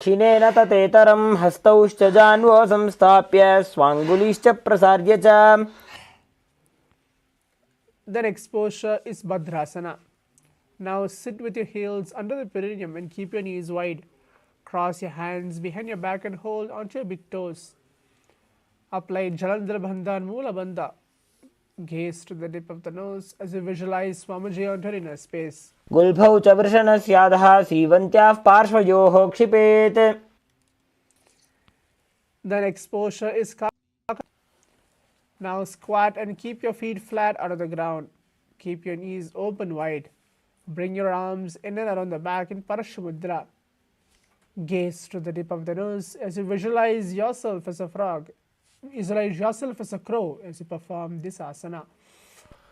क्षिणेन ततेतरं हस्तौश्च जान्वो संस्थाप्य स्वाङ्गुलीश्च प्रसार्य च. The next posture is Bhadrasana. Now sit with your heels under the perineum and keep your knees wide. Cross your hands behind your back and hold onto your big toes. Apply Jalandhara Bandha and Mula Bandha. Gaze to the tip of the nose as you visualize Swamiji on your inner space. गुल्फौ च वृषणस्याधः सीवन्त्याः पार्श्वयोः क्षिपेत्. The next posture is Kaka. Now squat and keep your feet flat out of the ground. Keep your knees open wide. Bring your arms in and around the back in Parashamudra. Gaze to the tip of the nose as you visualize yourself as a frog. Visualize yourself as a crow as you perform this asana.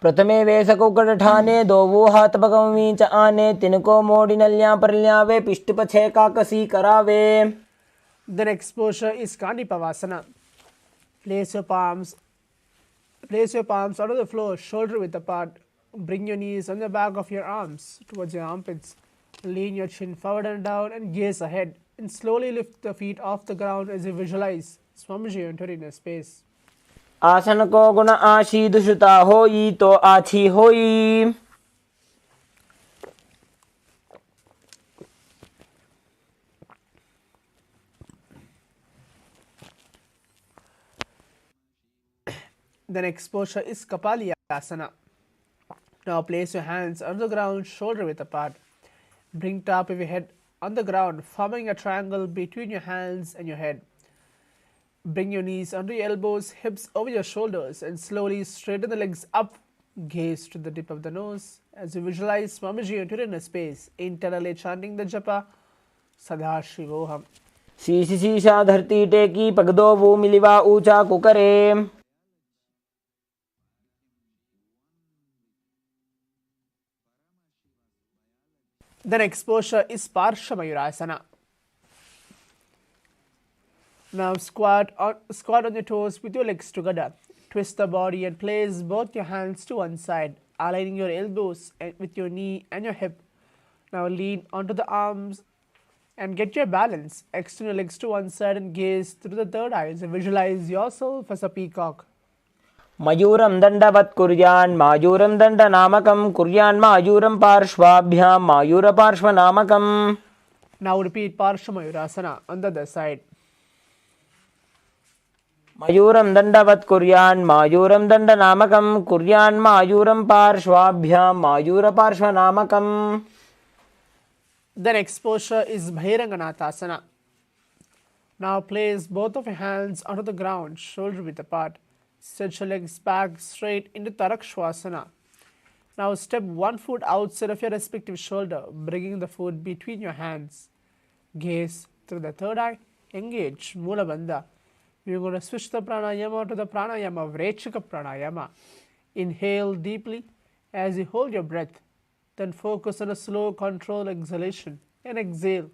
प्रथमे वेसकुकठाने दोवो हातपकमी च आने तिनको मोडिनल्या परल्यावे पिष्टपछे काकसी करावे. The next posture is Kanipavasana. Place your palms onto the floor, shoulder width apart. Bring your knees on the back of your arms towards your armpits. Lean your chin forward and down and gaze ahead. And slowly lift the feet off the ground as you visualize Swamiji entering a space. आसन को गुण आशी दुषुता होई तो आछी होई. The next posture is Kapali Asana. Now place your hands on the ground, shoulder width apart. Bring top of your head on the ground, forming a triangle between your hands and your head. Bring your knees under your elbows, hips over your shoulders, and slowly straighten the legs up. Gaze to the tip of the nose as you visualize Swamiji entering a space, internally chanting the japa Sadashivoham. शीशी शीशा धरती टेकी पगदो वो मिलिवा ऊंचा कुकरे. The next posture is Parshamayurasana. Now squat on your toes with your legs together. Twist the body and place both your hands to one side, aligning your elbows with your knee and your hip. Now lean onto the arms and get your balance. Extend your legs to one side and gaze through the third eye as you visualize yourself as a peacock. मयूरं दण्डवत् कुर्यान् मायूरं दण्डनामकं कुर्यान् मायूरं पार्श्वाभ्यां मायूरपार्श्वनामकम्. Now repeat Parshamayurasana on the other side. मयूरं दण्डवत् कुर्यान् मायूरं दण्डनामकं कुर्यान् मायूरं पार्श्वाभ्यां मायूरपार्श्वनामकम्. The next posture is Bhairanganathasana. Now place both of your hands onto the ground, shoulder width apart. Stretch your legs back straight into Tarakshvasana. Now step one foot outside of your respective shoulder, bringing the foot between your hands. Gaze through the third eye. Engage Mula Bandha. We're going to switch the pranayama to the pranayama Vrechika pranayama. Inhale deeply as you hold your breath. Then focus on a slow, controlled exhalation and exhale.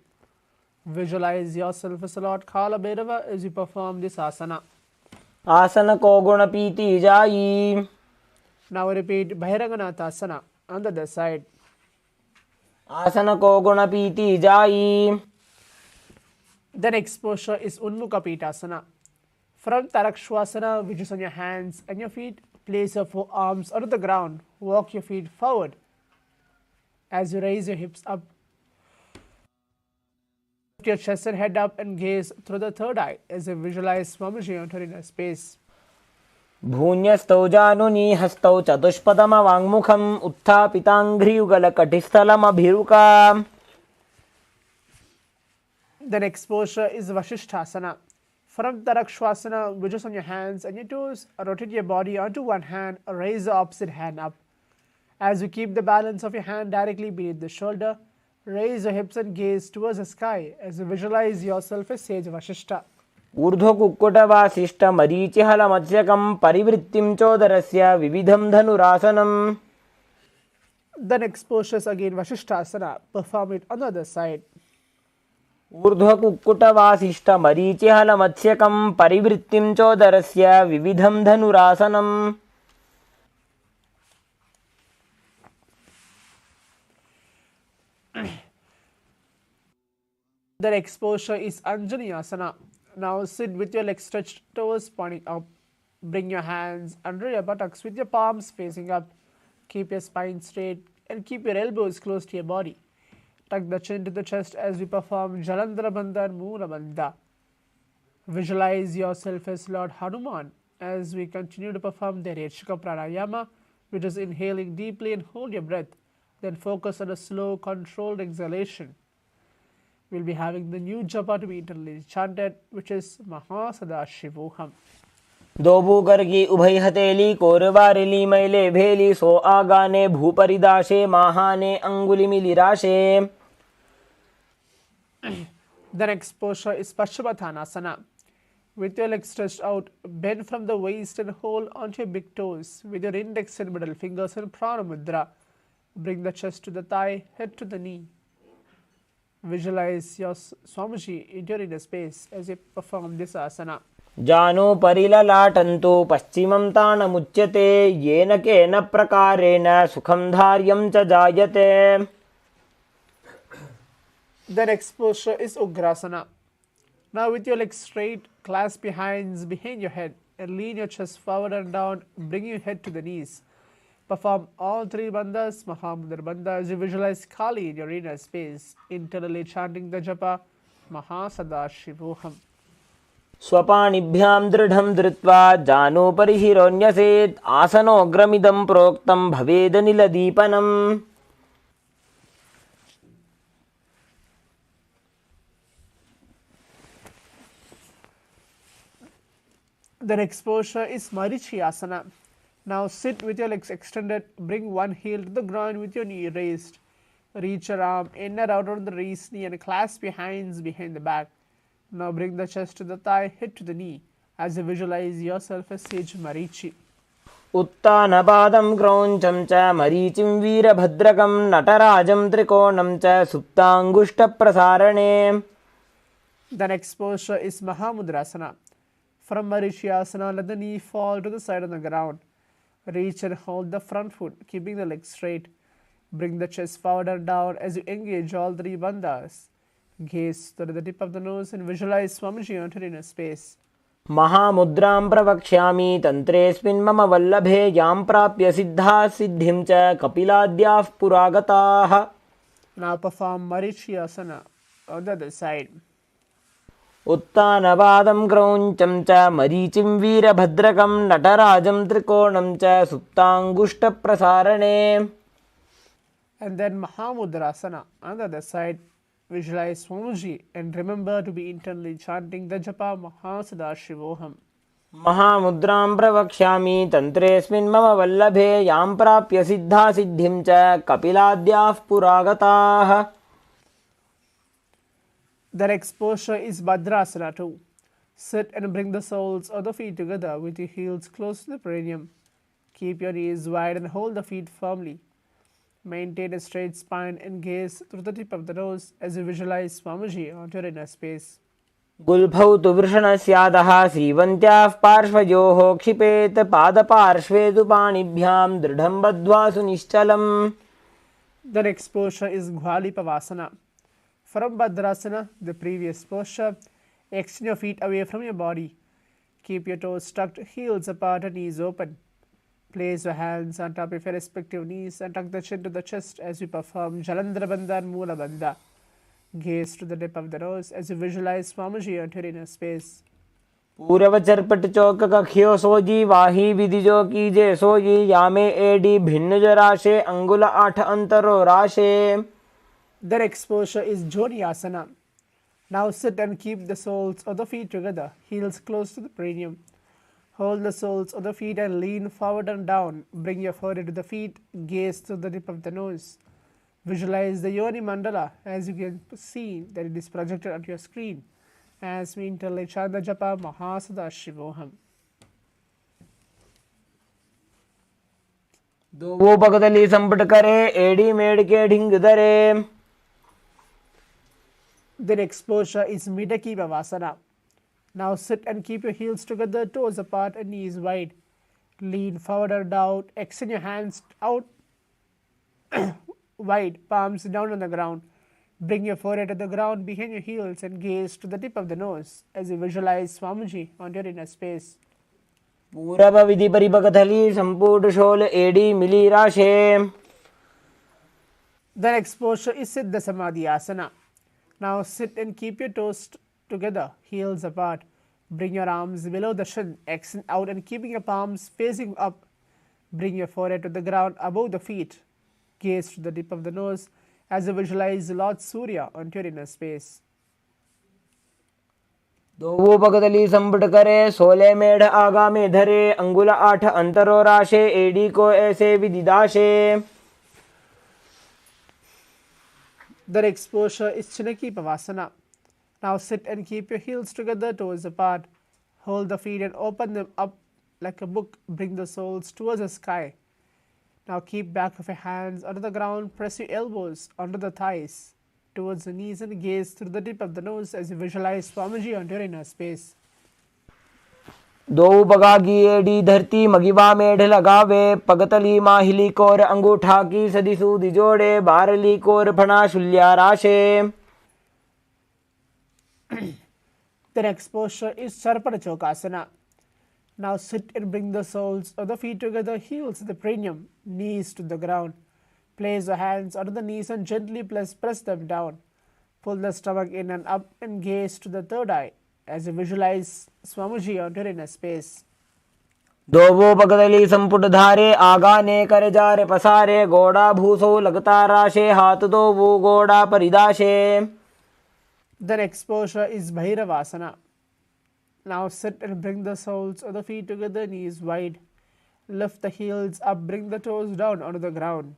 Visualize yourself as Lord Kala Bhairava as you perform this asana. आसन को गुण पीति जाई. Now repeat Bhairanganathasana on the other side. आसन को गुण पीति जाई. The next posture is Unmukapitasana. From Tarakshvasana, which is on your hands and your feet, place your forearms onto the ground. Walk your feet forward. As you raise your hips up, lift your chest and head up and gaze through the third eye as you visualize Swamiji entering a space. भून्यस्तौ जानुनी हस्तौ चतुष्पदमवाङ्मुखम् उत्थापिताङ्घ्रियुगलकटिस्थलमभिरुका. The next posture is Vasishthasana. From Tarakshvasana, which is on your hands and your toes, rotate your body onto one hand, raise the opposite hand up. As you keep the balance of your hand directly beneath the shoulder, raise your hips and gaze towards the sky as you visualize yourself as Sage Vasishtha. ऊर्ध्वकुक्कुटवासिष्ठमरीचिहलमत्स्यकं परिवृत्तिं चोदरस्य विविधं धनुरासनम्. The next posture is again Vasishthasana. Perform it on the other side. ऊर्ध्वकुक्कुटवासिष्ठमरीचिहलमत्स्यकं परिवृत्तिं चोदरस्य विविधं धनुरासनम्. The next posture is Anjaneyasana. Now sit with your legs stretched, toes pointing up. Bring your hands under your buttocks with your palms facing up. Keep your spine straight and keep your elbows close to your body. Tuck the chin to the chest as we perform Jalandhara Bandha and Moola Bandha. Visualize yourself as Lord Hanuman as we continue to perform the Rechika Pranayama, which is inhaling deeply and hold your breath. Then focus on a slow, controlled exhalation. We'll be having the new japa to be internally chanted, which is Paramashivoham. दोबू करगी उभय हथेली कोरबारिली मैले भेली सो आगाने भूपरिदाशे महाने अंगुली मिलिराशे. The next posture is Paschimottanasana. With your legs stretched out, bend from the waist and hold onto your big toes with your index and middle fingers in Prana Mudra. Bring the chest to the thigh, head to the knee. Visualize your Swamiji into your inner space as you perform this asana. जानो परिललाटन्तो पश्चिमं तानमुच्यते येन केन प्रकारेण सुखं धार्यं च जायते. The next posture is Ugrasana. Now with your legs straight, clasp your hands behind your head and lean your chest forward and down, bring your head to the knees. Perform all three bandhas, Mahamudra Bandha, as you visualize Kali in your inner space, internally chanting the japa Paramashivoham. स्वपाणिभ्यां दृढं धृत्वा जानोपरि शिरोन्यसेत् आसनोऽग्रमिदं प्रोक्तं भवेद नीलदीपनम्. The next posture is Marichyasana. Now sit with your legs extended, bring one heel to the ground with your knee raised. Reach your arm in and out on the raised knee and clasp your hands behind the back. Now bring the chest to the thigh, head to the knee, as you visualize yourself as sage Marichi. उत्तानपादं क्रौञ्चं च मरीचिं वीरभद्रकं नटराजं त्रिकोणं च सुप्ताङ्गुष्ठप्रसारणे. The next posture is Mahamudrasana. From Marichyasana, let the knee fall to the side on the ground. Reach and hold the front foot, keeping the legs straight. Bring the chest forward and down as you engage all three bandhas. Gaze to the tip of the nose and visualize Swamiji entered in a space. महामुद्रां प्रवक्ष्यामि तन्त्रेऽस्मिन् मम वल्लभे यां प्राप्य सिद्धा सिद्धिं च कपिलाद्याः पुरागताः. Now perform Marichyasana on the other side. उत्तानपादं क्रौञ्चं च मरीचिं वीरभद्रकं नटराजं त्रिकोणं च सुप्ताङ्गुष्ठप्रसारणे. And then Mahamudrasana on the other side. Visualize Swamiji and remember to be internally chanting the japa Paramashivoham. महामुद्रां प्रवक्ष्यामि तन्त्रेऽस्मिन् मम वल्लभे यां प्राप्य सिद्धा सिद्धिं च कपिलाद्याः पुरागताः. The next posture is Bhadrasana too. Sit and bring the soles of the feet together with your heels close to the perineum. Keep your knees wide and hold the feet firmly. Maintain a straight spine and gaze through the tip of the nose as you visualize Swamiji onto your inner space. गुल्फौ तु वृषणस्यादः श्रीवन्त्याः पार्श्वयोः क्षिपेत् पादपार्श्वे तु पाणिभ्यां दृढं बद्ध्वा सुनिश्चलम्. The next posture is Ghalipavasana. From Bhadrasana, the previous posture, extend your feet away from your body. Keep your toes tucked, heels apart and knees open. Place your hands on top of your respective knees and tuck the chin to the chest as you perform Jalandhara Bandha and Moola Bandha. Gaze to the tip of the nose as you visualize Swamiji entering inner space. पूरव चरपट चौक कख्यो सोजी वाही विधिजो कीजे सोजी यामे AD भिन्न जराशे अंगुल 8 अंतरो राशे. The next posture is Joniasana. Now sit and keep the soles of the feet together, heels close to the perineum. Hold the soles of the feet and lean forward and down. Bring your forehead to the feet, gaze to the tip of the nose. Visualize the Yoni Mandala as you can see that it is projected onto your screen as we internally chant the japa Paramashivoham. दो पगदली संपट करे AD made के ढिंग दरे. The next posture is Midaki Bhavasana. Now sit and keep your heels together, toes apart and knees wide. Lean forward or down, extend your hands out wide, palms down on the ground. Bring your forehead to the ground behind your heels and gaze to the tip of the nose as you visualize Swamiji on your inner space. पूरब विधि परिपकथली संपूर्ण शोल एडी मिली राशे. The next posture is Siddha Samadhi Asana. Now sit and keep your toes together, heels apart. Bring your arms below the shin, extend out and keeping your palms facing up. Bring your forehead to the ground above the feet. Gaze to the tip of the nose as you visualize Lord Surya onto your inner space. दो पकतली संपट करे 16 मेढ़ आगा में धरे अंगुल 8 अंतरो राशे AD को ऐसे विदिदाशे. The next posture is Chinaki Pavasana. Now sit and keep your heels together, toes apart. Hold the feet and open them up like a book. Bring the soles towards the sky. Now keep back of your hands onto the ground. Press your elbows onto the thighs, towards the knees and gaze through the tip of the nose as you visualize Swamiji onto your inner space. दो पगागी AD धरती मगिवा मेढ़ लगावे पगतली माहिली core अंगूठा की सदी सूदी जोड़े बारली core फणा शुल्या राशे. The next posture is Sarpada Chokasana. Now sit and bring the soles of the feet together, heels to the perineum, knees to the ground. Place your hands onto the knees and gently press them down. Pull the stomach in and up and gaze to the third eye as you visualize Swamiji onto your inner space. दो पकतली संपुट धारे आगा ने कर जारे पसारे गोड़ा भूसो लगता राशे हाथ दो वो गोड़ा परिदाशे. The next posture is Bhairavasana. Now sit and bring the soles of the feet together, knees wide. Lift the heels up, bring the toes down onto the ground.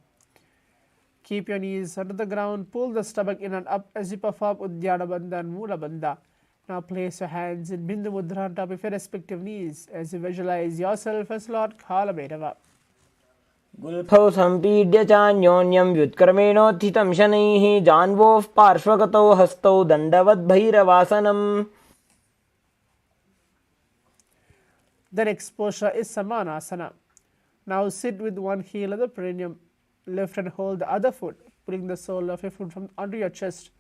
Keep your knees onto the ground, pull the stomach in and up as you perform Uddiyana Bandha and Mula Bandha. Now place your hands in Bindu Mudra on top of your respective knees as you visualize yourself as Lord Kalabhairava. गुल्फौ संपीड्य चान्योन्यं व्युत्क्रमेणोत्थितं शनैः जान्वोः पार्श्वगतौ हस्तौ दण्डवद् भैरवासनम्. The next posture is Samanasana. Now sit with one heel of the perineum. Lift and hold the other foot, pulling the sole of your foot from onto your chest.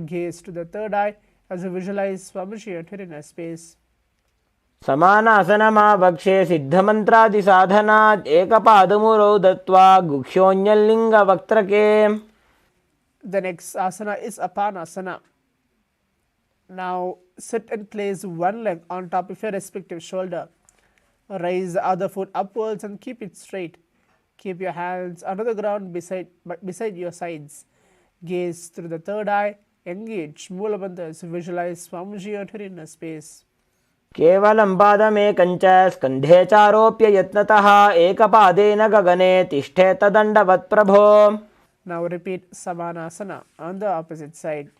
Gaze to the third eye as you visualize Swamiji onto your inner space. समानासनमावक्षे सिद्धमन्त्रादिसाधनात् एकपादमुरौ दत्त्वा गुह्योऽन्यल्लिङ्गवक्त्रके. The next asana is Apanasana. Now sit and place one leg on top of your respective shoulder. Raise the other foot upwards and keep it straight. Keep your hands under the ground beside your sides. Gaze through the third eye. Engage Mula Bandha as you visualize Swamiji onto your inner space. केवलं पादमेकं च स्कन्धे चारोप्य यत्नतः एकपादेन गगने तिष्ठेतदण्डवत् प्रभो. Now repeat Samanasana on the opposite side.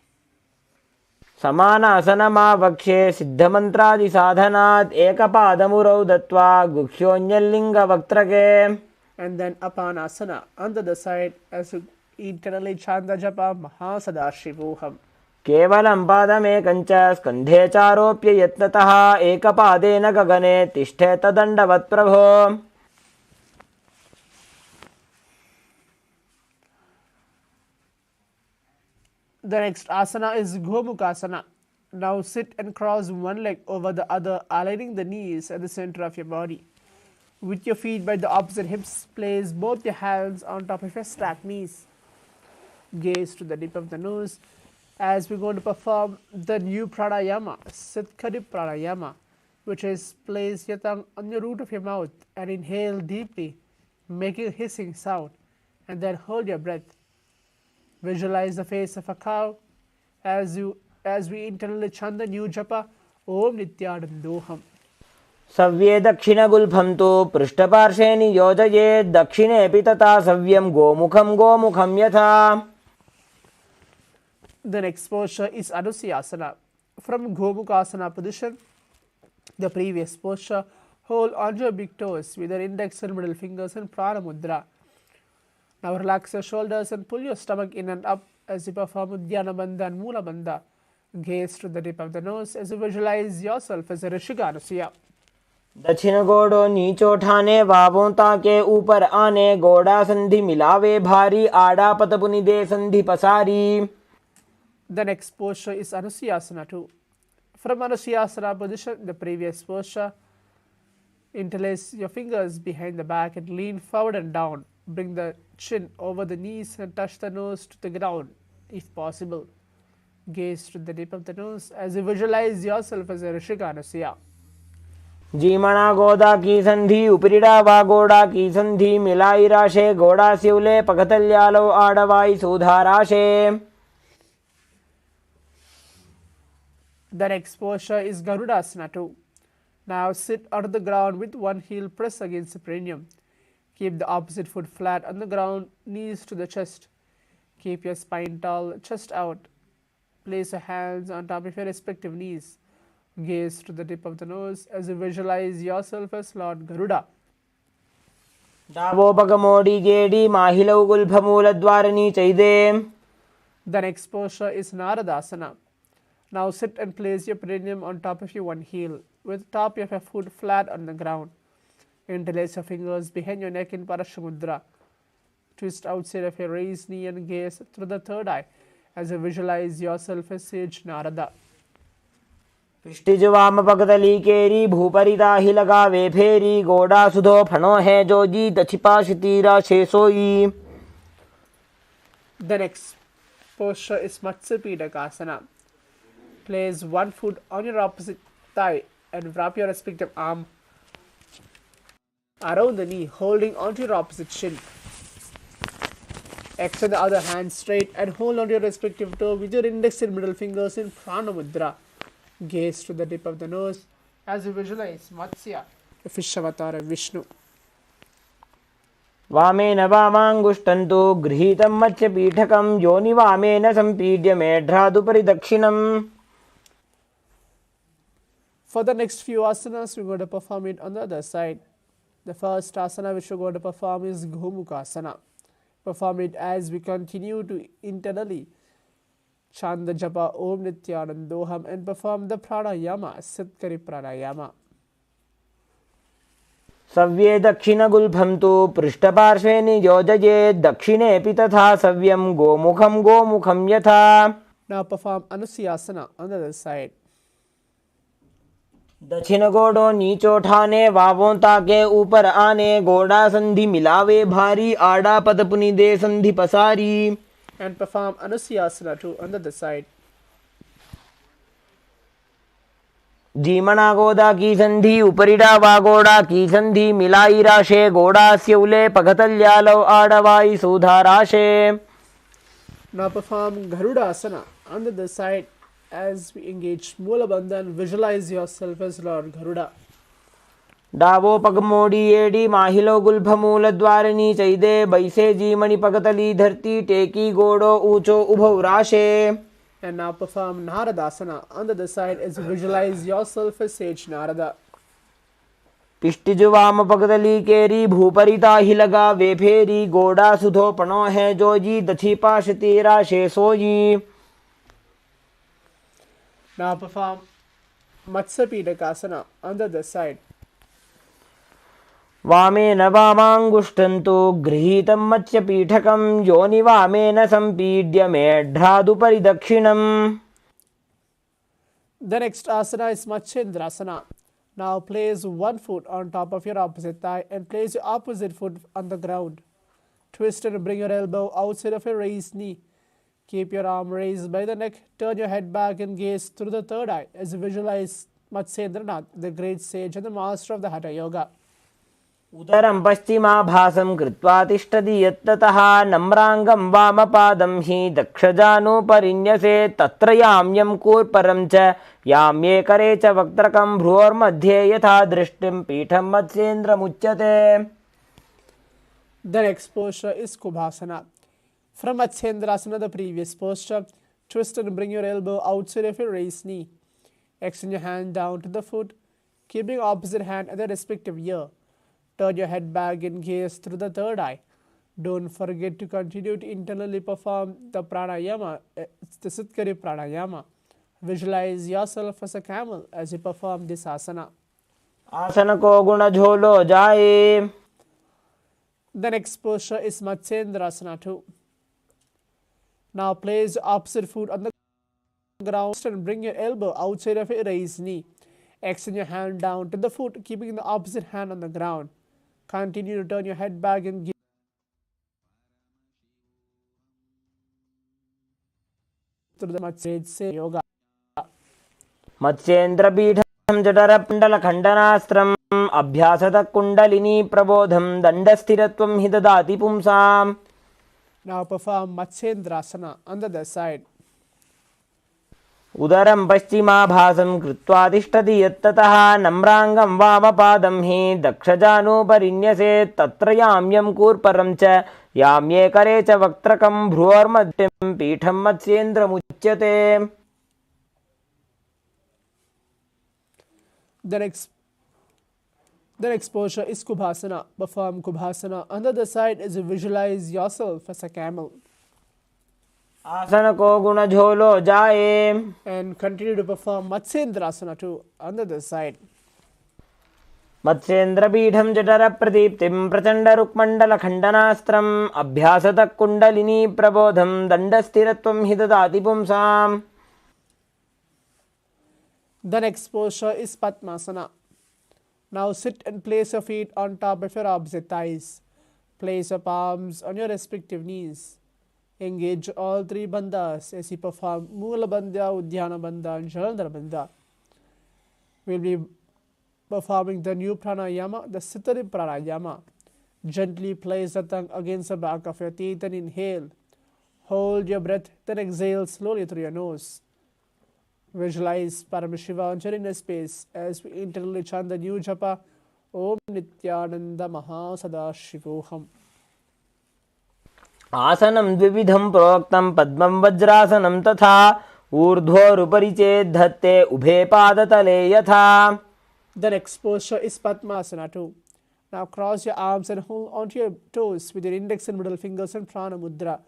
समानासनमावक्षे सिद्धमन्त्रादिसाधनात् एकपादमुरौ दत्त्वा गुह्योऽन्यल्लिङ्गवक्त्रके. And then Apanasana on the other side as you eternally chant the japa Mahasadashivoham. केवलं पादमेकं च स्कन्धे चारोप्य यत्नतः एकपादेन गगने तिष्ठेतदण्डवत् प्रभो. The next asana is Gomukasana. Now sit and cross one leg over the other, aligning the knees at the center of your body. With your feet by the opposite hips, place both your hands on top of your stacked knees. Gaze to the tip of the nose as we're going to perform the new pranayama, Siddhkari pranayama, which is place your tongue on the root of your mouth and inhale deeply, making a hissing sound, and then hold your breath. Visualize the face of a cow as we internally chant the new japa Om Nithyanandoham. सव्ये दक्षिणगुल्फं तु पृष्ठपार्श्वे नियोजयेत् दक्षिणेऽपि तथा सव्यं गोमुखं यथा. The next posture is Anusyasana. From Gomukasana position, the previous posture, hold on your big toes with your index and middle fingers in Prana Mudra. Now relax your shoulders and pull your stomach in and up as you perform Uddiyana Bandha and Mula Bandha. Gaze to the tip of the nose as you visualize yourself as a Rishiga Anusuya. दक्षिण गोड़ो नीचो ठाने वावों के ऊपर आने गोड़ा संधि मिलावे भारी आड़ा पत पुनि दे संधि पसारी. The next posture is Anusayasana 2. From Anusayasana position, the previous posture, interlace your fingers behind the back and lean forward and down. Bring the chin over the knees and touch the nose to the ground, if possible. Gaze to the tip of the nose as you visualize yourself as a Rishika Anusaya. जीमणा गोदा की संधि उपरिड़ा वा गोड़ा की संधि मिलाई राशे गोड़ा शिवले पगतल्यालो आड़वाई सुधाराशे. The next posture is Garudasana 2. Now sit on the ground with one heel pressed against the perineum. Keep the opposite foot flat on the ground, knees to the chest. Keep your spine tall, chest out. Place your hands on top of your respective knees. Gaze to the tip of the nose as you visualize yourself as Lord Garuda. दावोपगमोडी गेडी माहिलौ गुल्फमूलद्वारणी चैदे. The next posture is Naradasana. Now sit and place your perineum on top of your one heel, with the top of your foot flat on the ground. Interlace your fingers behind your neck in Parashamudra. Twist outside of your raised knee and gaze through the third eye as you visualize yourself as Sage Narada. पिष्टिज वाम पगतली केरी भूपरिता ही लगावे फेरी गोड़ा सुधो फणो है जो जी दछिपा शितीरा शेषोई. The next posture is Matsapidakasana. Place one foot on your opposite thigh and wrap your respective arm around the knee, holding onto your opposite shin. Extend the other hand straight and hold onto your respective toe with your index and middle fingers in Prana Mudra. Gaze to the tip of the nose as you visualize Matsya, the fish avatar of Vishnu. वामेन वामांगुष्टन्तु गृहीतं मत्स्य पीठकं योनि वामेन संपीड्य मेढ्रादुपरि दक्षिणम्. For the next few asanas, we're going to perform it on the other side. The first asana which we're going to perform is Gomukasana. Perform it as we continue to internally chant the japa Om Nithyanandoham and perform the pranayama, Sitkari pranayama. सव्ये दक्षिणगुल्फं तु पृष्ठपार्श्वे नियोजयेत् दक्षिणेऽपि तथा सव्यं गोमुखं यथा. Now perform Anusayasana on the other side. दक्षिण गोड़ो नीचो ठाने वावों के ऊपर आने गोड़ा संधि मिलावे भारी आड़ा पद पुनि दे संधि पसारी. And perform Anusayasana too on the other side. जीमणा गोदा की संधि उपरिड़ा वा गोड़ा की संधि मिलाई राशे गोड़ा स्यौले पगतल्यालो आड़वाई सुधाराशे. Now perform Garudasana on the other side as we engage Mula Bandha and visualize yourself as Lord Garuda. डावो पगमोडी एडी माहिलो गुल्फमूलद्वारिणी चैदे बैसे जीमणि पगतली धरती टेकी गोड़ो ऊंचो उभौ राशे. And now perform Naradasana on the other side as you visualize yourself as Sage Narada. पिष्टिज वाम पगतली केरी भूपरिता ही लगा वे फेरी गोड़ा सुधो पणो है जो जी दछिपा शितीरा शेषोजी. Now perform Matsapidakasana on the other side. वामेन वामांगुष्टन्तु गृहीतं मत्स्य पीठकं योनि वामेन संपीड्य मेढ्रादुपरि दक्षिणम्. The next asana is Matsyendrasana. Now place one foot on top of your opposite thigh and place your opposite foot on the ground. Twist and bring your elbow outside of your raised knee. Keep your arm raised by the neck. Turn your head back and gaze through the third eye as you visualize Matsyendranath, the great sage and the master of the Hatha Yoga. उदरं पश्चिमाभासं कृत्वा तिष्ठति यत्ततः नम्राङ्गं वामपादं हि दक्षजानुपरिन्यसे तत्र याम्यं कूर्परं च याम्ये करे च वक्त्रकं भ्रुवोर्मध्ये यथा दृष्टिं पीठं मत्स्येन्द्रमुच्यते. The next posture is Kubhasana. From Matsyendrasana, the previous posture, twist and bring your elbow outside of your raised knee. Extend your hand down to the foot, keeping opposite hand at the respective ear. Turn your head back and gaze through the third eye. Don't forget to continue to internally perform the pranayama, the Sitkari pranayama. Visualize yourself as a camel as you perform this asana. आसन को गुण झोलो जाए. The next posture is Matsyendrasana 2. Now place the opposite foot on the ground and bring your elbow outside of your raised knee. Extend your hand down to the foot, keeping the opposite hand on the ground. Continue to turn your head back and give to the Matsyendrasana yoga. मत्स्येन्द्रपीठं जठरपिण्डलखण्डनास्त्रम् अभ्यासतः kundalini प्रबोधं दण्डस्थिरत्वं हि ददाति पुंसाम्. Now perform Matsyendrasana on the other side. उदरं पश्चिमाभासं कृत्वा तिष्ठति यत्ततः नम्राङ्गं वामपादं हि दक्षजानुपरिन्यसेत् तत्र याम्यं कूर्परं च याम्ये करे च वक्त्रकं भ्रुवोर्मध्यं पीठं मत्स्येन्द्रमुच्यते. The next posture is Kubhasana. Perform Kubhasana on the other side as you visualize yourself as a camel. आसन को गुण झोलो जाए. And continue to perform Matsyendrasana too on the other side. मत्स्येन्द्रपीठं जठरप्रदीप्तिं प्रचण्डरुक्मण्डलखण्डनास्त्रम् अभ्यासतः kundalini प्रबोधं दण्डस्थिरत्वं हि ददाति पुंसाम्. The next posture is Padmasana. Now sit and place your feet on top of your opposite thighs. Place your palms on your respective knees. Engage all three bandhas as you perform Mula Bandha, Uddiyana Bandha and Jalandhara Bandha. We'll be performing the new pranayama, the Sittari pranayama. Gently place the tongue against the back of your teeth and inhale. Hold your breath, then exhale slowly through your nose. Visualize Paramashiva entering the space as we internally chant the new japa Om Nithyananda Paramashivoham. आसनं द्विविधं प्रोक्तं पद्मं वज्रासनं तथा ऊर्ध्वोरुपरि चेद्धत्ते उभे पादतले यथा. The next posture is Padmasana too. Now cross your arms and hold onto your toes with your index and middle fingers in Prana Mudra.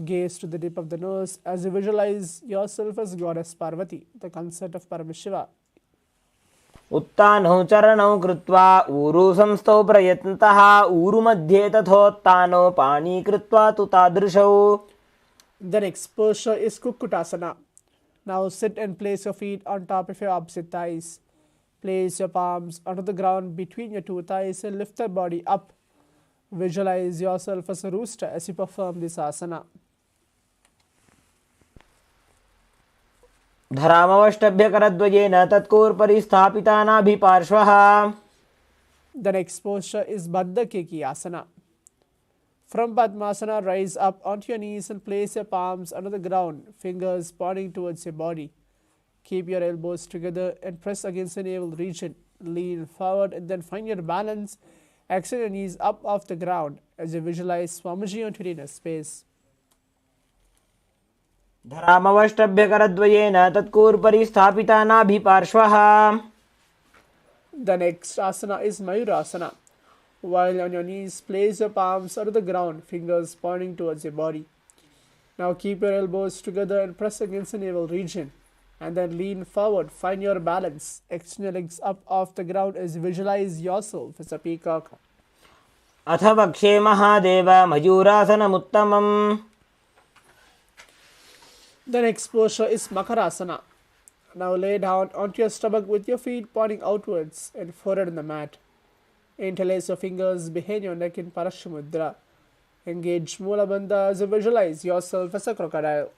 Gaze to the tip of the nose as you visualize yourself as Goddess Parvati, the consort of Paramashiva. उत्तानौ चरणौ कृत्वा ऊरु संस्थौ प्रयत्नतः ऊरु मध्ये तथोत्तानौ पाणी कृत्वा तु तादृशौ. The next posture is Kukkutasana. Now sit and place your feet on top of your opposite thighs. Place your palms onto the ground between your two thighs and lift your body up. Visualize yourself as a rooster as you perform this asana. धरामवष्टभ्यकरद्वयेन तत्कूर्परि स्थापितानाभिपार्श्वः. The next posture is Baddha Keki Asana. From Padmasana, rise up onto your knees and place your palms under the ground, fingers pointing towards your body. Keep your elbows together and press against the navel region. Lean forward and then find your balance. Extend your knees up off the ground as you visualize Swamiji onto the inner space. धरामवष्टभ्यकरद्वयेन तत्कूर्परि स्थापितानाभिपार्श्वः. The next asana is Mayurasana. While on your knees, place your palms under the ground, fingers pointing towards your body. Now keep your elbows together and press against the navel region. And then lean forward, find your balance. Extend your legs up off the ground as you visualize yourself as a peacock. अथ वक्षे Mahadev मयूरासनमुत्तमम्. The next posture is Makarasana. Now lay down onto your stomach with your feet pointing outwards and forehead on the mat. Interlace your fingers behind your neck in Parashamudra. Engage Mula Bandha as you visualize yourself as a crocodile.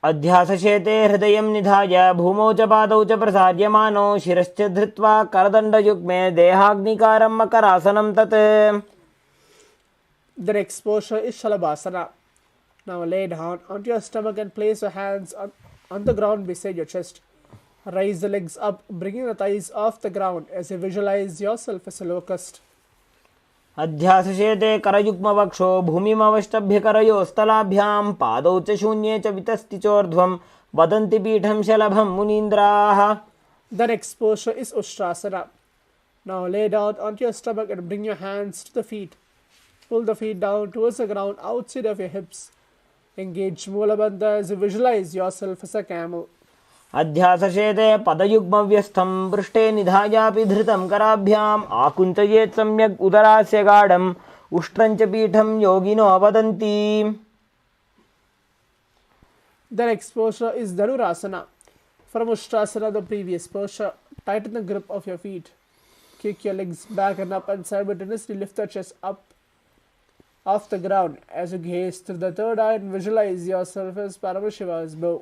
अध्यासशेते हृदयं निधाय भूमौ च पादौ च प्रसार्यमानो शिरश्च धृत्वा करदण्डयुग्मे देहाग्निकारं मकरासनं तत्. The next posture is Shalabhasana. Now lay down onto your stomach and place your hands on the ground beside your chest. Raise the legs up, bringing the thighs off the ground as you visualize yourself as a locust. अध्यासशेते करयुग्मवक्षो भूमिमवष्टभ्यकरयोस्तलाभ्यां पादौ च शून्ये च वितस्ति चोर्ध्वं वदन्ति पीठं शलभं मुनीन्द्राः. The next posture is Ustrasana. Now lay down onto your stomach and bring your hands to the feet. Pull the feet down towards the ground outside of your hips. Engage Mula Bandha as you visualize yourself as a camel. अध्यासशेते पदयुग्मव्यस्थं पृष्ठे निधायापि धृतं कराभ्याम् आकुञ्चयेत् सम्यक् उदरास्य गाढम् उष्ट्रञ्च पीठं योगिनो वदन्ति. The next posture is Dhanurasana. From Ushtrasana, the previous posture, tighten the grip of your feet. Kick your legs back and up and simultaneously lift the chest up off the ground as you gaze through the third eye and visualize yourself as Paramashiva's bow.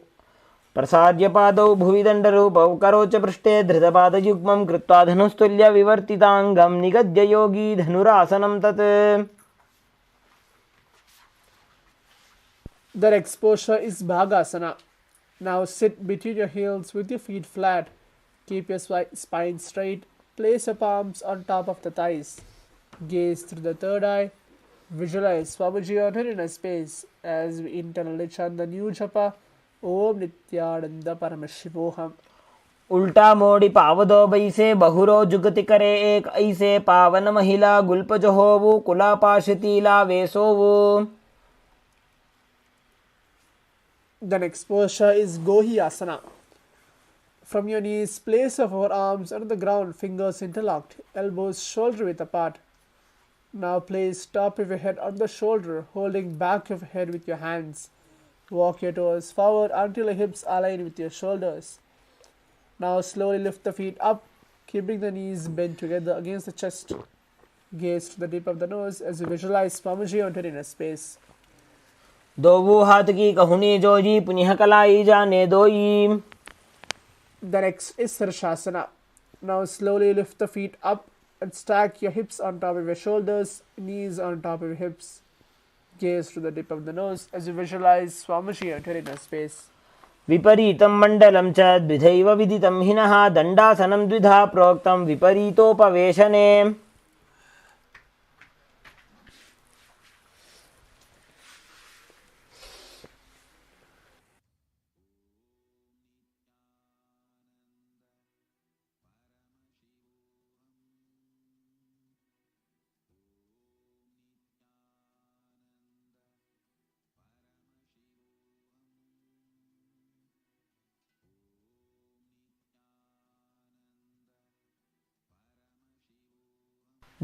प्रसार्य पादौ भुवि दण्डरूपौ करोच पृष्ठे धृतपादयुग्मं कृत्वा धनुस्तुल्य विवर्तिताङ्गं निगद्य योगी धनुरासनं तत्. The next posture is Bhagasana. Now sit between your heels with your feet flat. Keep your spine straight. Place your palms on top of the thighs. Gaze through the third eye. Visualize Swamiji on her inner space as we internally chant the new japa Om Nithyananda Paramashivoham. उल्टा मोड़ी पावदो बैसे बहुरो जुगति करे एक ऐसे पावन महिला गुल्पज होवु कुला पाशतीला वेसोवु. The next posture is Gohiyasana. From your knees, place your forearms on the ground, fingers interlocked, elbows shoulder width apart. Now place top of your head on the shoulder, holding back of your head with your hands. Walk your toes forward until your hips align with your shoulders. Now slowly lift the feet up, keeping the knees bent together against the chest. Gaze to the tip of the nose as you visualize Swamiji on your inner space. दोवु हाथ की कहुनी जोजी पुनिह कलाई जाने दोई. The next is Sarshasana. Now slowly lift the feet up and stack your hips on top of your shoulders, knees on top of your hips. Gaze to the tip of the nose as you visualize Swamiji on your inner space. विपरीतं मण्डलं च द्विधैव विदितं हिनः दण्डासनं द्विधा प्रोक्तं विपरीतोपवेशने.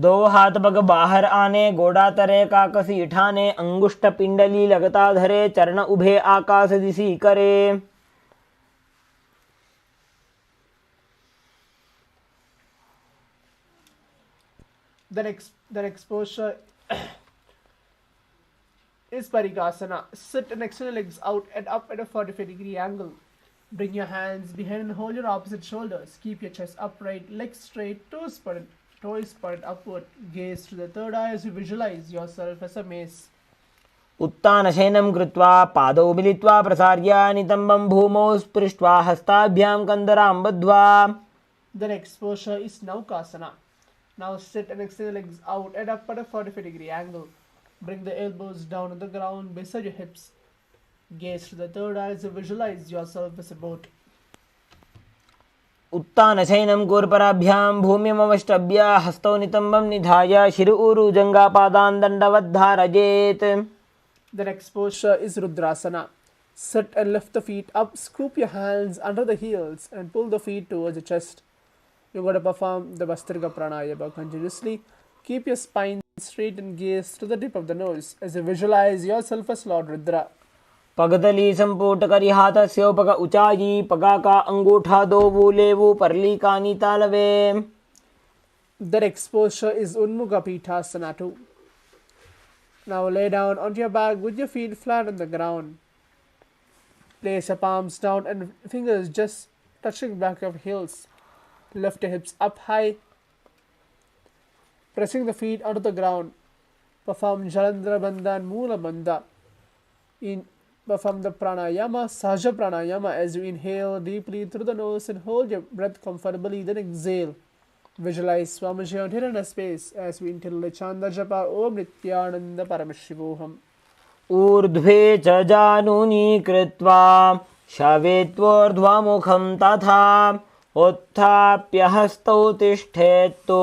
दो हाथ bug बाहर आने गोड़ा तरे काकसी ठाने अंगुष्ठ पिंडली लगता धरे चरण उभे आकाश दिसी करे. The next posture is Parigasana. Sit and extend your legs out and up at a 45-degree angle. Bring your hands behind and hold your opposite shoulders. Keep your chest upright, legs straight, toes pointed upward. Gaze to the third eye as you visualize yourself as a mace. उत्तानशयनं कृत्वा पादौ मिलित्वा प्रसार्य नितम्बं भूमौ स्पृष्ट्वा हस्ताभ्यां कन्दरां बद्ध्वा. The next posture is Naukasana. Now sit and extend your legs out and up at a 45-degree angle. Bring the elbows down on the ground beside your hips. Gaze to the third eye as you visualize yourself as a boat. उत्तानशयनं कूर्पराभ्यां भूमिमवष्टभ्य हस्तौ नितम्बं निधाय शिर ऊरु जङ्घापादान् दण्डवद्धारयेत्. The next posture is Rudrasana. Sit and lift the feet up, scoop your hands under the heels and pull the feet towards the chest. You're going to perform the Vastrika Pranayama continuously. Keep your spine straight and gaze to the tip of the nose as you visualize yourself as Lord Rudra. पगतली संपुट करी हाथस्योपक उचाई पगा का अंगूठा दो वूलेवु परली कानी तालवे. The next posture is Unmukha Pithasana too. Now lay down onto your back with your feet flat on the ground. Place your palms down and fingers just touching back of heels. Lift your hips up high, pressing the feet onto the ground. Perform Jalandhara Bandha and Moola Bandha. Perform the pranayama, Sahaja Pranayama, as you inhale deeply through the nose and hold your breath comfortably, then exhale. Visualize Swamiji on inner space as we internally chant the japa Om Nithyananda Paramashivoham. ऊर्ध्वे च जानूनि कृत्वा शवेत्वोर्ध्वमुखं तथा उत्थाप्य हस्तौ तिष्ठेत्तु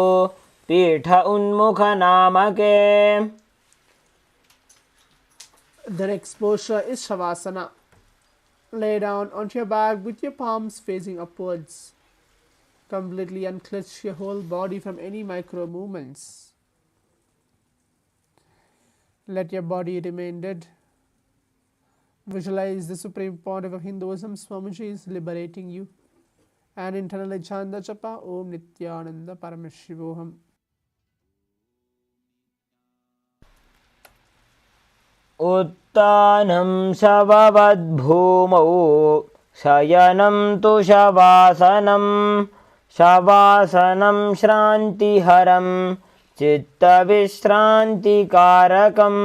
पीठ उन्मुख नामके. The next posture is Shavasana. Lay down onto your back with your palms facing upwards. Completely unclench your whole body from any micro movements. Let your body remain dead. Visualize the Supreme Pontiff of Hinduism, Swamiji, is liberating you. And internally chant the japa, Om Nithyananda Paramashivoham. उत्तानं शववद्भूमौ शयनं तु शवासनं शवासनं श्रान्तिहरं चित्तविश्रान्तिकारकम्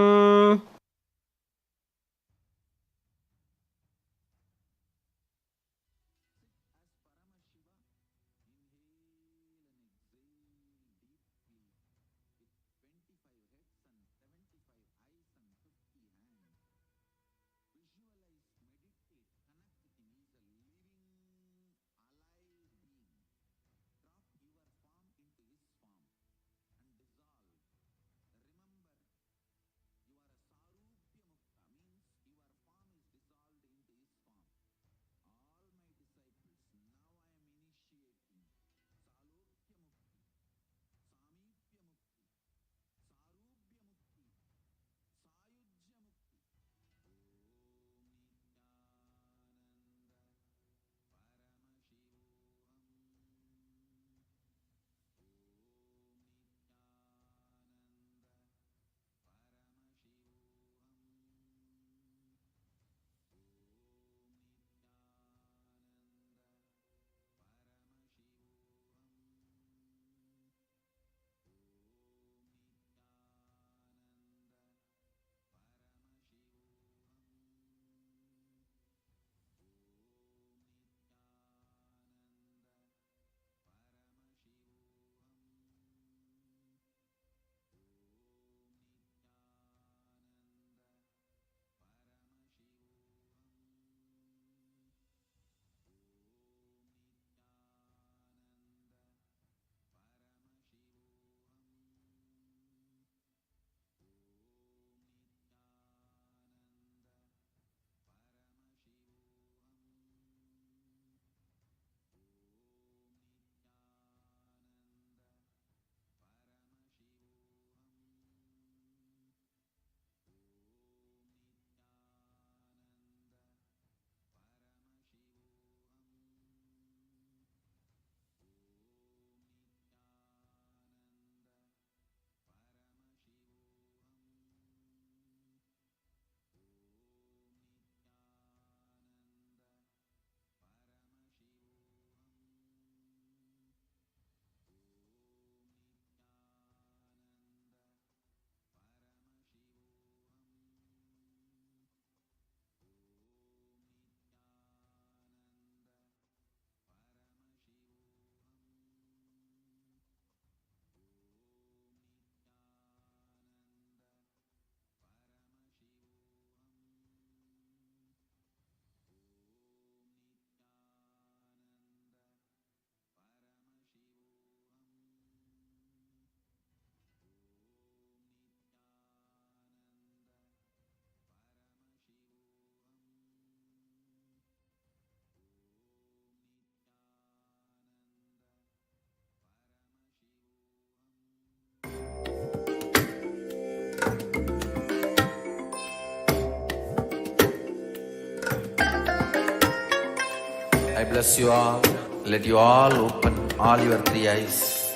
I bless you all. Let you all open all your three eyes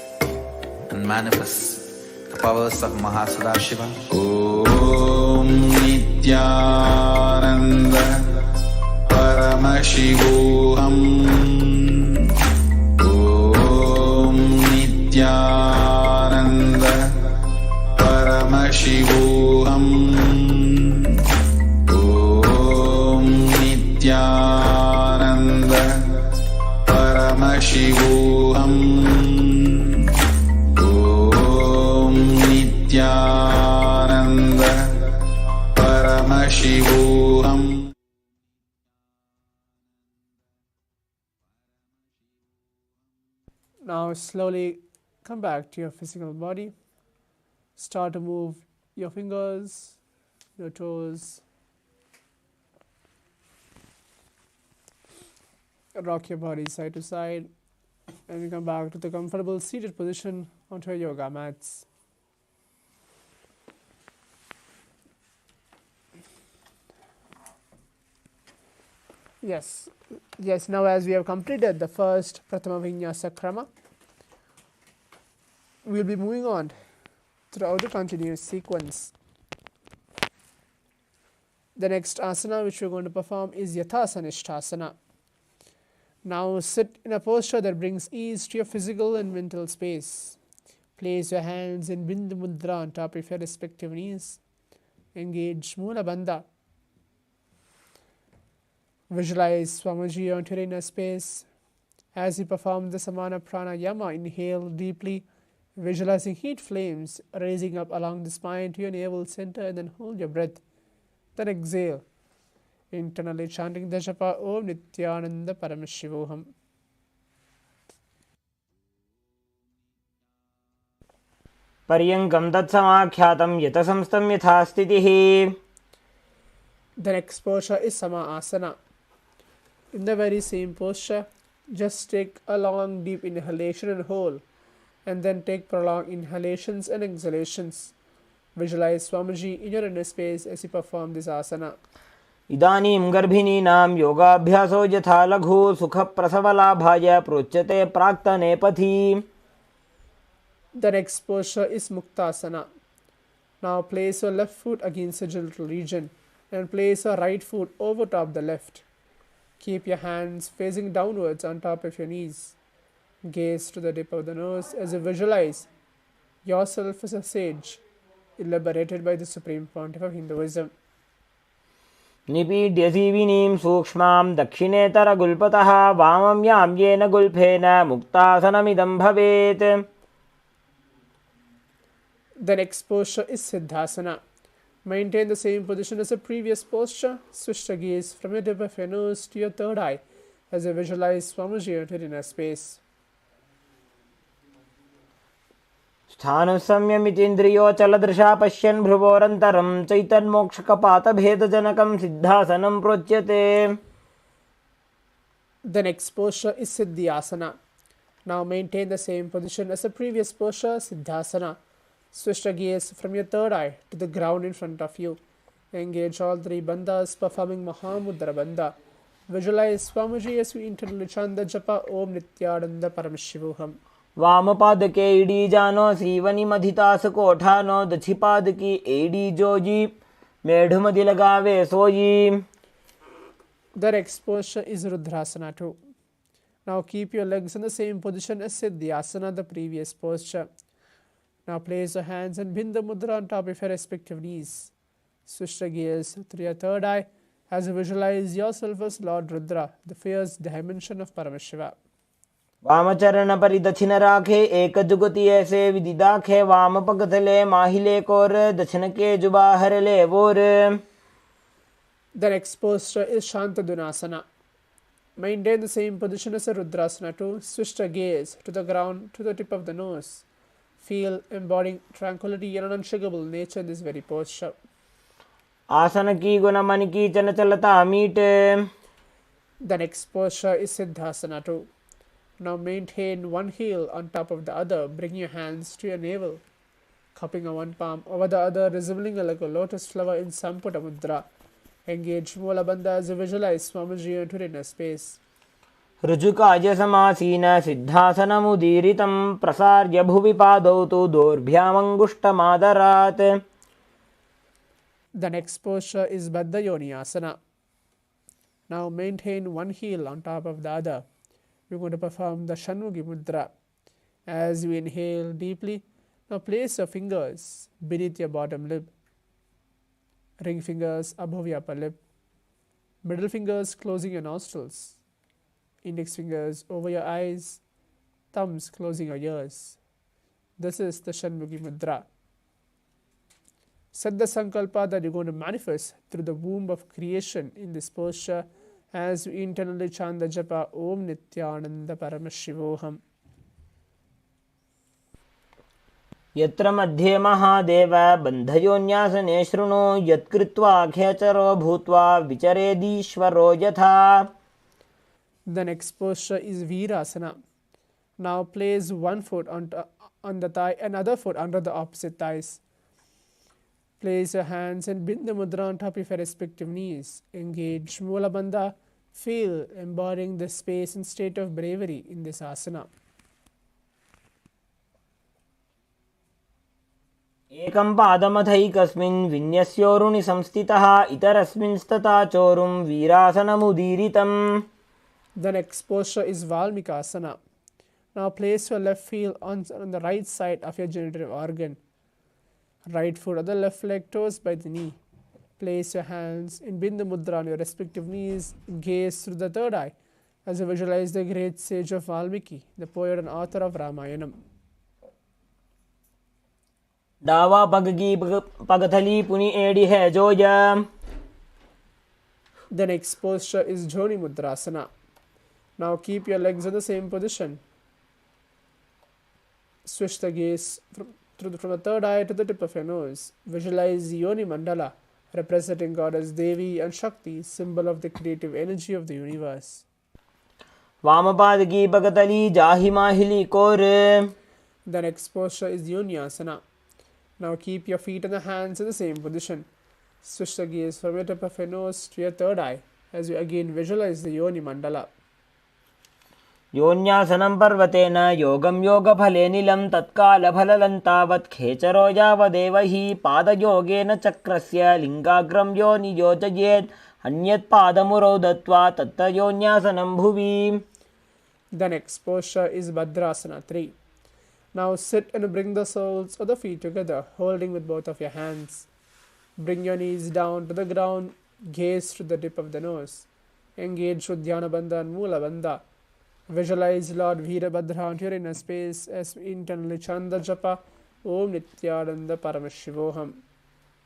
and manifest the powers of Mahasadashiva. Om Nithyananda Paramashivoham. Om Nithyananda Paramashivoham. Om Nithyananda Paramashivoham. Om Nithyananda Paramashivoham. Now slowly come back to your physical body. Start to move your fingers, your toes, Rock your body side to side and we come back to the comfortable seated position onto your yoga mats. Yes, now as we have completed the first Pratama Vinyasa Krama, we will be moving on throughout the continuous sequence. The next asana which we are going to perform is Yathasanishthasana. Now sit in a posture that brings ease to your physical and mental space. Place your hands in Bindu Mudra on top of your respective knees. Engage Mula Bandha. Visualize Swamiji onto your inner space. As you perform the Samana Pranayama, inhale deeply, visualizing heat flames rising up along the spine to your navel center, and then hold your breath. Then exhale, internally chanting the japa Om Nithyananda Paramashivoham. पर्यङ्कं तत्समाख्यातं यतसंस्थं यथा स्थितिः. The next posture is Sama Asana. In the very same posture, just take a long deep inhalation and hold, and then take prolonged inhalations and exhalations. Visualize Swamiji in your inner space as you perform this asana. इदानीं गर्भिणीनां योगाभ्यासो यथा लघु सुखप्रसवलाभाय प्रोच्यते प्राक्तने पथि. The next posture is Muktasana. Now place your left foot against the genital region and place your right foot over top the left. Keep your hands facing downwards on top of your knees. Gaze to the tip of the nose as you visualize yourself as a sage, elaborated by the Supreme Pontiff of Hinduism. निपीड्य जीविनीं सूक्ष्मां दक्षिणेतरगुल्पतः वामं यां येन गुल्फेन मुक्तासनमिदं भवेत्. The next posture is Siddhasana. Maintain the same position as the previous posture. Switch the gaze from your tip of your nose to your third eye as you visualize Swamiji at your inner space. स्थानुसंयमितीन्द्रियोचलदृशा पश्यन् भ्रुवोरन्तरं चैतन्मोक्षकपातभेदजनकं सिद्धासनं प्रोच्यते. The next posture is Siddhyasana. Now maintain the same position as the previous posture, Siddhasana. Switch the gaze from your third eye to the ground in front of you. Engage all three bandhas, performing Mahamudra Bandha. Visualize Swamiji as you internally chant the japa Om Nithyananda Paramashivoham. वामपादके एडी जानो सीवनी मधितास कोठानो दक्षिपादकी AD Joji मेढुमदि लगावे सोई. The next posture is Rudrasana too. Now keep your legs in the same position as Siddhyasana, the previous posture. Now place your hands in Bindu Mudra on top of your respective knees. Switch the gaze through your third eye as you visualize yourself as Lord Rudra, the fierce dimension of Paramashiva. वामचरण परिदक्षिण राखे एक जुगति ऐसे विदिदाखे वाम पगथले माहिले core दक्षिण के जुबाहर ले वोर. The next posture is Shantadunasana. Maintain the same position as a Rudrasana too. Switch the gaze to the ground, to the tip of the nose. Feel embodying tranquility and unshakable nature in this very posture. आसन की गुण मन की चन चलता meet. The next posture is Siddhasana too. Now maintain one heel on top of the other. Bring your hands to your navel, cupping one palm over the other, resembling like a lotus flower in Samputa Mudra. Engage Mula Bandha as you visualize Swamiji into inner space. ऋजुकाय समासीन सिद्धासनमुदीरितं प्रसार्य भुवि पादौ तु दोर्भ्यामङ्गुष्ठमादरात्. The next posture is Baddha Yoni Asana. Now maintain one heel on top of the other. We're going to perform the Shanmukhi Mudra. As you inhale deeply, now place your fingers beneath your bottom lip, ring fingers above your upper lip, middle fingers closing your nostrils, index fingers over your eyes, thumbs closing your ears. This is the Shanmukhi Mudra. Set the sankalpa that you're going to manifest through the womb of creation in this posture as you internally chant the japa Om Nithyananda Paramashivoham. यत्र मध्ये महादेव बन्धयोन्यासने शृणु यत्कृत्वा खेचरो भूत्वा विचरेदीश्वरो यथा. The next posture is Virasana. Now place one foot on the thigh and other foot under the opposite thighs. Place your hands and Bindu Mudra on top of your respective knees. Engage Mula Bandha. Feel embodying the space and state of bravery in this asana. एकं पादमथैकस्मिन् विन्यस्योरुणि संस्थितः इतरस्मिंस्तथा चोरुं वीरासनमुदीरितम्. The next posture is Valmikasana. Now place your left heel on the right side of your generative organ. Right foot or the left leg toes by the knee. Place your hands in Bindu Mudra on your respective knees. Gaze through the third eye as you visualize the great sage of Valmiki, the poet and author of Ramayanam. डावा पग की पगथली पुनि एड़ी है Zoya. The next posture is Joni Mudrasana. Now keep your legs in the same position. Switch the gaze from the third eye to the tip of your nose. Visualize Yoni Mandala, representing Goddess Devi and Shakti, symbol of the creative energy of the universe. वामपाद की पगतली जाहि माहिली core. The next posture is Yonyasana. Now keep your feet and the hands in the same position. Switch the gaze from your tip of your nose to your third eye as you again visualize the Yoni Mandala. योन्यासनं पर्वतेन योगं योगफलेनिलं तत्कालफललन्तावत् खेचरो यावदेव हि पादयोगेन चक्रस्य लिङ्गाग्रं यो नियोजयेत् अन्यत् पादमुरौ दत्त्वा तत्तयोन्यासनं भुवि. The next posture is Bhadrasana 3. Now sit and bring the soles of the feet together, holding with both of your hands. Bring your knees down to the ground, gaze to the tip of the nose. Engage with Dhyana Bandha and Mula Bandha. Visualize Lord Veerabhadra onto your inner space as we internally chanda japa Om Nithyananda Paramashivoham.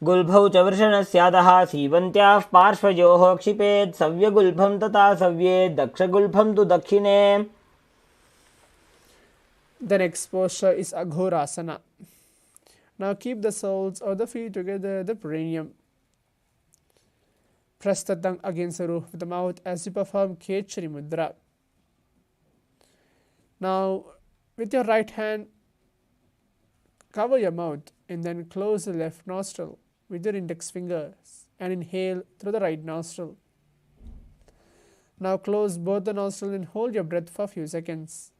गुल्भौ च वृषणस्यादः सीवन्त्याः पार्श्वयोः क्षिपेत् सव्यगुल्भं तथा सव्ये दक्षगुल्भं तु दक्षिणे. The next posture is Aghorasana. Now keep the soles of the feet together at the perineum. Press the tongue against the roof of the mouth as you perform Kechari Mudra. Now, with your right hand, cover your mouth and then close the left nostril with your index fingers and inhale through the right nostril. Now close both the nostrils and hold your breath for a few seconds.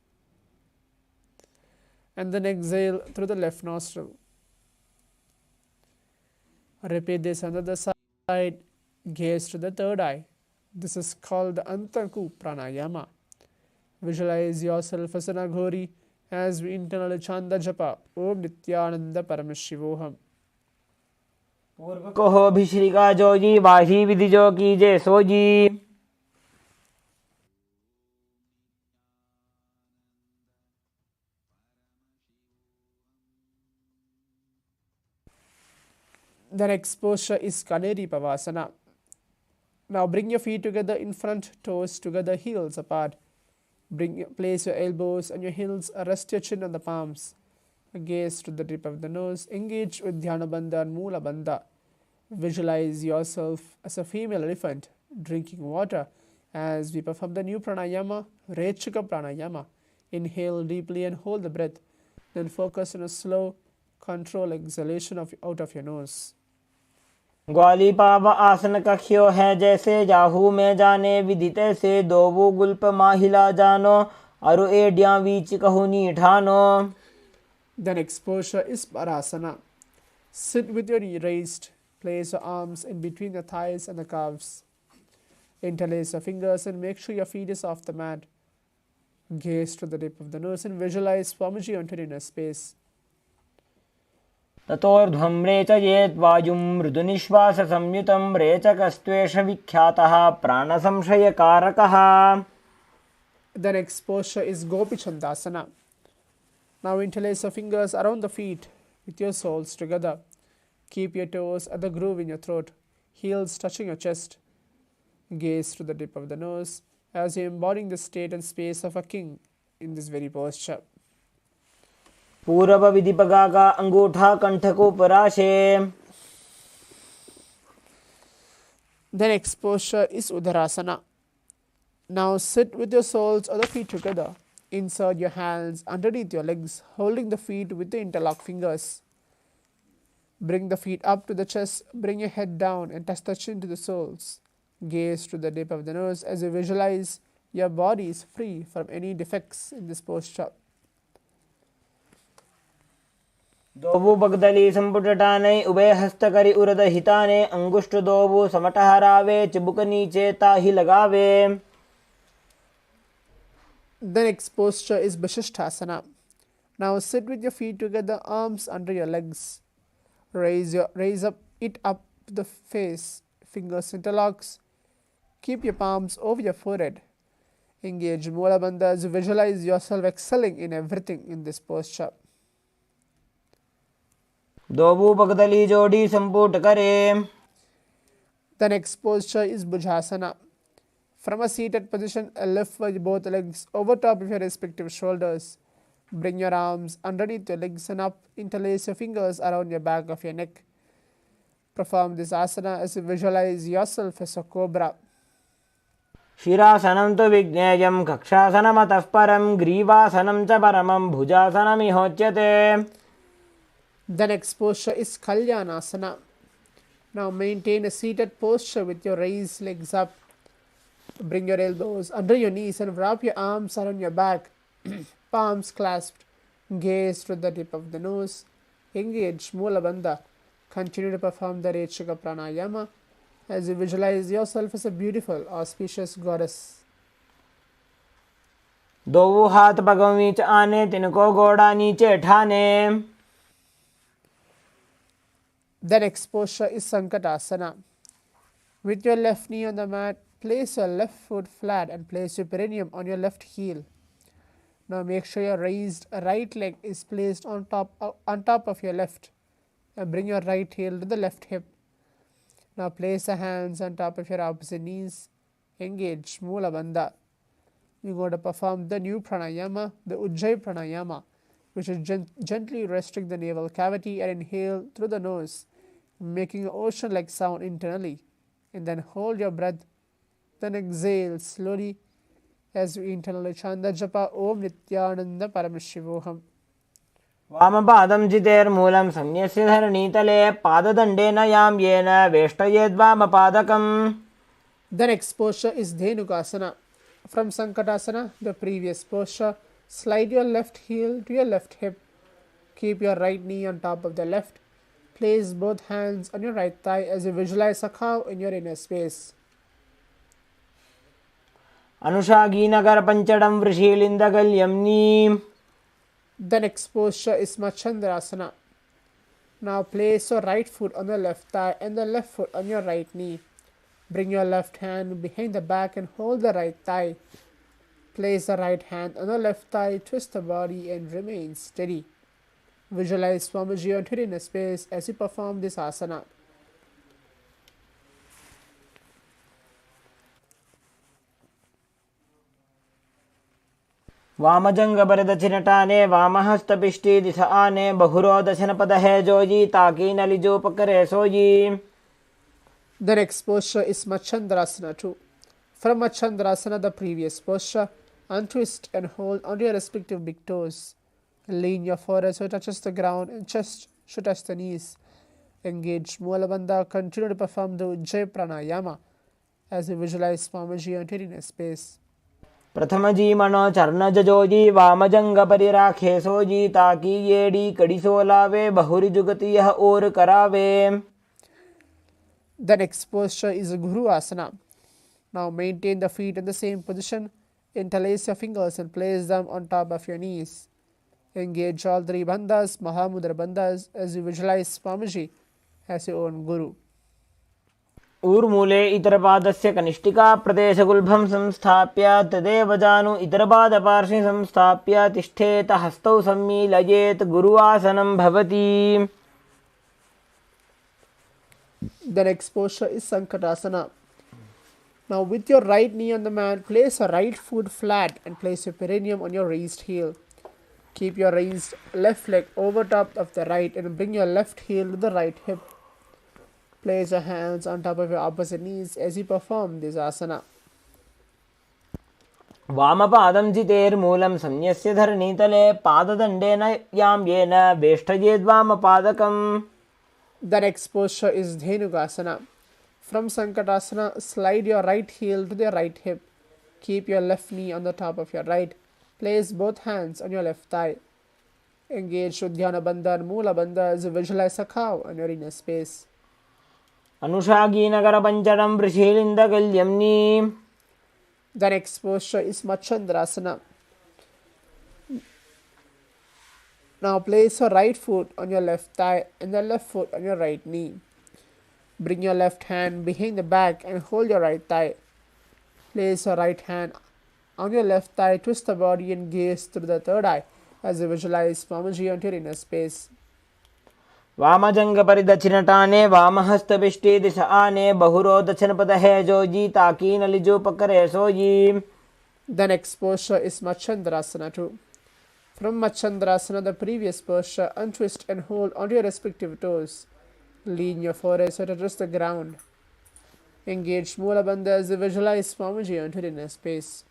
And then exhale through the left nostril. Repeat this on the other side. Gaze to the third eye. This is called the Antarku Pranayama. Visualize yourself as an Aghori as we internally chanda japa Om Nithyananda Paramashivoham. पूर्व को हो भिश्रिका जोजी बाही विधि जो कीजे sooji. The next posture is Kaneri Pavasana. Now bring your feet together in front, toes together, heels apart. Place your elbows on your heels, rest your chin on the palms. Gaze to the tip of the nose. Engage with Dhyana Bandha and Mula Bandha. Visualize yourself as a female elephant drinking water as we perform the new pranayama, Rechika Pranayama. Inhale deeply and hold the breath. Then focus on a slow, controlled exhalation out of your nose. ग्वाली पाव आसन कख्यो है जैसे जाहू में जाने विदिते से दोवो गुल्प माहिला जानो अरु एड्या वीच कहुनी ठानो. The next posture is Parasana. Sit with your knee raised. Place your arms in between the thighs and the calves. Interlace your fingers and make sure your feet is off the mat. Gaze to the tip of the nose and visualize Swamiji onto your inner space. ततोर्ध्वं रेचयेत् वायुं मृदुनिश्वास संयुतं रेचकस्त्वेष विख्यातः प्राणसंशयकारकः. The next posture is Gopi Chandasana. Now interlace your fingers around the feet with your soles together. Keep your toes at the groove in your throat, heels touching your chest. Gaze to the tip of the nose as you embodying the state and space of a king in this very posture. पूर्व विधि पगा का अंगूठा कंठ को पराशे. The next posture is Udarasana. Now sit with your soles of the feet together. Insert your hands underneath your legs, holding the feet with the interlocked fingers. Bring the feet up to the chest, bring your head down and touch the chin to the soles. Gaze to the tip of the nose as you visualize your body is free from any defects in this posture. दोवु बगदली संपुटटाने उभय हस्तकरी उरद हिताने अंगुष्ठ दोवु समटहरावे चिबुक नीचे ताही लगावे. The next posture is Vasishthasana. Now sit with your feet together, arms under your legs. Raise up the face, fingers interlocks. Keep your palms over your forehead. Engage Mula Bandha as you visualize yourself excelling in everything in this posture. दोवु बगदली जोड़ी संपुट करे. The next posture is Bhujasana. From a seated position, lift with both legs over top of your respective shoulders. Bring your arms underneath your legs and up. Interlace your fingers around your back of your neck. Perform this asana as you visualize yourself as a cobra. शिरासनं तु विज्ञेयं कक्षासनमतः परं ग्रीवासनं च परमं भुजासनमिहोच्यते. The next posture is Kalyanasana. Now maintain a seated posture with your raised legs up. Bring your elbows under your knees and wrap your arms around your back. Palms clasped. Gaze to the tip of the nose. Engage Mula Bandha. Continue to perform the Rechaka Pranayama as you visualize yourself as a beautiful, auspicious goddess. दोवु हाथ पगों बीच आने तिनको गोड़ा नीचे ठाने. The next posture is Sankatasana. With your left knee on the mat, place your left foot flat and place your perineum on your left heel. Now make sure your raised right leg is placed on top of your left and bring your right heel to the left hip. Now place the hands on top of your opposite knees. Engage Mula Bandha. We're going to perform the new pranayama, the Ujjayi pranayama, which is gently restrict the navel cavity and inhale through the nose, making an ocean-like sound internally, and then hold your breath. Then exhale slowly as we internally chant the japa Om Nithyananda Paramashivoham. वामपादं जितेर्मूलं संन्यस्य धरणीतले पाददण्डेन यां येन वेष्टयेद्वामपादकम्. The next posture is Dhenukasana. From Sankatasana, the previous posture, slide your left heel to your left hip. Keep your right knee on top of the left. Place both hands on your right thigh as you visualize a cow in your inner space. अनुषागीनगर पंचडं वृषीलिन्दगल्यम्नी. The next posture is Machandrasana. Now place your right foot on the left thigh and the left foot on your right knee. Bring your left hand behind the back and hold the right thigh. Place the right hand on the left thigh, twist the body and remain steady. Visualize Swamiji on your inner space as you perform this asana. वामजंगबरदचिनटाने वामहस्तपिष्टि दिश आने बहुरो दशनपद है जोजी ताकि नलिजो पकरे sooji. The next posture is Machandrasana too. From Machandrasana, the previous posture, untwist and hold onto your respective big toes. Lean your forehead so it touches the ground and chest should touch the knees. Engage Mula Bandha. Continue to perform the Ujjayi pranayama as you visualize Swamiji on your inner space. प्रथमजी मनो चरणजोजी वामजंग परिराखे सोजी ताकि येडी कड़ी सोलावे बहुरी जुगति यह और करावे. The next posture is Guru Asana. Now maintain the feet in the same position. Interlace your fingers and place them on top of your knees. Engage all three bandhas, Mahamudra bandhas, as you visualize Swamiji as your own Guru. ऊर्मूले इतरपादस्य कनिष्ठिका प्रदेशगुल्भं संस्थाप्य तदेव जानु इतरपादपार्श्वे संस्थाप्य तिष्ठेत हस्तौ सम्मीलयेत् गुरुआसनं भवति. The next posture is Sankatasana. Now with your right knee on the mat, place your right foot flat and place your perineum on your raised heel. Keep your raised left leg over top of the right and bring your left heel to the right hip. Place your hands on top of your opposite knees as you perform this asana. वामपादं जितेर्मूलं संन्यस्य धरणीतले पाददण्डेन यां येन वेष्टयेद्वामपादकम्. The next posture is Dhenugasana. From Sankatasana, slide your right heel to the right hip. Keep your left knee on the top of your right. Place both hands on your left thigh. Engage Uddiyana Bandha and Moola Bandha as you visualize a cow on your inner space. अनुषागीनगरपञ्चरं वृषीलिन्दकल्यम्नि. The next posture is Machandrasana. Now place your right foot on your left thigh and the left foot on your right knee. Bring your left hand behind the back and hold your right thigh. Place your right hand on your left thigh, twist the body and gaze through the third eye as you visualize Swamiji onto your inner space. वामजङ्गपरिदक्षिणटाने वामहस्तपिष्टे दिश आने बहुरो दक्षिणपदहे जोजी ताकी नलिजो पकरे sooji. The next posture is Machandrasana too. From Machandrasana, the previous posture, untwist and hold onto your respective toes. Lean your forehead so to touch the ground. Engage Moola Bandha as you visualize Swamiji onto your inner space.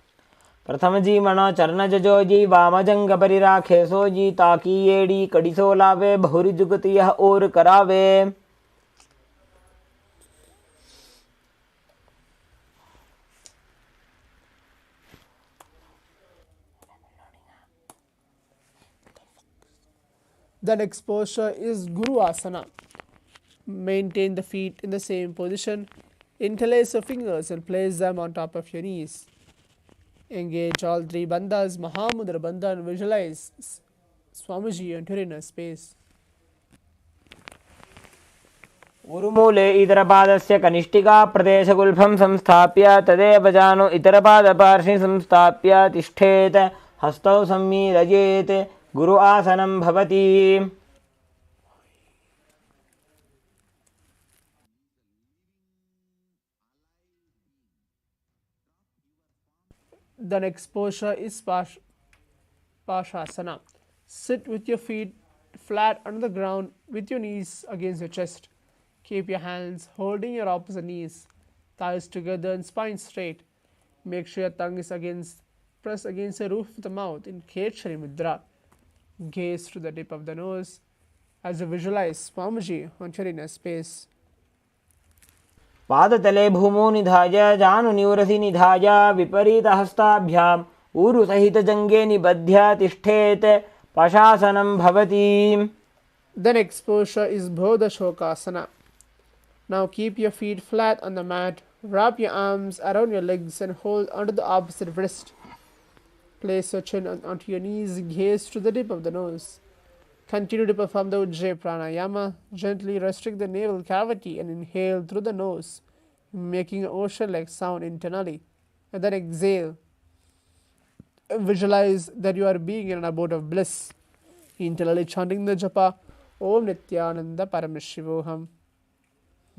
प्रथमजीमणो चरणजजोजी वामजङ्गपरिराखे sooji ताकी येडी कडिसो लावे बहुरी जुगति यह और करावे. The next posture is Guru Asana. Maintain the feet in the same position. Interlace your fingers and place them on top of your knees. Engage all three bandhas, Mahamudra Bandha, and visualize Swamiji onto your inner space. उरुमूले इतरपादस्य कनिष्ठिका प्रदेशगुल्फं संस्थाप्य तदेव जानु इतरपादपार्श्वे संस्थाप्य तिष्ठेत्. हस्तौ सम्मीलयेत्. गुरु आसनं भवति. The next posture is Pashasana. Sit with your feet flat on the ground with your knees against your chest. Keep your hands holding your opposite knees, thighs together and spine straight. Make sure your tongue is pressed against the roof of the mouth in Khetchari Mudra. Gaze to the tip of the nose as you visualize Swamiji onto your inner space. पादतले भूमौ निधाय जानुनिवरसि निधाय विपरीतहस्ताभ्याम् ऊरुसहितजङ्गे निबध्य तिष्ठेत्. पशासनं भवति. The next posture is Bodha Shokasana. Now keep your feet flat on the mat. Wrap your arms around your legs and hold onto the opposite wrist. Place your chin onto your knees. Gaze to the tip of the nose. Continue to perform the Ujjayi Pranayama. Gently restrict the navel cavity and inhale through the nose, making an ocean-like sound internally. And then exhale. Visualize that you are being in an abode of bliss. Internally chanting the japa, Om Nithyananda Paramashivoham.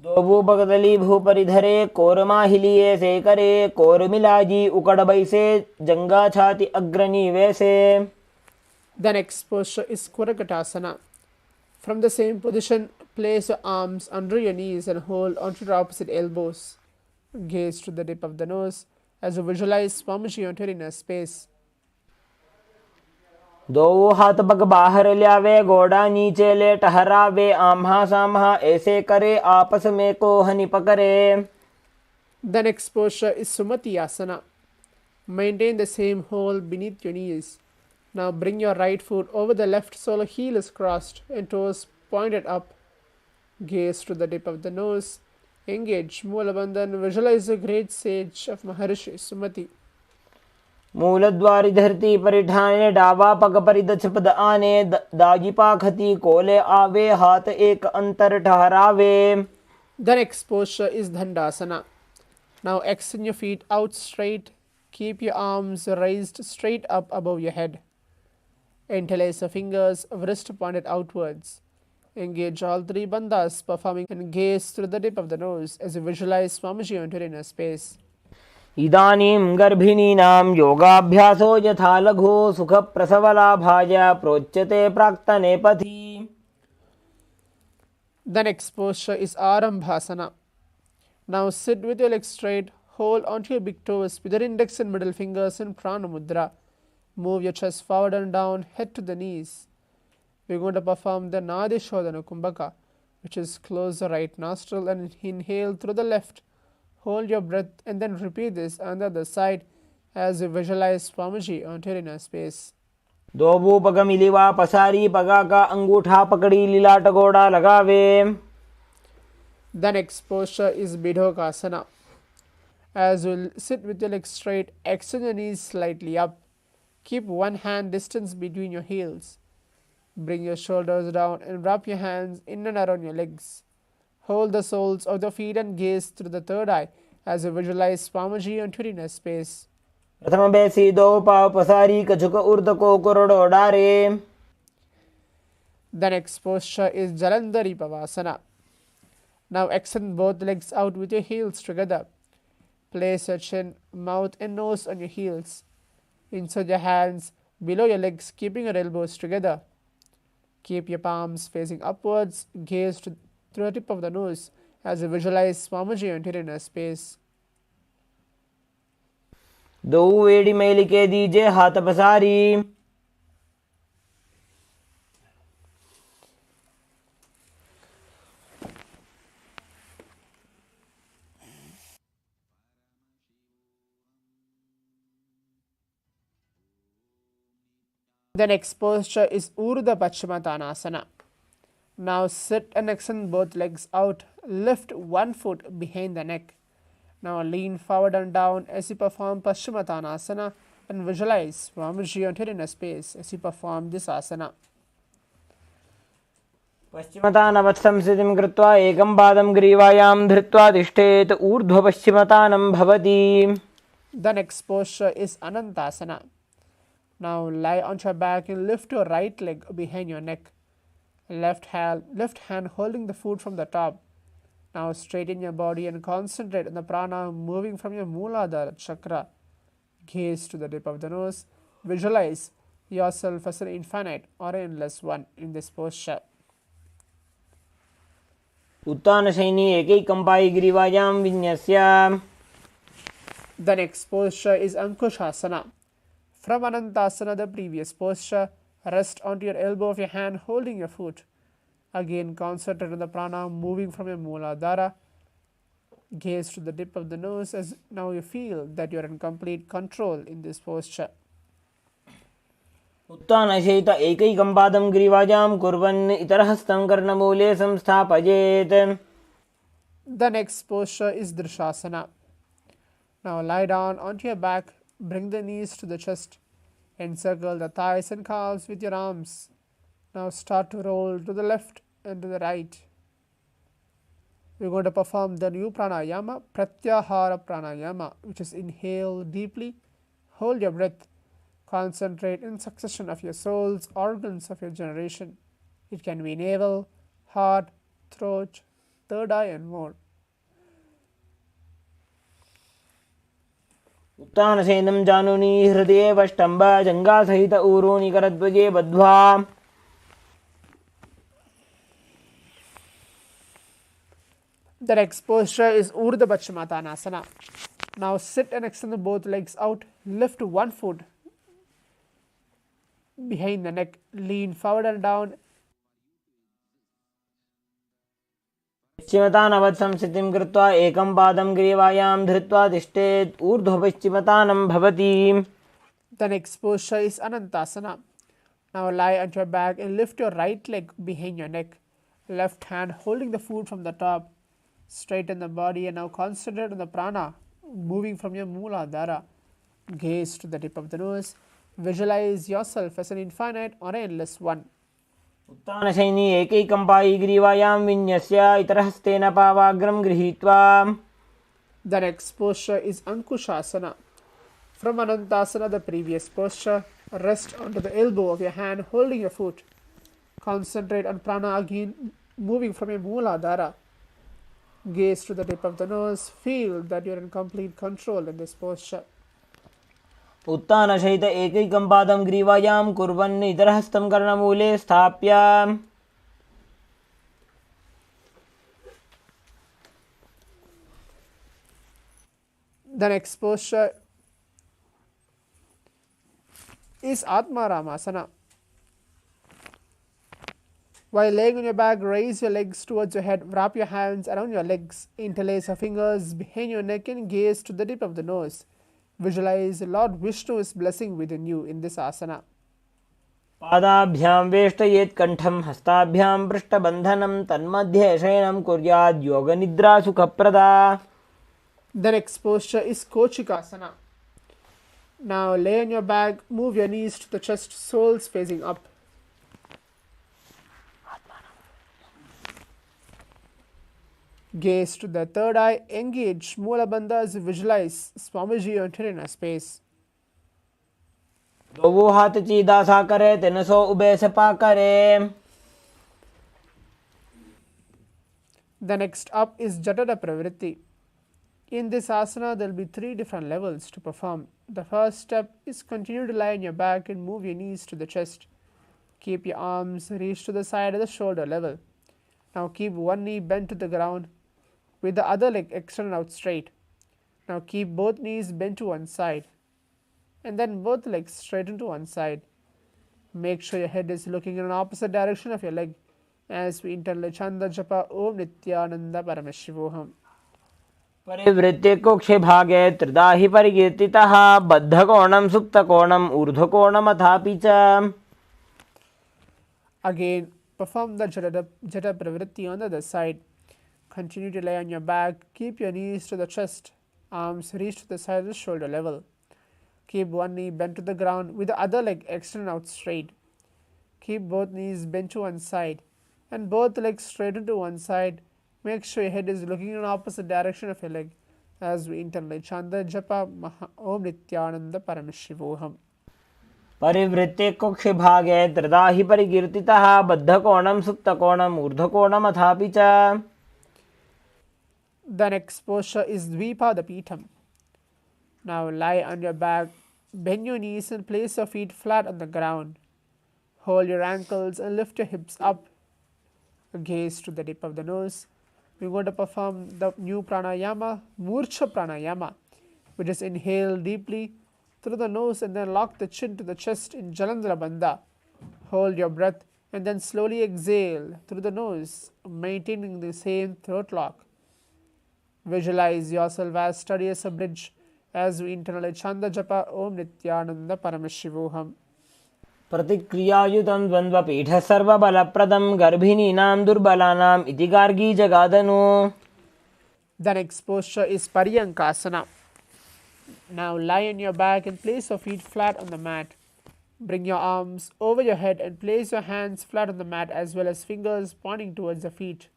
दोबू बगदली भूपरिधरे कोरमाहिलिये से करे कोरमिलाजी उकड़बई से जंगा छाती अग्रणी वैसे. The next posture is Kurakatasana. From the same position, place your arms under your knees and hold onto your opposite elbows. Gaze to the tip of the nose as you visualize Swamiji onto your inner space. दो हाथ पग बाहर ल्यावे गोड़ा नीचे ले टहरावे आम्हा साम्हा ऐसे करे आपस में को हनि पकड़े. The next posture is Sumati Asana. Maintain the same hold beneath your knees. Now bring your right foot over the left sole, heel is crossed and toes pointed up. Gaze to the tip of the nose. Engage Moola Bandha and visualize the great sage of Maharishi Sumati. मूलद्वारि धरती परिठाने डावा पग परिदक्ष पद आने दागी पाखती कोले आवे हाथ एक अंतर ठहरावे. The next posture is Dandasana. Now extend your feet out straight. Keep your arms raised straight up above your head. Interlace your fingers, wrist pointed outwards. Engage all three bandhas, performing and gaze through the tip of the nose as you visualize Swamiji onto your inner space. इदानीं गर्भिणीनां योगाभ्यासो यथा लघु सुखप्रसवलाभाय प्रोच्यते प्राक्तने पथि. The next posture is Arambhasana. Now sit with your legs straight, hold onto your big toes with your index and middle fingers in Prana Mudra. Move your chest forward and down, head to the knees. We're going to perform the Nadishodhana Kumbhaka, which is close the right nostril and inhale through the left. Hold your breath and then repeat this on the other side as you visualize Swamiji onto your inner space. दोबू पग मिलीवा पसारी पगा का अंगूठा पकड़ी लीलाट गोड़ा लगावे. The next posture is Bidhokasana. As you sit with your legs straight, extend your knees slightly up. Keep one hand distance between your heels. Bring your shoulders down and wrap your hands in and around your legs. Hold the soles of the feet and gaze through the third eye as you visualize Swamiji onto your inner space. प्रथम बेसी दो पाव पसारी कछुक ऊर्ध को कोरडो डारे. The next posture is Jalandhari Pavasana. Now extend both legs out with your heels together. Place your chin, mouth and nose on your heels. Insert your hands below your legs, keeping your elbows together. Keep your palms facing upwards, gaze through the tip of the nose as you visualize Swamiji onto your inner space. दो वेड़ी mail के दीजे हाथ पसारी. The next posture is Urdhva Paschimottanasana. Now sit and extend both legs out. Lift one foot behind the neck. Now lean forward and down as you perform Paschimottanasana and visualize Swamiji onto your inner space as you perform this asana. पश्चिमतानवत् संस्थितिं कृत्वा एकं पादं ग्रीवायां धृत्वा तिष्ठेत्. ऊर्ध्वपश्चिमतानं भवति. The next posture is Anantasana. Now lie on your back and lift your right leg behind your neck. Left hand holding the foot from the top. Now straighten your body and concentrate on the prana moving from your Mooladhara chakra. Gaze to the tip of the nose. Visualize yourself as an infinite or endless one in this posture. उत्तानशयनी एकैकं Pai ग्रीवायां विन्यस्य. The next posture is Ankushasana. From Anantasana, the previous posture, rest onto your elbow of your hand holding your foot. Again, concentrate on the prana moving from your Mooladhara. Gaze to the tip of the nose as now you feel that you are in complete control in this posture. उत्तानशयित एकैकं पादं ग्रीवायां कुर्वन् इतरहस्तं कर्णमूले संस्थापयेत्. The next posture is Drishasana. Now lie down onto your back, bring the knees to the chest, encircle the thighs and calves with your arms. Now start to roll to the left and to the right. We're going to perform the new pranayama, Pratyahara pranayama, which is inhale deeply, hold your breath, concentrate in succession of your soul's organs of your generation. It can be navel, heart, throat, third eye and more. उत्तानशयनं जानुनी हृदये वष्टम्ब जङ्घासहित ऊरूनि करध्वजे बद्ध्वा. The next posture is Urdhva Paschimottanasana. Now sit and extend both legs out. Lift one foot behind the neck. Lean forward and down. पश्चिमतानवत् संस्थितिं कृत्वा एकं पादं ग्रीवायां धृत्वा तिष्ठेत्. ऊर्ध्वपश्चिमतानं भवति. The next posture is Anantasana. Now lie on your back and lift your right leg behind your neck. Left hand holding the foot from the top. Straighten the body and now concentrate on the prana moving from your Mooladhara. Gaze to the tip of the nose. Visualize yourself as an infinite or endless one. उत्तानशयनी एकैकं पायि ग्रीवायां विन्यस्य इतरहस्तेन पावाग्रं गृहीत्वा. The next posture is Ankushasana. From Anantasana, the previous posture, rest onto the elbow of your hand holding your foot. Concentrate on prana again moving from your Mooladhara. Gaze to the tip of the nose. Feel that you are in complete control in this posture. उत्तानशयित एकैकं पादं ग्रीवायां कुर्वन् इतरहस्तं कर्णमूले स्थाप्य. The next posture is Atma Ramasana. While laying on your back, raise your legs towards your head, wrap your hands around your legs, interlace your fingers behind your neck and gaze to the tip of the nose. Visualize Lord Vishnu's blessing within you in this asana. पादाभ्यां वेष्टयेत् कंठं हस्ताभ्यां पृष्ठबन्धनं तन्मध्ये शयनं कुर्यात् योगनिद्रा सुखप्रदा. The next posture is Kochikasana. Now lay on your back, move your knees to the chest, soles facing up. Gaze to the third eye, engage Moola Bandhas, visualize Swamiji entering a space. दो हाथ चीदा सा करे तिन सो ube से पा करे. The next up is Jatada Pravritti. In this asana, there will be 3 different levels to perform. The first step is continue to lie on your back and move your knees to the chest. Keep your arms reach to the side of the shoulder level. Now keep one knee bent to the ground with the other leg extended out straight. Now keep both knees bent to one side and then both legs straighten to one side. Make sure your head is looking in an opposite direction of your leg as we internally chant the japa Om Nithyananda Paramashivoham. परिवृत्ते कोक्षे भागे त्रिधा हि परिकीर्तितः बद्धकोणं सुप्तकोणं ऊर्ध्वकोणमथापि च. Again, perform the Jata Pravritti on the other side. Continue to lay on your back. Keep your knees to the chest. Arms reach to the side of the shoulder level. Keep one knee bent to the ground with the other leg extended out straight. Keep both knees bent to one side and both legs straighten to one side. Make sure your head is looking in the opposite direction of your leg as we internally chant the japa Om Nithyananda Paramashivoham. परिवृत्ते कोक्षे भागे त्रिधा हि परिकीर्तितः बद्धकोणं सुप्तकोणं ऊर्ध्वकोणमथापि च. The next posture is Dvipada Peetham. Now lie on your back, bend your knees and place your feet flat on the ground. Hold your ankles and lift your hips up. Gaze to the tip of the nose. We're going to perform the new pranayama, Murcha pranayama, which is inhale deeply through the nose and then lock the chin to the chest in Jalandhara Bandha. Hold your breath and then slowly exhale through the nose, maintaining the same throat lock. Visualize yourself as steady as a bridge as we internally chant the japa Om Nithyananda Paramashivoham. प्रतिक्रियायुतं द्वन्द्वपीठः सर्वबलप्रदं गर्भिणीनां दुर्बलानाम् इति Gargi जगादनु. The next posture is Paryankasana. Now lie on your back and place your feet flat on the mat. Bring your arms over your head and place your hands flat on the mat as well as fingers pointing towards the feet.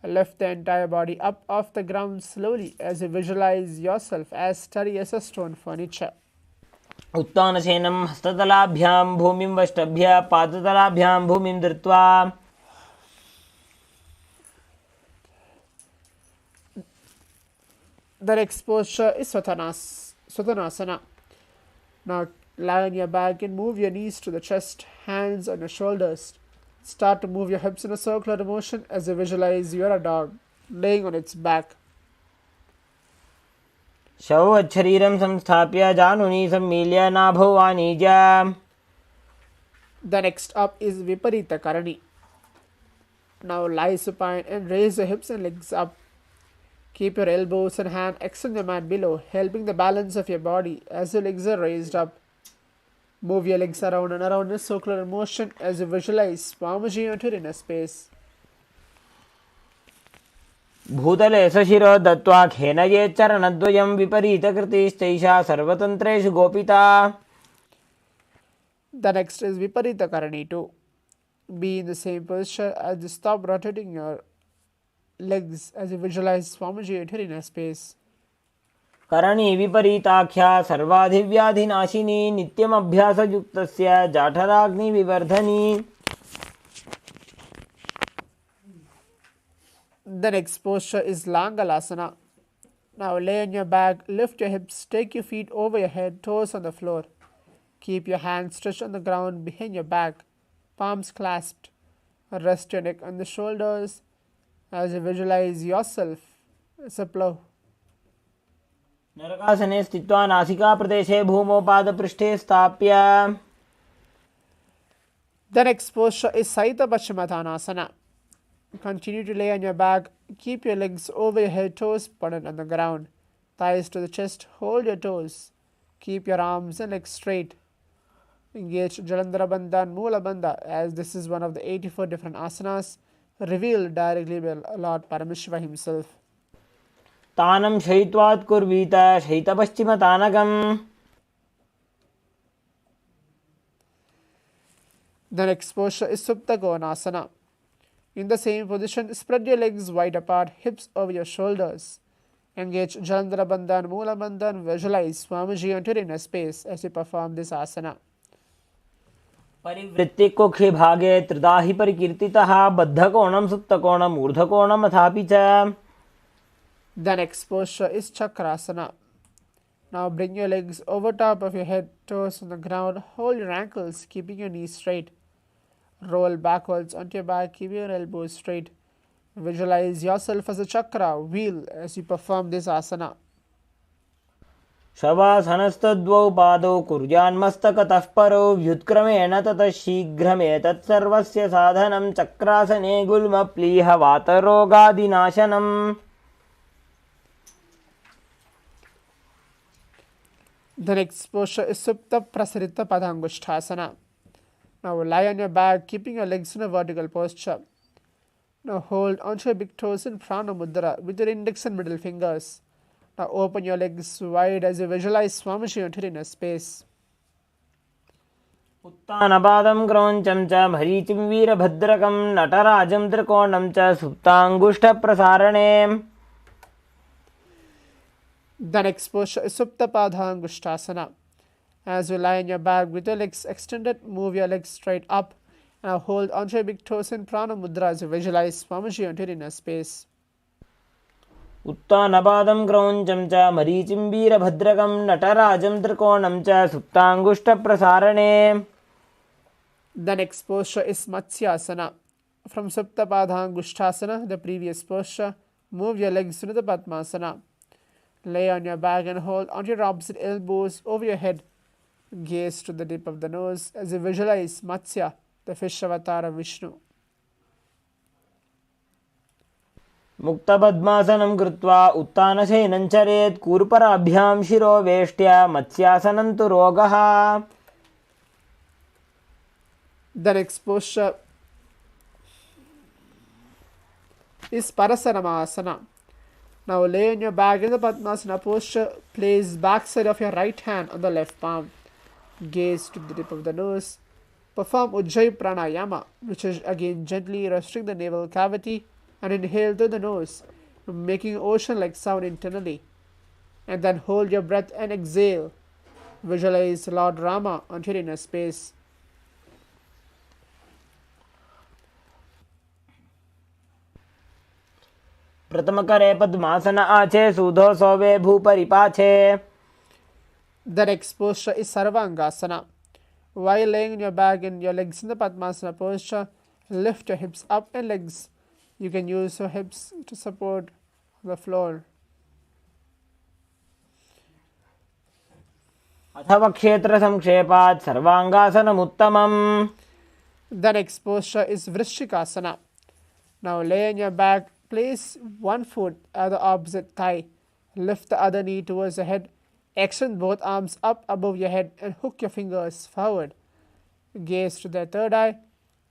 Lift the entire body up off the ground slowly as you visualize yourself as steady as a stone furniture. उत्तानसेनं हस्ततलाभ्यां भूमिं वष्टभ्य पादतलाभ्यां भूमिं धृत्वा. The next posture is Swatanasana. Now lie on your back and move your knees to the chest, hands on your shoulders. Start to move your hips in a circular motion as you visualize you are a dog laying on its back. शरीरं संस्थाप्य जानुनी सम्मील्य नाभौ वाणिज्य. The next up is Viparita Karani. Now lie supine and raise your hips and legs up. Keep your elbows and hand extend the mat below, helping the balance of your body as your legs are raised up. Move your legs around and around in a circular motion as you visualize Swamiji enter in a space. भूतले सशिरो दत्त्वा खेनये चरणद्वयं विपरीतकृतिश्चैषा सर्वतन्त्रेषु गोपिता. The next is Viparita Karani too. Be in the same posture as you stop rotating your legs as you visualize Swamiji enter in a space. Karni विपरीताख्या सर्वाधिव्याधिनाशिनी नित्यमभ्यासयुक्तस्य जाठराग्निविवर्धनी. The next posture is Langalasana. Now lay on your back, lift your hips, take your feet over your head, toes on the floor. Keep your hands stretched on the ground behind your back, palms clasped. Rest your neck on the shoulders as you visualize yourself as a plow. नरकासने स्थित्वा नासिकाप्रदेशे भूमौ पादपृष्ठे स्थाप्य The next posture is Saita Paschimottanasana. Continue to lay on your back. Keep your legs over your head, toes pointed on the ground. Thighs to the chest. Hold your toes. Keep your arms and legs straight. Engage Jalandhara Bandha and Moola Bandha, as this is one of the 84 different asanas revealed directly by Lord Paramashiva himself. तानं शयित्वात् कुर्वीत शयितपश्चिमतानकम्. The next posture is Supta Konasana. In the same position, spread your legs wide apart, hips over your shoulders. Engage Jalandhara Bandha and Moola Bandha and visualize Swamiji entering inner space as you perform this asana. परिवृत्ति कोक्षे भागे त्रिदाहि परिकीर्तितः बद्धकोणं सुप्तकोणम् ऊर्ध्वकोणम् अथापि च. The next posture is Chakrasana. Now bring your legs over top of your head, toes on the ground. Hold your ankles, keeping your knees straight. Roll backwards onto your back, keeping your elbows straight. Visualize yourself as a chakra wheel as you perform this asana. शवासनस्तद्वौ पादौ कुर्यान्मस्तकतः परो व्युत्क्रमेण ततः शीघ्रमेतत् सर्वस्य साधनं चक्रासने गुल्मप्लीह वातरोगादिनाशनम्. The next posture is Supta Prasarita Padangushthasana. Now lie on your back, keeping your legs in a vertical posture. Now hold onto your big toes in Prana Mudra with your index and middle fingers. Now open your legs wide as you visualize Swamiji entering inner space. उत्तानपादं क्रौञ्चं च भरीचिं वीरभद्रकं नटराजं त्रिकोणं च सुप्ताङ्गुष्ठप्रसारणे. The next posture is Supta Padhangushthasana. As you lie on your back with your legs extended, move your legs straight up. Now hold onto your big toes in Prana Mudra as you visualize Swamiji entering inner space. उत्तानपादं क्रौञ्चं च मरीचिं वीरभद्रकं नटराजं त्रिकोणं च सुप्ताङ्गुष्ठप्रसारणे. The next posture is Matsyasana. From Supta Padhangushthasana, the previous posture, move your legs into the Padmasana. Lay on your back and hold onto your opposite elbows over your head. Gaze to the tip of the nose as you visualize Matsya, the fish avatar of Vishnu. मुक्तपद्मासनं कृत्वा उत्तानशयनं चरेत् कूर्पराभ्यां शिरो वेष्ट्या मत्स्यासनं तु रोगः. The next posture is Parasaramasana. Now lay on your back in the Padmasana posture. Place backside of your right hand on the left palm. Gaze to the tip of the nose. Perform Ujjayi Pranayama, which is again gently restrict the navel cavity and inhale through the nose, making ocean-like sound internally. And then hold your breath and exhale. Visualize Lord Rama onto your inner space. प्रथमकरे पद्मासन आचे सूधो सोवे भूपरिपाचे. The next posture is Sarvangasana. While laying on your back and your legs in the Padmasana posture, lift your hips up and legs. You can use your hips to support the floor. अथवा क्षेत्र संक्षेपात् सर्वांगासनमुत्तमम्. The next posture is Vrishikasana. Now lay on your back, place one foot at the opposite thigh. Lift the other knee towards the head. Extend both arms up above your head and hook your fingers forward. Gaze to the third eye.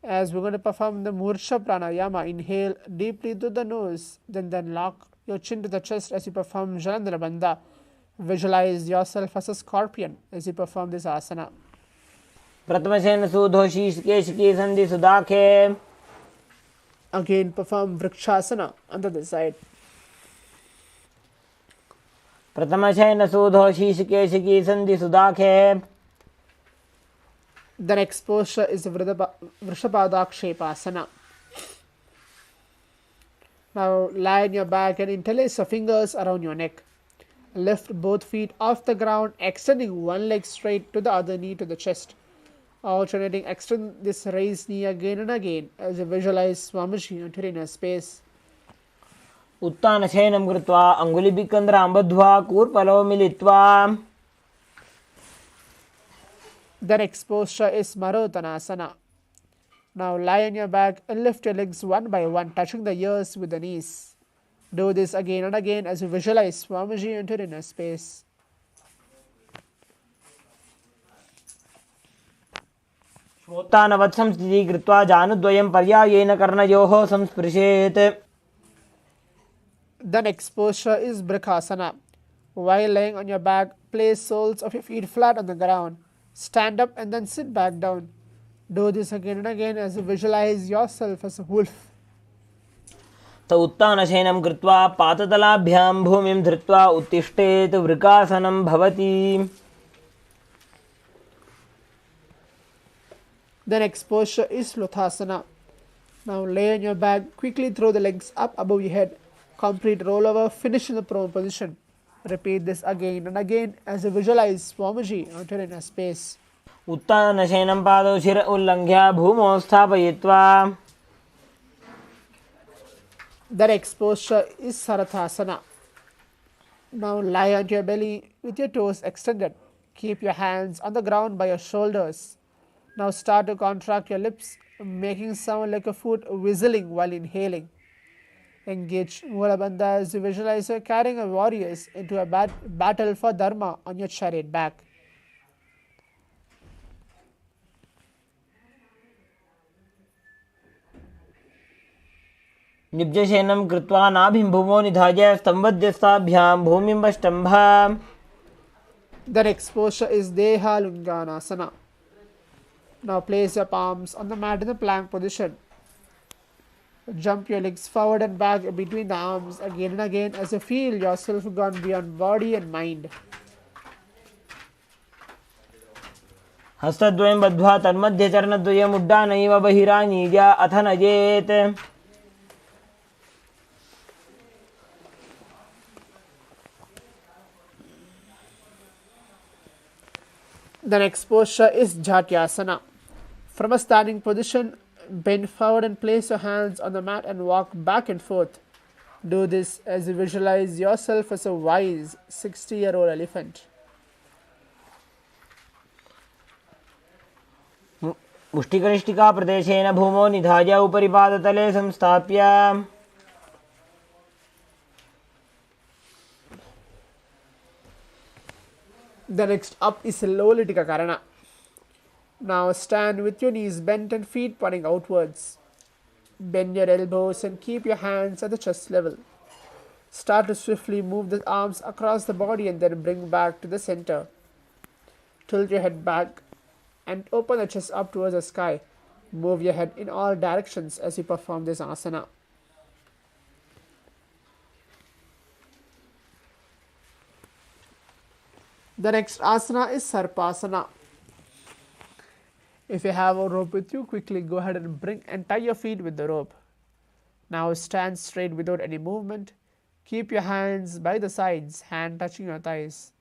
As we're going to perform the Mursha Pranayama, inhale deeply through the nose, then lock your chin to the chest as you perform Jalandhara Bandha. Visualize yourself as a scorpion as you perform this asana. प्रथमशेन सूधो शीर्षकेशिकी संधि सुदाखे. Again perform Vrikshasana on the other side. प्रथमशेन सूधो शीर्षकेशिकी संधि सुदाखे. The next posture is Vrishabhadakshepasana. Now lie on your back and interlace your fingers around your neck. Lift both feet off the ground, extending one leg straight to the other knee to the chest. Alternating, extend this raised knee again and again as you visualize Swamiji entering a space. उत्थानशयनं कृत्वा अङ्गुलिभिक्कन्द्रां बद्ध्वा कूर्पलौ मिलित्वा The next posture is Marottanasana. Now lie on your back and lift your legs one by one, touching the ears with the knees. Do this again and again as you visualize Swamiji into inner space. श्वोत्थानवत् संस्थितिः कृत्वा जानुद्वयं पर्यायेन कर्णयोः संस्पृशेत्. The next posture is Brikhasana. While laying on your back, place soles of your feet flat on the ground. Stand up and then sit back down. Do this again and again as you visualize yourself as a wolf. त उत्थानशयनं कृत्वा पादतलाभ्यां भूमिं धृत्वा उत्तिष्ठेत् वृकासनं भवति. The next posture is Lothasana. Now lay on your back, quickly throw the legs up above your head. Complete rollover, finish in the prone position. Repeat this again and again as you visualize Swamiji out in a space. उत्थानशयनं पादौ शिर उल्लङ्घ्य भूमौ स्थापयित्वा. The next posture is Sarathasana. Now lie on your belly with your toes extended. Keep your hands on the ground by your shoulders. Now start to contract your lips, making sound like a flute whistling while inhaling. Engage Mulabandha as you visualize you carrying a warriors into a battle for Dharma on your chariot back. निब्जशयनं कृत्वा नाभिं भूमौ निधाय स्तम्भध्यस्ताभ्यां भूमिं वष्टम्भ. The next posture is Deha Lunganasana. Now place your palms on the mat in the plank position. Jump your legs forward and back between the arms again and again as you feel yourself gone beyond body and mind. हस्तद्वयं बद्ध्वा तन्मध्ये चरणद्वयम् उड्डानैव बहिरानीय अथ नयेत्. The next posture is Jhatyasana. From a standing position, bend forward and place your hands on the mat and walk back and forth. Do this as you visualize yourself as a wise 60-year-old elephant. मुष्टिकनिष्ठिका प्रदेशेन भूमौ निधाय उपरि पादतले संस्थाप्य. The next up is Lolitika Karana. Now stand with your knees bent and feet pointing outwards. Bend your elbows and keep your hands at the chest level. Start to swiftly move the arms across the body and then bring back to the center. Tilt your head back and open the chest up towards the sky. Move your head in all directions as you perform this asana. The next asana is Sarpasana. If you have a rope with you, quickly go ahead and bring and tie your feet with the rope. Now stand straight without any movement. Keep your hands by the sides, hand touching your thighs.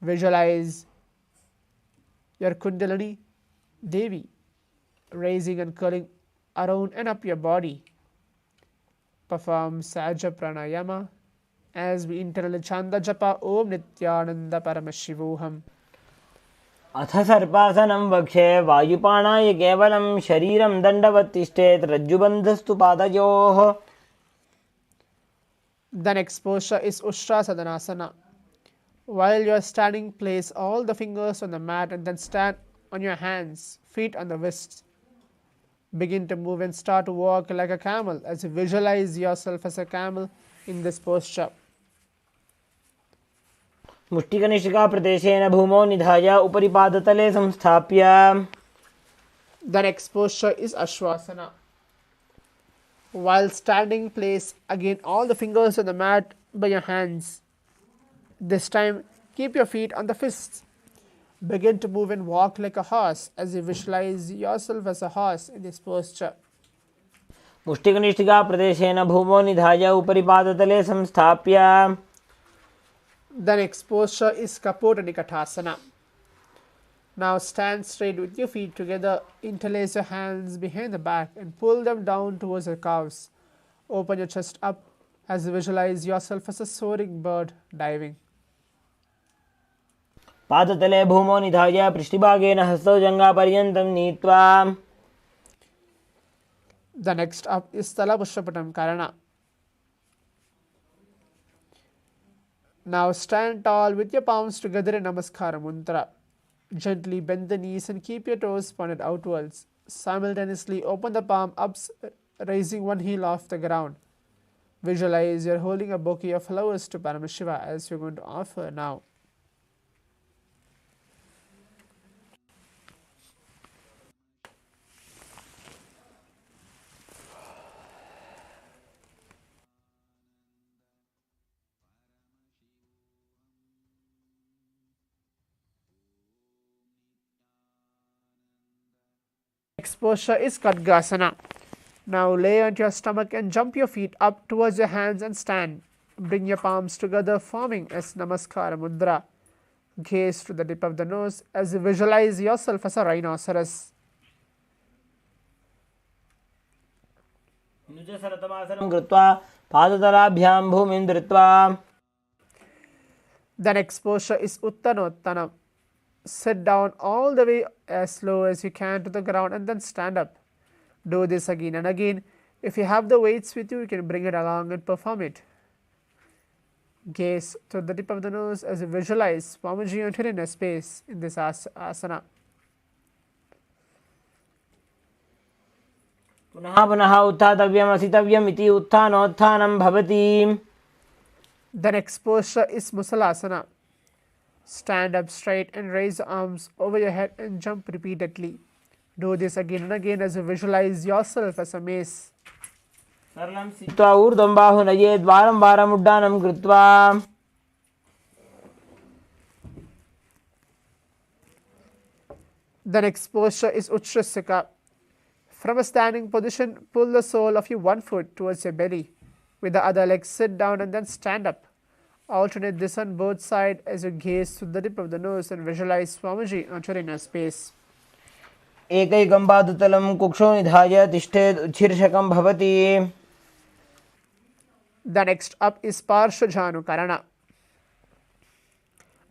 Visualize your Kundalini Devi raising and curling around and up your body. Perform Sahaja Pranayama as we internally chant the japa Om Nithyananda Paramashivoham. अथ सर्पासनं वक्षे वायुपाणाय केवलं शरीरं दण्डवत् तिष्ठेत् रज्जुबन्धस्तु पादयोः. The next posture is Ushtrasadhanasana. While you are standing, place all the fingers on the mat and then stand on your hands, feet on the wrists. Begin to move and start to walk like a camel as you visualize yourself as a camel in this posture. मुष्टिकनिष्ठिका प्रदेशेन भूमौ निधाय उपरि पादतले संस्थाप्य. The next posture is Ashwasana. While standing, place again all the fingers on the mat by your hands. This time, keep your feet on the fists. Begin to move and walk like a horse as you visualize yourself as a horse in this posture. मुष्टिकनिष्ठिका प्रदेशेन भूमौ निधाय उपरि पादतले संस्थाप्य. The next posture is Kapota Nikatasana. Now stand straight with your feet together, interlace your hands behind the back and pull them down towards your calves. Open your chest up as you visualize yourself as a soaring bird diving. पादतले भूमौ निधाय पृष्ठभागेन हस्तौ जङ्घापर्यन्तं नीत्वा. The next up is Tala Pushpatam Karana. Now stand tall with your palms together in Namaskara Mantra. Gently bend the knees and keep your toes pointed outwards. Simultaneously open the palm up, raising one heel off the ground. Visualize you're holding a bouquet of flowers to Paramashiva as you're going to offer now. Next posture is Khadgasana. Now lay onto your stomach and jump your feet up towards your hands and stand. Bring your palms together, forming as Namaskara Mudra. Gaze to the tip of the nose as you visualize yourself as a rhinoceros. कृत्वा पादतलाभ्यां भूमिं धृत्वा. The next posture is Uttanottanam. Sit down all the way as low as you can to the ground and then stand up. Do this again and again. If you have the weights with you, you can bring it along and perform it. Gaze to the tip of the nose as you visualize Swamiji entering in a space in this asana. पुनः पुनः उत्थातव्यम् असितव्यम् इति उत्थानोत्थानं भवति. The next posture is Musalasana. Stand up straight and raise the arms over your head and jump repeatedly. Do this again and again as you visualize yourself as a mace. सरलं स्थित्वा ऊर्ध्वं बाहु नयेद् वारं वारम् उड्डानं कृत्वा. The next posture is Utshasika. From a standing position, pull the sole of your one foot towards your belly. With the other leg, sit down and then stand up. Alternate this on both sides as you gaze to the tip of the nose and visualize Swamiji entering a space. एकैकं पादतलं कुक्षौ निधाय तिष्ठेत् उच्छीर्षकं भवति. The next up is Parshvajanu Karana.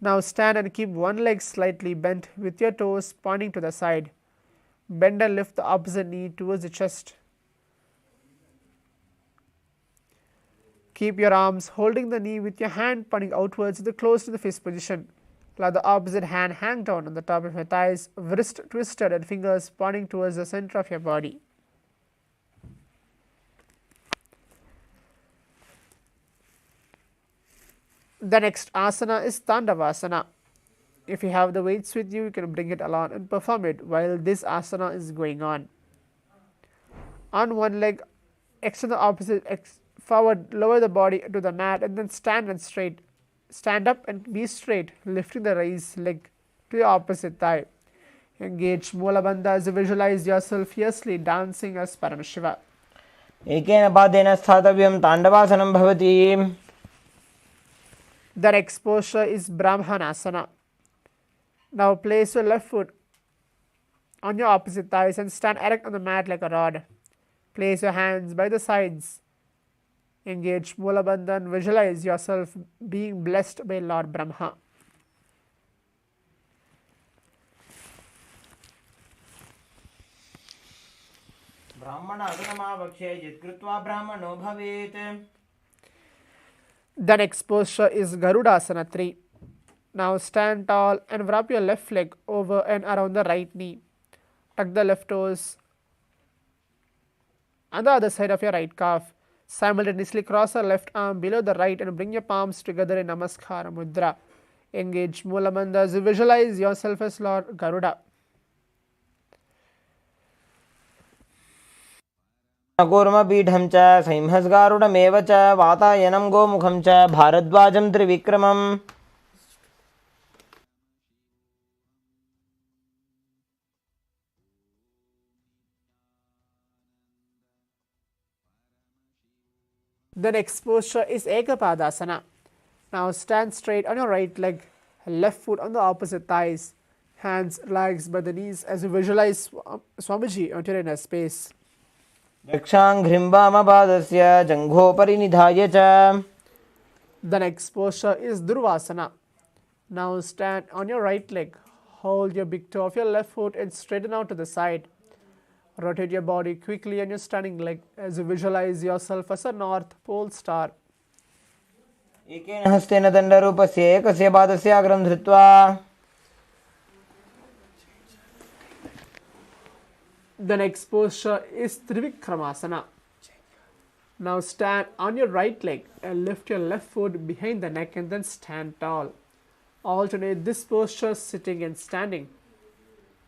Now stand and keep one leg slightly bent with your toes pointing to the side. Bend and lift the opposite knee towards the chest. Keep your arms holding the knee with your hand pointing outwards to close to the fist position. Allow the opposite hand hang down on the top of your thighs, wrist twisted and fingers pointing towards the center of your body. The next asana is Tandavasana. If you have the weights with you, you can bring it along and perform it while this asana is going on. On one leg, extend the opposite forward, lower the body to the mat and then stand and straight. Stand up and be straight, lifting the raised leg to your opposite thigh. Engage Moola Bandha as you visualize yourself fiercely dancing as Paramashiva. एकेन पादेन स्थातव्यं ताण्डवासनं भवति. The next posture is Brahmanasana. Now place your left foot on your opposite thighs and stand erect on the mat like a rod. Place your hands by the sides. Engage Moola Bandha and visualize yourself being blessed by Lord Brahma. The next posture is Garudasana 3. Now stand tall and wrap your left leg over and around the right knee. Tuck the left toes on the other side of your right calf. Simultaneously cross your left arm below the right and bring your palms together in Namaskara Mudra. Engage Moola Bandha as you visualize yourself as Lord Garuda. कूर्मपीठं च सिंहस्गारुडमेव च वातायनं गोमुखं च भारद्वाजं त्रिविक्रमम्. The next posture is Ekapadasana. Now stand straight on your right leg, left foot on the opposite thighs. Hands relaxed by the knees as you visualize Swamiji onto your inner space. रक्षाङ्घ्रिं वामपादस्य जङ्घोपरि निधाय च. The next posture is Durvasana. Now stand on your right leg. Hold your big toe of your left foot and straighten out to the side. Rotate your body quickly on your standing leg as you visualize yourself as a North Pole star. एकेन हस्तेन दण्डरूपस्य एकस्य पादस्य अग्रं धृत्वा. The next posture is Trivikramasana. Now stand on your right leg and lift your left foot behind the neck and then stand tall. Alternate this posture sitting and standing.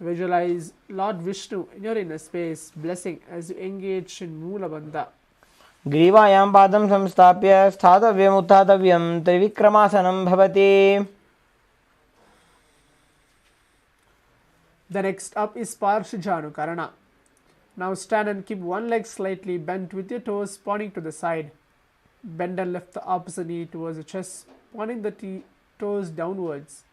Visualize Lord Vishnu in your inner space, blessing as you engage in Moola Bandha. ग्रीवायां पादं संस्थाप्य स्थातव्यम् उत्थातव्यं त्रिविक्रमासनं भवति. The next up is Parshijanukarana. Now stand and keep one leg slightly bent with your toes pointing to the side. Bend and lift the opposite knee towards the chest, pointing the toes downwards.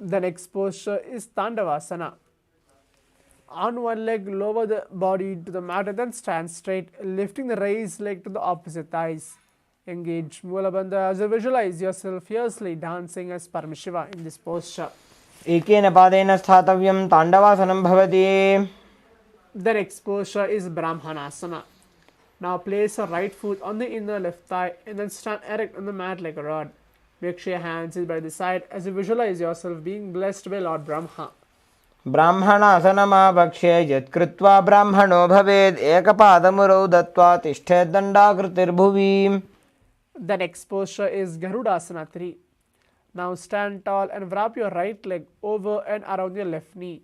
The next posture is Tandavasana. On one leg, lower the body to the mat and then stand straight, lifting the raised leg to the opposite thighs. Engage Moola Bandha as you visualize yourself fiercely dancing as Paramashiva in this posture. एकेन पादेन स्थातव्यं ताण्डवासनं भवति. The next posture is Brahmanasana. Now place your right foot on the inner left thigh and then stand erect on the mat like a rod. Make sure your hands is by the side as you visualize yourself being blessed by Lord Brahma. ब्राह्मणासनमाभक्ष्य यत्कृत्वा ब्राह्मणो भवेद् एकपादमुरौ दत्त्वा तिष्ठेत् दण्डाकृतिर्भुवि. The next posture is Garudasana 3. Now stand tall and wrap your right leg over and around your left knee.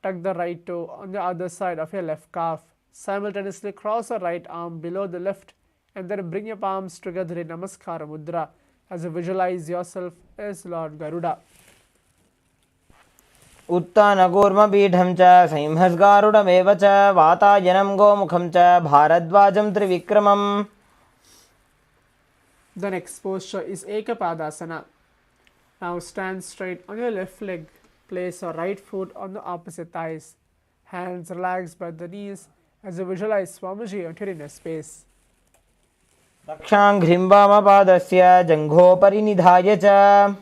Tuck the right toe on the other side of your left calf. Simultaneously cross your right arm below the left and then bring your palms together in Namaskara Mudra as you visualize yourself as Lord Garuda. उत्तानकूर्मपीठं च संहस्गारुडमेव च वातायनं गोमुखं च भारद्वाजं त्रिविक्रमम्. The next posture is Ekapadasana. Now stand straight on your left leg. Place your right foot on the opposite thighs. Hands relaxed by the knees as you visualize Swamiji onto your inner space. रक्षाङ्घ्रिं वामपादस्य जङ्घोपरि निधाय च.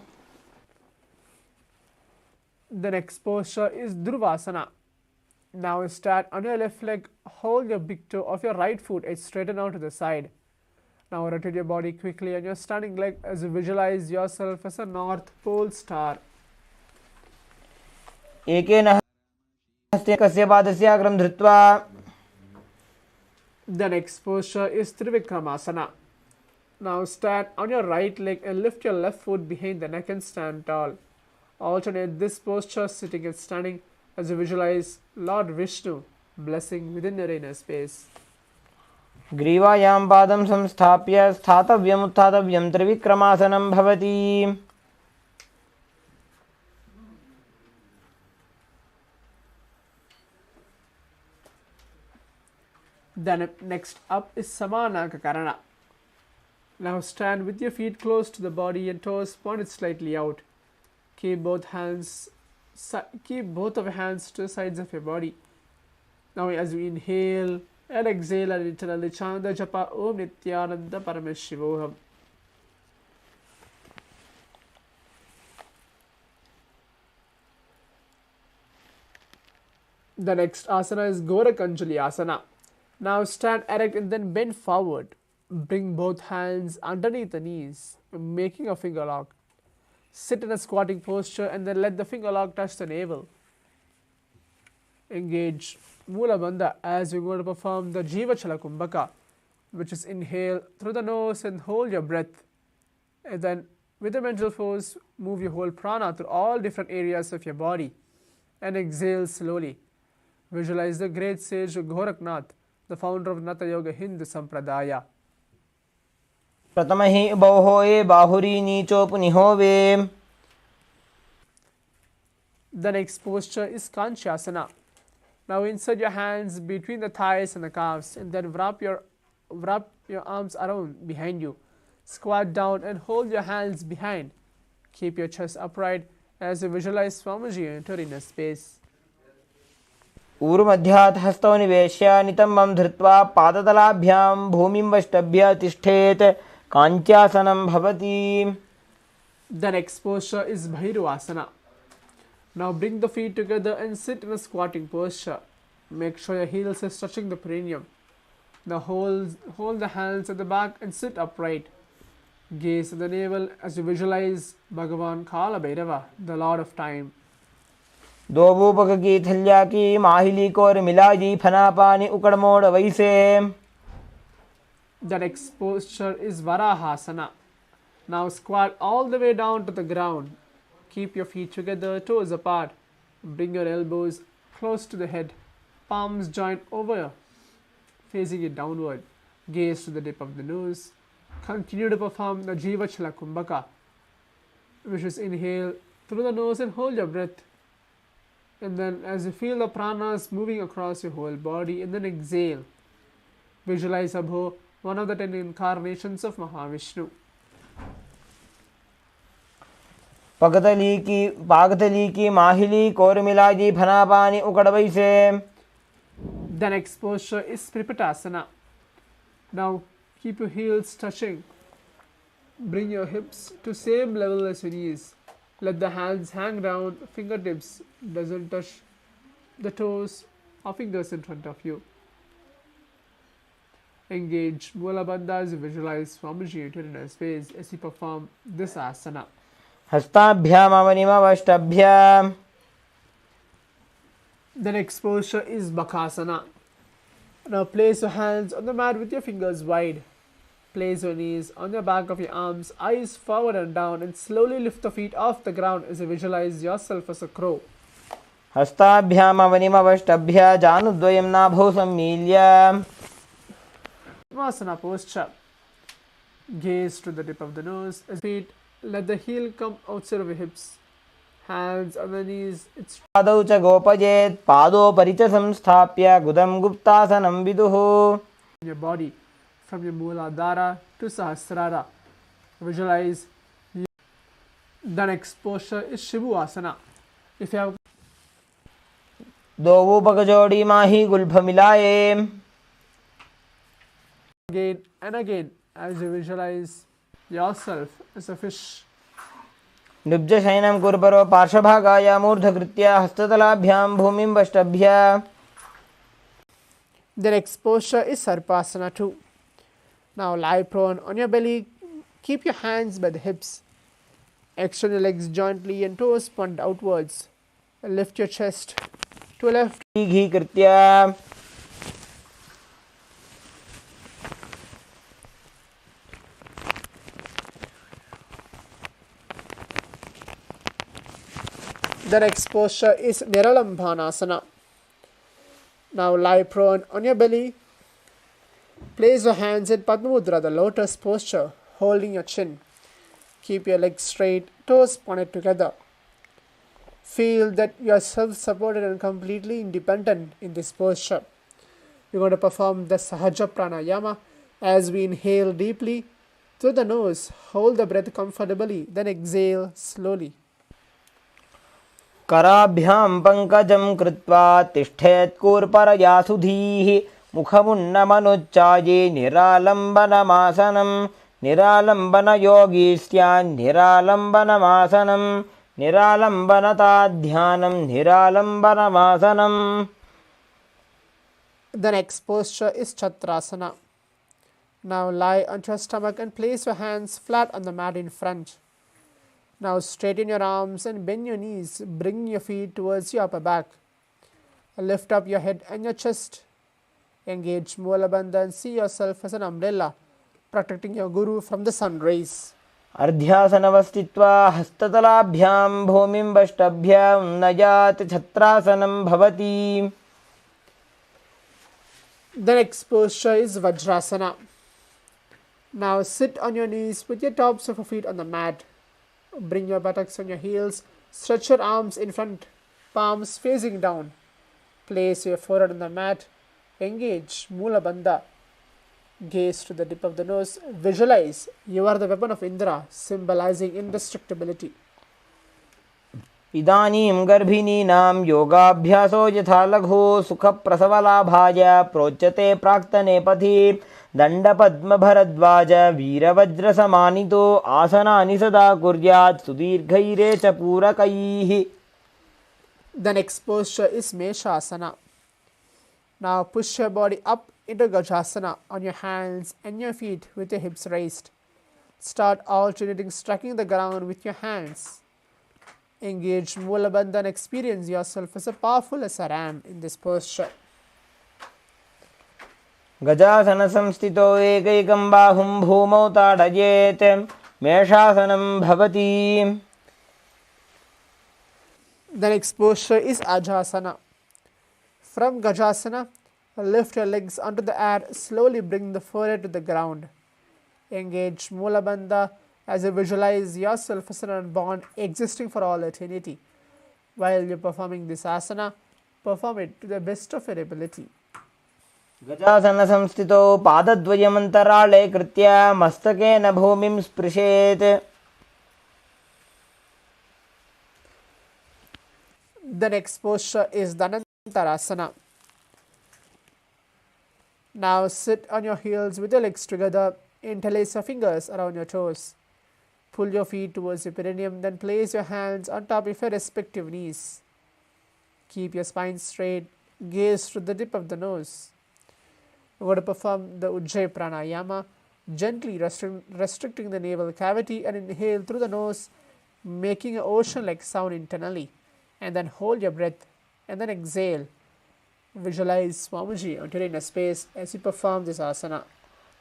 The next posture is Durvasana. Now stand on your left leg, hold your big toe of your right foot and straighten out to the side. Now rotate your body quickly on your standing leg as you visualize yourself as a North Pole star. एकेन हस्तेन एकस्य पादस्य अग्रं धृत्वा. The next posture is Trivikramasana. Now stand on your right leg and lift your left foot behind the neck and stand tall. Alternate this posture sitting and standing as you visualize Lord Vishnu blessing within your inner space. ग्रीवायां पादं संस्थाप्य स्थातव्यम् उत्थातव्यं त्रिविक्रमासनं भवति. Then next up is Samanakakarana. Now stand with your feet close to the body and toes pointed slightly out. Keep both of your hands to the sides of your body. Now as you inhale and exhale and internally chant the japa Om Nithyananda Paramashivoham. The next asana is Gorakanjali asana. Now stand erect and then bend forward. Bring both hands underneath the knees, making a finger lock. Sit in a squatting posture and then let the finger lock touch the navel. Engage Moola Bandha as you're going to perform the Jiva Chala Kumbhaka, which is inhale through the nose and hold your breath. And then With a mental force, move your whole prana through all different areas of your body and exhale slowly. Visualize the great sage Goraknath, the founder of Natha Yoga Hindu Sampradaya. प्रथमहि बौहोए बाहुरी नीचोपनिहोवे. The next posture is Kanchasana. Now insert your hands between the thighs and the calves and then wrap your arms around behind you. Squat down and hold your hands behind. Keep your chest upright as you visualize Swamiji enter inner space. ऊर्ध्वमध्यात् हस्तौ निवेश्य नितम्बं धृत्वा पादतलाभ्यां भूमिं वष्टभ्य तिष्ठेत्. काञ्चासनं भवति. The next posture is Bhairuvasana. Now bring the feet together and sit in a squatting posture. Make sure your heels is touching the perineum. Now hold the hands at the back and sit upright. Gaze at the navel as you visualize Bhagavan Kala Bhairava, the Lord of Time. दोबूपक की थल्या की माहिली core मिलाजी फनापानी उकड़मोड़ वैसे. The next posture is Varahasana. Now squat all the way down to the ground. Keep your feet together, toes apart. Bring your elbows close to the head. Palms joint over, facing it downward. Gaze to the tip of the nose. Continue to perform the Jivachala Kumbhaka, which is inhale through the nose and hold your breath. And then as you feel the pranas moving across your whole body, and then exhale. Visualize Abho, one of the 10 incarnations of Mahavishnu. पागतली की माहिली core मिलाजी फनापानी उकड़वई से. The next posture is Tripatasana. Now keep your heels touching. Bring your hips to same level as your knees. Let the hands hang down, fingertips doesn't touch the toes or fingers in front of you. Engage Mula Bandha as you visualize Swamiji in his face as you perform this asana. हस्ताभ्यामवनिमवष्टभ्याम्. The next posture is Bakasana. Now place your hands on the mat with your fingers wide. Place your knees on the back of your arms, eyes forward and down, and slowly lift the feet off the ground as you visualize yourself as a crow. हस्ताभ्यामवनिमवष्टभ्य जानुद्वयं नाभौ सम्मील्य. Vasana posture. Gaze to the tip of the nose as feet. Let the heel come outside of your hips. Hands on the knees. It's पादौ च गोपजेत् पादोपरि च संस्थाप्य गुदं गुप्तासनं विदुः. your body from your Mooladhara to Sahasrara. Visualize. The next posture is Shivasana. If you have दोवूपक जोड़ी माही Gulf मिलाए. again and again as you visualize yourself as a fish. निब्जशयनं कुर्परो पार्श्वभागाय मूर्धकृत्य हस्ततलाभ्यां भूमिं वष्टभ्य. The next posture is Sarpasana too. Now lie prone on your belly. Keep your hands by the hips. Extend your legs jointly and toes point outwards. Lift your chest to left. घीकृत्य. The next posture is Niralambhanasana. Now lie prone on your belly. Place your hands in Padma Mudra, the lotus posture, holding your chin. Keep your legs straight, toes pointed together. Feel that you are self-supported and completely independent in this posture. We're going to perform the Sahaja Pranayama as we inhale deeply through the nose. Hold the breath comfortably, then exhale slowly. कराभ्यां पंकजं कृत्वा तिष्ठेत् कूर्परया सुधीः. मुखमुन्नमनुच्चाये निरालम्बनमासनं. निरालम्बनयोगी स्यान् निरालम्बनमासनं. निरालम्बनताध्यानं निरालम्बनमासनं. The next posture is Chatrasana. Now lie onto your stomach and place your hands flat on the mat in front. Now straighten your arms and bend your knees. Bring your feet towards your upper back. Lift up your head and your chest. Engage Moola Bandha and see yourself as an umbrella, protecting your Guru from the sun rays. अर्ध्यासनवस्थित्वा हस्ततलाभ्यां भूमिं वष्टभ्य उन्नयात् छत्रासनं भवति. The next posture is Vajrasana. Now sit on your knees with your tops of your feet on the mat. Bring your buttocks on your heels. Stretch your arms in front, palms facing down. Place your forehead on the mat. Engage Mula Bandha. Gaze to the tip of the nose. Visualize you are the weapon of Indra, symbolizing indestructibility. इदानीं गर्भिणीनां योगाभ्यासो यथा लघु सुखप्रसवलाभाय प्रोच्यते प्राक्तने पथि दण्डपद्मभरद्वाज वीरवज्रसमानितो आसनानि सदा कुर्यात् सुदीर्घैरे च पूरकैः. The next posture is Meshasana. Now push your body up into Gajasana on your hands and your feet with your hips raised. Start alternating striking the ground with your hands. Engage Mula Bandha and experience yourself as powerful as a ram in this posture. गजासनसंस्थितो एकैकं बाहुं भूमौ ताडयेत् मेषासनं भवति. The next posture is Ajasana. From Gajasana, lift your legs onto the air, slowly bring the forehead to the ground. Engage Mula Bandha as you visualize yourself as an unborn existing for all eternity. While you're performing this asana, perform it to the best of your ability. गजासनसंस्थितो पादद्वयमन्तराळे कृत्य मस्तकेन भूमिं स्पृशेत्. The next posture is Dhanantarasana. Now sit on your heels with your legs together. Interlace your fingers around your toes. Pull your feet towards your perineum, then place your hands on top of your respective knees. Keep your spine straight. Gaze to the tip of the nose. We're going to perform the Ujjayi Pranayama, gently restricting the navel cavity and inhale through the nose, making an ocean-like sound internally. And then hold your breath and then exhale. Visualize Swamiji entering a space as you perform this asana.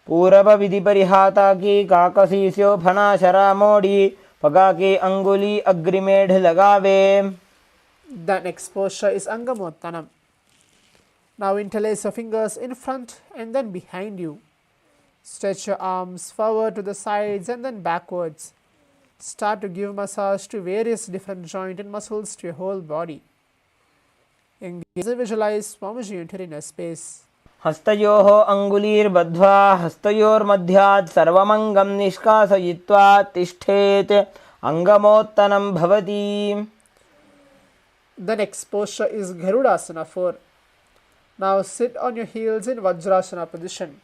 पूरब विधि परिहाता की काकसीस्यो फना शरा मोड़ी पगा की अंगुली अग्रिमेढ़ लगावे. The next posture is Angamottanam. Now interlace your fingers in front and then behind you. Stretch your arms forward to the sides and then backwards. Start to give massage to various different joints and muscles to your whole body. Engage and visualize Swamiji entering a space. हस्तयोः अङ्गुलीर्बद्ध्वा हस्तयोर्मध्यात् सर्वमङ्गं निष्कासयित्वा तिष्ठेत् अङ्गमोत्तनं भवति. The next posture is Garudasana 4. Now sit on your heels in Vajrasana position.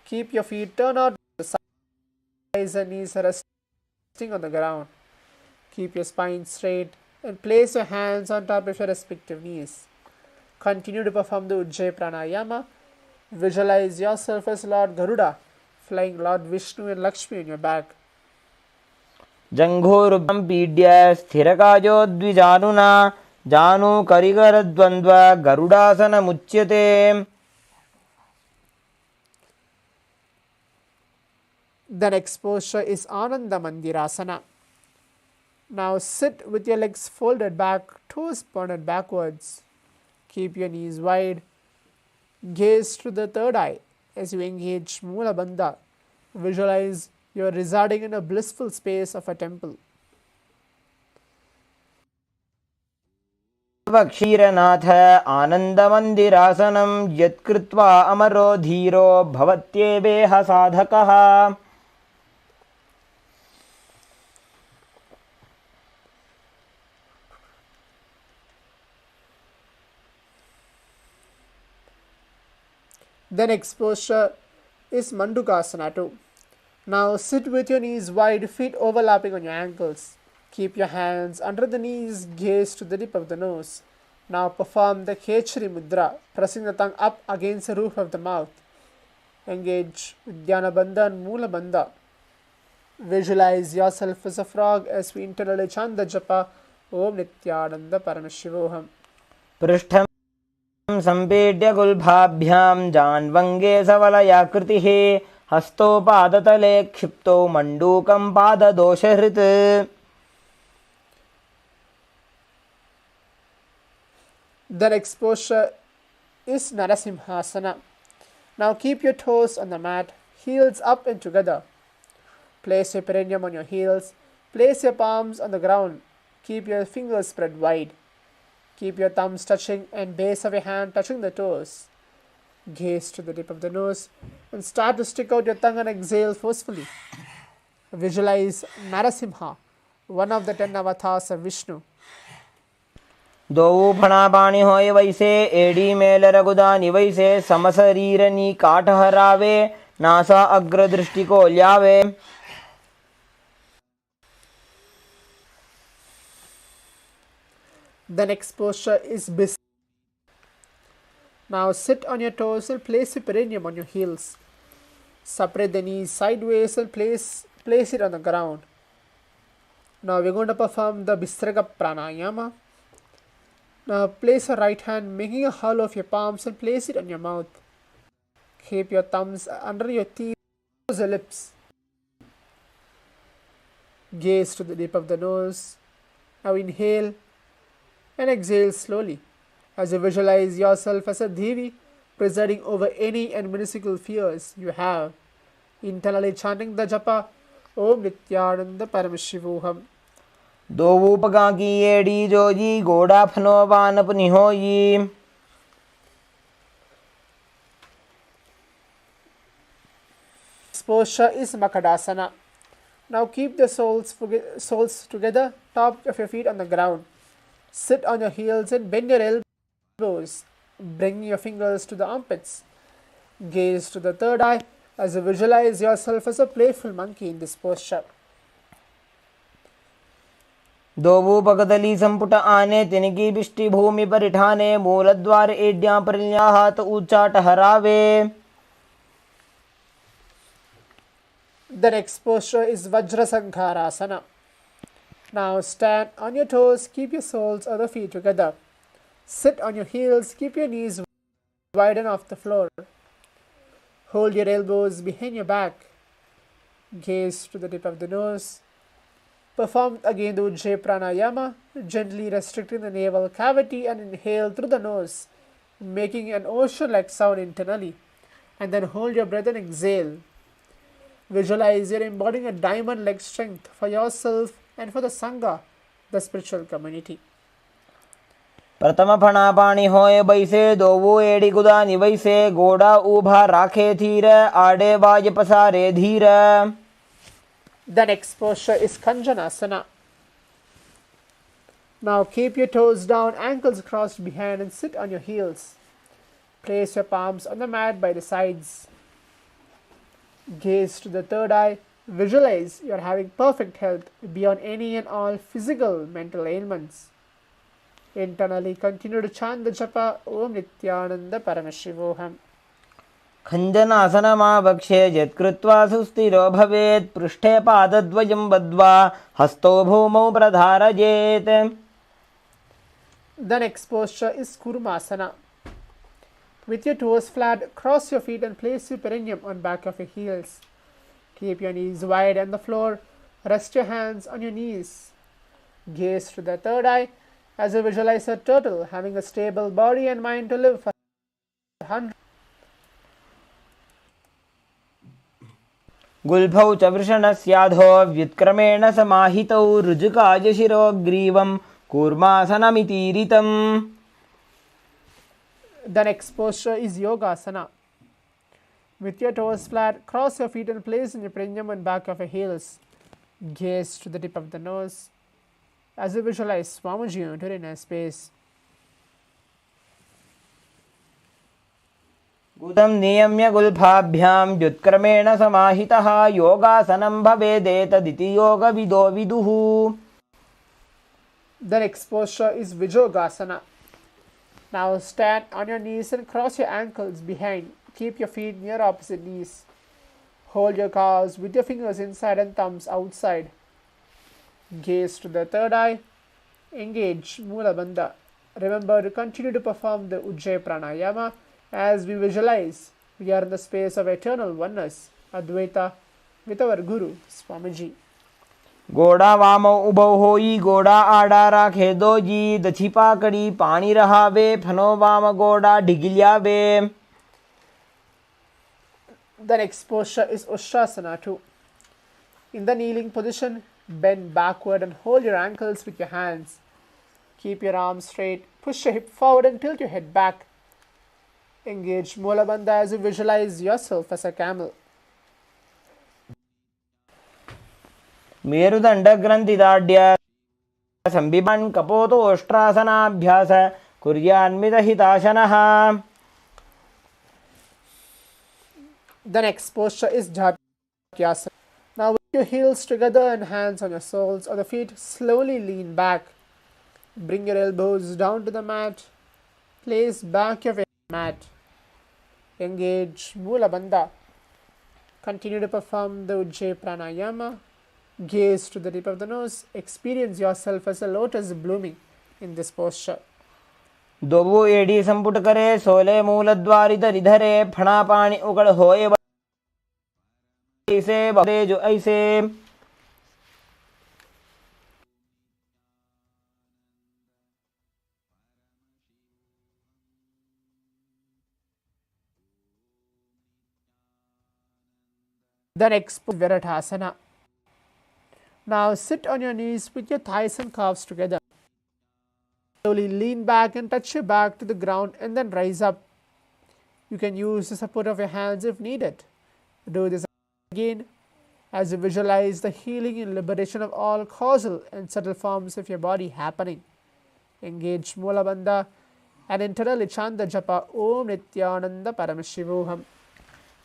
Keep your feet turned out to the sides and knees resting on the ground. Keep your spine straight and place your hands on top of your respective knees. Continue to perform the Ujjayi Pranayama. Visualize yourself as Lord Garuda, flying Lord Vishnu and Lakshmi on your back. जङ्घूरुभं पीड्य स्थिरकायो द्विजानुना जानु करिकरद्वन्द्व गरुडासनमुच्यते. The next posture is Ananda Mandirasana. Now sit with your legs folded back, toes pointed backwards. Keep your knees wide. Gaze to the third eye as you engage Mula Bandha. Visualize you are residing in a blissful space of a temple. क्षीरनाथ आनन्दमन्दिरासनं यत्कृत्वा अमरो धीरो भवत्येवेह साधकः. The next posture is Mandukasana 2. Now sit with your knees wide, feet overlapping on your ankles. Keep your hands under the knees, gaze to the tip of the nose. Now perform the Khechari Mudra, pressing the tongue up against the roof of the mouth. Engage Dhyana Bandha and Mula Bandha. Visualize yourself as a frog as we internally chant the japa Om Nithyananda Paramashivoham. पृष्ठं सम्पीड्य गुल्भाभ्यां जान्वङ्गे सवलयाकृतिः हस्तोपादतले क्षिप्तो मण्डूकं पाददोषहृत् The next posture is Narasimhasana. Now keep your toes on the mat, heels up and together. Place your perineum on your heels. Place your palms on the ground. Keep your fingers spread wide. Keep your thumbs touching and base of your hand touching the toes. Gaze to the tip of the nose and start to stick out your tongue and exhale forcefully. Visualize Narasimha, one of the 10 avatars of Vishnu. दो फणा पाणी होय वैसे AD mail रघुदानी वैसे समशरीरनी काठ हरावे NASA अग्र दृष्टि को ल्यावे. The next posture is Bis. Now sit on your toes and place your perineum on your heels. Separate the knees sideways and place it on the ground. Now we're going to perform the Bisraga Pranayama. Now place your right hand making a hollow of your palms and place it on your mouth. Keep your thumbs under your teeth, close your lips. Gaze to the tip of the nose. Now inhale and exhale slowly as you visualize yourself as a Devi presiding over any and minuscule fears you have. Internally chanting the japa Om Nithyananda Paramashivoham. दो उपगा की AD Joji गोड़ा फनो वान अपनी होई. This posture is Makadasana. Now keep the soles together, top of your feet on the ground. Sit on your heels and bend your elbows. Bring your fingers to the armpits. Gaze to the third eye as you visualize yourself as a playful monkey in this posture. दो पगदली संपुट आने तिनकी बिष्टि भूमि परिठाने मूलद्वार एड्यां परिल्या हाथ ऊंचा ठहरावे. The next posture is Vajrasankharasana. Now stand on your toes, keep your soles of the feet together. Sit on your heels, keep your knees widen off the floor. Hold your elbows behind your back. Gaze to the tip of the nose. Perform again the Ujjayi Pranayama, gently restricting the navel cavity and inhale through the nose, making an ocean-like sound internally. And then hold your breath and exhale. Visualize you're embodying a diamond-like strength for yourself and for the Sangha, the spiritual community. प्रथम फणा पाणी होय बैसे दोवो AD गुदानी वैसे गोड़ा ऊभा राखे धीर आडे बाज पसारे धीर. The next posture is Kanjanasana. Now keep your toes down, ankles crossed behind and sit on your heels. Place your palms on the mat by the sides. Gaze to the third eye. Visualize you are having perfect health beyond any and all physical, mental ailments. Internally continue to chant the japa Om Nithyananda Paramashivoham. खञ्जनासनमावक्षे यत्कृत्वा सुस्थिरो भवेत् पृष्ठे पादद्वयं बद्ध्वा हस्तो भूमौ प्रधारयेत्. The next posture is Kurmasana. With your toes flat, cross your feet and place your perineum on back of your heels. Keep your knees wide on the floor. Rest your hands on your knees. Gaze to the third eye as you visualize a turtle having a stable body and mind to live for 100. गुल्फौ च वृषणस्याधो व्युत्क्रमेण समाहितौ ऋजुकाय शिरोग्रीवं कूर्मासनमितीरितम्. The next posture is Yogasana. With your toes flat, cross your feet and place in your perineum and back of your heels. Gaze to the tip of the nose as you visualize Swamiji entering a space. गुदं नियम्य गुल्फाभ्यां व्युत्क्रमेण समाहितः योगासनं भवेदेतदिति योगविदो विदुः. The next posture is Vijogasana. Now stand on your knees and cross your ankles behind. Keep your feet near opposite knees. Hold your calves with your fingers inside and thumbs outside. Gaze to the third eye. Engage Mula Bandha. Remember to continue to perform the Ujjayi Pranayama as we visualize we are in the space of eternal oneness Advaita with our Guru, Swamiji. घोड़ा वाम उभो होई घोड़ा आड़ा राखे दो जी दछी पाकड़ी पानी रहावे फनो वाम घोड़ा ढिगिल्यावे. The next posture is Ustrasana 2. In the kneeling position, bend backward and hold your ankles with your hands. Keep your arms straight, push your hip forward and tilt your head back. Engage Mula Bandha as you visualize yourself as a camel. मेरुदंड ग्रंथिदाढ्य संबिबान कपोतो ओष्ट्रासनाभ्यास कुर्यान्वितहिताशनः. The next posture is Jhatyasana. Now with your heels together and hands on your soles of the feet, slowly lean back. Bring your elbows down to the mat. Place back your weight on the mat. Engage Mula Bandha. Continue to perform the Ujjayi Pranayama. Gaze to the tip of the nose. Experience yourself as a lotus blooming in this posture. दोबो एडी संपुट करे सोले मूल द्वारि धरे फणा पानी उकड़ होए ऐसे बदे जो ऐसे. The next is Viratasana. Now sit on your knees with your thighs and calves together. Slowly lean back and touch your back to the ground and then rise up. You can use the support of your hands if needed. Do this again as you visualize the healing and liberation of all causal and subtle forms of your body happening. Engage Mula Bandha and internally chant the japa Om Nithyananda Paramashivoham.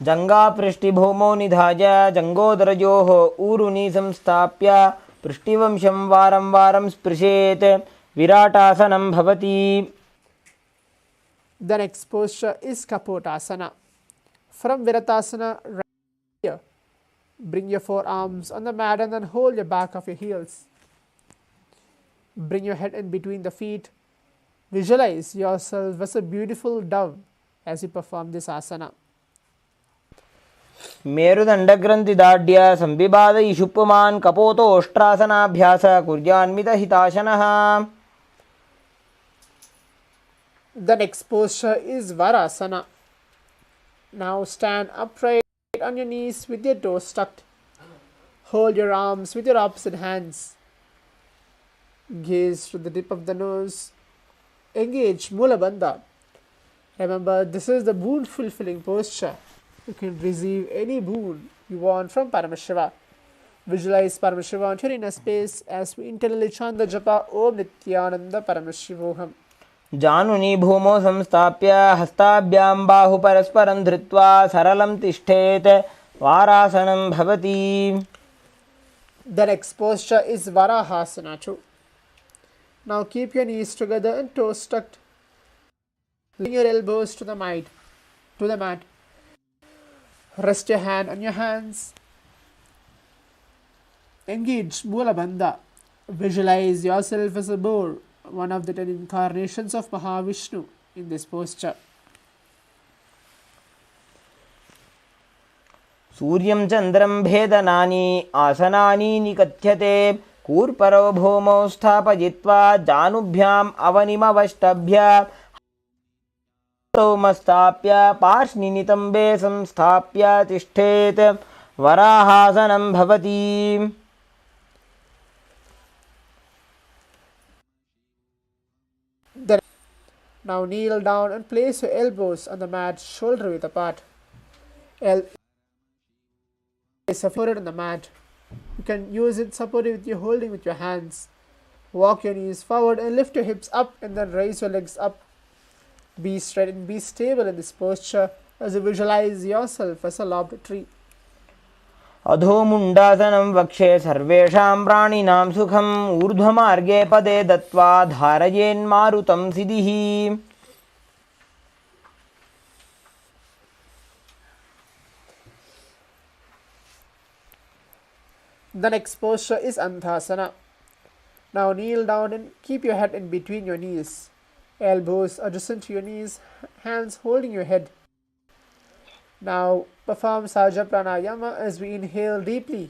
जंगा पृष्ठिभूमो निधाय जंगोदरजोः ऊरुनि संस्थाप्य पृष्ठिवंशं वारं वारं स्पृशेत् विराटासनं भवति. The next posture is Kapotasana. From Viratasana, right here, bring your forearms on the mat and then hold your back of your heels. Bring your head in between the feet. Visualize yourself as a beautiful dove as you perform this asana. मेरुदंड ग्रंथिदाढ्य संबिबाद इषुप्पुमान् कपोतो ओष्ट्रासनाभ्यास कुर्यान्वितहिताशनः. The next posture is Varasana. Now stand upright on your knees with your toes tucked. Hold your arms with your opposite hands. Gaze to the tip of the nose. Engage Mula Bandha. Remember, this is the boon fulfilling posture. You can receive any boon you want from Paramashiva. Visualize Paramashiva on your inner space as we internally chant the japa Om Nithyananda Paramashivoham. जानुनि भूमौ संस्थाप्य हस्ताभ्यां बाहु परस्परं धृत्वा सरलं तिष्ठेत् वारासनं भवति. The next posture is Varahasana 2. Now keep your knees together and toes tucked. Bring your elbows to the mat. Rest your hand on your hands. Engage Mula Bandha. Visualize yourself as a boar, one of the 10 incarnations of Mahavishnu in this posture. सूर्यं चन्द्रं भेदनानि आसनानि निकथ्यते कूर्परो भूमौ स्थापयित्वा जानुभ्याम् अवनिमवष्टभ्य मस्थाप्य पार्श्वनितम्बे संस्थाप्य तिष्ठेत् वराहासनं भवति. Now kneel down and place your elbows on the mat, shoulder width apart. Place your forehead on the mat. You can use it supported with your holding with your hands. Walk your knees forward and lift your hips up and then raise your legs up. Be straight and be stable in this posture as you visualize yourself as a lobbed tree. अधोमुण्डासनं वक्षे सर्वेषां प्राणिनां सुखम् ऊर्ध्वमार्गे पदे दत्वा धारयेन्मारुतं सिद्धिः. The next posture is Andhasana. Now kneel down and keep your head in between your knees. Elbows adjacent to your knees, hands holding your head. Now perform Sahaja Pranayama as we inhale deeply.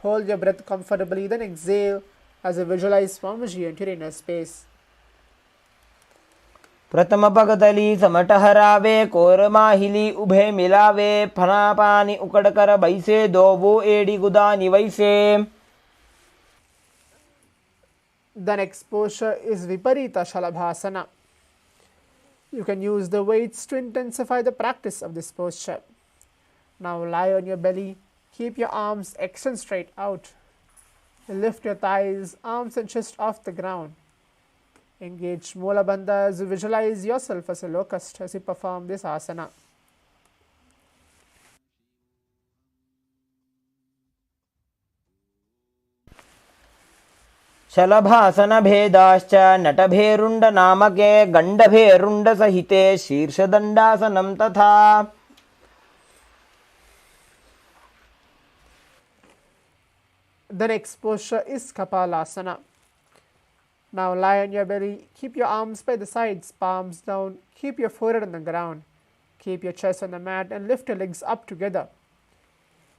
Hold your breath comfortably, then exhale as you visualize Swamiji enter inner space. प्रथम पगतली समट हरावे core माहिली उभे मिलावे फना पानी उकड़ कर बैसे दो वो एड़ी गुदानी वैसे. The next posture is Viparita Shalabhasana. You can use the weights to intensify the practice of this posture. Now lie on your belly, keep your arms extend straight out. Lift your thighs, arms and chest off the ground. Engage Mula Bandha as you visualize yourself as a locust as you perform this asana. शलभासन भेदाश्च नटभेरुंड नामके गंडभेरुंड सहिते शीर्षदंडासनं तथा. The next posture is Kapalasana. Now lie on your belly, keep your arms by the sides, palms down, keep your forehead on the ground, keep your chest on the mat and lift your legs up together.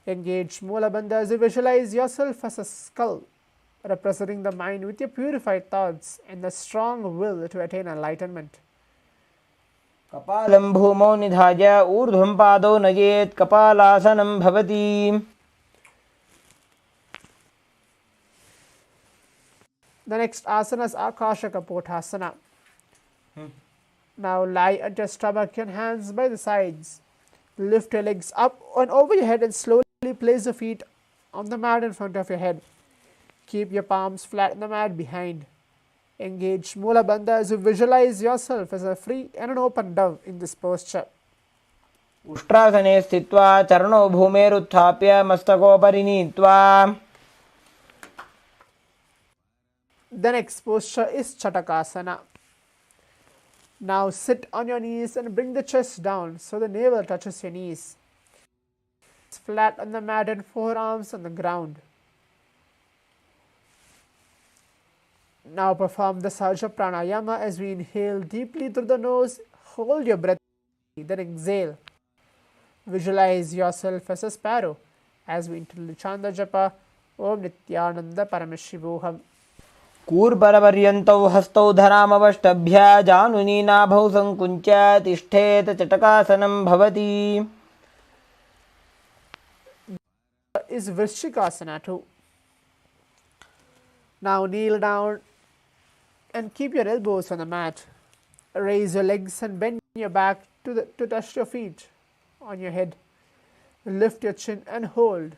Engage Mula Bandha as you visualize yourself as a skull, representing the mind with your purified thoughts and the strong will to attain enlightenment. कपालं भूमौ निधाय ऊर्ध्वं पादौ नयेत् कपालासनं भवति. The next asana is Akasha Kapothasana. Now lie at your stomach and hands by the sides. Lift your legs up and over your head and slowly place the feet on the mat in front of your head. Keep your palms flat on the mat behind. Engage Mula Bandha as you visualize yourself as a free and an open dove in this posture. उष्ट्रासने स्थित्वा चरणौ भूमेरुत्थाप्य मस्तकोपरि नीत्वा. The next posture is Chatakasana. Now sit on your knees and bring the chest down so the navel touches your knees. It's flat on the mat and forearms on the ground. Now perform the Sahaja Pranayama as we inhale deeply through the nose, hold your breath, then exhale. Visualize yourself as a sparrow as we enter the Chanda Japa Om Nithyananda Paramashivoham. कूर्परपर्यन्तौ हस्तौ धरामवष्टभ्य जानुनी नाभौ संकुञ्च तिष्ठेत चटकासनं भवति. Is Vrishchikasana too. Now kneel down and keep your elbows on the mat. Raise your legs and bend your back to touch your feet on your head. Lift your chin and hold.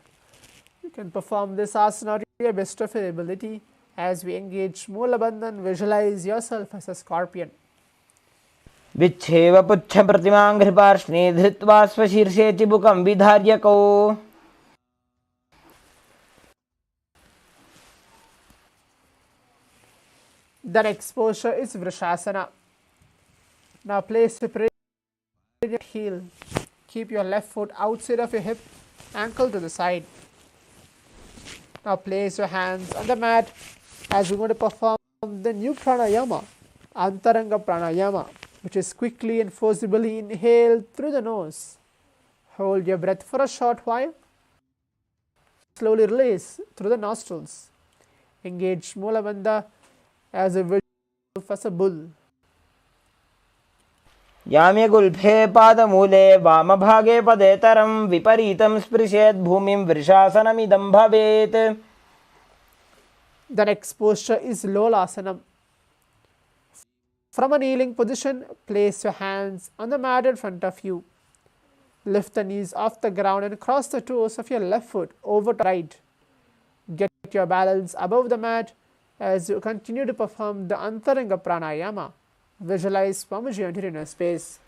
You can perform this asana to your best of your ability. As we engage Mula Bandha and visualize yourself as a scorpion. विच्छेव पुच्छ प्रतिमाङ्घ्रिपार्ष्णे धृत्वा स्वशीर्षे चिबुकं विधार्यकौ. The next posture is Vrishasana. Now place the your heel. Keep your left foot outside of your hip, ankle to the side. Now place your hands on the mat as we're going to perform the new pranayama, Antaranga Pranayama, which is quickly and forcibly inhale through the nose. Hold your breath for a short while. Slowly release through the nostrils. Engage Mula Bandha as a visual as a bull. याम्ये गुल्फे पादमूले वामभागे पदेतरं विपरीतं स्पृशेत् भूमिं वृषासनमिदं भवेत्. The next posture is Lolasana. From a kneeling position, place your hands on the mat in front of you. Lift the knees off the ground and cross the toes of your left foot over to right. Get your balance above the mat as you continue to perform the Antaranga Pranayama. Visualize Swamiji enter inner space.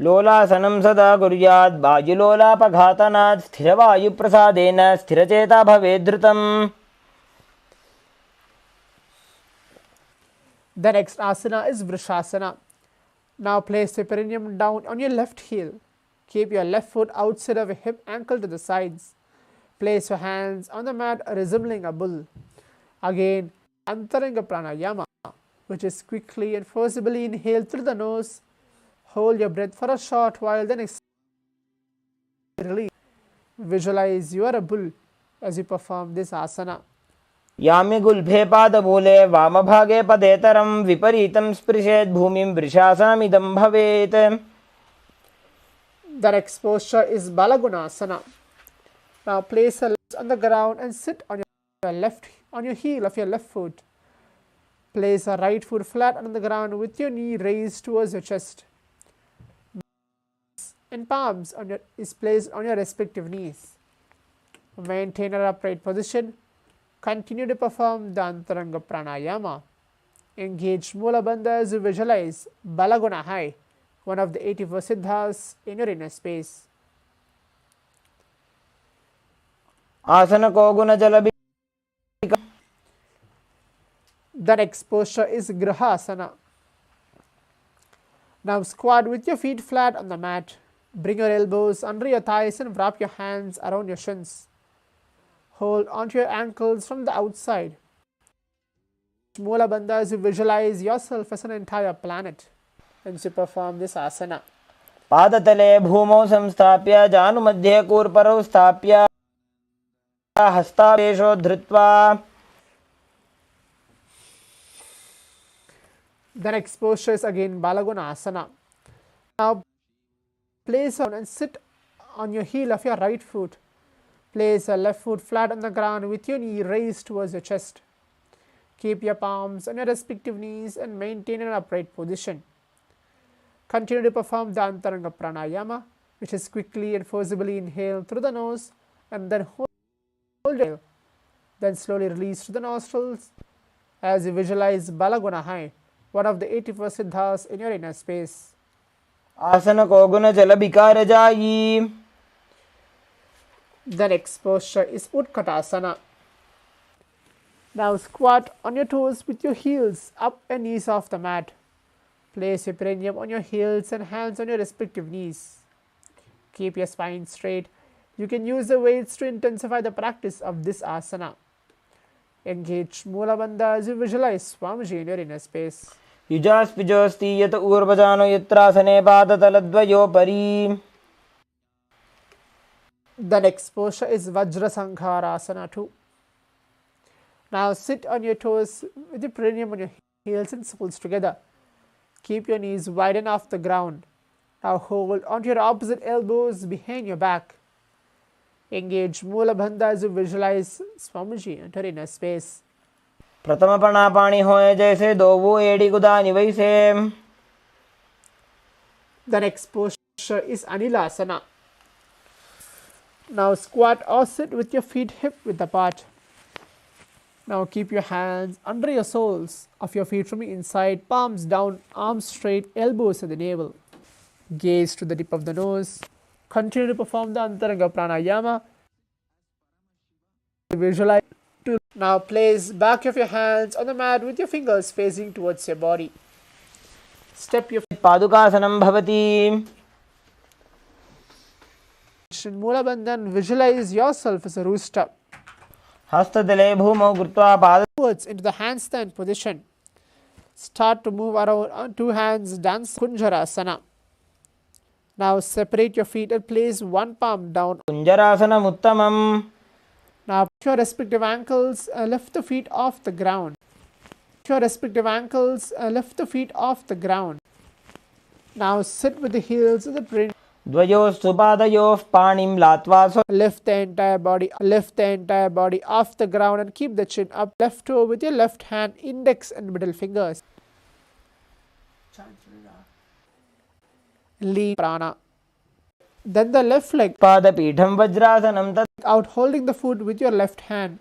लोलासनं सदा कुर्यात् वायुलोलापघातनात् स्थिरवायुप्रसादेन स्थिरचेता भवेद्धृतम्. The next asana is Vrishasana. Now place the perineum down on your left heel. Keep your left foot outside of your hip, ankle to the sides. Place your hands on the mat resembling a bull. Again, Antaranga Pranayama, which is quickly and forcibly inhale through the nose. Hold your breath for a short while, then exhale. Release. Visualize you are a bull as you perform this asana. याम्य गुल्भे पादमूले वामभागे पदेतरं विपरीतं स्पृशेत् भूमिं वृषासनमिदं भवेत्. The next posture is Balagunasana. Now place your legs on the ground and sit on your heel of your left foot. Place your right foot flat on the ground with your knee raised towards your chest. And palms is placed on your respective knees. Maintain an upright position. Continue to perform the Antaranga Pranayama. Engage Mula Bandha as you visualize Balaguna high, one of the 84 siddhas in your inner space. आसन को गुण जल. The next posture is Grihasana. Now squat with your feet flat on the mat. Bring your elbows under your thighs and wrap your hands around your shins. Hold onto your ankles from the outside. Mula Bandha as you visualize yourself as an entire planet and you perform this asana. पादतले भूमौ संस्थाप्य जानुमध्ये कूर्परौ स्थाप्य हस्तावेशो धृत्वा. The next posture is again Balagunasana. Now place on and sit on your heel of your right foot. Place your left foot flat on the ground with your knee raised towards your chest. Keep your palms on your respective knees and maintain an upright position. Continue to perform the Antaranga Pranayama, which is quickly and forcibly inhale through the nose and then hold it. Then slowly release through the nostrils as you visualize Balaguna high, one of the 84 siddhas in your inner space. आसन को गुण जल विकार जायी. The next posture is Utkatasana. Now squat on your toes with your heels up and knees off the mat. Place your perineum on your heels and hands on your respective knees. Keep your spine straight. You can use the weights to intensify the practice of this asana. Engage Mula Bandha as you visualize Swamiji in your inner space. युजास्पिजोस्ति यत ऊर्वजानो यत्रासने पादतलद्वयोपरि. The next posture is Vajrasankharasana 2. Now sit on your toes with your perineum on your heels and soles together. Keep your knees wide and off the ground. Now hold onto your opposite elbows behind your back. Engage Mula Bandha as you visualize Swamiji enter inner space. प्रथम प्रणापाणी होए जैसे दो वो एड़ी गुदानी वैसे. The next posture is Anilasana. Now squat or sit with your feet hip width apart. Now keep your hands under your soles of your feet from the inside, palms down, arms straight, elbows at the navel. Gaze to the tip of the nose. Continue to perform the Antaranga Pranayama. Visualize. Now place back of your hands on the mat with your fingers facing towards your body. Step your feet. पादुकासनं भवति. In Mula Bandhan, visualize yourself as a rooster. हस्ततले भूमौ कृत्वा पाद. Forwards into the handstand position. Start to move around on two hands, dance Kunjarasana. Now separate your feet and place one palm down. कुञ्जरासनम् उत्तमम्. Now put your respective ankles, lift the feet off the ground. Put your respective ankles, lift the feet off the ground. Now sit with the heels of the print. द्वयोस्तु पादयोः पाणिं लात्वा. Lift the entire body off the ground and keep the chin up. Left toe with your left hand, index and middle fingers. Lean prana. Then the left leg. पादपीठं वज्रासनं तत्. Out holding the foot with your left hand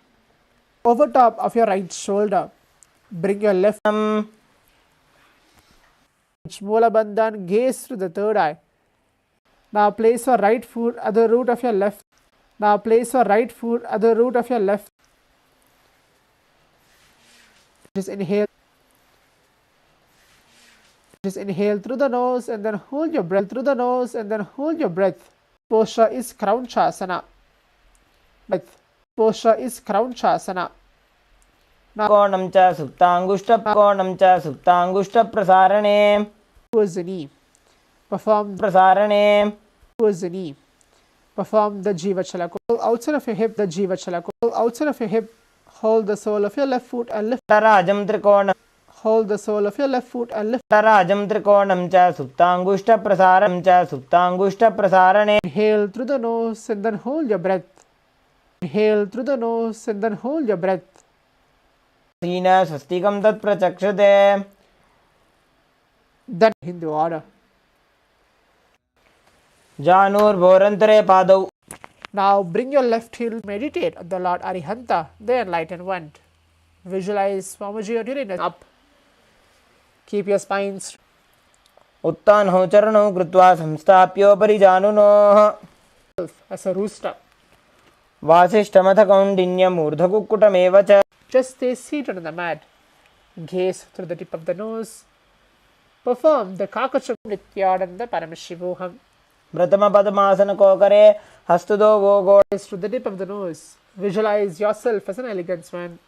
over top of your right shoulder. Bring your left arm. Mula Bandhan, gaze through the third eye. Now place your right foot at the root of your left. Just inhale. Through the nose and then hold your breath. Posture is Crown Chasana. कोणं च सुप्ताङ्गुष्ठप्रसारणे. Towards the knee. Perform प्रसारणे. towards the knee. Perform the Jiva Chalako. Outside of your hip, the Jiva Chalako. Outside of your hip, hold the sole of your left foot and lift. Rajam Trikonam. Hold the sole of your left foot and lift. Rajam Trikonam cha Suptangushta Prasaram cha Suptangushta Prasarane. Inhale through the nose and then hold your breath. Inhale through the nose and then hold your breath. Sina Swastikam Tat Prachakshate. Then Hindu order. Janur Borantare Padau. Now bring your left heel, meditate on the Lord Arihanta, the enlightened one. Visualize Swamiji Urinate up. Keep your spine straight. Uttanho Charano Krutva Samstapyo Parijanuno. As a rooster. Vasishtamatha Kaundinyam Urdhakukutameva. Just stay seated on the mat. Gaze through the tip of the nose. Perform the Kakacham Nithyananda Paramashivoham. Pratama Padmasana Kokare Hastudo Vogo. Gaze through the tip of the nose. Visualize yourself as an elegant swan.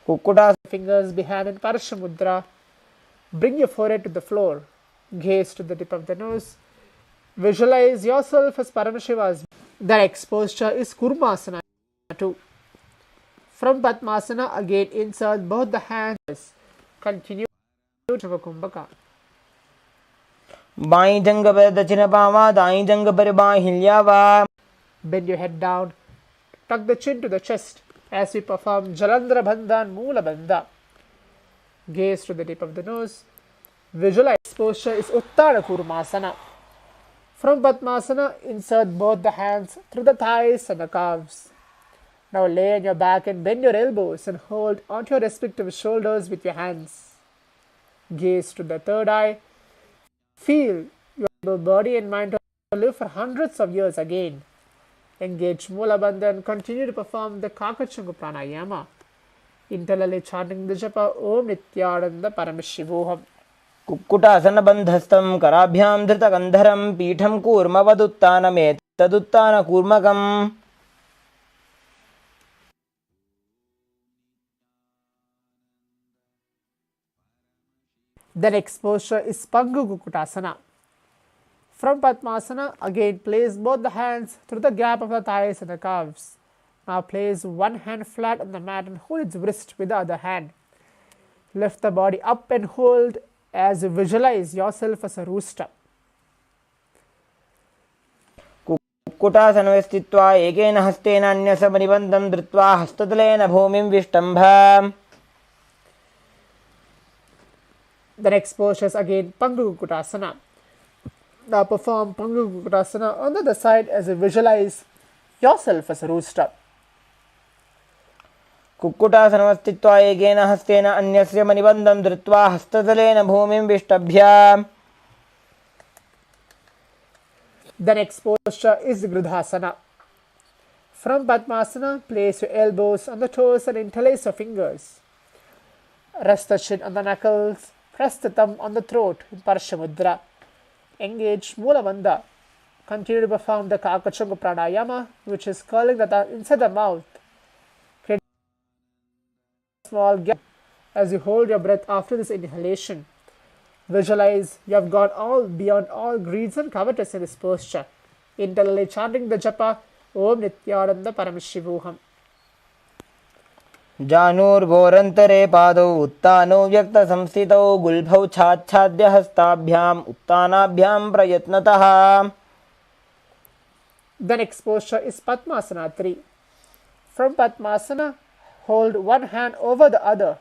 Kukkuta. Fingers behind in Parashamudra. Bring your forehead to the floor. Gaze to the tip of the nose. Visualize yourself as Paramashiva's. The next posture is Kurmasana 2. From Padmasana, again insert both the hands. Continue to Kumbhaka. Bain Janga per Dachina Pava, Dain Janga per Bahilyava. Bend your head down. Tuck the chin to the chest as we perform Jalandhara Bandha and Moola Bandha. Gaze to the tip of the nose. Visualize posture is Uttara Kurmasana. From Padmasana, insert both the hands through the thighs and the calves. Now lay on your back and bend your elbows and hold onto your respective shoulders with your hands. Gaze to the third eye. Feel your body and mind to live for hundreds of years again. Engage Moola Bandha and continue to perform the Kakachanga Pranayama. Internally chanting the japa Om Nithyananda Paramashivoham. Kukkutasana Bandhastam Karabhyam Dhrita Gandharam Pitham Kurma Vaduttana Metaduttana Kurmakam. The next posture is Pangu Kukkutasana. From Padmasana, again place both the hands through the gap of the thighs and the calves. Now place one hand flat on the mat and hold its wrist with the other hand. Lift the body up and hold as you visualize yourself as a rooster. Kukkutasana Vestitva Ekena Hastena Anyasa Paribandham Dhritva Hastatalena Bhumim Vishtambha. The next posture is again Pangu Kukkutasana. Now perform Pangu Kukkutasana on the other side as you visualize yourself as a rooster. Kukkutasana Vestitva Ekena Hastena Anyasya Manibandham Dhritva Hastatalena Bhumim Vishtambha. The next posture is Grudhasana. From Padmasana, place your elbows on the toes and interlace your fingers. Rest the chin on the knuckles. Press the thumb on the throat in Parshamudra. Engage Moola Bandha. Continue to perform the Kakachanga Pranayama, which is curling the tongue inside the mouth. Create a small gap as you hold your breath after this inhalation. Visualize you have gone all beyond all greeds and covetous in this posture. Internally chanting the japa Om Nithyananda Paramashivoham. Janur Borantare Padau Uttano Vyakta Samstitau Gulbhau Chachadya Hastabhyam Uttanabhyam Prayatnataha. The next posture is Padmasana 3. From Padmasana, hold one hand over the other.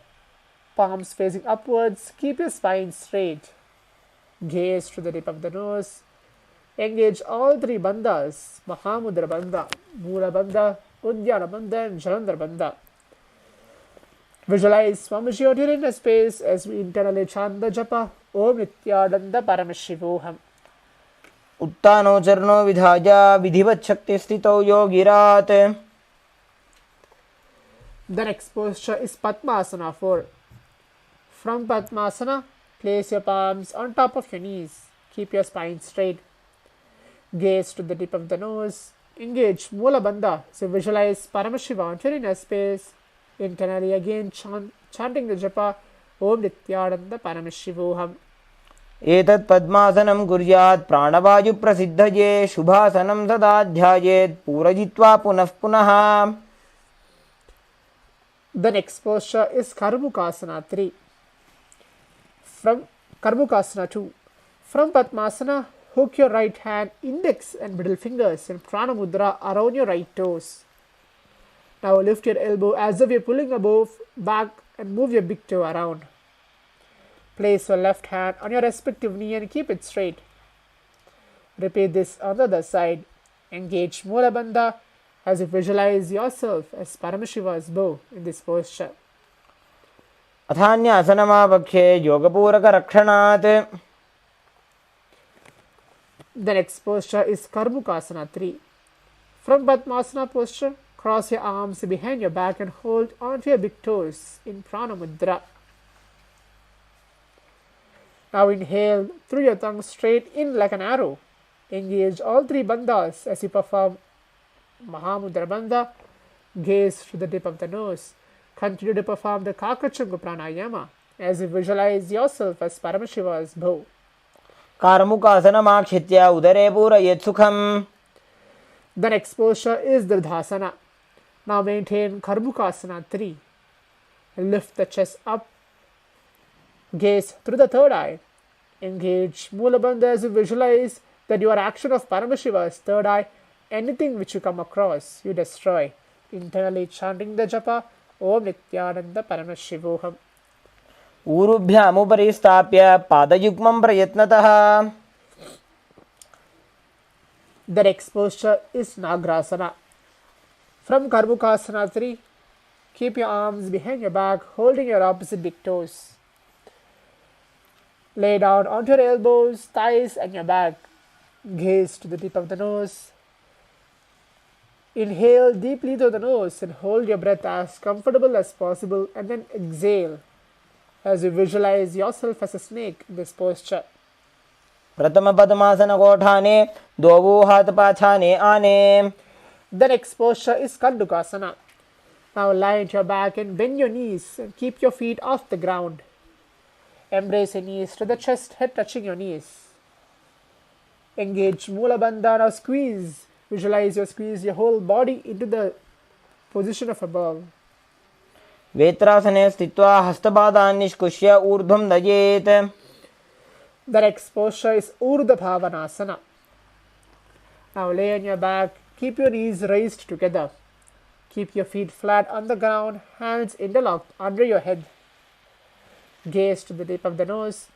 Palms facing upwards, keep your spine straight. Gaze to the tip of the nose. Engage all three bandhas, Mahamudra Bandha, Moola Bandha, Uddiyana Bandha and Jalandhara Bandha. Visualize Swamiji during a space as we internally chant the japa Om Nithyananda Paramashivoham. Uttano Charno Vidhaja Vidhivat Shakti Stito Yogirat. The next posture is Padmasana 4. From Padmasana, place your palms on top of your knees. Keep your spine straight. Gaze to the tip of the nose. Engage Moola Bandha. So visualize Paramashiva entering a space. Internally again chanting the japa Om Nithyananda Paramashivoham. एतत् पद्मासनं कुर्यात् प्राणवायुप्रसिद्धये शुभासनं सदा ध्यायेत् पूरयित्वा पुनः पुनः. The next posture is Karmukasana 3. From Karmukasana 2. From Padmasana, hook your right hand, index and middle fingers in Prana Mudra around your right toes. Now lift your elbow as if you're pulling a bow back and move your big toe around. Place your left hand on your respective knee and keep it straight. Repeat this on the other side. Engage Mula Bandha as you visualize yourself as Paramashiva's bow in this posture. अथान्यासनमापक्षे योगपूरकरक्षणात्. The next posture is Karmukasana 3. From Padmasana posture, cross your arms behind your back and hold onto your big toes in Prana Mudra. Now inhale through your tongue straight in like an arrow. Engage all three bandhas as you perform Mahamudra Bandha. Gaze to the tip of the nose. Continue to perform the Kakachunga Pranayama as you visualize yourself as Paramashiva's bow. कार्मुकासनमाक्षित्य उदरे पूरयेत् सुखम्. The next posture is Dridhasana. Now maintain Karmukasana 3. Lift the chest up. Gaze through the third eye. Engage Mula Bandha as you visualize that you are action of Paramashiva's third eye. Anything which you come across, you destroy. Internally chanting the japa, Om Nithyananda Paramashivoham. ऊरुभ्यामुपरि स्थाप्य पादयुग्मं प्रयत्नतः. The next posture is Nagrasana. From Karmukasana 3, keep your arms behind your back, holding your opposite big toes. Lay down onto your elbows, thighs and your back. Gaze to the tip of the nose. Inhale deeply through the nose and hold your breath as comfortable as possible, and then exhale as you visualize yourself as a snake in this posture. प्रथम पद्मासनकोठाने द्वौ हातपाछाने आने. The next posture is Kandukasana. Now lie on your back and bend your knees and keep your feet off the ground. Embrace your knees to the chest, head touching your knees. Engage Mula Bandha. Now squeeze. Visualize your whole body into the position of a ball. वेत्रासने स्थित्वा हस्तपादान् निष्कुष्य ऊर्ध्वं नयेत्. The next posture is Urdhva Bhavanasana. Now lay on your back, keep your knees raised together. Keep your feet flat on the ground, hands interlocked under your head. Gaze to the tip of the nose.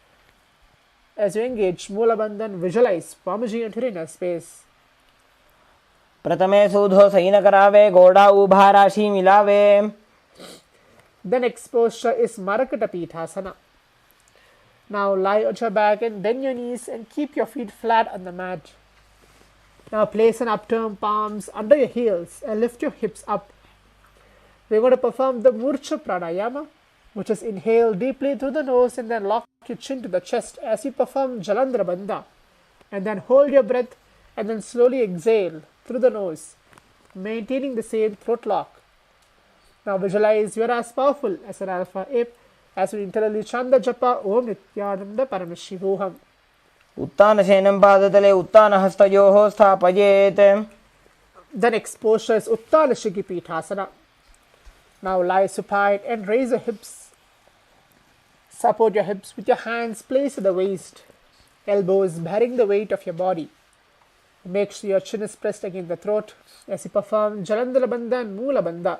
As you engage Mula Bandha, visualize Swamiji entering a space. प्रथमे सूधो सैनकरावे गोडा उभा राशि मिलावे. The next posture is Marakata Pithasana. Now lie on your back and bend your knees and keep your feet flat on the mat. Now place an upturned palms under your heels and lift your hips up. We're going to perform the Murcha Pranayama, which is inhale deeply through the nose and then lock your chin to the chest as you perform Jalandhara Bandha. And then hold your breath and then slowly exhale through the nose, maintaining the same throat lock. Now visualize you are as powerful as an alpha ape as we internally chant the japa Om Nithyananda Paramashivoham. उत्तानशयनं पादतले उत्तानहस्तयोः स्थापयेत्. The next posture is Uttana Shikipithasana. Now lie supine and raise your hips. Support your hips with your hands placed at the waist. Elbows bearing the weight of your body. Make sure your chin is pressed against the throat as you perform Jalandhara Bandha and Mula Bandha.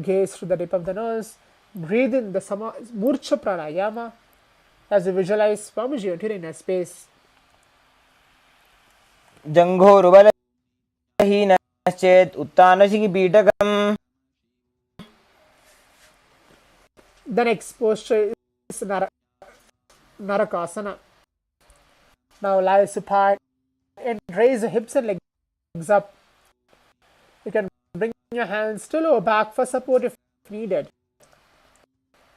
Gaze to the tip of the nose. Breathe in the Murcha Pranayama as you visualize Swamiji entering a space. जङ्घोरुबलहीनश्चेत् उत्तानशिखिपीठकम्. The next posture is Narakasana. Now lie supine and raise the hips and legs up. You can bring your hands to lower back for support if needed.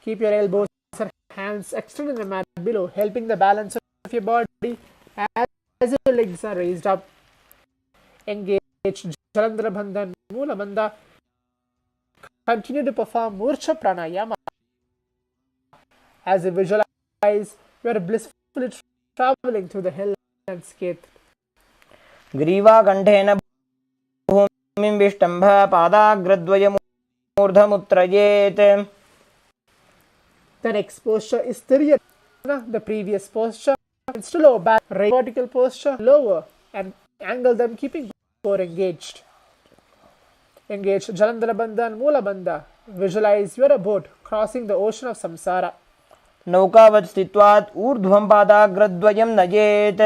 Keep your elbows and hands extended in the mat below, helping the balance of your body as your legs are raised up. Engage Jalandhara Bandha and Mula Bandha. Continue to perform Murcha Pranayama as you visualize you are blissful peacefully traveling through the hill landscape. ग्रीवाकण्ठेन भूमिं विष्टम्भ पादाग्रद्वयमूर्धमुत्रयेत्. The next posture is Tiryana, the previous posture. It's to lower back, right vertical posture, lower and angle them, keeping core engaged. Engage Jalandhara Bandha and Moola Bandha. Visualize you are a boat crossing the ocean of samsara. नौकावत् स्थित्वात् ऊर्ध्वं पादाग्रद्वयं नयेत्.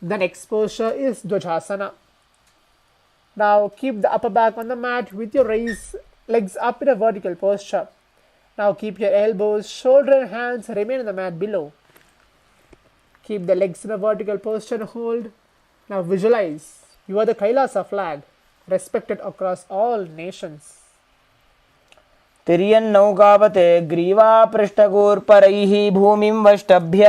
The next posture is Dvajasana. Now keep the upper back on the mat with your raised legs up in a vertical posture. Now keep your elbows, shoulder and hands remain on the mat below. Keep the legs in a vertical posture and hold. Now visualize you are the KAILASA flag, respected across all nations. तिर्यन्नौकावत् ग्रीवापृष्ठगोर्परैः भूमिं वष्टभ्य.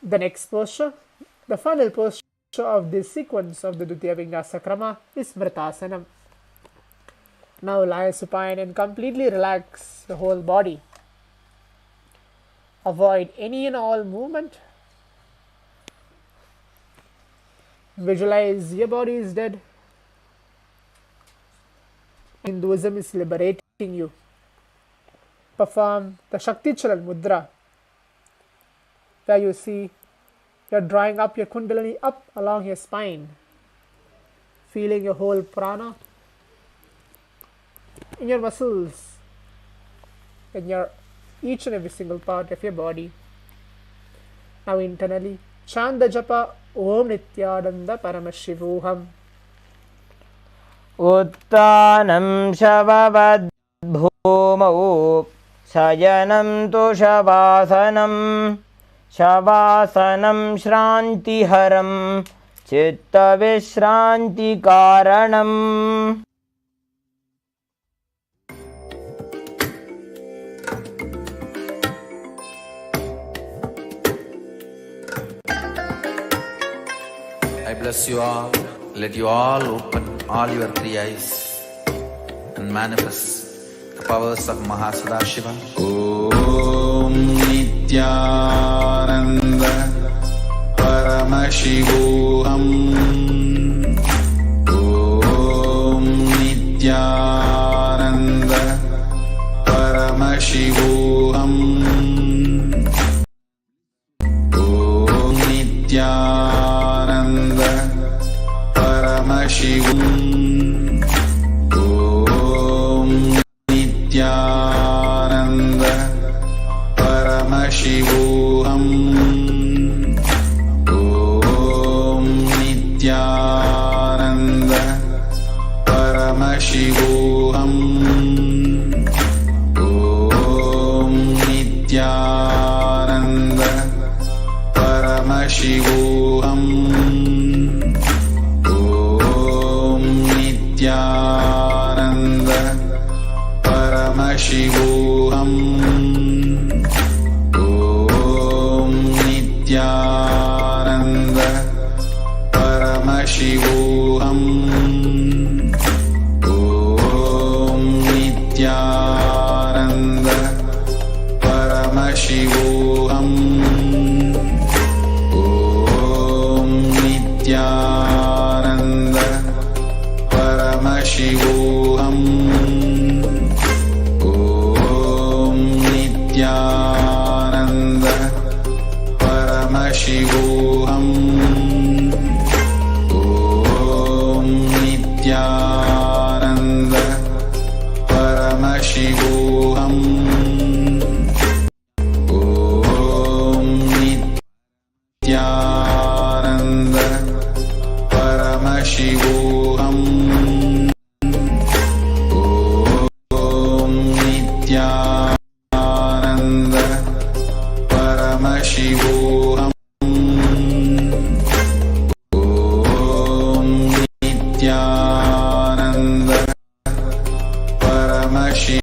The next posture, the final posture of this sequence of the Dvitiya Vinyasa Krama is Vritasana. Now lie supine and completely relax the whole body. Avoid any and all movement. Visualize your body is dead. Hinduism is liberating you. Perform the Shakti Chalan Mudra, where you see you're drawing up your Kundalini up along your spine, feeling your whole prana in your muscles, in your each and every single part of your body. Now internally, chant the japa Om Nithyananda Paramashivoham. उत्तानं शववद्भूमौ शयनं तु शवासनं. शवासनं श्रान्तिहरं चित्तविश्रान्तिकारणम्. I bless you all. Let you all open all your three eyes and manifest the powers of Mahasudashiva. Om Nithyananda Paramashivoham. Om Nithyananda Paramashivoham. Om Nithyananda Paramashivam. Om Nithyananda Paramashivoham. Om Nithyananda Paramashivoham. Om Nithyananda Paramashivoham. Nithyananda Paramashivoham. Om Nithyananda Paramashivoham. Om Nithyananda Paramashivoham. Om Nithyananda Paramashivoham. Om Nithyananda Paramashivoham. Om Nithyananda Paramashivoham. Om Nithyananda Paramashivoham. Om Nithyananda Paramashivoham. Om Nithyananda Paramashivoham.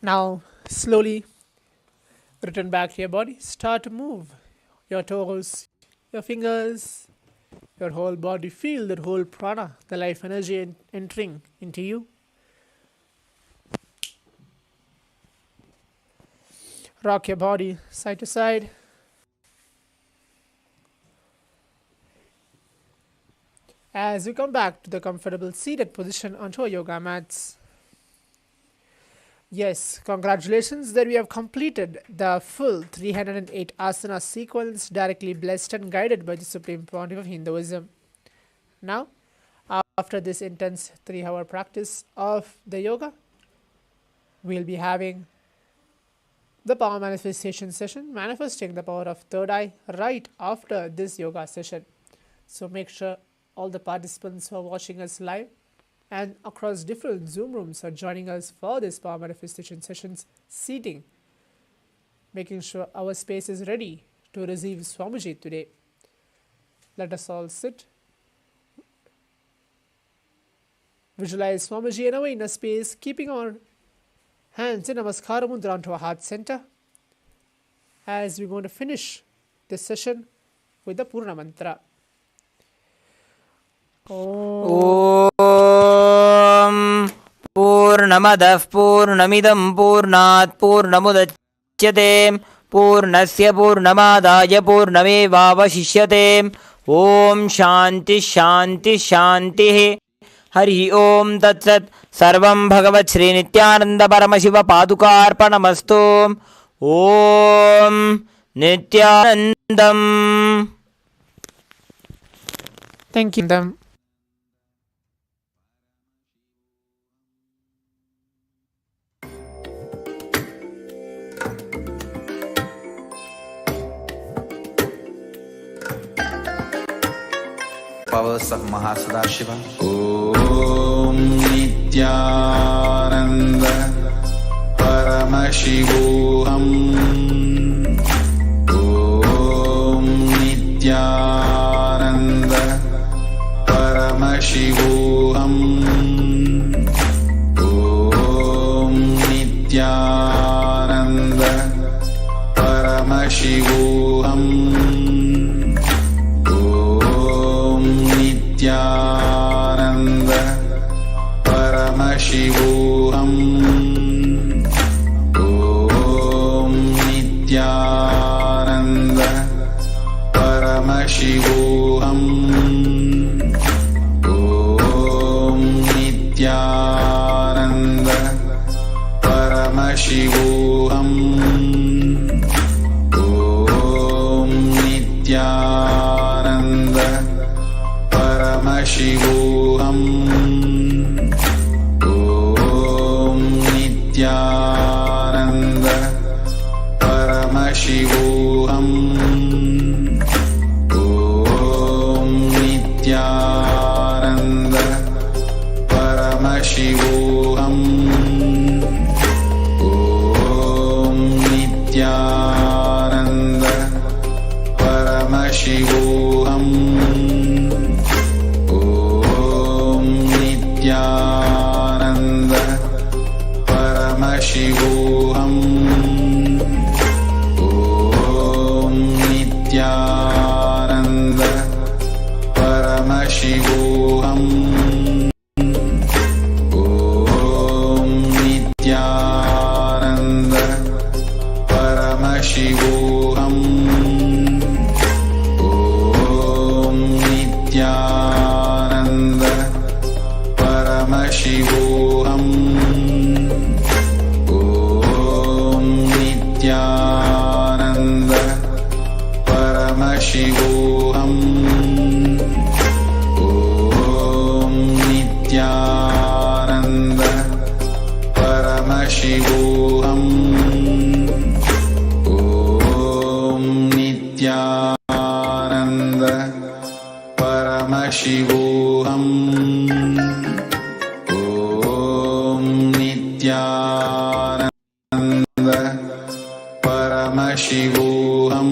Now, slowly return back to your body. Start to move your toes, your fingers, your whole body. Feel that whole prana, the life energy entering into you. Rock your body side to side. As you come back to the comfortable seated position onto our yoga mats. Yes, congratulations that we have completed the full 308 asana sequence directly blessed and guided by the Supreme Pontiff of Hinduism. Now, after this intense 3-hour practice of the yoga, we'll be having the power manifestation session, manifesting the power of third eye right after this yoga session. So make sure all the participants who are watching us live and across different Zoom rooms are joining us for this power manifestation sessions, seating, making sure our space is ready to receive Swamiji today. Let us all sit. Visualize Swamiji in our inner space, keeping our hands in Namaskara Mudra onto our heart center, as we're going to finish this session with the Purna Mantra. Om Purnamadah Purnamidam Purnat Purnamudachyate Purnasya Purnamadaya Purnamevavashishyate. Om Shanti Shanti Shanti. Hari Om Tat Sat. Sarvam Bhagavat Sri Nithyananda Paramashiva Padukarpanamastu. Om Nithyanandam. Thank you. Powers of Mahasudashiva. Om Nithyananda Paramashivoham. Om Nithyananda Paramashivoham. Om Nithyananda Paramashivoham. Nithyananda Paramashivoham. Om Nithyananda Paramashivoham. Om Nithyananda Paramashivoham. Om Nithyananda Paramashivoham. Om Nithyananda Paramashivoham. Om Nithyananda Paramashivoham. Om Nithyananda Paramashivoham. Nithyananda Paramashivoham. Om Nithyananda Paramashivoham. Om Nithyananda Paramashivoham. Om Nithyananda Paramashivoham. Om Nithyananda Paramashivoham. Om Nithyananda Paramashivoham. Om Nithyananda Paramashivoham. Om Nithyananda Paramashivoham.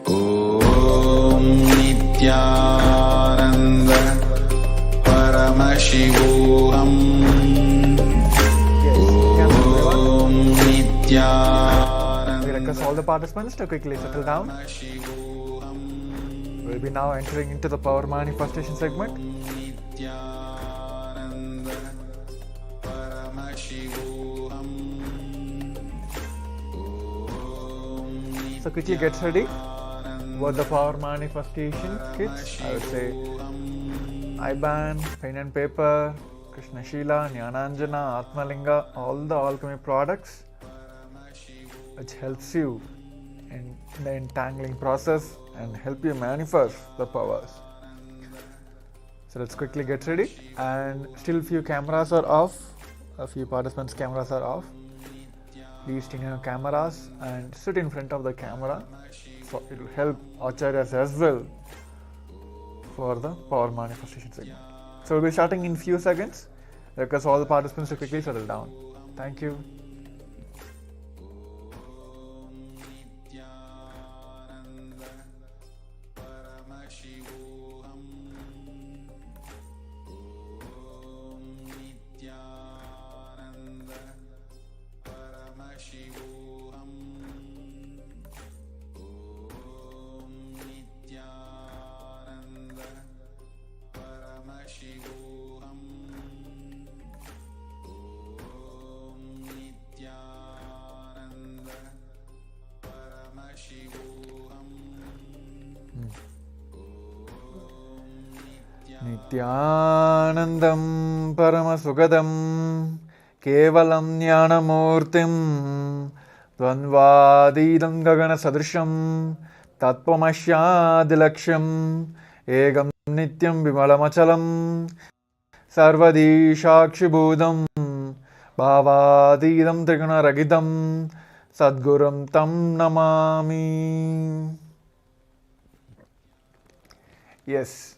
Om Nithyananda Paramashivoham. participants to quickly settle down. We'll be now entering into the power manifestation segment. So quickly get ready. What the power manifestation kits? I would say IBAN, pen and paper, Krishna Shila, Jnananjana, Atmalinga, all the alchemy products which helps you in the entangling process and help you manifest the powers. So let's quickly get ready, and still few cameras are off, a few participants' cameras are off. Please turn your cameras and sit in front of the camera, so it will help acharyas as well for the power manifestation segment. So we'll be starting in few seconds. Request all the participants to quickly settle down. Thank you. Nithyanandam Paramashugadam Kevalam Jnanamurtim Dvandvadidam Gagana Sadrisham Tattvamashadilaksham Egam Nityam Vimalamachalam Sarvadi Shakshibhudam Bhavadidam Triguna Ragidam Sadguram Tam Namami. Yes.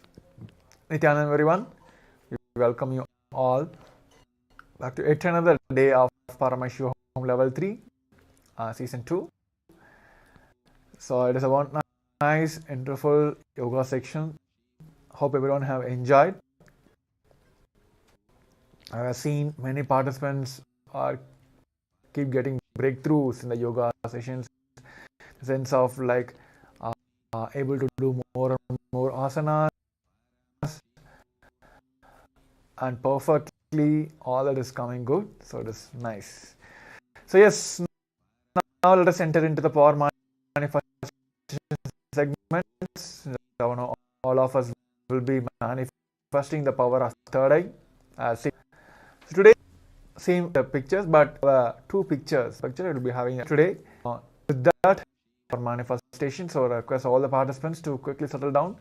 Nithyananda everyone, we welcome you all back to yet another day of Paramashivoham level 3, season 2. So it is a one nice, interval yoga section. Hope everyone have enjoyed. I have seen many participants keep getting breakthroughs in the yoga sessions, sense of like able to do more and more asanas, and perfectly all that is coming good, so it is nice. So yes, now let us enter into the power manifestation segments. All of us will be manifesting the power of third eye. So today, same pictures, but two pictures. It will be having today. With that, for manifestation, so I request all the participants to quickly settle down.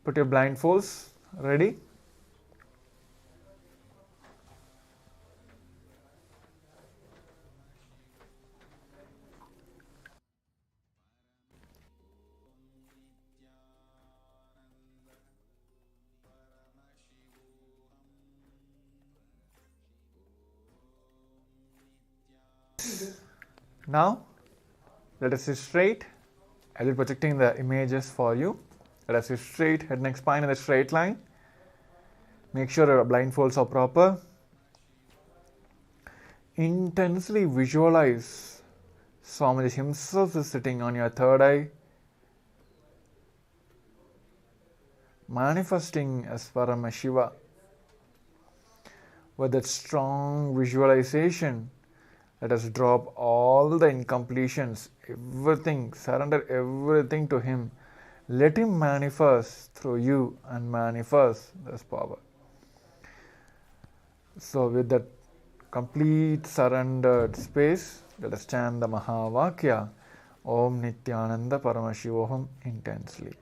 Put your blindfolds ready. Now, let us sit straight. I will be projecting the images for you. Let us sit straight, head, neck, spine in a straight line. Make sure your blindfolds are proper. Intensely visualize Swamiji himself is sitting on your third eye, manifesting as Paramashiva. With that strong visualization, let us drop all the incompletions, everything, surrender everything to him. Let him manifest through you and manifest this power. So with that complete surrendered space, let us chant the Mahavakya, Om Nithyananda Paramashivoham intensely.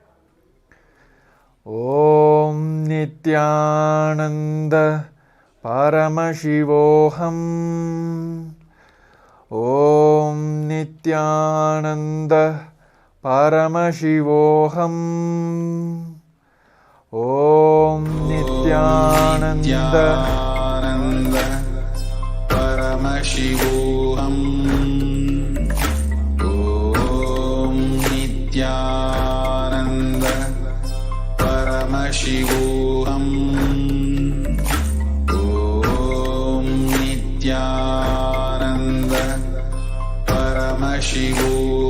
Om Nithyananda Paramashivoham. Om Nithyananda Paramashivoham. Om Nithyananda Paramashivoham. Om Nithyananda Paramashivoham. Om Nithyananda Paramashivoham.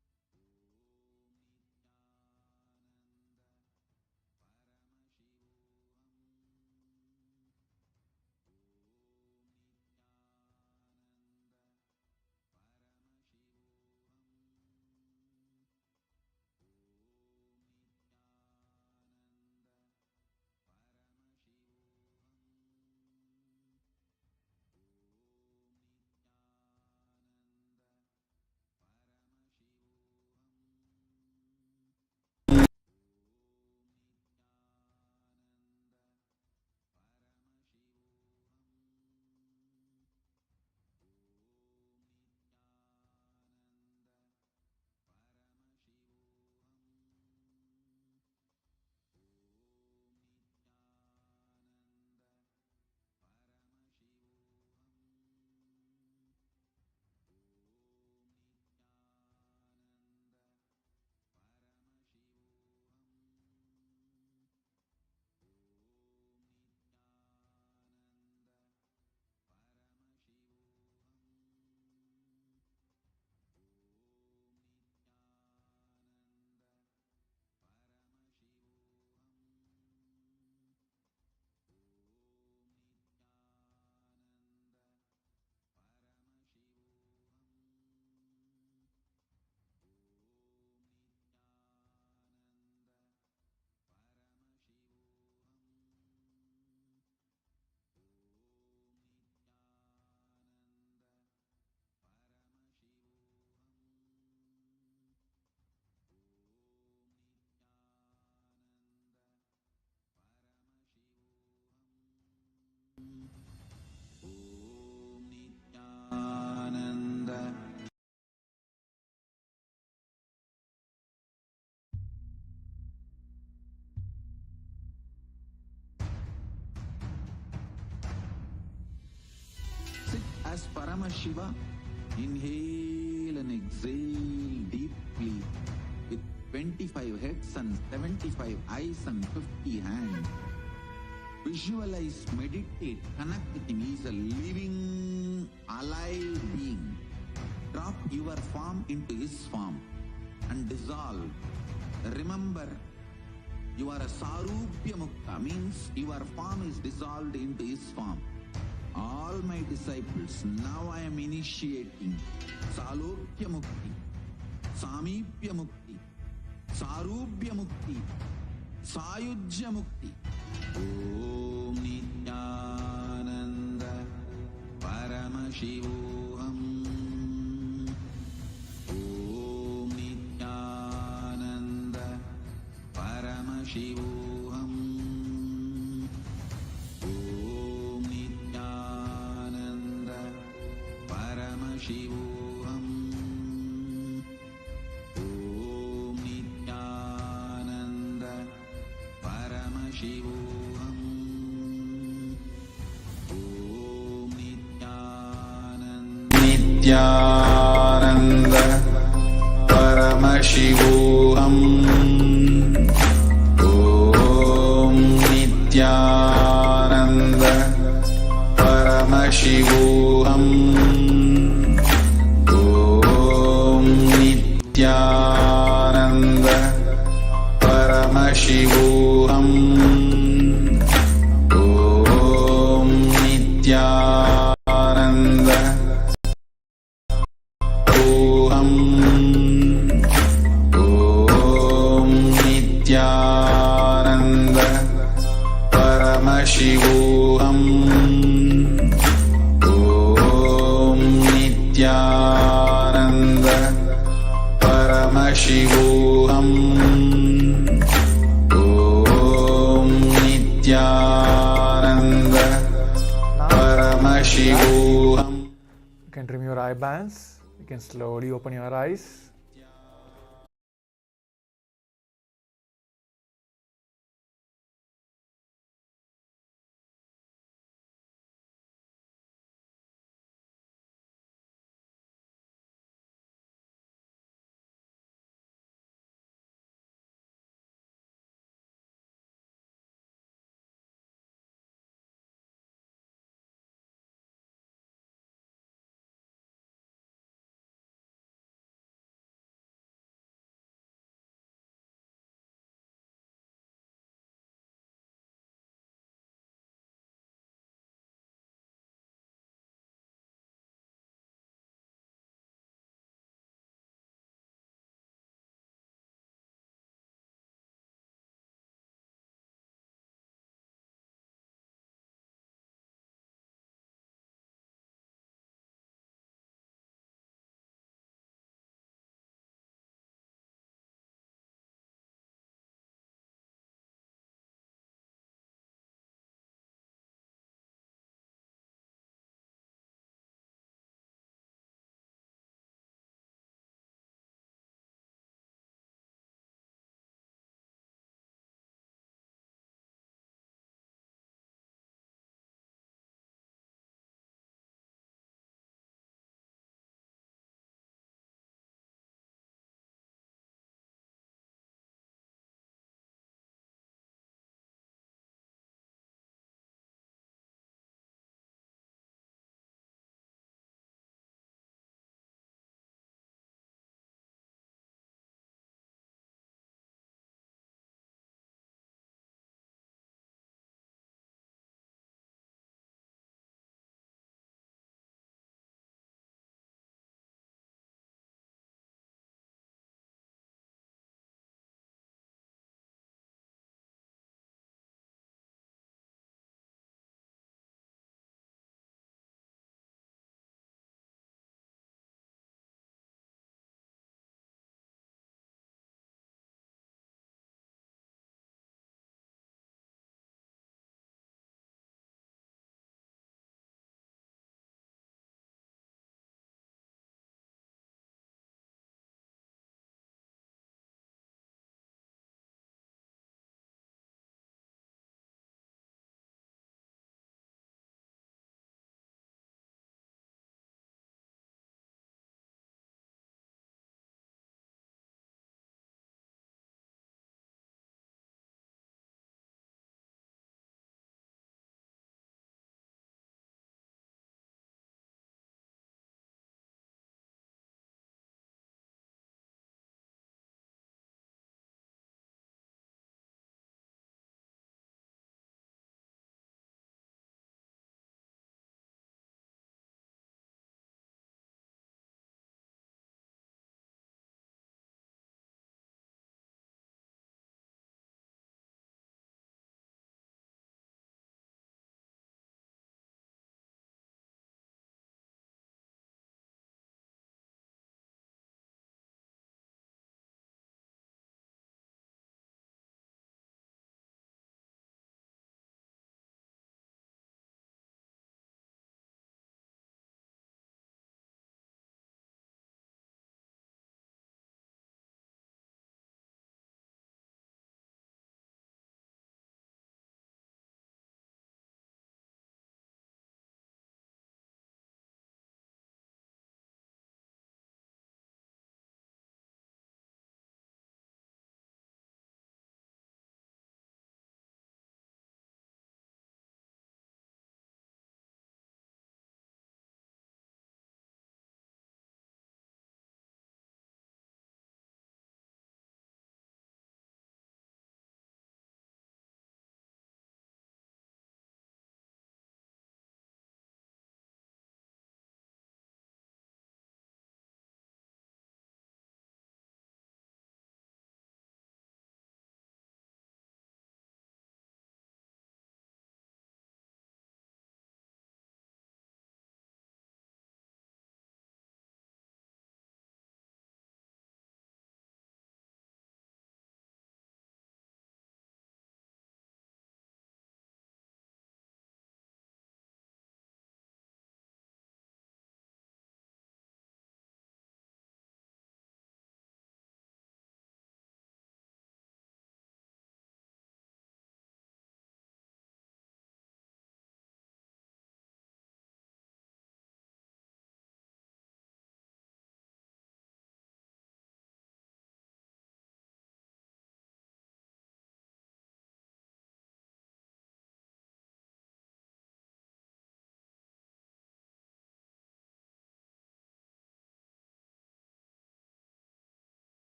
Sit as Paramashiva. Inhale and exhale deeply with 25 heads and 75 eyes and 50 hands. Visualize, meditate, connect with him. He is a living, alive being. Drop your form into his form and dissolve. Remember, you are a Sarupya Mukta, means your form is dissolved into his form. All my disciples, now I am initiating Salokya Mukti, Sameepya Mukti, Sarupya Mukti, Sayujya Mukti. Om Nithyananda Paramashivoham. Om Nithyananda Paramashivoham. Om Nithyananda Paramashivoham. Om Nithyananda Paramashivoham. Om Nithyananda Paramashivoham. Om Nithyananda Paramashivoham. Om Nithyananda Paramashivoham. Om Nithyananda Voham. Om Nithyananda Paramashivoham. Om Nithyananda Paramashivoham. Om Nithyananda Paramashivoham. You can trim your eye bands. You can slowly open your eyes.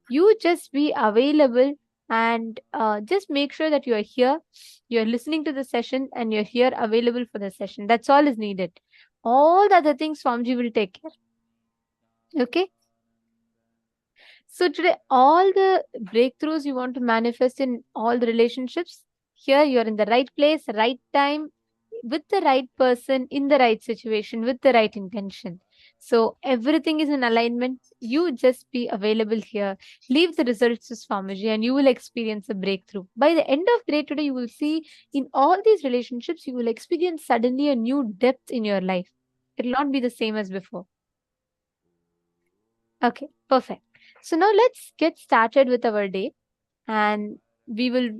You just be available and just make sure that you are here, you're listening to the session, and you're here available for the session. That's all is needed. All the other things Swamiji will take care. Okay. So today, all the breakthroughs you want to manifest in all the relationships, here you're in the right place, right time, with the right person, in the right situation, with the right intention. So everything is in alignment. You just be available here. Leave the results to Swamiji and you will experience a breakthrough. By the end of the day today, you will see in all these relationships, you will experience suddenly a new depth in your life. It will not be the same as before. Okay, perfect. So now let's get started with our day, and we will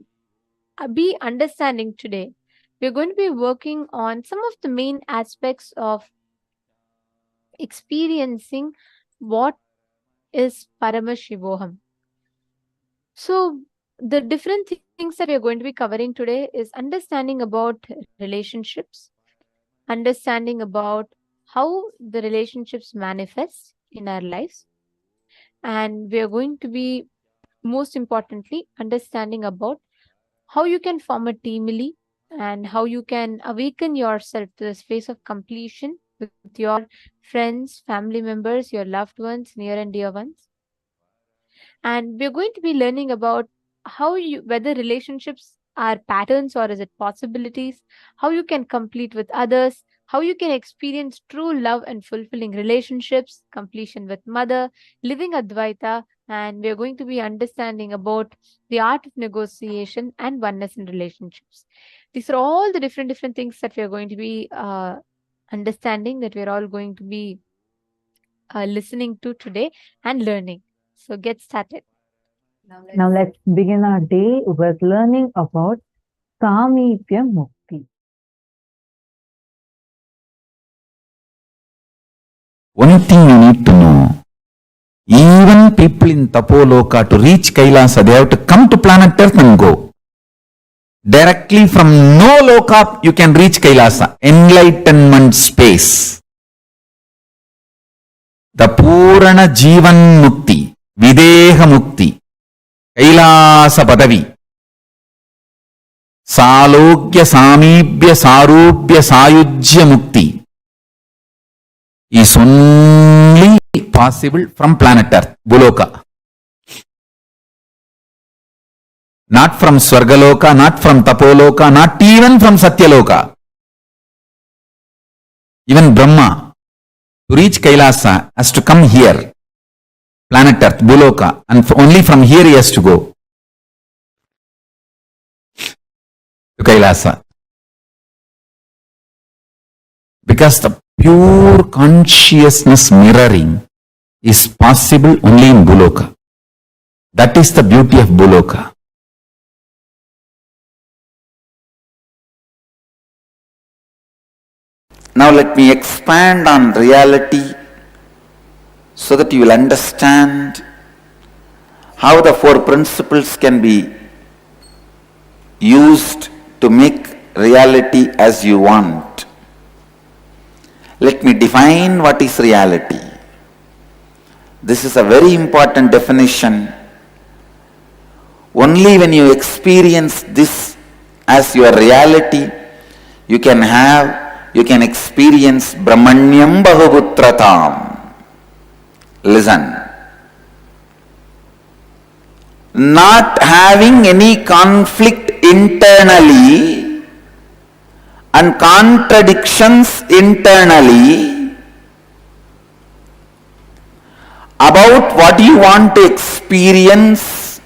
be understanding today. We're going to be working on some of the main aspects of experiencing what is Paramashivoham. So the different things that we're going to be covering today is understanding about relationships, understanding about how the relationships manifest in our lives, and we are going to be most importantly understanding about how you can form a teamily and how you can awaken yourself to the space of completion with your friends, family members, your loved ones, near and dear ones. And we're going to be learning about how you, whether relationships are patterns or is it possibilities, how you can complete with others, how you can experience true love and fulfilling relationships, completion with mother, living Advaita, and we're going to be understanding about the art of negotiation and oneness in relationships. These are all the different things that we're going to be understanding, that we're all going to be listening to today and learning. So get started. Now let's begin our day with learning about Sameepya Mukti. One thing you need to know, even people in Tapoloka, to reach Kailasa, they have to come to planet Earth and go. Directly from no loka, you can reach Kailasa, enlightenment space. The Purana Jivan Mukti, Videha Mukti, Kailasa Padavi, Salogya Sameepya Sarupya Sayujya Mukti is only possible from planet Earth, Buloka. Not from Swargaloka, not from Tapoloka, not even from Satyaloka. Even Brahma, to reach Kailasa, has to come here, planet Earth, Buloka, and only from here he has to go to Kailasa. Because the pure consciousness mirroring is possible only in Buloka. That is the beauty of Buloka. Now let me expand on reality so that you will understand how the four principles can be used to make reality as you want. Let me define what is reality. This is a very important definition. Only when you experience this as your reality, you can experience Brahmanyam Bahuputratam. Listen. Not having any conflict internally and contradictions internally about what you want to experience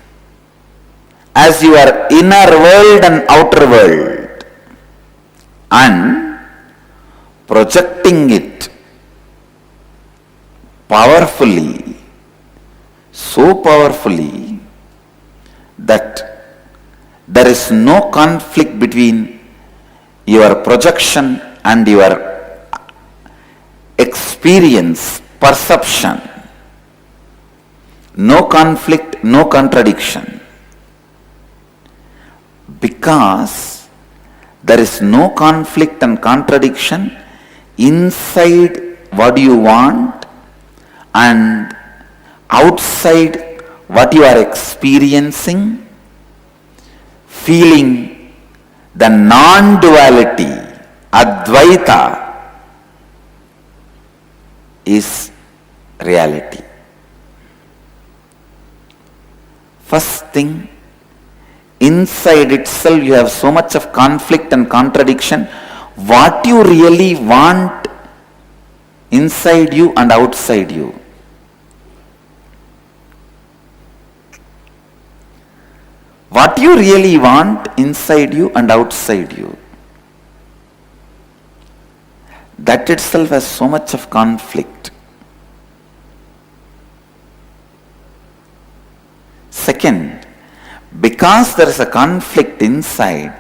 as your inner world and outer world, and projecting it powerfully, so powerfully that there is no conflict between your projection and your experience, perception. No conflict, no contradiction. Because there is no conflict and contradiction inside what you want and outside what you are experiencing, feeling the non-duality, Advaita, is reality. First thing, inside itself you have so much of conflict and contradiction. What you really want inside you and outside you. What you really want inside you and outside you. That itself has so much of conflict. Second, because there is a conflict inside,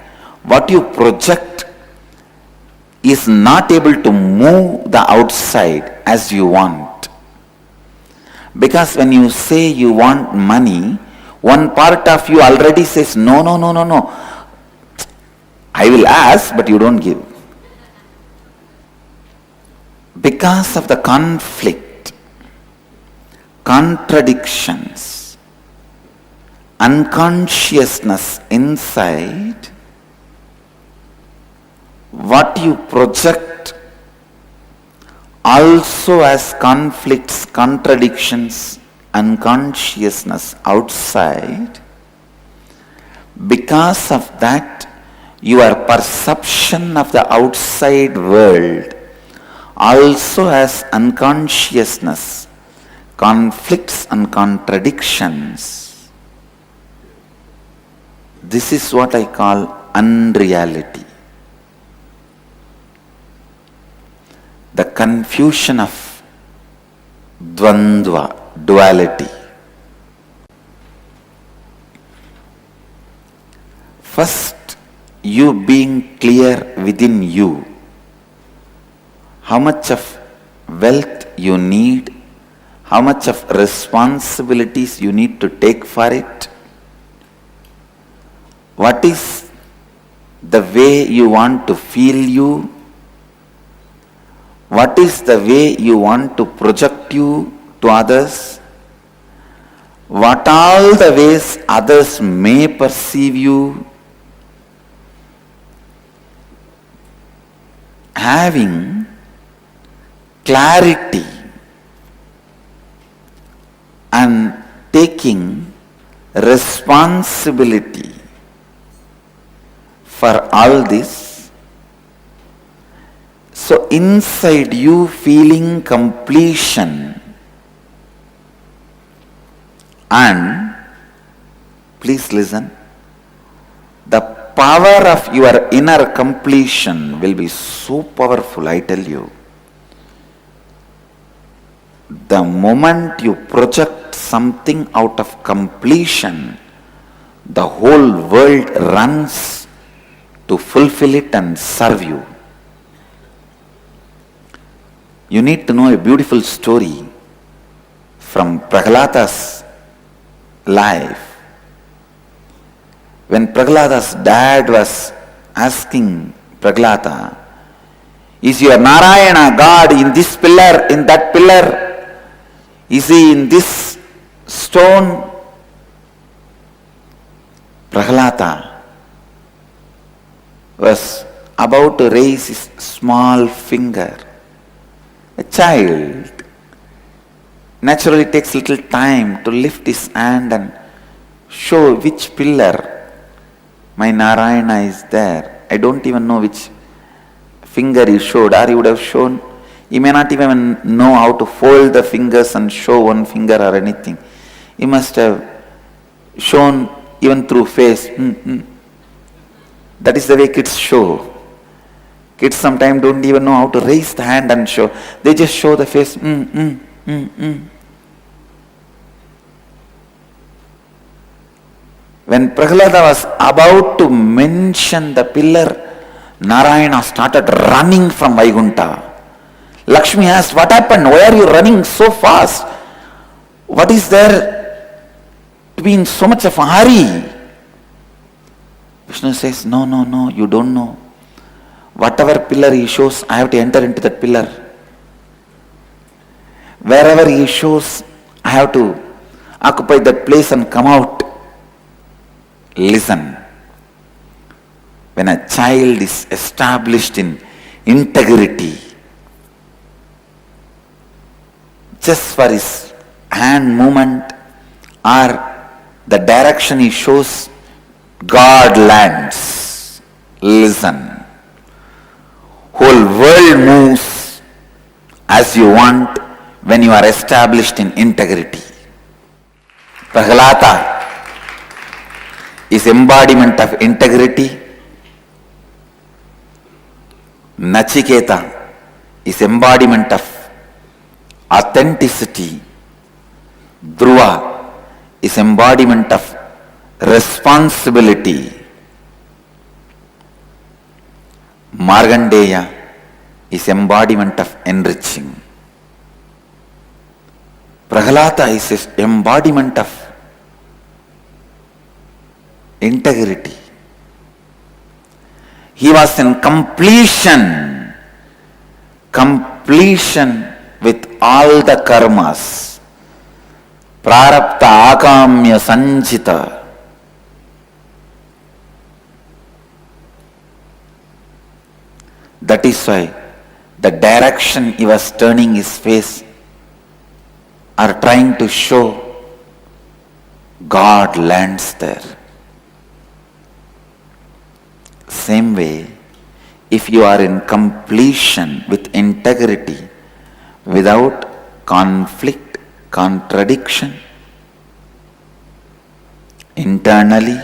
what you project is not able to move the outside as you want. Because when you say you want money, one part of you already says, no. I will ask, but you don't give. Because of the conflict, contradictions, unconsciousness inside, what you project also has conflicts, contradictions, unconsciousness outside. Because of that, your perception of the outside world also has unconsciousness, conflicts and contradictions. This is what I call unreality. The confusion of dvandva, duality. First, you being clear within you how much of wealth you need, how much of responsibilities you need to take for it, what is the way you want to feel you, what is the way you want to project you to others, what all the ways others may perceive you. Having clarity and taking responsibility for all this. So inside you feeling completion, and please listen, the power of your inner completion will be so powerful, I tell you. The moment you project something out of completion, the whole world runs to fulfill it and serve you. You need to know a beautiful story from Prahlada's life. When Prahlada's dad was asking Prahlada, is your Narayana God in this pillar, in that pillar? Is he in this stone? Prahlada was about to raise his small finger. A child naturally takes little time to lift his hand and show which pillar my Narayana is there. I don't even know which finger he showed, or he would have shown. He may not even know how to fold the fingers and show one finger or anything. He must have shown even through face. That is the way kids show. Kids sometimes don't even know how to raise the hand and show. They just show the face. When Prahlada was about to mention the pillar, Narayana started running from Vaikuntha. Lakshmi asked, what happened? Why are you running so fast? What is there to be in so much of a hurry? Vishnu says, no, you don't know. Whatever pillar he shows, I have to enter into that pillar. Wherever he shows, I have to Occupy that place and come out. Listen. When a child is established in integrity, just for his hand movement or the direction he shows, God lands. Listen. Whole world moves as you want when you are established in integrity. Prahlada is embodiment of integrity. Nachiketa is embodiment of authenticity. Dhruva is embodiment of responsibility. Markandeya is embodiment of enriching. Prahlada is embodiment of integrity. He was in completion with all the karmas. Prarabdha akamya sanchita. That is why the direction he was turning his face are trying to show God lands there. Same way, if you are in completion with integrity, without conflict, contradiction, internally,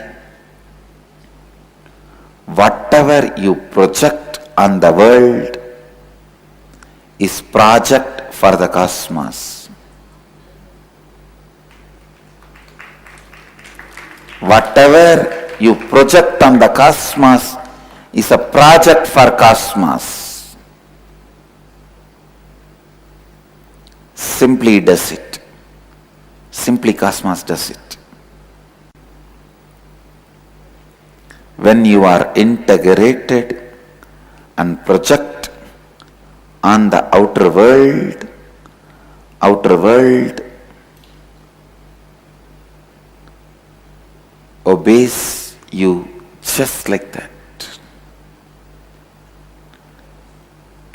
whatever you project on the world is project for the cosmos. Whatever you project on the cosmos is a project for cosmos. Simply does it. Simply cosmos does it. When you are integrated and project on the outer world obeys you just like that.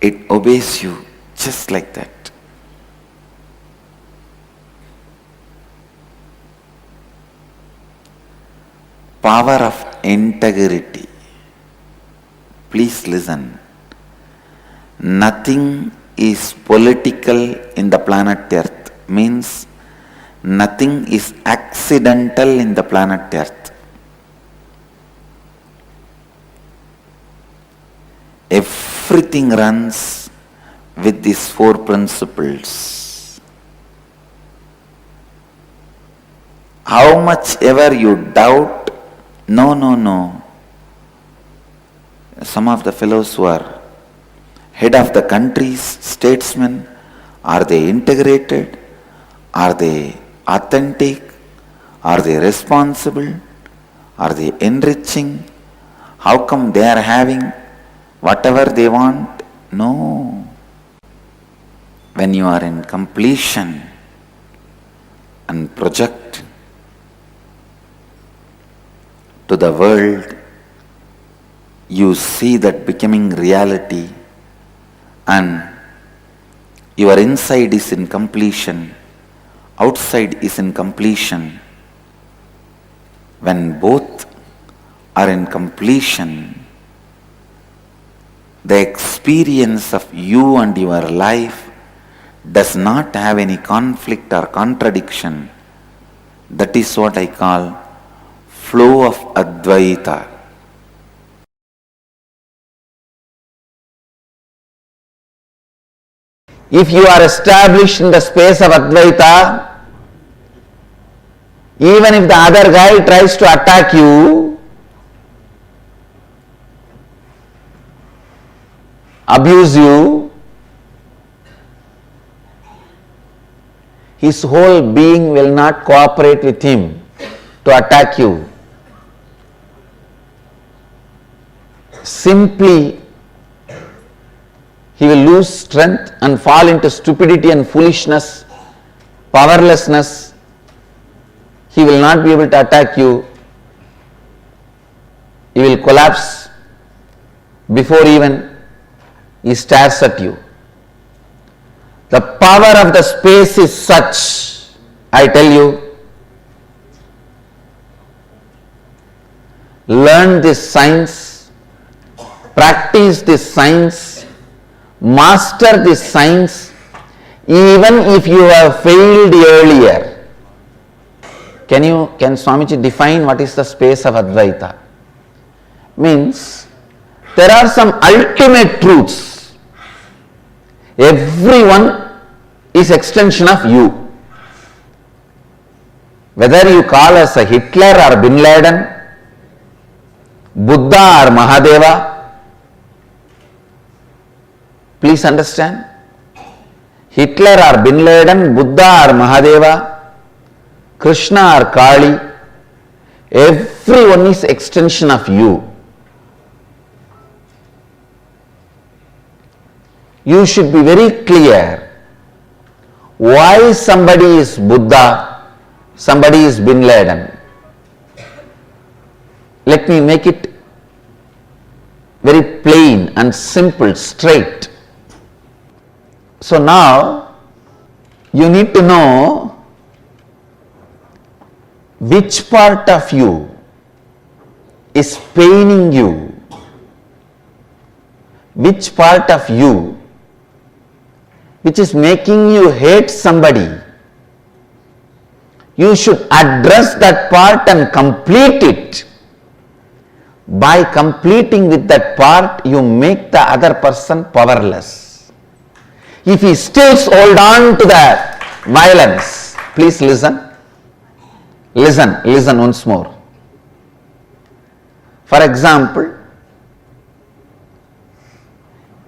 It obeys you just like that. Power of integrity. Please listen. Nothing is political in the planet Earth. Means nothing is accidental in the planet Earth. Everything runs with these four principles. How much ever you doubt, no. Some of the fellows who are head of the countries, statesmen, are they integrated? Are they authentic? Are they responsible? Are they enriching? How come they are having whatever they want? No. When you are in completion and project to the world, you see that becoming reality, and your inside is in completion, outside is in completion. When both are in completion, the experience of you and your life does not have any conflict or contradiction. That is what I call flow of Advaita. If you are established in the space of Advaita, even if the other guy tries to attack you, abuse you, his whole being will not cooperate with him to attack you. Simply, he will lose strength and fall into stupidity and foolishness, powerlessness, he will not be able to attack you. He will collapse before even he stares at you. The power of the space is such, I tell you, learn this science, practice this science, master this science, even if you have failed earlier. Can Swamiji define what is the space of Advaita? Means there are some ultimate truths. Everyone is extension of you. Whether you call us a Hitler or Bin Laden, Buddha or Mahadeva, please understand. Hitler or Bin Laden, Buddha or Mahadeva, Krishna or Kali, everyone is extension of you. You should be very clear why somebody is Buddha, somebody is Bin Laden. Let me make it very plain and simple, straight. So now you need to know which part of you is paining you, which part of you which is making you hate somebody. You should address that part and complete it. By completing with that part, you make the other person powerless. If he still hold on to the violence, please listen. Listen once more. For example,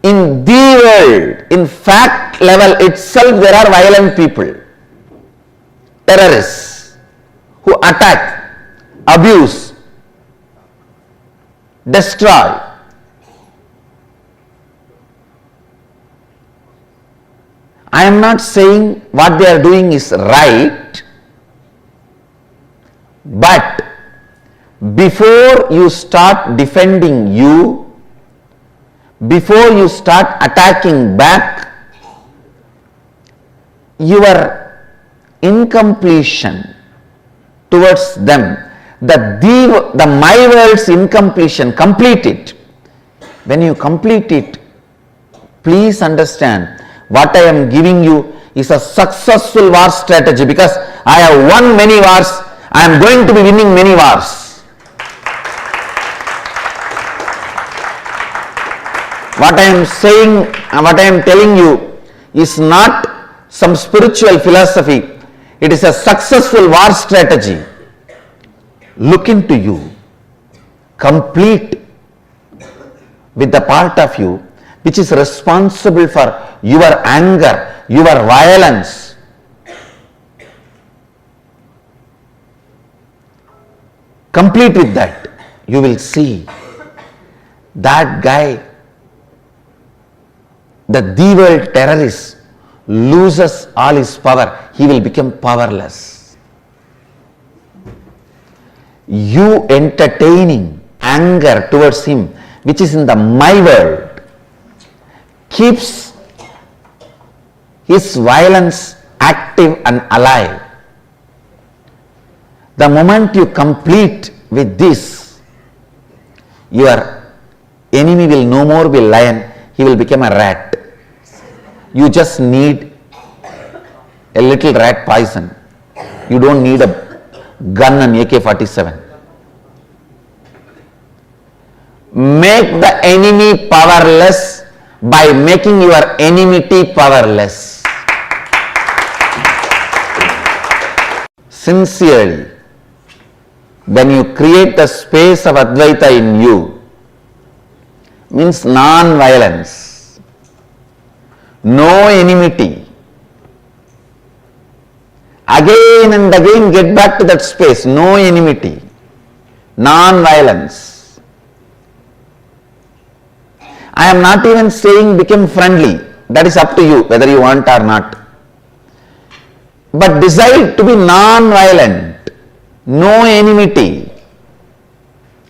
in the world, in fact level itself, there are violent people, terrorists who attack, abuse, destroy. I am not saying what they are doing is right, but before you start defending you, before you start attacking back, your incompletion towards them, the my world's incompletion, complete it. When you complete it, please understand what I am giving you is a successful war strategy, because I have won many wars, I am going to be winning many wars. What I am saying, what I am telling you is not some spiritual philosophy. It is a successful war strategy. Look into you. Complete with the part of you which is responsible for your anger, your violence. Complete with that. You will see that guy, the world terrorist, loses all his power. He will become powerless. You entertaining anger towards him, which is in the my world, keeps his violence active and alive. The moment you complete with this, your enemy will no more be lion, he will become a rat. You just need a little rat poison. You don't need a gun and AK-47. Make the enemy powerless by making your enmity powerless. Sincerely, when you create the space of Advaita in you, means non-violence, no enmity. Again and again get back to that space, no enmity, non-violence. I am not even saying become friendly, that is up to you whether you want or not. But decide to be non-violent. no enmity.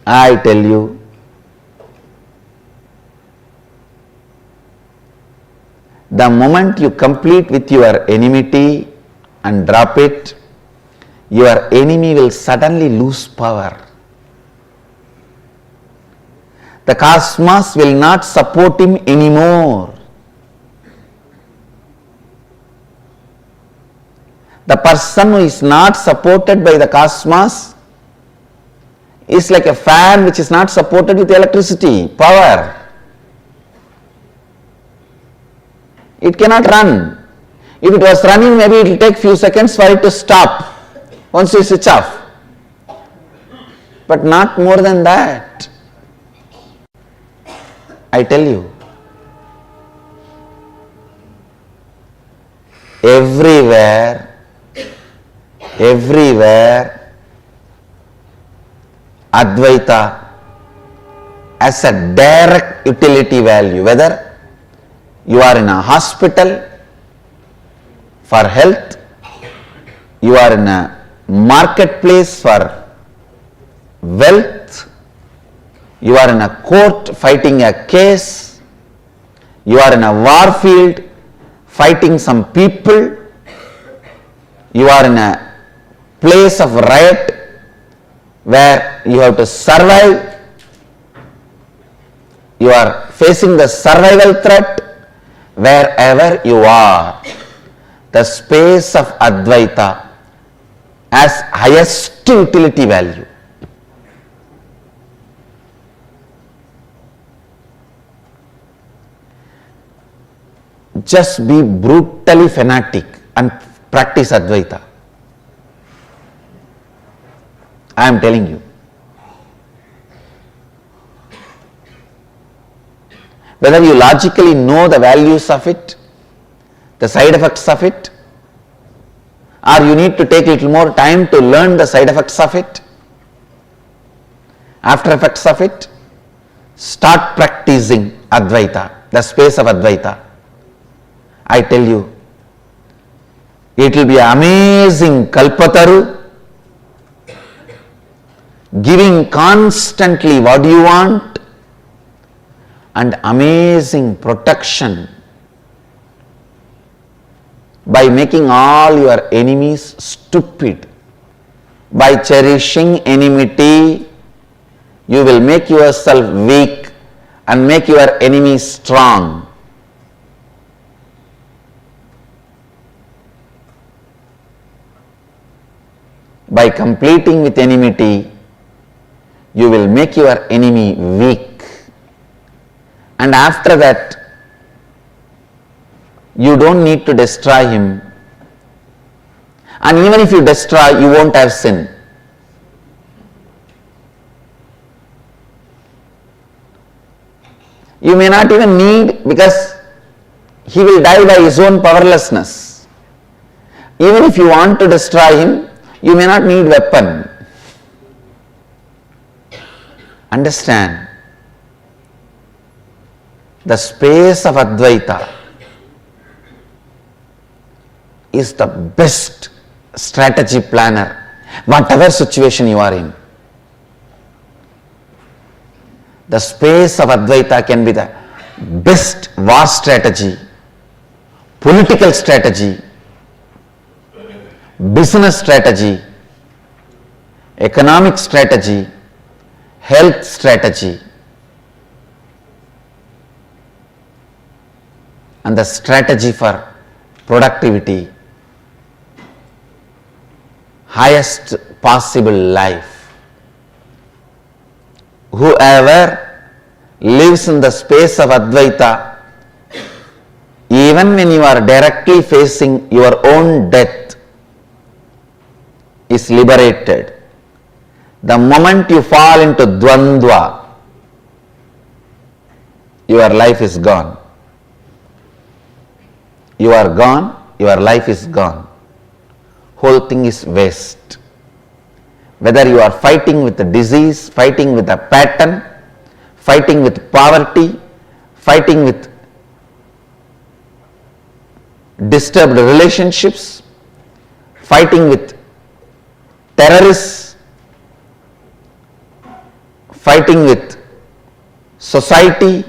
I tell you, the moment you complete with your enmity and drop it, your enemy will suddenly lose power. The cosmos will not support him anymore. The person who is not supported by the cosmos is like a fan which is not supported with electricity, power. It cannot run. If it was running, maybe it will take few seconds for it to stop once you switch off. But not more than that. I tell you, everywhere, Advaita has a direct utility value. Whether you are in a hospital for health, you are in a marketplace for wealth, you are in a court fighting a case, you are in a war field fighting some people, you are in a place of riot where you have to survive, you are facing the survival threat. Wherever you are, the space of Advaita has highest utility value. Just be brutally fanatic and practice Advaita. I am telling you. Whether you logically know the values of it, the side effects of it, or you need to take a little more time to learn the side effects of it, after effects of it, start practicing Advaita, the space of Advaita. I tell you, it will be amazing Kalpataru, giving constantly what you want, and amazing protection by making all your enemies stupid. By cherishing enmity, you will make yourself weak and make your enemies strong. By completing with enmity, you will make your enemy weak. And after that, you don't need to destroy him. And even if you destroy, you won't have sin. You may not even need, because he will die by his own powerlessness. Even if you want to destroy him, you may not need weapon. Understand? The space of Advaita is the best strategy planner, whatever situation you are in. The space of Advaita can be the best war strategy, political strategy, business strategy, economic strategy, health strategy, and the strategy for productivity, highest possible life. Whoever lives in the space of Advaita, even when you are directly facing your own death, is liberated. The moment you fall into Dvandva, your life is gone. You are gone, your life is gone. Whole thing is waste. Whether you are fighting with a disease, fighting with a pattern, fighting with poverty, fighting with disturbed relationships, fighting with terrorists fighting with society,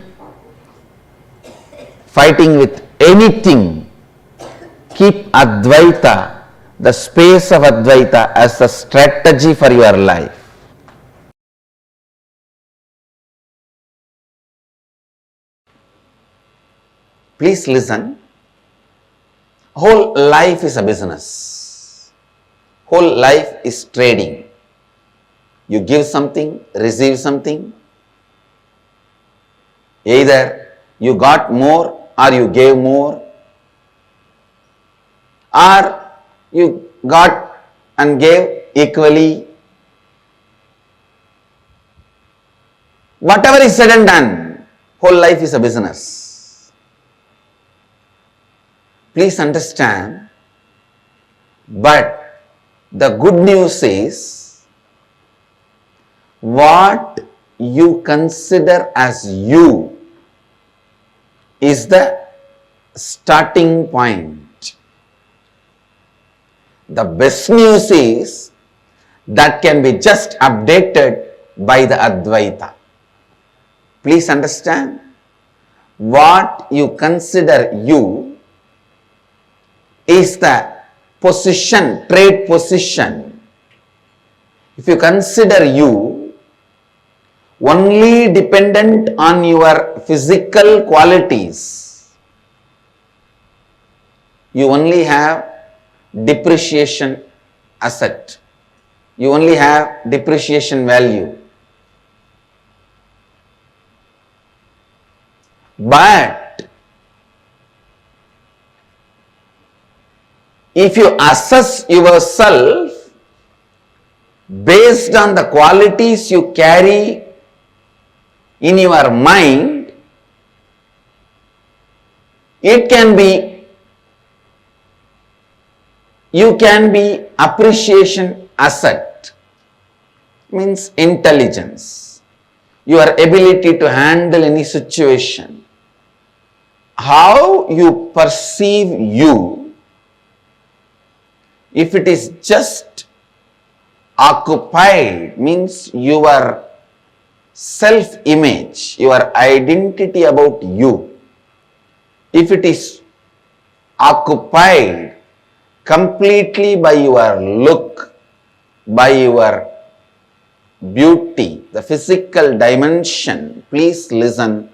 fighting with anything, keep Advaita, the space of Advaita, as a strategy for your life. Please listen. Whole life is a business. Whole life is trading. You give something, receive something. Either you got more or you gave more, or you got and gave equally. Whatever is said and done, whole life is a business. Please understand, but the good news is, what you consider as you is the starting point. The best news is that can be just updated by the Advaita. Please understand, what you consider you is the position, trade position. If you consider you only dependent on your physical qualities, you only have depreciation asset. You only have depreciation value. But if you assess yourself based on the qualities you carry in your mind, you can be appreciation asset, means intelligence, your ability to handle any situation. How you perceive you, if it is just occupied, means your self-image, your identity about you, if it is occupied completely by your look, by your beauty, the physical dimension, please listen,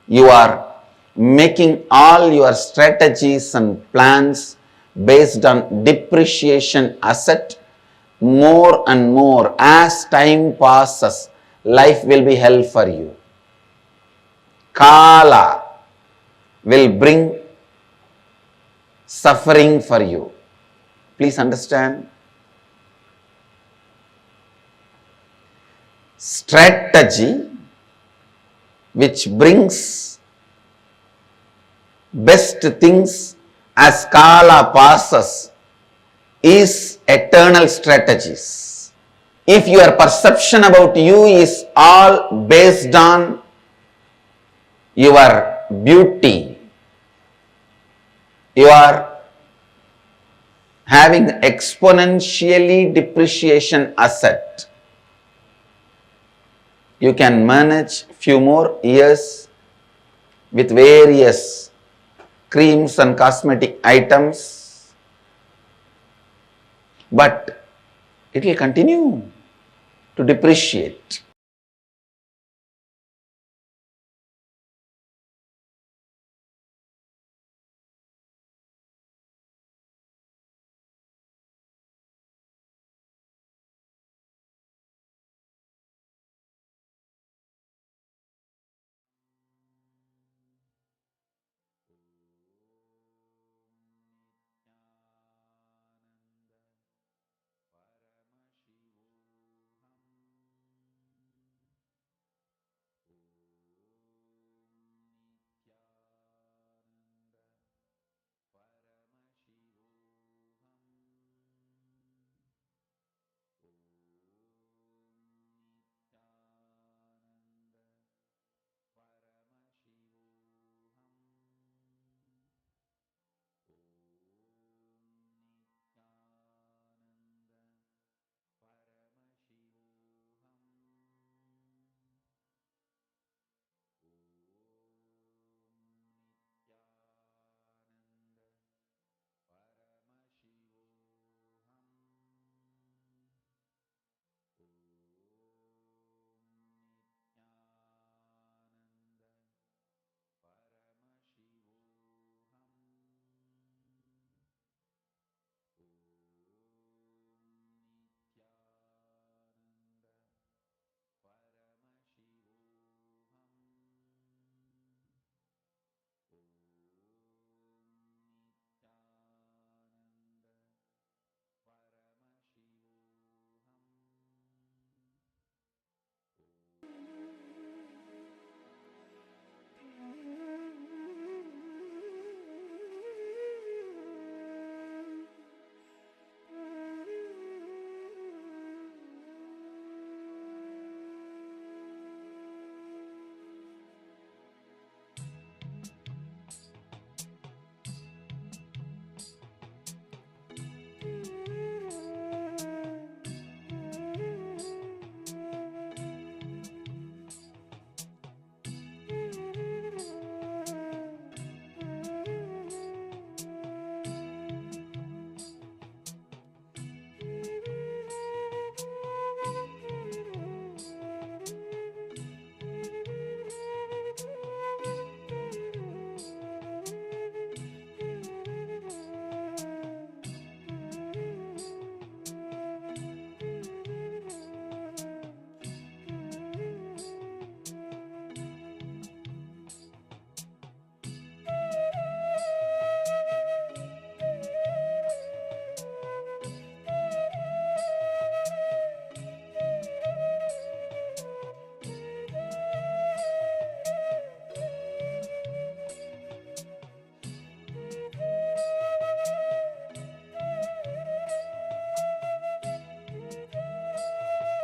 you are making all your strategies and plans based on depreciation asset. More and more, as time passes, life will be hell for you. Kala will bring suffering for you. Please understand. Strategy which brings best things as Kala passes is eternal strategies. If your perception about you is all based on your beauty, you are having exponentially depreciation asset. You can manage few more years with various creams and cosmetic items, but it will continue to depreciate.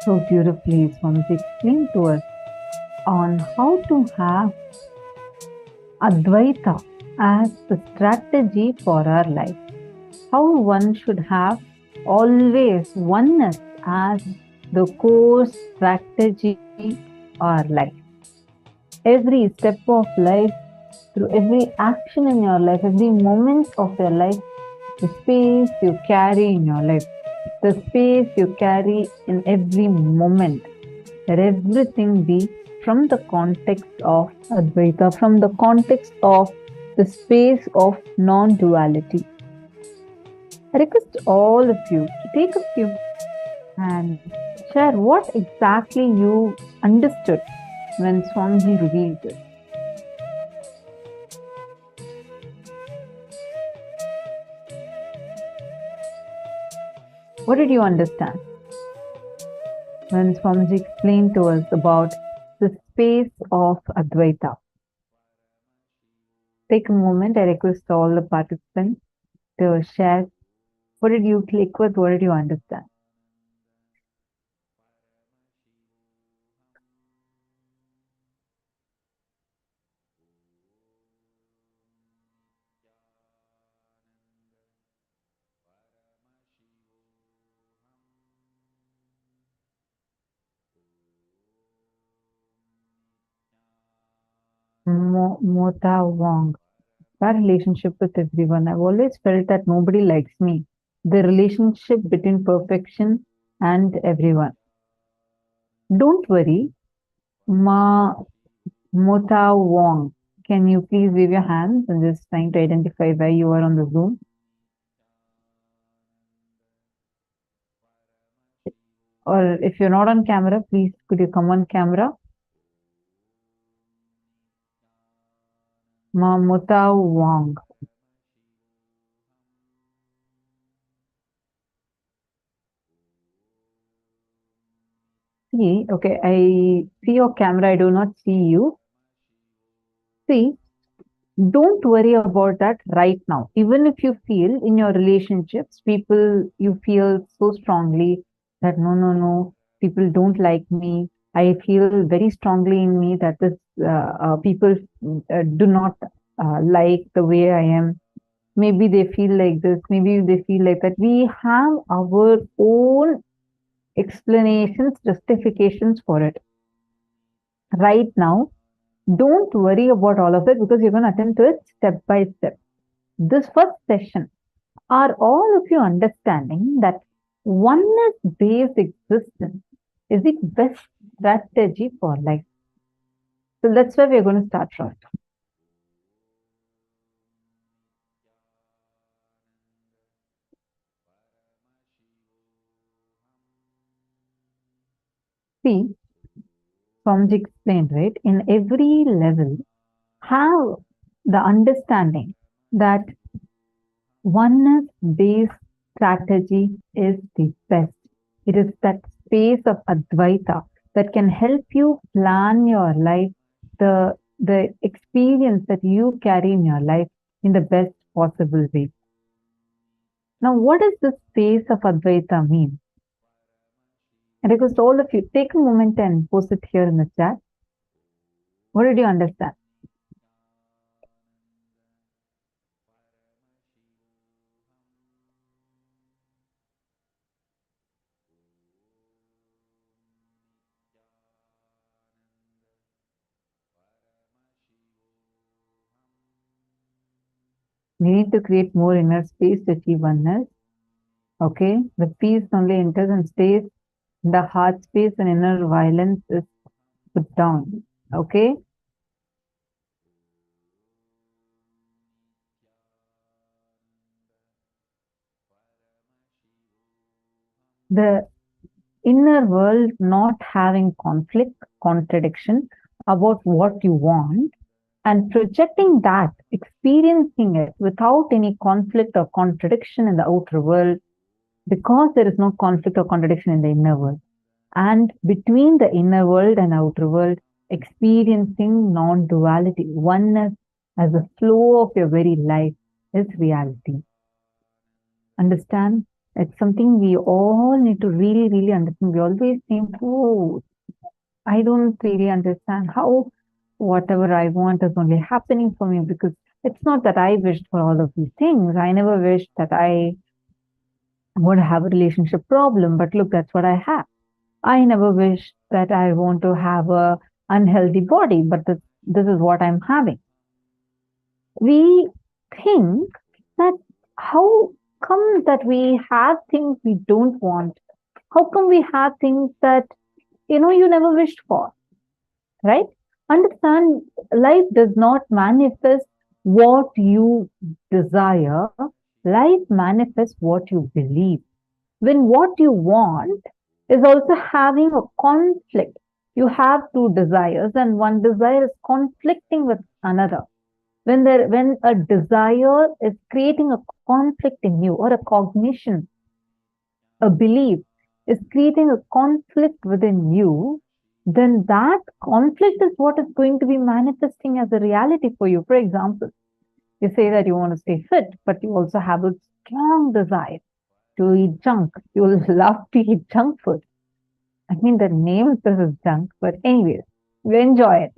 So beautifully, Swamiji explained to us on how to have Advaita as the strategy for our life. How one should have always oneness as the core strategy of our life. Every step of life, through every action in your life, every moment of your life, the space you carry in your life, the space you carry in every moment, let everything be from the context of Advaita, from the context of the space of non-duality. I request all of you to take a few and share what exactly you understood when Swamiji revealed it. What did you understand when Swamiji explained to us about the space of Advaita? Take a moment. I request all the participants to share. What did you click with? What did you understand? Mota Wong. That relationship with everyone. I've always felt that nobody likes me. The relationship between perfection and everyone. Don't worry. Mota Wong. Can you please wave your hands? I'm just trying to identify where you are on the Zoom. Or if you're not on camera, please could you come on camera? Mota Wong. See, okay, I see your camera, I do not see you. See, don't worry about that right now. Even if you feel in your relationships, people, you feel so strongly that no, people don't like me. I feel very strongly in me that this people do not like the way I am. Maybe they feel like this, maybe they feel like that. We have our own explanations, justifications for it. Right now, don't worry about all of it because you're going to attend to it step by step. This first session, are all of you understanding that oneness-based existence is the best strategy for life? So that's where we're going to start from. See, Swamiji explained, right? In every level, have the understanding that oneness-based strategy is the best. It is that space of Advaita that can help you plan your life, the experience that you carry in your life in the best possible way. Now, what does the space of Advaita mean? I request all of you, take a moment and post it here in the chat. What did you understand? We need to create more inner space to achieve oneness. Okay, the peace only enters and stays in the heart space, and inner violence is put down. Okay. The inner world not having conflict, contradiction about what you want, and projecting that, experiencing it without any conflict or contradiction in the outer world, because there is no conflict or contradiction in the inner world. And between the inner world and outer world, experiencing non-duality, oneness as the flow of your very life is reality. Understand? It's something we all need to really, really understand. We always think, oh, I don't really understand how whatever I want is only happening for me, because it's not that I wished for all of these things. I never wished that I would have a relationship problem, but look, that's what I have. I never wished that I want to have a unhealthy body, but this is what I'm having. We think that how come that we have things we don't want? How come we have things that you never wished for, right? Understand, life does not manifest what you desire. Life manifests what you believe. When what you want is also having a conflict, you have two desires and one desire is conflicting with another. When a desire is creating a conflict in you, or a cognition, a belief is creating a conflict within you, then that conflict is what is going to be manifesting as a reality for you. For example, you say that you want to stay fit, but you also have a strong desire to eat junk. You will love to eat junk food. I mean, the name itself is junk, but anyways, you enjoy it.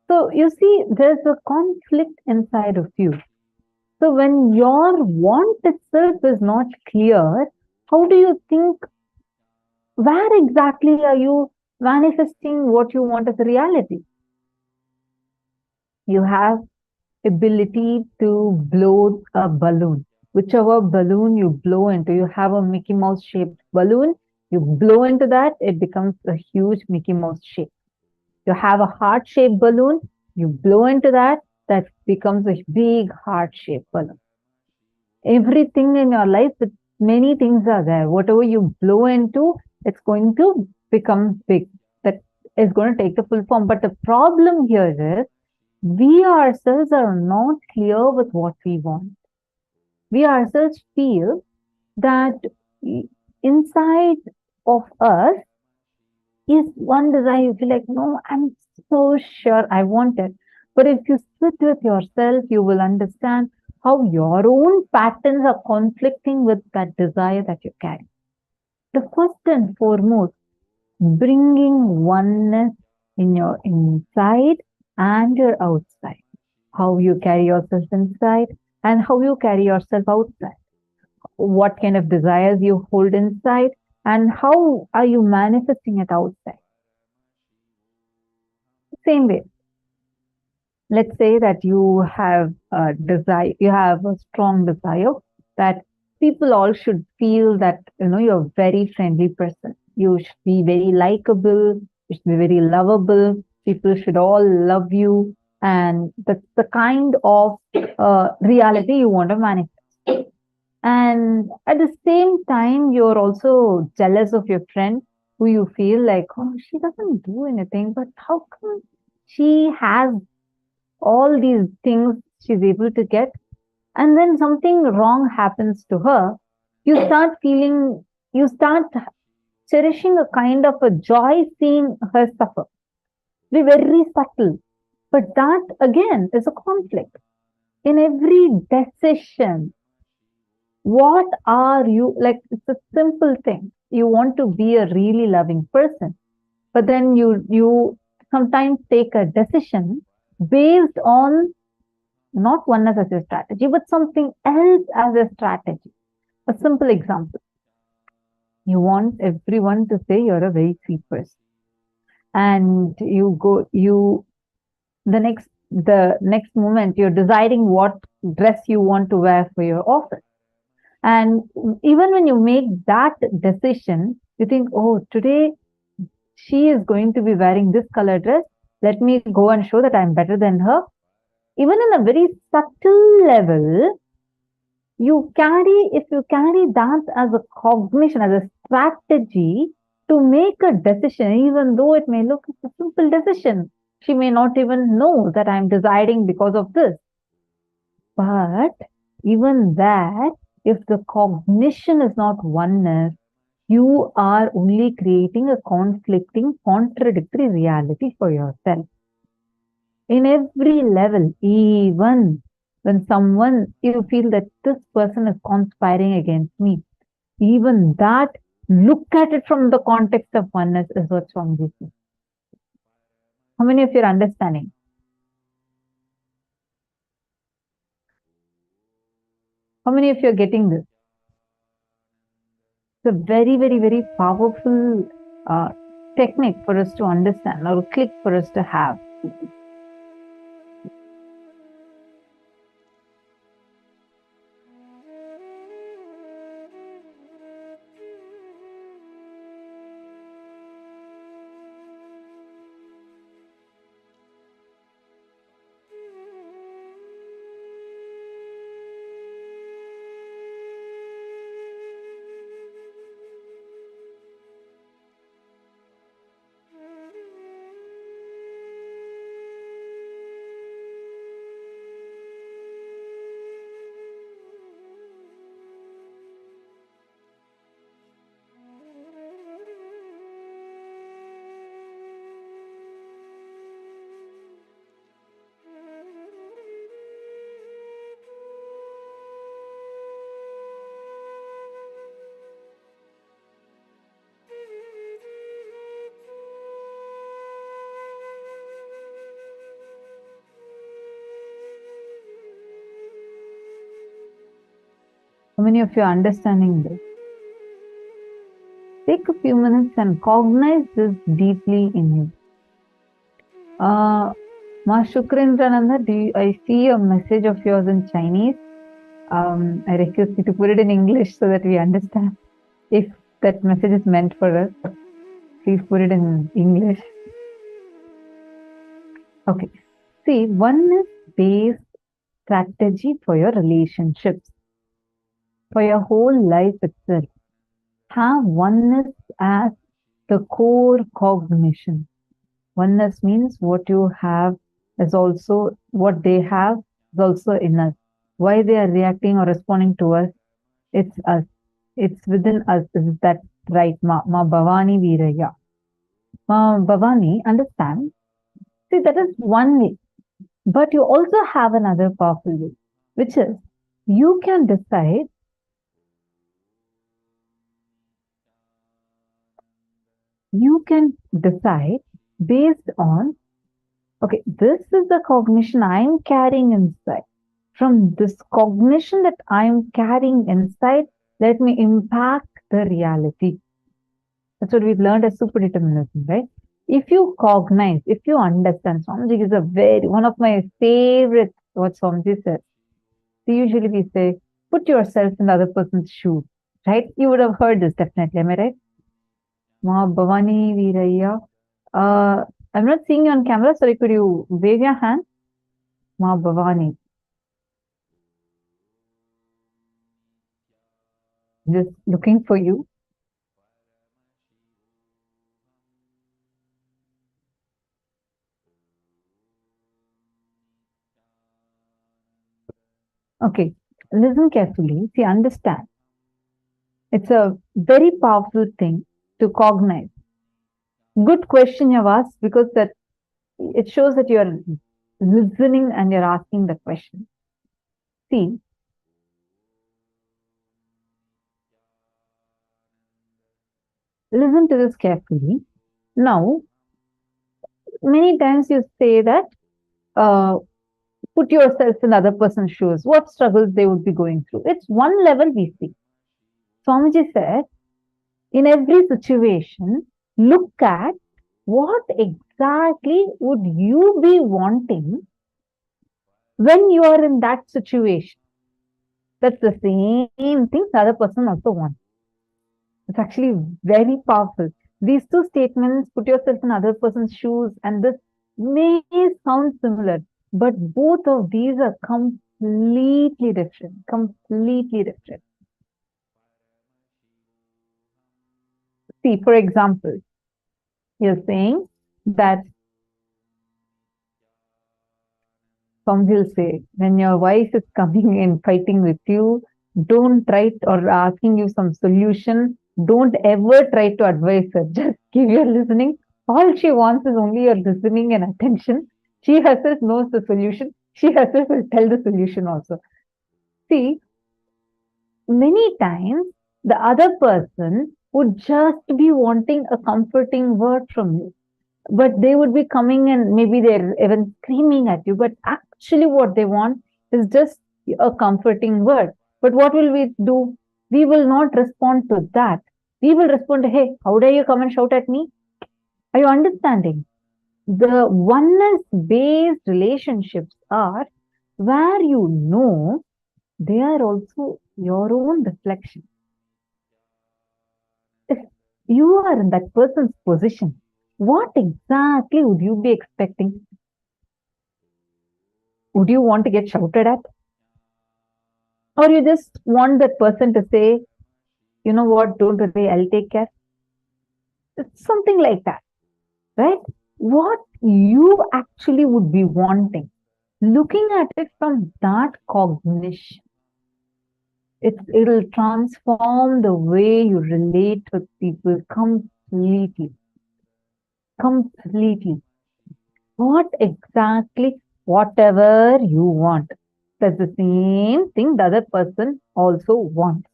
So you see, there's a conflict inside of you. So when your want itself is not clear, how do you think, where exactly are you manifesting what you want as a reality? You have ability to blow a balloon. Whichever balloon you blow into, you have a Mickey Mouse shaped balloon, you blow into that, it becomes a huge Mickey Mouse shape. You have a heart shaped balloon, you blow into that, that becomes a big heart shaped balloon. Everything in your life, many things are there. Whatever you blow into, it's going to become big. That is going to take the full form. But the problem here is, we ourselves are not clear with what we want. We ourselves feel that inside of us is one desire. You feel like, no, I'm so sure I want it. But if you sit with yourself, you will understand how your own patterns are conflicting with that desire that you carry. The first and foremost, bringing oneness in your inside and your outside. How you carry yourself inside and how you carry yourself outside. What kind of desires you hold inside and how are you manifesting it outside. Same way. Let's say that you have a desire, you have a strong desire that people all should feel that you're a very friendly person. You should be very likable, you should be very lovable, people should all love you, and that's the kind of reality you want to manifest. And at the same time, you're also jealous of your friend who you feel like, oh, she doesn't do anything, but how come she has all these things she's able to get, and then something wrong happens to her, you start cherishing a kind of a joy seeing her suffer. Be very subtle, but that again is a conflict. In every decision, what are you like? It's a simple thing. You want to be a really loving person, but then you sometimes take a decision based on not oneness as a strategy, but something else as a strategy. A simple example. You want everyone to say you're a very sweet person. And the next moment, you're deciding what dress you want to wear for your office. And even when you make that decision, you think, oh, today she is going to be wearing this color dress. Let me go and show that I'm better than her. Even in a very subtle level, if you carry that as a cognition, as a strategy to make a decision, even though it may look like a simple decision, she may not even know that I'm deciding because of this. But even that, if the cognition is not oneness, you are only creating a conflicting, contradictory reality for yourself. In every level, even when you feel that this person is conspiring against me, Even that, look at it from the context of oneness is what Swamiji says. How many of you are understanding? How many of you are getting this? It's a very, very, very powerful technique for us to understand, or a click for us to have. How many of you are understanding this? Take a few minutes and cognize this deeply in you. Ma Shukrendrananda, I see a message of yours in Chinese. I request you to put it in English so that we understand. If that message is meant for us, please put it in English. Okay. See, oneness-based strategy for your relationships, for your whole life itself. Have oneness as the core cognition. Oneness means what you have is also what they have is also in us. Why they are reacting or responding to us, it's us. It's within us. Is that right? Ma Bhavani Viraya. Ma Bhavani, understand? See, that is one way. But you also have another powerful way, which is you can decide based on, okay, this is the cognition I'm carrying inside. From this cognition that I'm carrying inside, let me impact the reality. That's what we've learned as superdeterminism, right? If you cognize, if you understand, Swamiji is one of my favorite, what Swamiji says. So usually we say, put yourself in the other person's shoes, right? You would have heard this definitely, am I right? Ma Bhavani Viraya. I'm not seeing you on camera. Sorry, could you wave your hand? Ma Bhavani. Just looking for you. Okay, listen carefully. See, understand. It's a very powerful thing to cognize. Good question you've asked, because that it shows that you're listening and you're asking the question. See, listen to this carefully. Now, many times you say that, put yourself in the other person's shoes, what struggles they would be going through. It's one level we see. Swamiji said, in every situation, look at what exactly would you be wanting when you are in that situation. That's the same thing the other person also wants. It's actually very powerful. These two statements, put yourself in other person's shoes, and this may sound similar, but both of these are completely different. Completely different. See, for example, you're saying that some will say, when your wife is coming and fighting with you, don't try or asking you some solution. Don't ever try to advise her. Just give your listening. All she wants is only your listening and attention. She herself knows the solution. She herself will tell the solution also. See, many times The other person would just be wanting a comforting word from you. But they would be coming and maybe they're even screaming at you. But actually, what they want is just a comforting word. But what will we do? We will not respond to that. We will respond to, hey, how dare you come and shout at me? Are you understanding? The oneness based relationships are where you know they are also your own reflection. If you are in that person's position, what exactly would you be expecting? Would you want to get shouted at? Or you just want that person to say, you know what, don't worry, I'll take care. It's something like that, right? What you actually would be wanting, looking at it from that cognition, it'll transform the way you relate with people completely. Completely. What exactly, whatever you want. That's the same thing the other person also wants.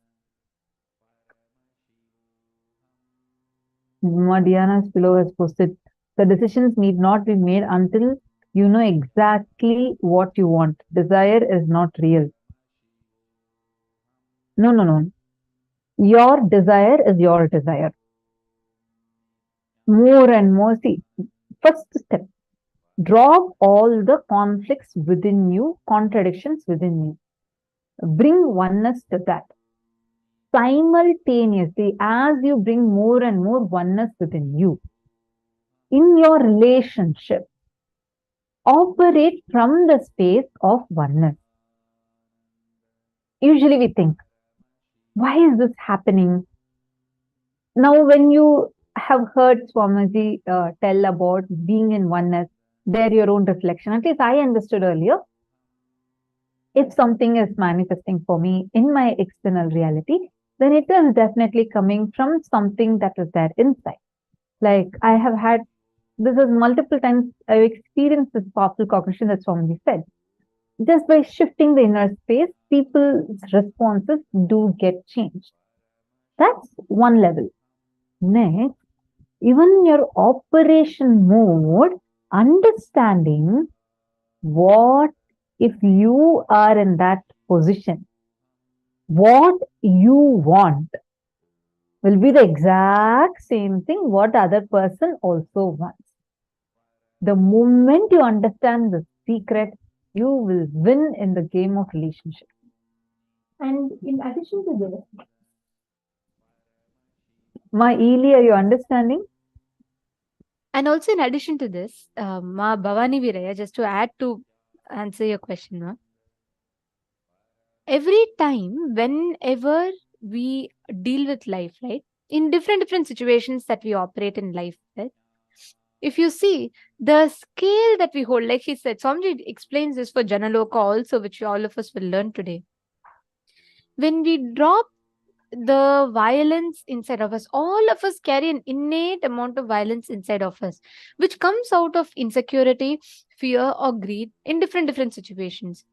Diana's below has posted, the decisions need not be made until you know exactly what you want. Desire is not real. No. Your desire is your desire. More and more, see, first step, drop all the conflicts within you, contradictions within you. Bring oneness to that. Simultaneously, as you bring more and more oneness within you, in your relationship, operate from the space of oneness. Usually we think, why is this happening? Now, when you have heard Swamiji tell about being in oneness, they're your own reflection. At least I understood earlier. If something is manifesting for me in my external reality, then it is definitely coming from something that is there inside. Like I have had, this is multiple times I've experienced this powerful cognition that Swamiji said. Just by shifting the inner space, people's responses do get changed. That's one level. Next, even your operation mode, understanding what if you are in that position, what you want will be the exact same thing what the other person also wants. The moment you understand the secret, you will win in the game of relationship. And in addition to this, Ma Ely, are you understanding? And also, in addition to this, Ma Bhavani Viraya, just to add to answer your question, Ma, every time, whenever we deal with life, right, in different situations that we operate in life, right, if you see the scale that we hold, like he said, Swamiji explains this for Jana loka also, which all of us will learn today. When we drop the violence inside of us, all of us carry an innate amount of violence inside of us, which comes out of insecurity, fear, or greed in different situations.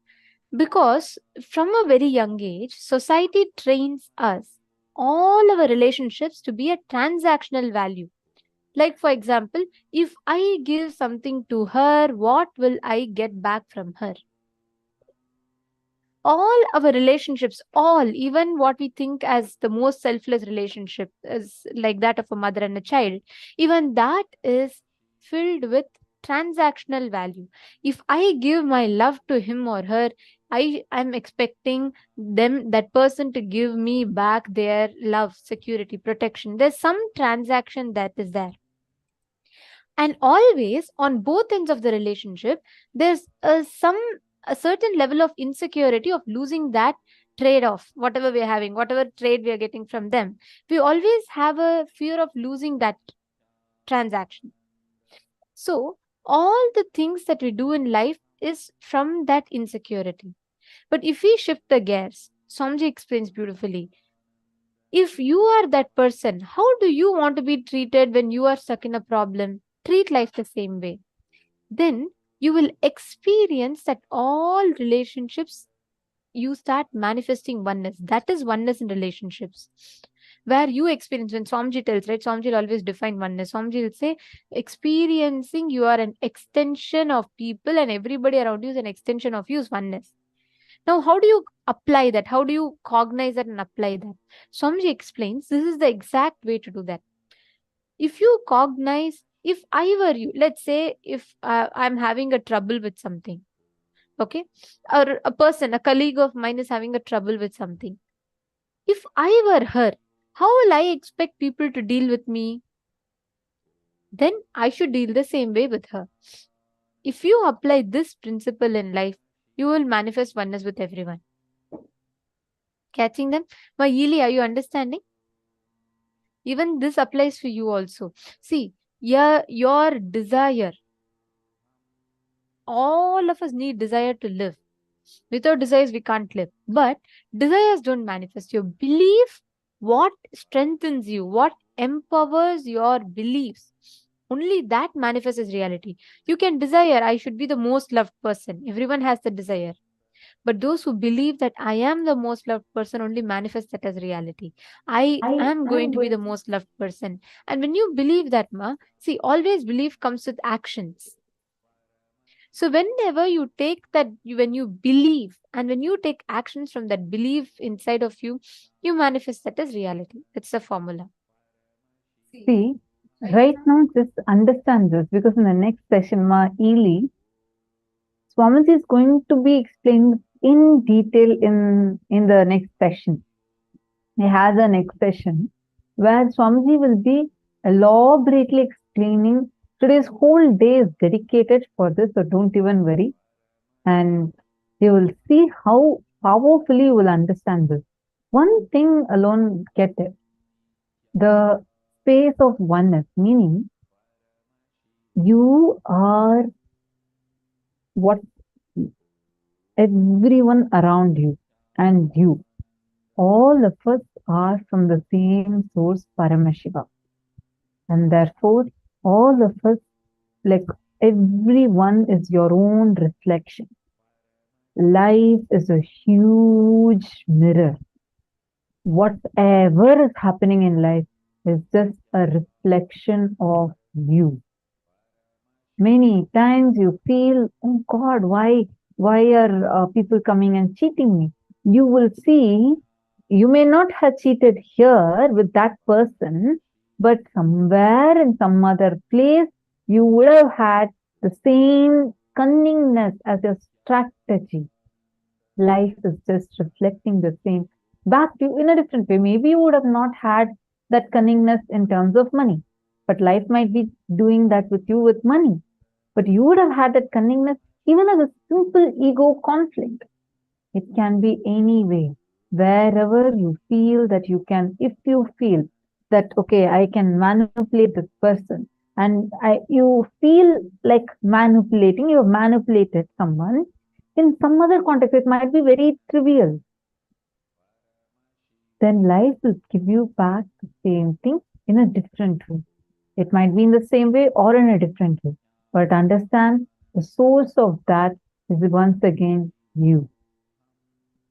Because from a very young age, society trains us, all our relationships, to be a transactional value. Like, for example, if I give something to her, what will I get back from her? All our relationships, all, even what we think as the most selfless relationship, is like that of a mother and a child, even that is filled with transactional value. If I give my love to him or her, I am expecting that person to give me back their love, security, protection. There's some transaction that is there. And always on both ends of the relationship, there's a certain level of insecurity of losing that trade-off, whatever we're having, whatever trade we are getting from them. We always have a fear of losing that transaction. So all the things that we do in life is from that insecurity. But if we shift the gears, Swamiji explains beautifully, if you are that person, how do you want to be treated when you are stuck in a problem? Treat life the same way. Then you will experience that all relationships you start manifesting oneness. That is oneness in relationships. Where you experience, when Swamiji tells, right? Swamiji will always define oneness. Swamiji will say, experiencing you are an extension of people and everybody around you is an extension of you is oneness. Now, how do you apply that? How do you cognize that and apply that? Swamiji explains this is the exact way to do that. If you cognize, if I were you, let's say if I'm having a trouble with something, okay, or a person, a colleague of mine is having a trouble with something. If I were her, how will I expect people to deal with me? Then I should deal the same way with her. If you apply this principle in life, you will manifest oneness with everyone. Catching them? Mayili, are you understanding? Even this applies for you also. See, your desire. All of us need desire to live. Without desires, we can't live. But desires don't manifest. Your belief, what strengthens you, what empowers your beliefs, only that manifests as reality. You can desire, I should be the most loved person. Everyone has the desire. But those who believe that I am the most loved person only manifest that as reality. I am going to be the most loved person. And when you believe that, see, always belief comes with actions. So whenever you take that, when you believe and when you take actions from that belief inside of you, you manifest that as reality. That's the formula. See, right now just understand this, because in the next session, Ely, Swamiji is going to be explained in detail in the next session. He has a next session where Swamiji will be elaborately explaining. Today's whole day is dedicated for this, so don't even worry. And you will see how powerfully you will understand this. One thing alone, get it. The space of oneness, meaning you are what everyone around you and you. All of us are from the same source, Paramashiva. And therefore, all of us, like everyone, is your own reflection. Life is a huge mirror. Whatever is happening in life is just a reflection of you. Many times you feel, oh God, why are people coming and cheating me? You will see, you may not have cheated here with that person, but somewhere in some other place, you would have had the same cunningness as your strategy. Life is just reflecting the same back to you in a different way. Maybe you would have not had that cunningness in terms of money, but life might be doing that with you with money. But you would have had that cunningness even as a simple ego conflict. It can be any way. Wherever you feel that you can, if you feel that, okay, I can manipulate this person, and you feel like manipulating, you have manipulated someone, in some other context, it might be very trivial. Then life will give you back the same thing in a different way. It might be in the same way or in a different way. But understand, the source of that is once again you.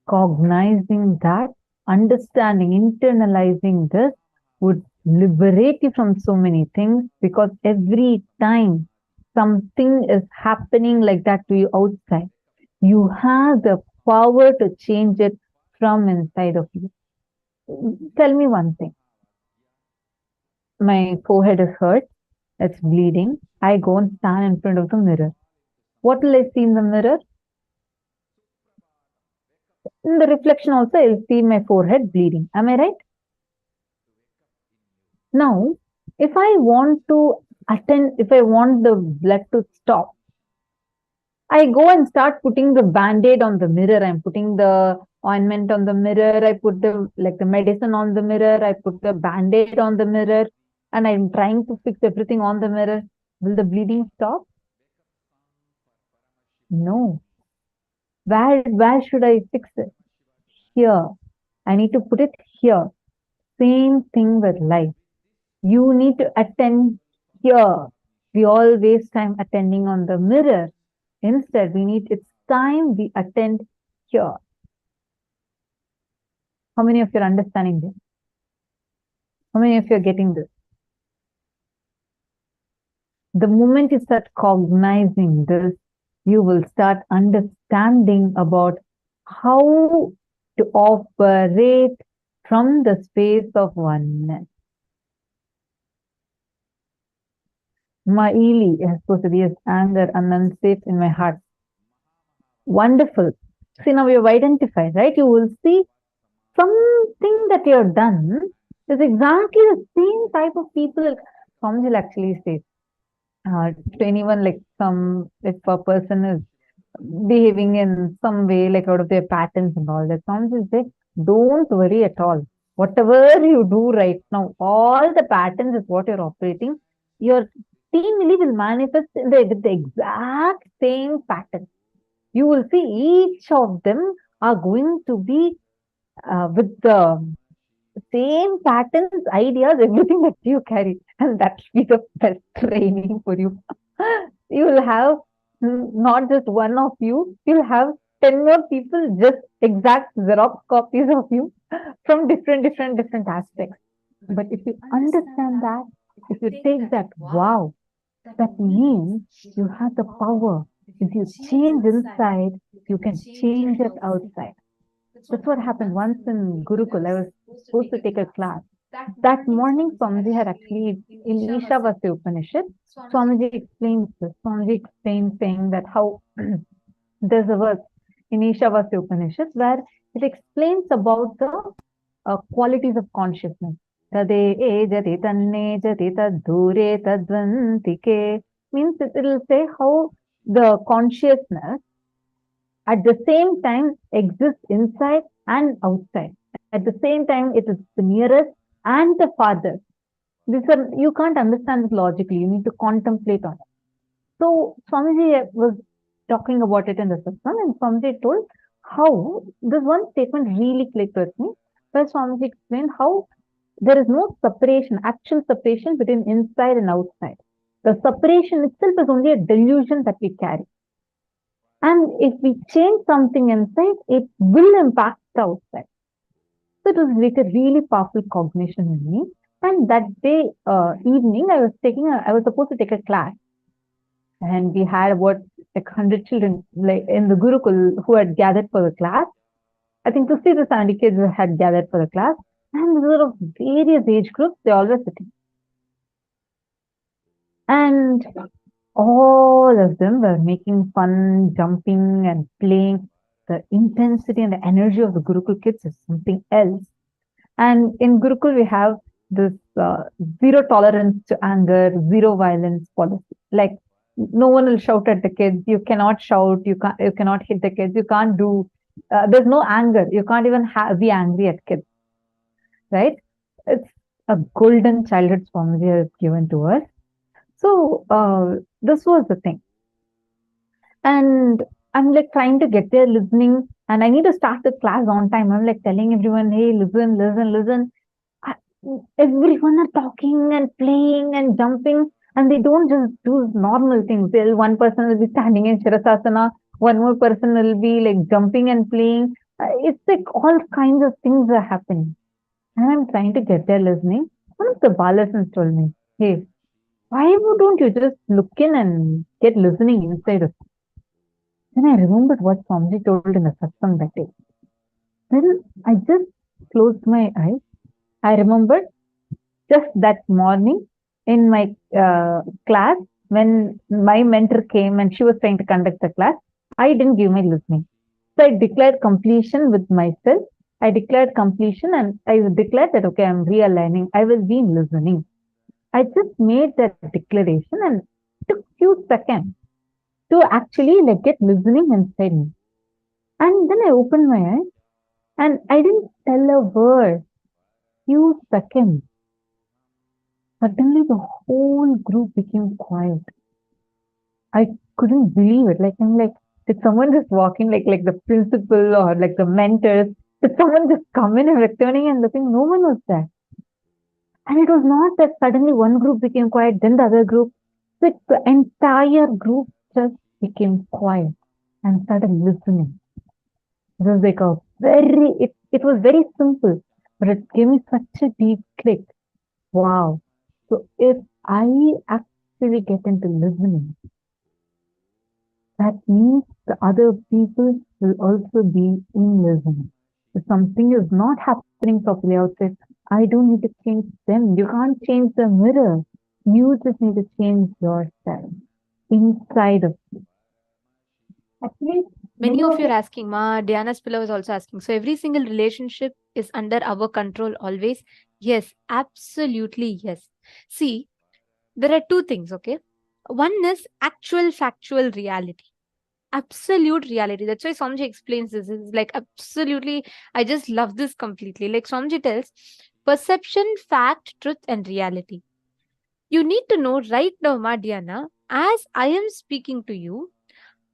Cognizing that, understanding, internalizing this would liberate you from so many things, because every time something is happening like that to you outside, you have the power to change it from inside of you. Tell me one thing. My forehead is hurt. It's bleeding. I go and stand in front of the mirror. What will I see in the mirror? In the reflection also, I'll see my forehead bleeding. Am I right? Now, if I want to attend, if I want the blood to stop, I go and start putting the band-aid on the mirror. I'm putting the ointment on the mirror. I put the medicine on the mirror. I put the band-aid on the mirror, and I'm trying to fix everything on the mirror. Will the bleeding stop? No. Where should I fix it? Here. I need to put it here. Same thing with life. You need to attend here. We all waste time attending on the mirror. Instead, it's time we attend here. How many of you are understanding this? How many of you are getting this? The moment you start cognizing this, you will start understanding about how to operate from the space of oneness. Maili is supposed to be as anger and unsafe in my heart. Wonderful. See, now you've identified, right? You will see something that you have done is exactly the same type of people. Swamiji will actually say to anyone, like if a person is behaving in some way, like out of their patterns and all that, Swamiji will say, don't worry at all. Whatever you do right now, all the patterns is what you're operating. Your team will manifest with the exact same pattern. You will see each of them are going to be with the same patterns, ideas, everything that you carry. And that will be the best training for you. You will have not just one of you, you'll have 10 more people, just exact Xerox copies of you from different aspects. But if you understand that, if you take that, wow, that means you have the power. If you change inside, you can change it outside. That's what happened once in Gurukul. I was supposed to take a class. That morning, Swamiji had actually, in Ishavasya Upanishad, Swamiji explains this. Swamiji explains saying that how there's a verse in Ishavasya Upanishad where it explains about the qualities of consciousness. Tade ejati tanne jati tadhure tadvantike, means it will say how the consciousness at the same time exists inside and outside. At the same time, it is the nearest and the farthest. You can't understand this logically. You need to contemplate on it. So Swamiji was talking about it in the satsang, and Swamiji told how this one statement really clicked with me, where Swamiji explained how there is no separation, actual separation between inside and outside. The separation itself is only a delusion that we carry. And if we change something inside, it will impact the outside. So it was like a really powerful cognition in me. And that day evening, I was supposed to take a class. And we had about like 100 children like in the Gurukul who had gathered for the class. I think 50 to 70 kids had gathered for the class. And there were of various age groups, they all were sitting. And all of them were making fun, jumping and playing. The intensity and the energy of the Gurukul kids is something else. And in Gurukul, we have this zero tolerance to anger, zero violence policy. Like, no one will shout at the kids. You cannot shout. You cannot hit the kids. You can't do. There's no anger. You can't even be angry at kids. Right? It's a golden childhood Swamiji has given to us. So this was the thing. And I'm like trying to get there, listening, and I need to start the class on time. I'm like telling everyone, hey, listen. Everyone are talking and playing and jumping, and they don't just do normal things. One person will be standing in Shirasasana, one more person will be like jumping and playing. It's like all kinds of things are happening. And I'm trying to get there listening. One of the Balasans told me, hey, why don't you just look in and get listening inside of you? Then I remembered what Swamiji told in the satsang that day. Then I just closed my eyes. I remembered just that morning in my class when my mentor came and she was trying to conduct the class, I didn't give my listening. So I declared completion with myself. I declared completion and I declared that, okay, I'm realigning. I will be listening. I just made that declaration and it took few seconds to actually get listening inside me. And then I opened my eyes and I didn't tell a word. Few seconds. Suddenly the whole group became quiet. I couldn't believe it. Did someone just walk in, like the principal or like the mentors? Did someone just come in and returning and looking? No one was there. And it was not that suddenly one group became quiet, then the other group. The entire group just became quiet and started listening. It was like a it was very simple, but it gave me such a deep click. Wow. So if I actually get into listening, that means the other people will also be in listening. If something is not happening properly outside, I don't need to change them. You can't change the mirror. You just need to change yourself inside of you. Actually, Many of you are asking, Ma, Diana Spiller was also asking. So every single relationship is under our control always? Yes, absolutely yes. See, there are two things, okay? One is actual factual reality. Absolute reality. That's why Somji explains this. It's like absolutely, I just love this completely. Like Somji tells, perception, fact, truth, and reality. You need to know right now, Ma Diana, as I am speaking to you,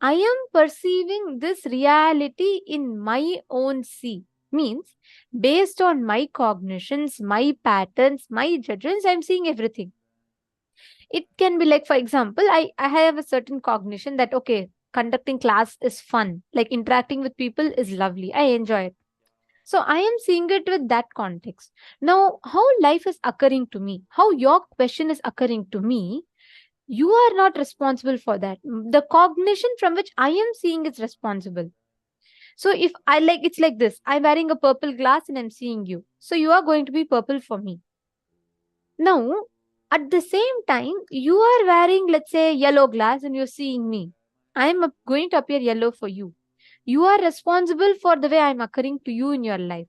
I am perceiving this reality in my own see. Means, based on my cognitions, my patterns, my judgments, I'm seeing everything. It can be like, for example, I have a certain cognition that, okay, conducting class is fun. Like interacting with people is lovely. I enjoy it. So I am seeing it with that context. Now, how life is occurring to me, how your question is occurring to me, you are not responsible for that. The cognition from which I am seeing is responsible. So if I like, it's like this, I'm wearing a purple glass and I'm seeing you. So you are going to be purple for me. Now, at the same time, you are wearing, let's say, yellow glass and you're seeing me. I'm going to appear yellow for you. You are responsible for the way I'm occurring to you in your life.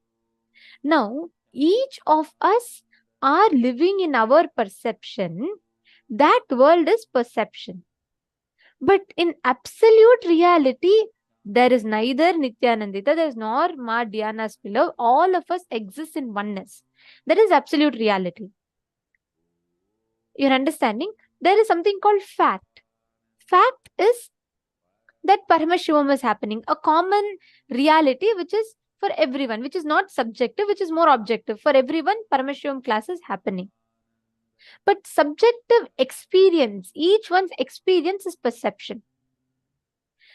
Now, each of us are living in our perception. That world is perception. But in absolute reality, there is neither Nithyanandita, there is nor Ma Diana's below. All of us exist in oneness. That is absolute reality. You're understanding? There is something called fact. Fact is that Paramashivoham is happening, a common reality which is for everyone, which is not subjective, which is more objective. For everyone, Paramashivoham class is happening. But subjective experience, each one's experience is perception.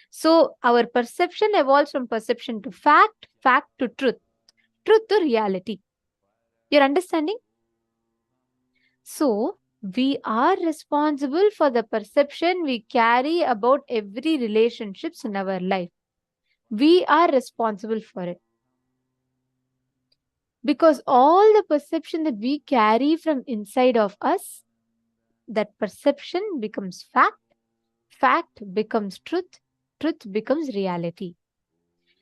So our perception evolves from perception to fact, fact to truth, truth to reality. You're understanding? So we are responsible for the perception we carry about every relationships in our life. We are responsible for it. Because all the perception that we carry from inside of us, that perception becomes fact, fact becomes truth, truth becomes reality.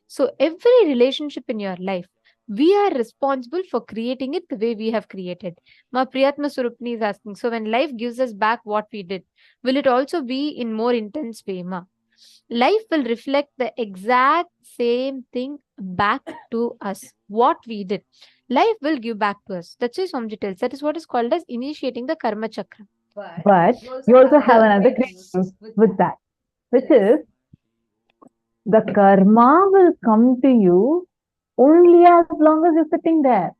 So every relationship in your life, we are responsible for creating it the way we have created. Ma Priyatma Surupni is asking, so when life gives us back what we did, will it also be in more intense way, Ma? Life will reflect the exact same thing back to us, what we did. Life will give back to us. That's why Swamiji tells. That is what is called as initiating the karma chakra. But you also have another great news with that, which is the karma will come to you only as long as you're sitting there.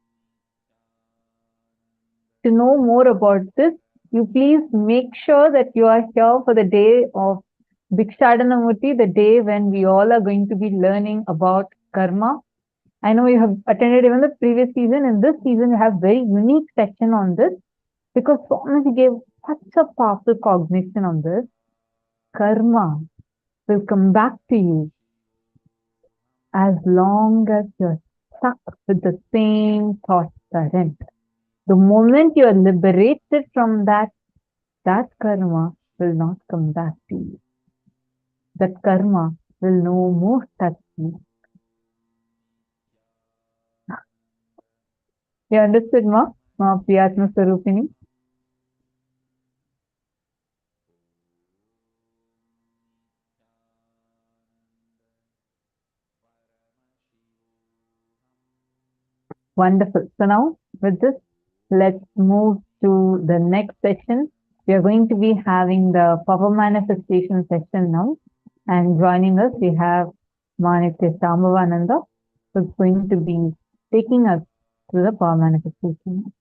To know more about this, you please make sure that you are here for the day of Bhikshadanamurti, the day when we all are going to be learning about karma. I know you have attended even the previous season. In this season, you have very unique section on this because Swamiji gave such a powerful cognition on this. Karma will come back to you as long as you're stuck with the same thought current. The moment you are liberated from that karma will not come back to you. That karma will no more touch you. You understood, Ma? Ma Priyatma Sarupini? Wonderful. So now, with this, let's move to the next session. We are going to be having the power manifestation session now. And joining us, we have Manitya Sambhavananda, who's going to be taking us through the power manifestation.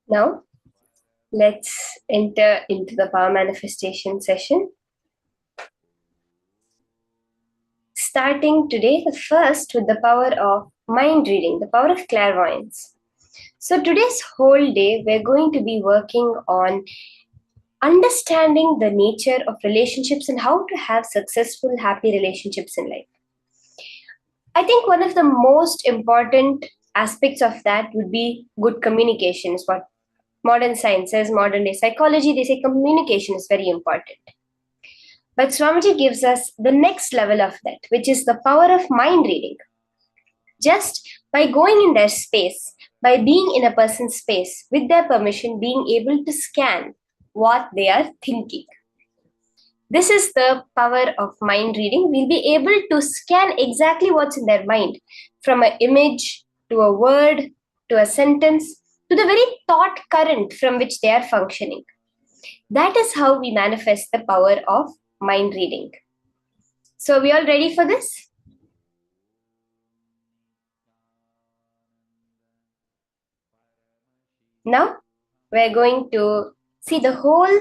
Now, let's enter into the power manifestation session. Starting today, the first with the power of mind reading, the power of clairvoyance. So today's whole day, we're going to be working on understanding the nature of relationships and how to have successful, happy relationships in life. I think one of the most important aspects of that would be good communication, is what modern science says, modern day psychology, they say communication is very important. But Swamiji gives us the next level of that, which is the power of mind reading. Just by going in their space, by being in a person's space, with their permission, being able to scan what they are thinking. This is the power of mind reading. We'll be able to scan exactly what's in their mind, from an image to a word to a sentence to the very thought current from which they are functioning. That is how we manifest the power of mind reading. So, are we all ready for this? Now, we're going to see the whole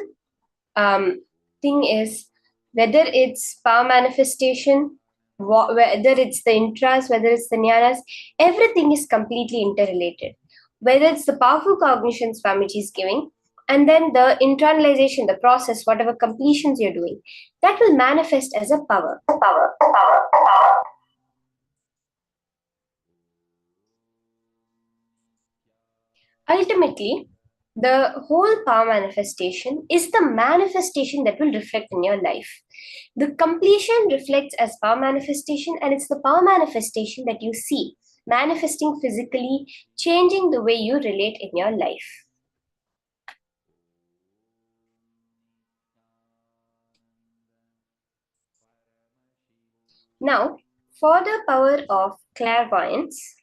thing is whether it's power manifestation, whether it's the intras, whether it's the jnanas, everything is completely interrelated. Whether it's the powerful cognition Swamiji is giving, and then the internalization, the process, whatever completions you're doing, that will manifest as a power. Ultimately, the whole power manifestation is the manifestation that will reflect in your life. The completion reflects as power manifestation, and it's the power manifestation that you see manifesting physically, changing the way you relate in your life. Now, for the power of clairvoyance,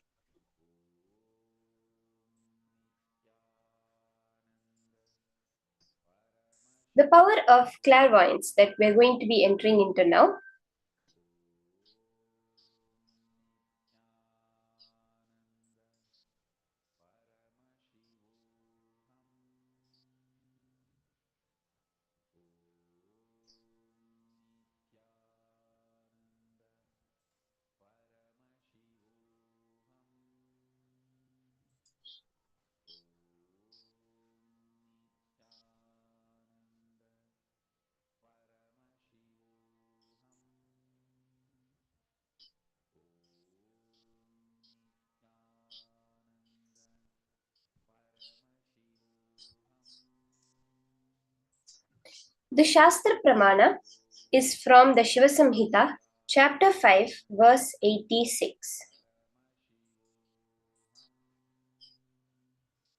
the power of clairvoyance that we're going to be entering into now the Shastra Pramana is from the Shiva Samhita, chapter 5, verse 86.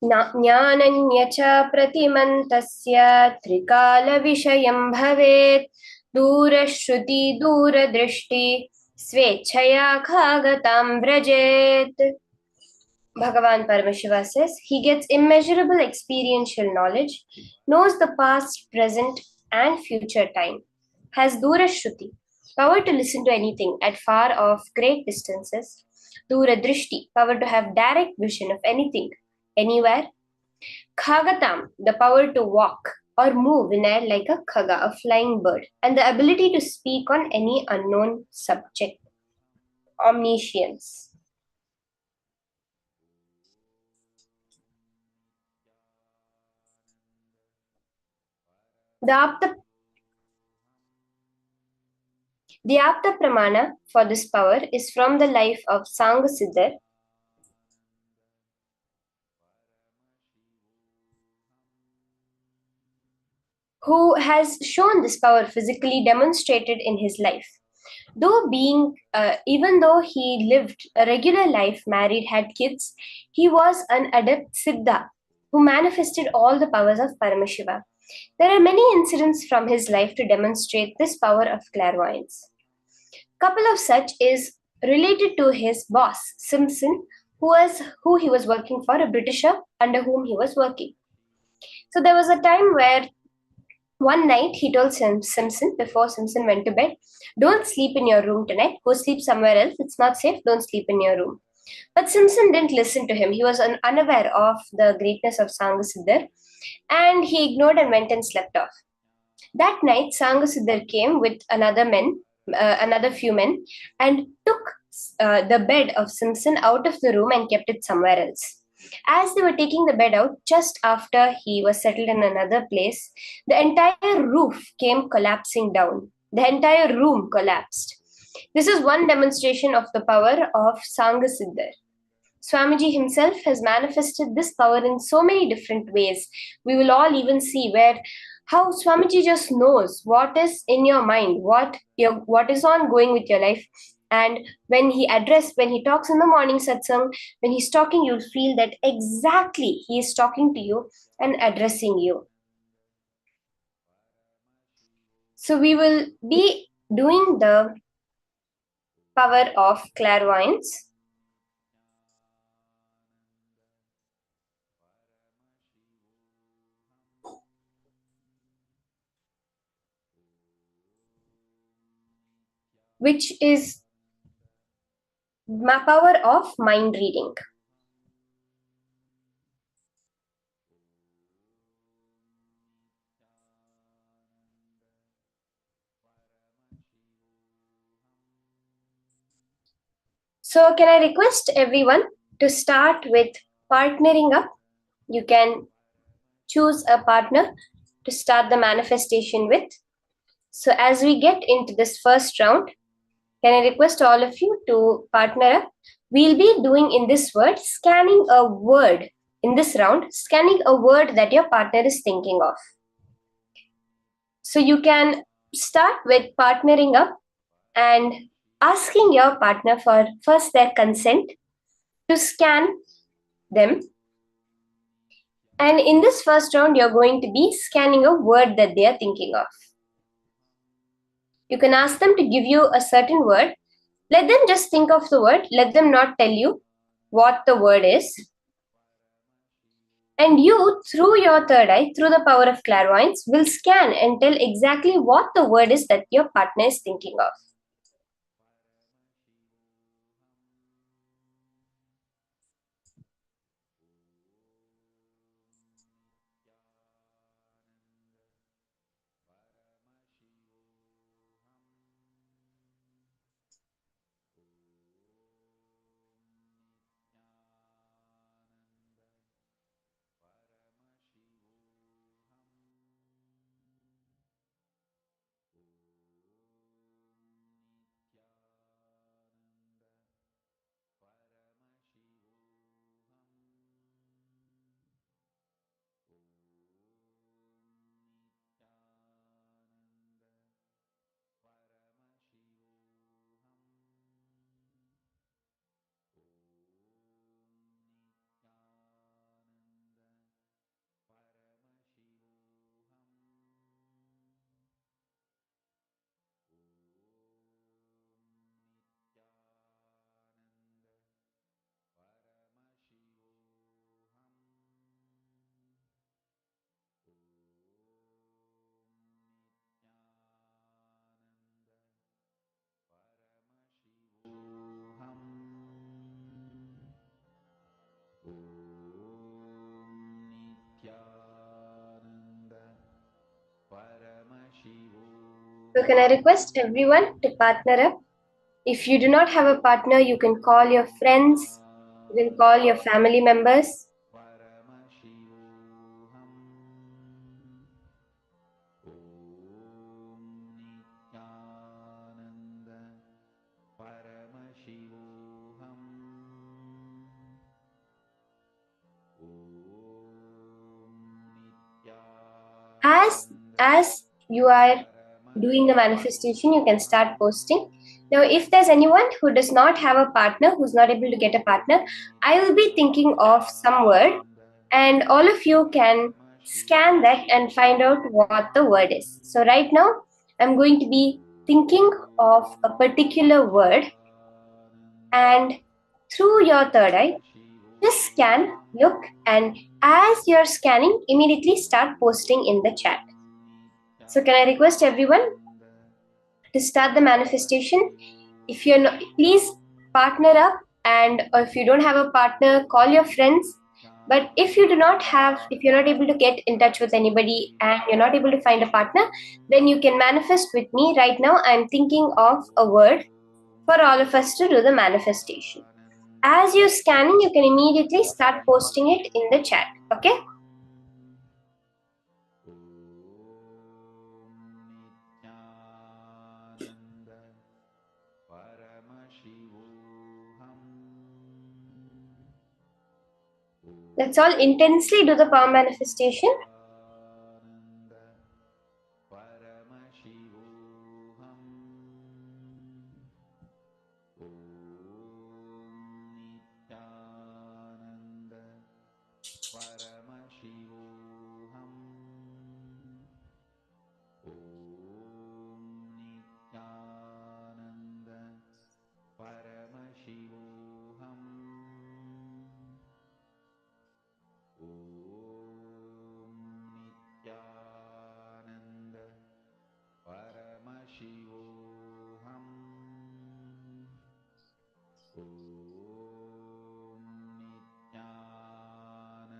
ज्ञानन्य च प्रतिमन्तस्य त्रिकालविषयं भवेत् दूरश्रुति दूरदृष्टि स्वेच्छया खागतां व्रजेत्. Bhagavan Paramashiva says he gets immeasurable experiential knowledge, knows the past, present, and future time, has Durashruti, power to listen to anything at far off great distances, Duradrishti, power to have direct vision of anything, anywhere, Khagatam, the power to walk or move in air like a khaga, a flying bird, and the ability to speak on any unknown subject, omniscience. The Apta Pramana for this power is from the life of Sangasiddhar, who has shown this power physically demonstrated in his life. Even though he lived a regular life, married, had kids, he was an adept Siddha who manifested all the powers of Paramashiva. There are many incidents from his life to demonstrate this power of clairvoyance. Couple of such is related to his boss, Simpson, who he was working for, a Britisher under whom he was working. So there was a time where one night he told Simpson, before Simpson went to bed, don't sleep in your room tonight, go sleep somewhere else, it's not safe, don't sleep in your room. But Simpson didn't listen to him. He was unaware of the greatness of Sangasiddhar, and he ignored and went and slept off. That night, Sangasiddhar came with another few men, and took the bed of Simpson out of the room and kept it somewhere else. As they were taking the bed out, just after he was settled in another place, the entire roof came collapsing down. The entire room collapsed. This is one demonstration of the power of Sangasiddhar. Swamiji himself has manifested this power in so many different ways. We will all even see where how Swamiji just knows what is in your mind, what is ongoing with your life. And when he talks in the morning satsang, when he's talking, you'll feel that exactly he is talking to you and addressing you. So we will be doing the power of clairvoyance. Which is my power of mind reading. So can I request everyone to start with partnering up? You can choose a partner to start the manifestation with. So as we get into this first round, can I request all of you to partner up? We'll be doing in this word, scanning a word in this round, scanning a word that your partner is thinking of. So you can start with partnering up and asking your partner for first their consent to scan them. And in this first round, you're going to be scanning a word that they are thinking of. You can ask them to give you a certain word. Let them just think of the word. Let them not tell you what the word is. And you, through your third eye, through the power of clairvoyance, will scan and tell exactly what the word is that your partner is thinking of. So can I request everyone to partner up? If you do not have a partner, you can call your friends, you can call your family members. As you are doing the manifestation, you can start posting. Now, if there's anyone who does not have a partner, who's not able to get a partner, I will be thinking of some word, and all of you can scan that and find out what the word is. So right now, I'm going to be thinking of a particular word, and through your third eye, just scan, look, and as you're scanning, immediately start posting in the chat. So can I request everyone to start the manifestation? If you're not, please partner up and if you don't have a partner, call your friends. But if you're not able to get in touch with anybody and you're not able to find a partner, then you can manifest with me. Right now, I'm thinking of a word for all of us to do the manifestation. As you're scanning, you can immediately start posting it in the chat. Okay? Let's all intensely do the power manifestation.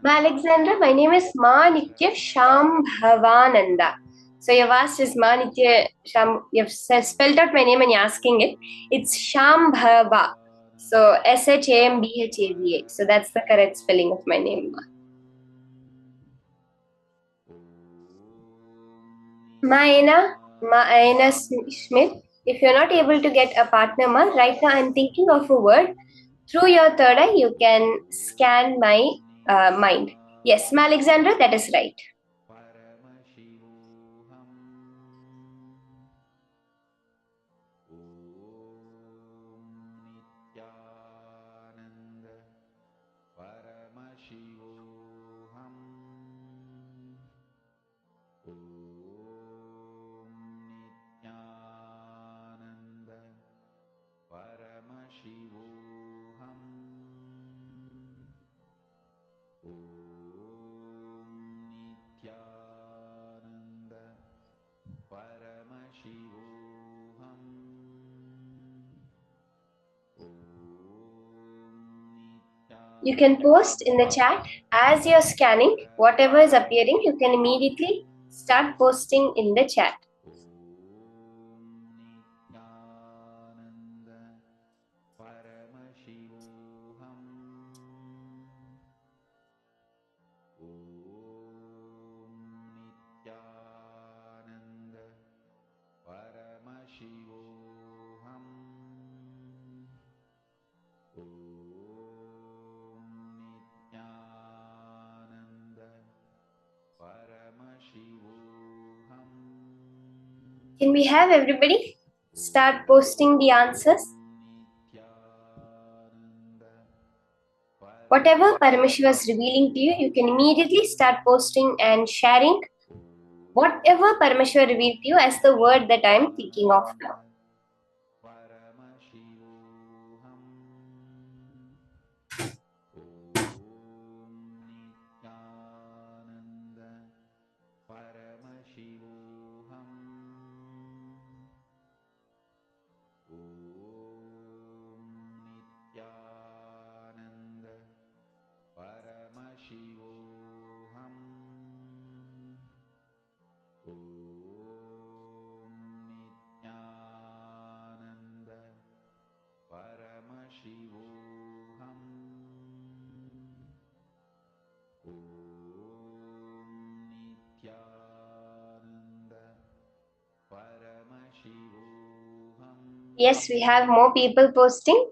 Ma Alexandra, my name is Ma Nitya Shambhavananda. So you've asked is Ma Nitya Sham, you've spelled out my name and you're asking it. It's Shambhava. So Shambhava. So that's the correct spelling of my name. Maena Smith. If you're not able to get a partner, Ma, right now I'm thinking of a word. Through your third eye, you can scan my mind. Yes, Ma Alexandra, that is right. You can post in the chat as you're scanning. Whatever is appearing, you can immediately start posting in the chat. Can we have everybody start posting the answers? Whatever Paramashiva is revealing to you, you can immediately start posting and sharing whatever Paramashiva revealed to you as the word that I am thinking of now. Yes, we have more people posting.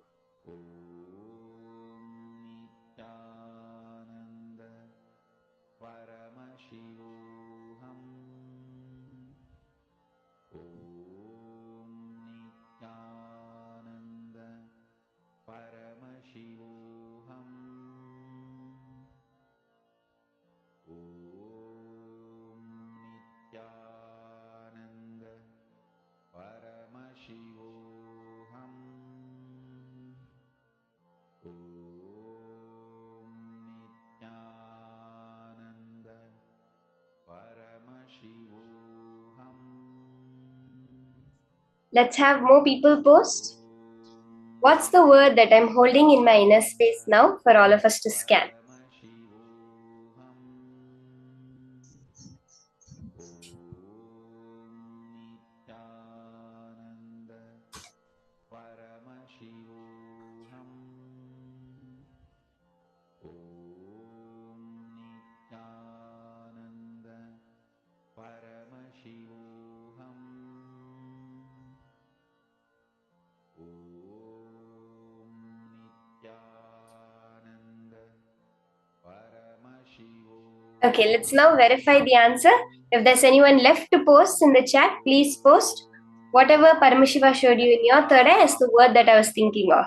Let's have more people post. What's the word that I'm holding in my inner space now for all of us to scan? Okay, let's now verify the answer. If there's anyone left to post in the chat, please post. Whatever Paramashiva showed you in your third eye is the word that I was thinking of.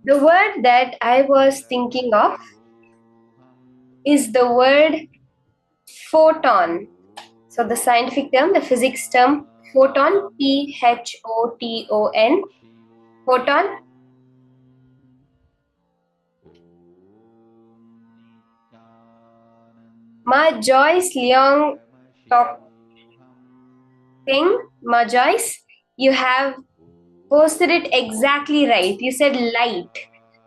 The word that I was thinking of is the word photon. So the scientific term, the physics term, photon, P-H-O-T-O-N, photon. Ma Joyce Leong Tok Ting, Ma Joyce, you have posted it exactly right. You said light.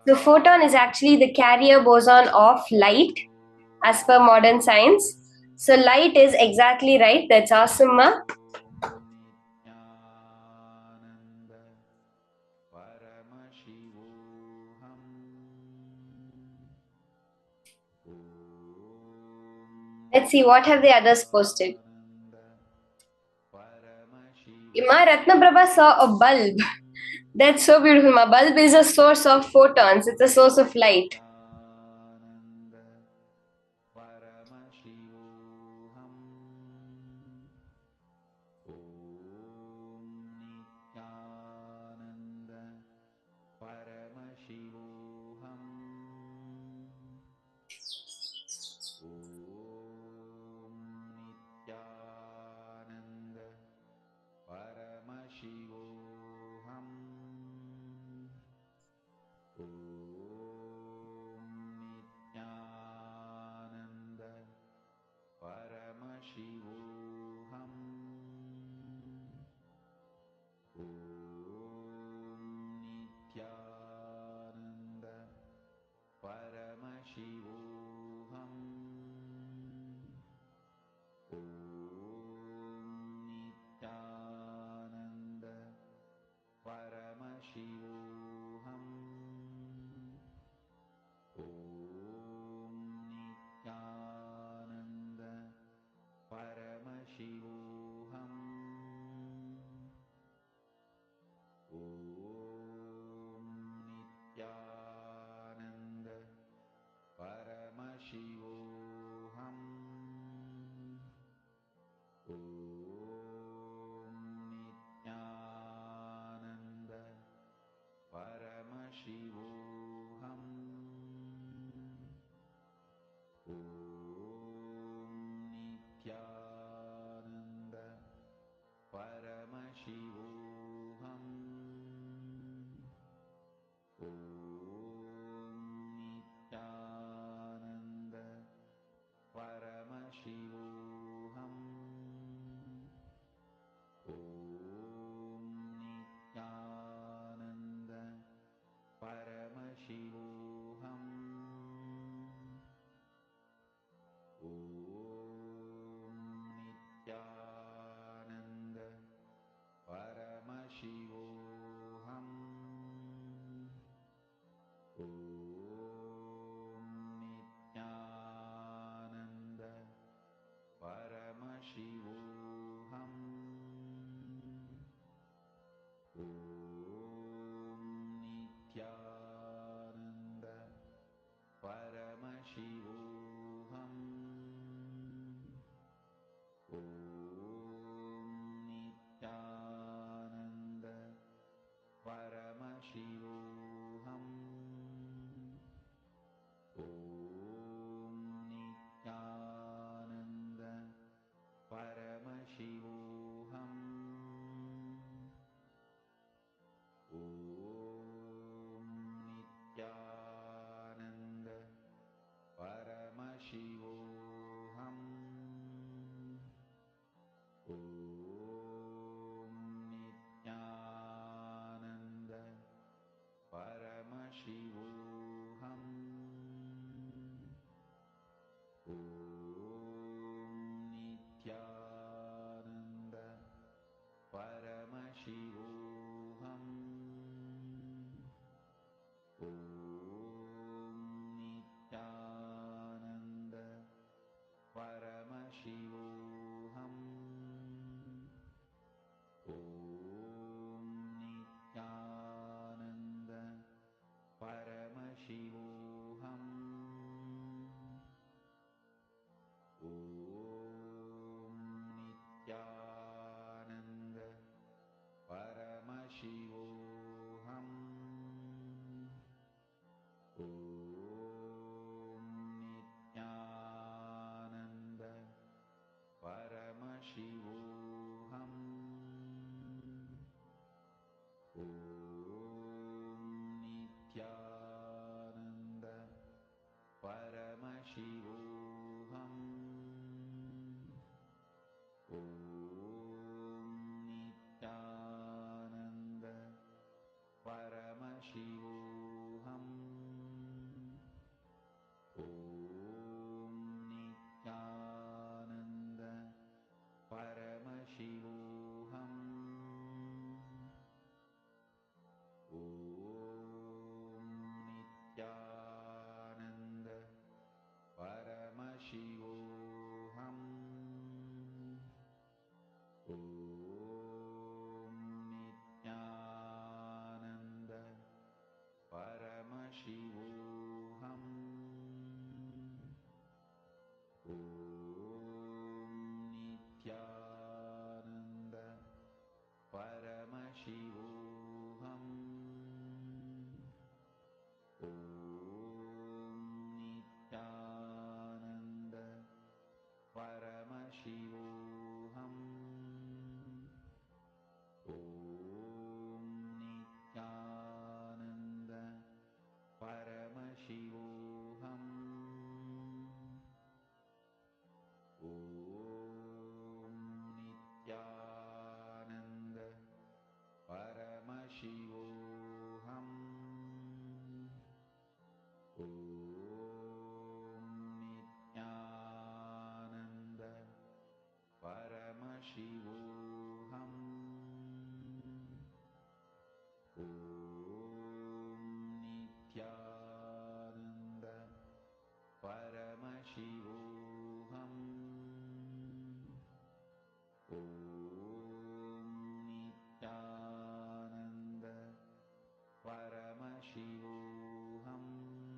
So photon is actually the carrier boson of light as per modern science. So light is exactly right. That's awesome, Ma. Let's see, what have the others posted? Ma Ratnaprabha saw a bulb. That's so beautiful. Ma bulb is a source of photons. It's a source of light.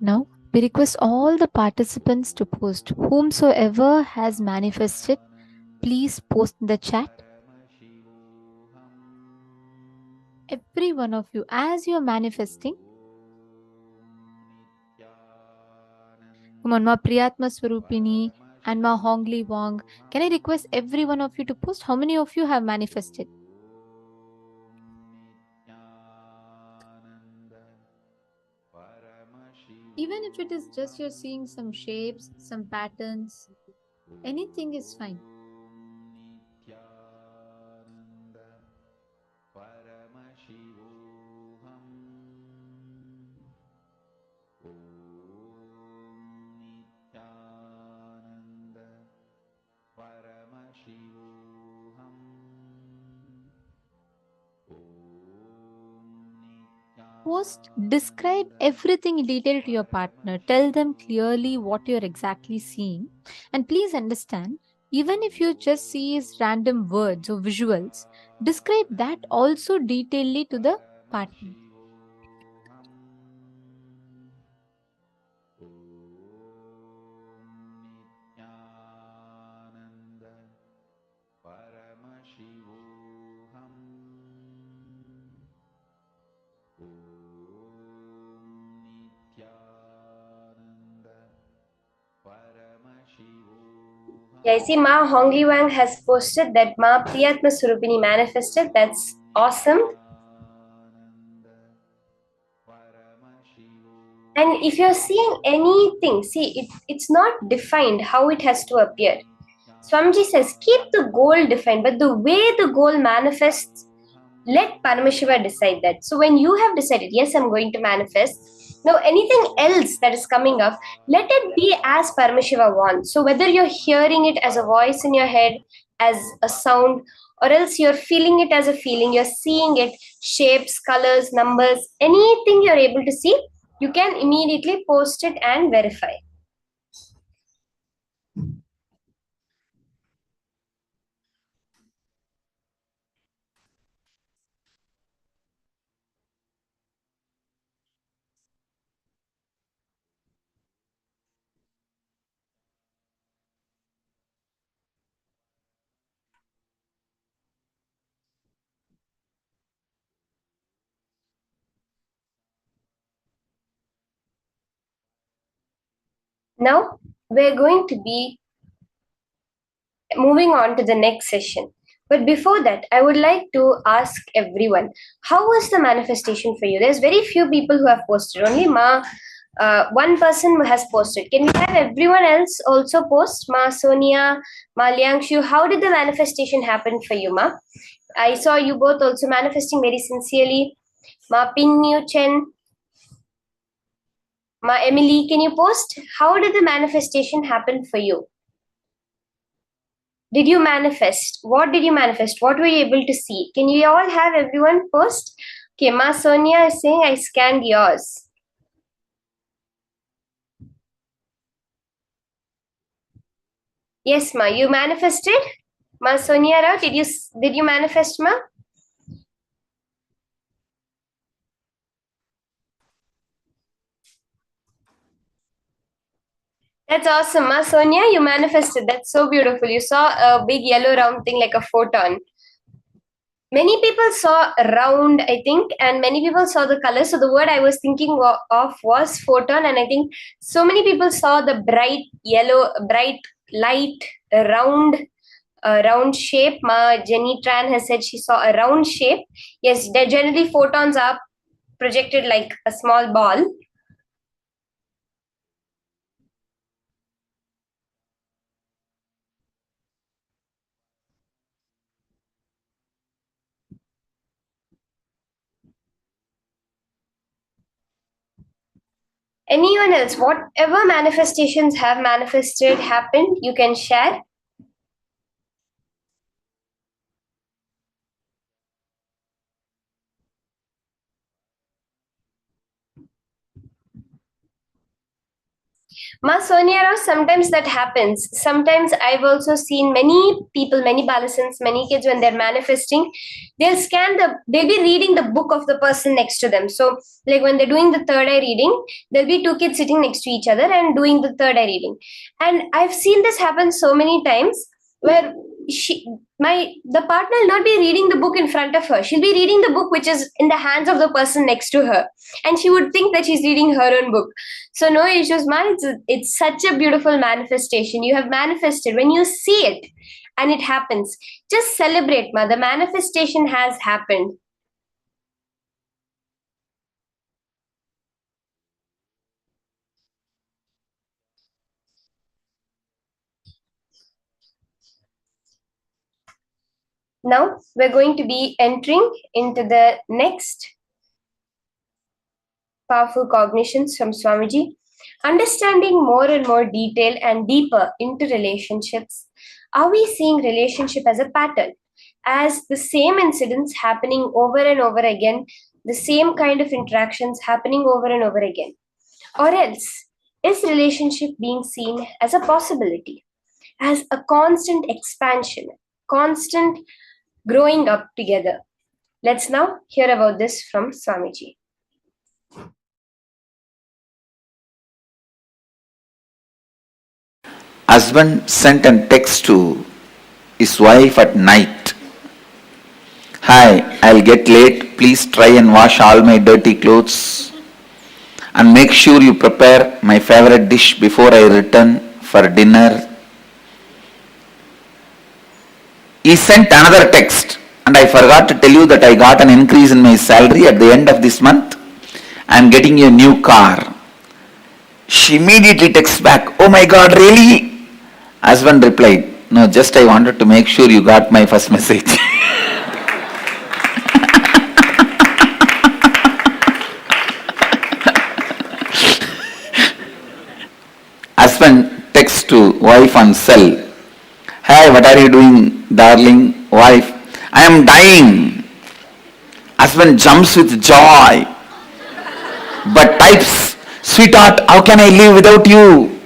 Now, we request all the participants to post. Whomsoever has manifested, please post in the chat. Every one of you, as you are manifesting, come on, Ma Priyatma Swarupini and Ma Hongli Wong. Can I request every one of you to post? How many of you have manifested? Even if it is just you're seeing some shapes, some patterns, anything is fine. Post, describe everything in detail to your partner. Tell them clearly what you're exactly seeing. And please understand, even if you just see random words or visuals, describe that also detailedly to the partner. Yeah, I see Ma Hongli Wang has posted that Ma Priyatma Surupini manifested. That's awesome. And if you're seeing anything, see, it's not defined how it has to appear. Swamiji says, keep the goal defined, but the way the goal manifests, let Paramashiva decide that. So when you have decided, yes, I'm going to manifest, now anything else that is coming up, let it be as Paramashiva wants. So whether you're hearing it as a voice in your head, as a sound, or else you're feeling it as a feeling, you're seeing it, shapes, colors, numbers, anything you're able to see, you can immediately post it and verify. Now, we're going to be moving on to the next session. But before that, I would like to ask everyone, how was the manifestation for you? There's very few people who have posted. Only Ma One person has posted. Can we have everyone else also post? Ma Sonia, Ma Liangshu, how did the manifestation happen for you, Ma? I saw you both also manifesting very sincerely. Ma Ping Yu Chen, Ma Emily, can you post? How did the manifestation happen for you? Did you manifest? What did you manifest? What were you able to see? Can you all have everyone post? Okay, Ma Sonia is saying I scanned yours. Yes, Ma, you manifested? Ma Sonia Rao, did you manifest, Ma? That's awesome, Ma Sonia. You manifested. That's so beautiful. You saw a big yellow round thing like a photon. Many people saw round, I think, and many people saw the color. So the word I was thinking of was photon, and I think so many people saw the bright yellow, bright light, round shape. Ma Jenny Tran has said she saw a round shape. Yes, generally photons are projected like a small ball. Anyone else, whatever manifestations have manifested, happened, you can share. Ma Sonia Rao, sometimes that happens. Sometimes I've also seen many people, many Balasans, many kids when they're manifesting, they'll be reading the book of the person next to them. So like when they're doing the third eye reading, there'll be two kids sitting next to each other and doing the third eye reading. And I've seen this happen so many times where the partner will not be reading the book in front of her. She'll be reading the book which is in the hands of the person next to her. And she would think that she's reading her own book. So no issues, man. It's such a beautiful manifestation. You have manifested. When you see it and it happens, just celebrate, ma. The manifestation has happened. Now we're going to be entering into the next powerful cognitions from Swamiji. Understanding more and more detail and deeper into relationships, are we seeing relationship as a pattern, as the same incidents happening over and over again, the same kind of interactions happening over and over again? Or else, is relationship being seen as a possibility, as a constant expansion, constant growing up together? Let's now hear about this from Swamiji. Husband sent a text to his wife at night. Hi, I'll get late. Please try and wash all my dirty clothes. And make sure you prepare my favorite dish before I return for dinner. He sent another text, and I forgot to tell you that I got an increase in my salary at the end of this month. I'm getting a new car. She immediately texts back, oh my God, really? Husband replied, no, just I wanted to make sure you got my first message. Husband texts to wife on cell. Hey, what are you doing, darling? Wife, I am dying. Husband jumps with joy, but types, sweetheart, how can I live without you?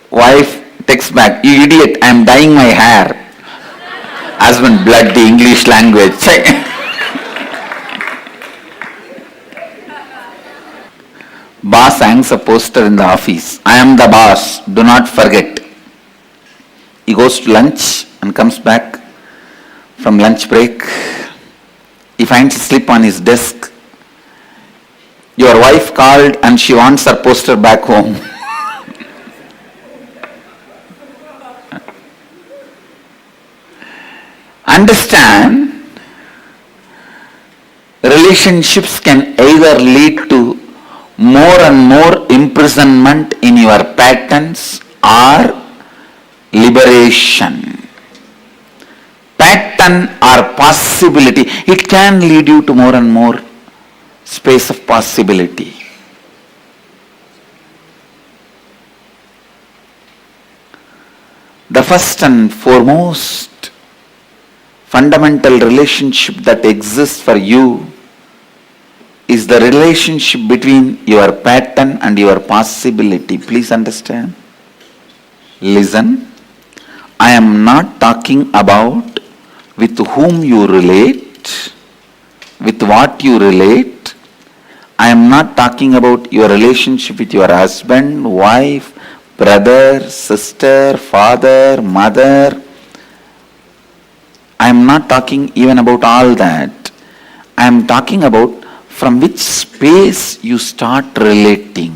Wife texts back, you idiot, I am dyeing my hair. Husband, blood the English language. Boss hangs a poster in the office. I am the boss, do not forget. He goes to lunch and comes back from lunch break. He finds a slip on his desk. Your wife called and she wants her poster back home. Understand, relationships can either lead to more more and more imprisonment in your patterns or liberation. Pattern or possibility, it can lead you to more and more space of possibility. The first and foremost fundamental relationship that exists for you is the relationship between your pattern and your possibility. Please understand. Listen. I am not talking about with whom you relate, with what you relate. I am not talking about your relationship with your husband, wife, brother, sister, father, mother. I am not talking even about all that. I am talking about from which space you start relating.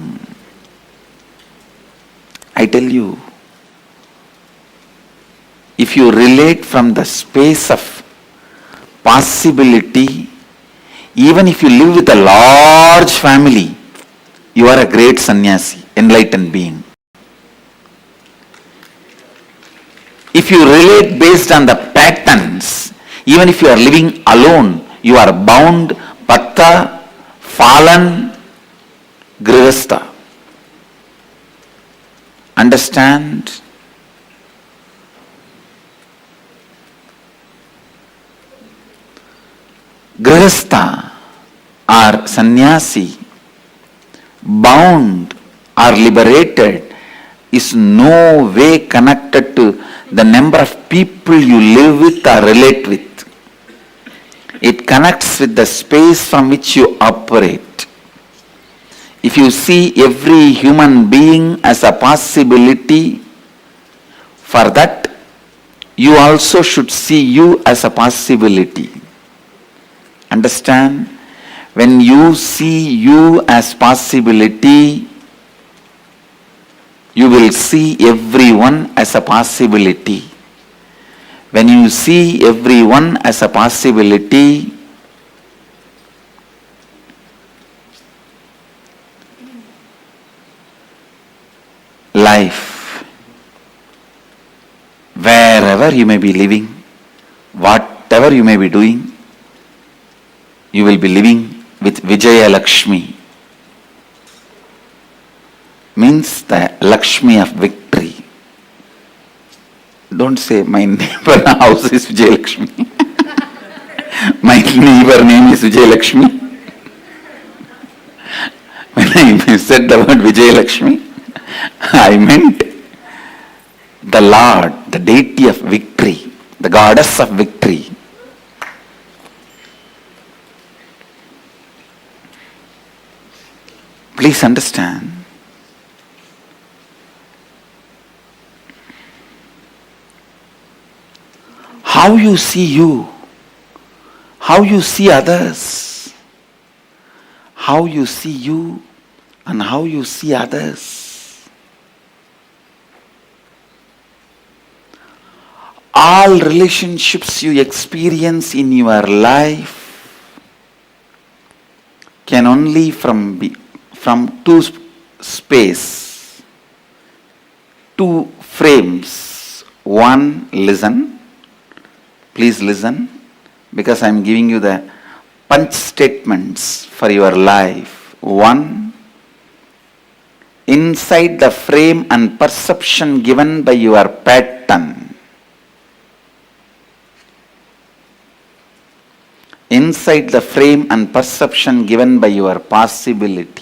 I tell you, if you relate from the space of possibility, even if you live with a large family, you are a great sannyasi, enlightened being. If you relate based on the patterns, even if you are living alone, you are bound, bhakta, fallen, grihastha. Understand? Grihastha or sannyasi, bound or liberated, is no way connected to the number of people you live with or relate with. It connects with the space from which you operate. If you see every human being as a possibility, for that you also should see you as a possibility. Understand? When you see you as possibility, you will see everyone as a possibility. When you see everyone as a possibility, life, wherever you may be living, whatever you may be doing, you will be living with Vijaya Lakshmi. Means the Lakshmi of victory. Don't say my neighbor house is Vijaya Lakshmi. My neighbor name is Vijaya Lakshmi. When I said the word Vijaya Lakshmi, I meant the Lord, the deity of victory, the goddess of victory. Please understand. How you see you, how you see others, how you see you and how you see others. All relationships you experience in your life can only from two space, two frames. One, listen. Please listen, because I am giving you the punch statements for your life. One, inside the frame and perception given by your pattern. Inside the frame and perception given by your possibility.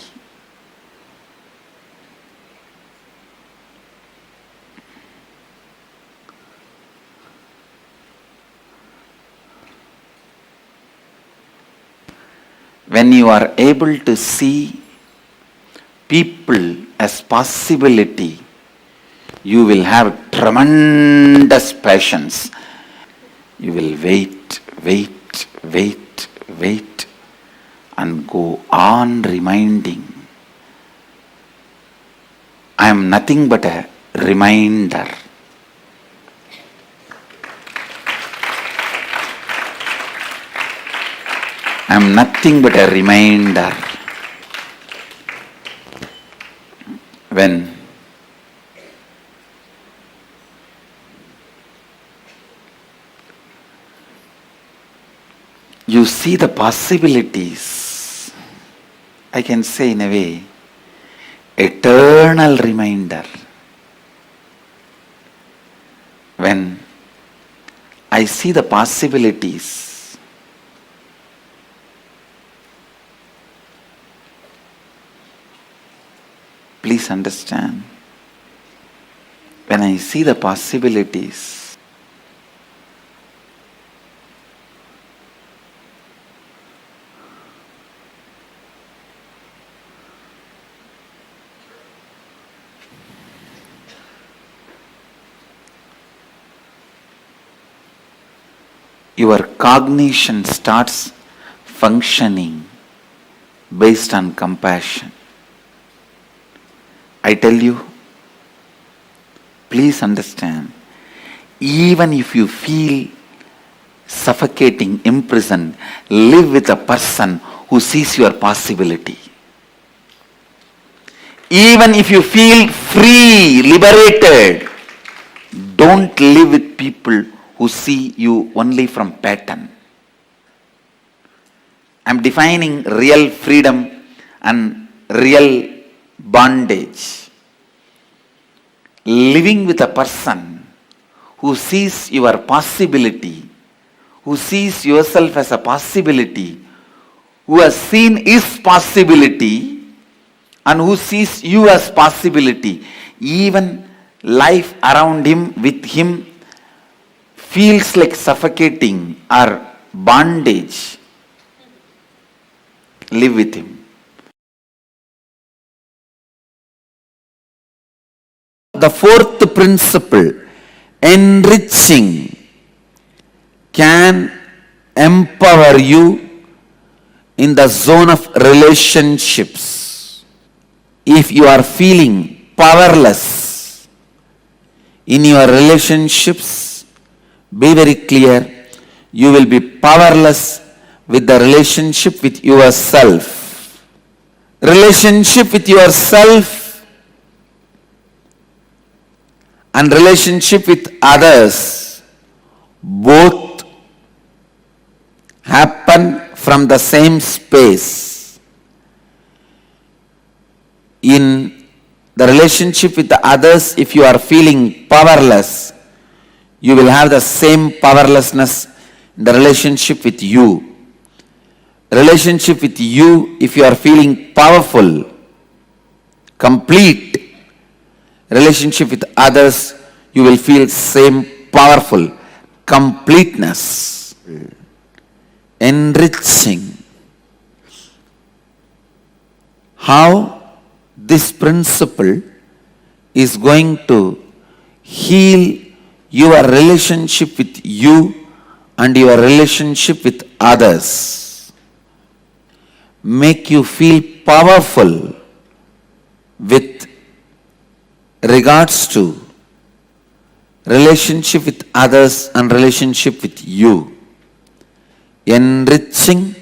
When you are able to see people as possibility, you will have tremendous patience. You will wait, and go on reminding. I am nothing but a reminder. I am nothing but a reminder. when you see the possibilities, I can say in a way, eternal reminder. When I see the possibilities, please understand, when I see the possibilities, your cognition starts functioning based on compassion. I tell you, please understand, even if you feel suffocating, imprisoned, live with a person who sees your possibility. Even if you feel free, liberated, don't live with people who see you only from pattern. I'm defining real freedom and real bondage. Living with a person who sees your possibility, who sees yourself as a possibility, who has seen his possibility and who sees you as possibility, even life around him, with him, feels like suffocating or bondage. Live with him. The fourth principle, enriching, can empower you in the zone of relationships. If you are feeling powerless in your relationships, be very clear, you will be powerless with the relationship with yourself. Relationship with yourself and relationship with others both happen from the same space. In the relationship with the others, if you are feeling powerless, you will have the same powerlessness in the relationship with you. Relationship with you, if you are feeling powerful, complete. Relationship with others, you will feel same powerful, completeness. Enriching. How this principle is going to heal your relationship with you and your relationship with others. Make you feel powerful with regards to relationship with others and relationship with you. Enriching.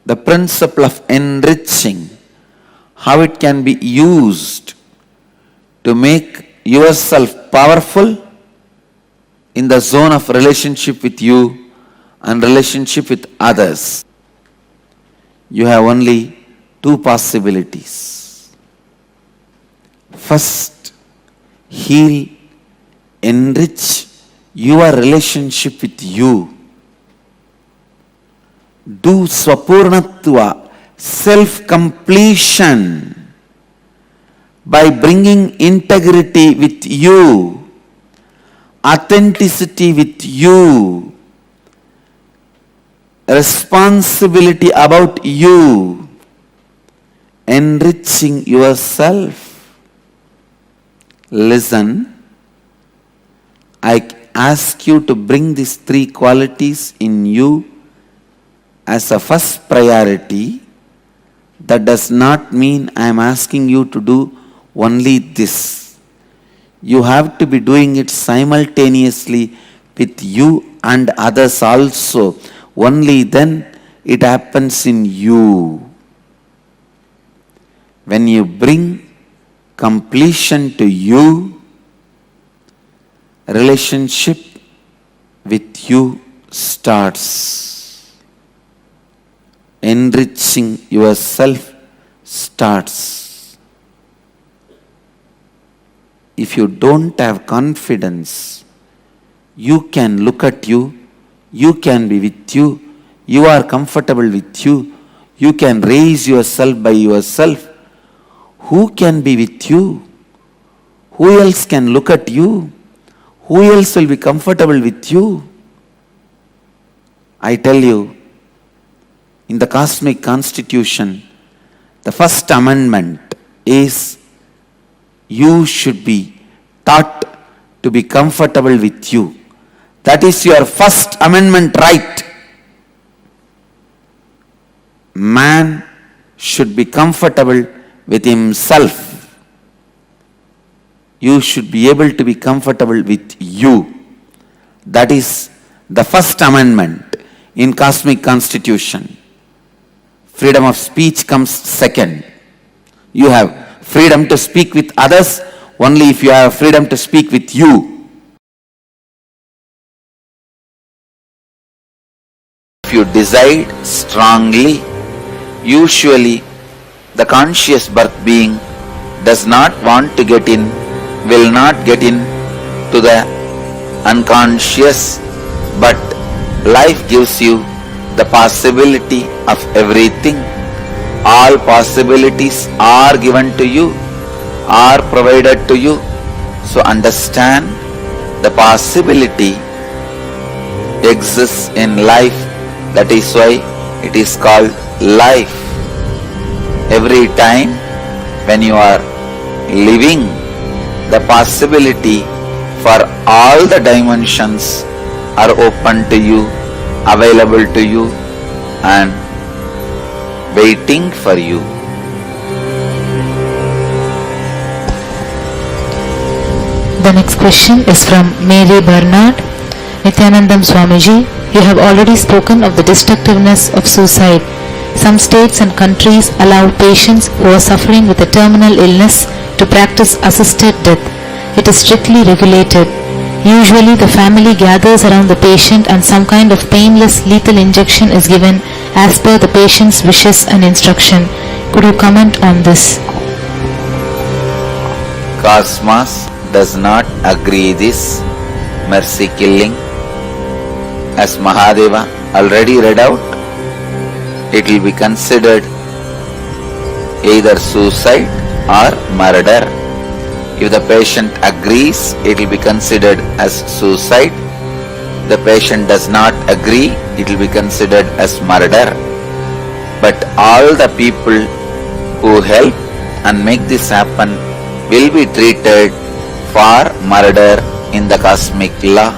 The principle of enriching, how it can be used to make yourself powerful in the zone of relationship with you and relationship with others. You have only two possibilities. First, heal, enrich your relationship with you. Do swapurnatva, self-completion, by bringing integrity with you, authenticity with you, responsibility about you, enriching yourself. Listen, I ask you to bring these three qualities in you as a first priority. That does not mean I am asking you to do only this. You have to be doing it simultaneously with you and others also. Only then it happens in you. When you bring completion to you, relationship with you starts. Enriching yourself starts. If you don't have confidence, you can look at you, you can be with you, you are comfortable with you, you can raise yourself by yourself. Who can be with you? Who else can look at you? Who else will be comfortable with you? I tell you, in the cosmic constitution, the first amendment is you should be taught to be comfortable with you. That is your first amendment right. Man should be comfortable with himself. You should be able to be comfortable with you. That is the first amendment in cosmic constitution. Freedom of speech comes second. You have freedom to speak with others only if you have freedom to speak with you. If you decide strongly, usually the conscious birth being does not want to get in, will not get in to the unconscious, but life gives you the possibility of everything. All possibilities are given to you, are provided to you. So understand the possibility exists in life. That is why it is called life. Every time when you are living, the possibility for all the dimensions are open to you, available to you, and waiting for you. The next question is from Mary Bernard. Nithyanandam Swamiji, you have already spoken of the destructiveness of suicide. Some states and countries allow patients who are suffering with a terminal illness to practice assisted death. It is strictly regulated. Usually the family gathers around the patient and some kind of painless lethal injection is given as per the patient's wishes and instruction. Could you comment on this? Cosmos does not agree this mercy killing. As Mahadeva already read out, it will be considered either suicide or murder. If the patient agrees, it will be considered as suicide. The patient does not agree, it will be considered as murder. But all the people who help and make this happen will be treated for murder in the cosmic law.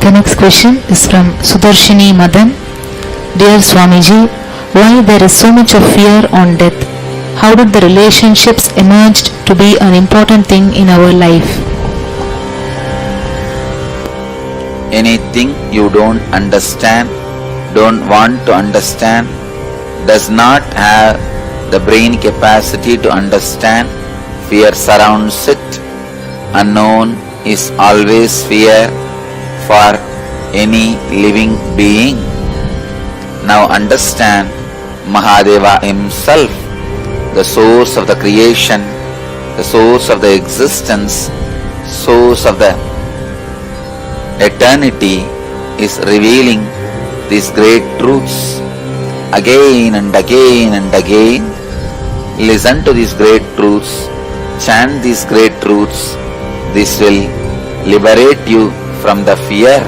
The next question is from Sudarshini Madan. Dear Swamiji, why there is so much of fear on death? How did the relationships emerged to be an important thing in our life? Anything you don't understand, don't want to understand, does not have the brain capacity to understand, fear surrounds it. Unknown is always fear for any living being. Now understand Mahadeva himself, the source of the creation, the source of the existence, source of the eternity, is revealing these great truths again and again and again. Listen to these great truths, chant these great truths. This will liberate you from the fear.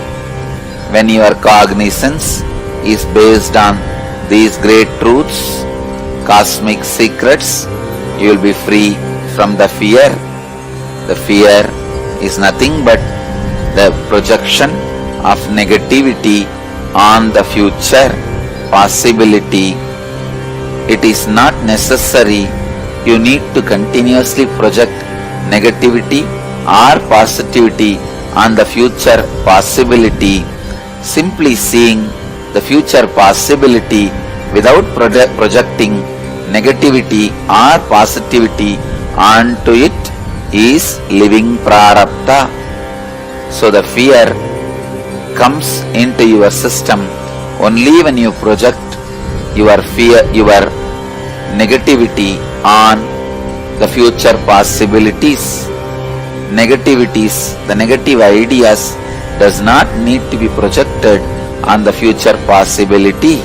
When your cognizance is based on these great truths, cosmic secrets, you will be free from the fear. The fear is nothing but the projection of negativity on the future possibility. It is not necessary you need to continuously project negativity or positivity on the future possibility. simply seeing the future possibility without projecting negativity or positivity onto it is living prarabdha. So the fear comes into your system only when you project your fear, your negativity on the future possibilities. Negativities, the negative ideas does not need to be projected on the future possibility.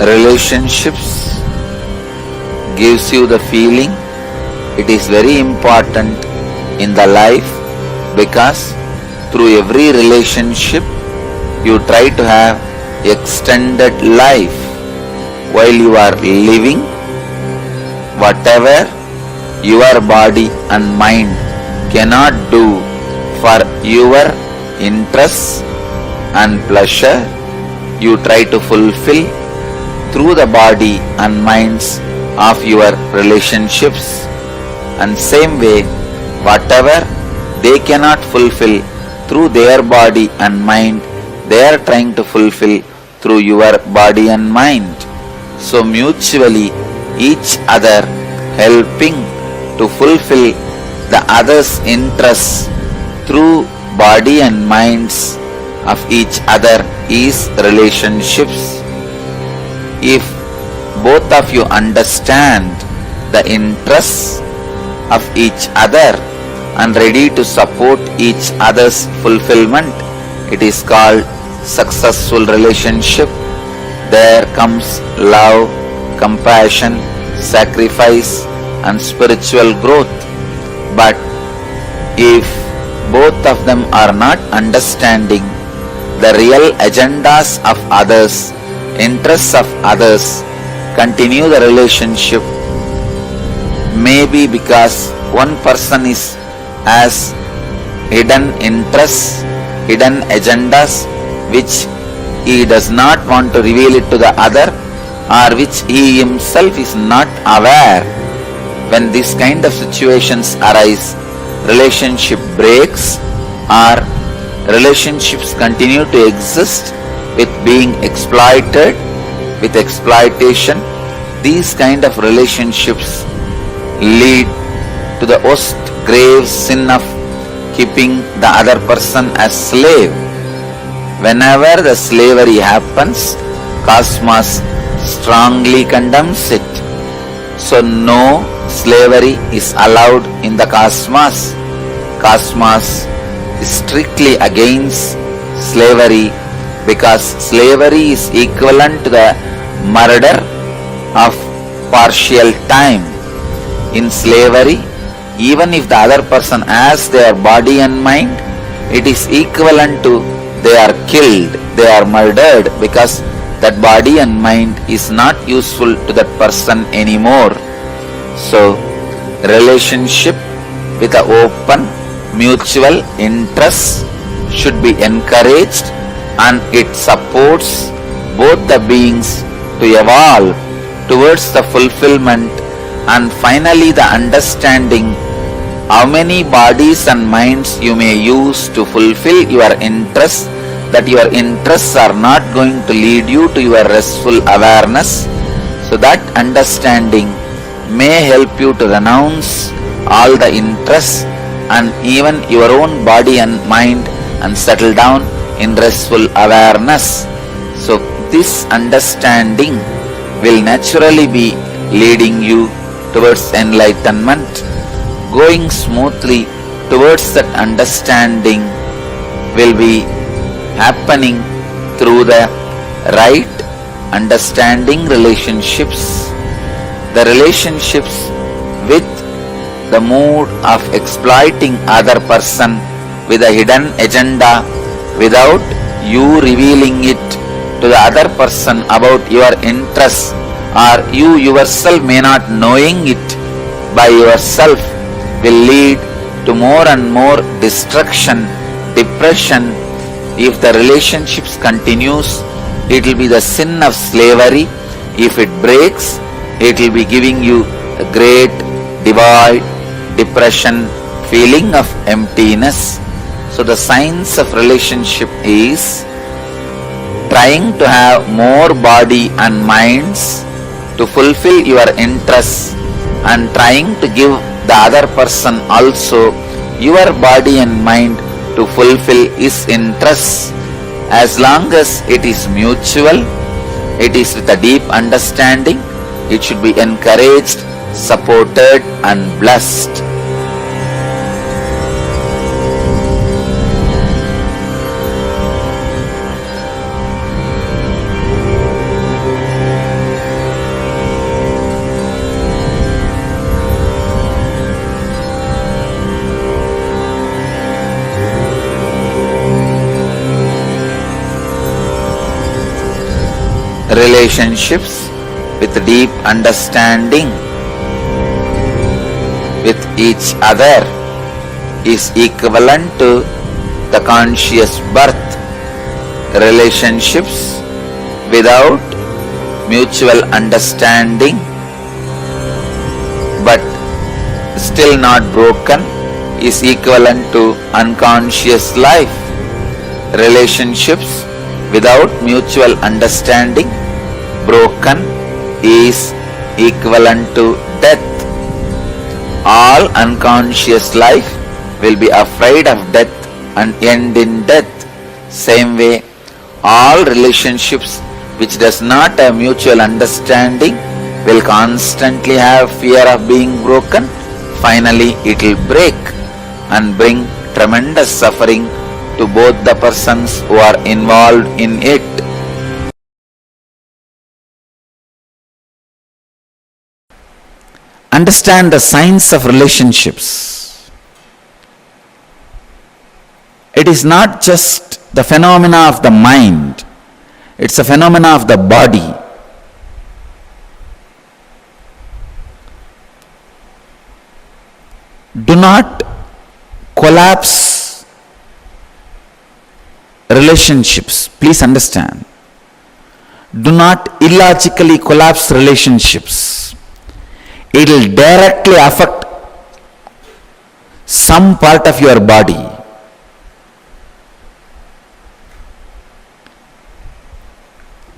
Relationships gives you the feeling it is very important in the life, because through every relationship you try to have extended life while you are living. Whatever your body and mind cannot do for your interests and pleasure, you try to fulfill through the body and minds of your relationships. And same way, whatever they cannot fulfill through their body and mind, they are trying to fulfill through your body and mind. So mutually each other helping to fulfill the other's interests through body and minds of each other is relationships. If both of you understand the interests of each other and ready to support each other's fulfillment, it is called successful relationship. There comes love, compassion, sacrifice and spiritual growth. But if both of them are not understanding the real agendas of others, interests of others, continue the relationship, maybe because one person has hidden interests, hidden agendas which he does not want to reveal it to the other, or which he himself is not aware. When this kind of situations arise, relationship breaks or relationships continue to exist with being exploited, with exploitation. These kind of relationships lead to the worst grave sin of keeping the other person as slave. Whenever the slavery happens, cosmos strongly condemns it. So no slavery is allowed in the cosmos. Cosmos is strictly against slavery, because slavery is equivalent to the murder of partial time. In slavery, even if the other person has their body and mind, it is equivalent to they are killed, they are murdered, because that body and mind is not useful to that person anymore. So, relationship with an open, mutual interest should be encouraged, and it supports both the beings to evolve towards the fulfillment and finally the understanding how many bodies and minds you may use to fulfill your interests, that your interests are not going to lead you to your restful awareness. So that understanding may help you to renounce all the interests and even your own body and mind and settle down in restful awareness. So this understanding will naturally be leading you towards enlightenment. Going smoothly towards that understanding will be happening through the right understanding relationships. The relationships with the mood of exploiting other person with a hidden agenda without you revealing it to the other person about your interests or you yourself may not knowing it by yourself, will lead to more and more destruction, depression. If the relationships continues, it will be the sin of slavery. If it breaks, it will be giving you a great divide, depression, feeling of emptiness. So the science of relationship is trying to have more body and minds to fulfill your interests, and trying to give the other person also your body and mind to fulfill his interests. As long as it is mutual, it is with a deep understanding, it should be encouraged, supported and blessed. Relationships with deep understanding with each other is equivalent to the conscious birth. Relationships without mutual understanding but still not broken is equivalent to unconscious life. Relationships without mutual understanding broken is equivalent to death. All unconscious life will be afraid of death and end in death. Same way, all relationships which does not have mutual understanding will constantly have fear of being broken. Finally, it will break and bring tremendous suffering to both the persons who are involved in it. Understand the science of relationships. It is not just the phenomena of the mind, it's a phenomena of the body. Do not collapse relationships. Please understand. Do not illogically collapse relationships. It will directly affect some part of your body.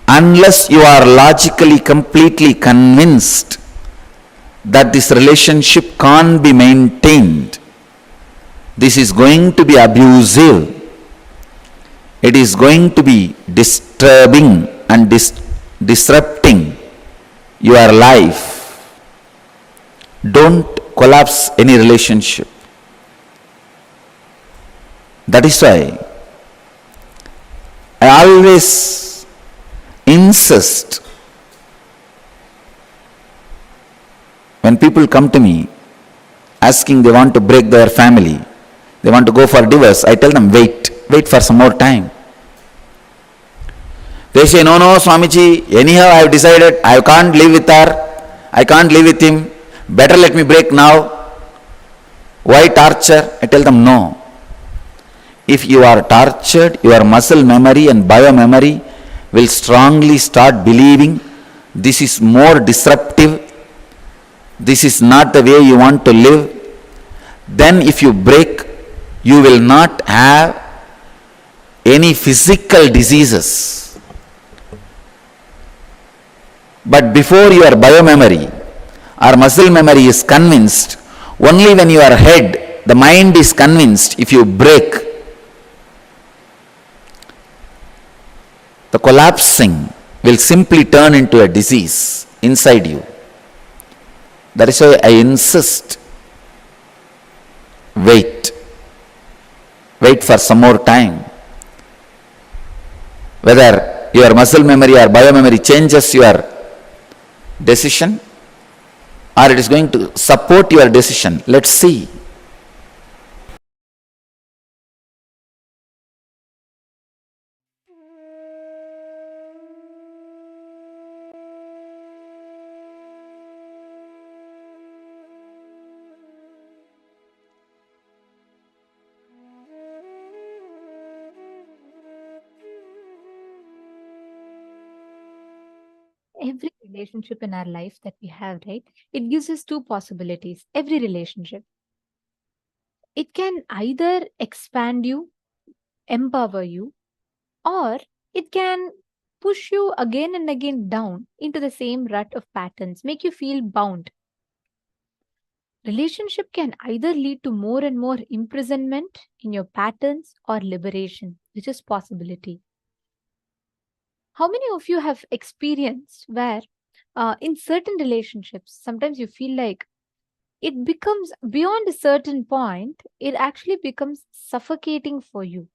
Unless you are logically completely convinced that this relationship can't be maintained, this is going to be abusive, it is going to be disturbing and disrupting your life, don't collapse any relationship. That is why I always insist when people come to me asking they want to break their family, they want to go for divorce, I tell them wait for some more time. They say, no, Swamiji, anyhow I have decided I can't live with her, I can't live with him, better let me break now. Why torture? I tell them no. If you are tortured, your muscle memory and biomemory will strongly start believing this is more disruptive, this is not the way you want to live. Then if you break, you will not have any physical diseases. But before your biomemory or muscle memory is convinced, only when your head, the mind is convinced, if you break, the collapsing will simply turn into a disease inside you. That is why I insist, wait for some more time. Whether your muscle memory or biomemory changes your decision or it is going to support your decision, let's see. every relationship in our life that we have, right? It gives us two possibilities. Every relationship. It can either expand you, empower you, or it can push you again and again down into the same rut of patterns, make you feel bound. Relationship can either lead to more and more imprisonment in your patterns or liberation, which is possibility. How many of you have experienced where in certain relationships, sometimes you feel like it becomes beyond a certain point, it actually becomes suffocating for you?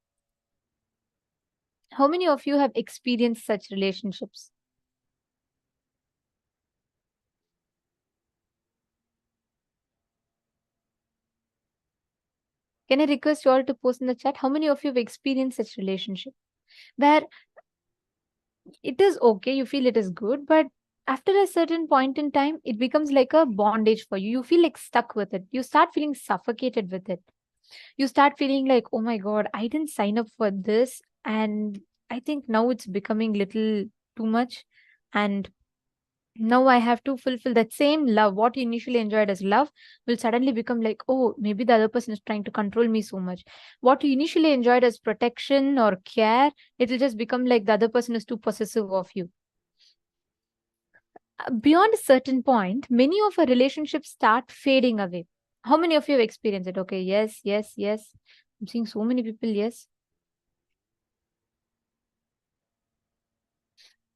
How many of you have experienced such relationships? Can I request you all to post in the chat? How many of you have experienced such relationship where it is okay, you feel it is good, but after a certain point in time, it becomes like a bondage for you. You feel like stuck with it. You start feeling suffocated with it. You start feeling like, oh my God, I didn't sign up for this. And I think now it's becoming little too much. And now I have to fulfill that same love. What you initially enjoyed as love will suddenly become like, oh, maybe the other person is trying to control me so much. What you initially enjoyed as protection or care, it will just become like the other person is too possessive of you. Beyond a certain point, many of our relationships start fading away. How many of you have experienced it? Okay, yes, yes, yes. I'm seeing so many people, yes.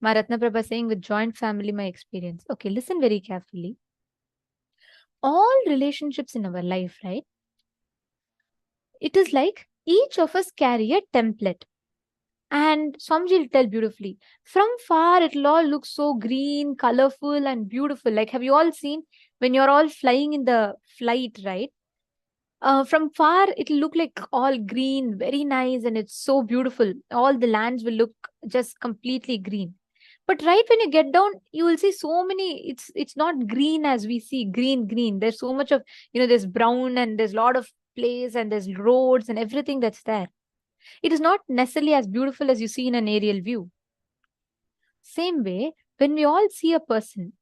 Maratna Prabha saying with joint family, my experience. Okay, listen very carefully. All relationships in our life, right? It is like each of us carry a template. And Swamiji will tell beautifully. From far, it'll all look so green, colorful, and beautiful. Like, have you all seen when you're all flying in the flight, right? From far, it'll look like all green, very nice, and it's so beautiful. All the lands will look just completely green. But right when you get down, you will see so many. It's not green as we see green. There's so much of there's brown and there's a lot of place and there's roads and everything that's there. It is not necessarily as beautiful as you see in an aerial view. Same way, when we all see a person,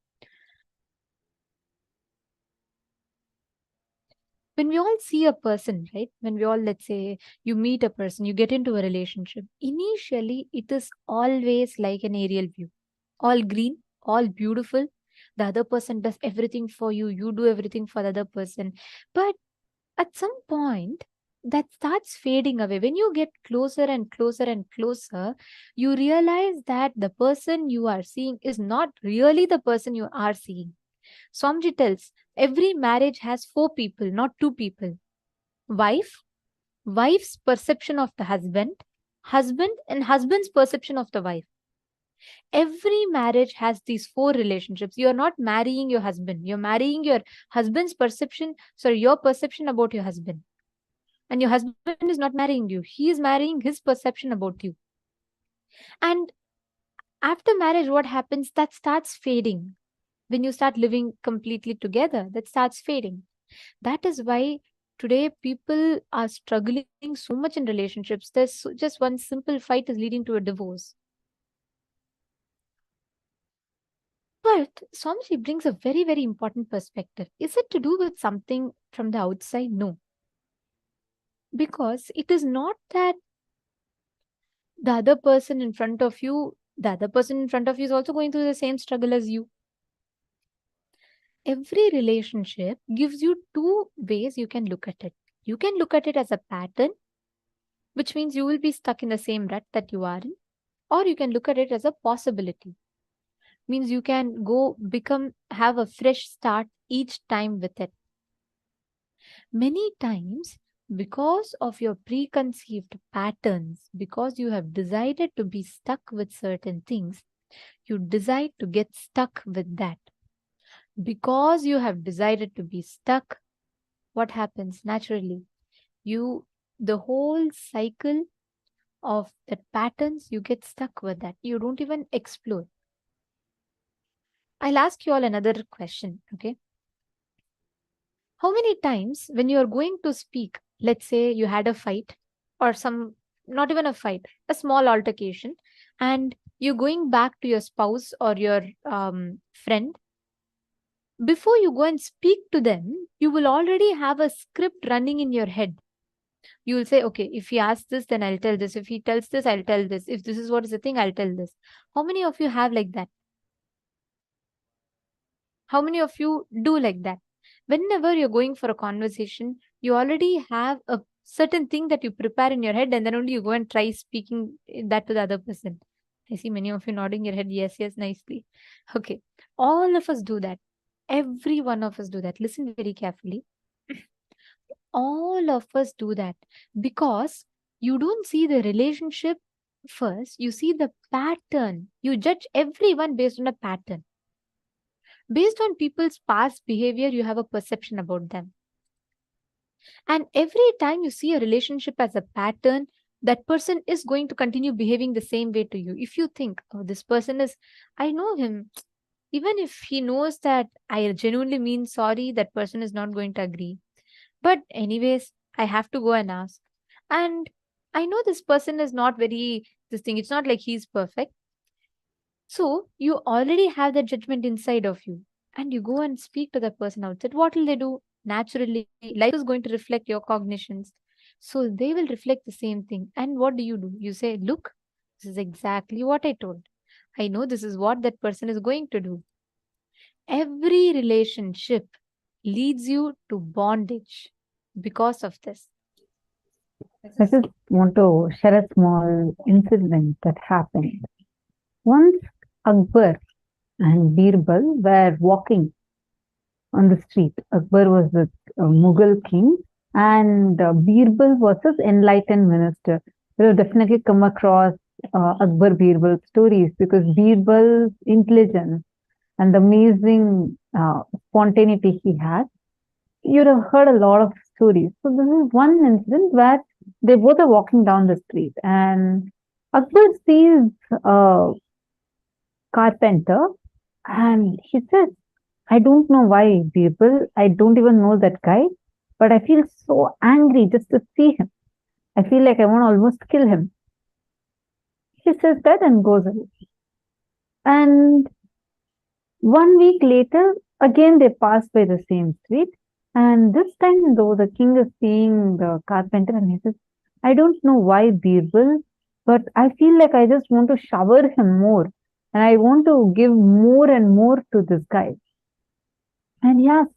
right? When we all, let's say, you meet a person, you get into a relationship. Initially, it is always like an aerial view. All green, all beautiful. The other person does everything for you. You do everything for the other person. But at some point, that starts fading away. When you get closer and closer and closer, you realize that the person you are seeing is not really the person you are seeing. Swamiji tells, every marriage has 4 people, not 2 people. Wife, wife's perception of the husband, husband, and husband's perception of the wife. Every marriage has these 4 relationships. You are not marrying your husband. You're marrying your husband's perception, your perception about your husband. And your husband is not marrying you. He is marrying his perception about you. And after marriage, what happens? That starts fading. When you start living completely together, that starts fading. That is why today people are struggling so much in relationships. There's just one simple fight is leading to a divorce. But Swamiji brings a very, very important perspective. Is it to do with something from the outside? No. Because it is not that the other person in front of you is also going through the same struggle as you. Every relationship gives you 2 ways you can look at it. You can look at it as a pattern, which means you will be stuck in the same rut that you are in. Or you can look at it as a possibility. Means you can have a fresh start each time with it. Many times, because of your preconceived patterns, because you have decided to be stuck with certain things, you decide to get stuck with that. Because you have decided to be stuck, what happens naturally? The whole cycle of the patterns, you get stuck with that. You don't even explore. I'll ask you all another question, okay? How many times when you are going to speak, let's say you had a fight or not even a fight, a small altercation, and you're going back to your spouse or your friend, before you go and speak to them, you will already have a script running in your head. You will say, okay, if he asks this, then I'll tell this. If he tells this, I'll tell this. If this is what is the thing, I'll tell this. How many of you have like that? How many of you do like that? Whenever you're going for a conversation, you already have a certain thing that you prepare in your head, and then only you go and try speaking that to the other person. I see many of you nodding your head, yes, yes, nicely. Okay. All of us do that. Every one of us do that. Listen very carefully. All of us do that because you don't see the relationship first, you see the pattern. You judge everyone based on a pattern. Based on people's past behavior, you have a perception about them. And every time you see a relationship as a pattern, that person is going to continue behaving the same way to you. If you think, oh, this person is, I know him. Even if he knows that I genuinely mean sorry, that person is not going to agree. But anyways, I have to go and ask. And I know this person is not very, this thing, it's not like he's perfect. So you already have that judgment inside of you. And you go and speak to that person outside. What will they do? Naturally, life is going to reflect your cognitions. So they will reflect the same thing. And what do? You say, look, this is exactly what I told. I know this is what that person is going to do. Every relationship leads you to bondage because of this. I just want to share a small incident that happened. Once Akbar and Birbal were walking on the street. Akbar was the Mughal king and Birbal was his enlightened minister. You have definitely come across Akbar Birbal stories because Birbal's intelligence and the amazing spontaneity he had, you'd have heard a lot of stories. So this is one incident where they both are walking down the street and Akbar sees a carpenter and he says, I don't know why, Birbal, I don't even know that guy, but I feel so angry just to see him. I feel like I want to almost kill him. He says that and goes away. And 1 week later, again they pass by the same street. And this time, though, the king is seeing the carpenter and he says, I don't know why, Birbal, but I feel like I just want to shower him more. And I want to give more and more to this guy. And he asks,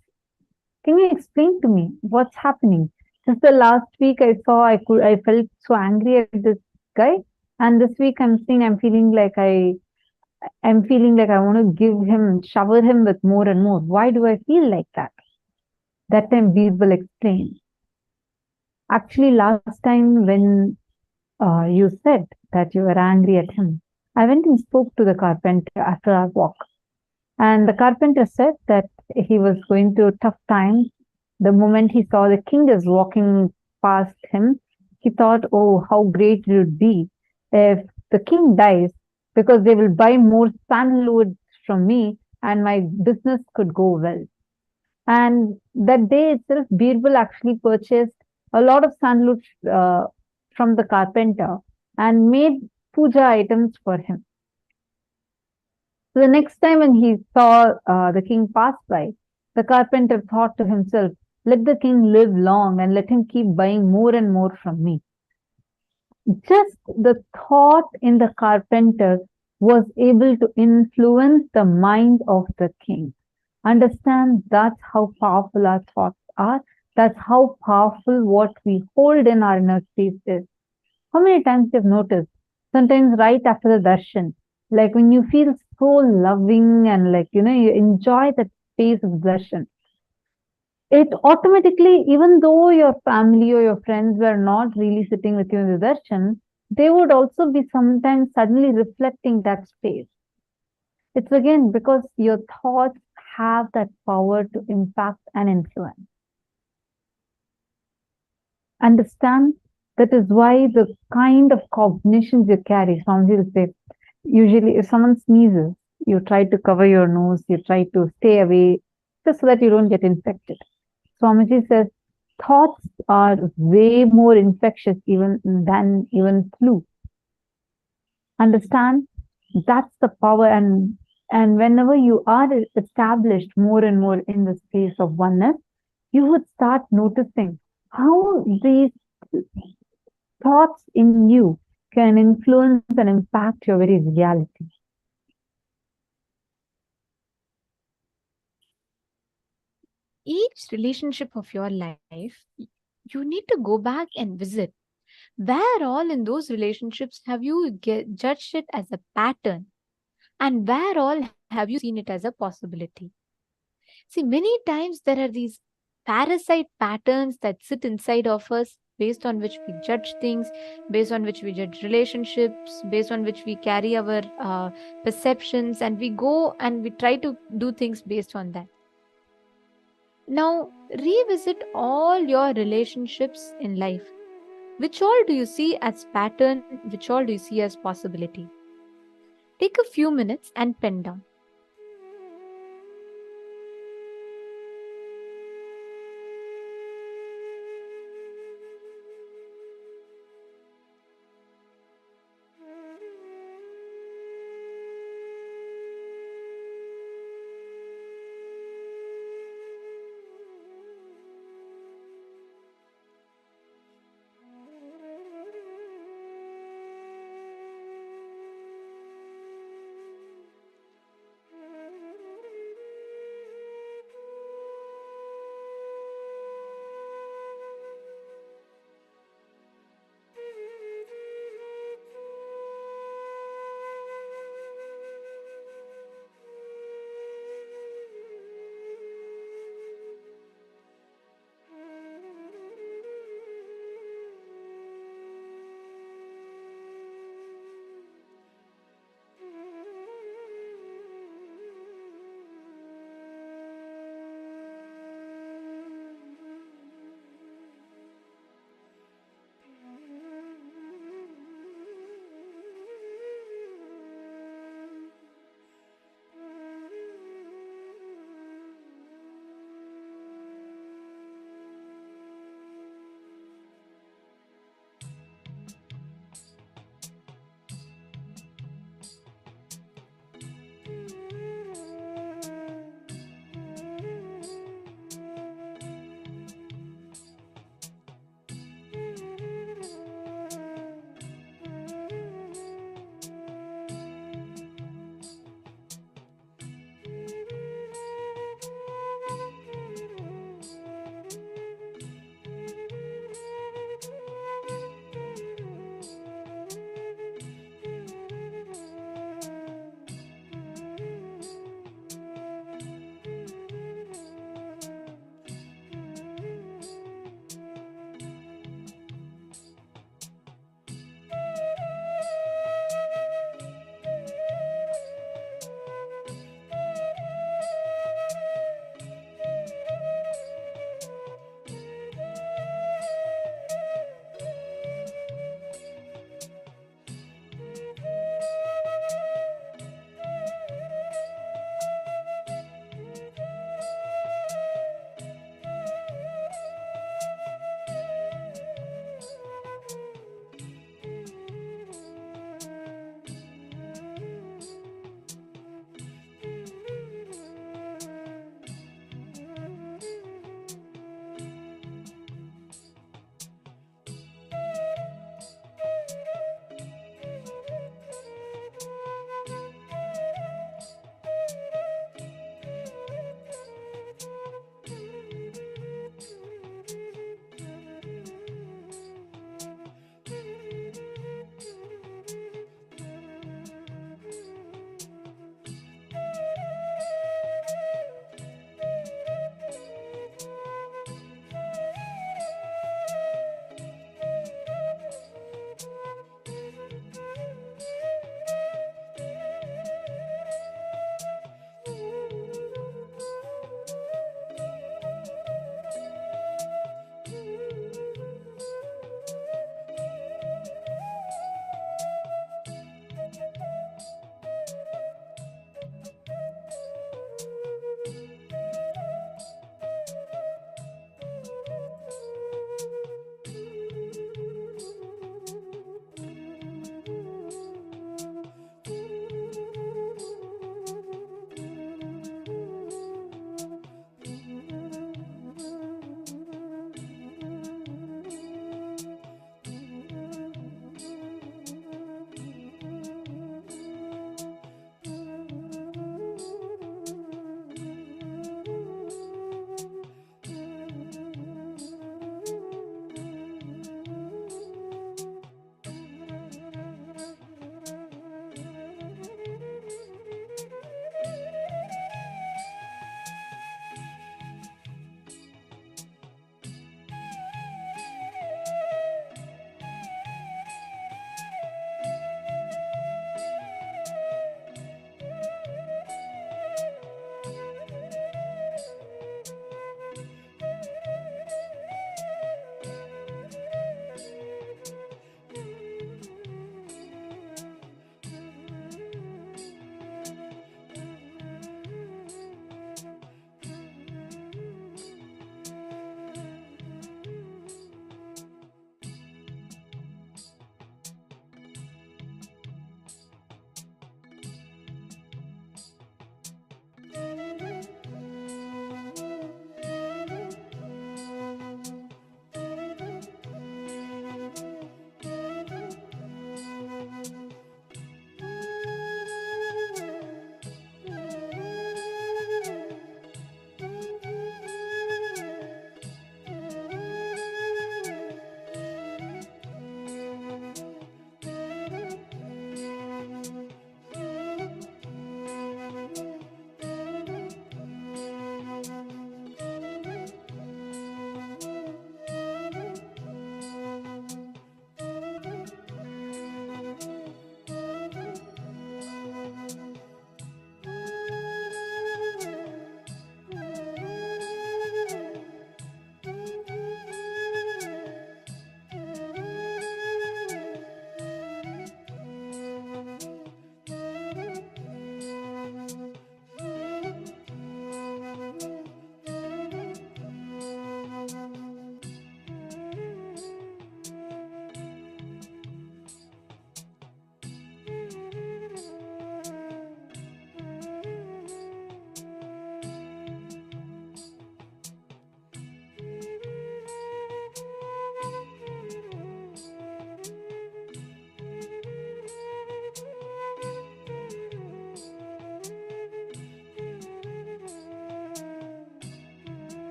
can you explain to me what's happening? Just the last week I felt so angry at this guy. And this week I'm feeling like I want to give him, shower him with more and more. Why do I feel like that? That time Birbal explained. Actually, last time when you said that you were angry at him, I went and spoke to the carpenter after our walk. And the carpenter said that he was going through a tough time. The moment he saw the king is walking past him, he thought, oh, how great it would be if the king dies, because they will buy more sandalwood from me and my business could go well. And that day itself, Birbal actually purchased a lot of sandalwood from the carpenter and made puja items for him. So the next time when he saw the king pass by, the carpenter thought to himself, let the king live long and let him keep buying more and more from me. Just the thought in the carpenter was able to influence the mind of the king. Understand, that's how powerful our thoughts are. That's how powerful what we hold in our inner space is. How many times you've noticed, sometimes right after the darshan, like when you feel so loving and like, you enjoy that space of darshan, it automatically, even though your family or your friends were not really sitting with you in the darshan, they would also be sometimes suddenly reflecting that space. It's again because your thoughts have that power to impact and influence. Understand, that is why the kind of cognitions you carry, Swamiji will say, usually if someone sneezes, you try to cover your nose, you try to stay away, just so that you don't get infected. Swamiji says, thoughts are way more infectious than even flu. Understand, That's the power. And whenever you are established more and more in the space of oneness, you would start noticing how these thoughts in you can influence and impact your very reality. Each relationship of your life, you need to go back and visit. Where all in those relationships have you judged it as a pattern? And where all have you seen it as a possibility? See, many times there are these parasite patterns that sit inside of us based on which we judge things, based on which we judge relationships, based on which we carry our perceptions, and we go and we try to do things based on that. Now, revisit all your relationships in life. Which all do you see as pattern? Which all do you see as possibility? Take a few minutes and pen down.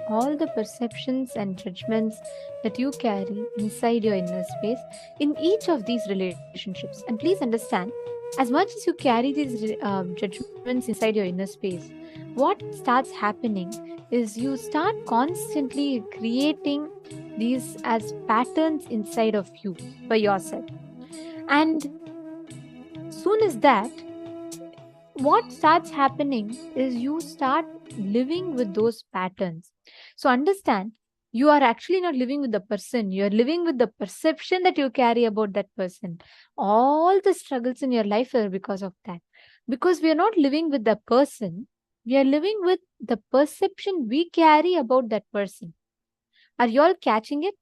all the perceptions and judgments that you carry inside your inner space in each of these relationships. And please understand, as much as you carry these judgments inside your inner space, what starts happening is you start constantly creating these as patterns inside of you by yourself. And soon as that, what starts happening is you start living with those patterns. So understand, you are actually not living with the person, you are living with the perception that you carry about that person. All the struggles in your life are because of that. Because we are not living with the person, we are living with the perception we carry about that person. Are you all catching it?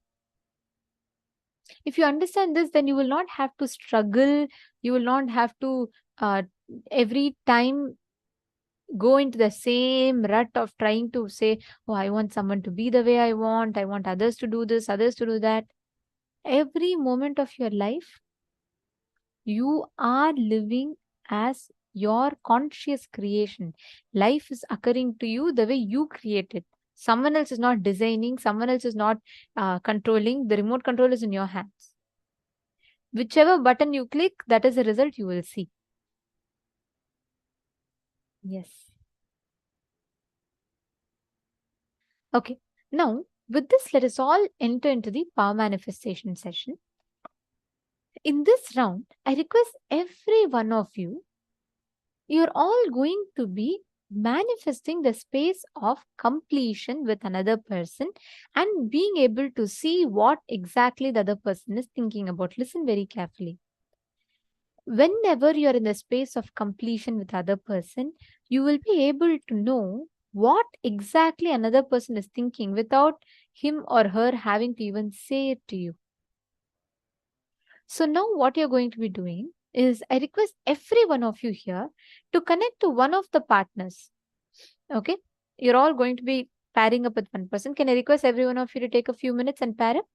If you understand this, then you will not have to struggle, you will not have to every time go into the same rut of trying to say, oh, I want someone to be the way I want others to do this, others to do that. Every moment of your life, you are living as your conscious creation. Life is occurring to you the way you create it. Someone else is not designing, someone else is not controlling. The remote control is in your hands. Whichever button you click, that is the result you will see. Yes. Okay. Now, with this, let us all enter into the power manifestation session. In this round, I request every one of you, you're all going to be manifesting the space of completion with another person and being able to see what exactly the other person is thinking about. Listen very carefully. Whenever you're in the space of completion with other person, you will be able to know what exactly another person is thinking without him or her having to even say it to you. So now what you're going to be doing is I request every one of you here to connect to one of the partners. Okay? You're all going to be pairing up with one person. Can I request every one of you to take a few minutes and pair up?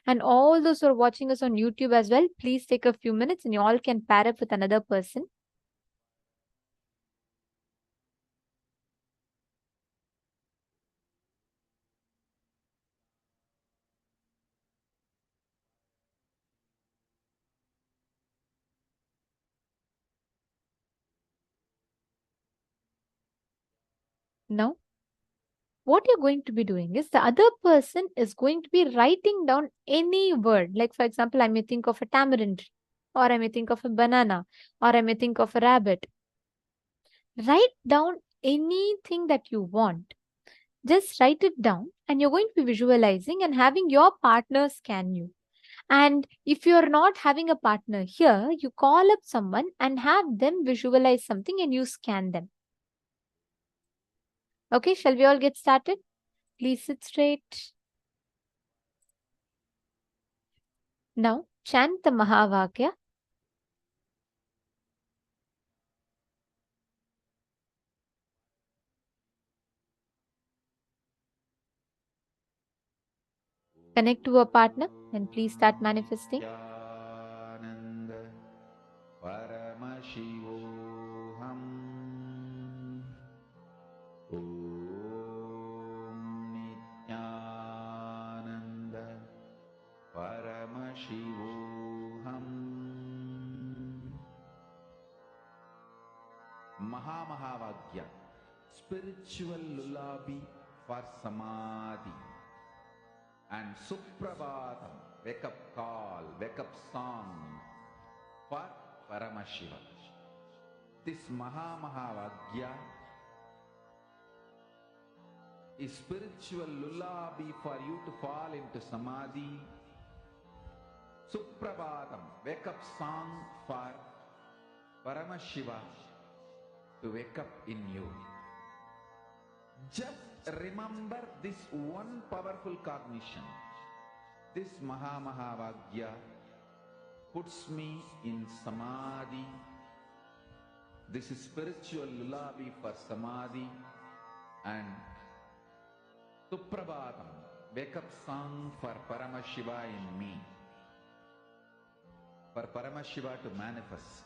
And all those who are watching us on YouTube as well, please take a few minutes and you all can pair up with another person. Now, what you're going to be doing is the other person is going to be writing down any word. Like, for example, I may think of a tamarind, or I may think of a banana, or I may think of a rabbit. Write down anything that you want. Just write it down, and you're going to be visualizing and having your partner scan you. And if you're not having a partner here, you call up someone and have them visualize something and you scan them. Okay, shall we all get started? Please sit straight. Now, chant the Mahavakya. Connect to a partner and please start manifesting. Paramashivoham. Om Nithyananda Paramashivoham. Mahavagya, spiritual lullaby for Samadhi. And Suprabhatam, wake up call, wake up song for Paramashiva. This Mahavagya is spiritual lullaby for you to fall into Samadhi. Suprabhatam, wake up song for Paramashiva to wake up in you. Just remember this one powerful cognition. This Mahavagya puts me in Samadhi. This is spiritual lullaby for Samadhi. And Suprabhatam, wake up song for Paramashiva in me. For Paramashiva to manifest.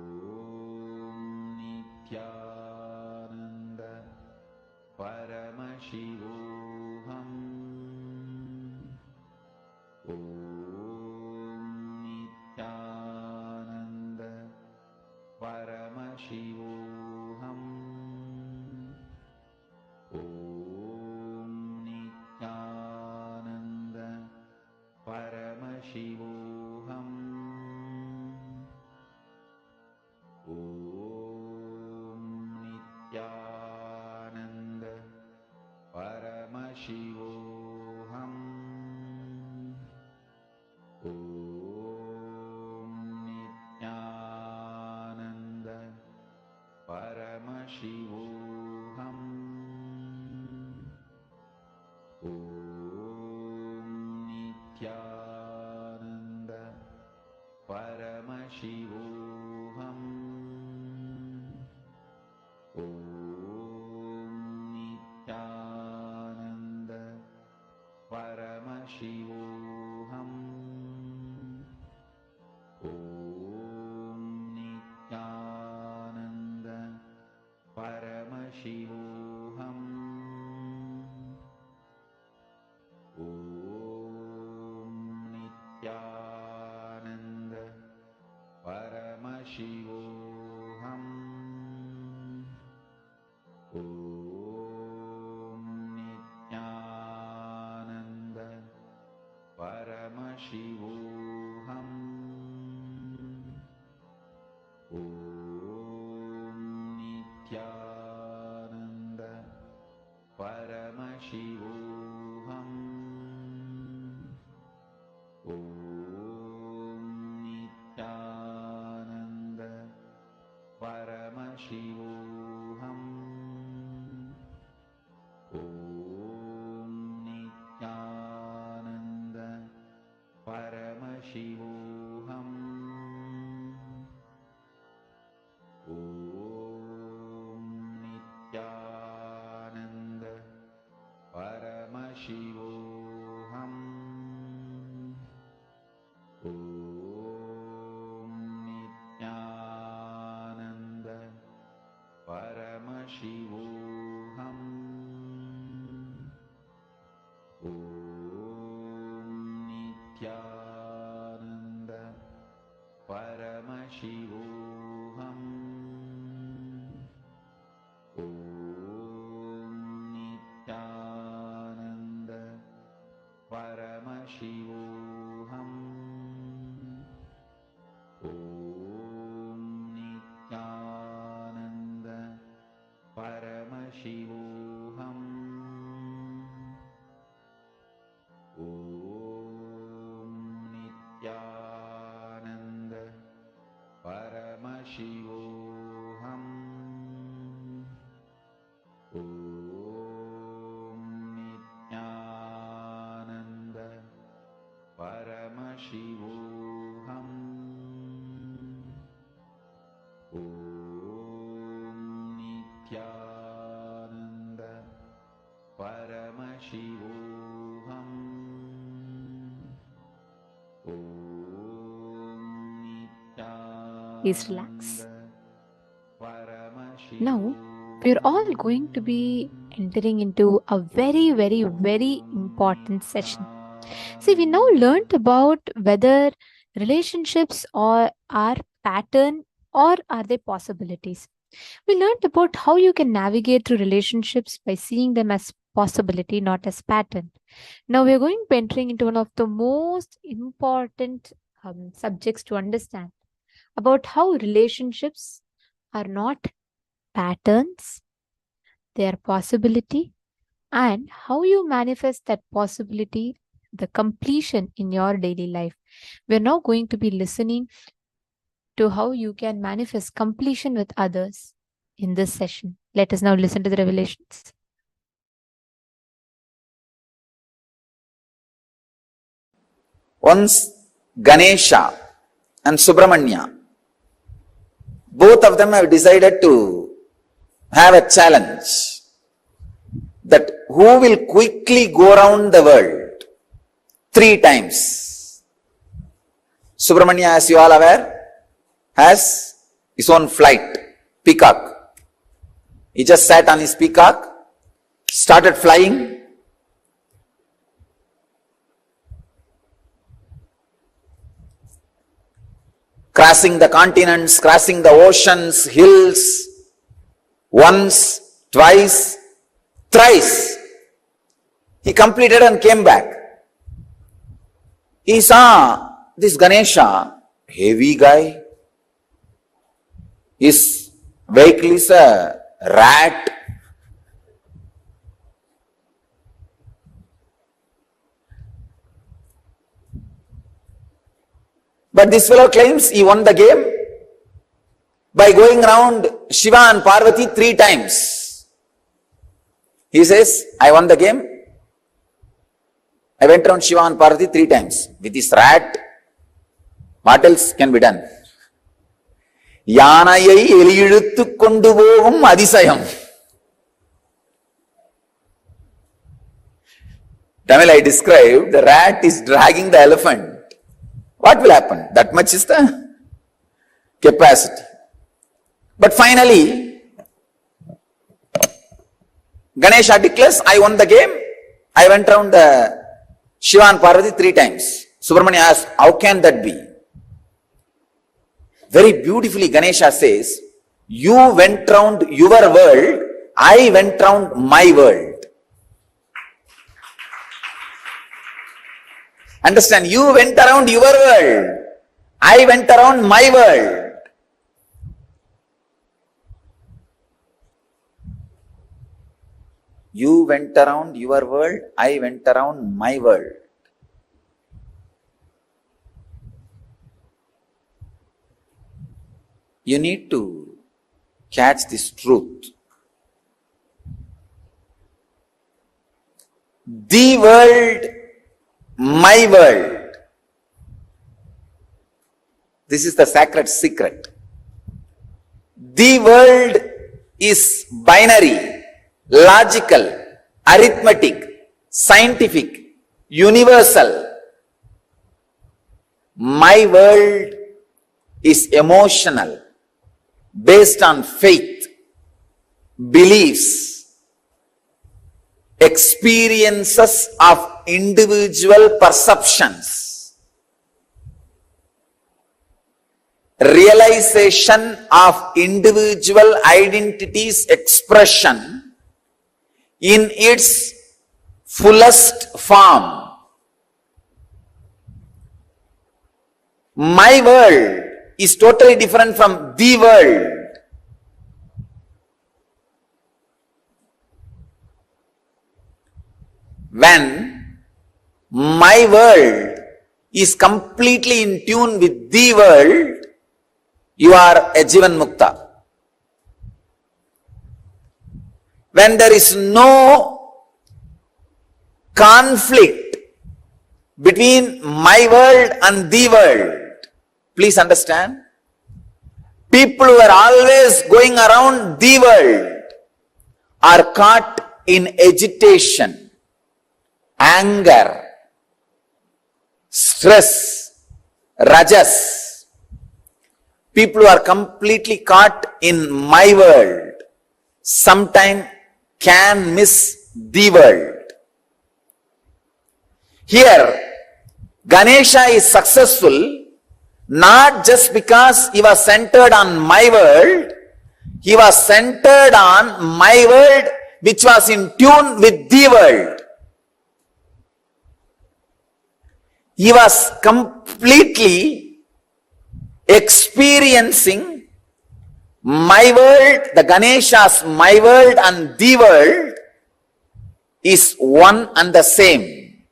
Paramashivoham. Om Nithyananda Paramashivoham. Om Nithyananda Paramashivoham. Om Nithyananda Paramashivoham. Om Nithyananda Paramashivoham. Om Nithyananda Paramashivoham. Om Nithyananda Paramashivoham. Om Nithyananda Paramashivoham. Om Nithyananda Paramashivoham. Om Nithyananda Paramashivoham. Om Nithyananda Paramashivoham. Om Nithyananda Paramashivoham. Om Nithyananda Paramashivoham. Om Nithyananda Paramashivoham. Om Nithyananda Paramashivoham. Om Nithyananda Paramashivoham. Om Nithyananda Paramashivoham. Om Nithyananda Paramashivoham. Om Nithyananda Paramashivoham. Om Please relax. Paramashivoham. Now, we're all going to be entering into a very, very, very important session. See, we now learned about whether relationships are pattern or are they possibilities. We learned about how you can navigate through relationships by seeing them as possibility, not as pattern. Now we are going to be entering into one of the most important subjects to understand about how relationships are not patterns, they are possibility, and how you manifest that possibility, the completion in your daily life. We're now going to be listening to how you can manifest completion with others in this session. Let us now listen to the revelations. Once Ganesha and Subramanya, both of them have decided to have a challenge that who will quickly go around the world 3 times. Subramanya, as you all aware, has his own flight, peacock. He just sat on his peacock, started flying, crossing the continents, crossing the oceans, hills, once, twice, thrice. He completed and came back. He saw this Ganesha, heavy guy. His vehicle is a rat. But this fellow claims he won the game by going around Shiva and Parvati 3 times. He says, I won the game. I went around Shiva and Parvati 3 times. With this rat, what else can be done? Yanayai eliyiluttu kondu pogum adisayam. Tamil I described, the rat is dragging the elephant. What will happen? That much is the capacity. But finally, Ganesha declares, I won the game. I went around the Shiva and Parvati 3 times. Subramanya asked, how can that be? Very beautifully Ganesha says, you went round your world, I went round my world. Understand, you went around your world, I went around my world. You went around your world, I went around my world. You need to catch this truth. The world, my world. This is the sacred secret. The world is binary, logical, arithmetic, scientific, universal. My world is emotional, based on faith, beliefs, experiences of individual perceptions, realization of individual identity's expression in its fullest form. My world is totally different from the world. When my world is completely in tune with the world, you are a Jivan Mukta. When there is no conflict between my world and the world, please understand, people who are always going around the world are caught in agitation, anger, stress, rajas. People who are completely caught in my world sometimes can miss the world. Here, Ganesha is successful not just because he was centered on my world, he was centered on my world which was in tune with the world. He was completely experiencing my world, the Ganesha's my world and the world is one and the same.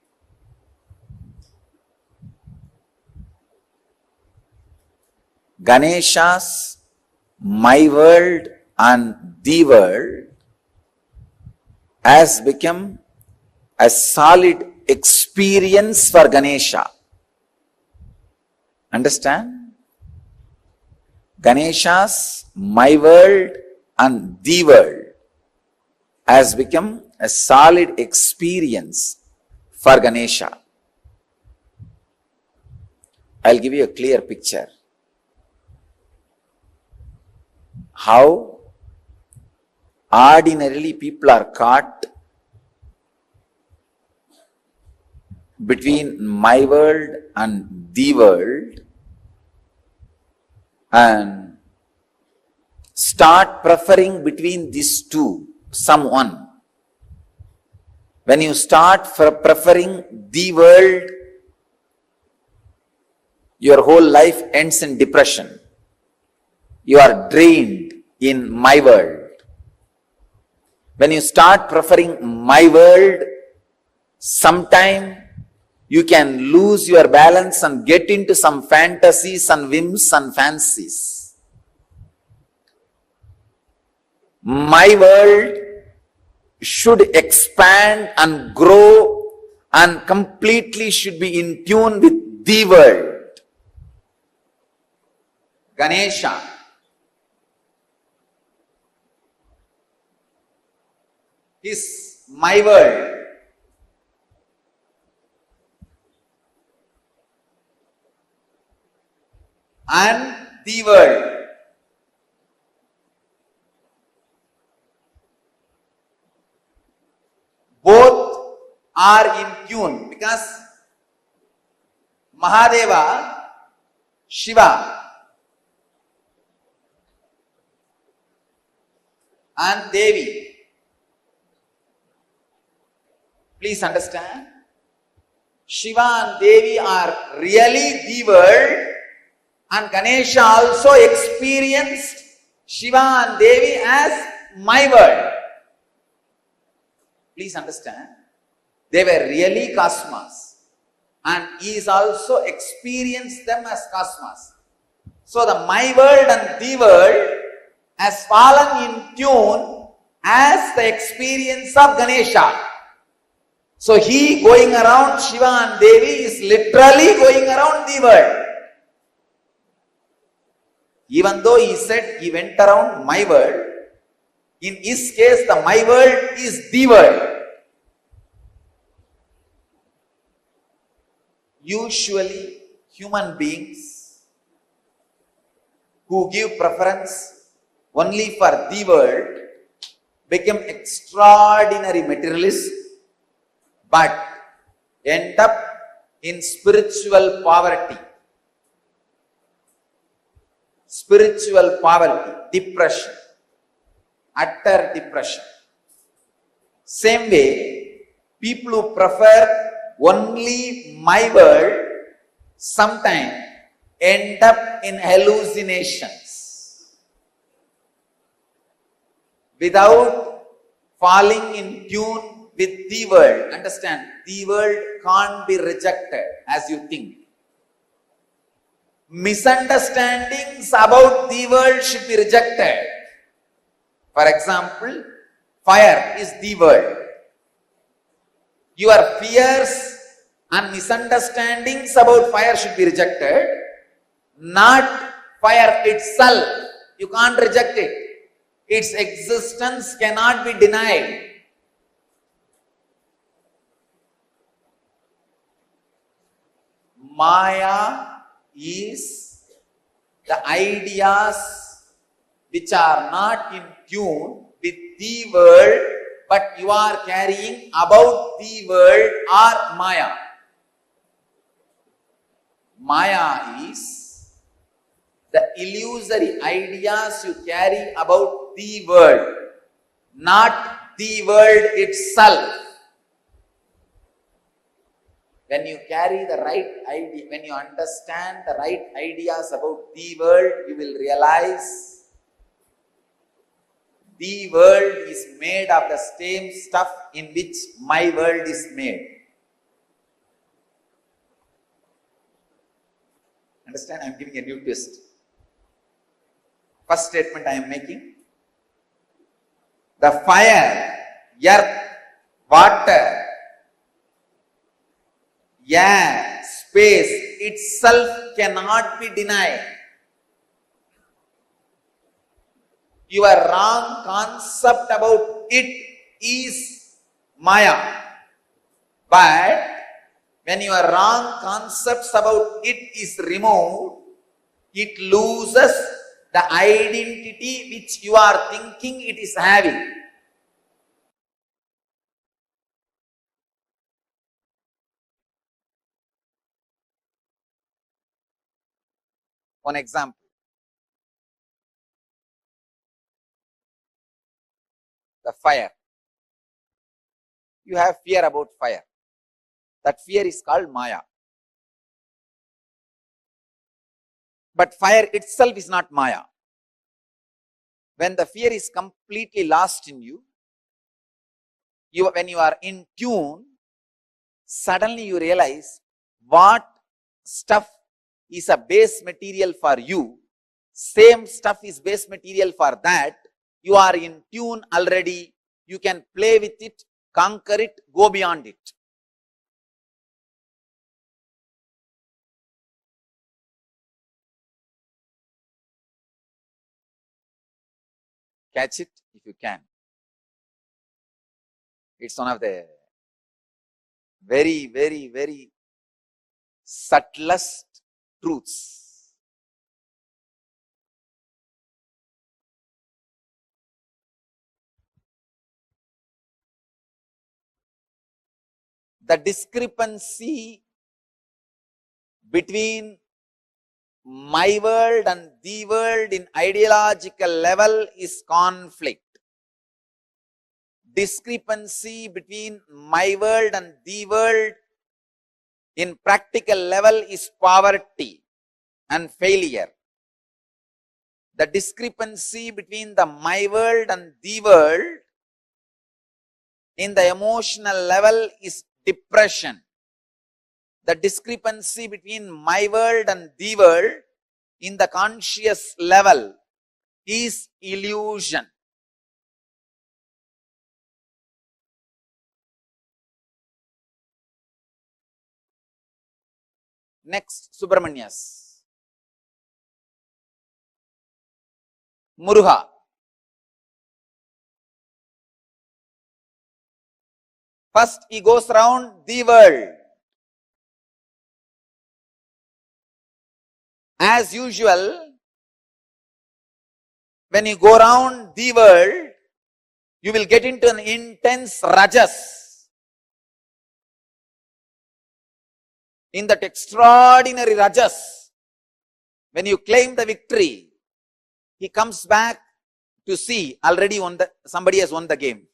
Ganesha's my world and the world has become a solid experience for Ganesha. Understand? Ganesha's my world and the world has become a solid experience for Ganesha. I'll give you a clear picture. How ordinarily people are caught between my world and the world and start preferring between these two, someone. When you start preferring the world your whole life ends in depression. You are drained in my world. When you start preferring my world, sometime you can lose your balance and get into some fantasies and whims and fancies. My world should expand and grow and completely should be in tune with the world. Ganesha is my world. And the world. Both are in tune because Mahadeva, Shiva, and Devi. Please understand, Shiva and Devi are really the world, and Ganesha also experienced Shiva and Devi as my world. Please understand, they were really cosmos, and he is also experienced them as cosmos. So the my world and the world has fallen in tune as the experience of Ganesha. So he going around Shiva and Devi is literally going around the world. Even though he said he went around my world, in his case the my world is the world. Usually human beings who give preference only for the world become extraordinary materialists but end up in spiritual poverty. Spiritual poverty, depression, utter depression. Same way, people who prefer only my world sometimes end up in hallucinations without falling in tune with the world. Understand, the world can't be rejected as you think. Misunderstandings about the world should be rejected. For example, fire is the world. Your fears and misunderstandings about fire should be rejected, not fire itself. You can't reject it. Its existence cannot be denied. Maya is the ideas which are not in tune with the world, but you are carrying about the world are Maya. Maya is the illusory ideas you carry about the world, not the world itself. When you carry the right idea, when you understand the right ideas about the world, you will realize the world is made of the same stuff in which my world is made. Understand? I am giving a new twist. First statement I am making. The fire, earth, water, air, space itself cannot be denied. Your wrong concept about it is Maya. But when your wrong concepts about it is removed, it loses the identity which you are thinking it is having. One example. The fire. You have fear about fire. That fear is called Maya. But fire itself is not Maya. When the fear is completely lost in you, when you are in tune, suddenly you realize what stuff is a base material for you, same stuff is base material for that. You are in tune already. You can play with it, conquer it, go beyond it. Catch it if you can. It's one of the very, very, very subtlest truths. The discrepancy between my world and the world in ideological level is conflict. Discrepancy between my world and the world in practical level is poverty and failure. The discrepancy between the my world and the world in the emotional level is depression. The discrepancy between my world and the world in the conscious level is illusion. Next, Subramanyas. Muruga. First, he goes around the world. As usual, when you go around the world, you will get into an intense rajas. In that extraordinary rajas, when you claim the victory, he comes back to see already somebody has won the game.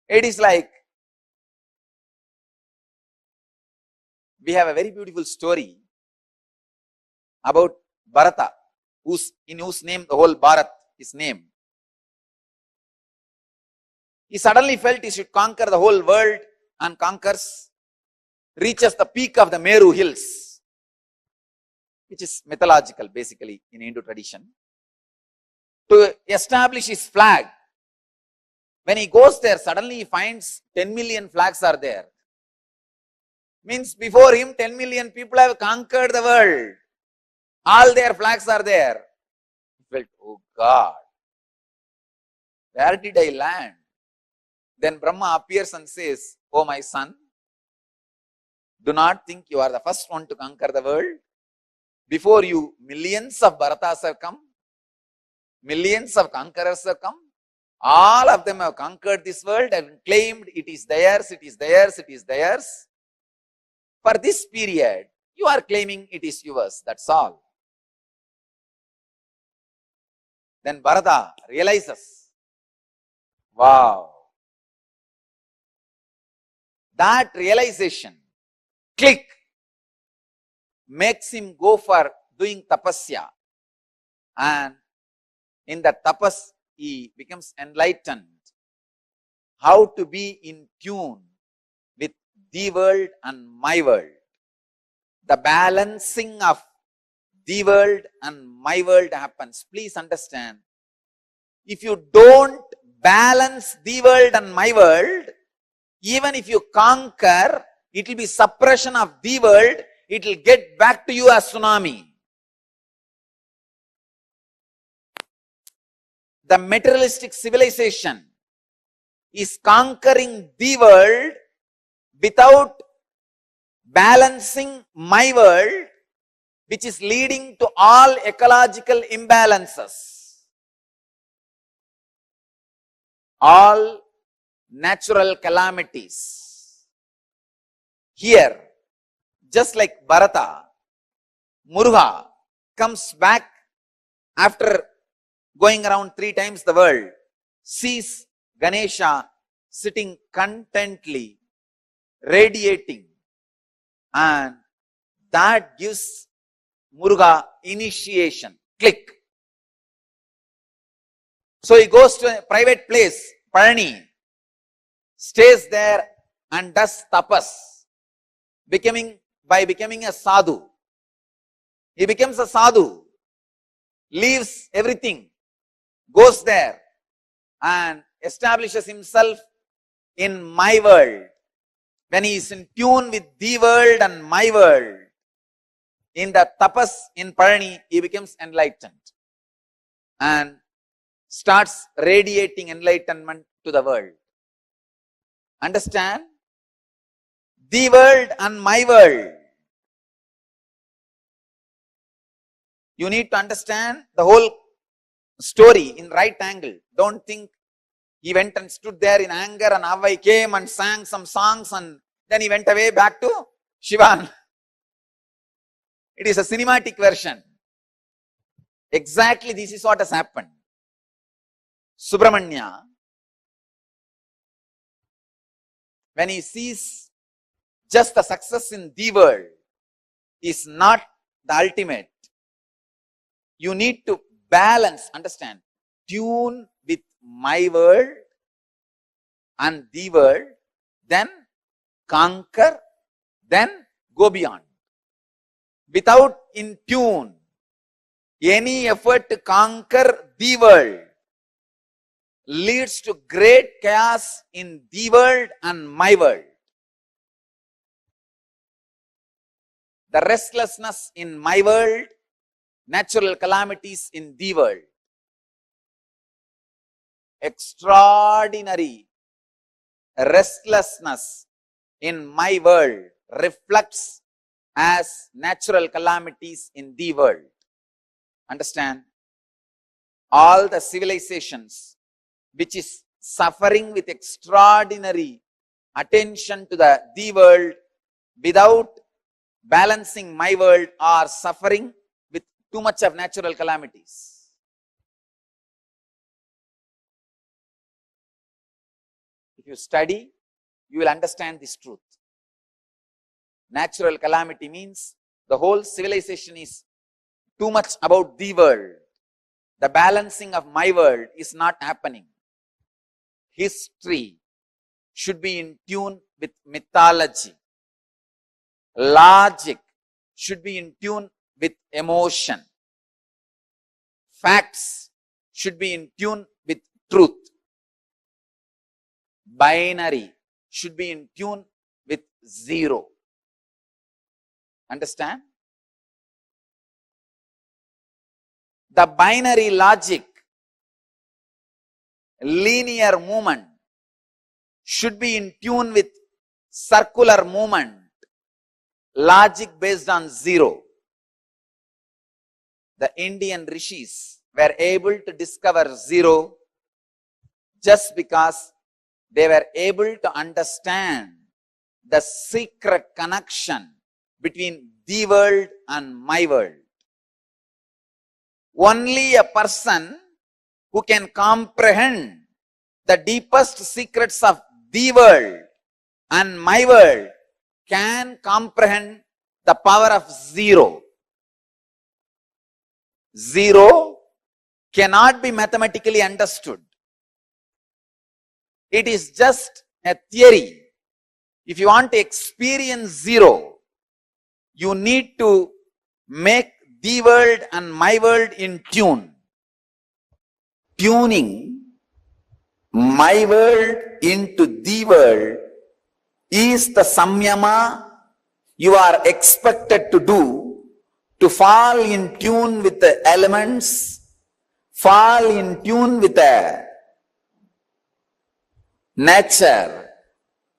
It is like, we have a very beautiful story about Bharata, in whose name the whole Bharat is named. He suddenly felt he should conquer the whole world and conquers, reaches the peak of the Meru hills, which is mythological basically in Hindu tradition, to establish his flag. When he goes there, suddenly he finds 10 million flags are there. Means before him 10 million people have conquered the world. All their flags are there. He felt, oh God, where did I land? Then Brahma appears and says, oh my son, do not think you are the first one to conquer the world. Before you, millions of Bharatas have come. Millions of conquerors have come. All of them have conquered this world and claimed it is theirs, it is theirs, it is theirs. For this period, you are claiming it is yours, that's all. Then Bharata realizes, wow. That realization, click, makes him go for doing tapasya. And in that tapas, he becomes enlightened. How to be in tune with the world and my world. The balancing of the world and my world happens. Please understand, if you don't balance the world and my world, even if you conquer, it will be suppression of the world, it will get back to you as tsunami. The materialistic civilization is conquering the world without balancing my world, which is leading to all ecological imbalances. All natural calamities. Here, just like Bharata, Muruga comes back after going around 3 times the world, sees Ganesha sitting contently, radiating, and that gives Muruga initiation. Click. So he goes to a private place, Palani, stays there and does tapas, by becoming a sadhu. He becomes a sadhu, leaves everything, goes there and establishes himself in my world. When he is in tune with the world and my world, in the tapas in Palani, he becomes enlightened and starts radiating enlightenment to the world. Understand? The world and my world. You need to understand the whole story in right angle. Don't think he went and stood there in anger and Avai came and sang some songs and then he went away back to Shivan. It is a cinematic version. Exactly this is what has happened. Subramanya, when he sees just the success in the world is not the ultimate. You need to balance, understand, tune with my world and the world, then conquer, then go beyond. Without in tune, any effort to conquer the world leads to great chaos in the world and my world. The restlessness in my world, natural calamities in the world. Extraordinary restlessness in my world reflects as natural calamities in the world. Understand? All the civilizations which is suffering with extraordinary attention to the world without balancing my world are suffering with too much of natural calamities. If you study, you will understand this truth. Natural calamity means the whole civilization is too much about the world. The balancing of my world is not happening. History should be in tune with mythology. Logic should be in tune with emotion. Facts should be in tune with truth. Binary should be in tune with zero. Understand? The binary logic, linear movement should be in tune with circular movement, logic based on zero. The Indian rishis were able to discover zero just because they were able to understand the secret connection between the world and my world. Only a person who can comprehend the deepest secrets of the world and my world can comprehend the power of zero. Zero cannot be mathematically understood. It is just a theory. If you want to experience zero, you need to make the world and my world in tune. Tuning my world into the world is the samyama you are expected to do to fall in tune with the elements, fall in tune with the nature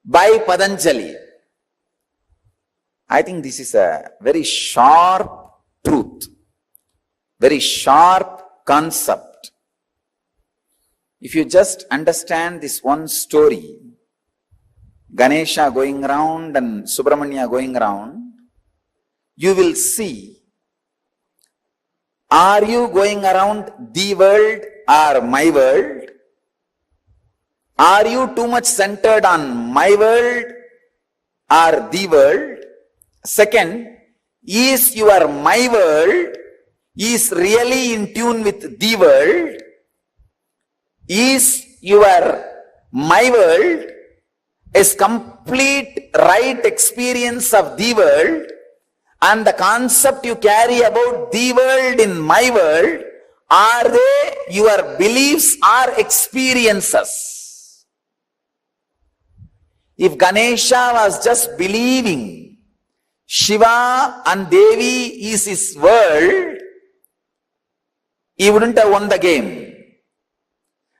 by Patanjali. I think this is a very sharp truth, very sharp concept. If you just understand this one story, Ganesha going around and Subramanya going around, you will see, are you going around the world or my world? Are you too much centered on my world or the world? Second, Is your my world is really in tune with the world? Is your my world is complete right experience of the world, and the concept you carry about the world in my world, are they your beliefs or experiences? If Ganesha was just believing Shiva and Devi is his world, he wouldn't have won the game.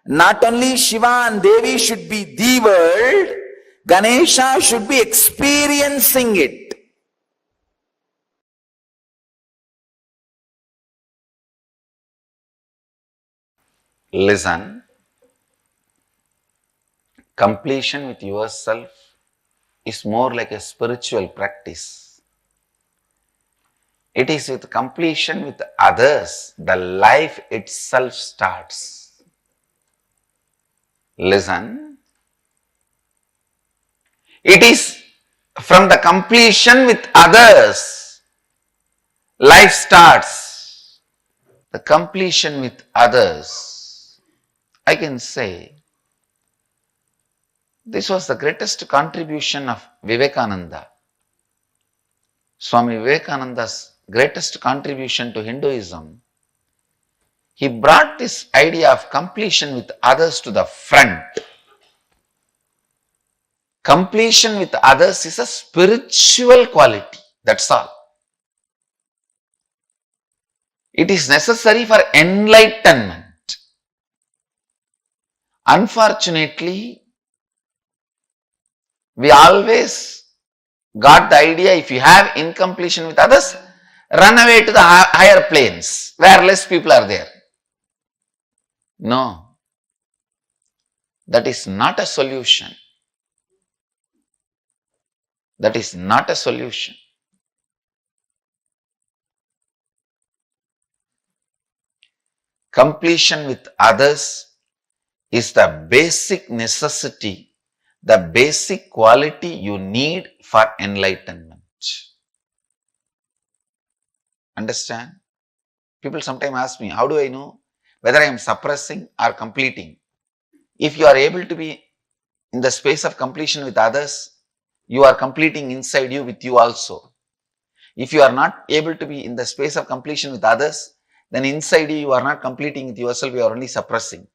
Not only Shiva and Devi should be the world, Ganesha should be experiencing it. Listen, completion with yourself is more like a spiritual practice. It is with completion with others, the life itself starts. Listen, it is from the completion with others, life starts. The completion with others, I can say, this was the greatest contribution of Vivekananda. Swami Vivekananda's greatest contribution to Hinduism. He brought this idea of completion with others to the front. Completion with others is a spiritual quality, that's all. It is necessary for enlightenment. Unfortunately, we always got the idea, if you have incompletion with others, run away to the higher planes where less people are there. No, that is not a solution. That is not a solution. Completion with others is the basic necessity, the basic quality you need for enlightenment. Understand? People sometimes ask me, how do I know whether I am suppressing or completing? If you are able to be in the space of completion with others, you are completing inside you with you also. If you are not able to be in the space of completion with others, then inside you are not completing with yourself, you are only suppressing.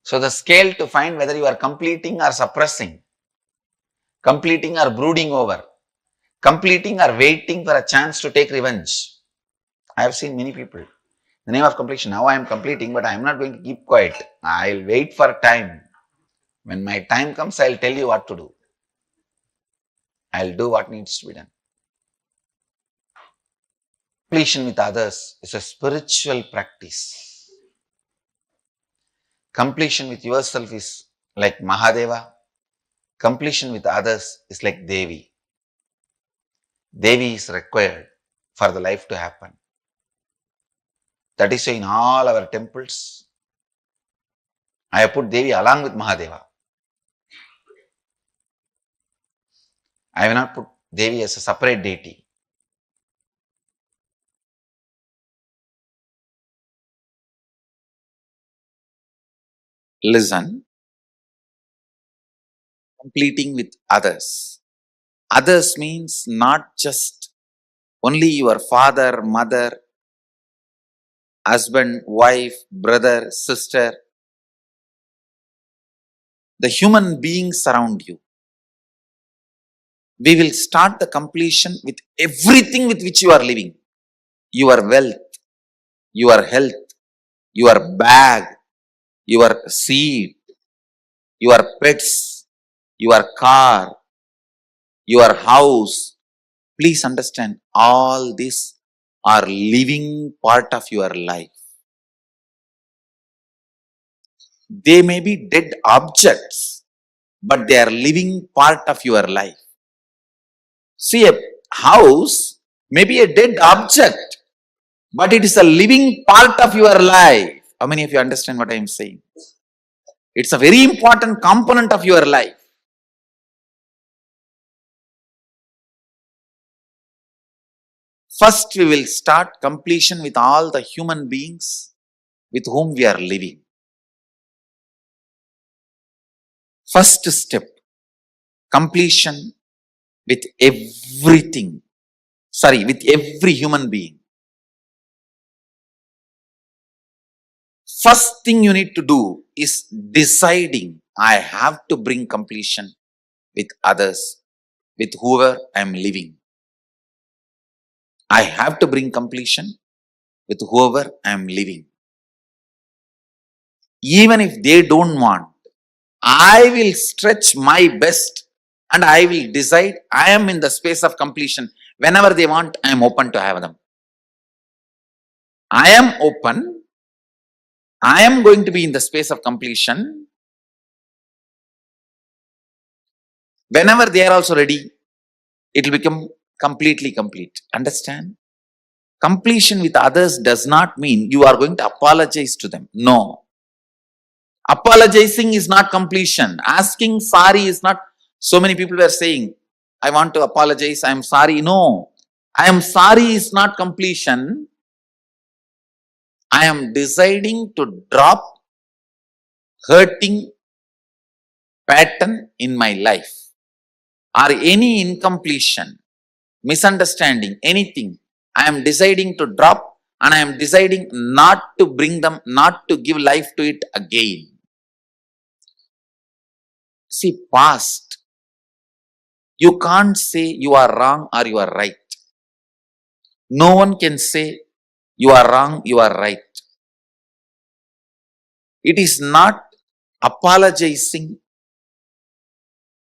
So the scale to find whether you are completing or suppressing, completing or brooding over, completing or waiting for a chance to take revenge. I have seen many people. The name of completion, now I am completing, but I am not going to keep quiet. I will wait for time. When my time comes, I will tell you what to do. I will do what needs to be done. Completion with others is a spiritual practice. Completion with yourself is like Mahadeva. Completion with others is like Devi. Devi is required for the life to happen. That is why in all our temples, I have put Devi along with Mahadeva. I have not put Devi as a separate deity. Listen, completing with others. Others means not just only your father, mother, husband, wife, brother, sister, the human beings around you. We will start the completion with everything with which you are living. Your wealth, your health, your bag, your seed, your pets, your car, your house. Please understand, all these are living part of your life. They may be dead objects, but they are living part of your life. See, a house may be a dead object, but it is a living part of your life. How many of you understand what I am saying? It's a very important component of your life. First, we will start completion with all the human beings with whom we are living. First step, completion with everything. With every human being. First thing you need to do is deciding, I have to bring completion with others, with whoever I am living. I have to bring completion with whoever I am living. Even if they don't want, I will stretch my best and I will decide I am in the space of completion. Whenever they want, I am open to have them. I am open. I am going to be in the space of completion. Whenever they are also ready, it will become completely complete. Understand? Completion with others does not mean you are going to apologize to them. No. Apologizing is not completion. Asking sorry is not. So many people were saying, I want to apologize, I am sorry. No. I am sorry is not completion. I am deciding to drop hurting pattern in my life or any incompletion, misunderstanding, anything. I am deciding to drop and I am deciding not to bring them, not to give life to it again. See, past, you can't say you are wrong or you are right. No one can say you are wrong, you are right. It is not apologizing.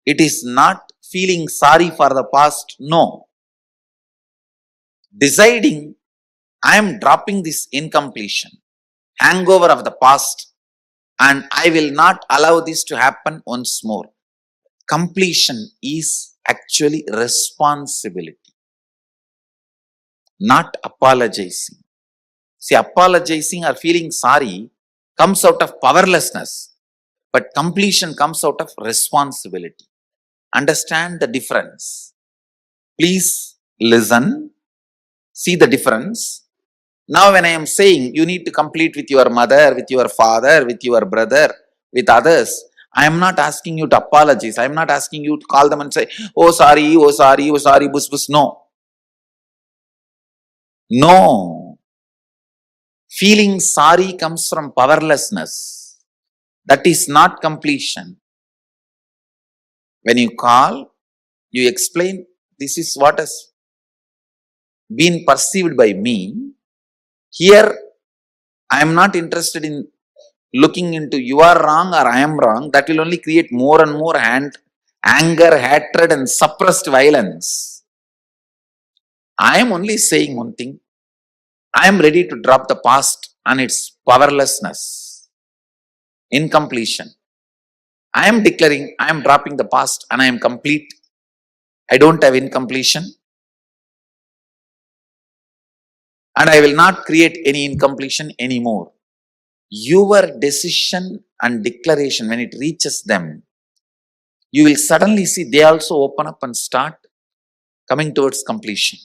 It is not feeling sorry for the past. No. Deciding, I am dropping this incompletion, hangover of the past, and I will not allow this to happen once more. Completion is actually responsibility, not apologizing. See, apologizing or feeling sorry comes out of powerlessness, but completion comes out of responsibility. Understand the difference. Please listen, see the difference. Now when I am saying you need to complete with your mother, with your father, with your brother, with others, I am not asking you to apologize. I am not asking you to call them and say, oh sorry, oh sorry, oh sorry, bus bus. No. No. Feeling sorry comes from powerlessness. That is not completion. When you call, you explain, this is what has been perceived by me. Here, I am not interested in looking into you are wrong or I am wrong. That will only create more and more anger, hatred and suppressed violence. I am only saying one thing. I am ready to drop the past and its powerlessness, incompletion. I am declaring I am dropping the past and I am complete. I don't have incompletion. And I will not create any incompletion anymore. Your decision and declaration, when it reaches them, you will suddenly see they also open up and start coming towards completion.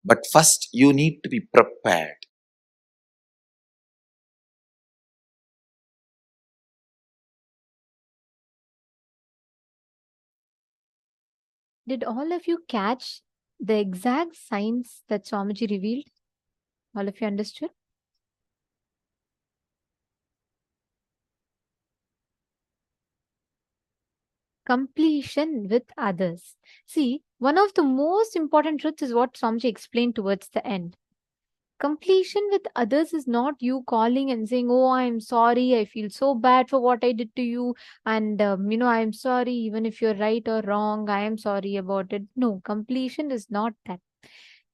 But first, you need to be prepared. Did all of you catch the exact signs that Swamiji revealed? All of you understood? Completion with others. See, one of the most important truths is what Swamiji explained towards the end. Completion with others is not you calling and saying, oh, I'm sorry, I feel so bad for what I did to you. And, I'm sorry, even if you're right or wrong, I am sorry about it. No, completion is not that.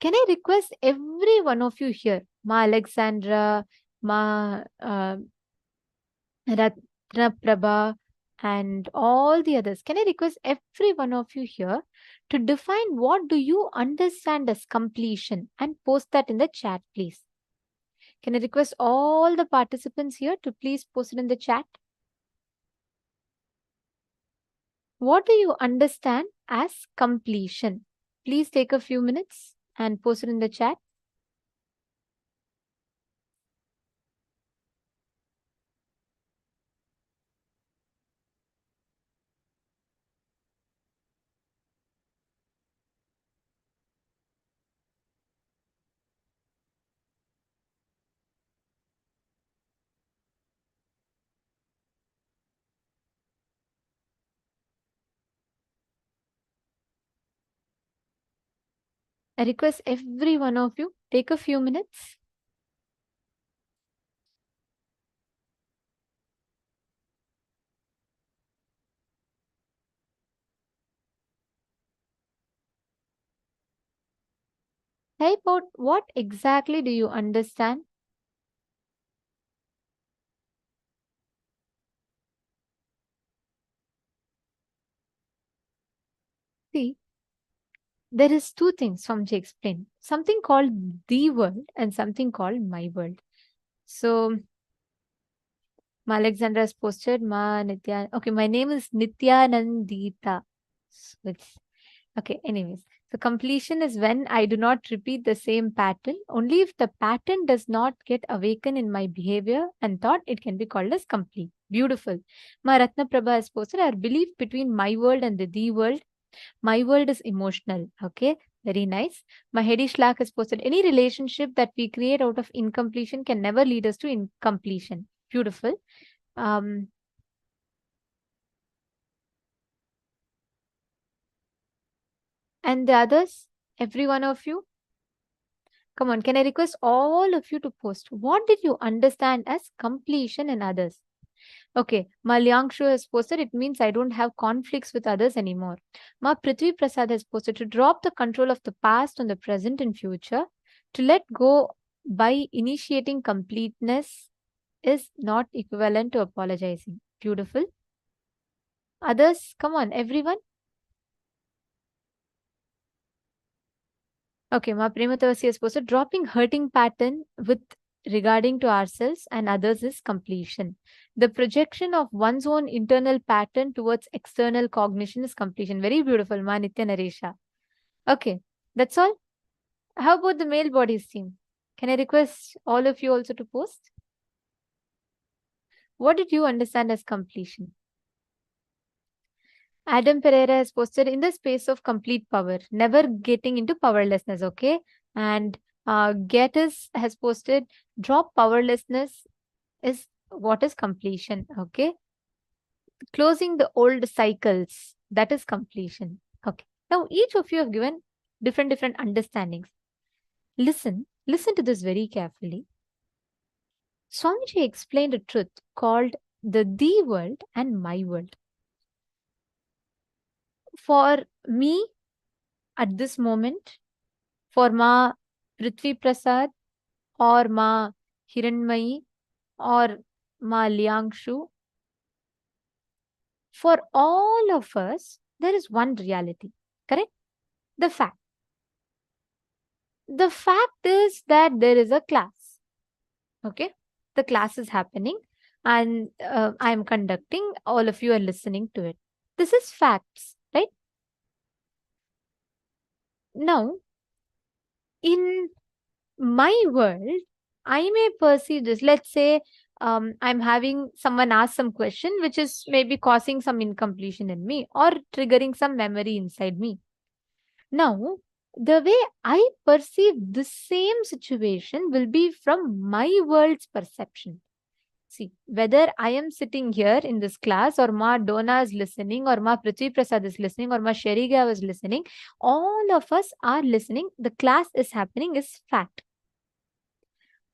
Can I request every one of you here, Ma Alexandra, Ma Ratna Prabha, and all the others, can I request every one of you here to define what do you understand as completion and post that in the chat, please. Can I request all the participants here to please post it in the chat? what do you understand as completion? Please take a few minutes and post it in the chat. I request every one of you, take a few minutes. Type out what exactly do you understand? See, there is two things Swamiji explained. Something called the world and something called my world. So, Ma Alexandra has posted, okay, my name is Nithyanandita. So it's, okay, anyways. So completion is when I do not repeat the same pattern. Only if the pattern does not get awakened in my behavior and thought, it can be called as complete. Beautiful. Ma Ratna Prabha has posted, our belief between my world and the world. My world is emotional. Okay, very nice. Mahedi Shlak has posted, any relationship that we create out of incompletion can never lead us to incompletion. Beautiful. And the others, every one of you, come on, can I request all of you to post? What did you understand as completion in others? Okay, Ma Liangshu has posted, it means I don't have conflicts with others anymore. Ma Prithvi Prasad has posted, to drop the control of the past on the present and future, to let go by initiating completeness is not equivalent to apologizing. Beautiful. Others, come on, everyone. Okay, Ma Prematavasi has posted, dropping hurting pattern with regarding to ourselves and others is completion. The projection of one's own internal pattern towards external cognition is completion. Very beautiful, Ma Nitya Naresha. Okay, that's all. How about the male bodies team? Can I request all of you also to post? What did you understand as completion? Adam Pereira has posted, in the space of complete power, never getting into powerlessness, okay? And Gettys has posted, drop powerlessness is what is completion, okay? Closing the old cycles, that is completion, okay? Now, each of you have given different understandings. Listen to this very carefully. Swamiji explained a truth called the world and my world. For me, at this moment, for Ma Prithvi Prasad or Ma Hiranmayi or Ma Liangshu, for all of us, there is one reality, correct? The fact. The fact is that there is a class, okay? The class is happening and I am conducting, all of you are listening to it. This is facts, right? Now, in my world, I may perceive this. Let's say I'm having someone ask some question which is maybe causing some incompletion in me or triggering some memory inside me. Now, the way I perceive the same situation will be from my world's perception. See, whether I am sitting here in this class or Ma Dona is listening or Ma Prithvi Prasad is listening or Ma Sheriga is listening, all of us are listening. The class is happening is fact.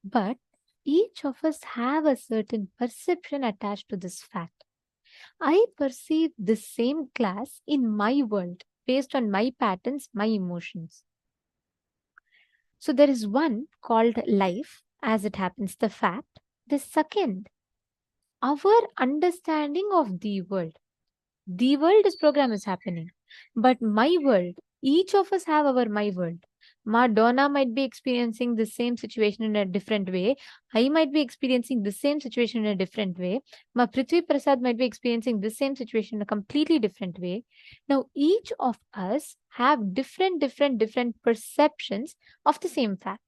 But each of us have a certain perception attached to this fact. I perceive the same class in my world based on my patterns, my emotions. So there is one called life, as it happens, the fact. The second, our understanding of the world. The world, this program is happening. But my world, each of us have our my world. Madonna might be experiencing the same situation in a different way. I might be experiencing the same situation in a different way. Ma Prithvi Prasad might be experiencing the same situation in a completely different way. Now, each of us have different perceptions of the same fact.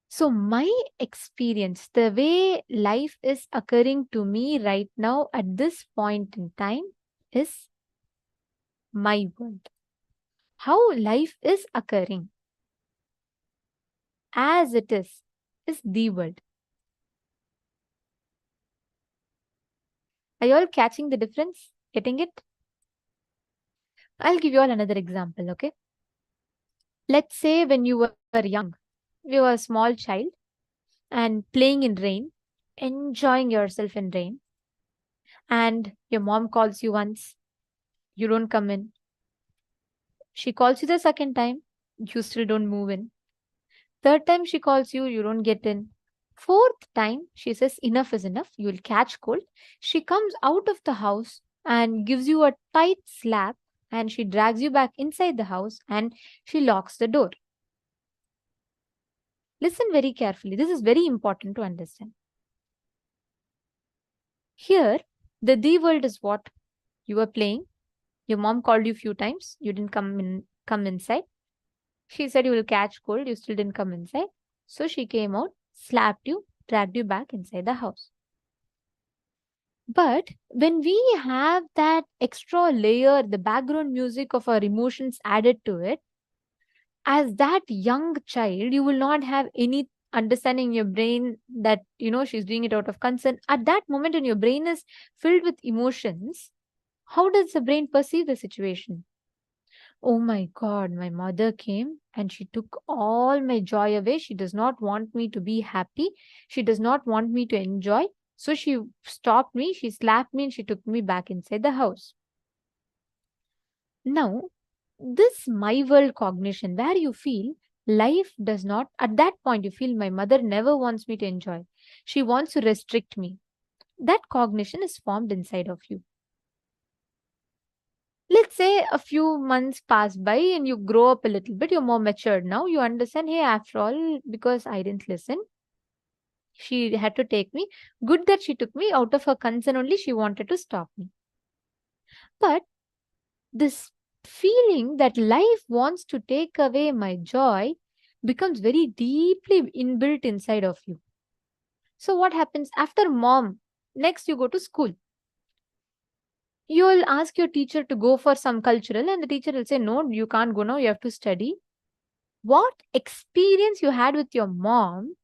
So my experience, the way life is occurring to me right now at this point in time is my world. How life is occurring as it is the world. Are you all catching the difference? Getting it? I'll give you all another example, okay? Let's say when you were young, you were a small child and playing in rain, enjoying yourself in rain, and your mom calls you once, you don't come in. She calls you the second time, you still don't move in. Third time she calls you, you don't get in. Fourth time, she says, enough is enough, you will catch cold. She comes out of the house and gives you a tight slap, and she drags you back inside the house and she locks the door. Listen very carefully. This is very important to understand. Here, the world is what? You were playing. Your mom called you few times. You didn't come inside. She said you will catch cold. You still didn't come inside. So she came out, slapped you, dragged you back inside the house. But when we have that extra layer, the background music of our emotions added to it, as that young child, you will not have any understanding in your brain that, she's doing it out of concern. At that moment, when your brain is filled with emotions, how does the brain perceive the situation? Oh my God, my mother came and she took all my joy away. She does not want me to be happy. She does not want me to enjoy. So she stopped me, she slapped me, and she took me back inside the house. Now, this my world cognition, where you feel life does not, at that point, you feel my mother never wants me to enjoy. She wants to restrict me. That cognition is formed inside of you. Let's say a few months pass by and you grow up a little bit, you're more matured now. You understand, hey, after all, because I didn't listen, she had to take me. Good that she took me. Out of her concern only, she wanted to stop me. But this feeling that life wants to take away my joy becomes very deeply inbuilt inside of you. So what happens after mom? Next, you go to school. You'll ask your teacher to go for some cultural, and the teacher will say, no, you can't go now, you have to study. What experience you had with your mom,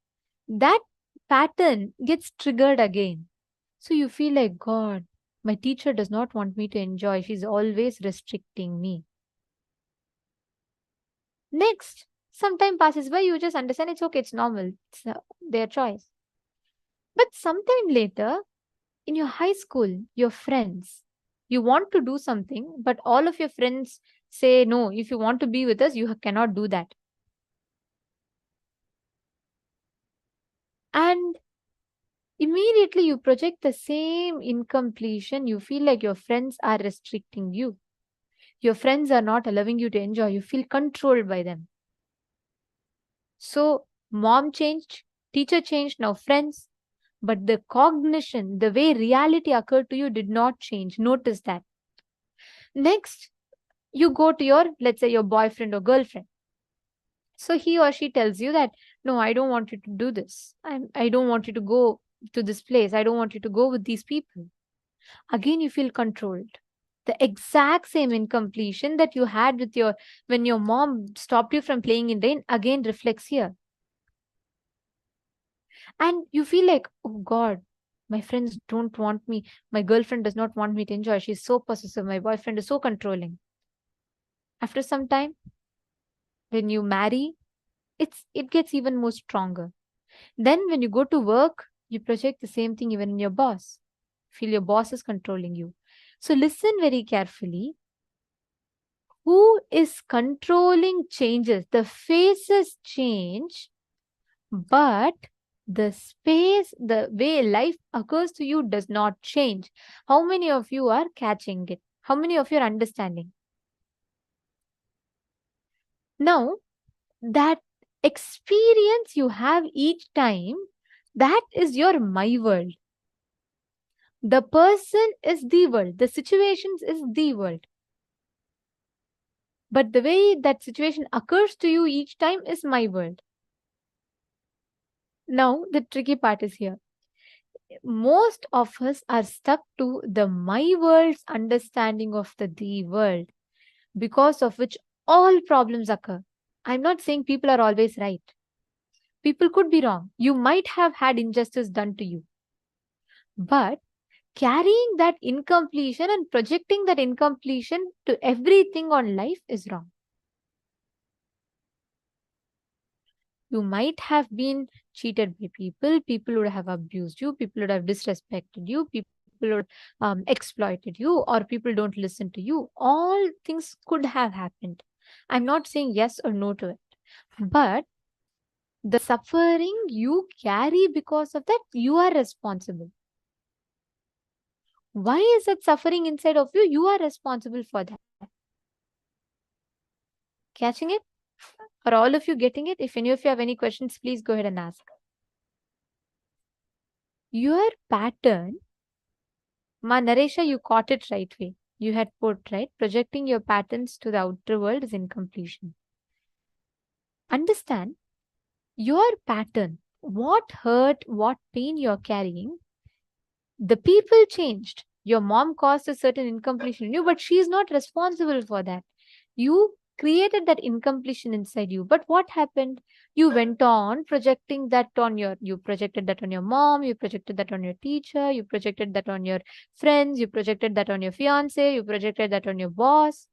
that pattern gets triggered again. So you feel like, God, my teacher does not want me to enjoy. She's always restricting me. Next, some time passes by, you just understand it's okay, it's normal, it's their choice. But sometime later, in your high school, your friends, you want to do something, but all of your friends say, no, if you want to be with us, you cannot do that. And immediately you project the same incompletion. You feel like your friends are restricting you. Your friends are not allowing you to enjoy. You feel controlled by them. So mom changed, teacher changed, now friends. But the cognition, the way reality occurred to you did not change. Notice that. Next, you go to your, let's say, your boyfriend or girlfriend. So he or she tells you that, no, I don't want you to do this. I don't want you to go to this place. I don't want you to go with these people. Again, you feel controlled. The exact same incompletion that you had with when your mom stopped you from playing in rain again reflects here. And you feel like, oh God, my friends don't want me. My girlfriend does not want me to enjoy. She's so possessive. My boyfriend is so controlling. After some time, when you marry, it gets even more stronger. Then when you go to work, you project the same thing even in your boss. Feel your boss is controlling you. So listen very carefully. Who is controlling changes? The faces change, but the space, the way life occurs to you does not change. How many of you are catching it? How many of you are understanding? Now, that experience you have each time, that is your my world. The person is the world. The situations is the world. But the way that situation occurs to you each time is my world. Now, the tricky part is here. Most of us are stuck to the my world's understanding of the world, because of which all problems occur. I'm not saying people are always right. People could be wrong. You might have had injustice done to you. But carrying that incompletion and projecting that incompletion to everything on life is wrong. You might have been cheated by people. People would have abused you. People would have disrespected you. People would exploited you, or people don't listen to you. All things could have happened. I'm not saying yes or no to it. But the suffering you carry because of that, you are responsible. Why is that suffering inside of you? You are responsible for that. Catching it? Are all of you getting it? If any of you have any questions, please go ahead and ask. Your pattern, Ma Naresha, you caught it right way. You had put, right? Projecting your patterns to the outer world is incompletion. Understand, your pattern, what hurt, what pain you're carrying, the people changed. Your mom caused a certain incompletion in you, but she is not responsible for that. You created that incompletion inside you. But what happened? You went on projecting that on you projected that on your mom, you projected that on your teacher, you projected that on your friends, you projected that on your fiance, you projected that on your boss.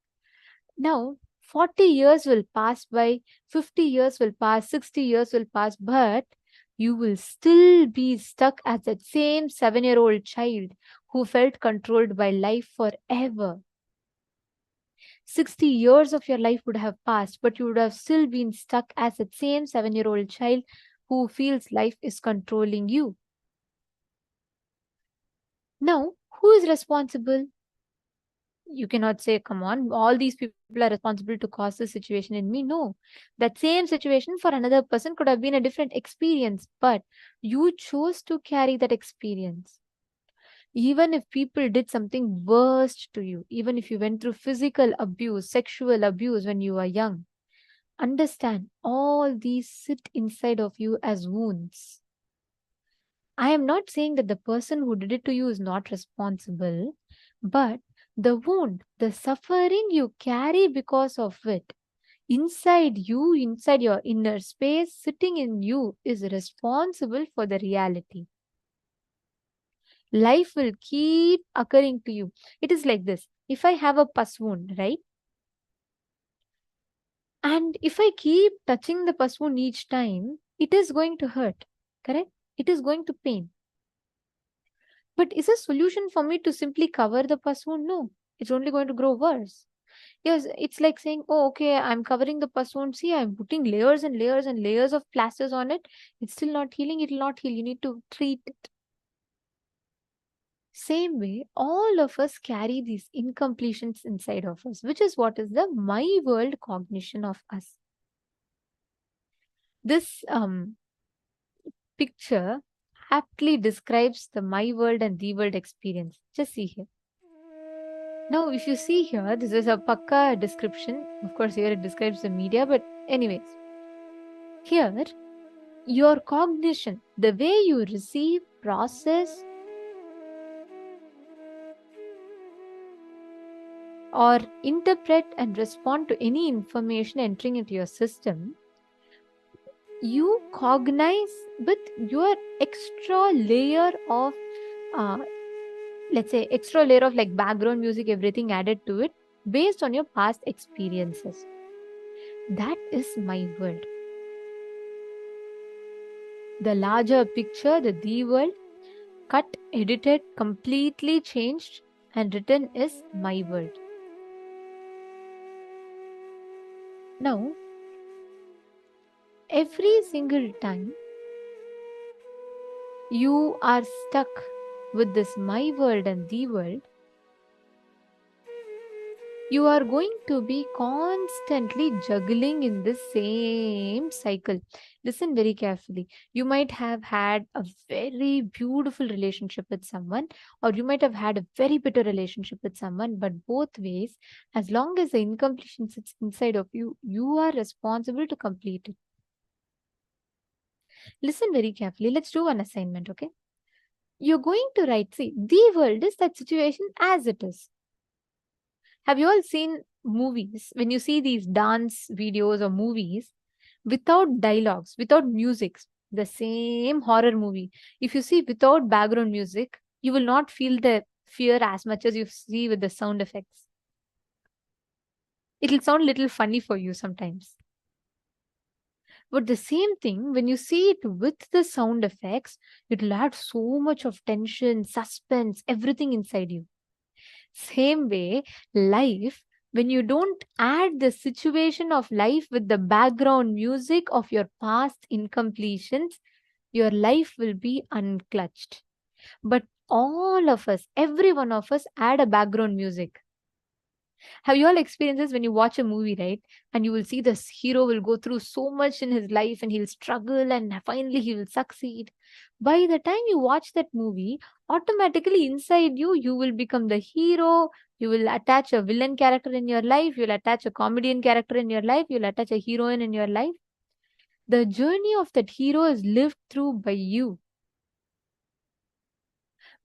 Now, 40 years will pass by, 50 years will pass, 60 years will pass, but you will still be stuck as that same 7-year-old child who felt controlled by life forever. 60 years of your life would have passed, but you would have still been stuck as that same 7-year-old child who feels life is controlling you. Now, who is responsible? You cannot say, come on, all these people are responsible to cause this situation in me. No, that same situation for another person could have been a different experience, but you chose to carry that experience. Even if people did something worst to you, even if you went through physical abuse, sexual abuse when you were young, understand all these sit inside of you as wounds. I am not saying that the person who did it to you is not responsible, but the wound, the suffering you carry because of it, inside you, inside your inner space, sitting in you, is responsible for the reality. Life will keep occurring to you. It is like this. If I have a pus wound, right? And if I keep touching the pus wound each time, it is going to hurt, correct? It is going to pain. But is a solution for me to simply cover the pus wound? No, it's only going to grow worse. Yes, it's like saying, oh, okay, I'm covering the pus wound. See, I'm putting layers and layers and layers of plasters on it. It's still not healing. It will not heal. You need to treat it. Same way, all of us carry these incompletions inside of us, which is what is the my world cognition of us. This picture aptly describes the my world and the world experience. Just see here. Now, if you see here, this is a pakka description. Of course, here it describes the media, but anyways, here, your cognition, the way you receive, process, or interpret and respond to any information entering into your system, you cognize with your extra layer of let's say extra layer of like background music, everything added to it based on your past experiences. That is my world. The larger picture, the world, cut, edited, completely changed and written is my world. Now, every single time you are stuck with this my world and the world, You are going to be constantly juggling in this same cycle. Listen very carefully. You might have had a very beautiful relationship with someone, or you might have had a very bitter relationship with someone, but both ways, as long as the incompletion sits inside of you, you are responsible to complete it. Listen very carefully. Let's do one assignment, okay? You're going to write, see, the world is that situation as it is. Have you all seen movies? When you see these dance videos or movies without dialogues, without music, the same horror movie, if you see without background music, you will not feel the fear as much as you see with the sound effects. It'll sound a little funny for you sometimes. But the same thing, when you see it with the sound effects, it'll add so much of tension, suspense, everything inside you. Same way, life, when you don't add the situation of life with the background music of your past incompletions, your life will be unclutched. But all of us, every one of us, add a background music. Have you all experienced this when you watch a movie, right? And you will see this hero will go through so much in his life and he'll struggle and finally he will succeed. By the time you watch that movie, automatically inside you, you will become the hero. You will attach a villain character in your life. You'll attach a comedian character in your life. You'll attach a heroine in your life. The journey of that hero is lived through by you.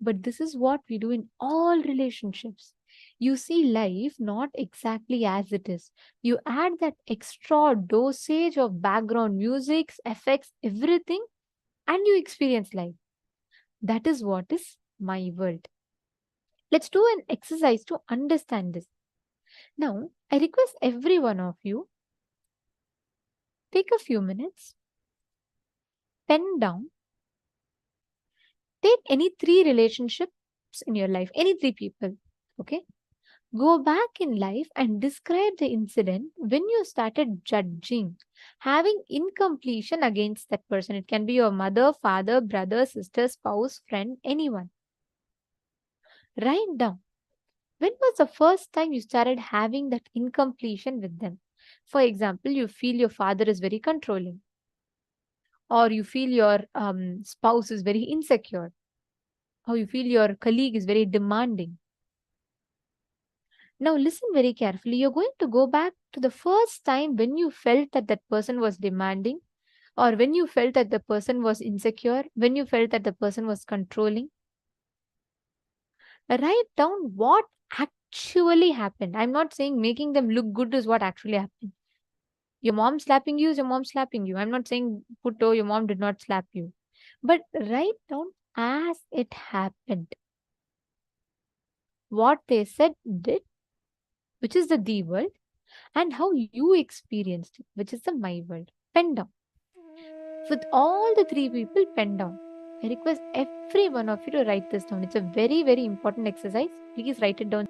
But this is what we do in all relationships. You see life not exactly as it is. You add that extra dosage of background music, effects, everything, and you experience life. That is what is my world. Let's do an exercise to understand this. Now, I request every one of you take a few minutes, pen down, take any three relationships in your life, any three people, okay? Go back in life and describe the incident when you started judging, having incompletion against that person. It can be your mother, father, brother, sister, spouse, friend, anyone. Write down. When was the first time you started having that incompletion with them? For example, you feel your father is very controlling, or you feel your spouse is very insecure, or you feel your colleague is very demanding. Now, listen very carefully. You're going to go back to the first time when you felt that that person was demanding, or when you felt that the person was insecure, when you felt that the person was controlling. Write down what actually happened. I'm not saying making them look good is what actually happened. Your mom slapping you is your mom slapping you. I'm not saying, Putto, your mom did not slap you. But write down as it happened. What they said, did, which is the world, and how you experienced it, which is the my world. Pen down. With all the three people, pen down. I request every one of you to write this down. It's a very, very important exercise. Please write it down.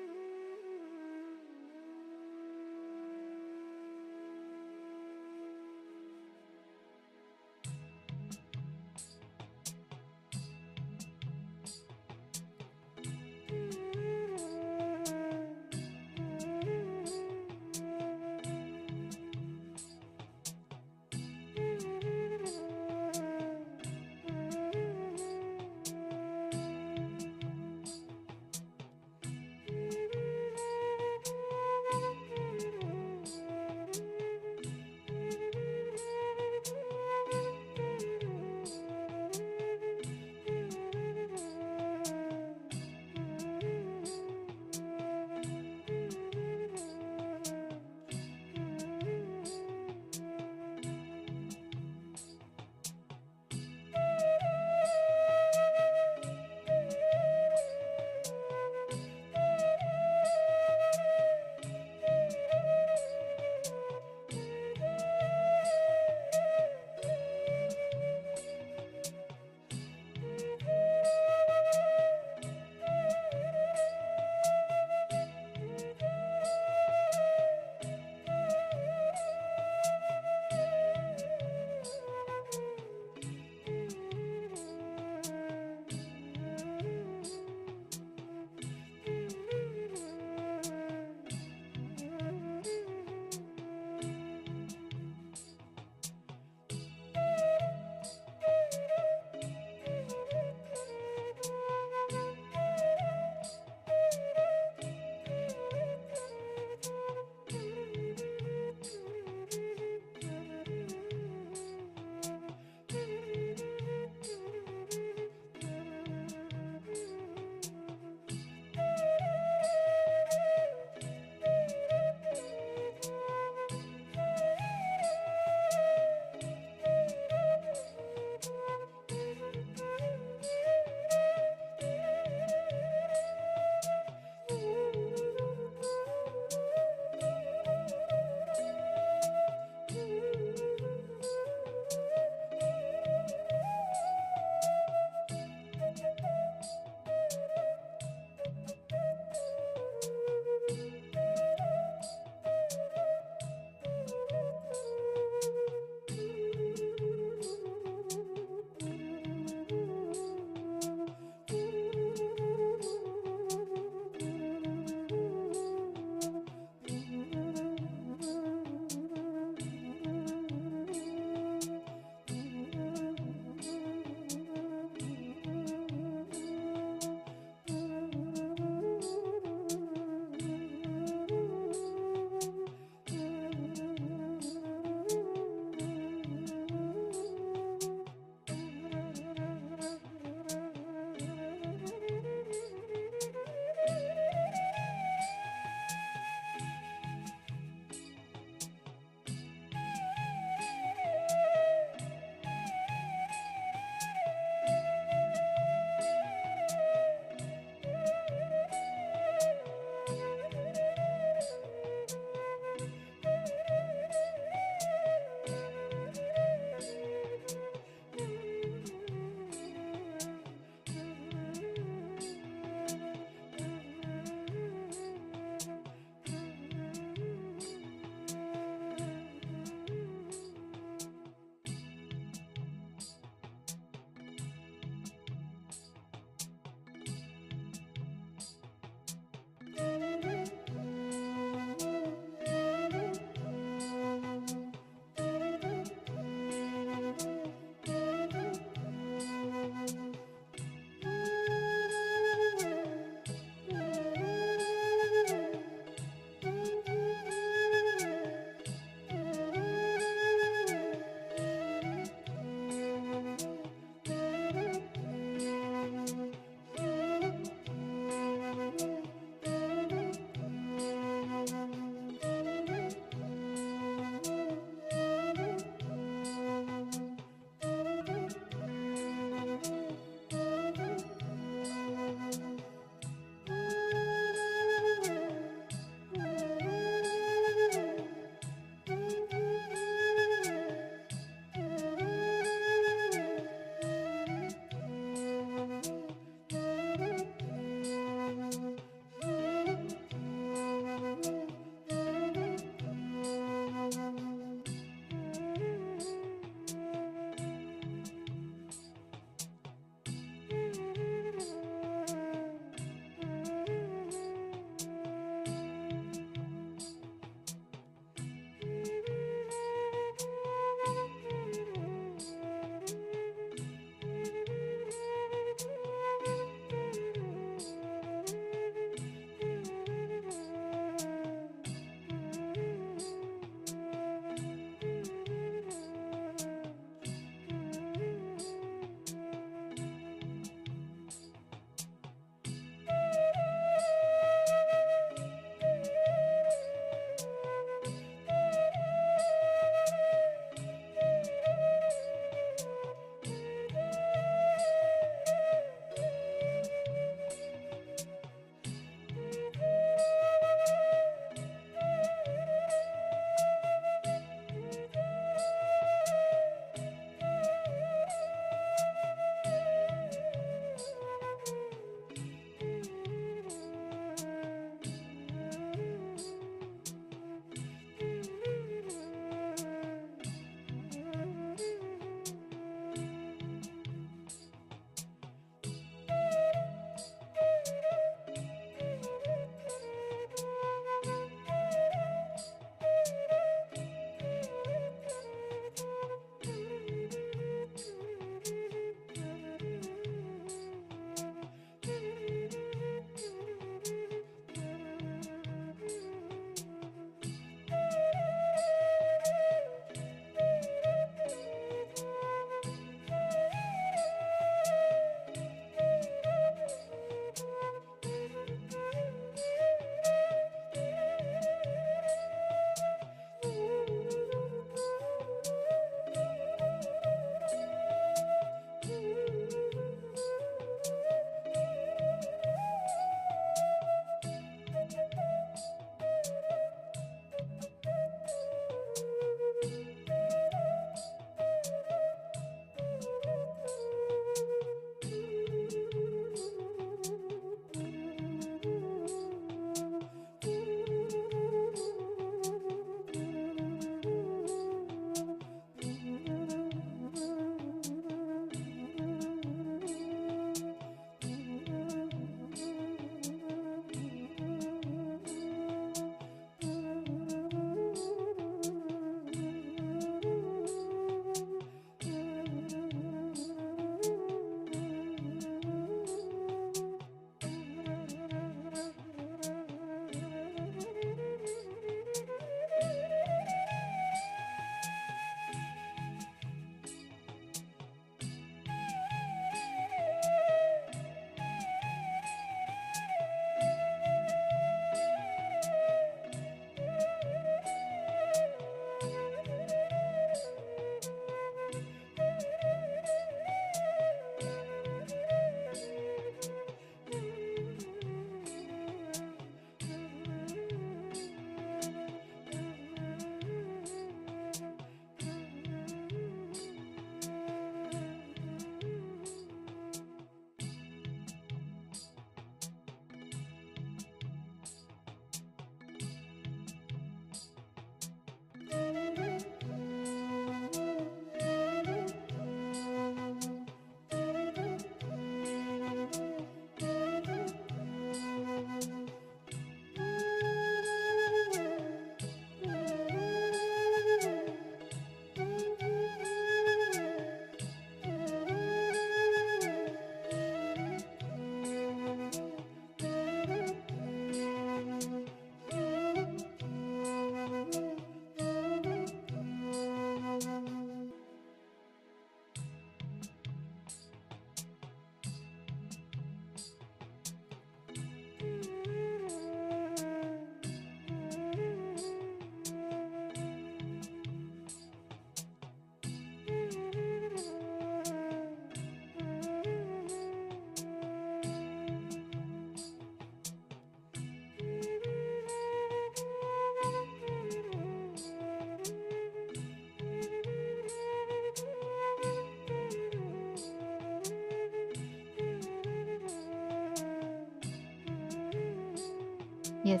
Yes.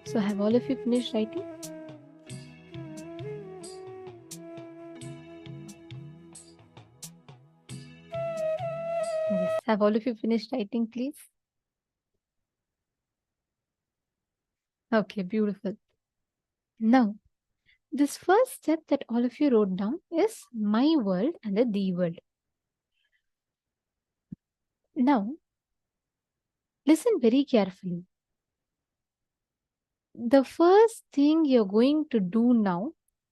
So have all of you finished writing? Yes. Have all of you finished writing, please? Okay, beautiful. Now, this first step that all of you wrote down is my world and the thee world. Now, listen very carefully. The first thing you're going to do now,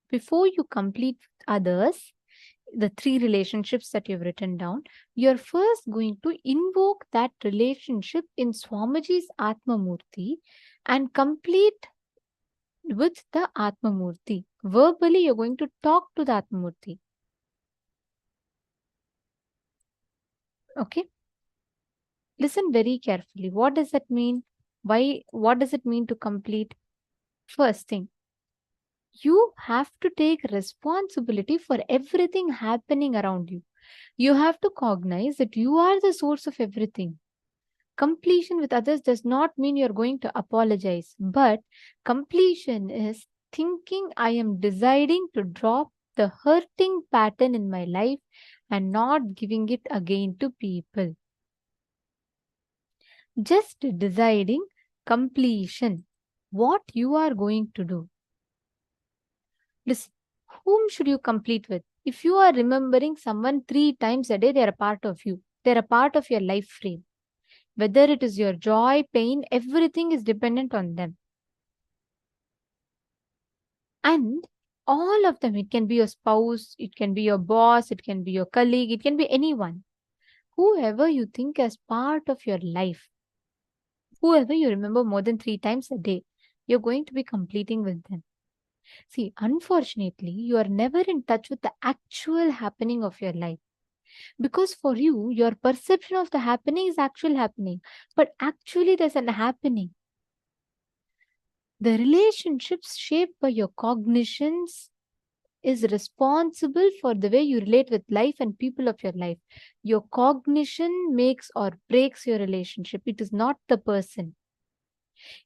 before you complete others, the 3 relationships that you've written down, you're first going to invoke that relationship in Swamiji's Atma Murti and complete with the Atma Murti. Verbally, you're going to talk to the Atma Murti. Okay? Listen very carefully. What does that mean? What does it mean to complete? First thing, you have to take responsibility for everything happening around you. You have to cognize that you are the source of everything. Completion with others does not mean you're going to apologize, but completion is thinking I am deciding to drop the hurting pattern in my life and not giving it again to people. Just deciding completion, what you are going to do. Listen, whom should you complete with? If you are remembering someone 3 times a day, they are a part of you. They are a part of your life frame. Whether it is your joy, pain, everything is dependent on them. And all of them, it can be your spouse, it can be your boss, it can be your colleague, it can be anyone. Whoever you think as part of your life, whoever you remember more than 3 times a day, you're going to be completing with them. See, unfortunately, you are never in touch with the actual happening of your life. Because for you, your perception of the happening is actual happening. But actually, there's an happening. The relationships shaped by your cognitions is responsible for the way you relate with life and people of your life. Your cognition makes or breaks your relationship. It is not the person.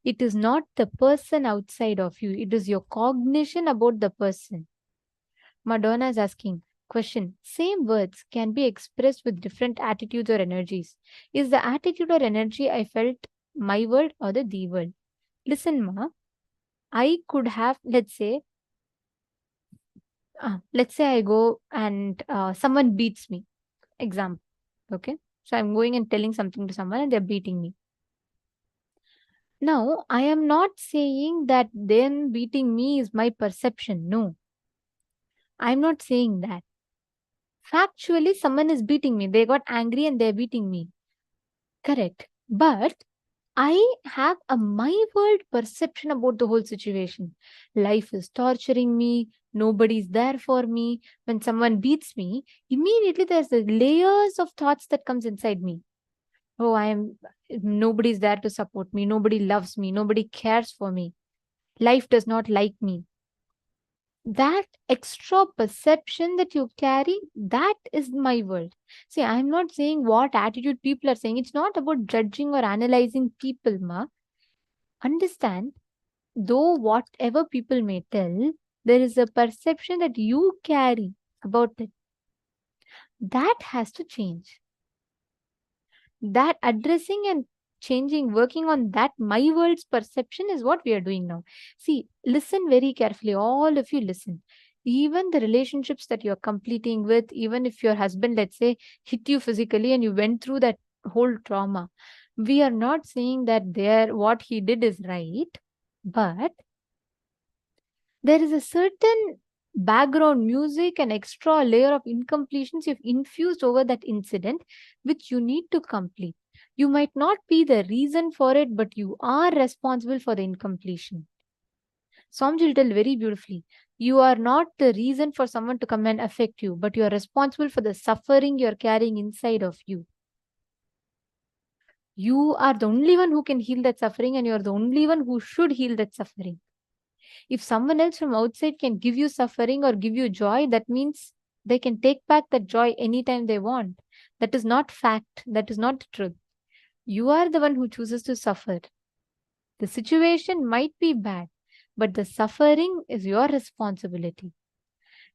It is not the person outside of you. It is your cognition about the person. Madonna is asking, question, same words can be expressed with different attitudes or energies. Is the attitude or energy I felt my world or the thee world? Listen, Ma, I could have, let's say I go and someone beats me. Example. Okay. So I'm going and telling something to someone and they're beating me. Now, I am not saying that them beating me is my perception. No. I'm not saying that. Factually, someone is beating me. They got angry and they're beating me. Correct. But I have a my world perception about the whole situation. Life is torturing me. Nobody's there for me. When someone beats me, immediately there's the layers of thoughts that comes inside me. Oh, nobody's there to support me. Nobody loves me. Nobody cares for me. Life does not like me. That extra perception that you carry, that is my world. See, I'm not saying what attitude people are saying. It's not about judging or analyzing people, Ma. Understand, though whatever people may tell, there is a perception that you carry about it. That has to change. That addressing and changing, working on that my world's perception is what we are doing now. See, listen very carefully. All of you listen. Even the relationships that you're completing with, even if your husband, let's say, hit you physically and you went through that whole trauma, we are not saying that what he did is right, but there is a certain background music and extra layer of incompletions you've infused over that incident, which you need to complete. You might not be the reason for it, but you are responsible for the incompletion. Swamji will tell very beautifully, you are not the reason for someone to come and affect you, but you are responsible for the suffering you're carrying inside of you. You are the only one who can heal that suffering, and you're the only one who should heal that suffering. If someone else from outside can give you suffering or give you joy, that means they can take back that joy anytime they want. That is not fact. That is not the truth. You are the one who chooses to suffer. The situation might be bad, but the suffering is your responsibility.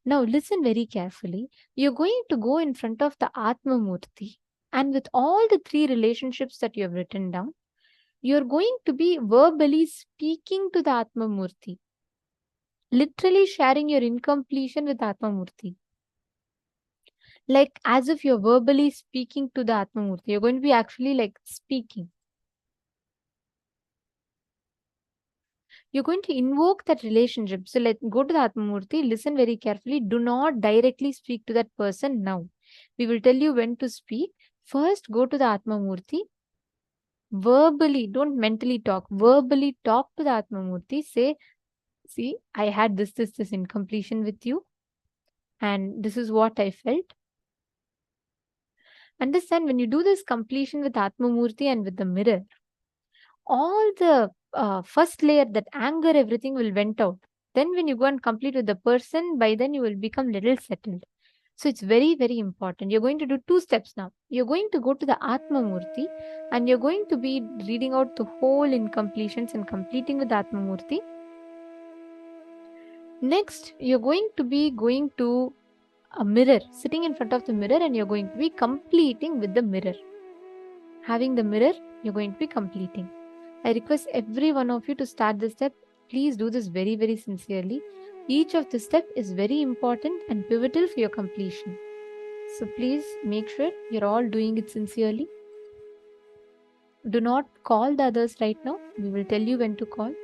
Now listen very carefully. You're going to go in front of the Atma Murti, and with all the three relationships that you have written down, you're going to be verbally speaking to the Atma Murti, literally sharing your incompletion with Atma Murti. Like as if you're verbally speaking to the Atma Murti. You're going to be actually like speaking. You're going to invoke that relationship. So let's go to the Atma Murti, listen very carefully. Do not directly speak to that person now. We will tell you when to speak. First, go to the Atma Murti. Verbally, don't mentally talk. Verbally talk to the Atma Murti. Say, see, I had this incompletion with you. And this is what I felt. Understand, when you do this completion with Atma Murti and with the mirror, all the first layer, that anger, everything will went out. Then when you go and complete with the person, by then you will become little settled. So it's very, very important. You're going to do 2 steps now. You're going to go to the Atma Murti and you're going to be reading out the whole incompletions and completing with Atma Murti. Next, you're going to be going to a mirror, sitting in front of the mirror, and you're going to be completing with the mirror. Having the mirror, you're going to be completing. I request every one of you to start this step. Please do this very, very sincerely. Each of the step is very important and pivotal for your completion. So please make sure you're all doing it sincerely. Do not call the others right now. We will tell you when to call.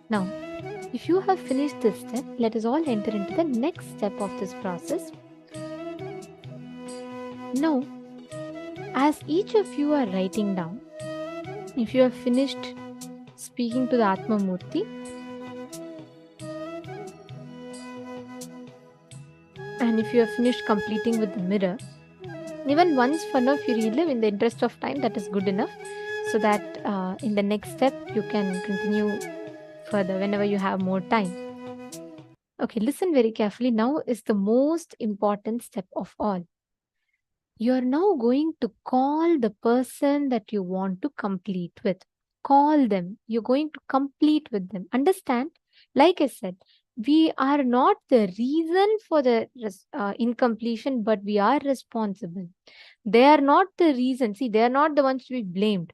Now, if you have finished this step, let us all enter into the next step of this process. Now, as each of you are writing down, if you have finished speaking to the Atma Murti, and if you have finished completing with the mirror, even once for now, if you relive in the interest of time, that is good enough, so that in the next step you can continue further whenever you have more time. Okay, listen very carefully. Now is the most important step of all. You are now going to call the person that you want to complete with. Call them. You're going to complete with them. Understand? Like I said, we are not the reason for the incompletion, but we are responsible. They are not the reason. See, they are not the ones to be blamed.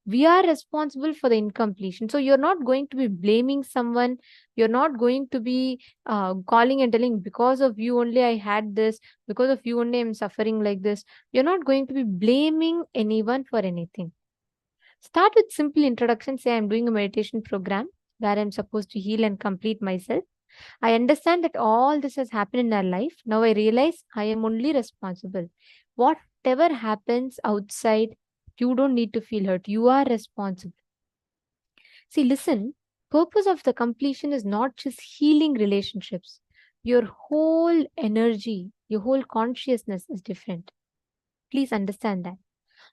We are responsible for the incompletion. So you're not going to be blaming someone. You're not going to be calling and telling, because of you only I had this, because of you only I'm suffering like this. You're not going to be blaming anyone for anything. Start with simple introduction. Say, I'm doing a meditation program where I'm supposed to heal and complete myself. I understand that all this has happened in our life. Now I realize I am only responsible. Whatever happens outside, you don't need to feel hurt. You are responsible. See, listen, purpose of the completion is not just healing relationships. Your whole energy, your whole consciousness is different. Please understand that.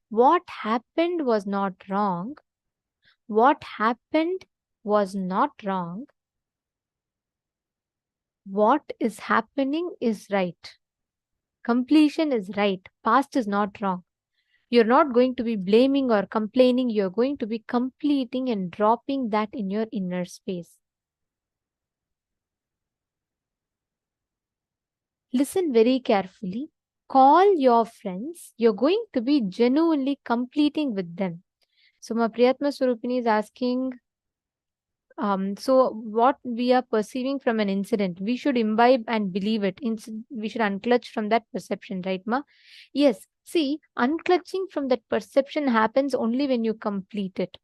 What happened was not wrong. What happened was not wrong. What is happening is right. Completion is right. Past is not wrong. You're not going to be blaming or complaining. You're going to be completing and dropping that in your inner space. Listen very carefully. Call your friends. You're going to be genuinely completing with them. So, my Priyatma Swarupini is asking, so what we are perceiving from an incident, we should imbibe and believe it. We should unclutch from that perception, right, Ma? Yes. See, unclutching from that perception happens only when you complete it.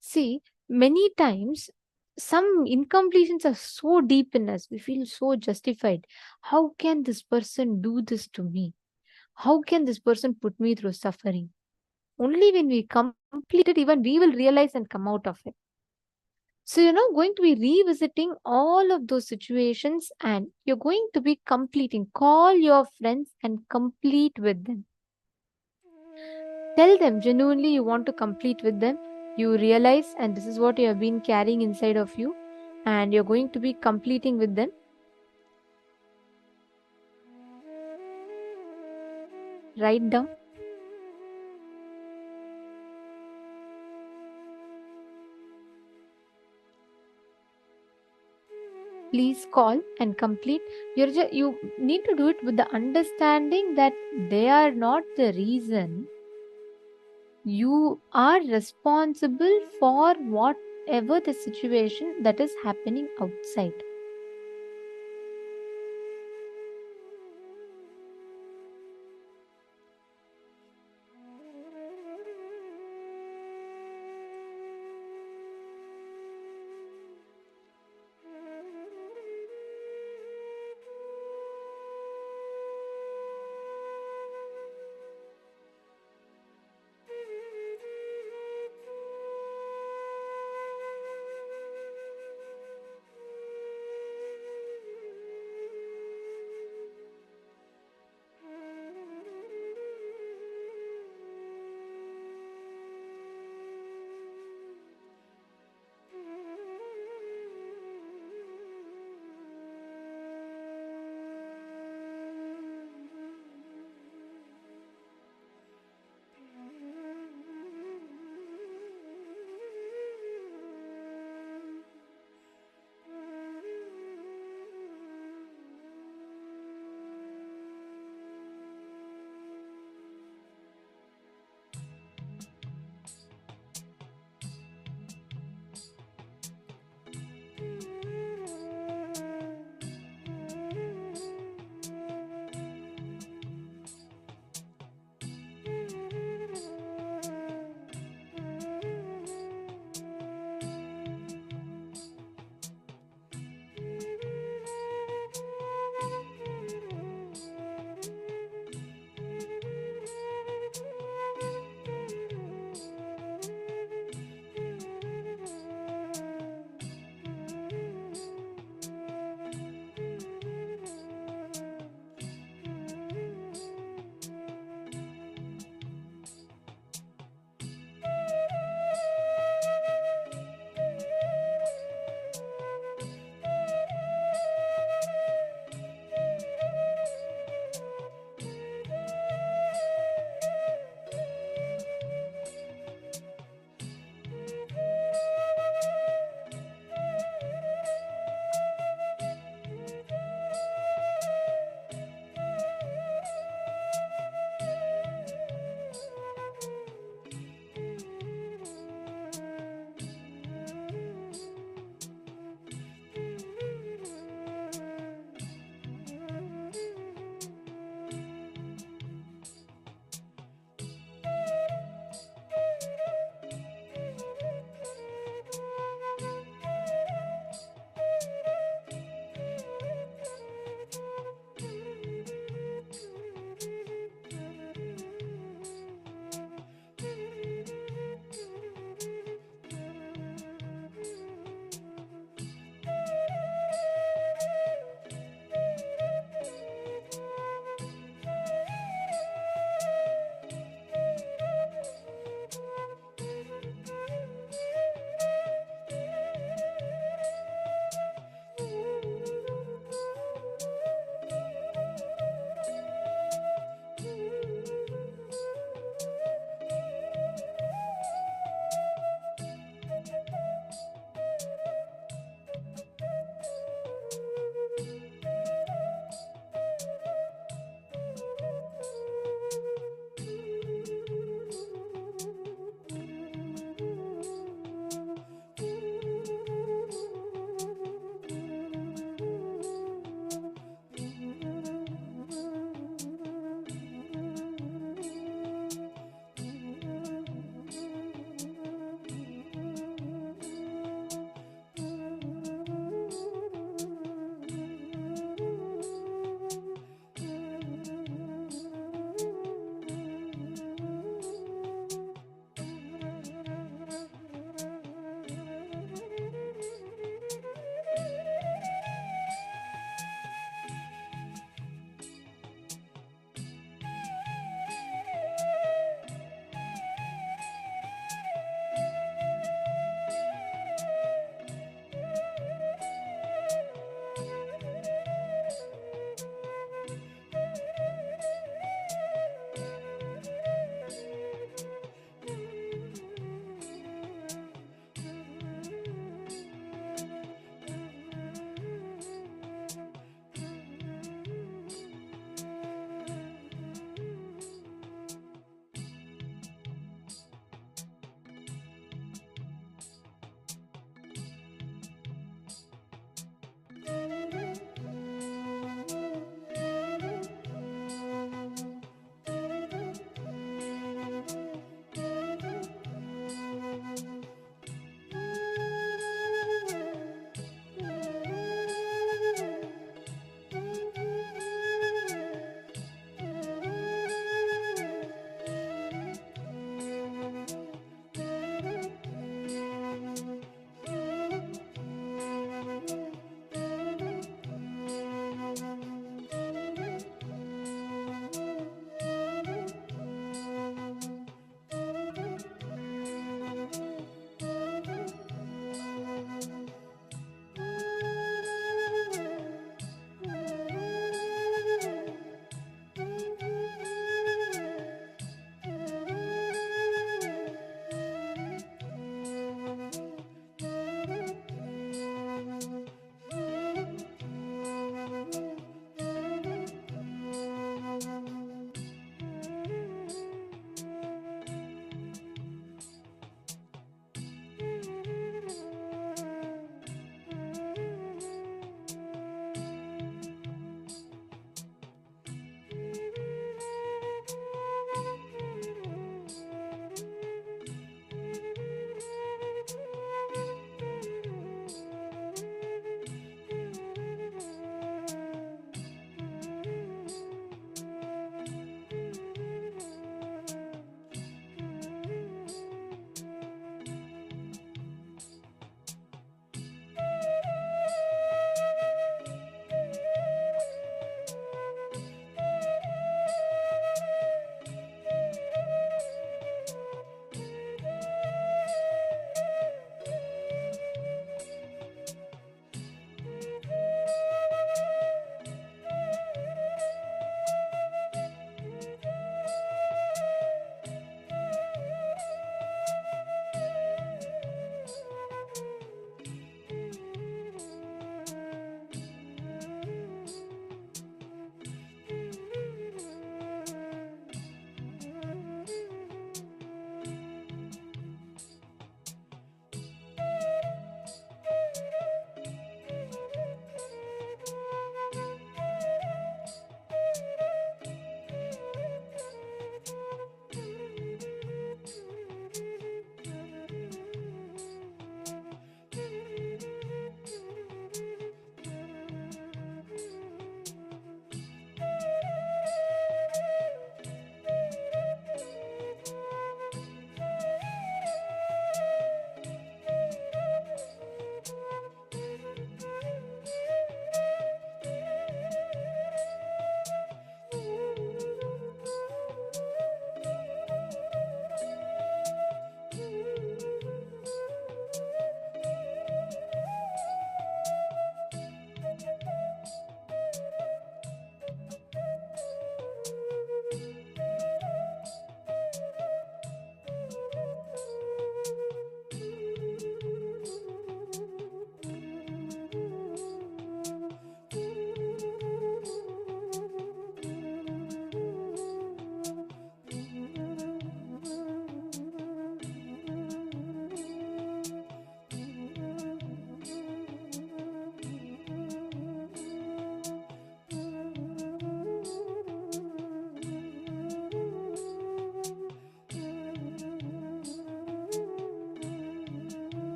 See, many times some incompletions are so deep in us, we feel so justified. How can this person do this to me? How can this person put me through suffering? Only when we complete it, even we will realize and come out of it. So you're now going to be revisiting all of those situations and you're going to be completing. Call your friends and complete with them. Tell them genuinely you want to complete with them. You realize, and this is what you have been carrying inside of you, and you're going to be completing with them. Write down. Please call and complete. You need to do it with the understanding that they are not the reason. You are responsible for whatever the situation that is happening outside.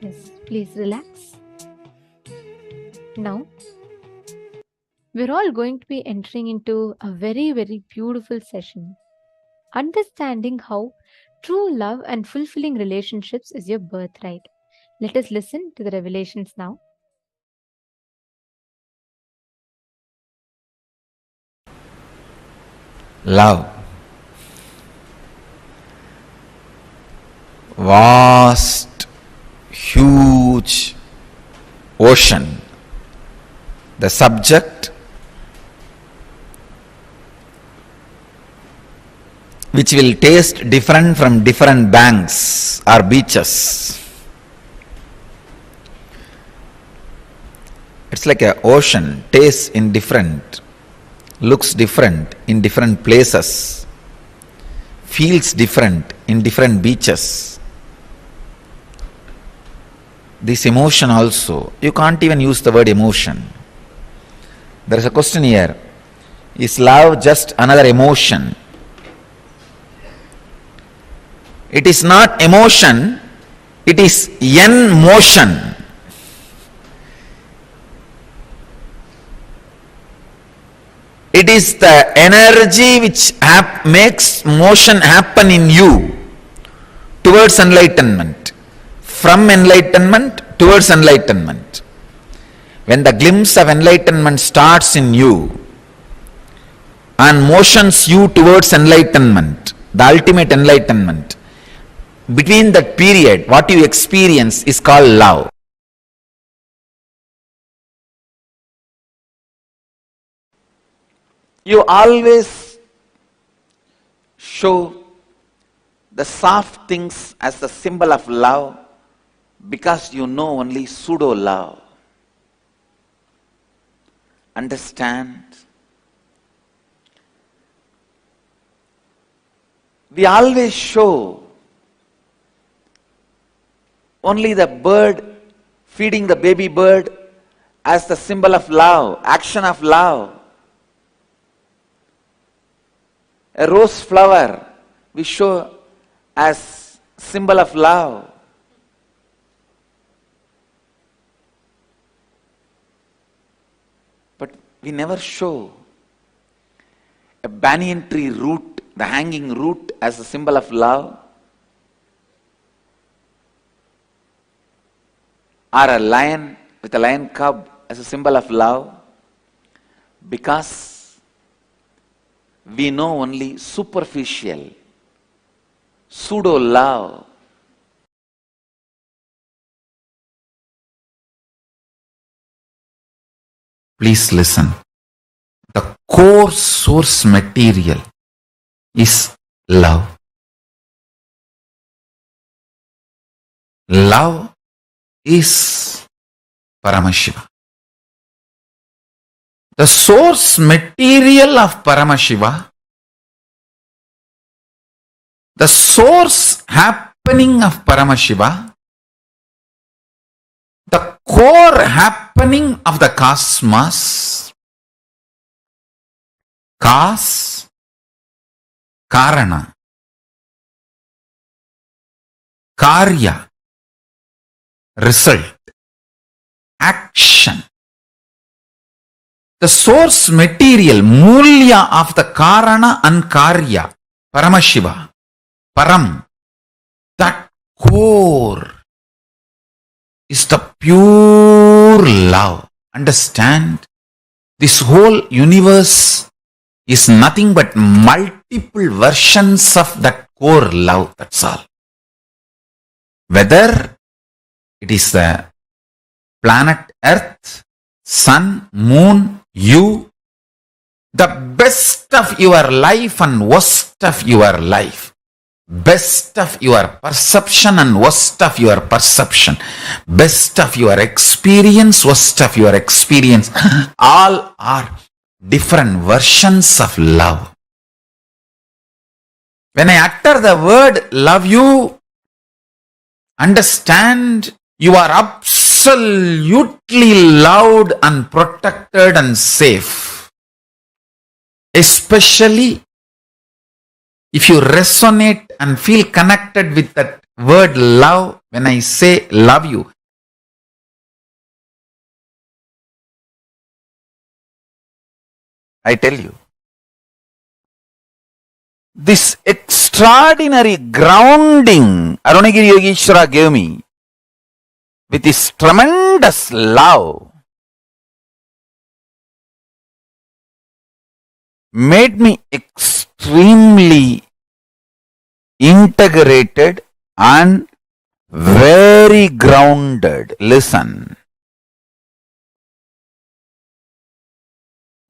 Yes, please relax. Now, we're all going to be entering into a very, very beautiful session. Understanding how true love and fulfilling relationships is your birthright. Let us listen to the revelations now. Love. Vast, huge ocean. The subject which will taste different from different banks or beaches. It's like an ocean, tastes in different, looks different in different places, feels different in different beaches. This emotion also, you can't even use the word emotion. There is a question here. Is love just another emotion? It is not emotion, it is yen motion. It is the energy which makes motion happen in you towards enlightenment, from enlightenment towards enlightenment. When the glimpse of enlightenment starts in you and motions you towards enlightenment, the ultimate enlightenment, between that period, what you experience is called love. You always show the soft things as the symbol of love because you know only pseudo love. Understand? We always show only the bird feeding the baby bird as the symbol of love, action of love. A rose flower we show as symbol of love. But we never show a banyan tree root, the hanging root, as a symbol of love. Or a lion with a lion cub as a symbol of love, because we know only superficial, pseudo love. Please listen. The core source material is love. Love is Paramashiva. The source material of Paramashiva, the source happening of Paramashiva, the core happening of the cosmos, cause, karana, karya, result, action. The source material, mulya of the karana and karya, Paramashiva, Param, that core is the pure love. Understand? This whole universe is nothing but multiple versions of that core love, that's all. Whether it is the planet Earth, sun, moon, you, the best of your life and worst of your life, best of your perception and worst of your perception, best of your experience, worst of your experience, all are different versions of love. When I utter the word love you, understand you are absolutely loved and protected and safe. Especially if you resonate and feel connected with that word love, When I say love you, I tell you, this extraordinary grounding Arunagiri Yogeshwara gave me with his tremendous love made me extremely integrated and very grounded. Listen.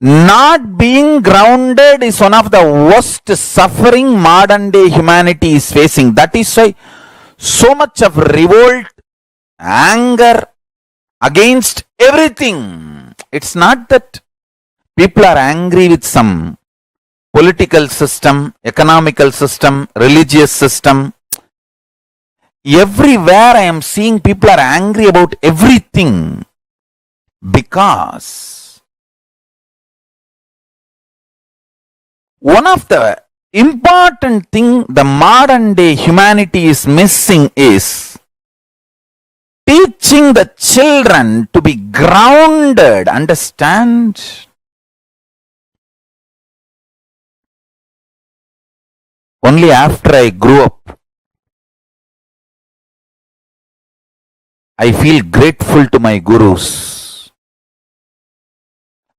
Not being grounded is one of the worst suffering modern day humanity is facing. That is why so much of revolt, anger against everything. It's not that people are angry with some political system, economical system, religious system. Everywhere I am seeing people are angry about everything because one of the important thing the modern day humanity is missing is teaching the children to be grounded. Understand? Only after I grew up, I feel grateful to my gurus.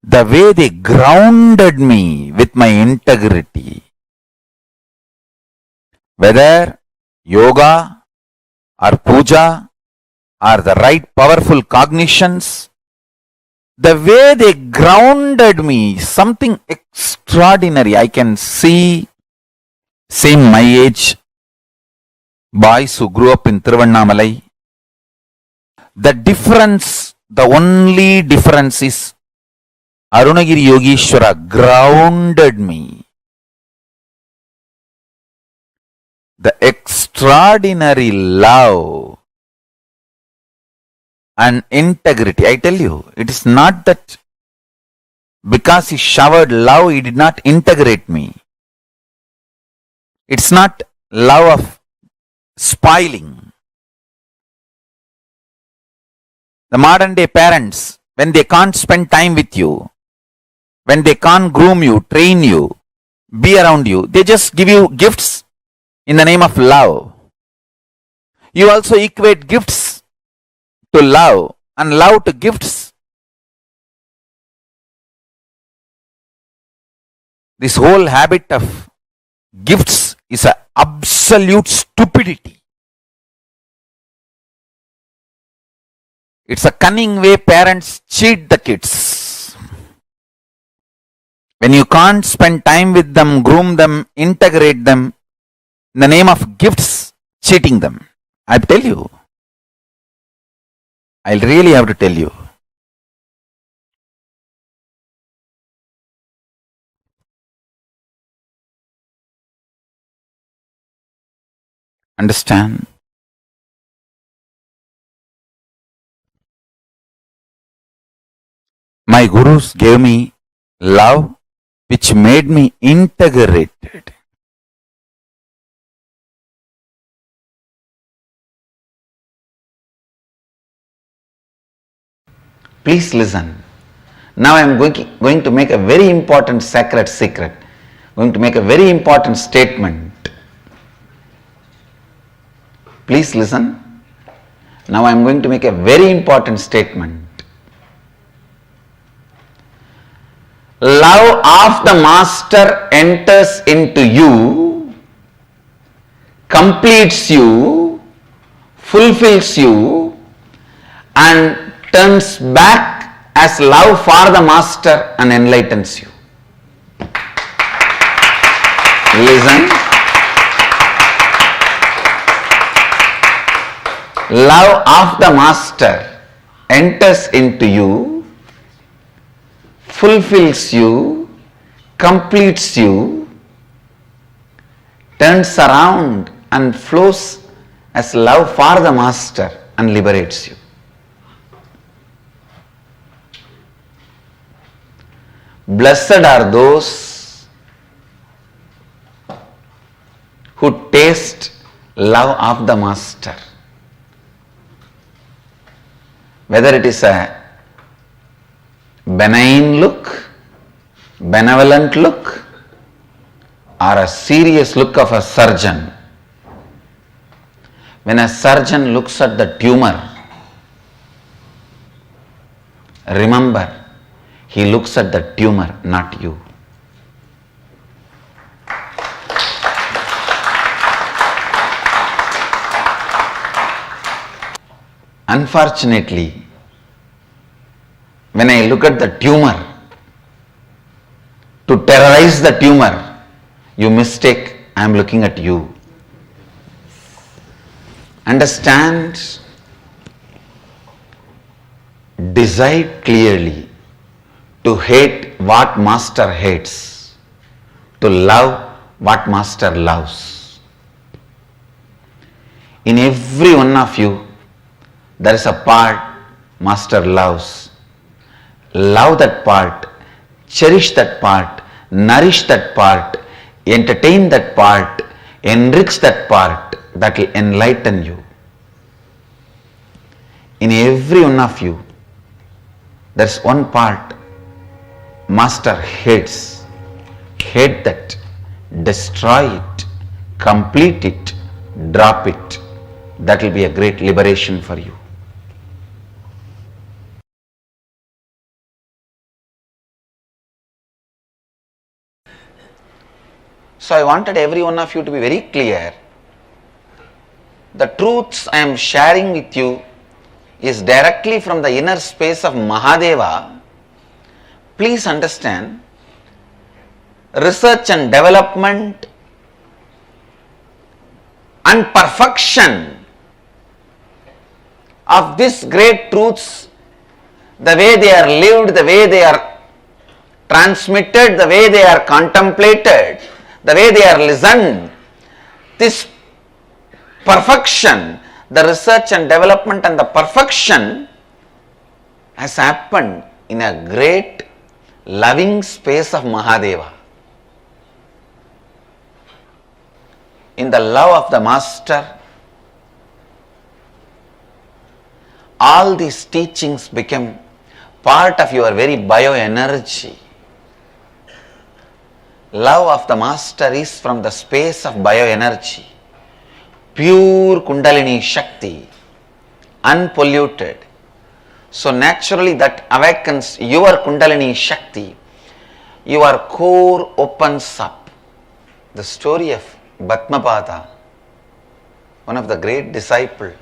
The way they grounded me with my integrity. Whether yoga or puja or the right powerful cognitions, the way they grounded me, something extraordinary. I can see same my age boys who grew up in Tiruvannamalai. The difference, the only difference is Arunagiri Yogeshwara grounded me. The extraordinary love and integrity. I tell you, it is not that because he showered love, he did not integrate me. It's not love of spoiling. The modern day parents, when they can't spend time with you, when they can't groom you, train you, be around you, they just give you gifts in the name of love. You also equate gifts to love and love to gifts. This whole habit of gifts is an absolute stupidity. It's a cunning way parents cheat the kids. When you can't spend time with them, groom them, integrate them, in the name of gifts, cheating them. I tell you. I'll really have to tell you. Understand? My gurus gave me love which made me integrated. Please listen. Now I am going to make a very important sacred secret. Going to make a very important statement. Please listen. Now I am going to make a very important statement. Love of the Master enters into you, completes you, fulfills you, and turns back as love for the Master and enlightens you. Listen. Love of the Master enters into you, fulfills you, completes you, turns around and flows as love for the Master and liberates you. Blessed are those who taste love of the Master. whether it is a benign look, benevolent look, or a serious look of a surgeon. When a surgeon looks at the tumor, remember, he looks at the tumor, not you. Unfortunately, when I look at the tumor, to terrorize the tumor, you mistake I am looking at you. Understand, decide clearly to hate what Master hates, to love what Master loves. In every one of you, there is a part Master loves. Love that part, cherish that part, nourish that part, entertain that part, enrich that part, that will enlighten you. In every one of you, there is one part Master hates. Hate that, destroy it, complete it, drop it. That will be a great liberation for you. So I wanted every one of you to be very clear. The truths I am sharing with you is directly from the inner space of Mahadeva. Please understand, research and development and perfection of these great truths, the way they are lived, the way they are transmitted, the way they are contemplated, the way they are listened, this perfection, the research and development and the perfection has happened in a great loving space of Mahadeva. In the love of the Master, all these teachings become part of your very bioenergy. Love of the Master is from the space of bioenergy, pure Kundalini Shakti, unpolluted. So naturally that awakens your Kundalini Shakti, your core opens up. The story of Bhatmapada, one of the great disciples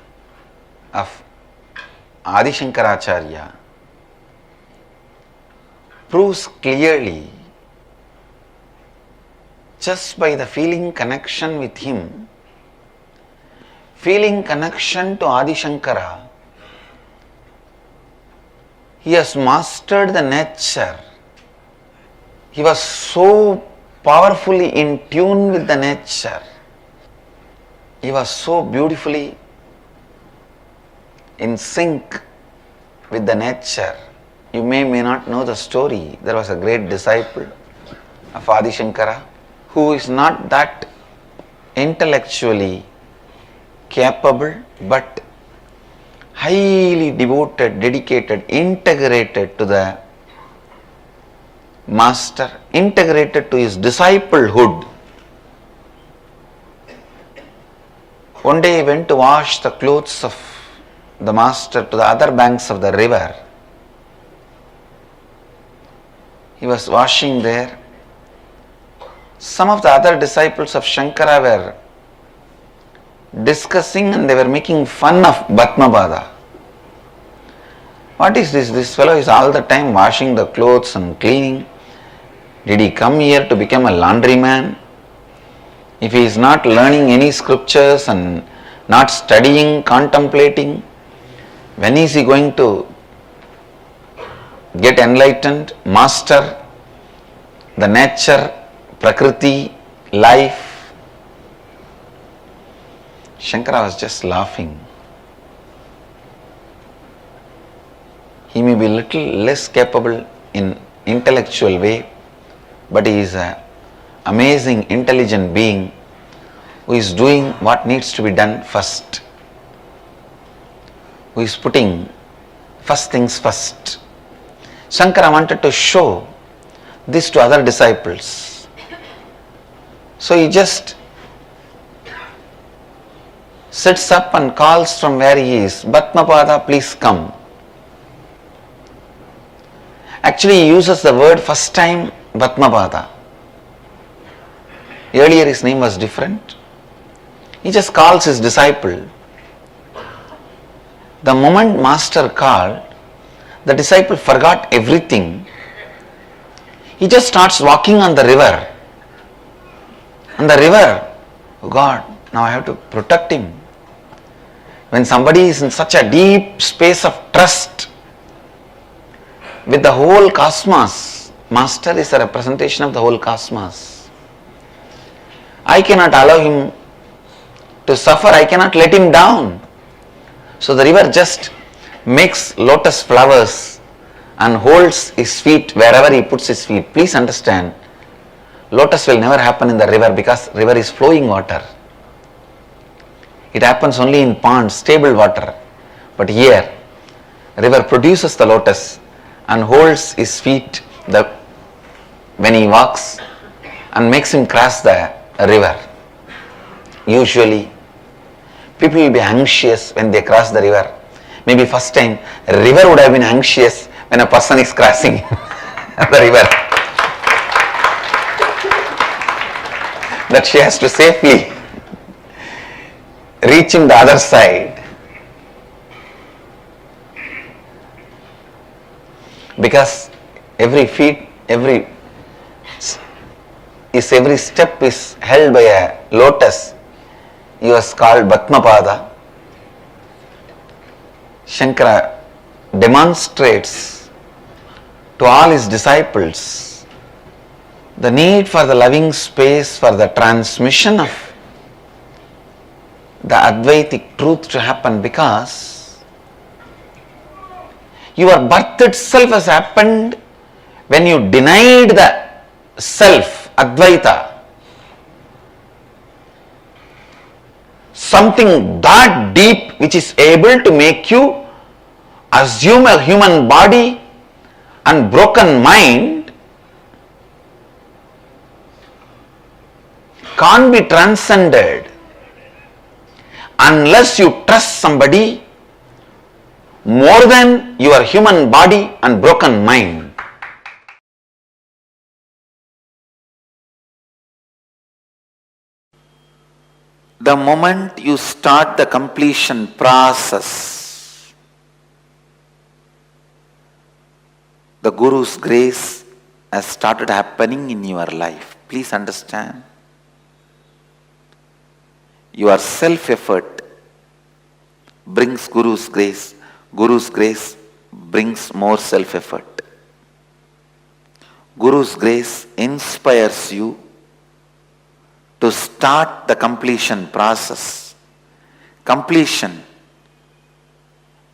of Adi Shankaracharya, proves clearly, just by the feeling connection with him, feeling connection to Adi Shankara, he has mastered the nature. He was so powerfully in tune with the nature. He was so beautifully in sync with the nature. You may not know the story. There was a great disciple of Adi Shankara who is not that intellectually capable, but highly devoted, dedicated, integrated to the Master, integrated to his disciplehood. One day he went to wash the clothes of the Master to the other banks of the river. He was washing there. Some of the other disciples of Shankara were discussing and they were making fun of Bhatmapada. What is this? This fellow is all the time washing the clothes and cleaning. Did he come here to become a laundryman? If he is not learning any scriptures and not studying, contemplating, when is he going to get enlightened, master the nature, Prakriti, life? Shankara was just laughing. He may be little less capable in intellectual way, but he is an amazing, intelligent being who is doing what needs to be done first. Who is putting First things first. Shankara wanted to show this to other disciples. So he just sits up and calls from where he is, Bhatmapada, please come. Actually, he uses the word first time Bhatmapada. Earlier his name was different. He just calls his disciple. The moment Master called, the disciple forgot everything. He just starts walking on the river. On the river, oh God, now I have to protect him. When somebody is in such a deep space of trust with the whole cosmos, Master is a representation of the whole cosmos. I cannot allow him to suffer, I cannot let him down. So the river just makes lotus flowers and holds his feet wherever he puts his feet. Please understand, lotus will never happen in the river because river is flowing water. It happens only in ponds, stable water. But here, river produces the lotus and holds his feet when he walks and makes him cross the river. Usually, people will be anxious when they cross the river. Maybe first time, a river would have been anxious when a person is crossing the river. That she has to safely reaching the other side. Because every step is held by a lotus. He was called Bhatmapada. Shankara demonstrates to all his disciples the need for the loving space for the transmission of the Advaitic truth to happen, because your birth itself has happened when you denied the self, Advaita. Something that deep which is able to make you assume a human body and broken mind can't be transcended unless you trust somebody more than your human body and broken mind. The moment you start the completion process, the Guru's grace has started happening in your life. Please understand. Your self-effort brings Guru's grace. Guru's grace brings more self-effort. Guru's grace inspires you to start the completion process. Completion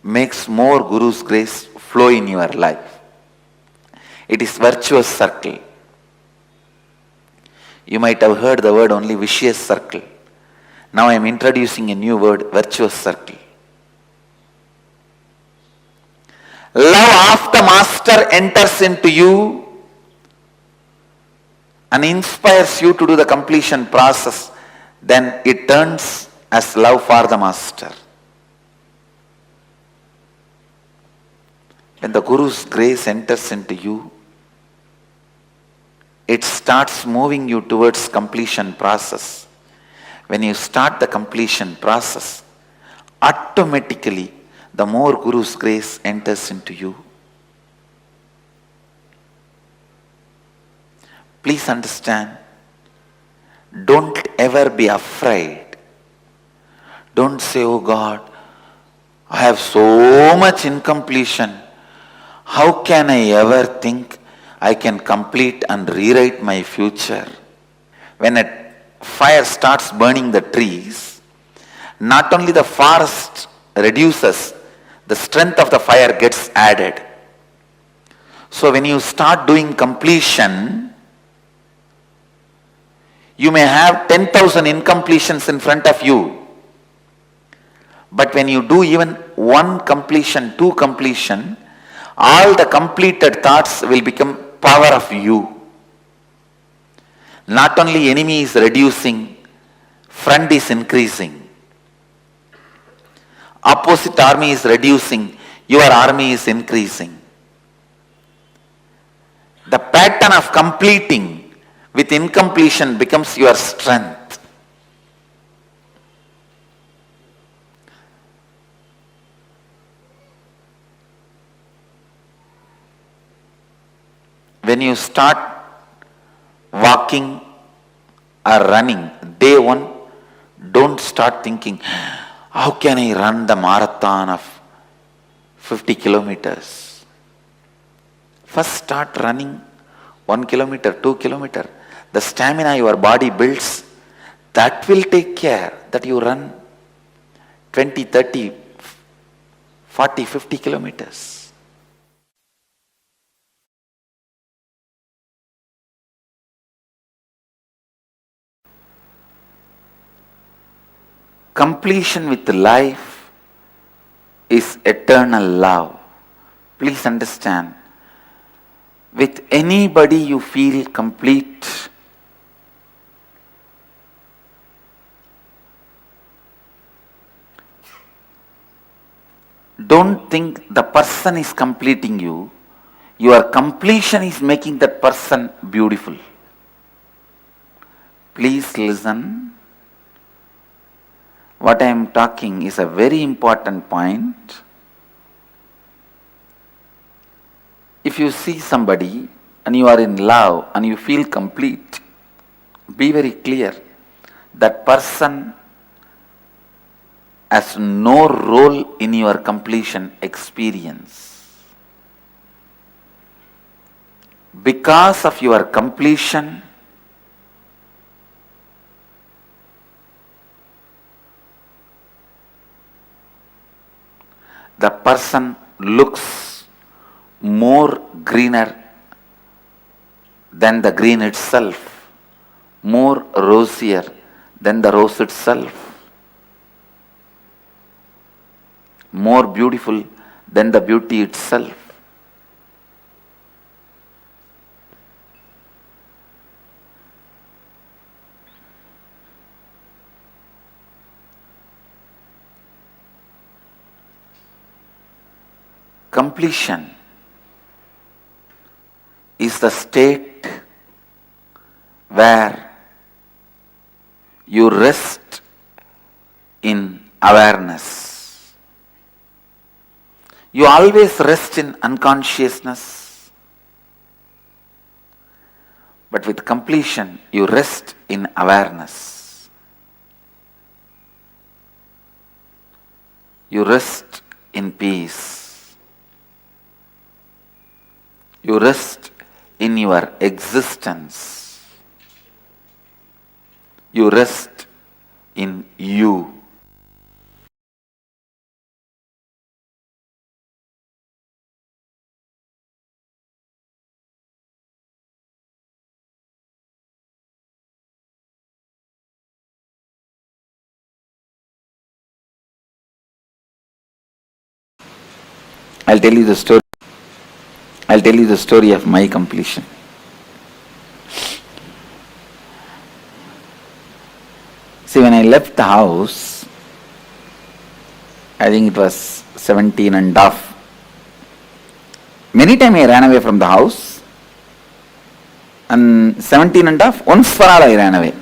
makes more Guru's grace flow in your life. It is virtuous circle. You might have heard the word only vicious circle. Now I am introducing a new word, virtuous circle. Love of the Master enters into you and inspires you to do the completion process. Then it turns as love for the Master. When the Guru's grace enters into you, it starts moving you towards completion process. When you start the completion process, automatically the more Guru's grace enters into you. Please understand, don't ever be afraid. Don't say, oh God, I have so much incompletion. How can I ever think I can complete and rewrite my future? When a fire starts burning the trees, not only the forest reduces, the strength of the fire gets added. So when you start doing completion, you may have 10,000 incompletions in front of you, But when you do even one completion, two completion, all the completed thoughts will become power of you. Not only enemy is reducing, friend is increasing. Opposite army is reducing, your army is increasing. The pattern of completing with incompletion becomes your strength. When you start walking or running, day one, don't start thinking, how can I run the marathon of 50 kilometers? First start running 1 kilometer, 2 kilometer. The stamina your body builds, that will take care that you run 20, 30, 40, 50 kilometers. Completion with life is eternal love. Please understand. With anybody you feel complete. Don't think the person is completing you. Your completion is making that person beautiful. Please listen. What I am talking is a very important point. If you see somebody and you are in love and you feel complete, be very clear. That person has no role in your completion experience. Because of your completion, the person looks more greener than the green itself, more rosier than the rose itself, more beautiful than the beauty itself. Completion is the state where you rest in awareness. You always rest in unconsciousness, but with completion you rest in awareness. You rest in peace. You rest in your existence. You rest in you. I'll tell you the story. I'll tell you the story of my completion. See, when I left the house, I think it was 17 and a half. Many times I ran away from the house, and 17 and a half, once for all I ran away.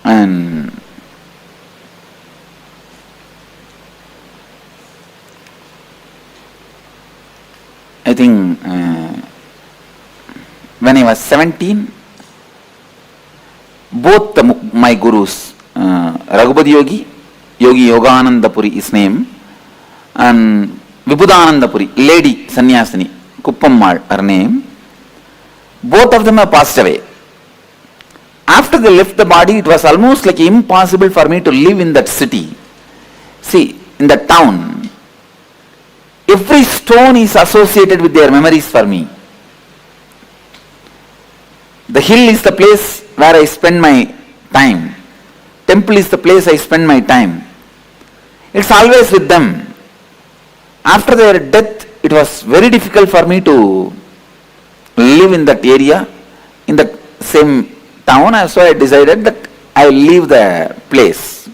And I think when I was 17, both my gurus, Raghupati Yogi, Yogi Yogananda Puri his name, and Vibhudananda Puri, lady sannyasini, Kuppammal her name, both of them have passed away. After they left the body, it was almost like impossible for me to live in that city. See, in that town, every stone is associated with their memories for me. The hill is the place where I spend my time. Temple is the place I spend my time. It's always with them. After their death, it was very difficult for me to live in that area, in the same town, so I decided that I will leave the place.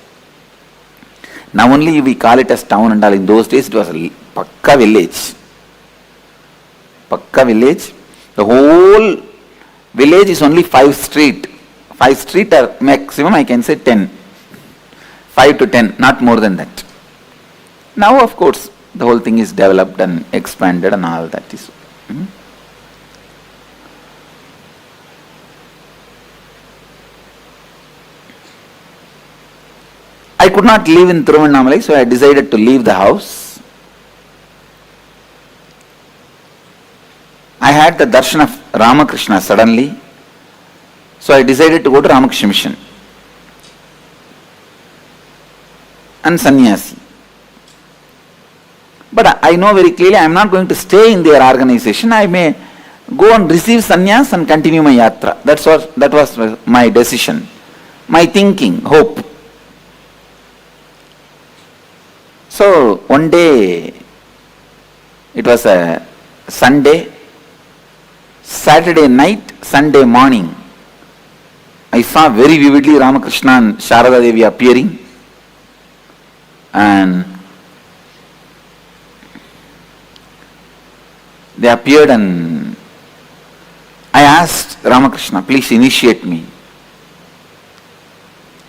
Now only we call it as town and all. In those days it was a Pakka village. Pakka village. The whole village is only 5 street. 5 street or maximum I can say 10. 5 to 10, not more than that. Now of course the whole thing is developed and expanded and all that is. I could not live in Tiruvannamalai, so I decided to leave the house. I had the darshan of Ramakrishna suddenly, so I decided to go to Ramakrishna Mission and sannyasi. But I know very clearly I am not going to stay in their organization. I may go and receive sannyas and continue my yatra. That was my decision, my thinking, hope. So one day, it was a Sunday, Saturday night, Sunday morning, I saw very vividly Ramakrishna and Sharada Devi appearing, and they appeared and I asked Ramakrishna, please initiate me.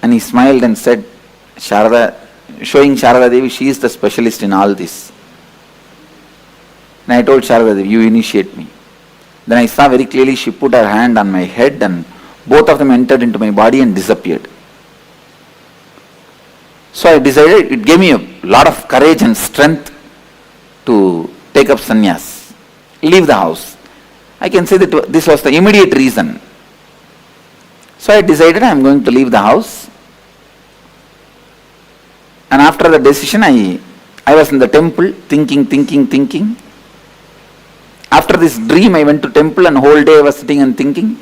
And he smiled and said, showing Sharada Devi, she is the specialist in all this. And I told Sharada Devi, you initiate me. Then I saw very clearly she put her hand on my head and both of them entered into my body and disappeared. So I decided, it gave me a lot of courage and strength to take up sannyas, leave the house. I can say that this was the immediate reason. So I decided I am going to leave the house. And after the decision, I was in the temple thinking. After this dream, I went to temple and whole day I was sitting and thinking.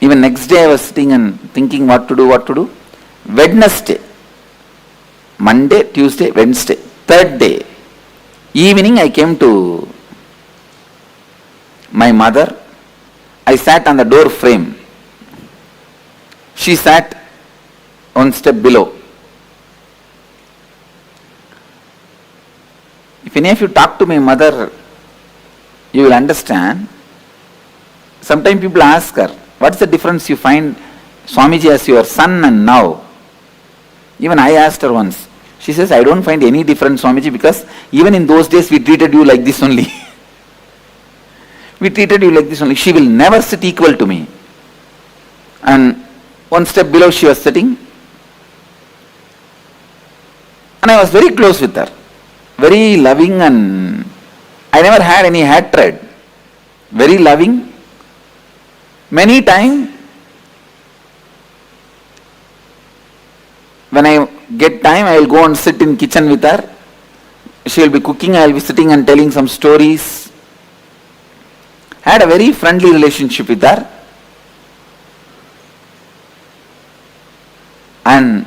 Even next day I was sitting and thinking what to do. Wednesday, Monday, Tuesday, Wednesday, third day, evening I came to my mother. I sat on the door frame. She sat one step below. If any of you talk to my mother, you will understand. Sometimes people ask her, what's the difference you find Swamiji as your son and now? Even I asked her once. She says, I don't find any difference, Swamiji, because even in those days we treated you like this only. We treated you like this only. She will never sit equal to me. And one step below she was sitting. And I was very close with her. Very loving, and I never had any hatred. Very loving. Many times, when I get time, I will go and sit in kitchen with her. She will be cooking, I will be sitting and telling some stories. Had a very friendly relationship with her. And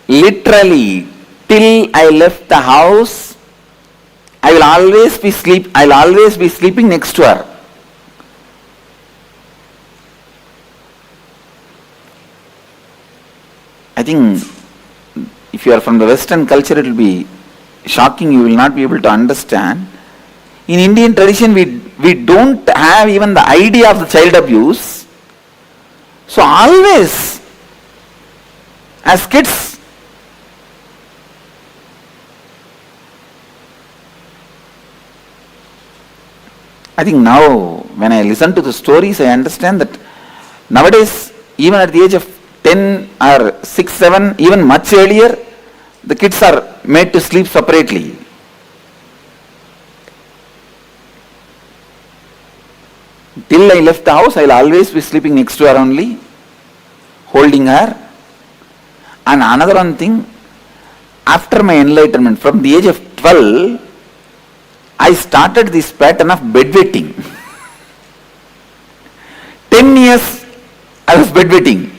literally, till I left the house, I will always be sleeping next to her. I think if you are from the Western culture, it will be shocking, you will not be able to understand. In Indian tradition, we don't have even the idea of the child abuse. So always, as kids, I think now, when I listen to the stories, I understand that nowadays, even at the age of 10 or 6, 7, even much earlier, the kids are made to sleep separately. Till I left the house, I will always be sleeping next to her only, holding her. And another one thing, after my enlightenment, from the age of 12, I started this pattern of bedwetting. 10 years I was bedwetting.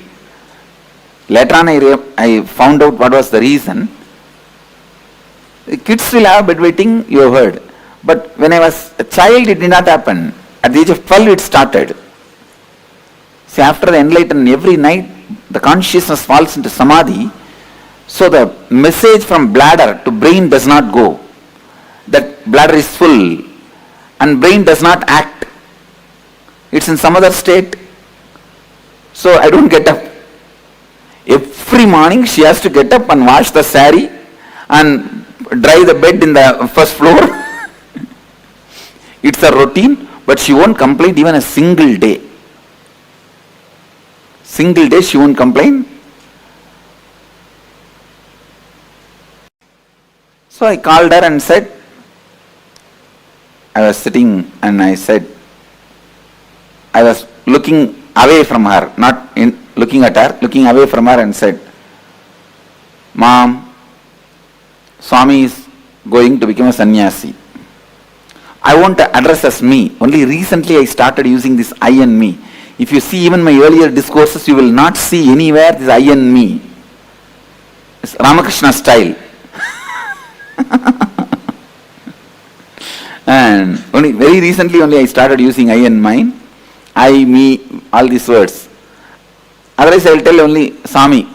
Later on I found out what was the reason. The kids will have bedwetting, you have heard. But when I was a child, it did not happen. At the age of 12, it started. See, after the enlightenment, every night, the consciousness falls into samadhi. So the message from bladder to brain does not go. That bladder is full and brain does not act. It's in some other state. So I don't get up. Every morning she has to get up and wash the sari and dry the bed in the first floor. It's a routine, but she won't complain even a single day. Single day she won't complain. So I called her and said, I was sitting and I said, I was looking away from her, not looking at her, looking away from her and said, Mom, Swami is going to become a sannyasi. I won't address as me. Only recently I started using this I and me. If you see even my earlier discourses, you will not see anywhere this I and me. It's Ramakrishna style. And only very recently only I started using I and mine. I, me, all these words. Otherwise I will tell only Swami.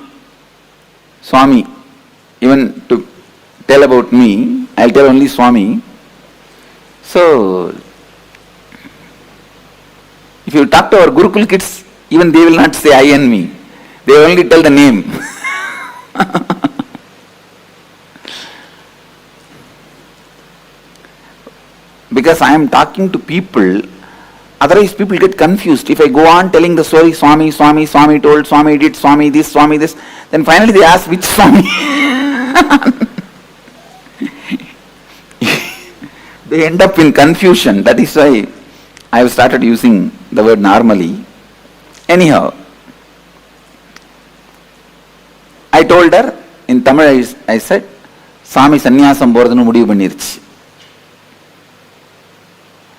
Even to tell about me, I will tell only Swami. So, if you talk to our Gurukul kids, even they will not say I and me. They will only tell the name. Because I am talking to people, otherwise people get confused. If I go on telling the story, Swami told, Swami did, Swami this, then finally they ask which Swami. They end up in confusion. That is why I have started using the word normally. Anyhow, I told her, in Tamil I said, Swami sannyasam போறதுன்னு முடிவு பண்ணிருச்சு.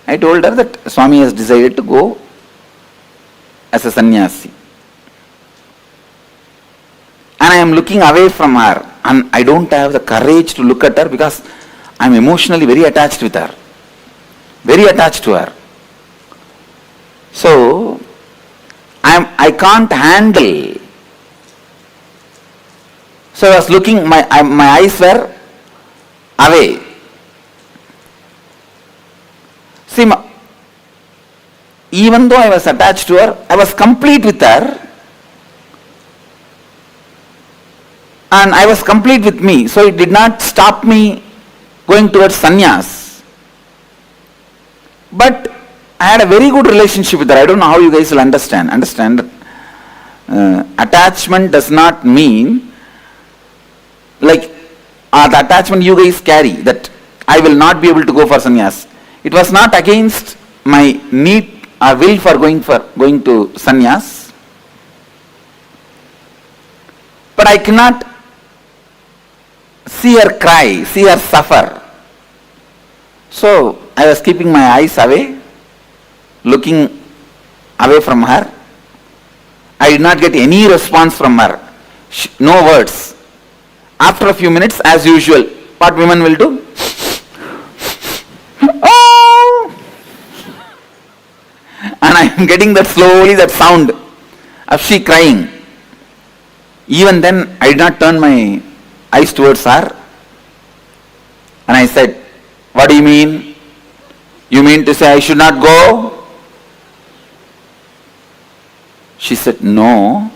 I told her that Swami has decided to go as a sannyasi. And I am looking away from her and I don't have the courage to look at her because I am emotionally very attached with her. Very attached to her. So, I can't handle. So I was looking, my eyes were away. See, even though I was attached to her, I was complete with her. And I was complete with me. So it did not stop me going towards sannyas. But I had a very good relationship with her. I don't know how you guys will understand. Understand that attachment does not mean like the attachment you guys carry, that I will not be able to go for sannyas. It was not against my need or will for going to sannyas. But I cannot see her cry, see her suffer. So I was keeping my eyes away, looking away from her. I did not get any response from her. No words. After a few minutes, as usual, what women will do? Oh! And I am getting that slowly, that sound of she crying. Even then, I did not turn my eyes towards her. And I said, what do you mean? You mean to say I should not go? She said, no,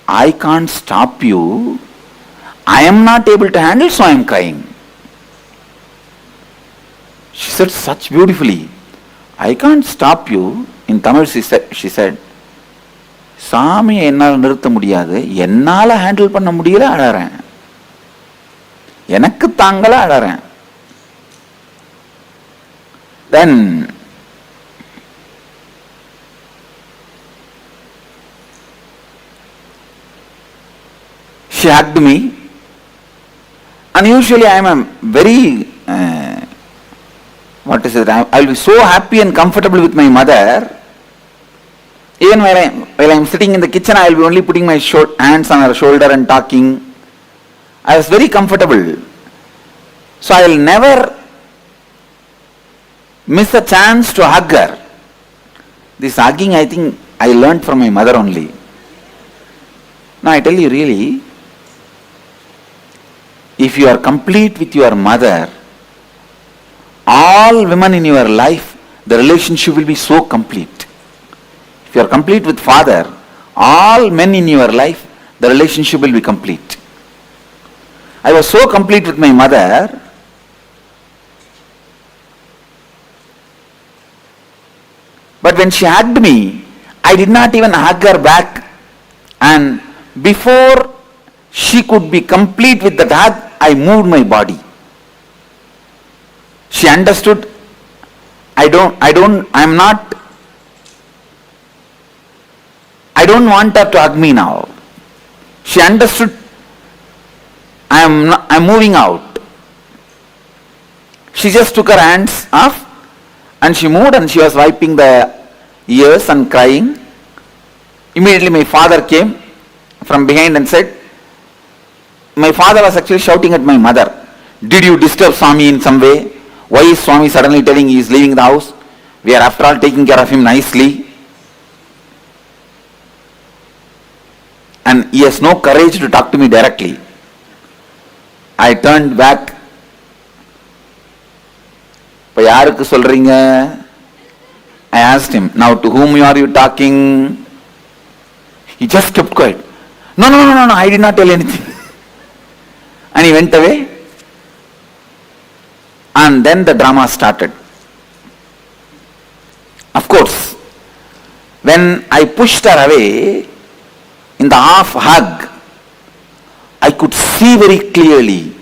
I can't stop you. I am not able to handle, so I am crying. She said such beautifully, I can't stop you. In Tamil she said, சாமி என்னால் நிறுத்த முடியாது, என்னால் handle பண்ண முடியல, அழறேன், எனக்கு தாங்கல, அழறேன். Then she hugged me, and usually I am a very I will be so happy and comfortable with my mother Even while I am sitting in the kitchen, I will be only putting my hands on her shoulder and talking. I was very comfortable. So I will never miss a chance to hug her. This hugging, I think, I learned from my mother only. Now I tell you really, if you are complete with your mother, all women in your life, the relationship will be so complete. If you are complete with father, all men in your life, the relationship will be complete. I was so complete with my mother, but when she hugged me, I did not even hug her back, and before she could be complete with that hug, I moved my body. She understood, I don't want her to hug me now. She understood, I'm moving out. She just took her hands off and she moved, and she was wiping the ears and crying. Immediately my father came from behind and said, my father was actually shouting at my mother, did you disturb Swami in some way? Why is Swami suddenly telling he is leaving the house? We are after all taking care of him nicely. And he has no courage to talk to me directly. I turned back. I asked him, now to whom are you talking? He just kept quiet. No, I did not tell anything. And he went away. And then the drama started. Of course, when I pushed her away, in the half hug, I could see very clearly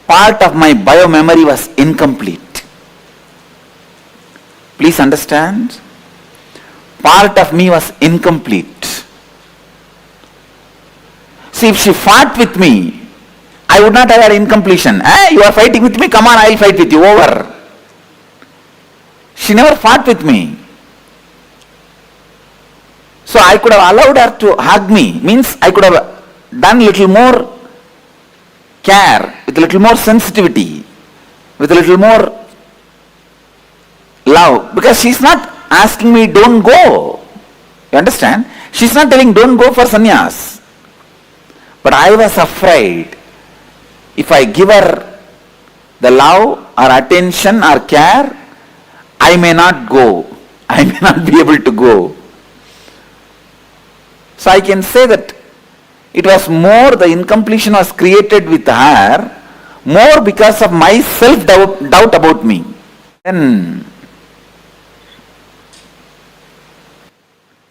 part of my bio-memory was incomplete. Please understand, part of me was incomplete. See, if she fought with me, I would not have had incompletion. You are fighting with me, come on, I will fight with you, over. She never fought with me. So I could have allowed her to hug me, means I could have done little more care, with a little more sensitivity, with a little more love, because she's not asking me don't go. You understand? She's not telling don't go for sannyas. But I was afraid, if I give her the love or attention or care, I may not go. I may not be able to go. So I can say that it was more, the incompletion was created with her, more because of my self-doubt about me. Then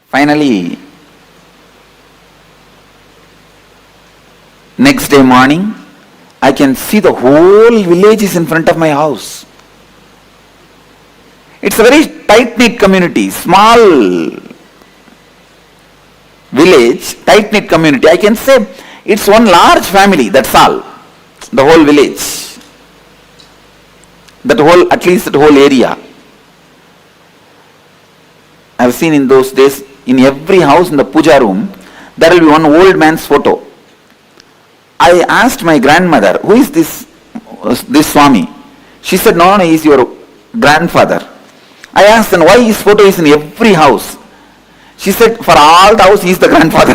finally, next day morning, I can see the whole village is in front of my house. It's a very tight-knit community, small village, tight-knit community. I can say it's one large family, that's all. The whole village. At least that whole area. I have seen in those days, in every house in the puja room, there will be one old man's photo. I asked my grandmother, who is this Swami? She said, no, he is your grandfather. I asked then why his photo is in every house. She said, for all the house he is the grandfather.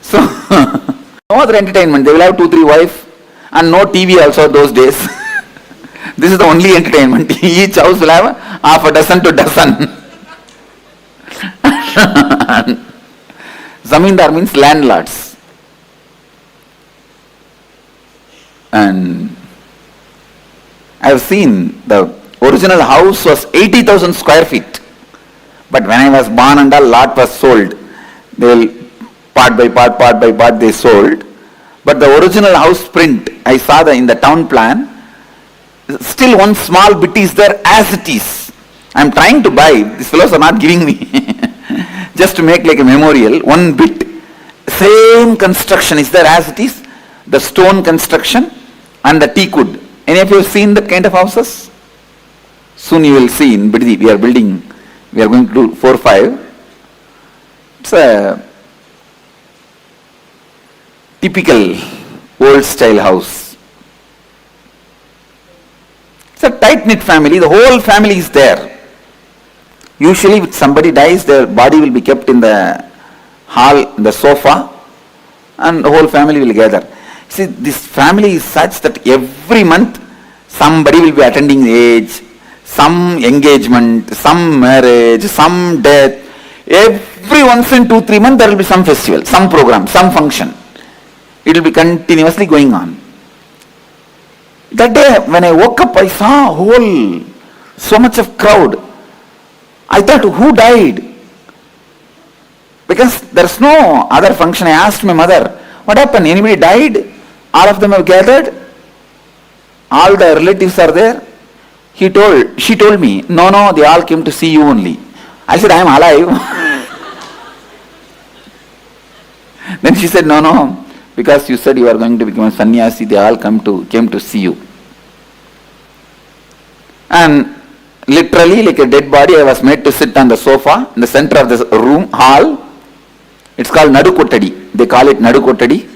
So, no other entertainment. They will have 2-3 wives and no TV also those days. This is the only entertainment. Each house will have half a dozen to dozen. Zamindar means landlords. And I have seen the original house was 80,000 square feet. But when I was born and a lot was sold, they will part by part they sold. But the original house print, I saw in the town plan, still one small bit is there as it is. I am trying to buy, these fellows are not giving me, just to make like a memorial, one bit, same construction is there as it is, the stone construction, and the teakwood. Any of you have seen that kind of houses? Soon you will see in Biddi, we are going to do 4-5. It's a typical old style house. It's a tight-knit family, the whole family is there. Usually if somebody dies, their body will be kept in the hall, the sofa, and the whole family will gather. See, this family is such that every month somebody will be attending the age, some engagement, some marriage, some death. Every once in 2-3 months there will be some festival, some program, some function. It will be continuously going on. That day when I woke up, I saw so much of crowd. I thought, who died? Because there's no other function. I asked my mother, what happened? Anybody died? All of them have gathered? All the relatives are there? She told me, no, they all came to see you only. I said, I am alive. Then she said, no, because you said you are going to become a sannyasi, they all came to see you. And literally, like a dead body, I was made to sit on the sofa in the center of the room, hall. It's called Nadukotadi. They call it Nadukotadi.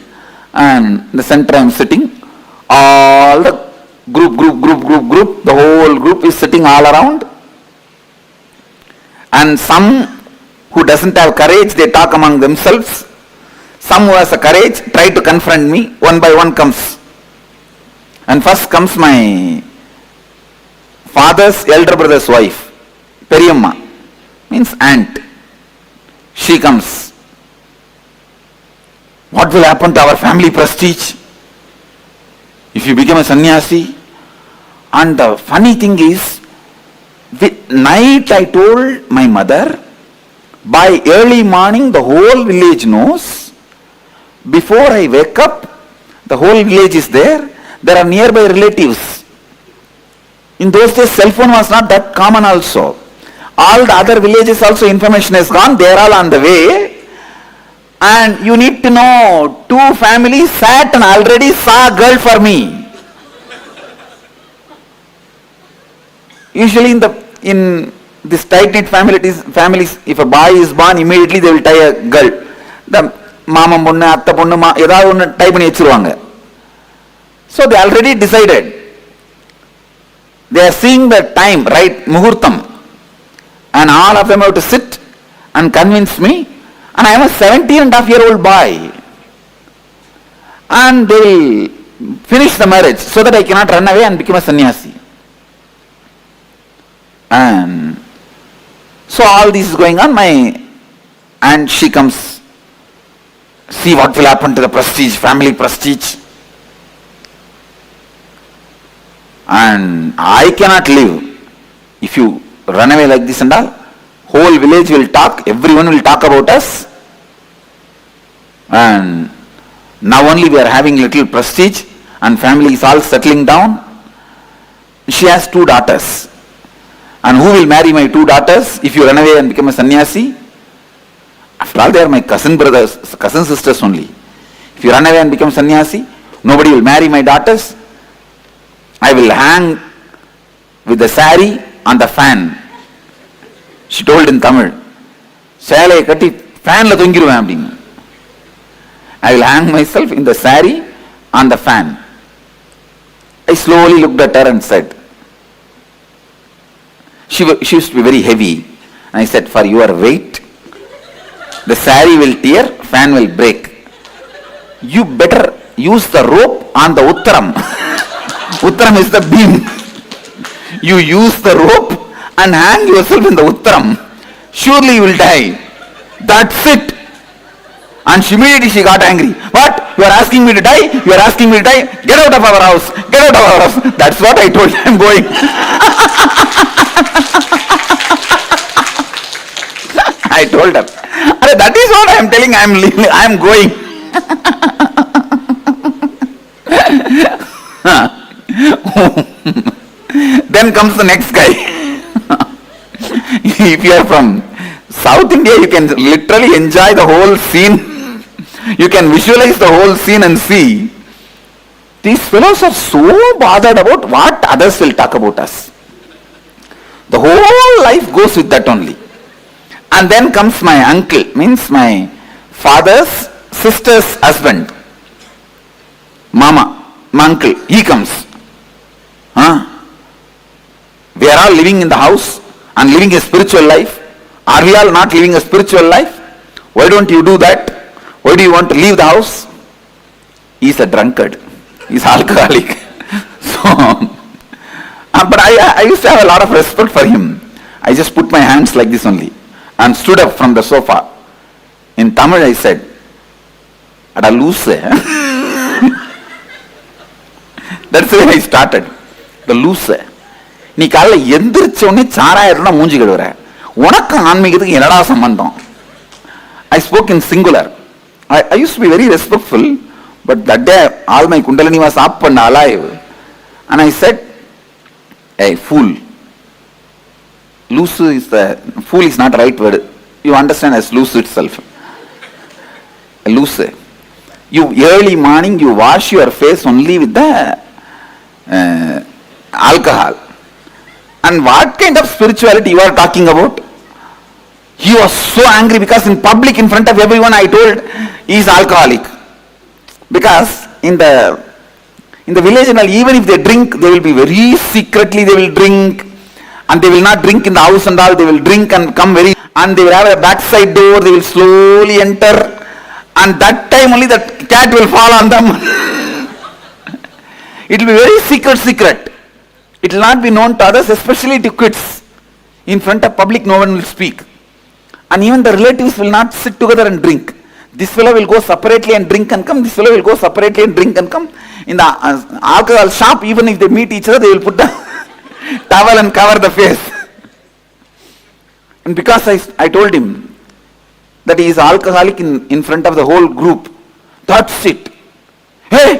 And in the center I am sitting. All the group, the whole group is sitting all around. And some who doesn't have courage, they talk among themselves. Some who has a courage try to confront me. One by one comes. And first comes my father's elder brother's wife, Periyamma, means aunt. She comes. What will happen to our family prestige if you become a sannyasi? And the funny thing is, night I told my mother, by early morning the whole village knows. Before I wake up, the whole village is there. There are nearby relatives. In those days, cell phone was not that common also. All the other villages also information has gone. They are all on the way. And you need to know, 2 families sat and already saw a girl for me. Usually in this tight-knit families, if a boy is born, immediately they will tie a girl. The mama ponnu, atta ponnu, edha one tie panni vechiruvaanga. So they already decided. They are seeing the time, right, muhurtam. And all of them have to sit and convince me. And I am a 17.5-year-old boy. And they will finish the marriage so that I cannot run away and become a sannyasi. And so all this is going on. And she comes. See what will happen to the prestige, family prestige. And I cannot live. If you run away like this and all, whole village will talk, everyone will talk about us. And now only we are having little prestige and family is all settling down. She has 2 daughters. And who will marry my 2 daughters if you run away and become a sannyasi? After all, they are my cousin sisters only. If you run away and become sannyasi, nobody will marry my daughters. I will hang with the sari on the fan. She told in Tamil. Shalai katti fan la thungiruven appadinu. I will hang myself in the sari on the fan. I slowly looked at her and said, she used to be very heavy. And I said, for your weight, the sari will tear, fan will break. You better use the rope on the uttaram. Uttaram is the beam. You use the rope and hang yourself in the uttaram. Surely you will die. That's it. And immediately she got angry. What? You are asking me to die? You are asking me to die? Get out of our house. Get out of our house. That's what I told you. I am going. I told her. That is what I am telling. I am going. Then comes the next guy. If you are from South India, you can literally enjoy the whole scene. You can visualize the whole scene and see. these fellows are so bothered about what others will talk about us. The whole life goes with that only. And then comes my uncle, means my father's sister's husband. Mama, my uncle, he comes. We are all living in the house and living a spiritual life. Are we all not living a spiritual life? Why don't you do that? Why do you want to leave the house? He's a drunkard. He's alcoholic. So, but I used to have a lot of respect for him. I just put my hands like this only and stood up from the sofa. In Tamil I said, "Ada loose." That's when I started. The loose. நீ காலைல எந்திரிச்ச உடனே சாராயிரம்னா மூஞ்சி கழுவுற, உனக்கு ஆன்மீகத்துக்கு என்னடா சம்பந்தம்? I spoke in singular. I used to be very respectful, but that day all my kundalini was up and alive. And I said, "Hey, fool." Loose is the, fool is not the right word. You understand as loose itself. Loose. You early morning you wash your face only with the alcohol. And what kind of spirituality you are talking about? He was so angry because in public, in front of everyone, I told he is alcoholic. Because in the village and all, even if they drink, they will be very secretly, they will drink, and they will not drink in the house and all, they will drink and come very, and they will have a backside door, they will slowly enter, and that time only that cat will fall on them. It will be very secret. It will not be known to others, especially to kids. In front of public, no one will speak. And even the relatives will not sit together and drink. This fellow will go separately and drink and come. This fellow will go separately and drink and come. In the alcohol shop, even if they meet each other, they will put the towel and cover the face. And because I told him that he is alcoholic in front of the whole group, that's it. Hey,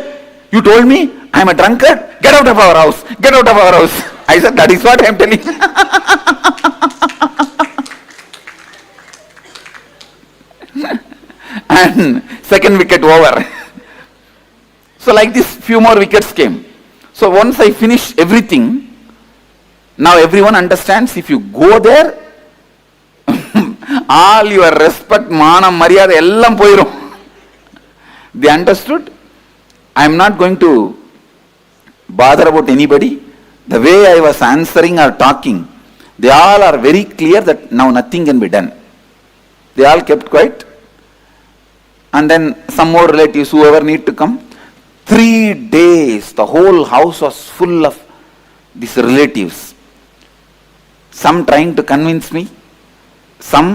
you told me I am a drunkard? Get out of our house. Get out of our house. I said, that is what I am telling. And second wicket over. So like this, few more wickets came. So once I finish everything, now everyone understands if you go there, all your respect, mana, maryada, ellam poirum. They understood. I am not going to bother about anybody. The way I was answering or talking, they all are very clear that now nothing can be done. They all kept quiet. And then some more relatives, whoever need to come. 3 days, the whole house was full of these relatives. Some trying to convince me. Some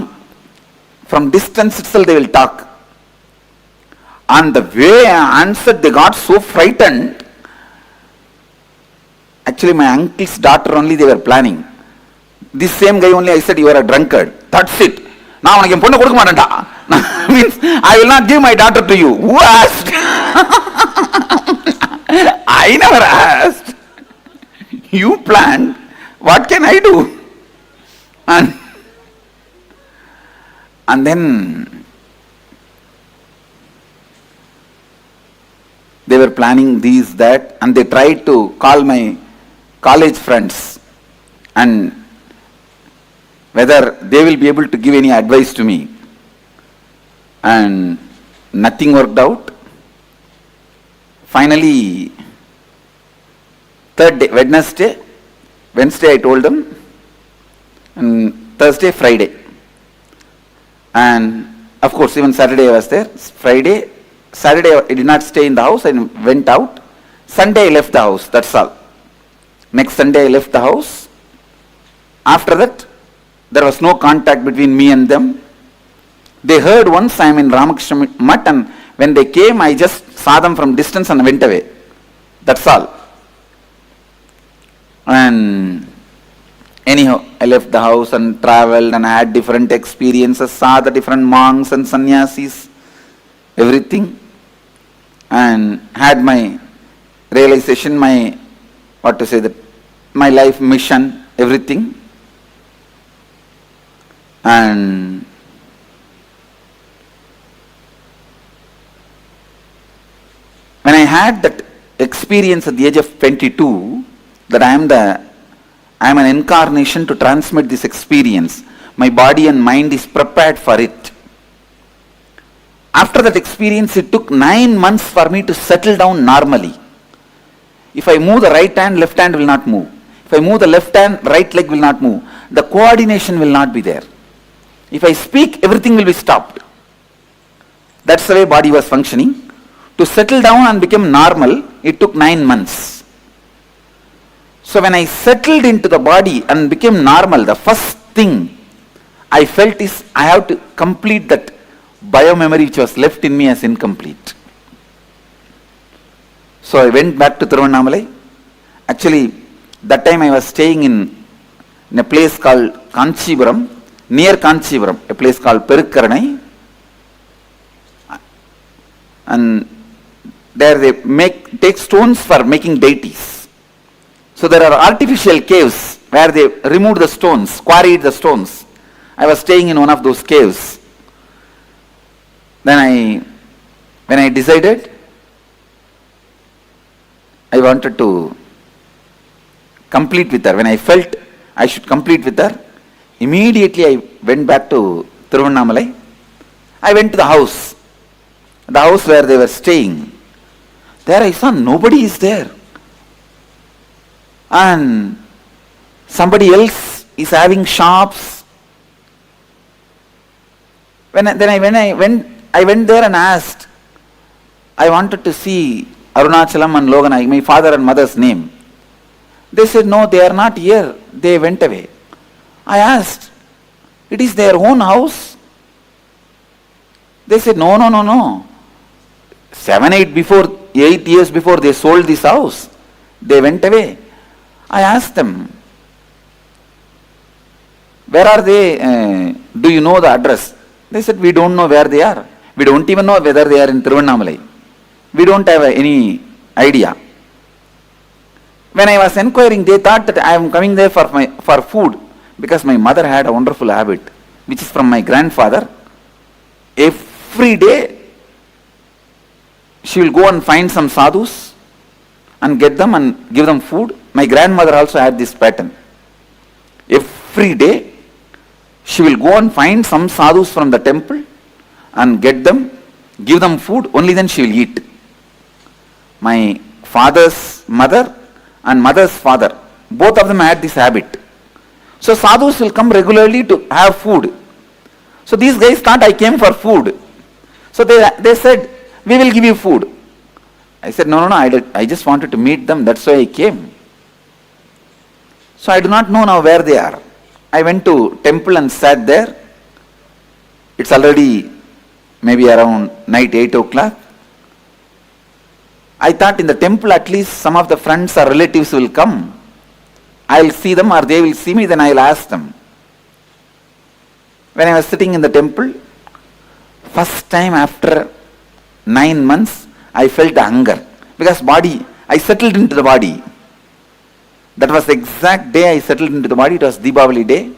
from distance itself they will talk. And the way I answered, they got so frightened. Actually, my uncle's daughter only they were planning. This same guy only I said, you are a drunkard. That's it. Now I means I will not give my daughter to you. Who asked? I never asked. You planned. What can I do? And then they were planning these, that, and they tried to call my college friends and whether they will be able to give any advice to me. And nothing worked out. Finally, third day, Wednesday I told them, and Thursday, Friday. And of course, even Saturday I was there. Friday, Saturday I did not stay in the house, I went out. Sunday I left the house, that's all. Next Sunday I left the house. After that, there was no contact between me and them. They heard once I am in Ramakrishna Mutt, and when they came, I just saw them from distance and went away. That's all. And anyhow, I left the house and traveled and had different experiences, saw the different monks and sannyasis, everything, and had my realization, my, my life mission, everything. And when I had that experience at the age of 22 that I am an incarnation to transmit this experience. My body and mind is prepared for it. After that experience, it took 9 months for me to settle down normally. If I move the right hand, left hand will not move. If I move the left hand, right leg will not move. The coordination will not be there. If I speak, everything will be stopped. That's the way body was functioning. To settle down and become normal, it took 9 months. So when I settled into the body and became normal, the first thing I felt is I have to complete that biomemory which was left in me as incomplete. So I went back to Tiruvannamalai. Actually, that time I was staying in a place called Kanchipuram, near Kanchipuram, a place called Perukkaranai. And there they take stones for making deities. So there are artificial caves where they removed the stones, quarried the stones. I was staying in one of those caves. Then when I decided, I wanted to complete with her. When I felt I should complete with her, immediately I went back to Tiruvannamalai. I went to the house where they were staying. There I saw nobody is there. And somebody else is having shops. When I went there and asked, I wanted to see Arunachalam and Loganai, my father and mother's name. They said, no, they are not here. They went away. I asked, it is their own house? They said, no. 8 years before they sold this house. They went away. I asked them, where are they? Do you know the address? They said, we don't know where they are. We don't even know whether they are in Tiruvannamalai. We don't have any idea. When I was inquiring, they thought that I am coming there for food, because my mother had a wonderful habit, which is from my grandfather. Every day, she will go and find some sadhus and get them and give them food. My grandmother also had this pattern. Every day, she will go and find some sadhus from the temple and get them, give them food, only then she will eat. My father's mother and mother's father, both of them had this habit. So sadhus will come regularly to have food. So these guys thought I came for food. So they said, we will give you food. I said, no, I just wanted to meet them, that's why I came. So I do not know now where they are. I went to temple and sat there. It's already maybe around night 8 o'clock. I thought in the temple at least some of the friends or relatives will come. I'll see them or they will see me, then I'll ask them. When I was sitting in the temple, first time after 9 months, I felt the hunger. Because I settled into the body. That was the exact day I settled into the body. It was Deepavali day.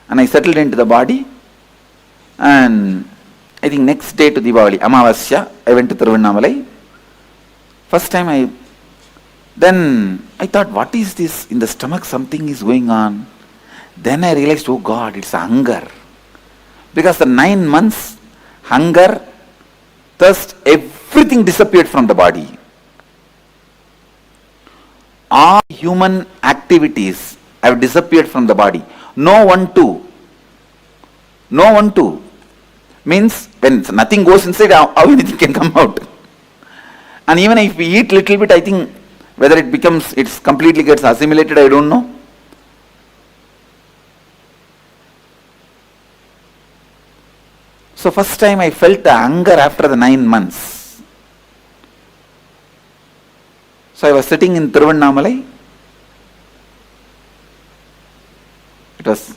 And I settled into the body. And I think next day to Deepavali, Amavasya, I went to Tiruvannamalai. First time then I thought, what is this? In the stomach something is going on. Then I realized, oh God, it's hunger. Because the 9 months, hunger, thirst, everything disappeared from the body. All human activities have disappeared from the body. No one too. Means when nothing goes inside, how anything can come out. And even if we eat little bit, I think whether it completely gets assimilated, I don't know. So first time I felt the hunger after the 9 months. So I was sitting in Tiruvannamalai. It was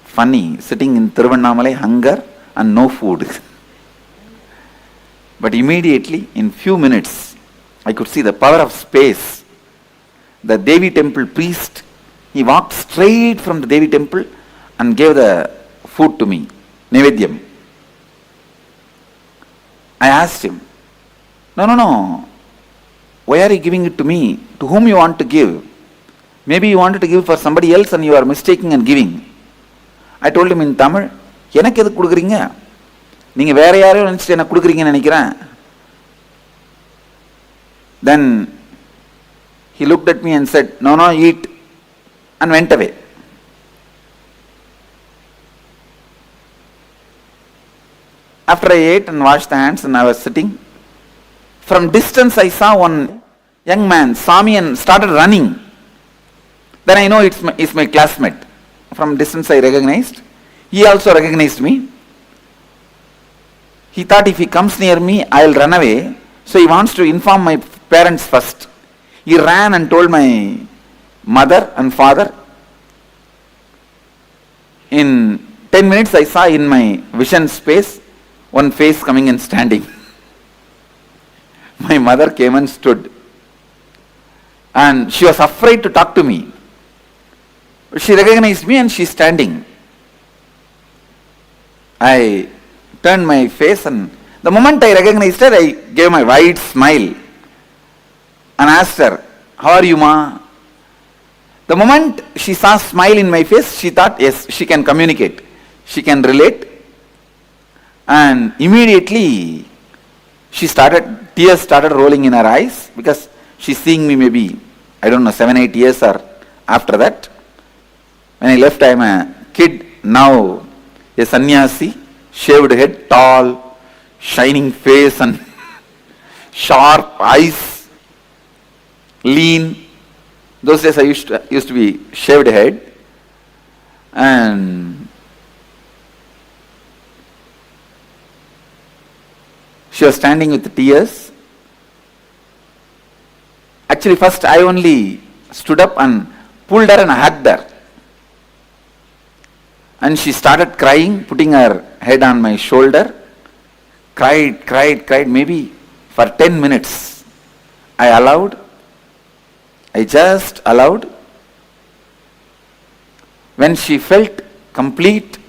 funny, sitting in Tiruvannamalai, hunger and no food. But immediately, in few minutes, I could see the power of space. The Devi temple priest, he walked straight from the Devi temple and gave the food to me, Nevedyam. I asked him, No, no, no. Why are you giving it to me? To whom you want to give? Maybe you wanted to give for somebody else and you are mistaking and giving. I told him in Tamil, எனக்கு எது கொடுக்குறீங்க? நீங்க வேற யாரையோ நினைச்சிட்டு எனக்கு கொடுக்குறீங்கன்னு நினைக்கிறேன். Then he looked at me and said, no, no, eat, and went away. After I ate and washed the hands and I was sitting, from distance I saw one young man saw me and started running. Then I know it's my classmate. From distance I recognized. He also recognized me. He thought if he comes near me, I'll run away. So he wants to inform my parents first. He ran and told my mother and father. In 10 minutes I saw in my vision space one face coming and standing. My mother came and stood. And she was afraid to talk to me. She recognized me and she's standing. I turned my face and the moment I recognized her, I gave my wide smile and asked her, how are you, ma? The moment she saw a smile in my face, she thought, yes, she can communicate. She can relate. And immediately tears started rolling in her eyes because she's seeing me maybe, I don't know, 7-8 years or after that. When I left, I am a kid, now a sannyasi, shaved head, tall, shining face and sharp eyes, lean. Those days I used to be shaved head, and she was standing with tears. Actually, first I only stood up and pulled her and hugged her. And she started crying, putting her head on my shoulder. Cried, maybe for 10 minutes. I just allowed. When she felt complete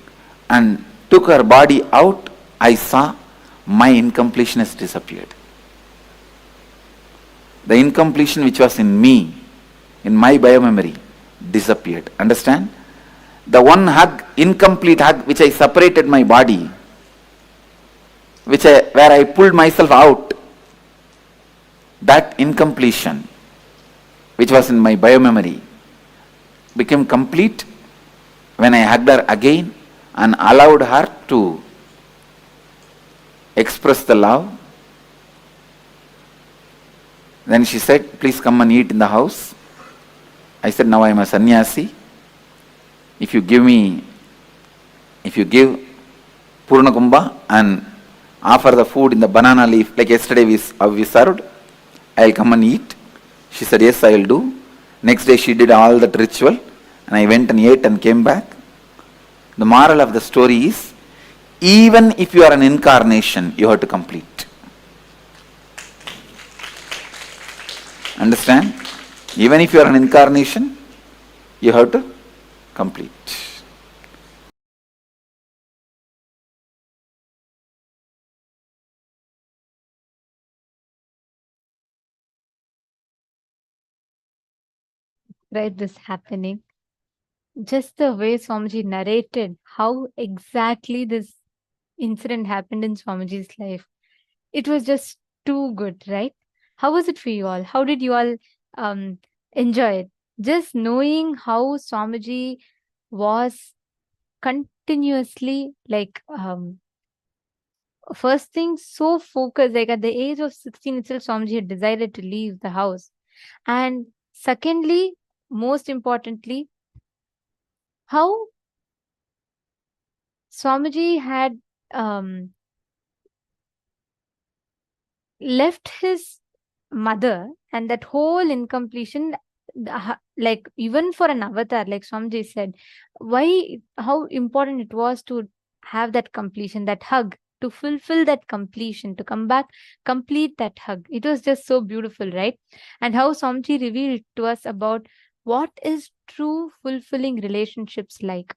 and took her body out, I saw my incompletion has disappeared. The incompletion which was in me, in my biomemory, disappeared. Understand? The one hug, incomplete hug, which I separated my body, where I pulled myself out, that incompletion, which was in my biomemory, became complete when I hugged her again and allowed her to express the love. Then she said, please come and eat in the house. I said, now I am a sannyasi. If you give Purna Kumbha and offer the food in the banana leaf, like yesterday we served, I'll come and eat. She said, yes, I will do. Next day she did all that ritual and I went and ate and came back. The moral of the story is, even if you are an incarnation, you have to complete. Understand? Even if you are an incarnation, you have to complete. Right, this happening. Just the way Swamiji narrated how exactly this incident happened in Swamiji's life. It was just too good, right? How was it for you all? How did you all enjoy it? Just knowing how Swamiji was continuously first thing so focused, like at the age of 16 itself, Swamiji had decided to leave the house. And secondly, most importantly, how Swamiji had left his mother, and that whole incompletion, like even for an avatar, like Swamiji said, how important it was to have that completion, that hug, to fulfill that completion, to come back, complete that hug. It was just so beautiful, right? And how Swamiji revealed to us about what is true fulfilling relationships like.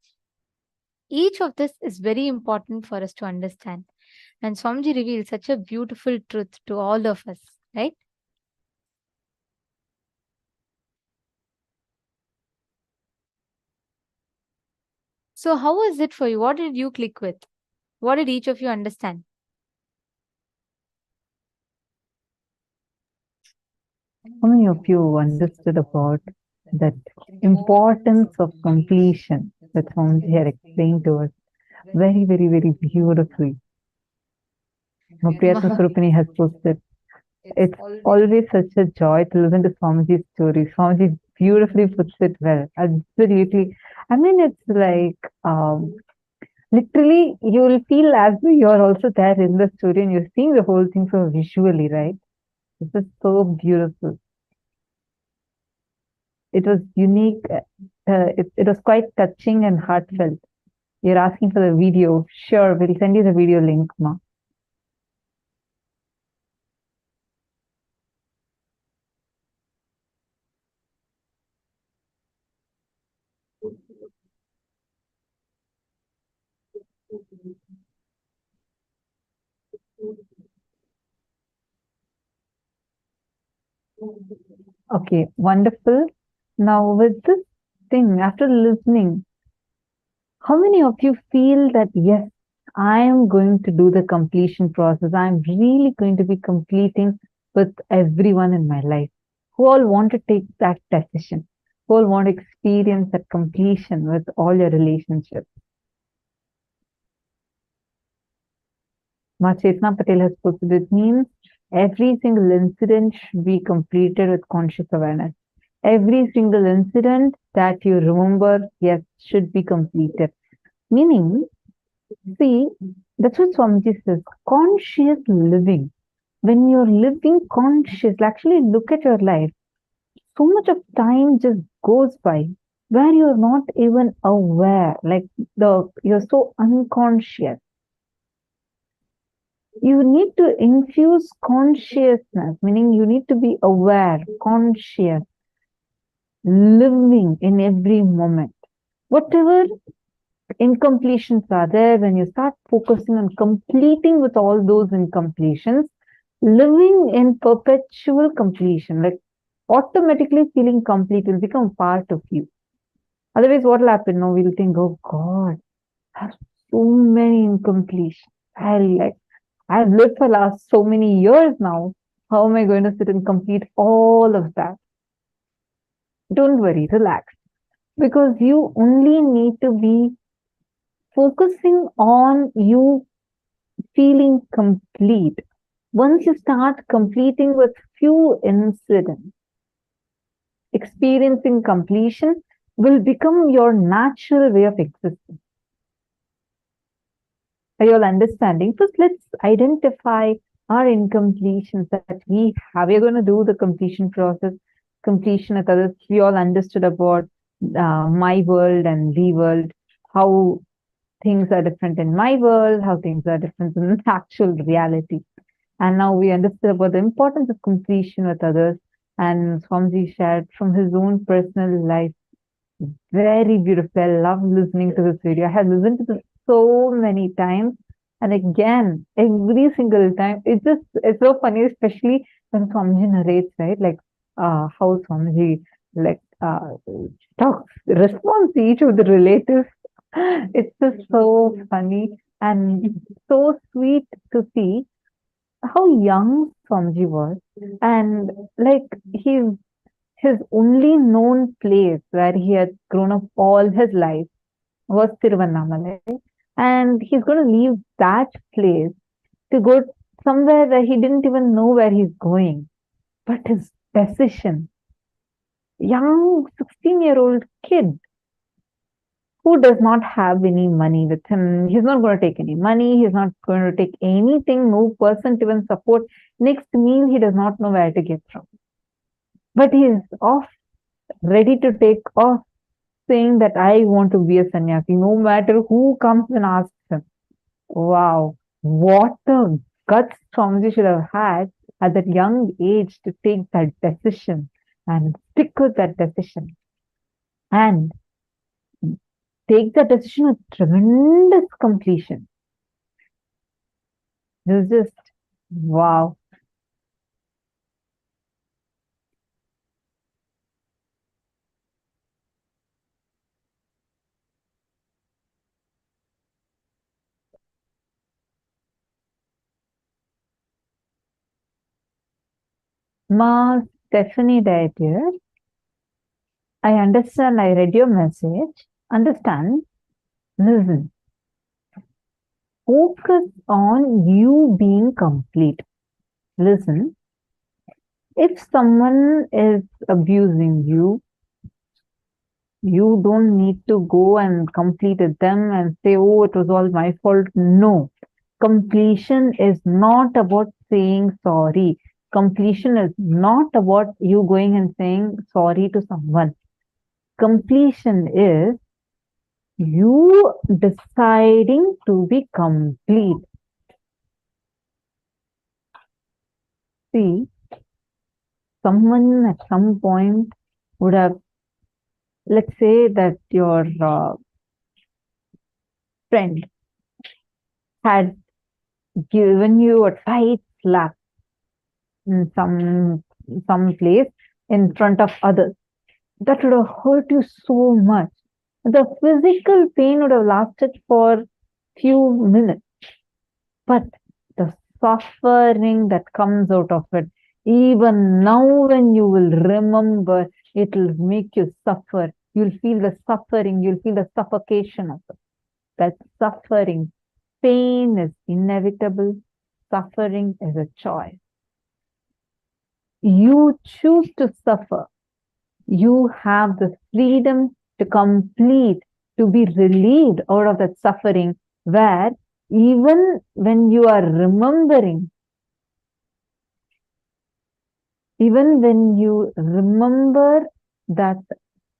Each of this is very important for us to understand. And Swamiji revealed such a beautiful truth to all of us, right? So how was it for you? What did you click with? What did each of you understand? How many of you understood about that importance of completion that Swamiji had explained to us very, very, very beautifully? Priyatma Surupani has posted. It's always such a joy to listen to Swamiji's stories. Swamiji beautifully puts it well. Absolutely. I mean, it's like literally you will feel as though you're also there in the story and you're seeing the whole thing so visually, right? This is so beautiful. It was unique. It was quite touching and heartfelt. You're asking for the video. Sure, we'll send you the video link, Ma. Okay, wonderful. Now, with this thing, after listening, how many of you feel that, yes, I am going to do the completion process? I'm really going to be completing with everyone in my life. Who all want to take that decision? Who all want to experience that completion with all your relationships? Ma Chetna Patel has put it means every single incident should be completed with conscious awareness. Every single incident that you remember, yes, should be completed. Meaning, see, that's what Swamiji says, conscious living. When you're living conscious, actually look at your life. So much of time just goes by where you're not even aware, like you're so unconscious. You need to infuse consciousness, meaning you need to be aware, conscious, living in every moment. Whatever incompletions are there, when you start focusing on completing with all those incompletions, living in perpetual completion, like automatically feeling complete will become part of you. Otherwise, what will happen? No, we'll think, oh God, I have so many incompletions. I've lived for last so many years now. How am I going to sit and complete all of that? Don't worry, relax. Because you only need to be focusing on you feeling complete. Once you start completing with few incidents, experiencing completion will become your natural way of existence. Are you all understanding? First, let's identify our incompletions that we have. We're going to do the completion process, completion with others. We all understood about my world and the world, how things are different in my world, how things are different in actual reality. And now we understood about the importance of completion with others. And Swamiji shared from his own personal life. Very beautiful. I love listening to this video. I have listened to this so many times. And again, every single time, it's so funny, especially when Swamiji narrates, right? Like how Swamiji talks, responds to each of the relatives. It's just so funny and so sweet to see how young Swamiji was. And like his only known place where he had grown up all his life was Tiruvannamalai. And he's going to leave that place to go somewhere where he didn't even know where he's going. But his decision, young 16-year-old kid who does not have any money with him, he's not going to take any money, he's not going to take anything, no person to even support. Next meal, he does not know where to get from. But he is off, ready to take off, saying that I want to be a sannyasi, no matter who comes and asks him. Wow, what a guts Swamiji should have had at that young age to take that decision and stick with that decision. And take that decision with tremendous completion. This is just wow. Ma Stephanie died here. I understand. I read your message. Understand. Listen. Focus on you being complete. Listen. If someone is abusing you, you don't need to go and complete it them and say, oh, it was all my fault. No. Completion is not about saying sorry. Completion is not about you going and saying sorry to someone. Completion is you deciding to be complete. See, someone at some point would have, let's say that your friend had given you a tight slap in some place in front of others. That would have hurt you so much. The physical pain would have lasted for few minutes, but the suffering that comes out of it, even now when you will remember, it will make you suffer. You'll feel the suffering, you'll feel the suffocation of it. That suffering, pain is inevitable, suffering is a choice. You choose to suffer. You have the freedom to complete, to be relieved out of that suffering, where even when you are remembering, even when you remember that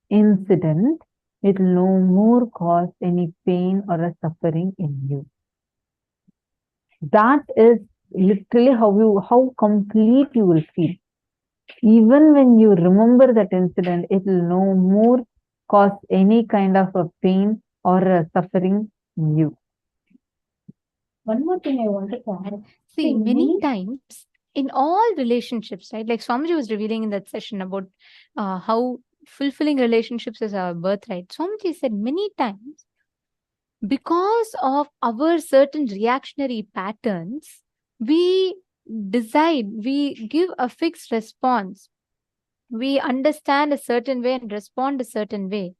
incident, it will no more cause any pain or a suffering in you. That is literally how complete you will feel. Even when you remember that incident, it will no more cause any kind of a pain or a suffering in you. One more thing I wanted to add. See, many times in all relationships, right? Like Swamiji was revealing in that session about how fulfilling relationships is our birthright. Swamiji said many times, because of our certain reactionary patterns, we give a fixed response. We understand a certain way and respond a certain way.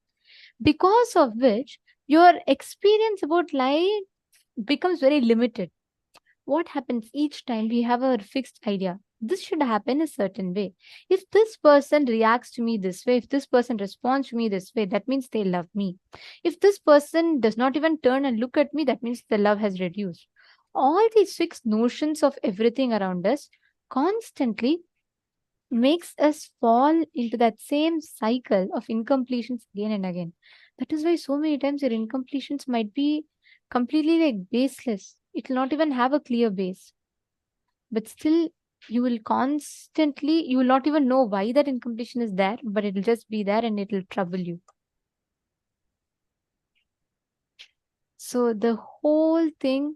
Because of which, your experience about life becomes very limited. What happens each time we have a fixed idea? This should happen a certain way. If this person reacts to me this way, if this person responds to me this way, that means they love me. If this person does not even turn and look at me, that means the love has reduced. All these fixed notions of everything around us constantly makes us fall into that same cycle of incompletions again and again. That is why so many times your incompletions might be completely like baseless. It will not even have a clear base. But still, you will not even know why that incompletion is there, but it will just be there and it will trouble you. So the whole thing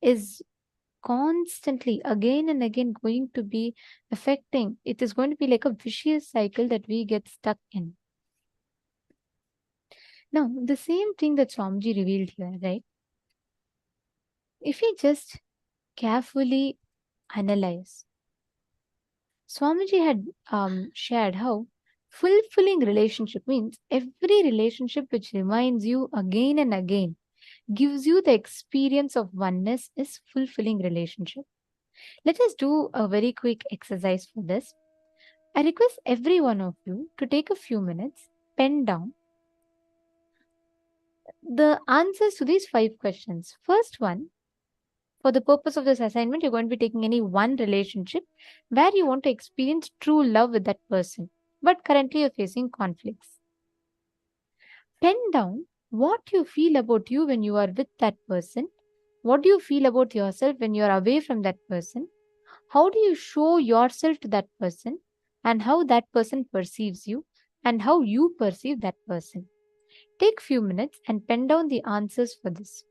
is constantly again and again going to be affecting. It is going to be like a vicious cycle that we get stuck in. Now, the same thing that Swamiji revealed here, right? If we just carefully analyze, Swamiji had shared how fulfilling relationship means every relationship which reminds you again and again, gives you the experience of oneness is fulfilling relationship. Let us do a very quick exercise for this. I request every one of you to take a few minutes, pen down the answers to these 5 questions. First one, for the purpose of this assignment, you're going to be taking any one relationship where you want to experience true love with that person, but currently you're facing conflicts. Pen down what you feel about you when you are with that person. What do you feel about yourself when you're away from that person? How do you show yourself to that person, and how that person perceives you, and how you perceive that person? Take few minutes and pen down the answers for this.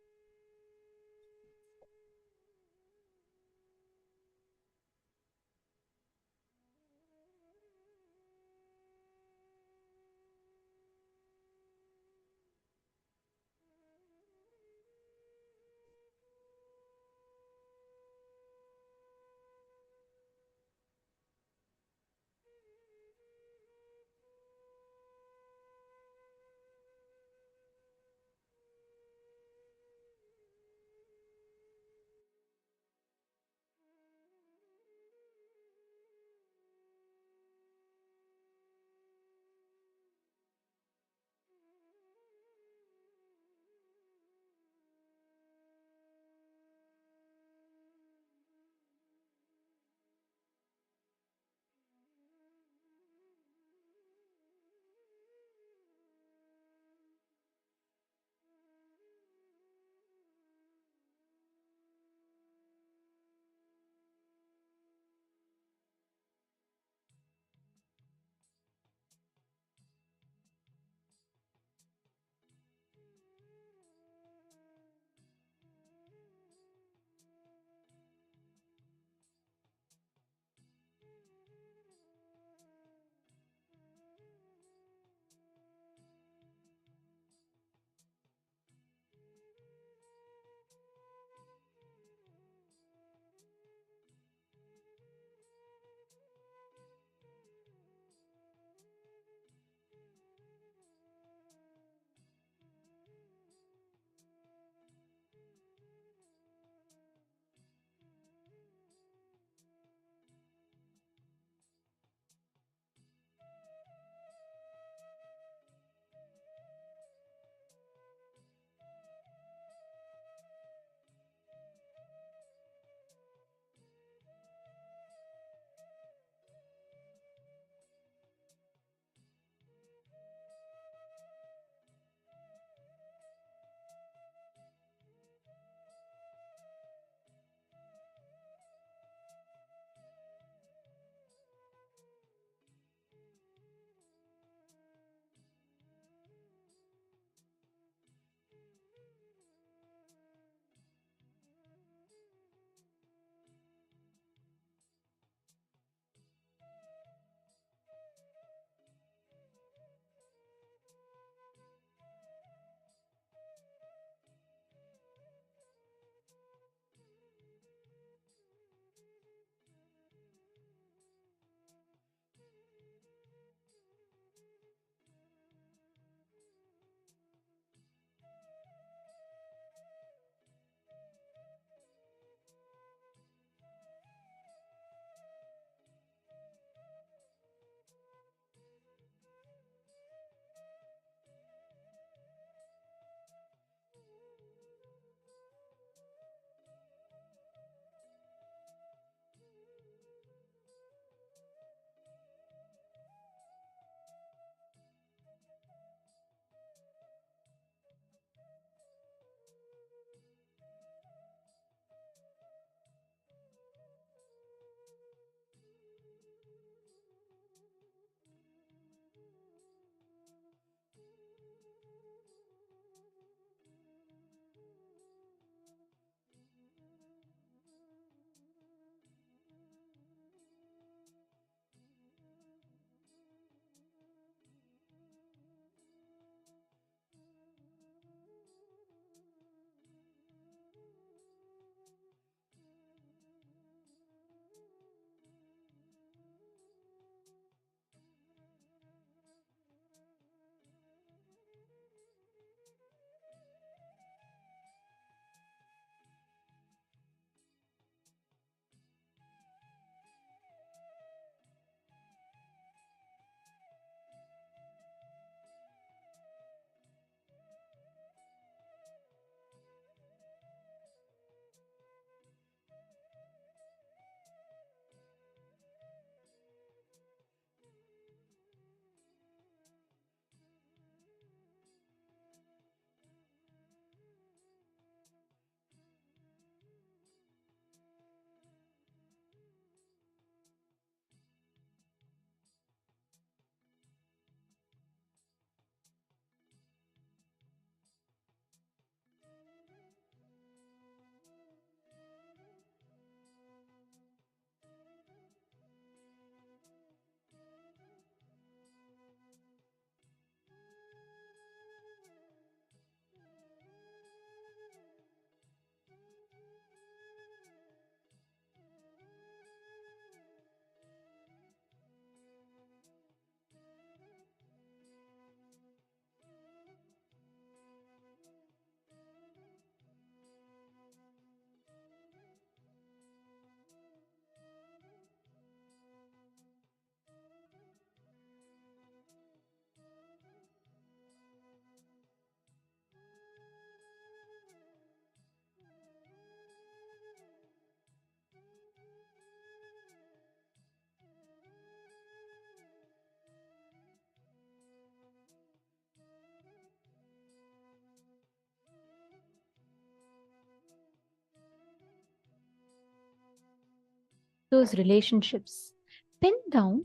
those relationships. Pen down.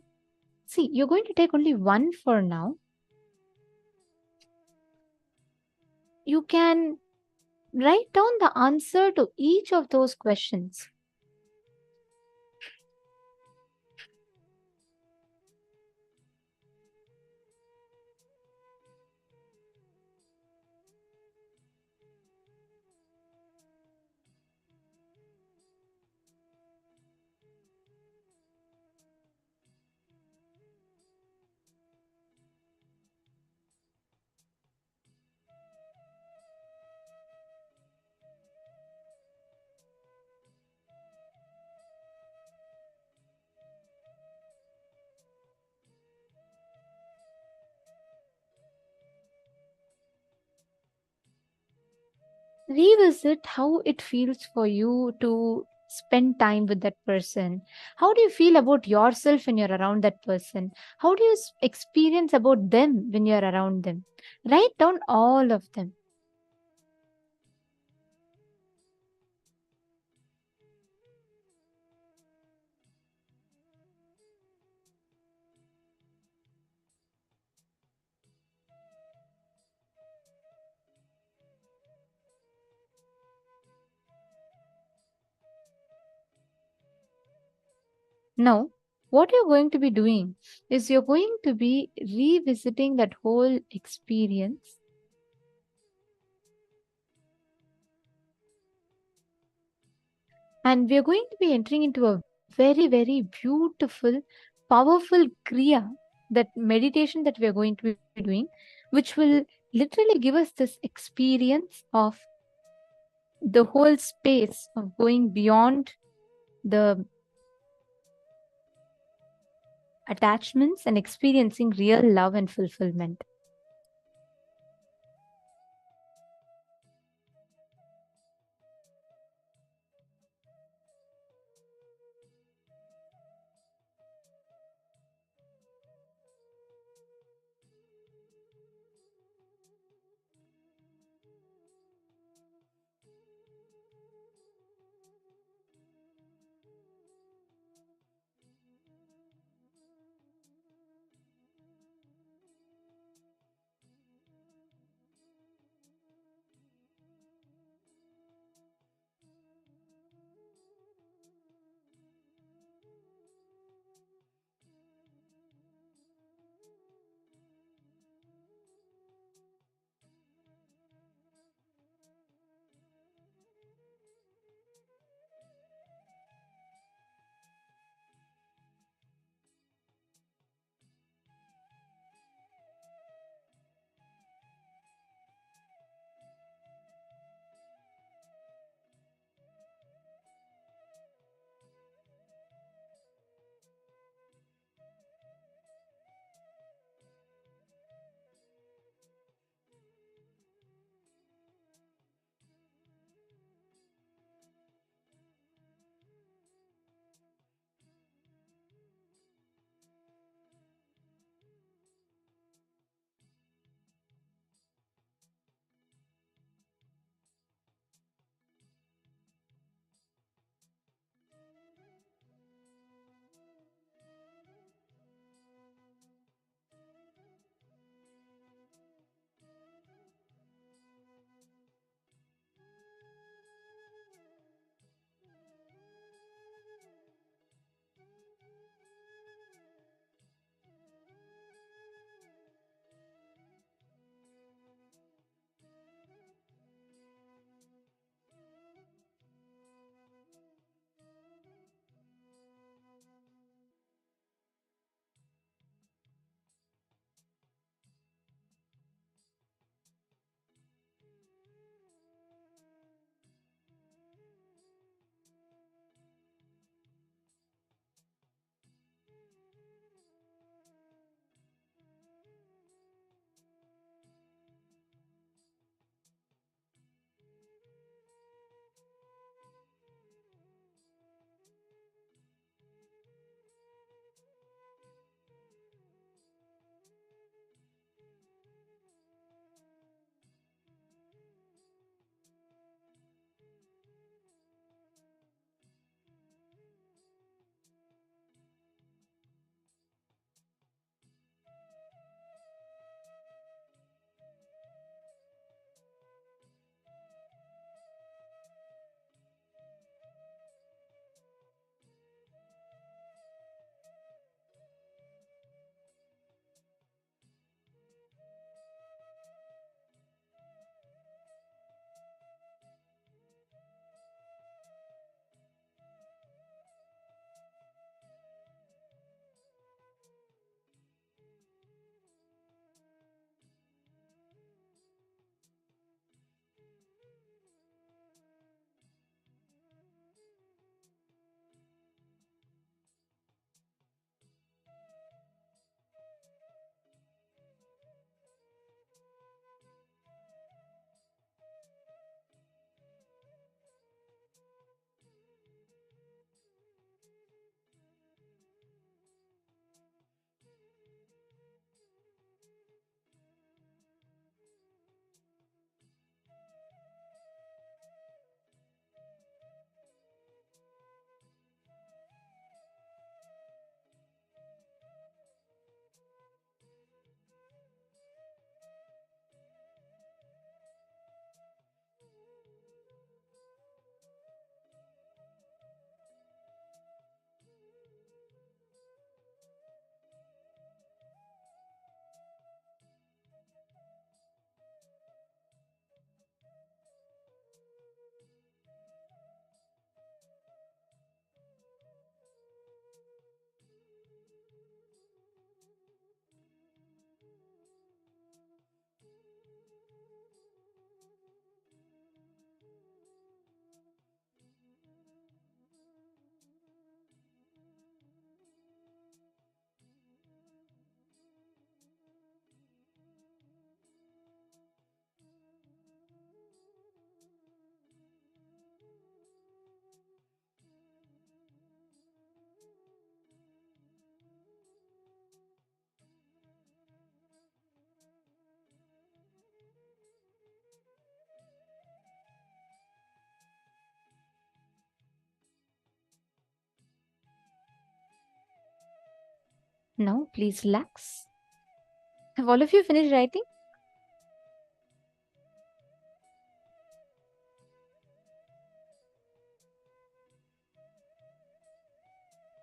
See, you're going to take only one for now. You can write down the answer to each of those questions. Revisit how it feels for you to spend time with that person. How do you feel about yourself when you're around that person? How do you experience about them when you're around them? Write down all of them. Now, what you're going to be doing is you're going to be revisiting that whole experience. And we're going to be entering into a very, very beautiful, powerful Kriya, that meditation that we're going to be doing, which will literally give us this experience of the whole space of going beyond the attachments and experiencing real love and fulfillment. Now, please relax. Have all of you finished writing?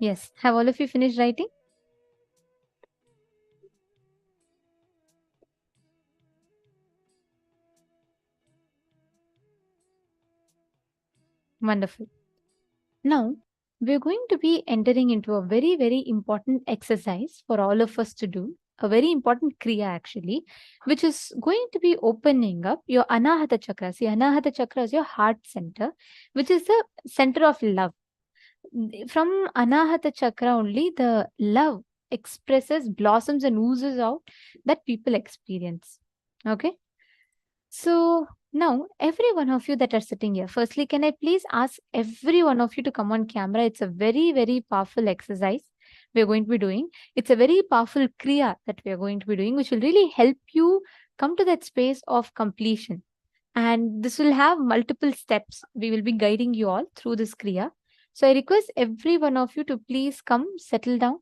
Yes. Have all of you finished writing? Wonderful. Now, we're going to be entering into a very, very important exercise for all of us to do. A very important kriya actually, which is going to be opening up your Anahata chakra. See, Anahata chakra is your heart center, which is the center of love. From Anahata chakra only, the love expresses, blossoms and oozes out that people experience. Okay. So now, every one of you that are sitting here, firstly, can I please ask every one of you to come on camera? It's a very, very powerful exercise we are going to be doing. It's a very powerful kriya that we are going to be doing, which will really help you come to that space of completion. And this will have multiple steps. We will be guiding you all through this kriya. So I request every one of you to please come settle down.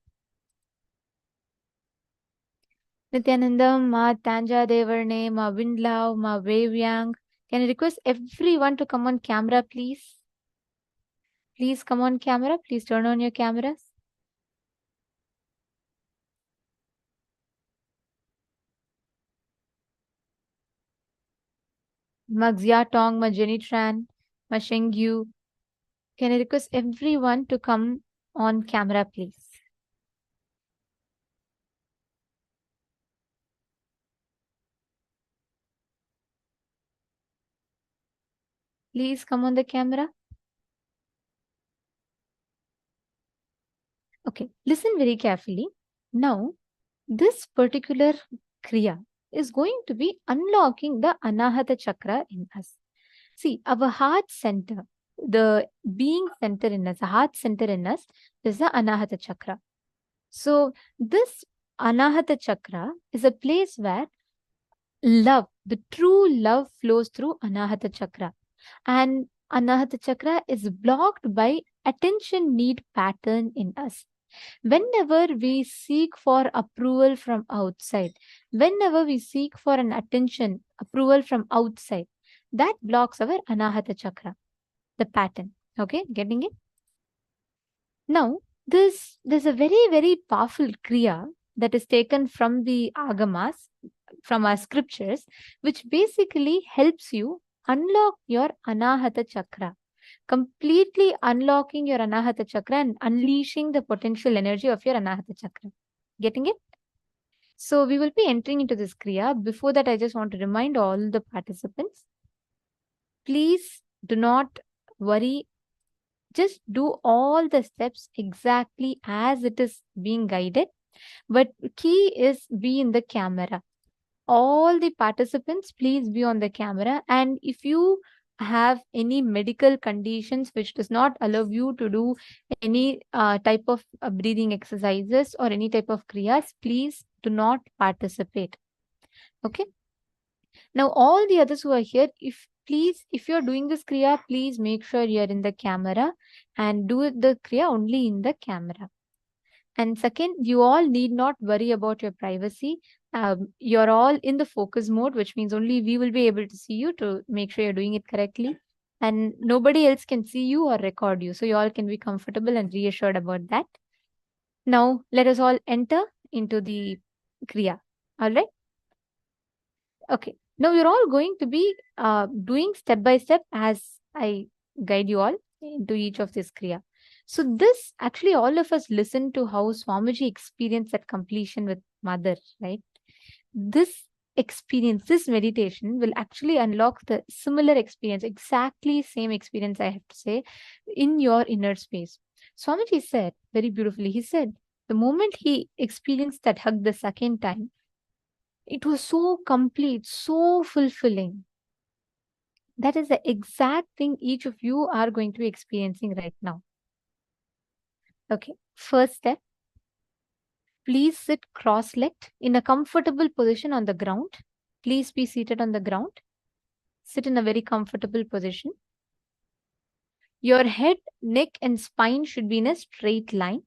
Nithyanandam, Ma Tanja Devarne, Ma Windlaw, Ma Wavyang. Can I request everyone to come on camera, please? Please come on camera. Please turn on your cameras. Ma Xia Tong, Ma Jenny Tran, Ma Shengyu. Can I request everyone to come on camera, please? Please come on the camera. Okay, listen very carefully. Now, this particular kriya is going to be unlocking the Anahata chakra in us. See, our heart center, the being center in us, the heart center in us is the Anahata chakra. So, this Anahata chakra is a place where love, the true love flows through Anahata chakra. And Anahata chakra is blocked by attention need pattern in us. Whenever we seek for approval from outside, whenever we seek for an attention, approval from outside, that blocks our Anahata chakra, the pattern. Okay, getting it? Now, there's a very, very powerful kriya that is taken from the Agamas, from our scriptures, which basically helps you unlock your Anahata chakra. Completely unlocking your Anahata chakra and unleashing the potential energy of your Anahata chakra. Getting it? So we will be entering into this kriya. Before that, I just want to remind all the participants, please do not worry. Just do all the steps exactly as it is being guided. But key is be in the camera. All the participants, please be on the camera. And if you have any medical conditions which does not allow you to do any type of breathing exercises or any type of kriyas, please do not participate. Okay. Now, all the others who are here, if you're doing this kriya, please make sure you're in the camera and do the kriya only in the camera. And second, you all need not worry about your privacy. You're all in the focus mode, which means only we will be able to see you to make sure you're doing it correctly. And nobody else can see you or record you. So you all can be comfortable and reassured about that. Now, let us all enter into the kriya. All right? Okay. Now, we're all going to be doing step by step as I guide you all into each of this kriya. So this, actually, all of us listen to how Swamiji experienced that completion with Mother, right? This experience, this meditation will actually unlock the similar experience, exactly same experience, I have to say, in your inner space. Swamiji said very beautifully, he said, the moment he experienced that hug the second time, it was so complete, so fulfilling. That is the exact thing each of you are going to be experiencing right now. Okay, first step. Please sit cross-legged in a comfortable position on the ground. Please be seated on the ground. Sit in a very comfortable position. Your head, neck, and spine should be in a straight line.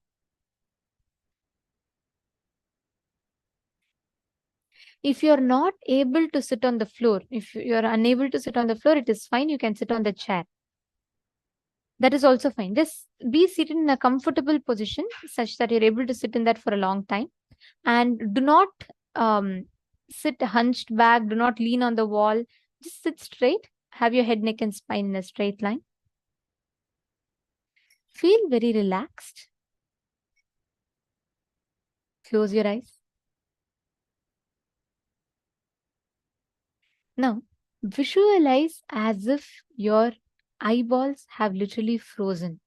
If you're not able to sit on the floor, if you're unable to sit on the floor, it is fine. You can sit on the chair. That is also fine. Just be seated in a comfortable position such that you're able to sit in that for a long time. And do not sit hunched back. Do not lean on the wall. Just sit straight. Have your head, neck, and spine in a straight line. Feel very relaxed. Close your eyes. Now, visualize as if your eyeballs have literally frozen.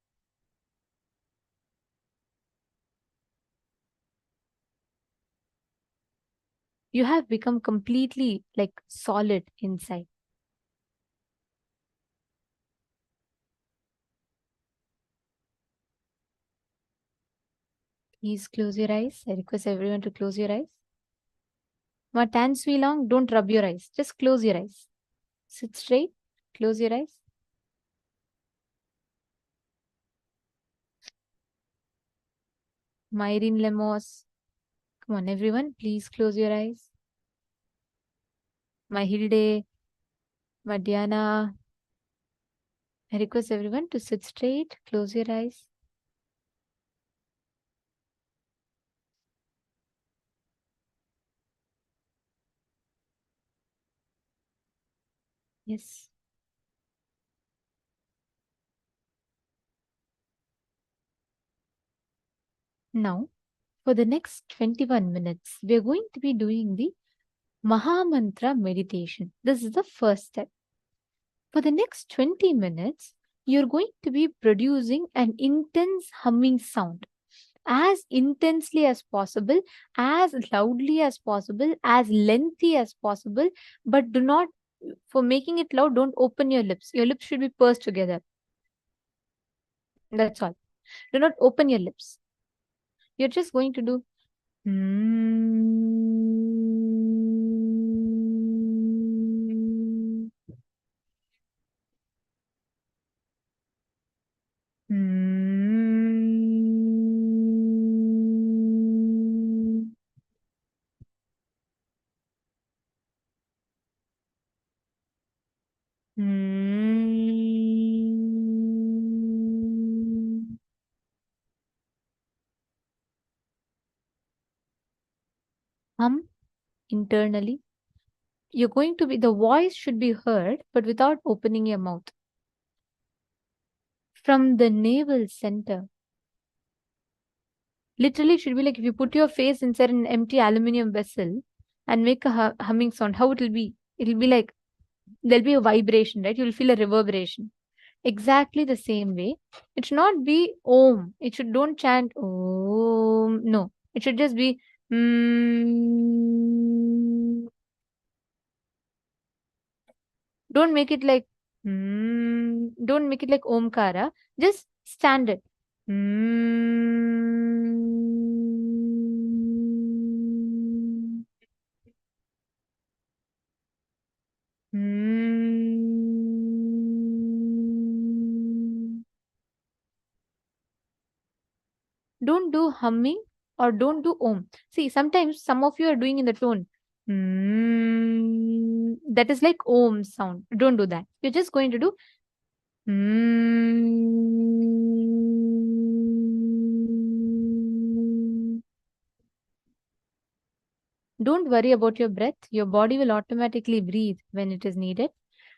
You have become completely like solid inside. Please close your eyes. I request everyone to close your eyes. Not hands be long. Don't rub your eyes. Just close your eyes. Sit straight. Close your eyes. Myrin Lemos. Come on, everyone. Please close your eyes. Mahilde. Madhyana. I request everyone to sit straight. Close your eyes. Yes. Now, for the next 21 minutes, we are going to be doing the Mahamantra meditation. This is the first step. For the next 20 minutes, you're going to be producing an intense humming sound. As intensely as possible, as loudly as possible, as lengthy as possible, but do not, for making it loud, don't open your lips. Your lips should be pursed together. That's all. Do not open your lips. You're just going to do hum internally. You're going to be, the voice should be heard, but without opening your mouth. From the navel center. Literally, it should be like if you put your face inside an empty aluminum vessel and make a humming sound, how it will be? It will be like, there'll be a vibration, right? You'll feel a reverberation. Exactly the same way. It should not be Om. It should, don't chant Om. No. It should just be Don't make it like don't make it like Omkara. Just stand it. Don't do humming or don't do Om. See, sometimes some of you are doing in the tone. That is like Om sound. Don't do that. You're just going to do Don't worry about your breath. Your body will automatically breathe when it is needed.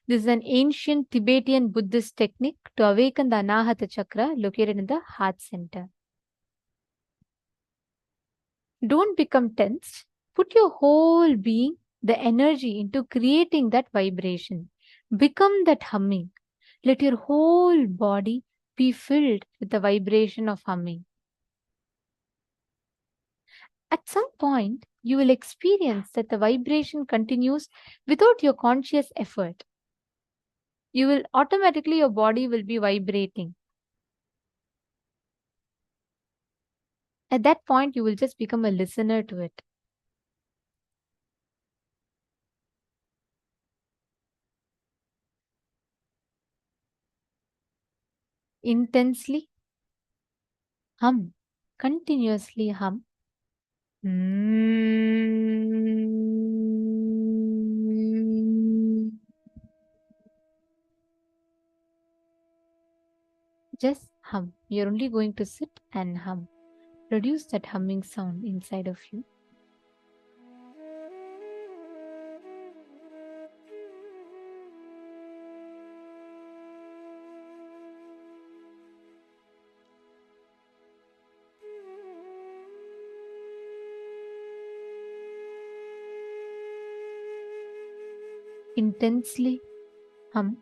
This is an ancient Tibetan Buddhist technique to awaken the Anahata chakra located in the heart center. Don't become tense. Put your whole being, the energy into creating that vibration. Become that humming. Let your whole body be filled with the vibration of humming. At some point, you will experience that the vibration continues without your conscious effort. You will automatically, your body will be vibrating. At that point, you will just become a listener to it. Intensely hum, continuously hum. Just hum. You're only going to sit and hum. Produce that humming sound inside of you. Intensely hum.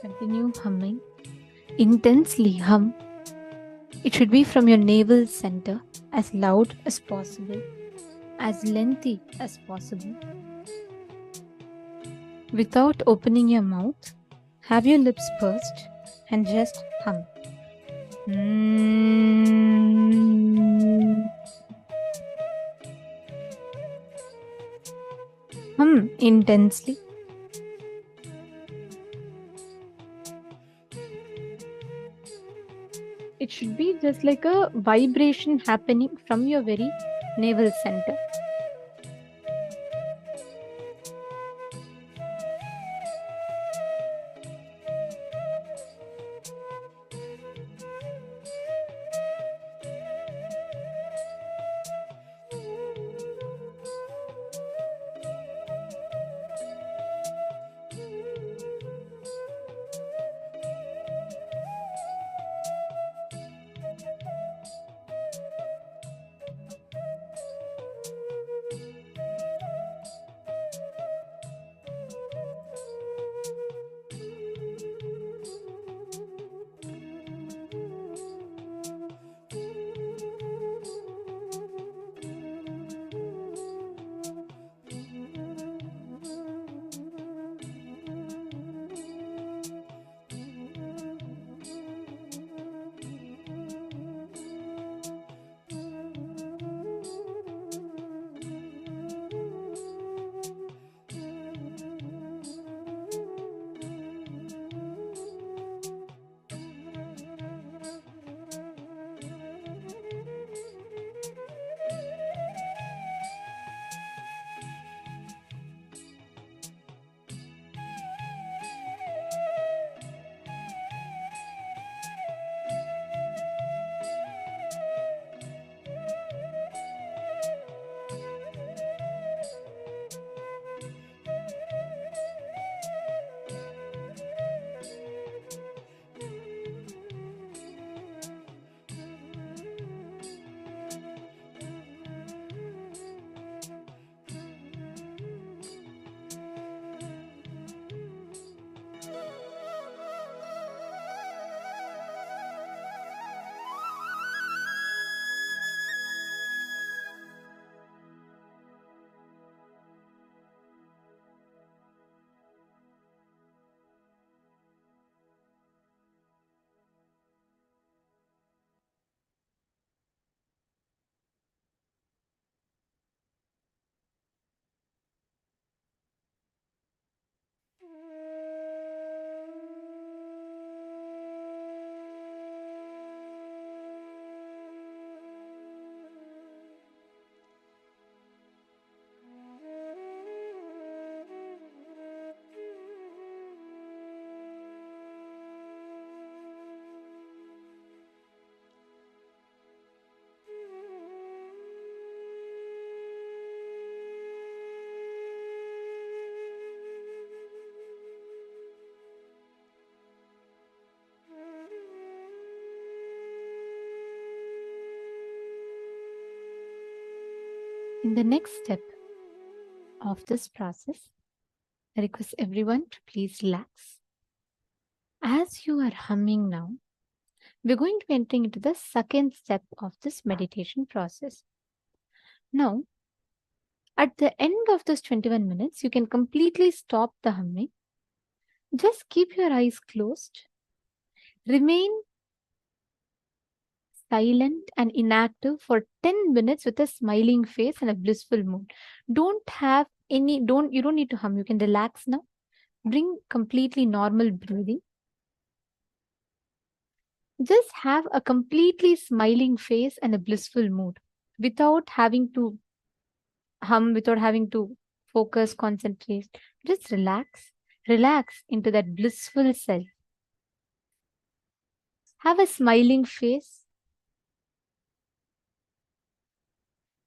Continue humming. Intensely hum. It should be from your navel center, as loud as possible, as lengthy as possible. Without opening your mouth, have your lips pursed and just hum. Hum intensely. It should be just like a vibration happening from your very navel center. In the next step of this process, I request everyone to please relax. As you are humming now, we're going to be entering into the second step of this meditation process. Now, at the end of this 21 minutes, you can completely stop the humming. Just keep your eyes closed. Remain silent and inactive for 10 minutes with a smiling face and a blissful mood. You don't need to hum. You can relax now. Bring completely normal breathing. Just have a completely smiling face and a blissful mood without having to hum, without having to focus, concentrate. Just relax. Relax into that blissful self. Have a smiling face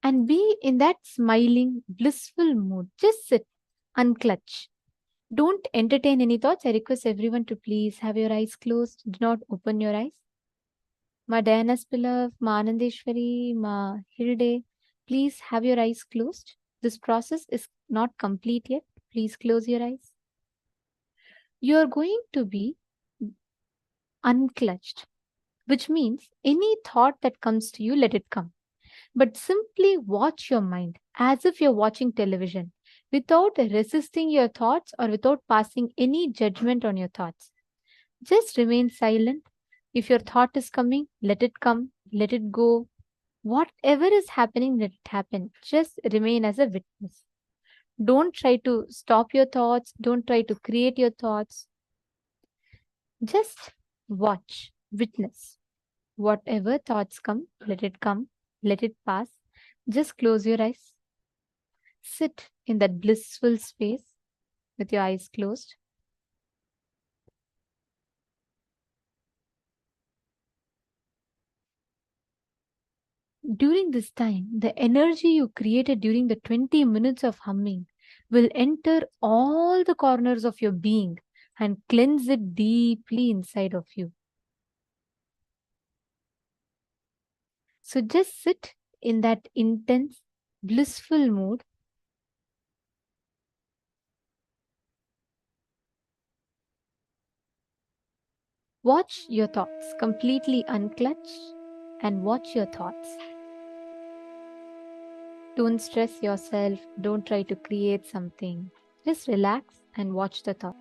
and be in that smiling, blissful mood. Just sit, unclutch. Don't entertain any thoughts. I request everyone to please have your eyes closed. Do not open your eyes. Ma Diana's beloved, Ma Anandeshwari, Ma Hilde, please have your eyes closed. This process is not complete yet. Please close your eyes. You are going to be unclutched, which means any thought that comes to you, let it come. But simply watch your mind as if you're watching television without resisting your thoughts or without passing any judgment on your thoughts. Just remain silent. If your thought is coming, let it come, let it go. Whatever is happening, let it happen. Just remain as a witness. Don't try to stop your thoughts. Don't try to create your thoughts. Just watch, witness. Whatever thoughts come, let it pass. Just close your eyes. Sit in that blissful space with your eyes closed. During this time, the energy you created during the 20 minutes of humming will enter all the corners of your being and cleanse it deeply inside of you. So just sit in that intense, blissful mood. Watch your thoughts completely unclutch and watch your thoughts. Don't stress yourself. Don't try to create something. Just relax and watch the thoughts.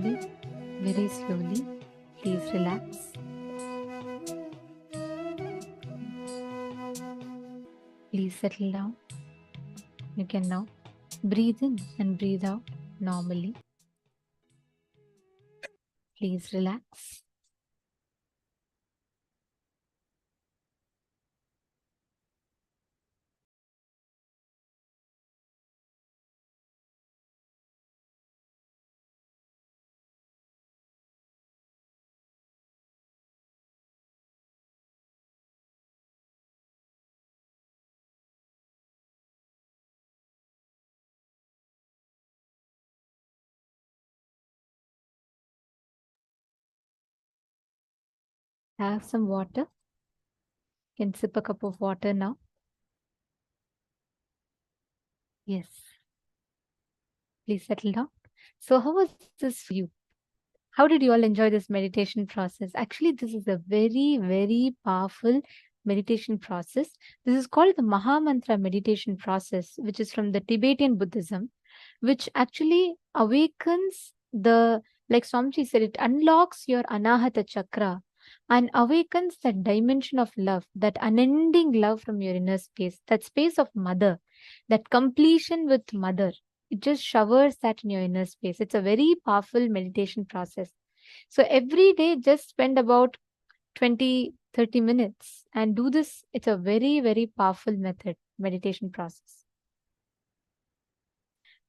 slowly, very slowly. Please relax. Please settle down. You can now breathe in and breathe out normally. Please relax. Have some water. You can sip a cup of water now. Yes. Please settle down. So, how was this for you? How did you all enjoy this meditation process? Actually, this is a very, very powerful meditation process. This is called the Mahamantra meditation process, which is from the Tibetan Buddhism, which actually awakens like Swamiji said, it unlocks your Anahata chakra and awakens that dimension of love, that unending love from your inner space, that space of mother, that completion with mother. It just showers that in your inner space. It's a very powerful meditation process. So every day, just spend about 20-30 minutes and do this. It's a very, very powerful meditation process.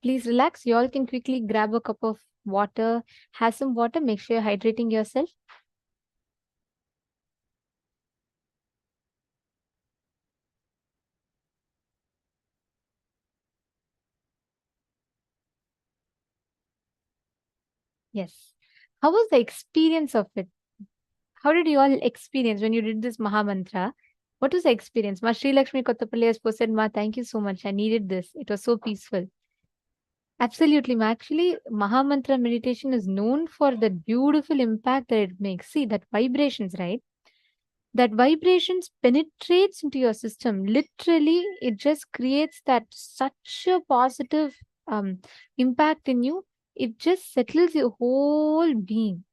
Please relax. You all can quickly grab a cup of water, have some water, make sure you're hydrating yourself. Yes. How was the experience of it? How did you all experience when you did this Mahamantra? What was the experience? Ma Sri Lakshmi Kottapalli has posted, Ma, thank you so much. I needed this. It was so peaceful. Absolutely, ma. Actually, Mahamantra meditation is known for the beautiful impact that it makes. See, that vibrations, right? That vibrations penetrates into your system. Literally, it just creates that such a positive impact in you. It just settles your whole being.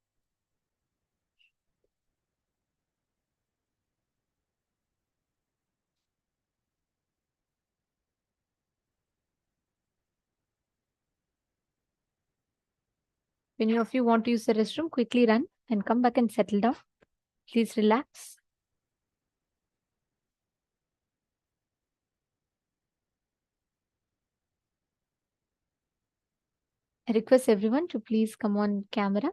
If any of you want to use the restroom, quickly run and come back and settle down. Please relax. I request everyone to please come on camera.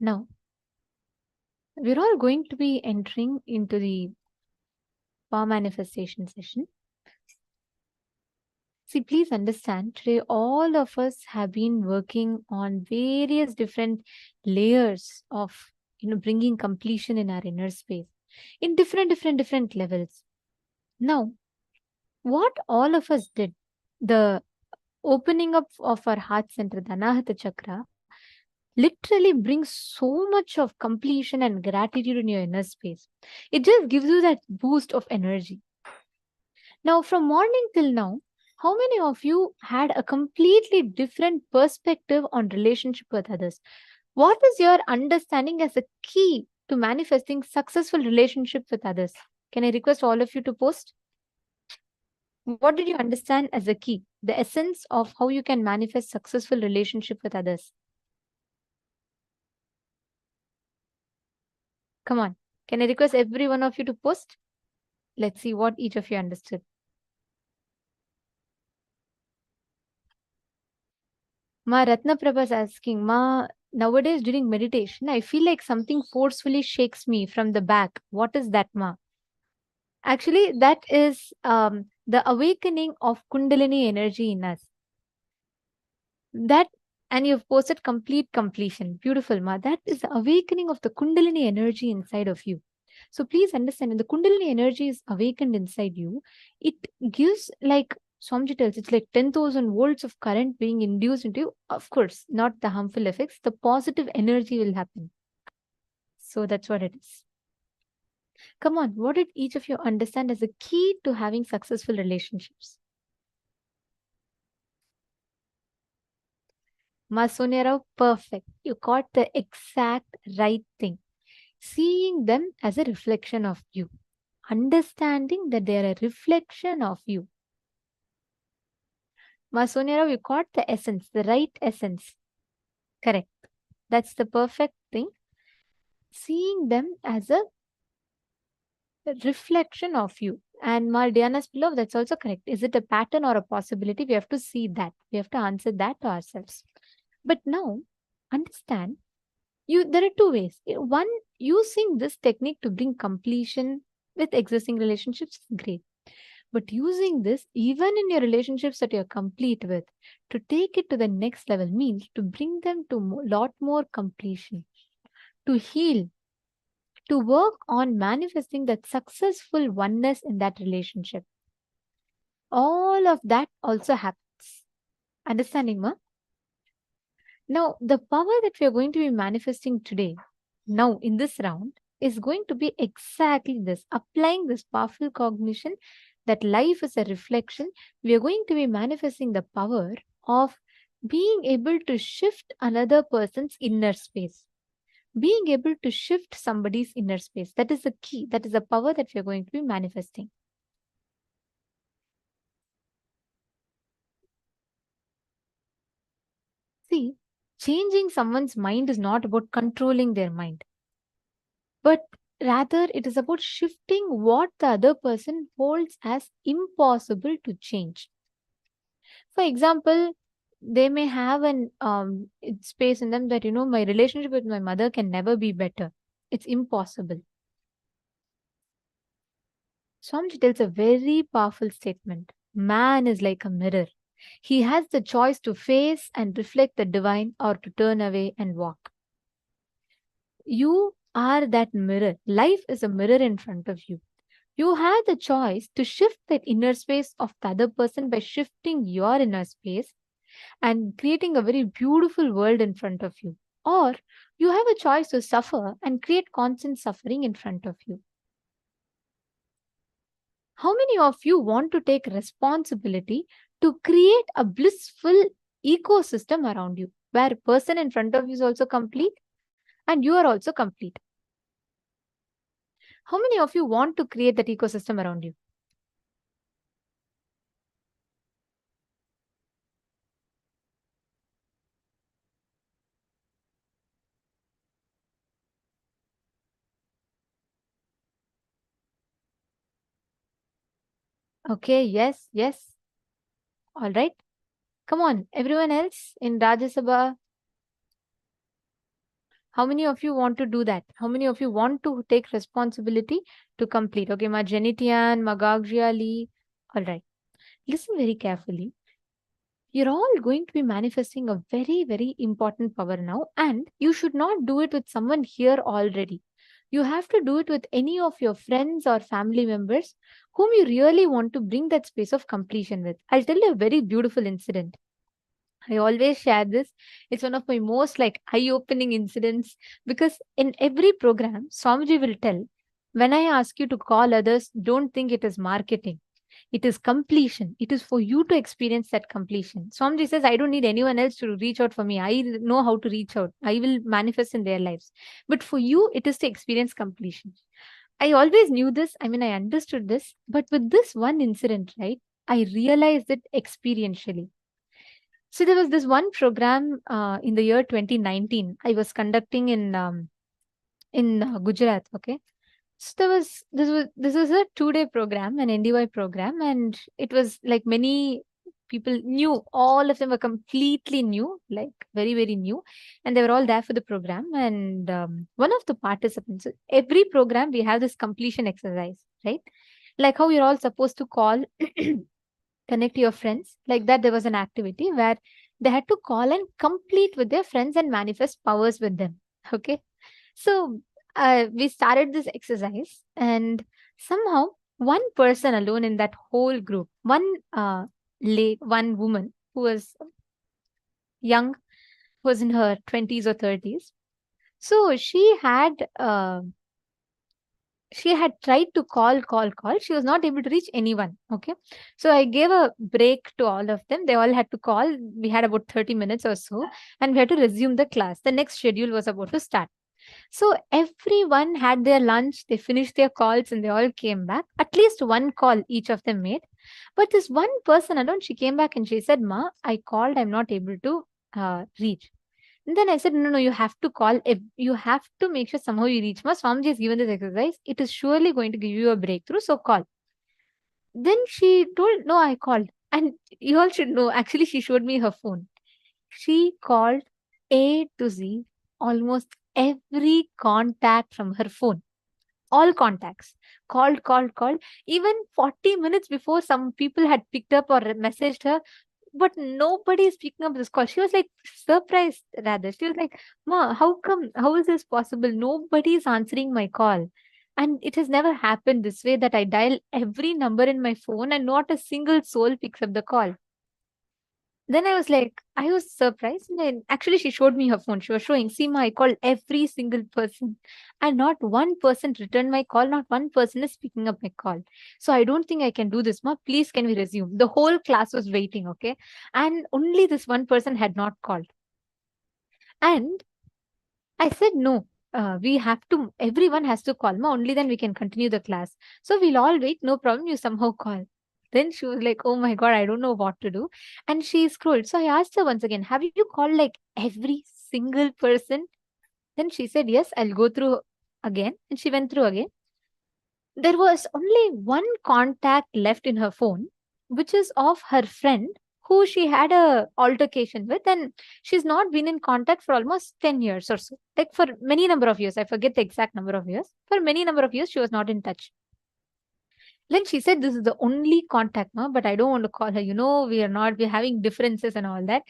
Now, we're all going to be entering into the power manifestation session. See, please understand, today all of us have been working on various different layers of, bringing completion in our inner space in different levels. Now, what all of us did, the opening up of our heart center, the Anahata Chakra, literally brings so much of completion and gratitude in your inner space. It just gives you that boost of energy. Now, from morning till now, how many of you had a completely different perspective on relationship with others? What is your understanding as a key to manifesting successful relationship with others? Can I request all of you to post? What did you understand as a key, the essence of how you can manifest successful relationship with others? Come on. Can I request every one of you to post? Let's see what each of you understood. Ma Ratna Prabha is asking, Ma, nowadays during meditation, I feel like something forcefully shakes me from the back. What is that, Ma? Actually, that is the awakening of Kundalini energy in us. That, and you've posted complete completion. Beautiful, Ma. That is the awakening of the Kundalini energy inside of you. So please understand, when the Kundalini energy is awakened inside you, it gives, like Swamiji tells, it's like 10,000 volts of current being induced into you. Of course, not the harmful effects. The positive energy will happen. So that's what it is. Come on, what did each of you understand as a key to having successful relationships? Ma Sonia Rao, perfect. You got the exact right thing. Seeing them as a reflection of you. Understanding that they are a reflection of you. Ma Sonia Rao, you got the essence, the right essence. Correct. That's the perfect thing. Seeing them as a reflection of you. And Ma Diana's below, that's also correct. Is it a pattern or a possibility? We have to see that. We have to answer that to ourselves. But now, understand, there are two ways. One, using this technique to bring completion with existing relationships is great. But using this, even in your relationships that you're complete with, to take it to the next level means to bring them to a lot more completion, to heal, to work on manifesting that successful oneness in that relationship. All of that also happens. Understanding, Ma? Now, the power that we are going to be manifesting today, now in this round, is going to be exactly this, applying this powerful cognition that life is a reflection. We are going to be manifesting the power of being able to shift another person's inner space, being able to shift somebody's inner space. That is the key. That is the power that we are going to be manifesting. See, changing someone's mind is not about controlling their mind, but rather it is about shifting what the other person holds as impossible to change. For example, they may have an space in them that, my relationship with my mother can never be better. It's impossible. Swamiji tells a very powerful statement. Man is like a mirror. He has the choice to face and reflect the divine or to turn away and walk. You are that mirror. Life is a mirror in front of you. You have the choice to shift that inner space of the other person by shifting your inner space and creating a very beautiful world in front of you. Or you have a choice to suffer and create constant suffering in front of you. How many of you want to take responsibility to create a blissful ecosystem around you, where a person in front of you is also complete and you are also complete? How many of you want to create that ecosystem around you? Okay, yes, yes. All right. Come on, everyone else in Rajya Sabha. How many of you want to do that? How many of you want to take responsibility to complete? Okay, Ma Janitian, Magagria Lee. All right. Listen very carefully. You're all going to be manifesting a very, very important power now, and you should not do it with someone here already. You have to do it with any of your friends or family members whom you really want to bring that space of completion with. I'll tell you a very beautiful incident. I always share this. It's one of my most eye-opening incidents, because in every program, Swamiji will tell, when I ask you to call others, don't think it is marketing. It is completion. It is for you to experience that completion. Swamiji says, I don't need anyone else to reach out for me. I know how to reach out. I will manifest in their lives. But for you, it is to experience completion. I always knew this. I mean, I understood this. But with this one incident, right, I realized it experientially. So there was this one program in the year 2019 I was conducting in Gujarat. Okay, so this was a 2-day program, an NDY program, and it was like many people knew. All of them were completely new, like very, very new, and they were all there for the program. And one of the participants, every program we have this completion exercise, right? Like how you're all supposed to call. Connect your friends. Like that, there was an activity where they had to call and complete with their friends and manifest powers with them. Okay. So we started this exercise, and somehow one person alone in that whole group, one woman who was young, who was in her 20s or 30s. So she had tried to call. She was not able to reach anyone. Okay. So I gave a break to all of them. They all had to call. We had about 30 minutes or so, and we had to resume the class. The next schedule was about to start. So everyone had their lunch, they finished their calls, and they all came back. At least one call each of them made. But this one person alone, she came back and she said, Ma, I called, I'm not able to reach. And then I said, no, you have to call. You have to make sure somehow you reach. Ma, Swamiji has given this exercise. It is surely going to give you a breakthrough. So call. Then she told, no, I called. And you all should know, actually, she showed me her phone. She called A to Z, almost every contact from her phone. All contacts. Called. Even 40 minutes before, some people had picked up or messaged her, but nobody is picking up this call. She was like surprised, rather. She was like, Ma, how come? How is this possible? Nobody is answering my call. And it has never happened this way, that I dial every number in my phone and not a single soul picks up the call. Then I was surprised. And then actually, she showed me her phone. She was showing, see, Ma, I called every single person, and not one person returned my call. Not one person is picking up my call. So I don't think I can do this, Ma. Please, can we resume? The whole class was waiting, okay? And only this one person had not called. And I said, no, everyone has to call, Ma. Only then we can continue the class. So we'll all wait. No problem. You somehow call. Then she was like, oh my God, I don't know what to do. And she scrolled. So I asked her once again, have you called like every single person? Then she said, yes, I'll go through again. And she went through again. There was only one contact left in her phone, which is of her friend who she had a altercation with, and she's not been in contact for almost 10 years or so. Like for many number of years. I forget the exact number of years. For many number of years, she was not in touch. Then she said, this is the only contact, Ma, but I don't want to call her. We're having differences and all that.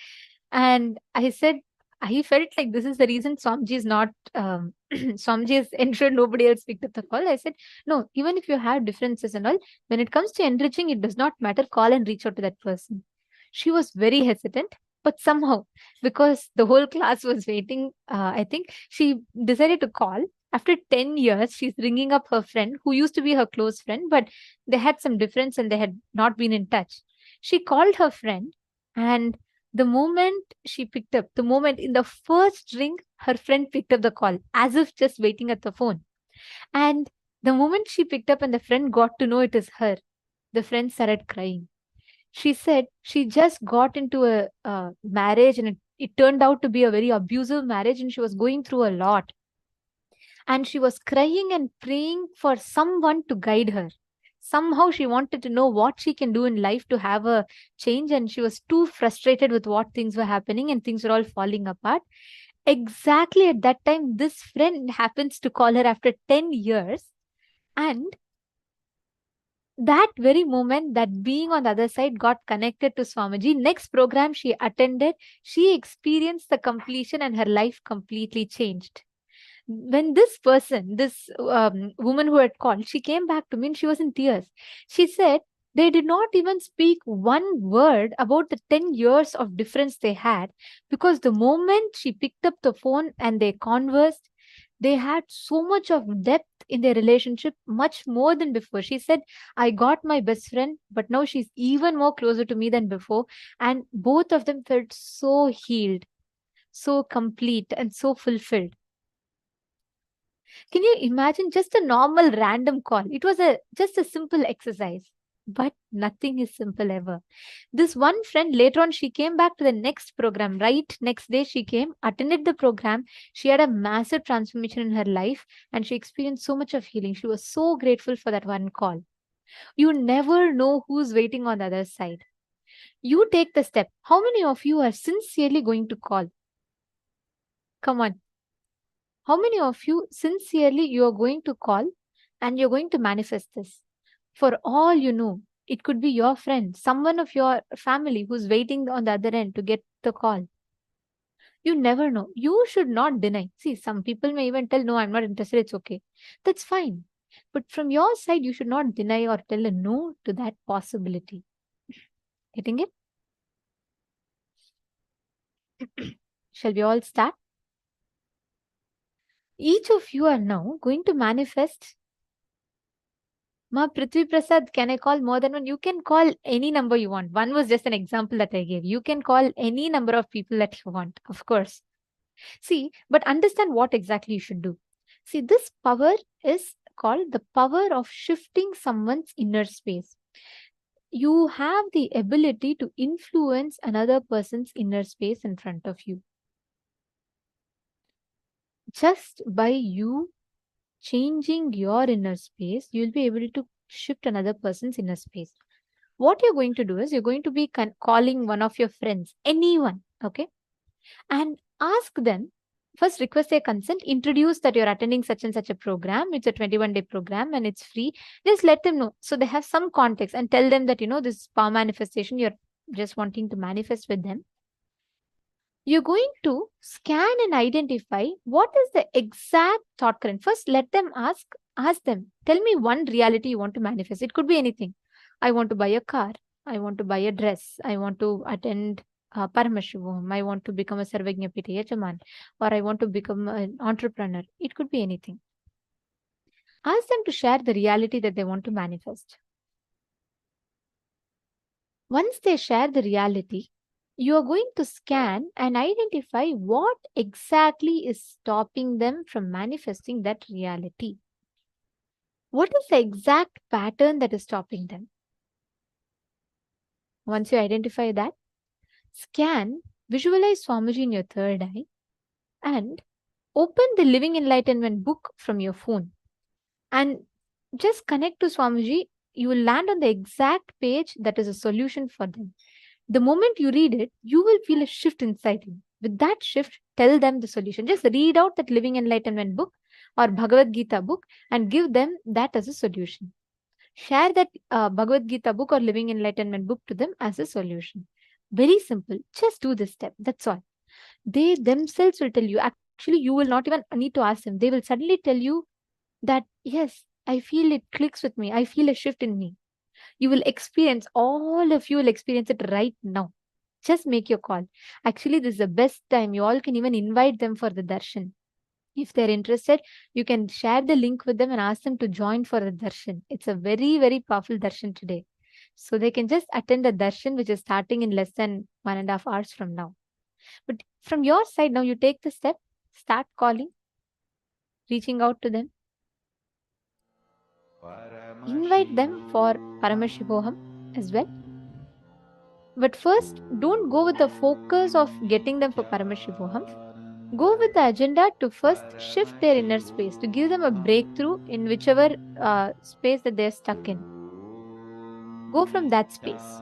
And I said, I felt like this is the reason Swamiji is not, Swamiji has ensured nobody else picked up the call. I said, no, even if you have differences and all, when it comes to enriching, it does not matter. Call and reach out to that person. She was very hesitant, but somehow, because the whole class was waiting, I think she decided to call. After 10 years, she's ringing up her friend who used to be her close friend, but they had some difference and they had not been in touch. She called her friend, and the moment she picked up, the moment in the first ring, her friend picked up the call as if just waiting at the phone. And the moment she picked up and the friend got to know it is her, the friend started crying. She said she just got into a marriage, and it turned out to be a very abusive marriage, and she was going through a lot. And she was crying and praying for someone to guide her. Somehow she wanted to know what she can do in life to have a change, and she was too frustrated with what things were happening and things were all falling apart. Exactly at that time, this friend happens to call her after 10 years. And that very moment, that being on the other side got connected to Swamiji. Next program she attended, she experienced the completion and her life completely changed. When this person, this woman who had called, she came back to me and she was in tears. She said they did not even speak one word about the 10 years of difference they had, because the moment she picked up the phone and they conversed, they had so much of depth in their relationship, much more than before. She said, I got my best friend, but now she's even more closer to me than before. And both of them felt so healed, so complete, and so fulfilled. Can you imagine just a normal random call? It was just a simple exercise. But nothing is simple ever. This one friend, later on, she came back to the next program. Right next day, she came, attended the program. She had a massive transformation in her life and she experienced so much of healing. She was so grateful for that one call. You never know who's waiting on the other side. You take the step. How many of you are sincerely going to call? Come on. How many of you sincerely you are going to call and you're going to manifest this? For all you know, it could be your friend, someone of your family who's waiting on the other end to get the call. You never know. You should not deny. See, some people may even tell, no, I'm not interested, it's okay. That's fine. But from your side, you should not deny or tell a no to that possibility. Getting it? Shall we all start? Each of you are now going to manifest. Ma Prithvi Prasad, can I call more than one? You can call any number you want. One was just an example that I gave. You can call any number of people that you want, of course. See, but understand what exactly you should do. See, this power is called the power of shifting someone's inner space. You have the ability to influence another person's inner space in front of you. Just by you changing your inner space, you'll be able to shift another person's inner space. What you're going to do is you're going to be calling one of your friends, anyone, okay? And ask them, first request their consent, introduce that you're attending such and such a program. It's a 21-day program and it's free. Just let them know. So they have some context and tell them that, this power manifestation, you're just wanting to manifest with them. You're going to scan and identify what is the exact thought current. First, let them ask them, tell me one reality you want to manifest. It could be anything. I want to buy a car. I want to buy a dress. I want to attend Paramashivoham. I want to become a Sarvajñapita Yajaman, or I want to become an entrepreneur. It could be anything. Ask them to share the reality that they want to manifest. Once they share the reality, you are going to scan and identify what exactly is stopping them from manifesting that reality. What is the exact pattern that is stopping them? Once you identify that, scan, visualize Swamiji in your third eye, and open the Living Enlightenment book from your phone. And just connect to Swamiji. You will land on the exact page that is a solution for them. The moment you read it, you will feel a shift inside you. With that shift, tell them the solution. Just read out that Living Enlightenment book or Bhagavad Gita book and give them that as a solution. Share that Bhagavad Gita book or Living Enlightenment book to them as a solution. Very simple. Just do this step. That's all. They themselves will tell you. Actually, you will not even need to ask them. They will suddenly tell you that, yes, I feel it clicks with me. I feel a shift in me. You will experience, all of you will experience it right now. Just make your call. Actually, this is the best time. You all can even invite them for the darshan. If they're interested, you can share the link with them and ask them to join for the darshan. It's a very, very powerful darshan today. So they can just attend the darshan, which is starting in less than 1.5 hours from now. But from your side, now you take the step, start calling, reaching out to them. Invite them for Paramashivoham as well. But first, don't go with the focus of getting them for Paramashivoham. Go with the agenda to first shift their inner space, to give them a breakthrough in whichever space that they're stuck in. Go from that space.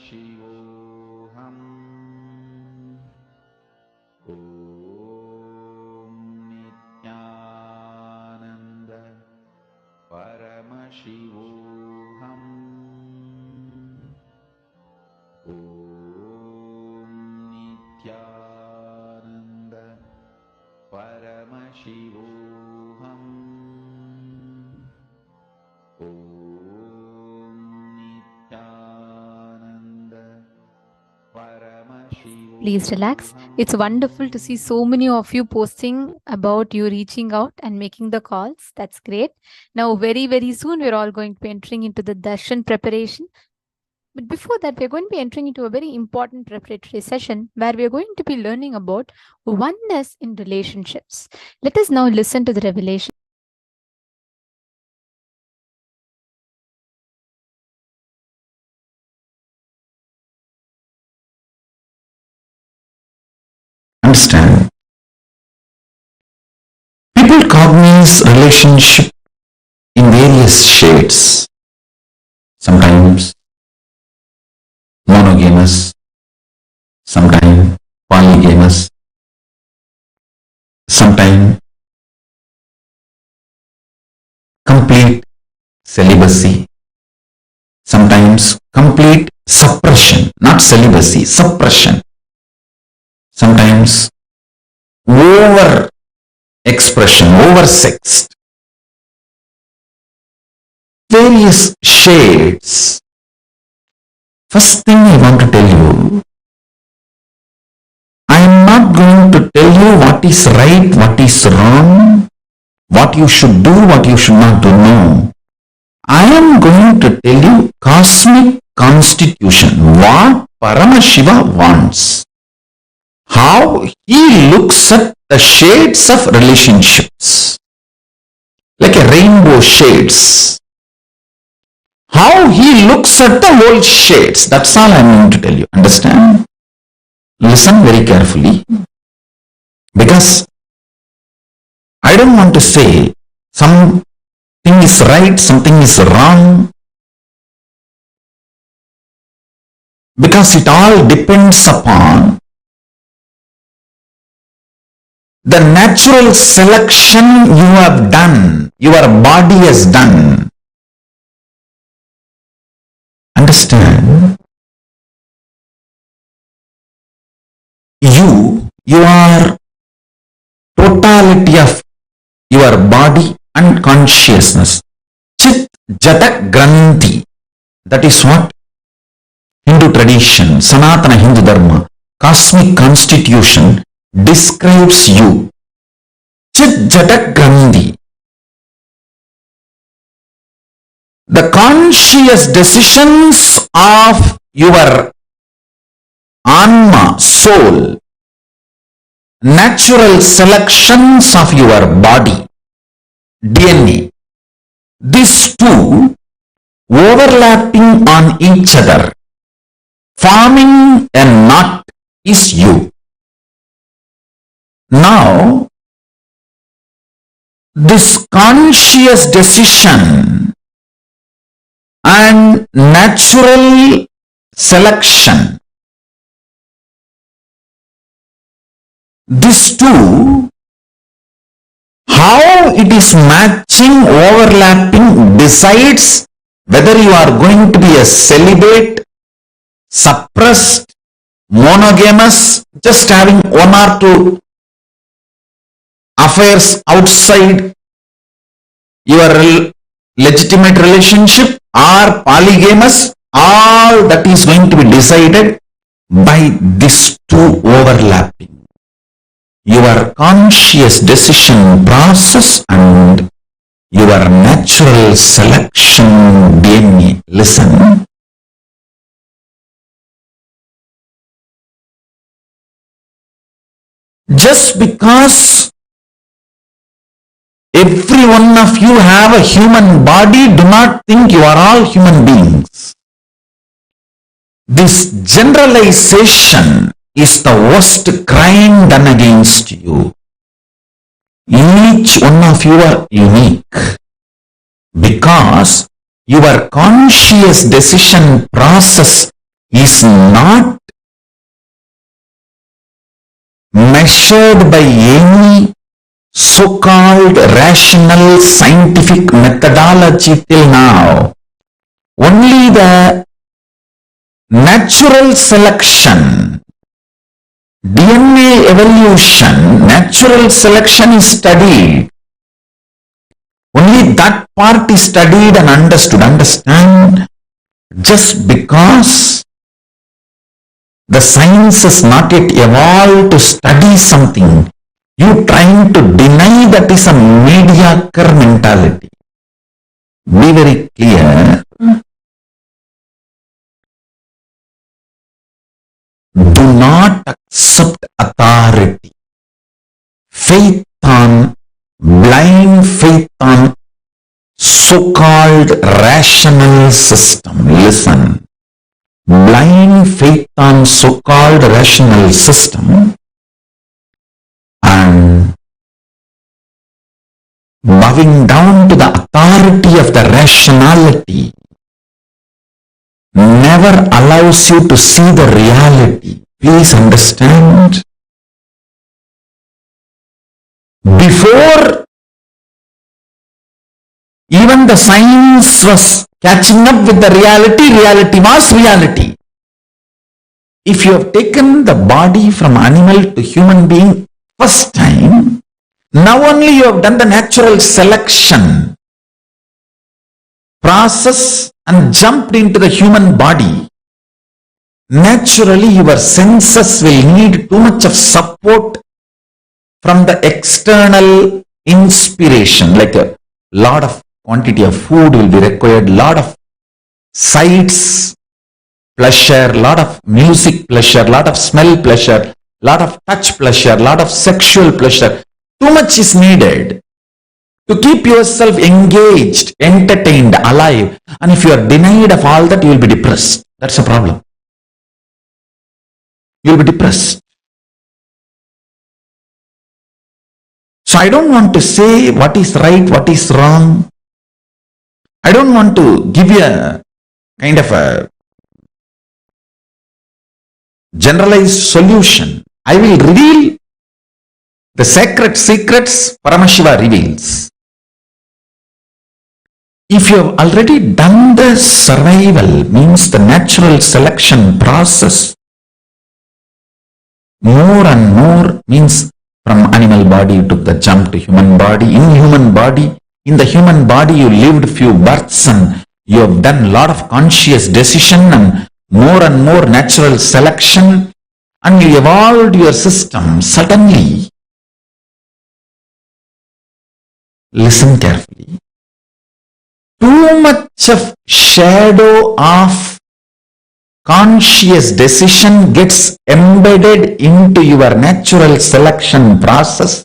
Please relax. It's wonderful to see so many of you posting about you reaching out and making the calls. That's great. Now, very, very soon, we're all going to be entering into the darshan preparation. But before that, we're going to be entering into a very important preparatory session where we're going to be learning about oneness in relationships. Let us now listen to the revelation. Understand? People cognize relationship in various shades. Sometimes monogamous, sometimes polygamous, sometimes complete celibacy, sometimes complete suppression, not celibacy, suppression. Sometimes over expression, over sexed. Various shades. First thing I want to tell you, I am not going to tell you what is right, what is wrong, what you should do, what you should not do. No. I am going to tell you cosmic constitution, what Paramashiva wants. How he looks at the shades of relationships, like a rainbow shades. How he looks at the whole shades, that's all I'm going to tell you. Understand? Listen very carefully, because I don't want to say something is right, something is wrong, because it all depends upon the natural selection you have done, your body has done. Understand? You are totality of your body and consciousness. Chit Jata Granthi. That is what Hindu tradition, Sanatana Hindu Dharma, cosmic constitution describes you. Chit Jata Granthi. The conscious decisions of your Anma, soul, natural selections of your body, DNA, these two overlapping on each other, forming a knot is you. Now, this conscious decision and natural selection, these two, how it is matching, overlapping, decides whether you are going to be a celibate, suppressed, monogamous, just having one or two affairs outside your legitimate relationship, or polygamous. All that is going to be decided by these two overlapping. Your conscious decision process and your natural selection DNA. Listen. Just because every one of you have a human body, do not think you are all human beings. This generalization is the worst crime done against you. Each one of you are unique because your conscious decision process is not measured by any so-called rational scientific methodology till now. Only the natural selection, DNA evolution, natural selection is studied. Only that part is studied and understood. Understand? Just because The science has not yet evolved to study something. You trying to deny that is a mediocre mentality. Be very clear. Do not accept authority. Blind faith on so-called rational system. Listen. Blind faith on so-called rational system and bowing down to the authority of the rationality never allows you to see the reality. Please understand. Before even the science was catching up with the reality, reality was reality. If you have taken the body from animal to human being first time, now only you have done the natural selection process and jumped into the human body. Naturally, your senses will need too much of support from the external inspiration, like a lot of quantity of food will be required, lot of sights pleasure, lot of music pleasure, lot of smell pleasure, lot of touch pleasure, lot of sexual pleasure. Too much is needed to keep yourself engaged, entertained, alive. And if you are denied of all that, you will be depressed. That's a problem. You will be depressed. So I don't want to say what is right, what is wrong. I don't want to give you a kind of a generalized solution. I will reveal the sacred secrets Paramashiva reveals. If you have already done the survival, means the natural selection process, more and more means from animal body you took the jump to human body. In the human body you lived few births and you have done a lot of conscious decision and more natural selection, and you evolved your system. Suddenly, listen carefully, too much of shadow of conscious decision gets embedded into your natural selection process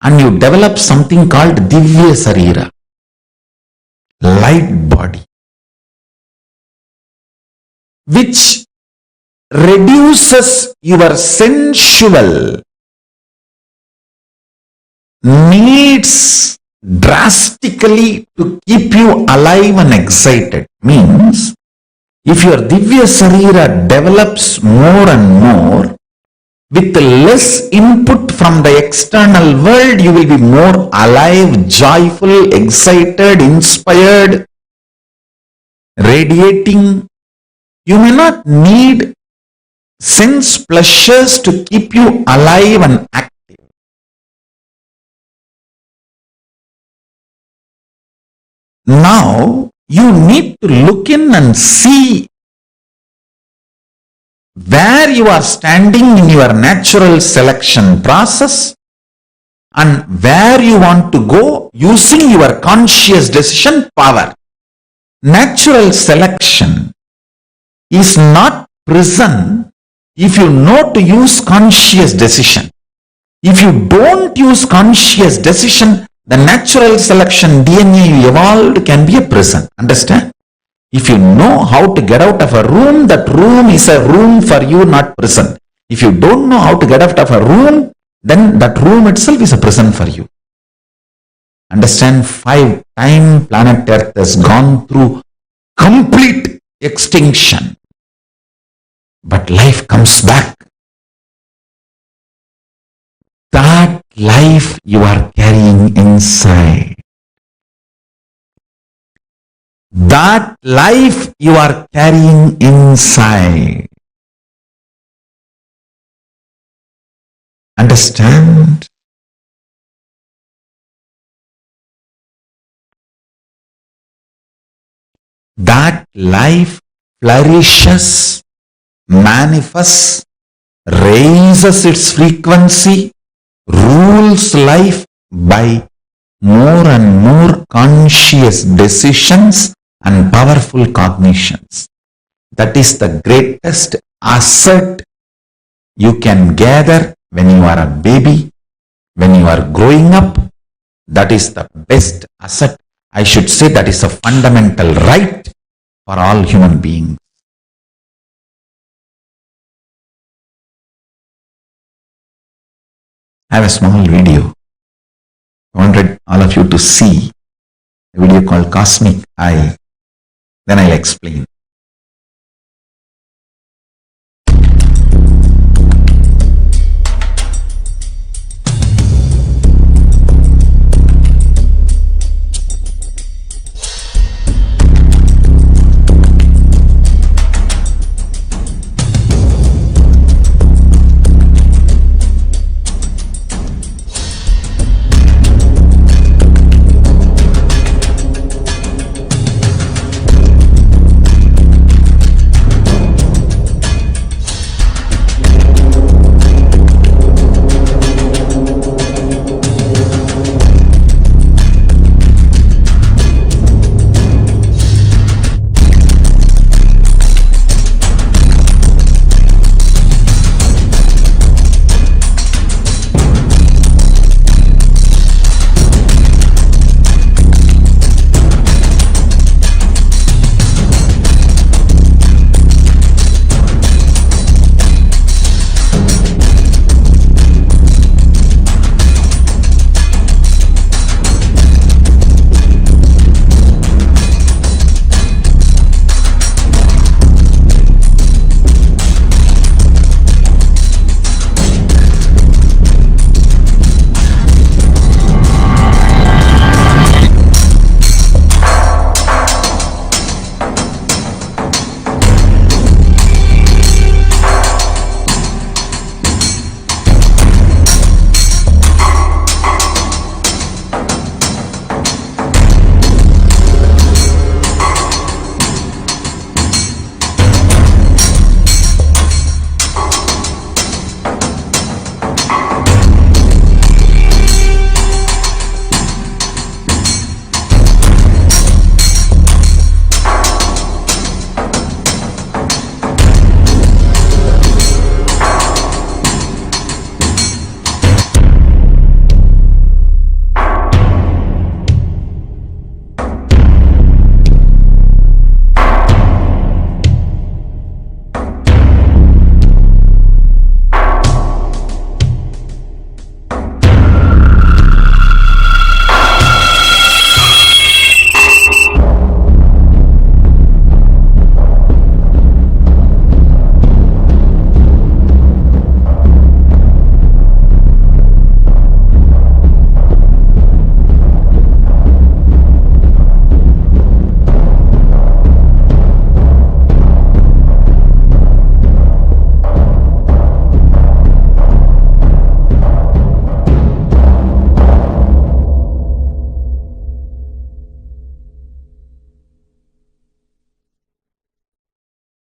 and you develop something called Divya Sarira, light body, which reduces your sensual needs drastically to keep you alive and excited. Means, if your Divya Sarira develops more and more, with less input from the external world, you will be more alive, joyful, excited, inspired, radiating. You may not need sense pleasures to keep you alive and active. Now, you need to look in and see where you are standing in your natural selection process and where you want to go using your conscious decision power. Natural selection is not prison if you know to use conscious decision. If you don't use conscious decision, the natural selection DNA you evolved can be a prison. Understand? If you know how to get out of a room, that room is a room for you, not prison. If you don't know how to get out of a room, then that room itself is a prison for you. Understand? 5 times planet Earth has gone through complete extinction. But life comes back. That life you are carrying inside. That life you are carrying inside. Understand? That life flourishes manifests, raises its frequency, rules life by more and more conscious decisions and powerful cognitions. That is the greatest asset you can gather when you are a baby, when you are growing up. That is the best asset. I should say that is a fundamental right for all human beings. I have a small video. I wanted all of you to see a video called Cosmic Eye. Then I'll explain.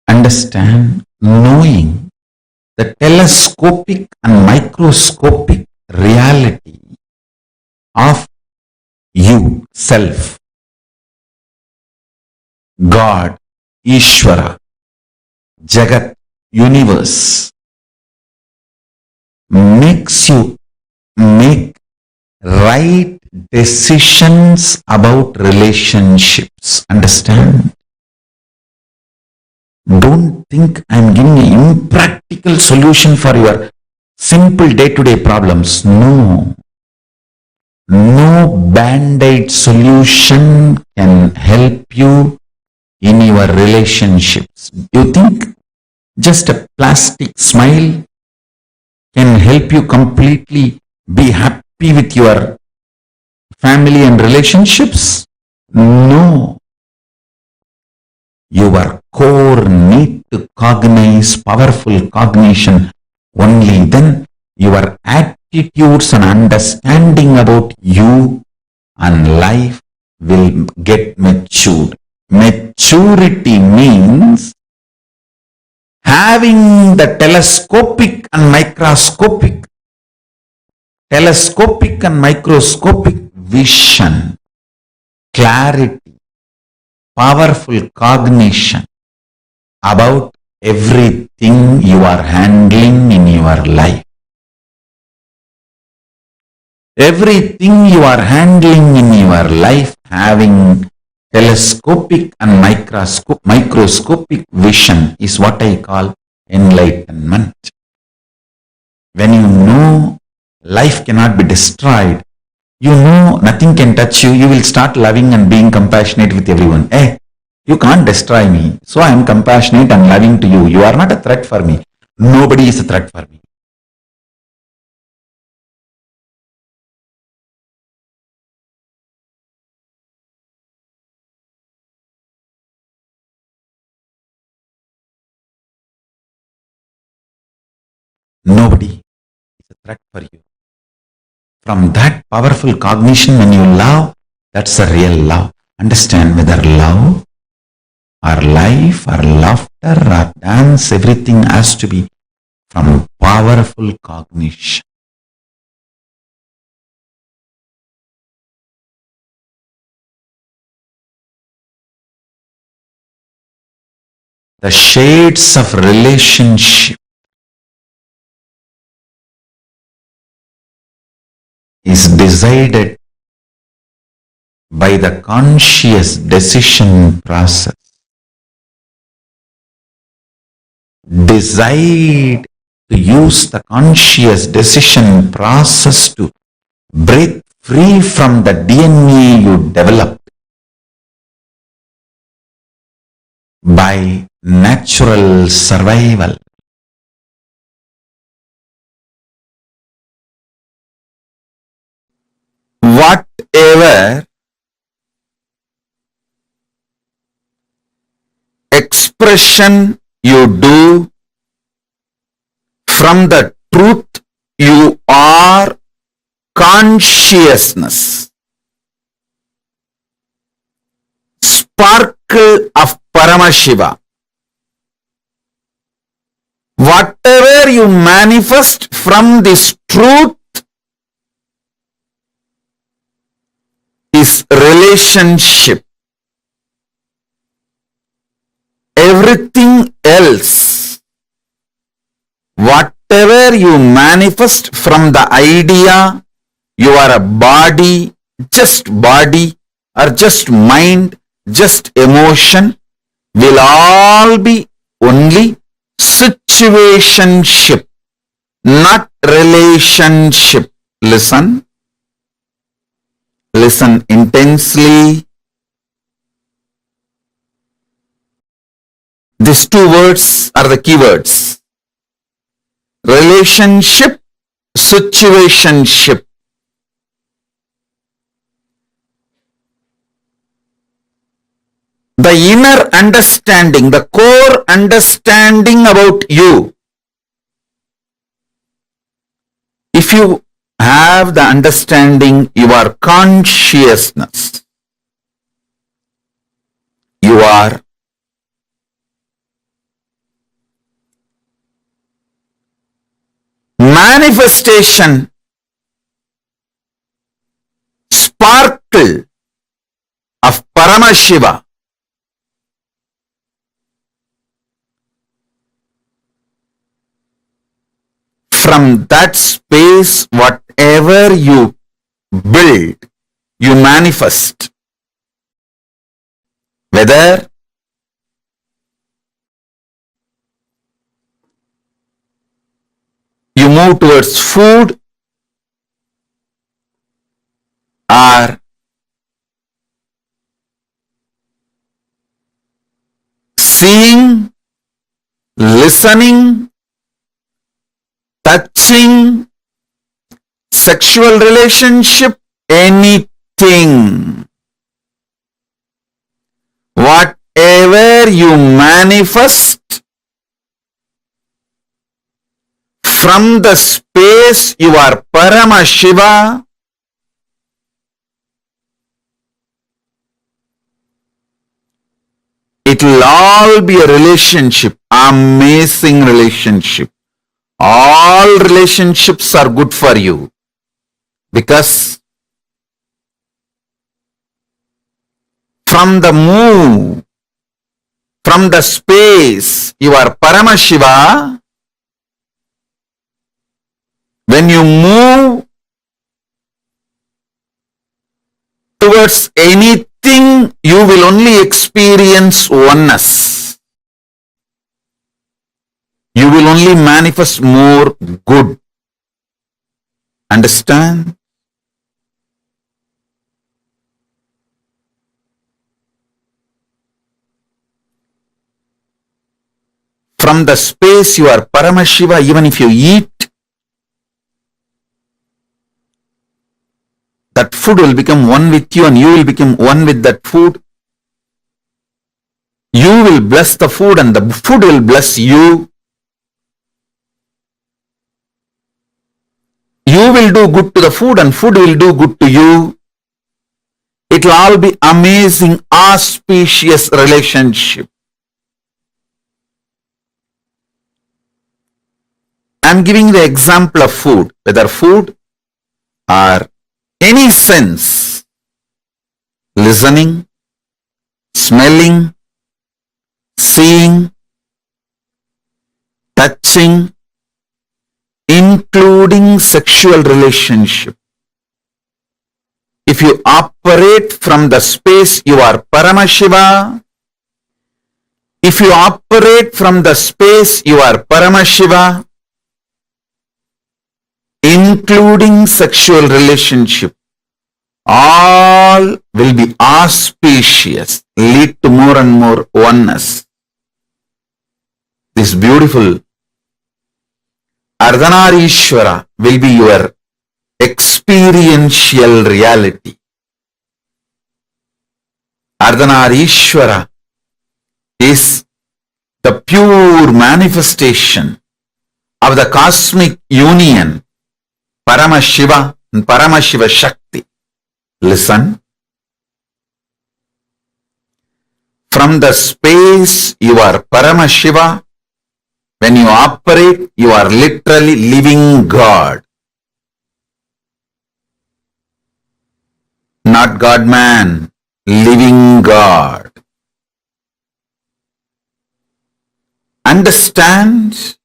Understand, knowing the telescopic and microscopic reality of you, self, God, Ishvara, Jagat, universe, makes you make right decisions about relationships. Understand? Don't think I'm giving an impractical solution for your simple day-to-day problems. No. No band-aid solution can help you in your relationships. You think just a plastic smile can help you completely be happy with your family and relationships? No. Your core need to cognize powerful cognition. Only then your attitudes and understanding about you and life will get matured. Maturity means having the telescopic and microscopic vision, clarity, powerful cognition about everything you are handling in your life. Everything you are handling in your life having telescopic and microscopic vision is what I call enlightenment. When you know life cannot be destroyed, you know nothing can touch you, you will start loving and being compassionate with everyone. Hey, you can't destroy me, so I am compassionate and loving to you. You are not a threat for me. Nobody is a threat for me. Nobody is a threat for you. From that powerful cognition, when you love, that's a real love. Understand whether love or life or laughter or dance, everything has to be from powerful cognition. The shades of relationship is decided by the conscious decision process. Decide to use the conscious decision process to break free from the DNA you developed by natural survival. Whatever expression you do from the truth you are consciousness, sparkle of Paramashiva. Whatever you manifest from this truth is relationship. Everything else, whatever you manifest from the idea you are a body or just mind, just emotion, will all be only situationship, not relationship. Listen. Listen intensely. These two words are the key words. Relationship, situationship. The inner understanding, the core understanding about you. If you have the understanding, you are consciousness. You are manifestation, sparkle of Paramashiva. From that space, whatever you build, you manifest. Whether you move towards food or seeing, listening, touching, sexual relationship, anything. Whatever you manifest from the space you are Paramashiva, it will all be a relationship. amazing relationship. All relationships are good for you because from the move, from the space, you are Paramashiva. When you move towards anything, you will only experience oneness. You will only manifest more good. Understand? From the space you are Paramashiva, even if you eat, that food will become one with you and you will become one with that food. You will bless the food and the food will bless you. You will do good to the food and food will do good to you. It will all be amazing, auspicious relationship. I am giving the example of food, whether food or any sense, listening, smelling, seeing, touching, including sexual relationship. If you operate from the space you are Paramashiva, if you operate from the space you are Paramashiva, including sexual relationship, all will be auspicious, lead to more and more oneness. This beautiful Ardhanarishwara will be your experiential reality. Ardhanarishwara is the pure manifestation of the cosmic union, Paramashiva and Paramashiva Shakti. Listen. From the space you are Paramashiva. When you operate, you are literally living God. Not God-man, living God. Understand?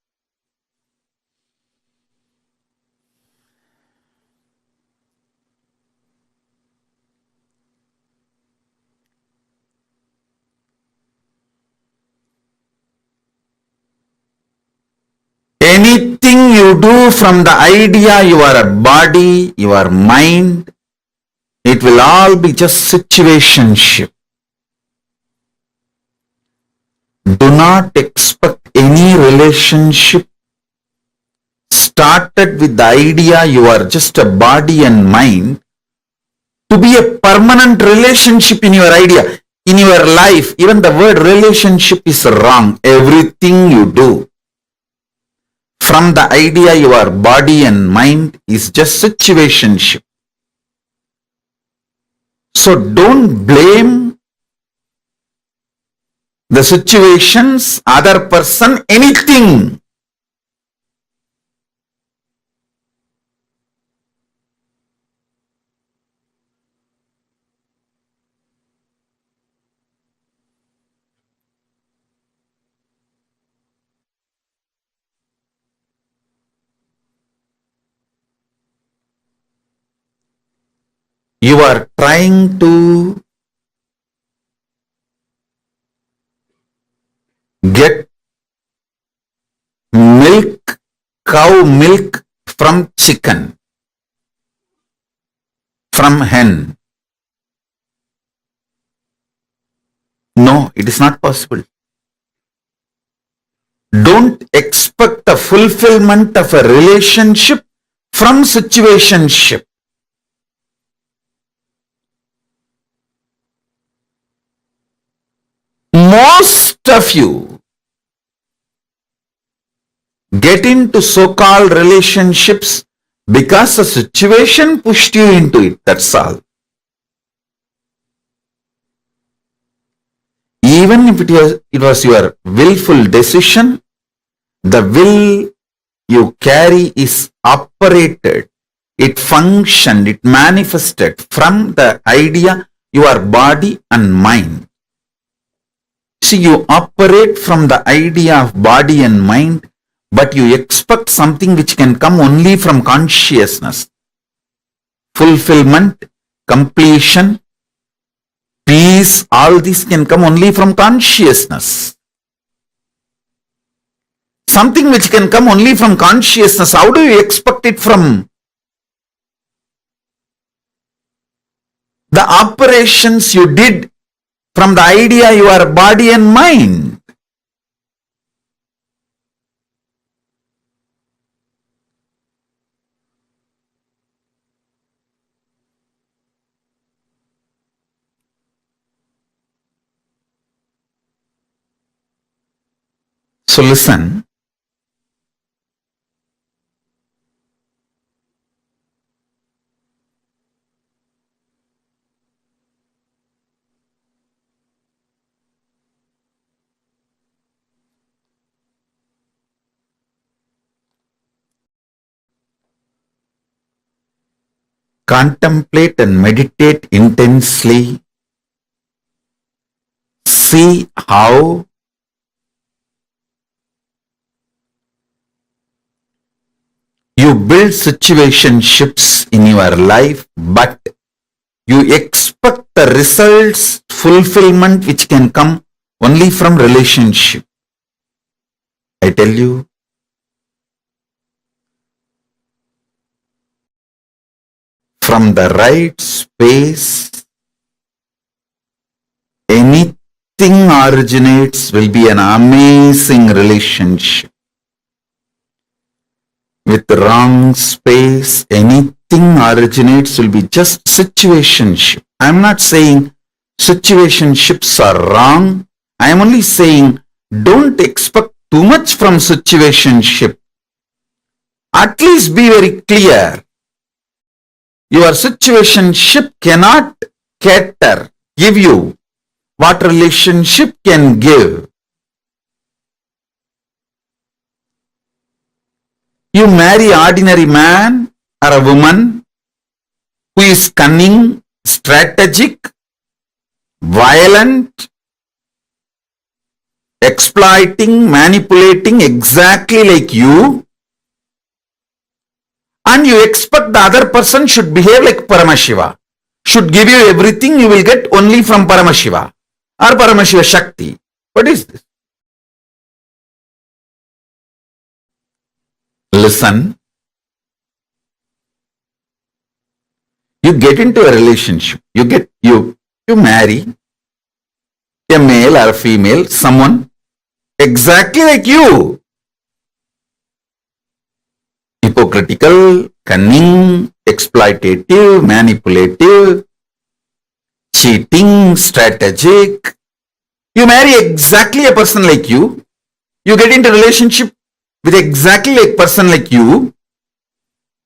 Anything you do from the idea you are a body, you are mind, it will all be just situationship. Do not expect any relationship started with the idea you are just a body and mind to be a permanent relationship in your idea, in your life. Even the word relationship is wrong. Everything you do from the idea you are body and mind is just situationship. So don't blame the situations, other person, anything. You are trying to get milk, cow milk from chicken, from hen. No, it is not possible. Don't expect the fulfillment of a relationship from situationship. Most of you get into so-called relationships because a situation pushed you into it, that's all. Even if it was your willful decision, the will you carry is operated, it functioned, it manifested from the idea, your body and mind. See, you operate from the idea of body and mind, but you expect something which can come only from consciousness. Fulfillment, completion, peace, all this can come only from consciousness. Something which can come only from consciousness, how do you expect it from the operations you did from the idea, your body and mind? So listen. Contemplate and meditate intensely. See how you build situationships in your life, but you expect the results, fulfillment which can come only from relationship. I tell you, from the right space, anything originates will be an amazing relationship. With the wrong space, anything originates will be just situationship. I am not saying situationships are wrong. I am only saying don't expect too much from situationship. At least be very clear. Your situationship cannot cater, give you what relationship can give. You marry ordinary man or a woman who is cunning, strategic, violent, exploiting, manipulating exactly like you, and you expect the other person should behave like Paramashiva, should give you everything you will get only from Paramashiva or Paramashiva Shakti. What is this? Listen. You get into a relationship. You marry a male or a female, someone exactly like you. Hypocritical, cunning, exploitative, manipulative, cheating, strategic. You marry exactly a person like you. You get into a relationship with exactly a person like you.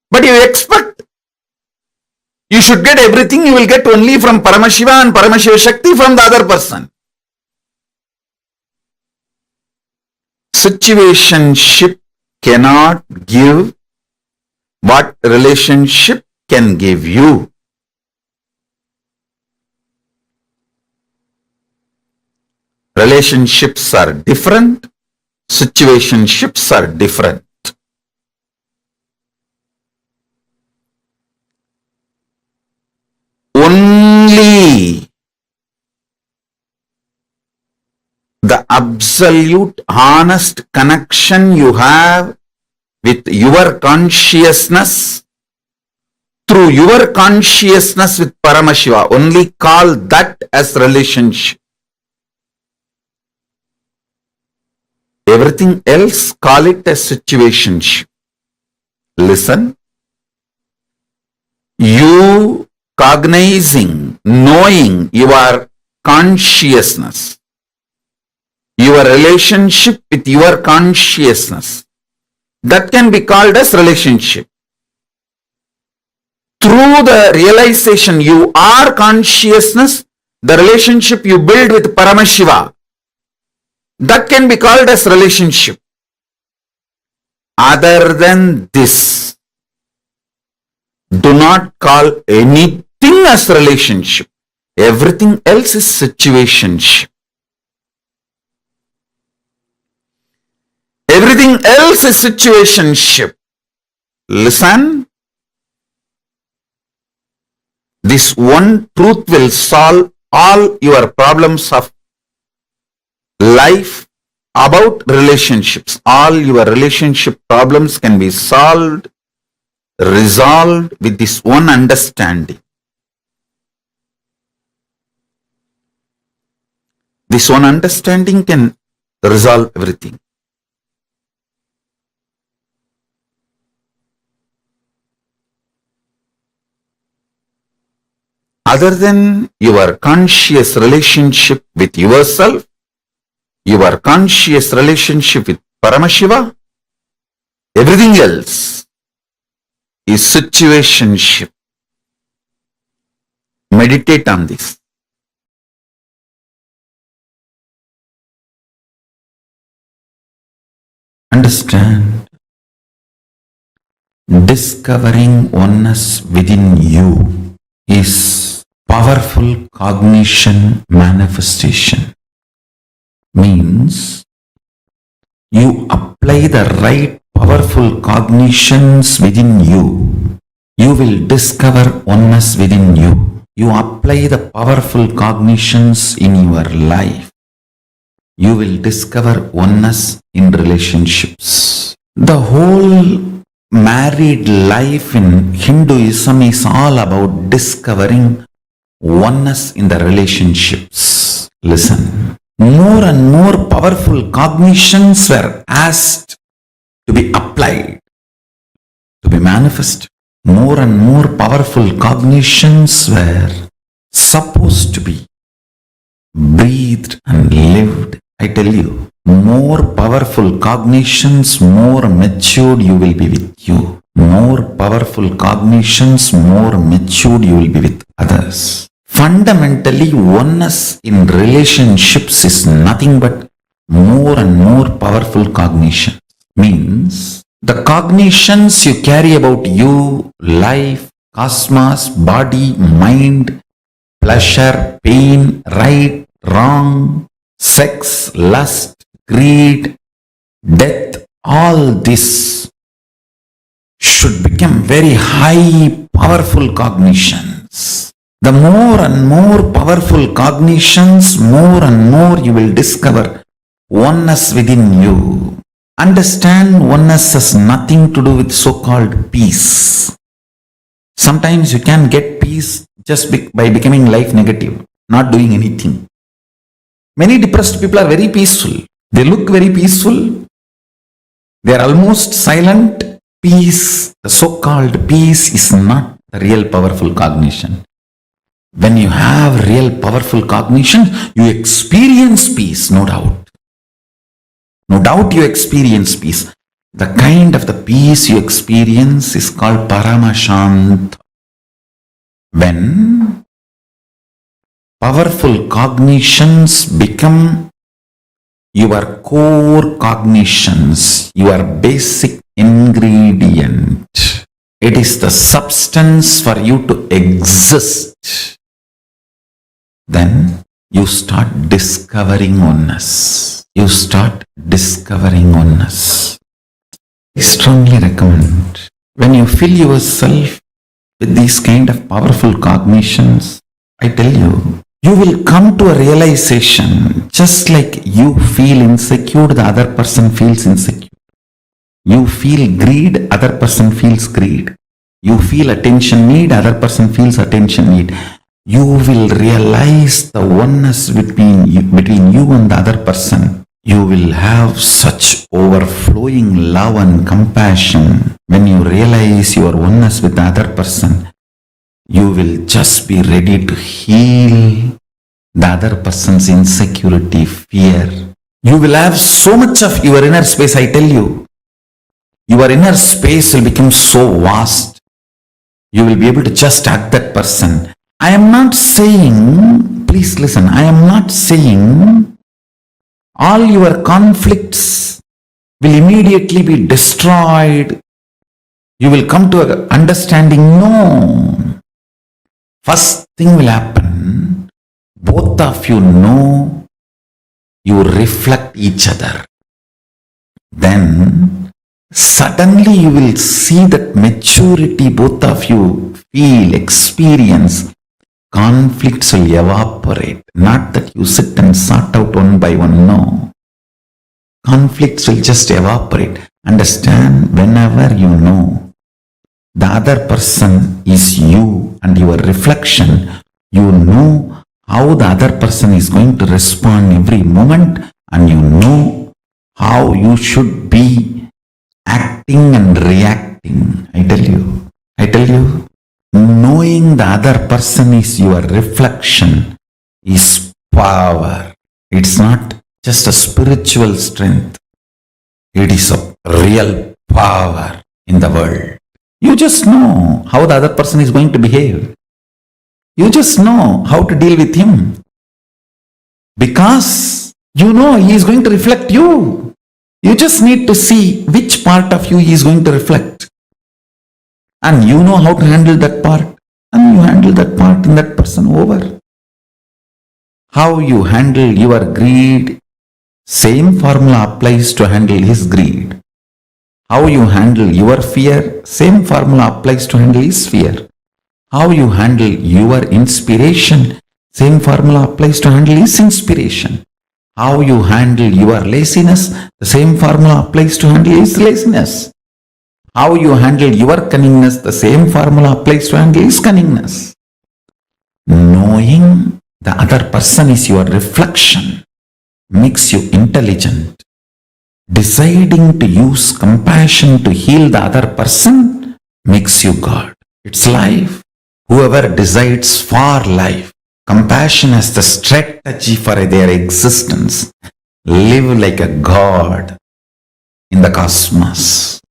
But you expect you should get everything you will get only from Paramashiva and Paramashiva Shakti from the other person. Situationship cannot give what relationship can give you. Relationships are different. Situationships are different. Only the absolute honest connection you have with your consciousness, through your consciousness with Paramashiva, only call that as relationship. Everything else, call it as situationship. Listen. You cognizing, knowing your consciousness, your relationship with your consciousness, that can be called as relationship. Through the realization you are consciousness, the relationship you build with Paramashiva, that can be called as relationship. Other than this, do not call anything as relationship. Everything else is situationship. Everything else is situationship. Listen. This one truth will solve all your problems of life about relationships. All your relationship problems can be solved, resolved with this one understanding. This one understanding can resolve everything. Other than your conscious relationship with yourself, your conscious relationship with Paramashiva, everything else is situationship. Meditate on this. Understand. Discovering oneness within you is powerful cognition manifestation. Means you apply the right powerful cognitions within you, you will discover oneness within you. You apply the powerful cognitions in your life, you will discover oneness in relationships. The whole married life in Hinduism is all about discovering oneness in the relationships. Listen. More and more powerful cognitions were asked to be applied, to be manifested. More and more powerful cognitions were supposed to be breathed and lived. I tell you, more powerful cognitions, more matured you will be with you. More powerful cognitions, more matured you will be with others. Fundamentally, oneness in relationships is nothing but more and more powerful cognition. Means the cognitions you carry about you, life, cosmos, body, mind, pleasure, pain, right, wrong, sex, lust, greed, death, all this should become very high, powerful cognitions. The more and more powerful cognitions, more and more you will discover oneness within you. Understand, oneness has nothing to do with so-called peace. Sometimes you can get peace just by becoming life negative, not doing anything. Many depressed people are very peaceful. They look very peaceful. They are almost silent. Peace, the so-called peace, is not the real powerful cognition. When you have real powerful cognition, you experience peace, no doubt. No doubt you experience peace. The kind of the peace you experience is called Paramashant. When powerful cognitions become your core cognitions, your basic ingredient, it is the substance for you to exist. Then you start discovering oneness. You start discovering oneness. I strongly recommend, when you fill yourself with these kind of powerful cognitions, I tell you, you will come to a realization, just like you feel insecure, the other person feels insecure. You feel greed, other person feels greed. You feel attention need, other person feels attention need. You will realize the oneness between you and the other person. You will have such overflowing love and compassion. When you realize your oneness with the other person, you will just be ready to heal the other person's insecurity, fear. You will have so much of your inner space, I tell you. Your inner space will become so vast. You will be able to just hug that person. I am not saying please listen. I am not saying all your conflicts will immediately be destroyed. You will come to an understanding. No. First thing will happen. Both of you know you reflect each other. Then suddenly you will see that maturity both of you feel, experience. Conflicts will evaporate. Not that you sit and sort out one by one. No. Conflicts will just evaporate. Understand, whenever you know the other person is you and your reflection, you know how the other person is going to respond every moment, and you know how you should be acting and reacting. I tell you, knowing the other person is your reflection is power. It's not just a spiritual strength. It is a real power in the world. You just know how the other person is going to behave. You just know how to deal with him. Because you know he is going to reflect you. You just need to see which part of you he is going to reflect. And you know how to handle that part. And you handle that part in that person over. How you handle your greed, same formula applies to handle his greed. How you handle your fear, same formula applies to handle his fear. How you handle your inspiration, same formula applies to handle his inspiration. How you handle your laziness, the same formula applies to handle his laziness. How you handle your cunningness, the same formula applies to handle his cunningness. Knowing the other person is your reflection makes you intelligent. Deciding to use compassion to heal the other person makes you God. It's life. Whoever decides for life, compassion as the strategy for their existence, live like a God in the cosmos.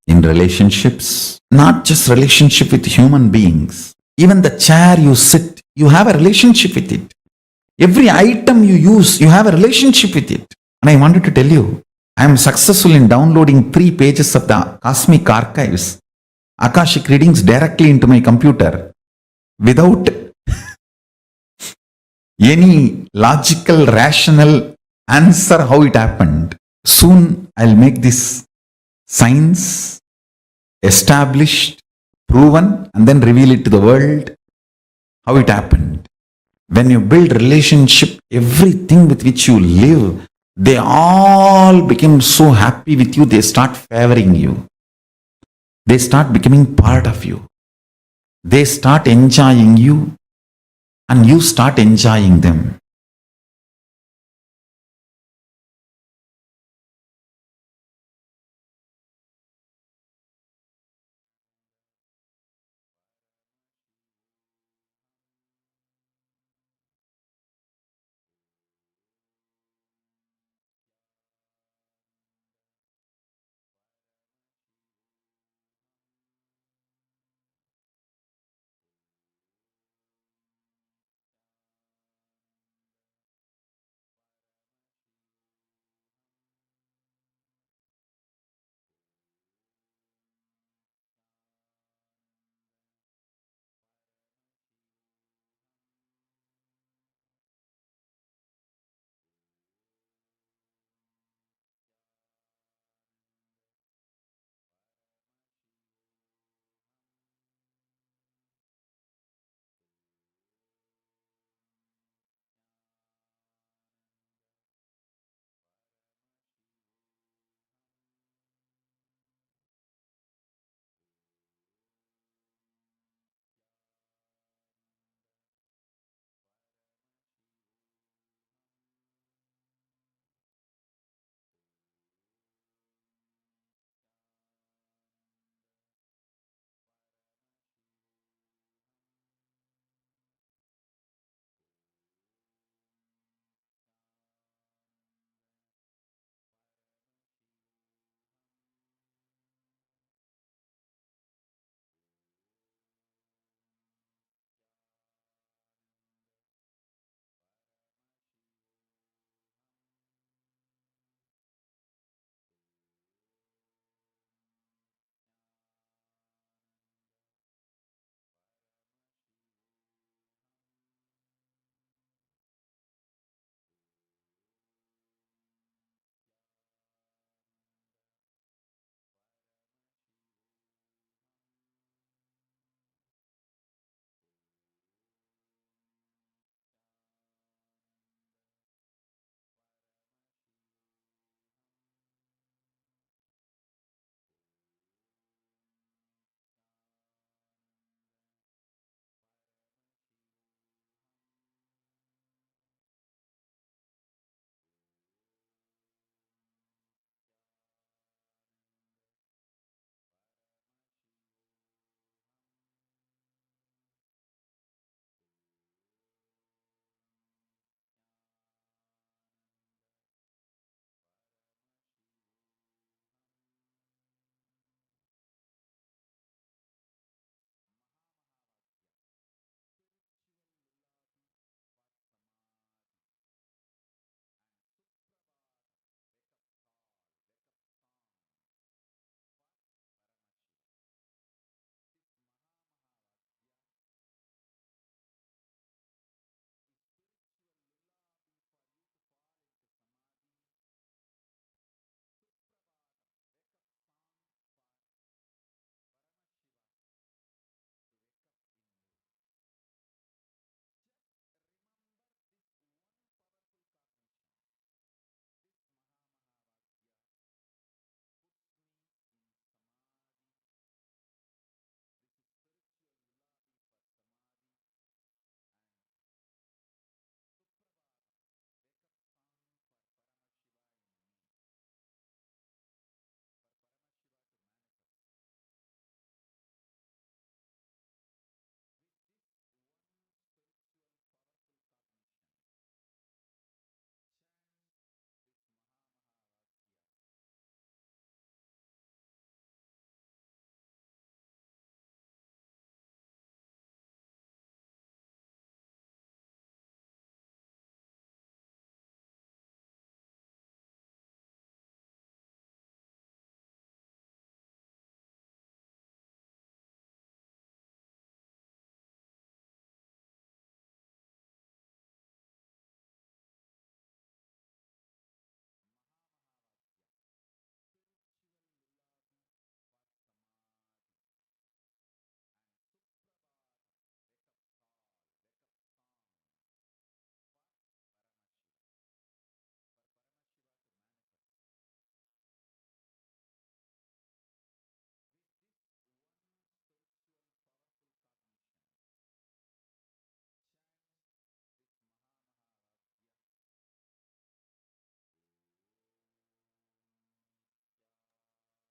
In relationships, not just relationship with human beings, even the chair you sit, you have a relationship with it. Every item you use, you have a relationship with it. And I wanted to tell you, I am successful in downloading 3 pages of the Cosmic Archives, Akashic readings directly into my computer without any logical, rational answer how it happened. Soon I'll make this science established, proven, and then reveal it to the world how it happened. When you build relationship, everything with which you live, they all become so happy with you, they start favoring you. They start becoming part of you. They start enjoying you, and you start enjoying them.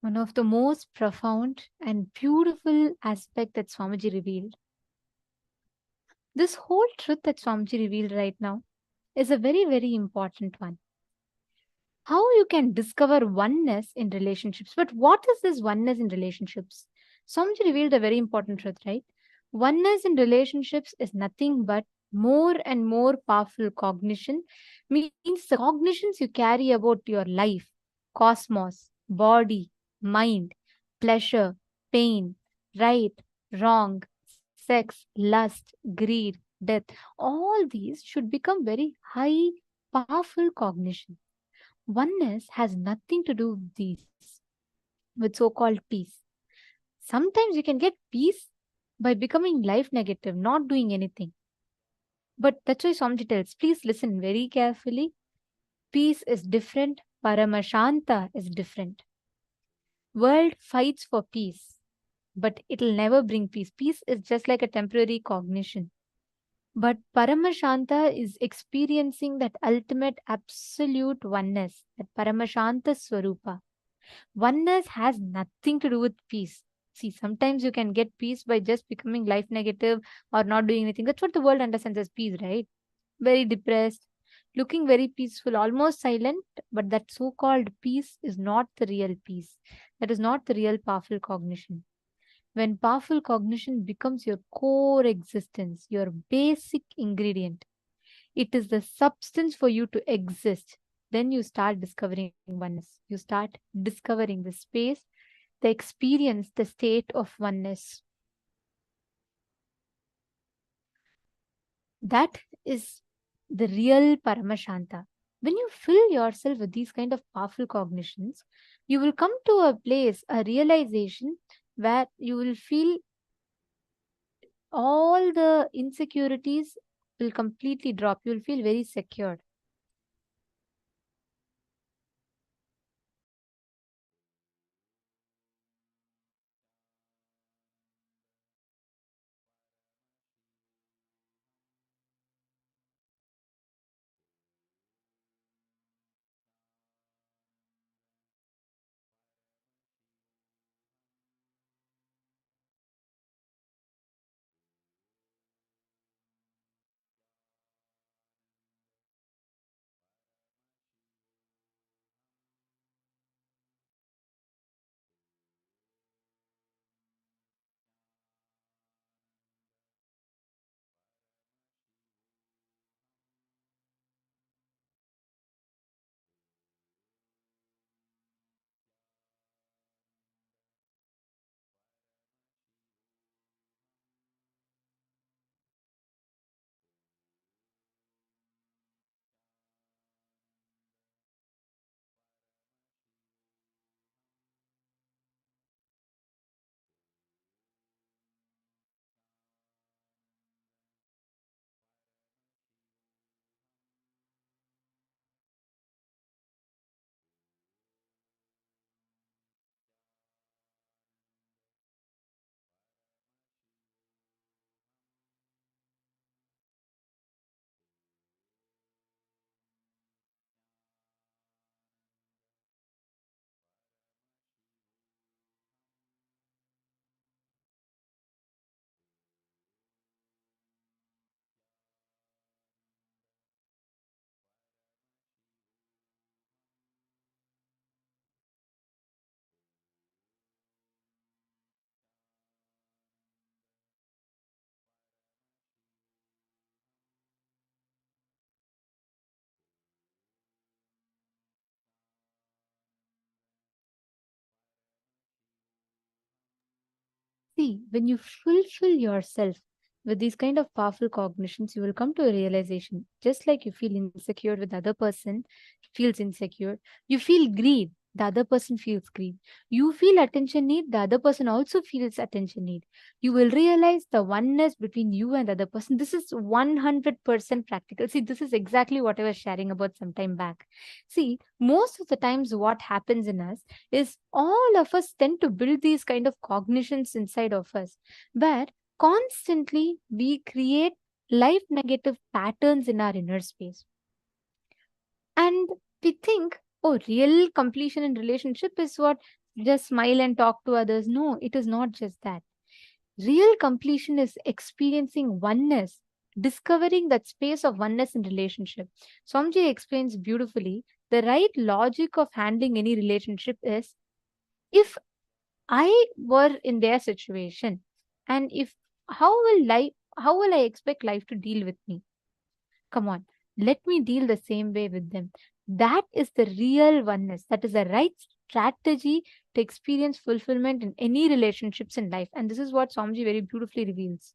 one of the most profound and beautiful aspect that Swamiji revealed. This whole truth that Swamiji revealed right now is a very, very important one. How you can discover oneness in relationships. But what is this oneness in relationships? Swamiji revealed a very important truth, right? Oneness in relationships is nothing but more and more powerful cognition, means the cognitions you carry about your life, cosmos, body, mind, pleasure, pain, right, wrong, sex, lust, greed, death. All these should become very high, powerful cognition. Oneness has nothing to do with these, with so called peace. Sometimes you can get peace by becoming life negative, not doing anything. But that's why Swamiji tells, please listen very carefully. Peace is different, Paramashanta is different. World fights for peace, but it'll never bring peace. Peace is just like a temporary cognition. But Paramashanta is experiencing that ultimate absolute oneness, that Paramashanta Swarupa. Oneness has nothing to do with peace. See, sometimes you can get peace by just becoming life negative or not doing anything. That's what the world understands as peace, right? Very depressed, looking very peaceful, almost silent, but that so called peace is not the real peace. That is not the real powerful cognition. When powerful cognition becomes your core existence, your basic ingredient, it is the substance for you to exist. Then you start discovering oneness. You start discovering the space, the experience, the state of oneness. That is the real Paramashanta. When you fill yourself with these kind of powerful cognitions, you will come to a place, a realization where you will feel all the insecurities will completely drop. You will feel very secure. See, when you fulfill yourself with these kind of powerful cognitions, you will come to a realization. Just like you feel insecure with the other person feels insecure, you feel greed, the other person feels greed. You feel attention need, the other person also feels attention need. You will realize the oneness between you and the other person. This is 100% practical. See, this is exactly what I was sharing about some time back. See, most of the times what happens in us is all of us tend to build these kind of cognitions inside of us where constantly we create life negative patterns in our inner space. And we think oh, real completion in relationship is what? Just smile and talk to others. No, it is not just that. Real completion is experiencing oneness, discovering that space of oneness in relationship. Swamiji explains beautifully the right logic of handling any relationship is, if I were in their situation, and if how will I expect life to deal with me? Come on, let me deal the same way with them. That is the real oneness. That is the right strategy to experience fulfillment in any relationships in life. And this is what Swamiji very beautifully reveals.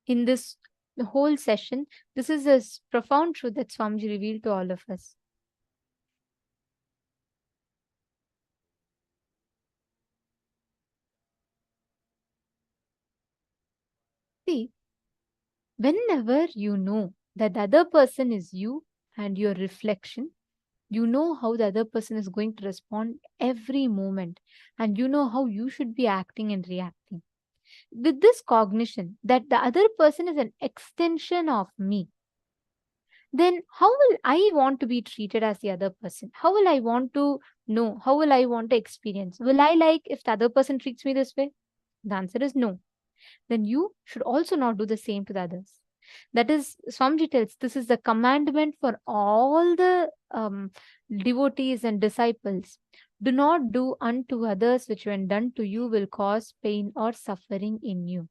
In this whole session, this is a profound truth that Swamiji revealed to all of us. See, whenever you know that the other person is you and your reflection, you know how the other person is going to respond every moment, and you know how you should be acting and reacting. With this cognition that the other person is an extension of me, then how will I want to be treated as the other person? How will I want to know? How will I want to experience? Will I like if the other person treats me this way? The answer is no. Then you should also not do the same to the others. That is, Swamiji tells, this is the commandment for all the devotees and disciples. Do not do unto others which when done to you will cause pain or suffering in you.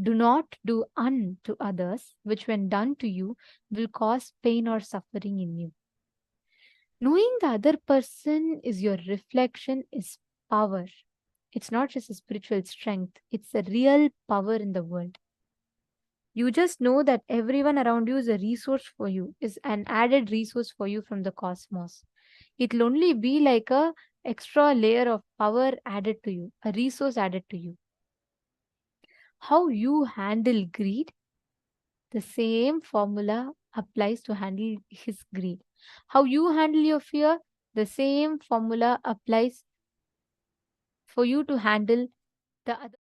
Do not do unto others which when done to you will cause pain or suffering in you. Knowing the other person is your reflection is power. It's not just a spiritual strength, it's a real power in the world. You just know that everyone around you is a resource for you, is an added resource for you from the cosmos. It'll only be like a extra layer of power added to you, a resource added to you. How you handle greed, the same formula applies to handle his greed. How you handle your fear, the same formula applies for you to handle the other.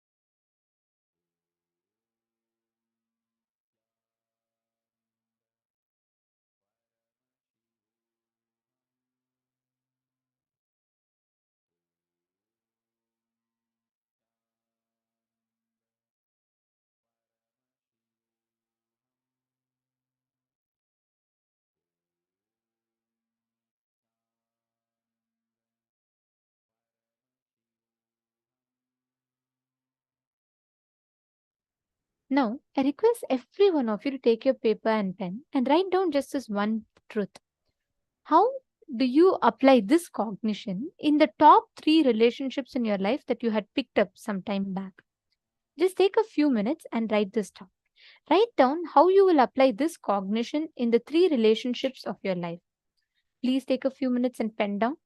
Now, I request every one of you to take your paper and pen and write down just this one truth. How do you apply this cognition in the top 3 relationships in your life that you had picked up some time back? Just take a few minutes and write this down. Write down how you will apply this cognition in the 3 relationships of your life. Please take a few minutes and pen down.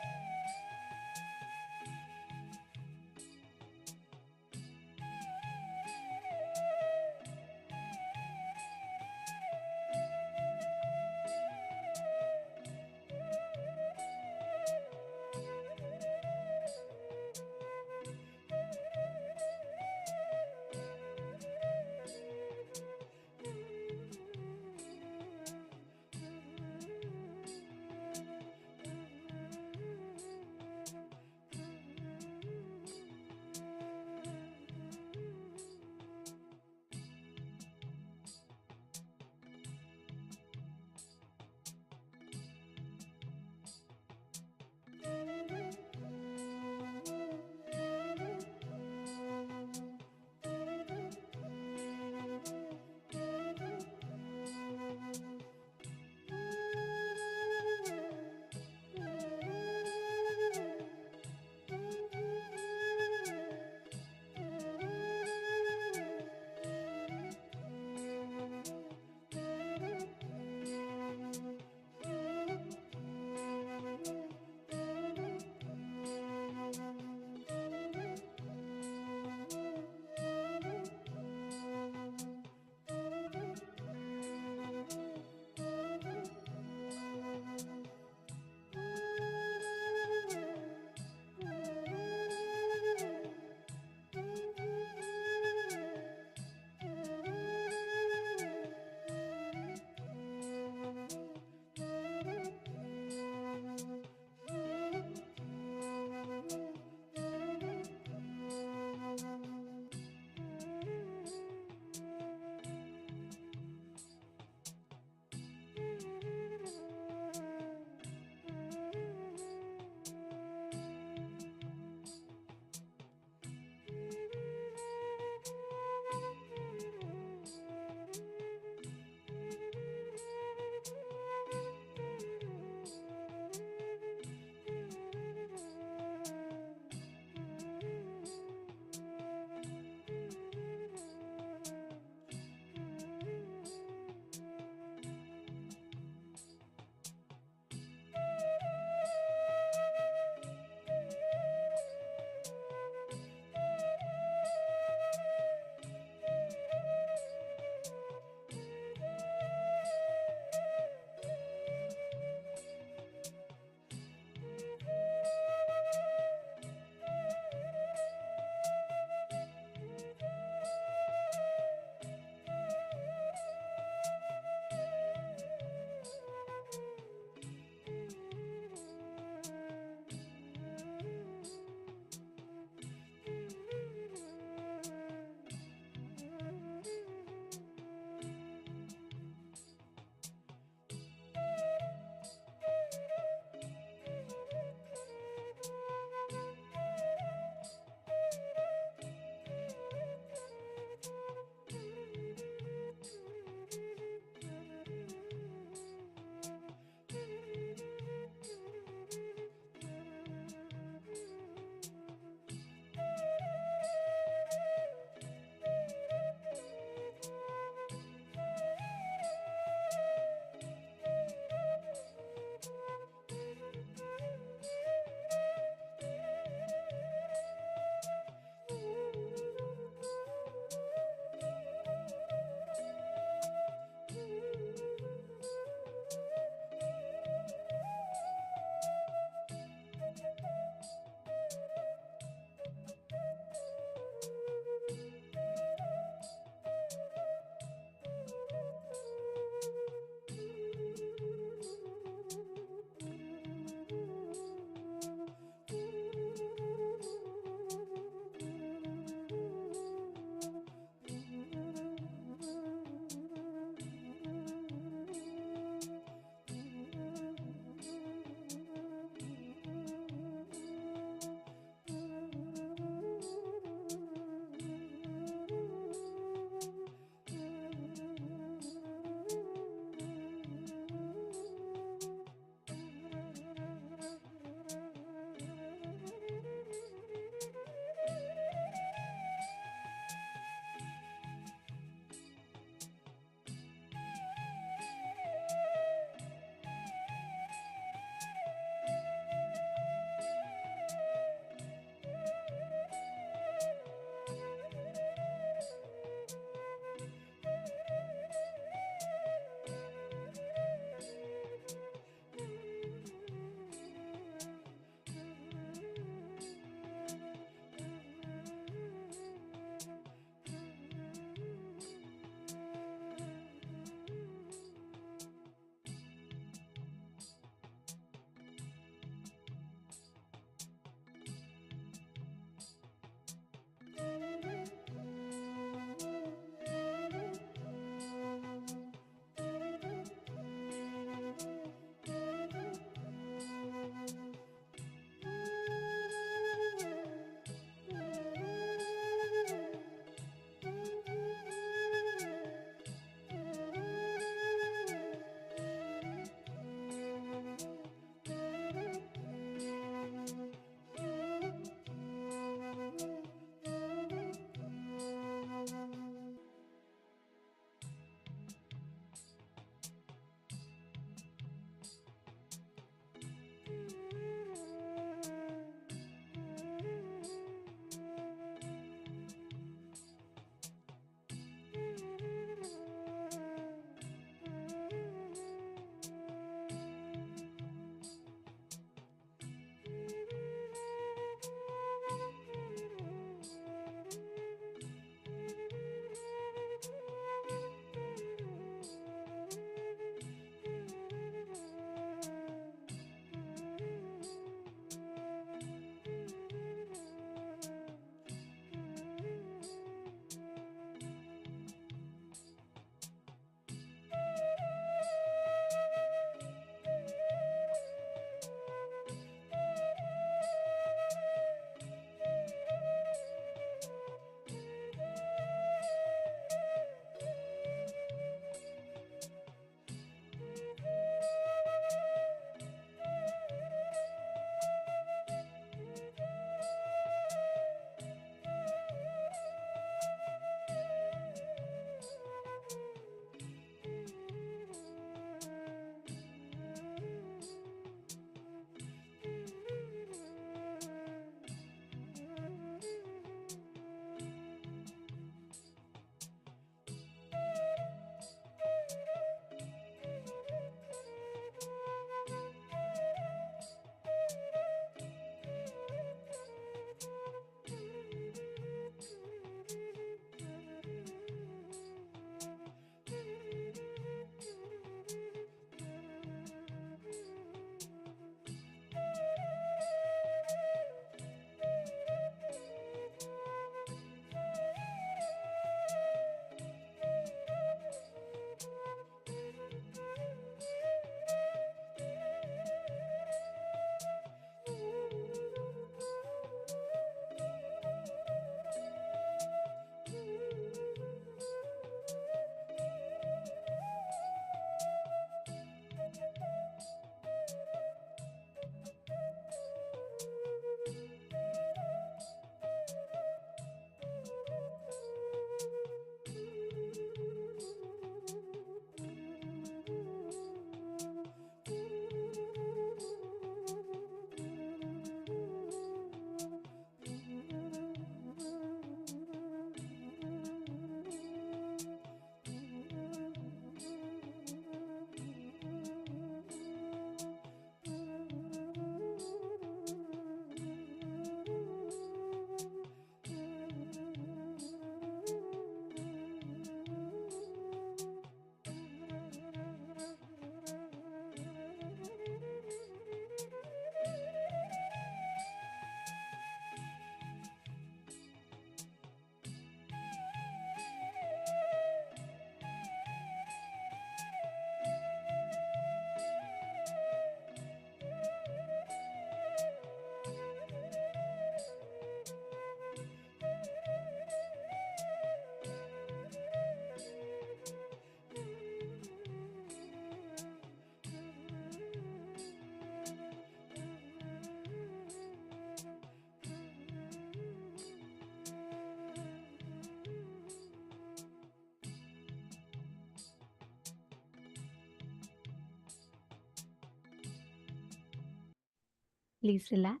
Please relax.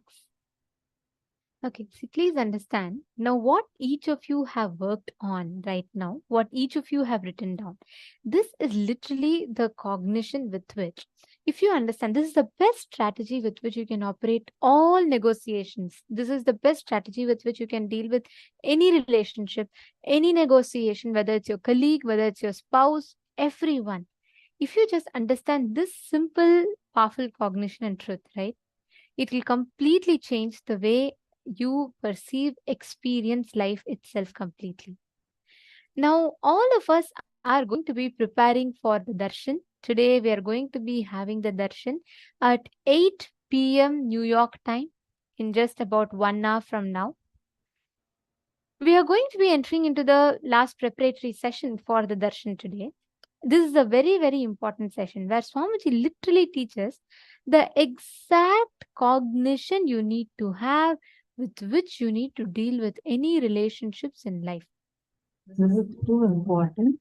Okay, so please understand now what each of you have worked on right now, what each of you have written down. This is literally the cognition with which, if you understand, this is the best strategy with which you can operate all negotiations. This is the best strategy with which you can deal with any relationship, any negotiation, whether it's your colleague, whether it's your spouse, everyone. If you just understand this simple, powerful cognition and truth, right? It will completely change the way you perceive, experience life itself completely. Now, all of us are going to be preparing for the darshan. Today, we are going to be having the darshan at 8 p.m. New York time in just about 1 hour from now. We are going to be entering into the last preparatory session for the darshan today. This is a very, very important session where Swamiji literally teaches the exact cognition you need to have with which you need to deal with any relationships in life. This is too important.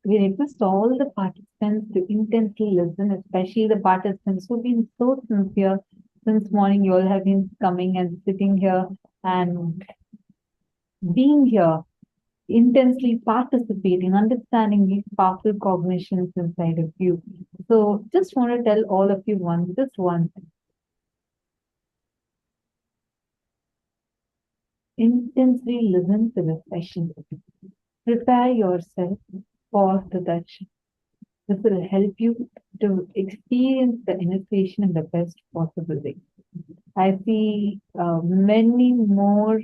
We request all the participants to intensely listen, especially the participants who've been so sincere since morning. You all have been coming and sitting here and being here, intensely participating, understanding these powerful cognitions inside of you. So just want to tell all of you just one thing. Intensely listen to the session. Prepare yourself for the darshan. This will help you to experience the initiation in the best possible way. I see many more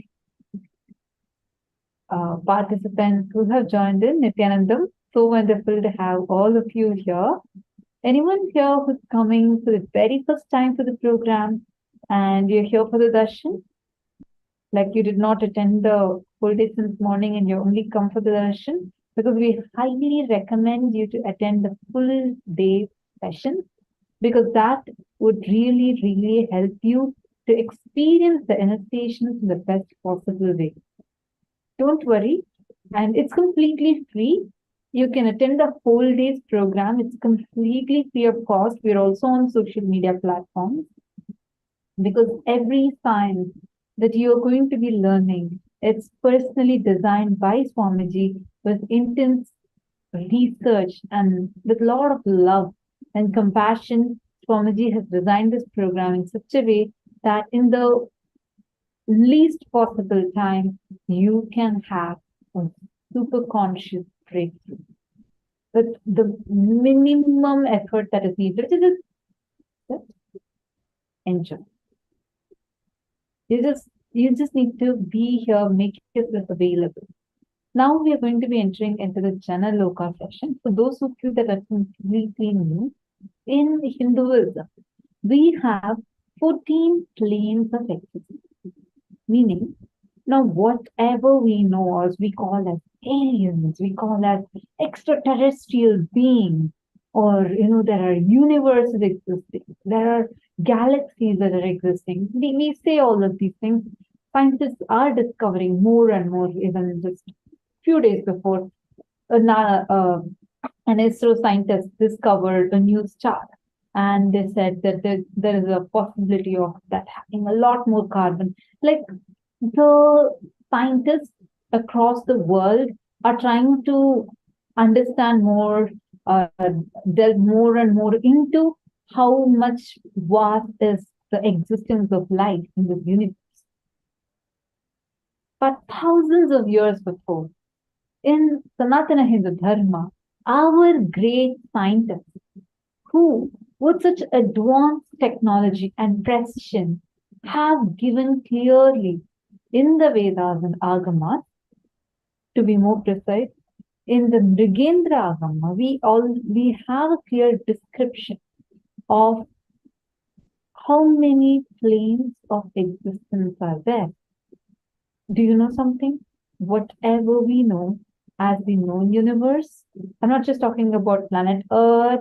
participants who have joined in. Nithyanandam, so wonderful to have all of you here. Anyone here who's coming for the very first time to the program and you're here for the darshan? Like you did not attend the full day since morning and you only come for the darshan? Because we highly recommend you to attend the full day session, because that would really, really help you to experience the initiations in the best possible way. Don't worry, and it's completely free. You can attend the whole day's program. It's completely free of cost. We're also on social media platforms, because every science that you're going to be learning, it's personally designed by Swamiji with intense research and with a lot of love and compassion. Swamiji has designed this program in such a way that in the least possible time, you can have a super conscious breakthrough with the minimum effort that is needed. Just enjoy. You just need to be here, make yourself available. Now we are going to be entering into the Jana loka session. For those of you that are completely new, in Hinduism, we have 14 planes of existence. Meaning, now whatever we know as we call as aliens, we call as extraterrestrial beings, or there are universes existing, there are galaxies that are existing. We say all of these things. Scientists are discovering more and more. Even just a few days before, an ISRO scientist discovered a new star, and they said that there is a possibility of that having a lot more carbon. Like, the scientists across the world are trying to understand more, delve more and more into how much vast is the existence of life in this universe. But thousands of years before, in Sanatana Hindu Dharma, our great scientists, who with such advanced technology and precision have given clearly in the Vedas and Agamas, to be more precise, in the Mrigendra Agama, we have a clear description of how many planes of existence are there. Do you know something? Whatever we know as the known universe, I'm not just talking about planet Earth,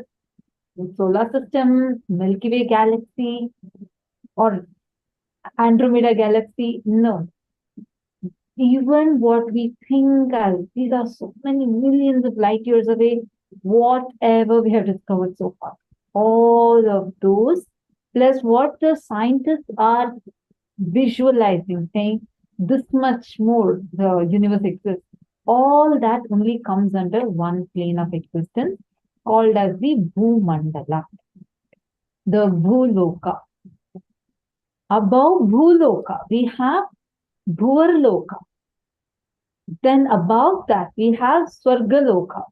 solar system, Milky Way galaxy, or Andromeda galaxy. No. Even what we think as these are so many millions of light years away, whatever we have discovered so far, all of those plus what the scientists are visualizing, saying this much more the universe exists. All that only comes under one plane of existence called as the Bhumandala, the Bhuloka. Above Bhuloka, we have Bhuvarloka. Then above that, we have Swargaloka.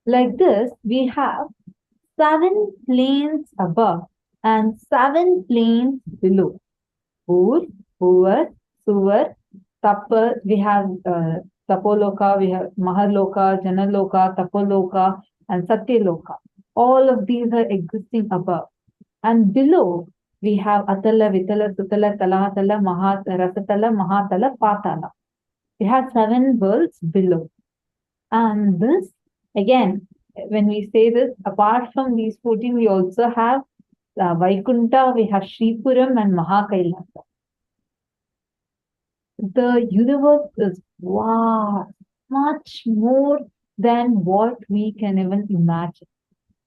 Like this, we have 7 planes above and 7 planes below. Bhur, Bhuvar, Suvar, Tapar, we have Tapoloka, we have Maharloka, Janaloka, Tapoloka, and Satyaloka. All of these are existing above. And below, we have Atala, Vitala, Sutala, Talahatala, Rasatala, Mahatala, Patala. We have 7 worlds below. And this, again, when we say this, apart from these 14, we also have Vaikunta, we have Shripuram and Mahakailasa. The universe is vast, much more than what we can even imagine.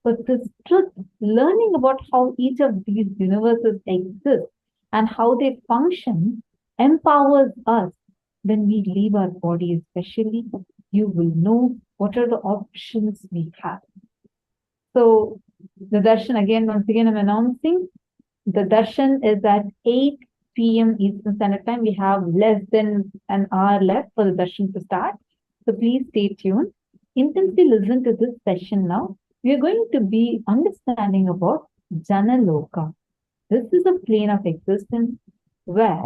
But this truth, learning about how each of these universes exist and how they function, empowers us when we leave our body, especially. You will know what are the options we have. So the darshan, once again, I'm announcing, the darshan is at 8 p.m. Eastern Standard Time. We have less than an hour left for the darshan to start. So please stay tuned. Intensely listen to this session now. We are going to be understanding about Jana loka. This is a plane of existence where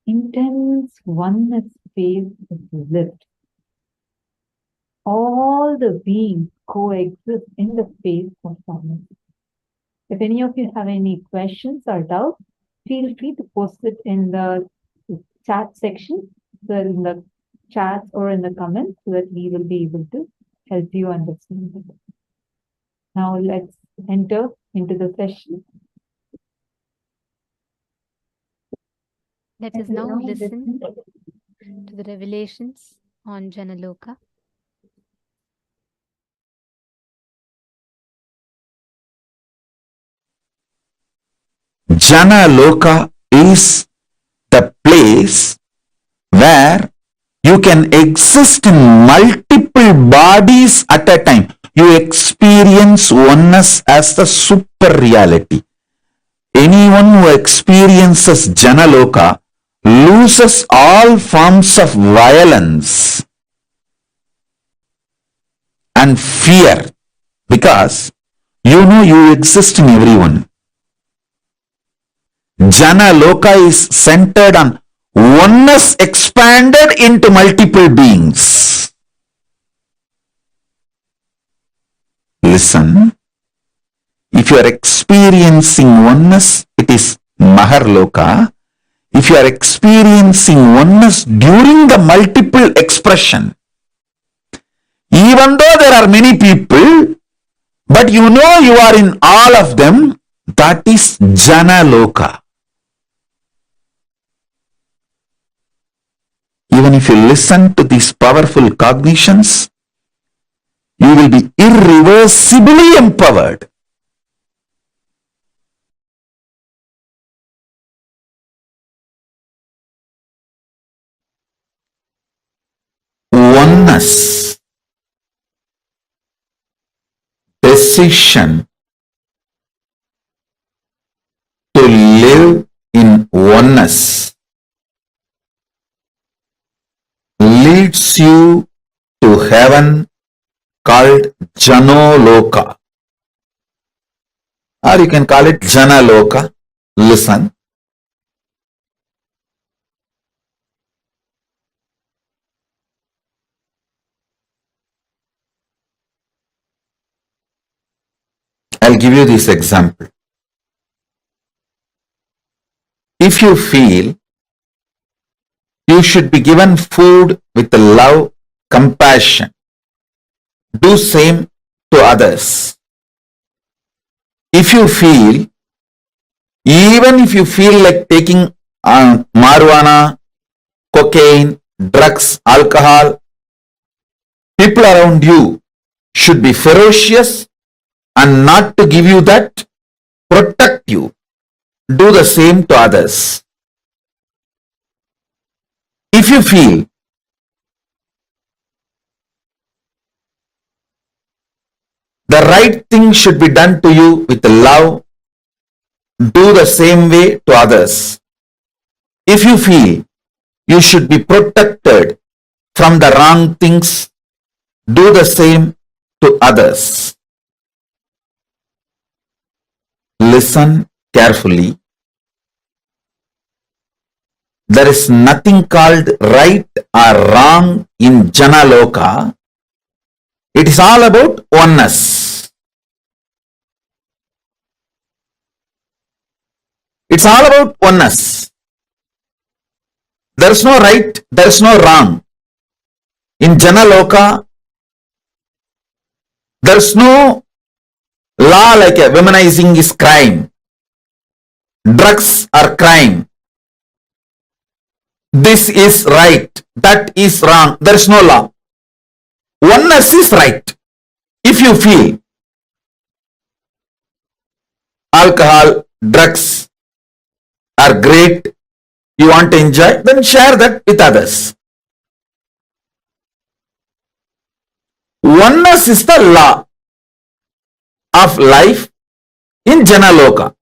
intense oneness phase is lived. All the beings coexist in the phase of oneness. If any of you have any questions or doubts, feel free to post it in the chat section, in the chats or in the comments, so that we will be able to help you understand it. Now let's enter into the session. Let us now listen to the revelations on Jana loka. Jana loka is the place where you can exist in multiple bodies at a time. You experience oneness as the super reality. Anyone who experiences Jana loka loses all forms of violence and fear, because you know you exist in everyone. Jana loka is centered on oneness expanded into multiple beings. Listen, if you are experiencing oneness, it is Maharloka. If you are experiencing oneness during the multiple expression, even though there are many people, but you know you are in all of them, that is Jana loka. Even if you listen to these powerful cognitions, you will be irreversibly empowered. Oneness, decision to live in oneness, leads you to heaven called Janoloka, or you can call it Jana loka. Listen. I'll give you this example. If you feel you should be given food with love, compassion, do same to others. If you feel, even if you feel like taking marijuana, cocaine, drugs, alcohol, people around you should be ferocious and not to give you that, protect you, do the same to others. If you feel the right thing should be done to you with love, do the same way to others. If you feel you should be protected from the wrong things, do the same to others. Listen carefully. There is nothing called right or wrong in Jana loka. It is all about oneness. It's all about oneness. There is no right, there is no wrong. In Jana loka, there is no law like a womanizing is crime. Drugs are crime. This is right, that is wrong. There is no law. Oneness is right. If you feel alcohol, drugs are great, you want to enjoy, then share that with others. Oneness is the law of life in Jana loka.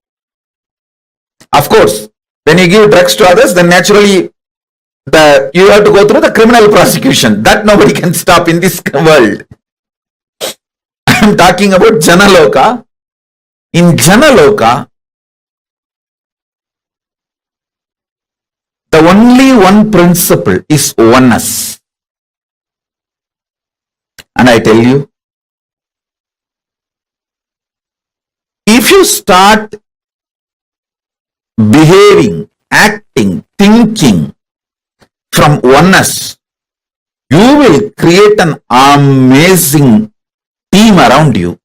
Of course, when you give drugs to others, then naturally you have to go through the criminal prosecution. That nobody can stop in this world. I am talking about Jana loka. In Jana loka, the only one principle is oneness. And I tell you, if you start behaving, acting, thinking from oneness, you will create an amazing team around you.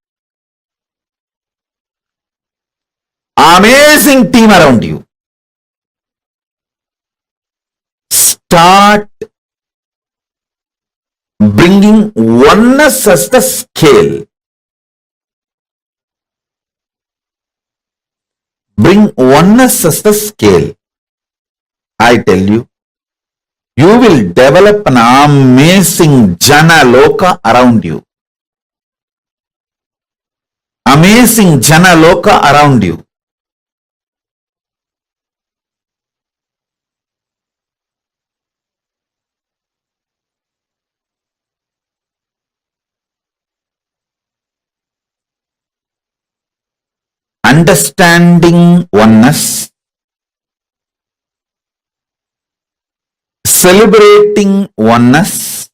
Amazing team around you. Start bringing oneness as the scale. Bring oneness as the scale. I tell you, you will develop an amazing Jana loka around you. Amazing Jana loka around you. Understanding oneness, celebrating oneness,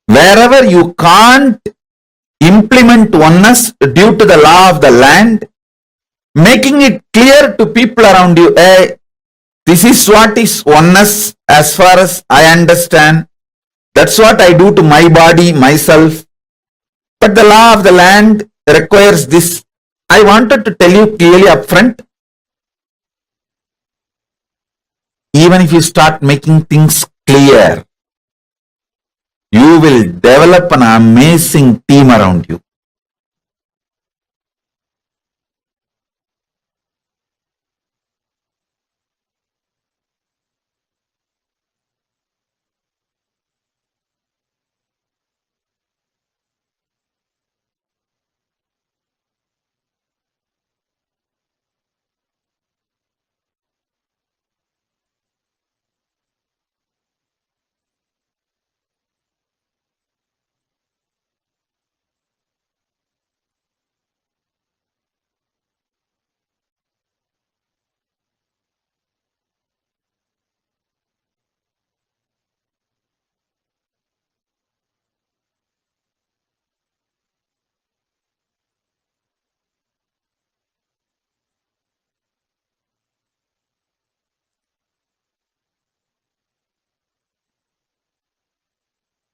wherever you can't implement oneness due to the law of the land, making it clear to people around you, hey, this is what is oneness as far as I understand. That's what I do to my body, myself. But the law of the land requires this. I wanted to tell you clearly upfront. Even if you start making things clear, you will develop an amazing team around you.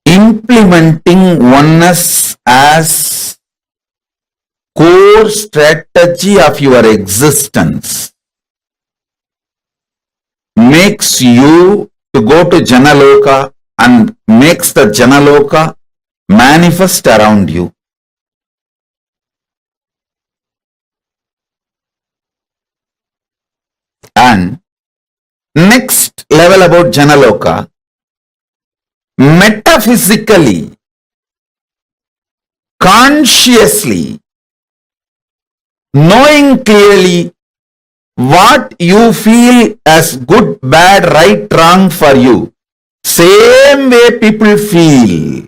Implementing oneness as core strategy of your existence makes you to go to Jana loka and makes the Jana loka manifest around you. And next level about Jana loka, metaphysically, consciously, knowing clearly what you feel as good, bad, right, wrong for you. Same way people feel.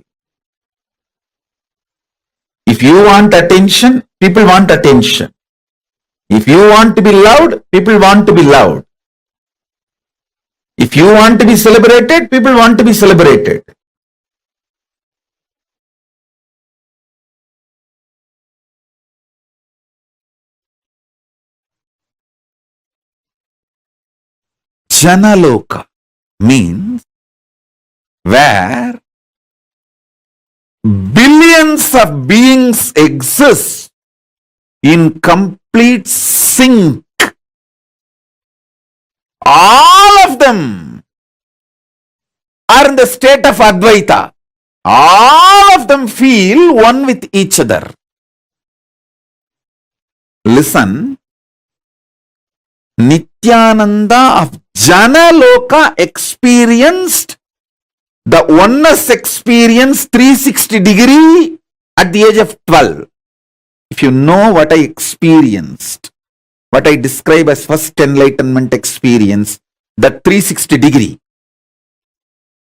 If you want attention, people want attention. If you want to be loved, people want to be loved. If you want to be celebrated, people want to be celebrated. Jana loka means where billions of beings exist in complete sync. All of them are in the state of Advaita. All of them feel one with each other. Listen, Nithyananda of Jana loka experienced the oneness experience 360 degree at the age of 12. If you know what I experienced, what I describe as first enlightenment experience, that 360 degree,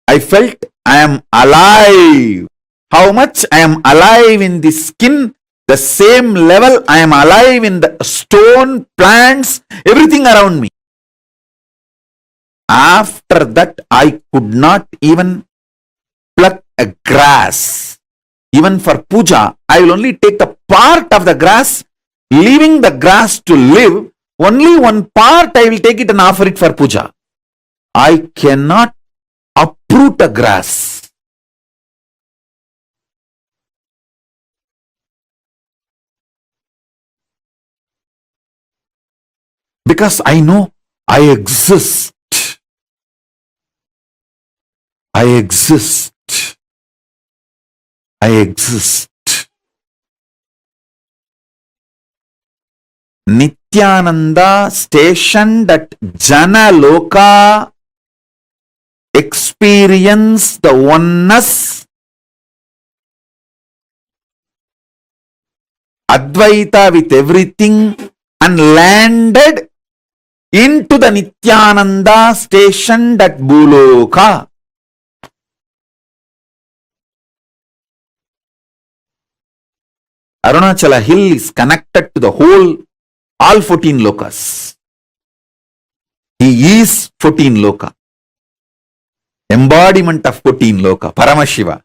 I felt I am alive. How much I am alive in the skin, the same level I am alive in the stone, plants, everything around me. After that, I could not even pluck a grass. Even for puja, I will only take the part of the grass, leaving the grass to live. Only one part I will take it and offer it for puja. I cannot uproot a grass. Because I know I exist. I exist. I exist. Nithyananda stationed at Jana loka experienced the oneness, Advaita with everything, and landed into the Nithyananda stationed at Bhuloka. Arunachala hill is connected to the whole, all 14 lokas. He is 14 loka. Embodiment of 14 loka, Paramashiva.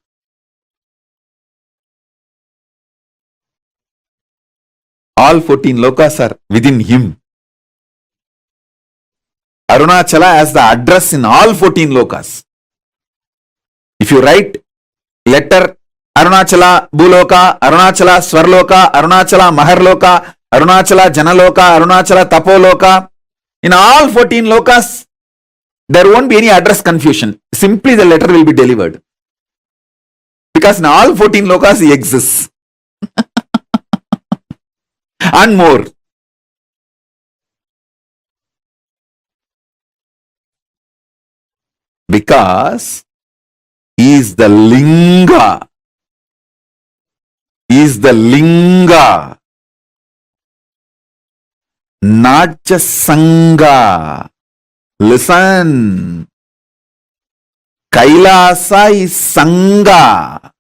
All 14 lokas are within him. Arunachala has the address in all 14 lokas. If you write letter Arunachala Bhuloka, Arunachala Swarloka, Arunachala Maharloka, Arunachala Janaloka, Arunachala Tapoloka, in all 14 lokas, there won't be any address confusion. Simply the letter will be delivered. Because in all 14 lokas he exists. And more. Because he is the linga. He is the linga. Not just sangha. Listen. KAILASA is sangha.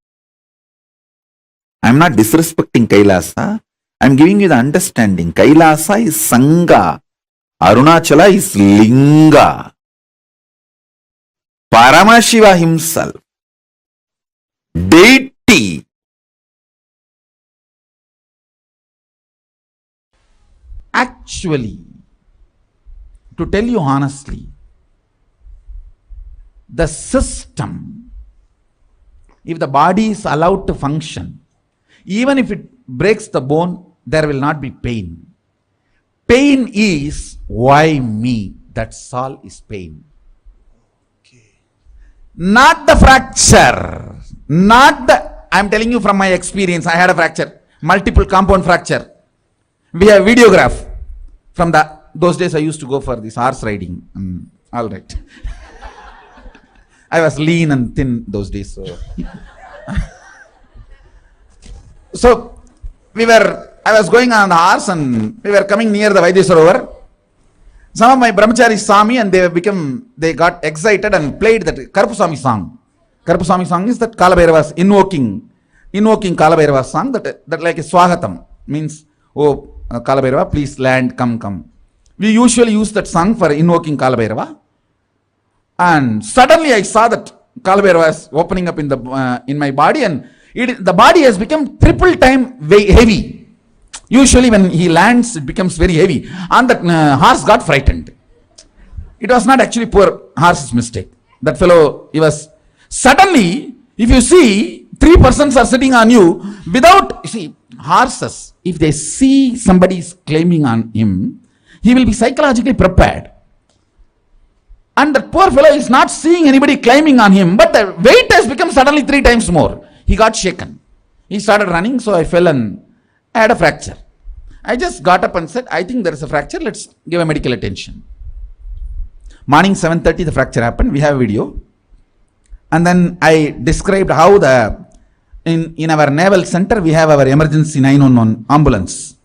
I am not disrespecting KAILASA. I am giving you the understanding. KAILASA is sangha. Arunachala is linga. Paramashiva himself, deity, actually, to tell you honestly, the system, if the body is allowed to function, even if it breaks the bone, there will not be pain. Pain is why me, that's all is pain. Not the fracture, not the, I am telling you from my experience, I had a fracture, multiple compound fracture. We have videograph from the those days I used to go for this horse riding. All right. I was lean and thin those days. So I was going on the horse and we were coming near the Vaidya Sarovar. Some of my brahmacharis saw me and they got excited and played that Karpuswami song. Karpuswami song is that Kalabhairava's invoking Kalabhairava's song that like a Swagatam means, oh Kalabhairava, please land, come. We usually use that song for invoking Kalabhairava. And suddenly I saw that Kalabhairava was opening up in my body, and the body has become triple time heavy. Usually when he lands, it becomes very heavy. And that horse got frightened. It was not actually poor horse's mistake. That fellow, he was... Suddenly, if you see, 3 persons are sitting on you without... See, horses, if they see somebody is claiming on him, he will be psychologically prepared. And that poor fellow is not seeing anybody climbing on him, but the weight has become suddenly 3 times more. He got shaken. He started running, so I fell and I had a fracture. I just got up and said, I think there is a fracture, let's give a medical attention. Morning 7:30 the fracture happened, we have a video. And then I described how in our naval center we have our emergency 911 ambulance.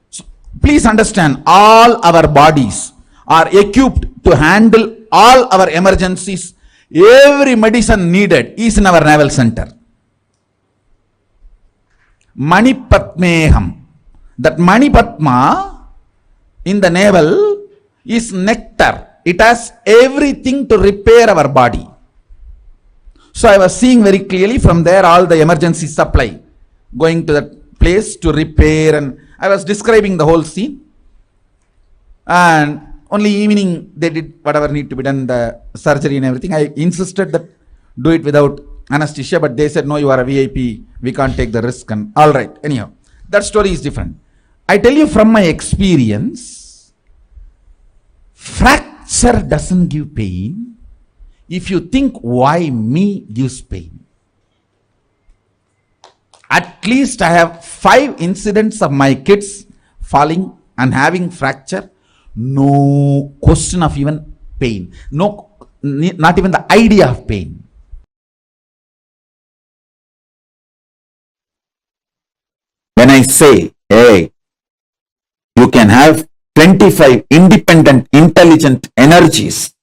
So please understand, all our bodies are equipped to handle all our emergencies. Every medicine needed is in our naval center. Manipatmeham. That Manipatma in the navel is nectar. It has everything to repair our body. So I was seeing very clearly from there all the emergency supply going to that place to repair, and I was describing the whole scene. And only evening they did whatever need to be done, the surgery and everything. I insisted that do it without anesthesia, but they said, no, you are a VIP, we can't take the risk. And all right, anyhow, that story is different. I tell you from my experience, fracture doesn't give pain if you think why me gives pain. At least I have 5 incidents of my kids falling and having fracture. No question of even pain. No, not even the idea of pain. When I say, hey, you can have 25 independent, intelligent energies.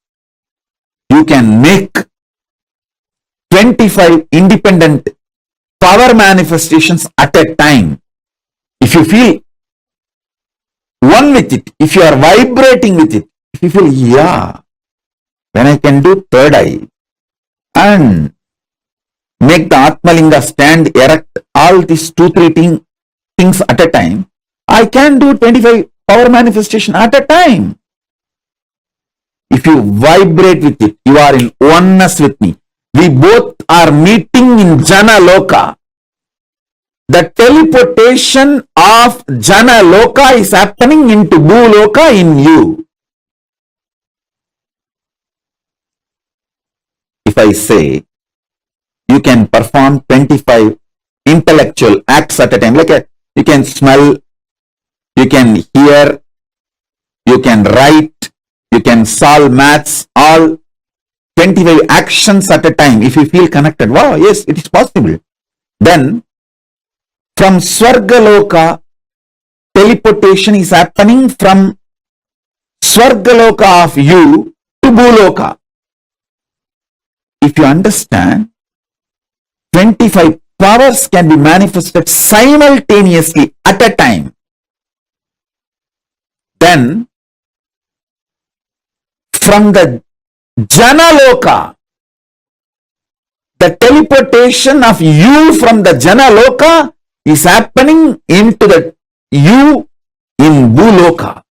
You can make 25 independent power manifestations at a time. If you feel one with it, if you are vibrating with it, if you feel, yeah, then I can do third eye and make the Atmalinga stand erect, all these 2-3 things at a time, I can do 25 power manifestation at a time. If you vibrate with it, you are in oneness with me. We both are meeting in Jana loka. The teleportation of Jana loka is happening into Bhu loka in you. If I say, you can perform 25 intellectual acts at a time, like you can smell, you can hear, you can write, you can solve maths, all 25 actions at a time. If you feel connected, wow, yes, it is possible. Then, from Swargaloka, teleportation is happening from Swargaloka of you to Bhuloka. If you understand, 25 powers can be manifested simultaneously at a time. Then, from the Janaloka, the teleportation of you from the Janaloka is happening into the you in Bhuloka.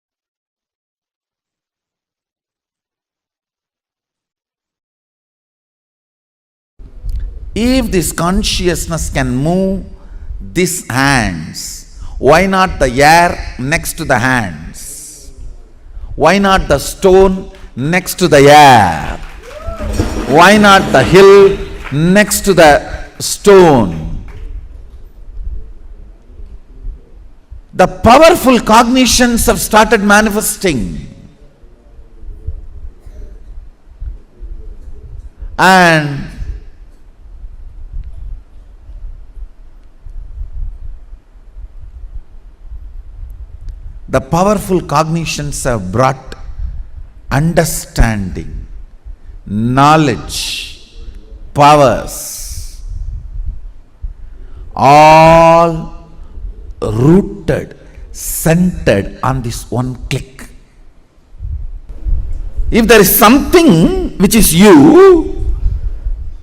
If this consciousness can move these hands, why not the air next to the hands? Why not the stone next to the air? Why not the hill next to the stone? the powerful cognitions have started manifesting. And the powerful cognitions have brought understanding, knowledge, powers, all rooted, centered on this one click. If there is something which is you,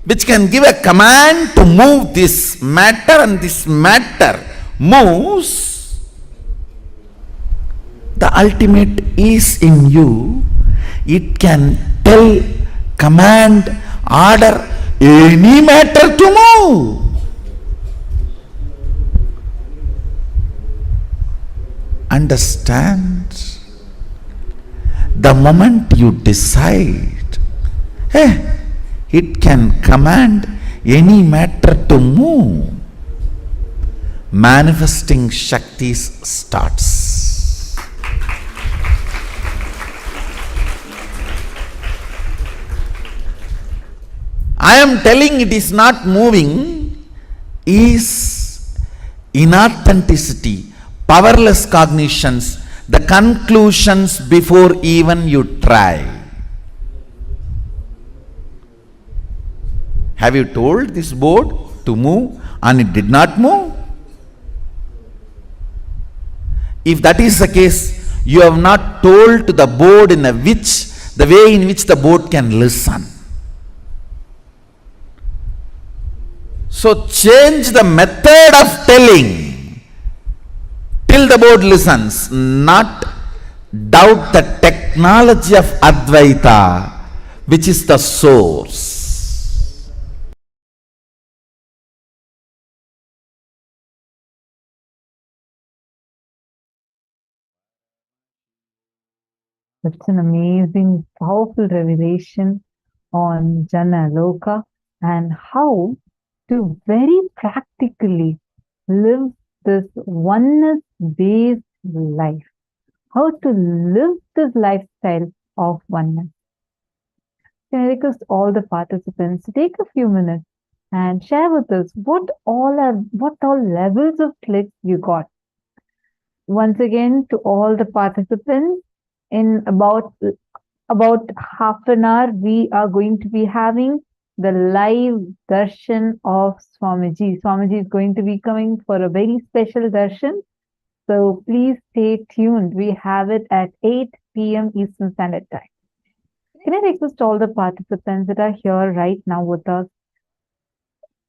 which can give a command to move this matter, and this matter moves, the ultimate is in you. It can tell, command, order any matter to move. Understand? The moment you decide, it can command any matter to move, manifesting Shaktis starts. I am telling it is not moving is inauthenticity, powerless cognitions, the conclusions before even you try. Have you told this board to move and it did not move? If that is the case, you have not told to the board the way in which the board can listen. So change the method of telling till the board listens, not doubt the technology of Advaita, which is the source. That's an amazing, powerful revelation on Jana, loka, and how to very practically live this oneness-based life. How to live this lifestyle of oneness. Can I request all the participants to take a few minutes and share with us what all levels of clicks you got. Once again, to all the participants, in about half an hour, we are going to be having the live darshan of Swamiji. Swamiji is going to be coming for a very special darshan. So please stay tuned. We have it at 8 p.m. Eastern Standard Time. Can I request all the participants that are here right now with us?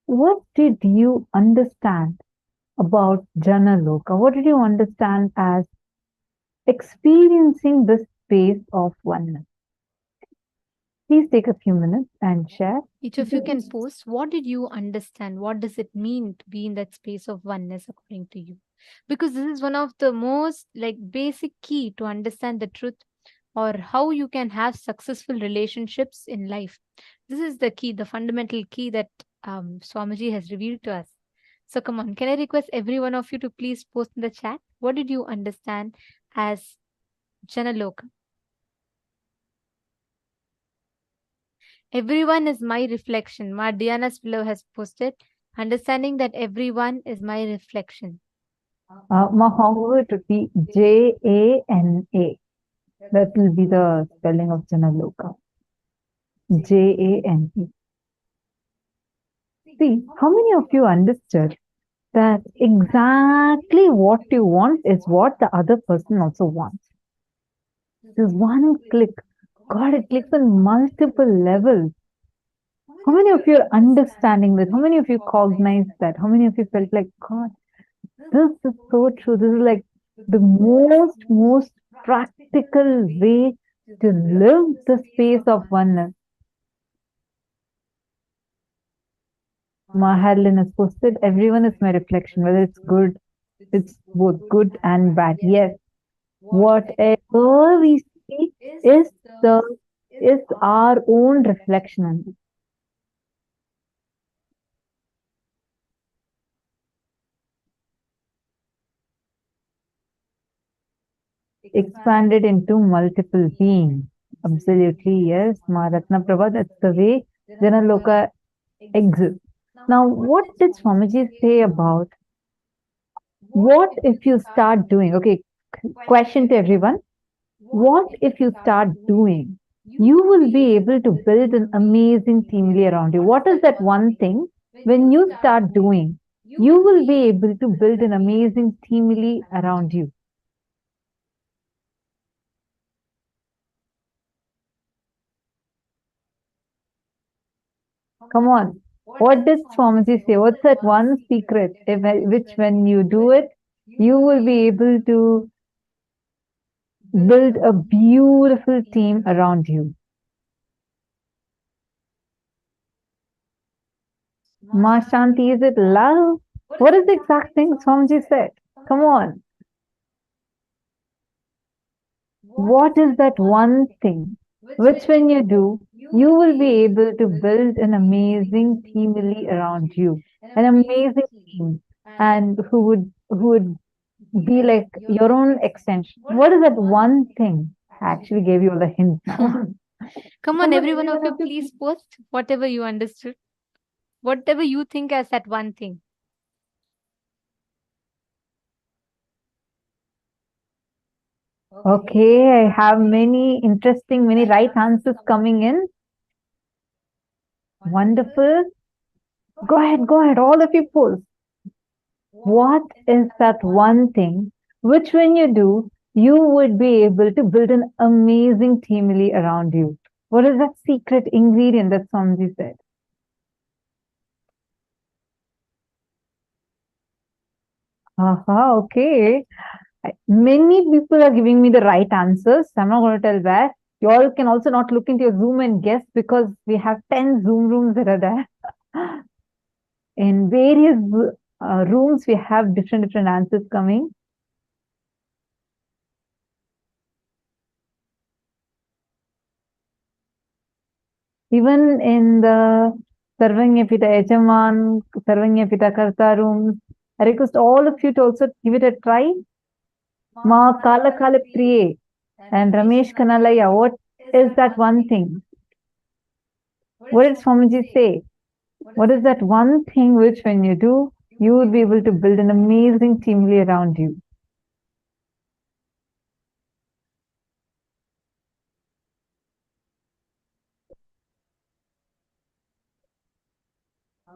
What did you understand about Jana Loka? What did you understand as experiencing this space of oneness? Please take a few minutes and share. Each of you can post. What did you understand? What does it mean to be in that space of oneness according to you? Because this is one of the most basic key to understand the truth or how you can have successful relationships in life. This is the key, the fundamental key that Swamiji has revealed to us. So come on, can I request every one of you to please post in the chat? What did you understand as Jana Loka? Everyone is my reflection. Mardiana's below has posted, understanding that everyone is my reflection. However, it would be Jana. That will be the spelling of Jana Loka. Jana. See, how many of you understood that exactly what you want is what the other person also wants? This one click. God, it clicks on multiple levels. How many of you are understanding that? How many of you cognize that? How many of you felt like, God, this is so true. This is like the most practical way to live the space of oneness. Maharlin has posted, everyone is my reflection, whether it's good, it's both good and bad. Yes, whatever we see is our own reflection. expanded into multiple beings. Absolutely, yes. Maharatna Prabha, that's the way Jana loka exists. Now, what did Swamiji say about what if you start doing? Okay, question to everyone. What if you start doing? You will be able to build an amazing team around you. What is that one thing? When you start doing, you will be able to build an amazing team around you. Come on. What did Swamiji say? What's that one secret which when you do it, you will be able to build a beautiful team around you? Ma Shanti, is it love? What is the exact thing Swamiji said? Come on. What is that one thing which when you do, you will be able to build an amazing team around you, an amazing team, and who would be like your own extension. What is that one thing? I actually gave you all the hints now. Come on, every one of you, please post whatever you understood, whatever you think as that one thing. Okay, I have many right answers coming in. Wonderful. Go ahead, all of you post. What is that one thing which when you do, you would be able to build an amazing team around you? What is that secret ingredient that Swamiji said? Okay. Many people are giving me the right answers. I'm not going to tell where. You all can also not look into your Zoom and guess because we have 10 Zoom rooms that are there. In various rooms, we have different answers coming. Even in the Sarvanya Pita Ejaman, Sarvanya Pita Karta rooms, I request all of you to also give it a try. Ma Kala Kala Priye and Ramesh Kanalaya, what is that one thing? What did Swamiji say? What is that one thing which when you do, you will be able to build an amazing team around you?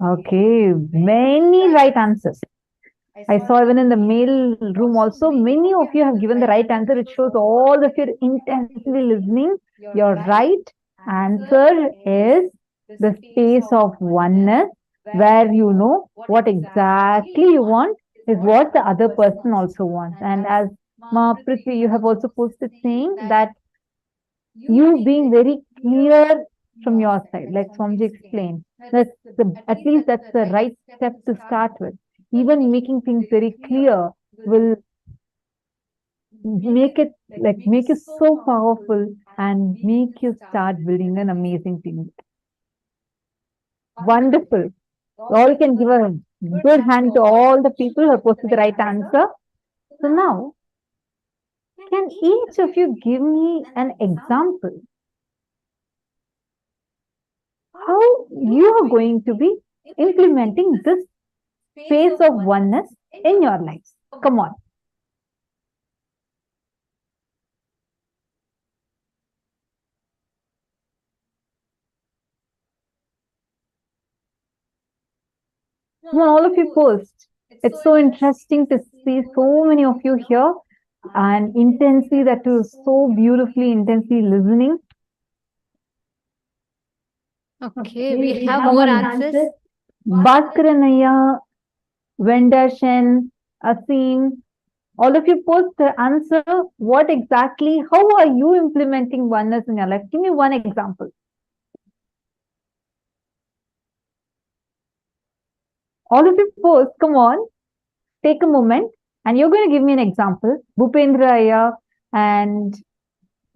Okay, many right answers. I saw even in the mail room also, many of you have given the right answer. It shows all of you intensely listening. Your right answer is the space of oneness, where you know what exactly you want is what the other person also wants. And as Ma Prithvi, you have also posted saying that you being very clear from your side, like Swamiji explained. At least that's the right step to start with. Even making things very clear will make you so powerful and make you start building an amazing team. Wonderful. All can give a good hand to all the people who have posted the right answer. So now, can each of you give me an example how you are going to be implementing this space of oneness in your lives? Come on. Come on, all of you post. It's so interesting to see so many of you here and intensely that too, so beautifully intensely listening. Okay, we have more answers. Bhaskaranaya, Vendarshan, Asim, all of you post the answer. What exactly, how are you implementing oneness in your life? Give me one example. All of you post, come on, take a moment and you're going to give me an example. Bhupendra Aya and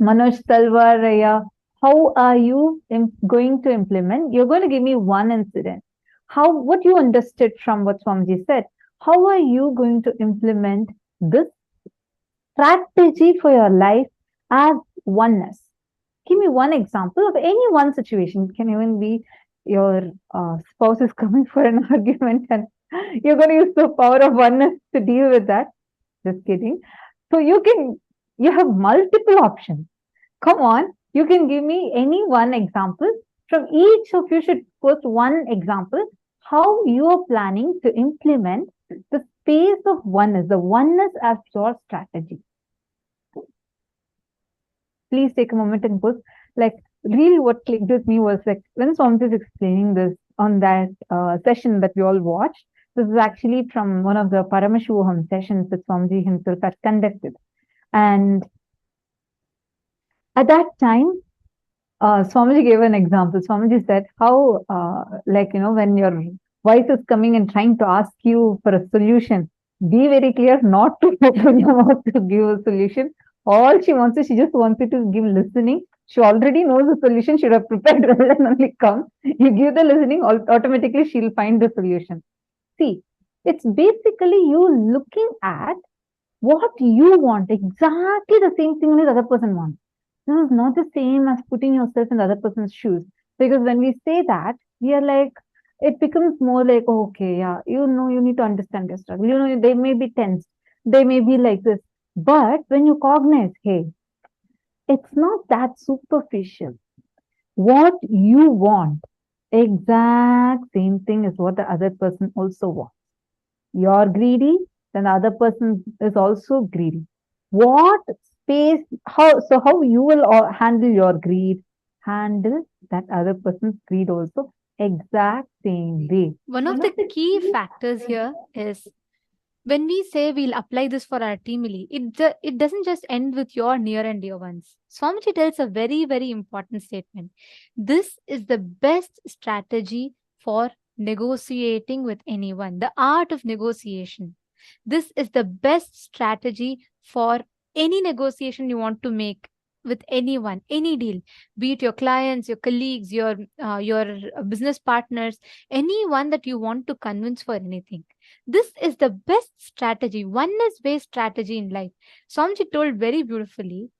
Manoj Talwar Aya, how are you going to implement? You're going to give me one incident. What you understood from what Swamiji said. How are you going to implement this strategy for your life as oneness. Give me one example of any one situation. It can even be your spouse is coming for an argument and you're going to use the power of oneness to deal with that. Just kidding. So you have multiple options. Come on, you can give me any one example. From each of you should post one example how you are planning to implement the space of oneness, the oneness as your strategy. Please take a moment and post. Like, really what clicked with me was like when Swamiji is explaining this on that session that we all watched. This is actually from one of the Paramashivoham sessions that Swamiji himself had conducted. And at that time, Swamiji gave an example. Swamiji said how, when your wife is coming and trying to ask you for a solution, be very clear not to open your mouth to give a solution. All she wants is, she just wants you to give listening. She already knows the solution. She would have prepared rather than only come. You give the listening, automatically she'll find the solution. See, it's basically you looking at what you want, exactly the same thing the other person wants. This is not the same as putting yourself in the other person's shoes. Because when we say that, we are like, it becomes more like, oh, okay, yeah, you need to understand their struggle. They may be tense. They may be like this. But when you cognize, hey, it's not that superficial. What you want, exact same thing is what the other person also wants. You're greedy, then the other person is also greedy. What space, how you will handle your greed, handle that other person's greed also exact same way. One of the key factors here is when we say we'll apply this for our team, it doesn't just end with your near and dear ones. Swamiji tells a very, very important statement. This is the best strategy for negotiating with anyone, the art of negotiation. This is the best strategy for any negotiation you want to make with anyone, any deal, be it your clients, your colleagues, your business partners, anyone that you want to convince for anything. This is the best strategy, oneness-based strategy in life. Swamiji told very beautifully,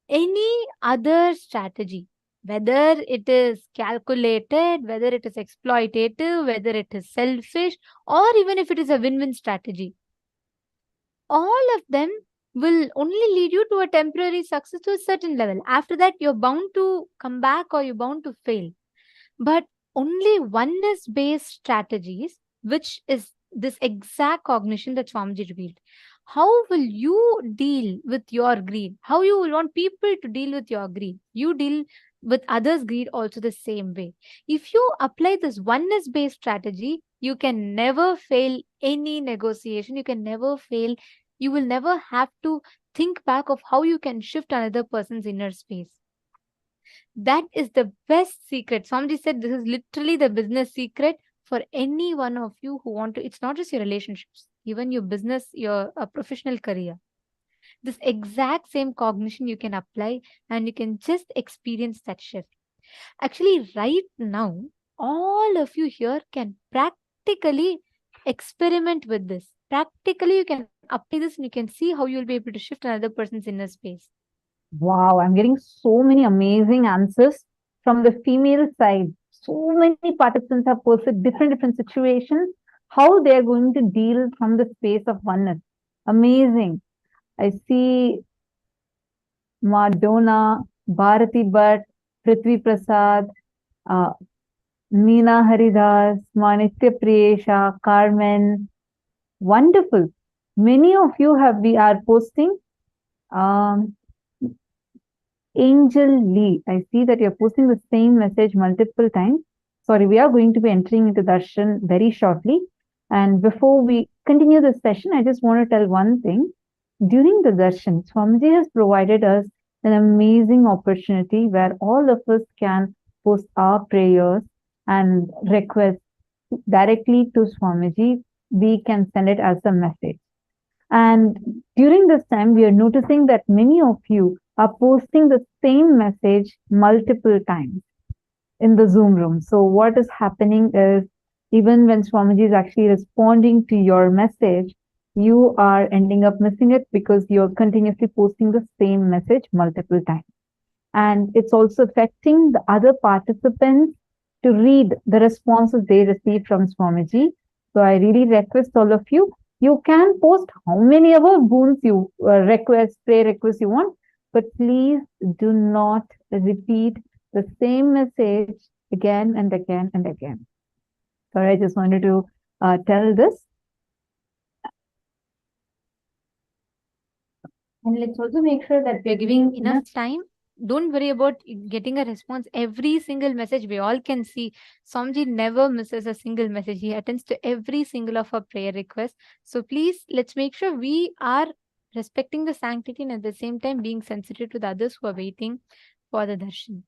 any other strategy, whether it is calculated, whether it is exploitative, whether it is selfish, or even if it is a win-win strategy, all of them will only lead you to a temporary success to a certain level. After that, you're bound to come back or you're bound to fail. But only oneness-based strategies, which is this exact cognition that Swamiji revealed. How will you deal with your greed? How you will want people to deal with your greed? You deal with others' greed also the same way. If you apply this oneness-based strategy, you can never fail any negotiation. You can never fail. You will never have to think back of how you can shift another person's inner space. That is the best secret. Swamiji said this is literally the business secret for any one of you who want to. It's not just your relationships, even your business, your professional career. This exact same cognition you can apply and you can just experience that shift. Actually, right now, all of you here can practically experiment with this. Practically, you can apply this and you can see how you'll be able to shift another person's inner space. Wow, I'm getting so many amazing answers from the female side. So many participants have posted different situations, how they're going to deal from the space of oneness. Amazing. I see Madonna, Bharati Bhatt, Prithvi Prasad, Meena Haridas, Manitya Priyesha, Carmen. Wonderful. Many of you are posting. Angel Lee, I see that you're posting the same message multiple times. Sorry, we are going to be entering into darshan very shortly. And before we continue the session, I just want to tell one thing. During the darshan, Swamiji has provided us an amazing opportunity where all of us can post our prayers and requests directly to Swamiji. We can send it as a message. And during this time, we are noticing that many of you are posting the same message multiple times in the Zoom room. So what is happening is, even when Swamiji is actually responding to your message, you are ending up missing it because you're continuously posting the same message multiple times. And it's also affecting the other participants to read the responses they receive from Swamiji. So I really request all of you, you can post how many ever boons you prayer requests you want, but please do not repeat the same message again and again and again. So I just wanted to tell this. And let's also make sure that we're giving enough time. Don't worry about getting a response. Every single message we all can see. Swamiji never misses a single message. He attends to every single of our prayer requests. So please, let's make sure we are respecting the sanctity and at the same time being sensitive to the others who are waiting for the darshan.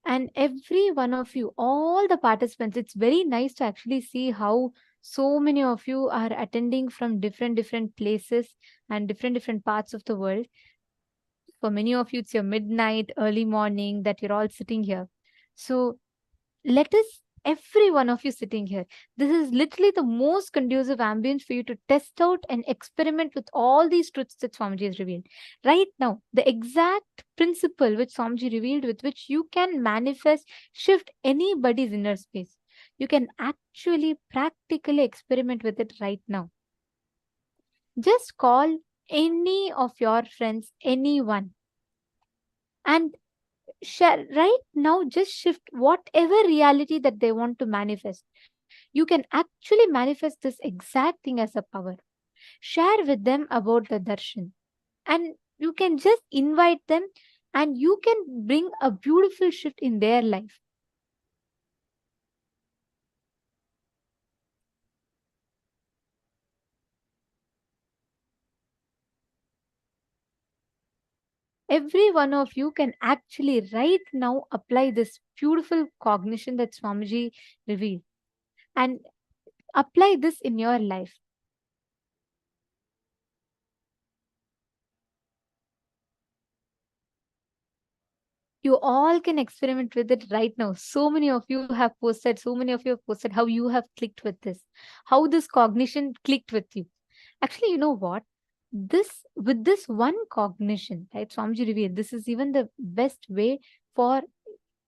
And every one of you, all the participants, it's very nice to actually see how so many of you are attending from different places and different parts of the world. For many of you, it's your midnight, early morning that you're all sitting here. So let us, every one of you sitting here, this is literally the most conducive ambience for you to test out and experiment with all these truths that Swamiji has revealed. Right now, the exact principle which Swamiji revealed with which you can manifest, shift anybody's inner space. You can actually practically experiment with it right now. Just call any of your friends, anyone, and share right now. Just shift whatever reality that they want to manifest. You can actually manifest this exact thing as a power. Share with them about the darshan, and you can just invite them, and you can bring a beautiful shift in their life. Every one of you can actually right now apply this beautiful cognition that Swamiji revealed and apply this in your life. You all can experiment with it right now. So many of you have posted, how you have clicked with this, how this cognition clicked with you. Actually, you know what? With this one cognition, right? Swamiji revealed this is even the best way for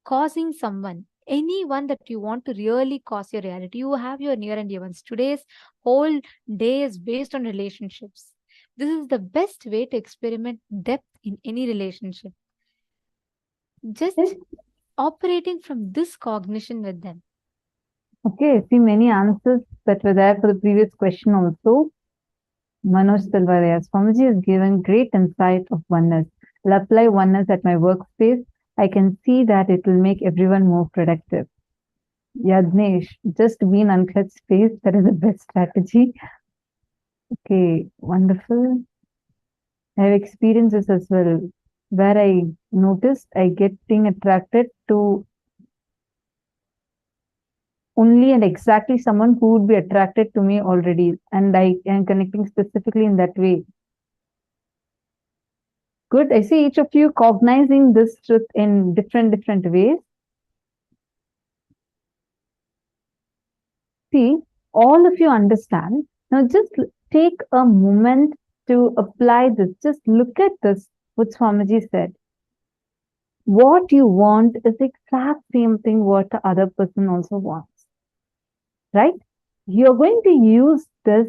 causing someone, anyone that you want to really cause your reality. You have your near and dear ones. Today's whole day is based on relationships. This is the best way to experiment depth in any relationship. Just operating from this cognition with them. Okay, I see many answers that were there for the previous question also. Manoj Talvaria, Swamiji has given great insight of oneness. I'll apply oneness at my workspace. I can see that it will make everyone more productive. Yadnesh, just be in unclutched space. That is the best strategy. Okay, wonderful. I have experiences as well, where I noticed I getting attracted to only and exactly someone who would be attracted to me already, and I am connecting specifically in that way. Good. I see each of you cognizing this truth in different ways. See, all of you understand. Now just take a moment to apply this. Just look at this, what Swamiji said. What you want is the exact same thing what the other person also wants. Right? You're going to use this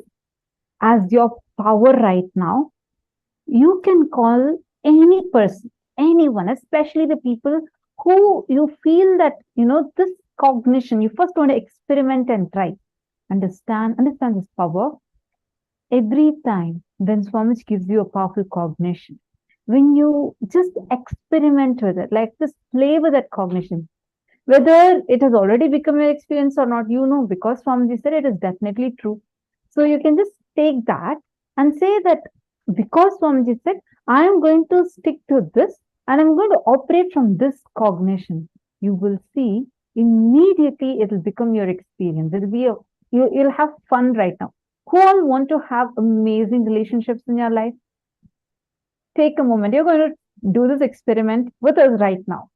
as your power right now. You can call any person, anyone, especially the people who you feel that, this cognition, you first want to experiment and try. Understand this power. Every time when Swamiji gives you a powerful cognition, when you just experiment with it, like just play with that cognition, whether it has already become your experience or not, because Swamiji said it is definitely true. So you can just take that and say that because Swamiji said, I am going to stick to this and I'm going to operate from this cognition. You will see immediately it will become your experience. It will be you'll have fun right now. Who all want to have amazing relationships in your life? Take a moment. You're going to do this experiment with us right now.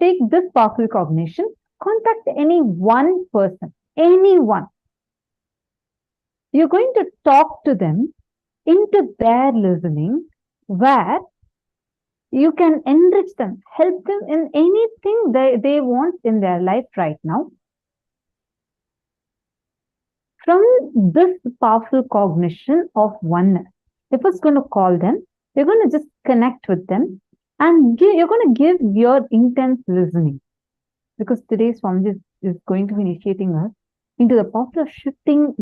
Take this powerful cognition, contact any one person, anyone. You're going to talk to them into their listening, where you can enrich them, help them in anything they want in their life right now. From this powerful cognition of oneness, you're first going to call them, you're going to just connect with them, and you're going to give your intense listening. Because today's Swamiji is going to be initiating us into the power of shifting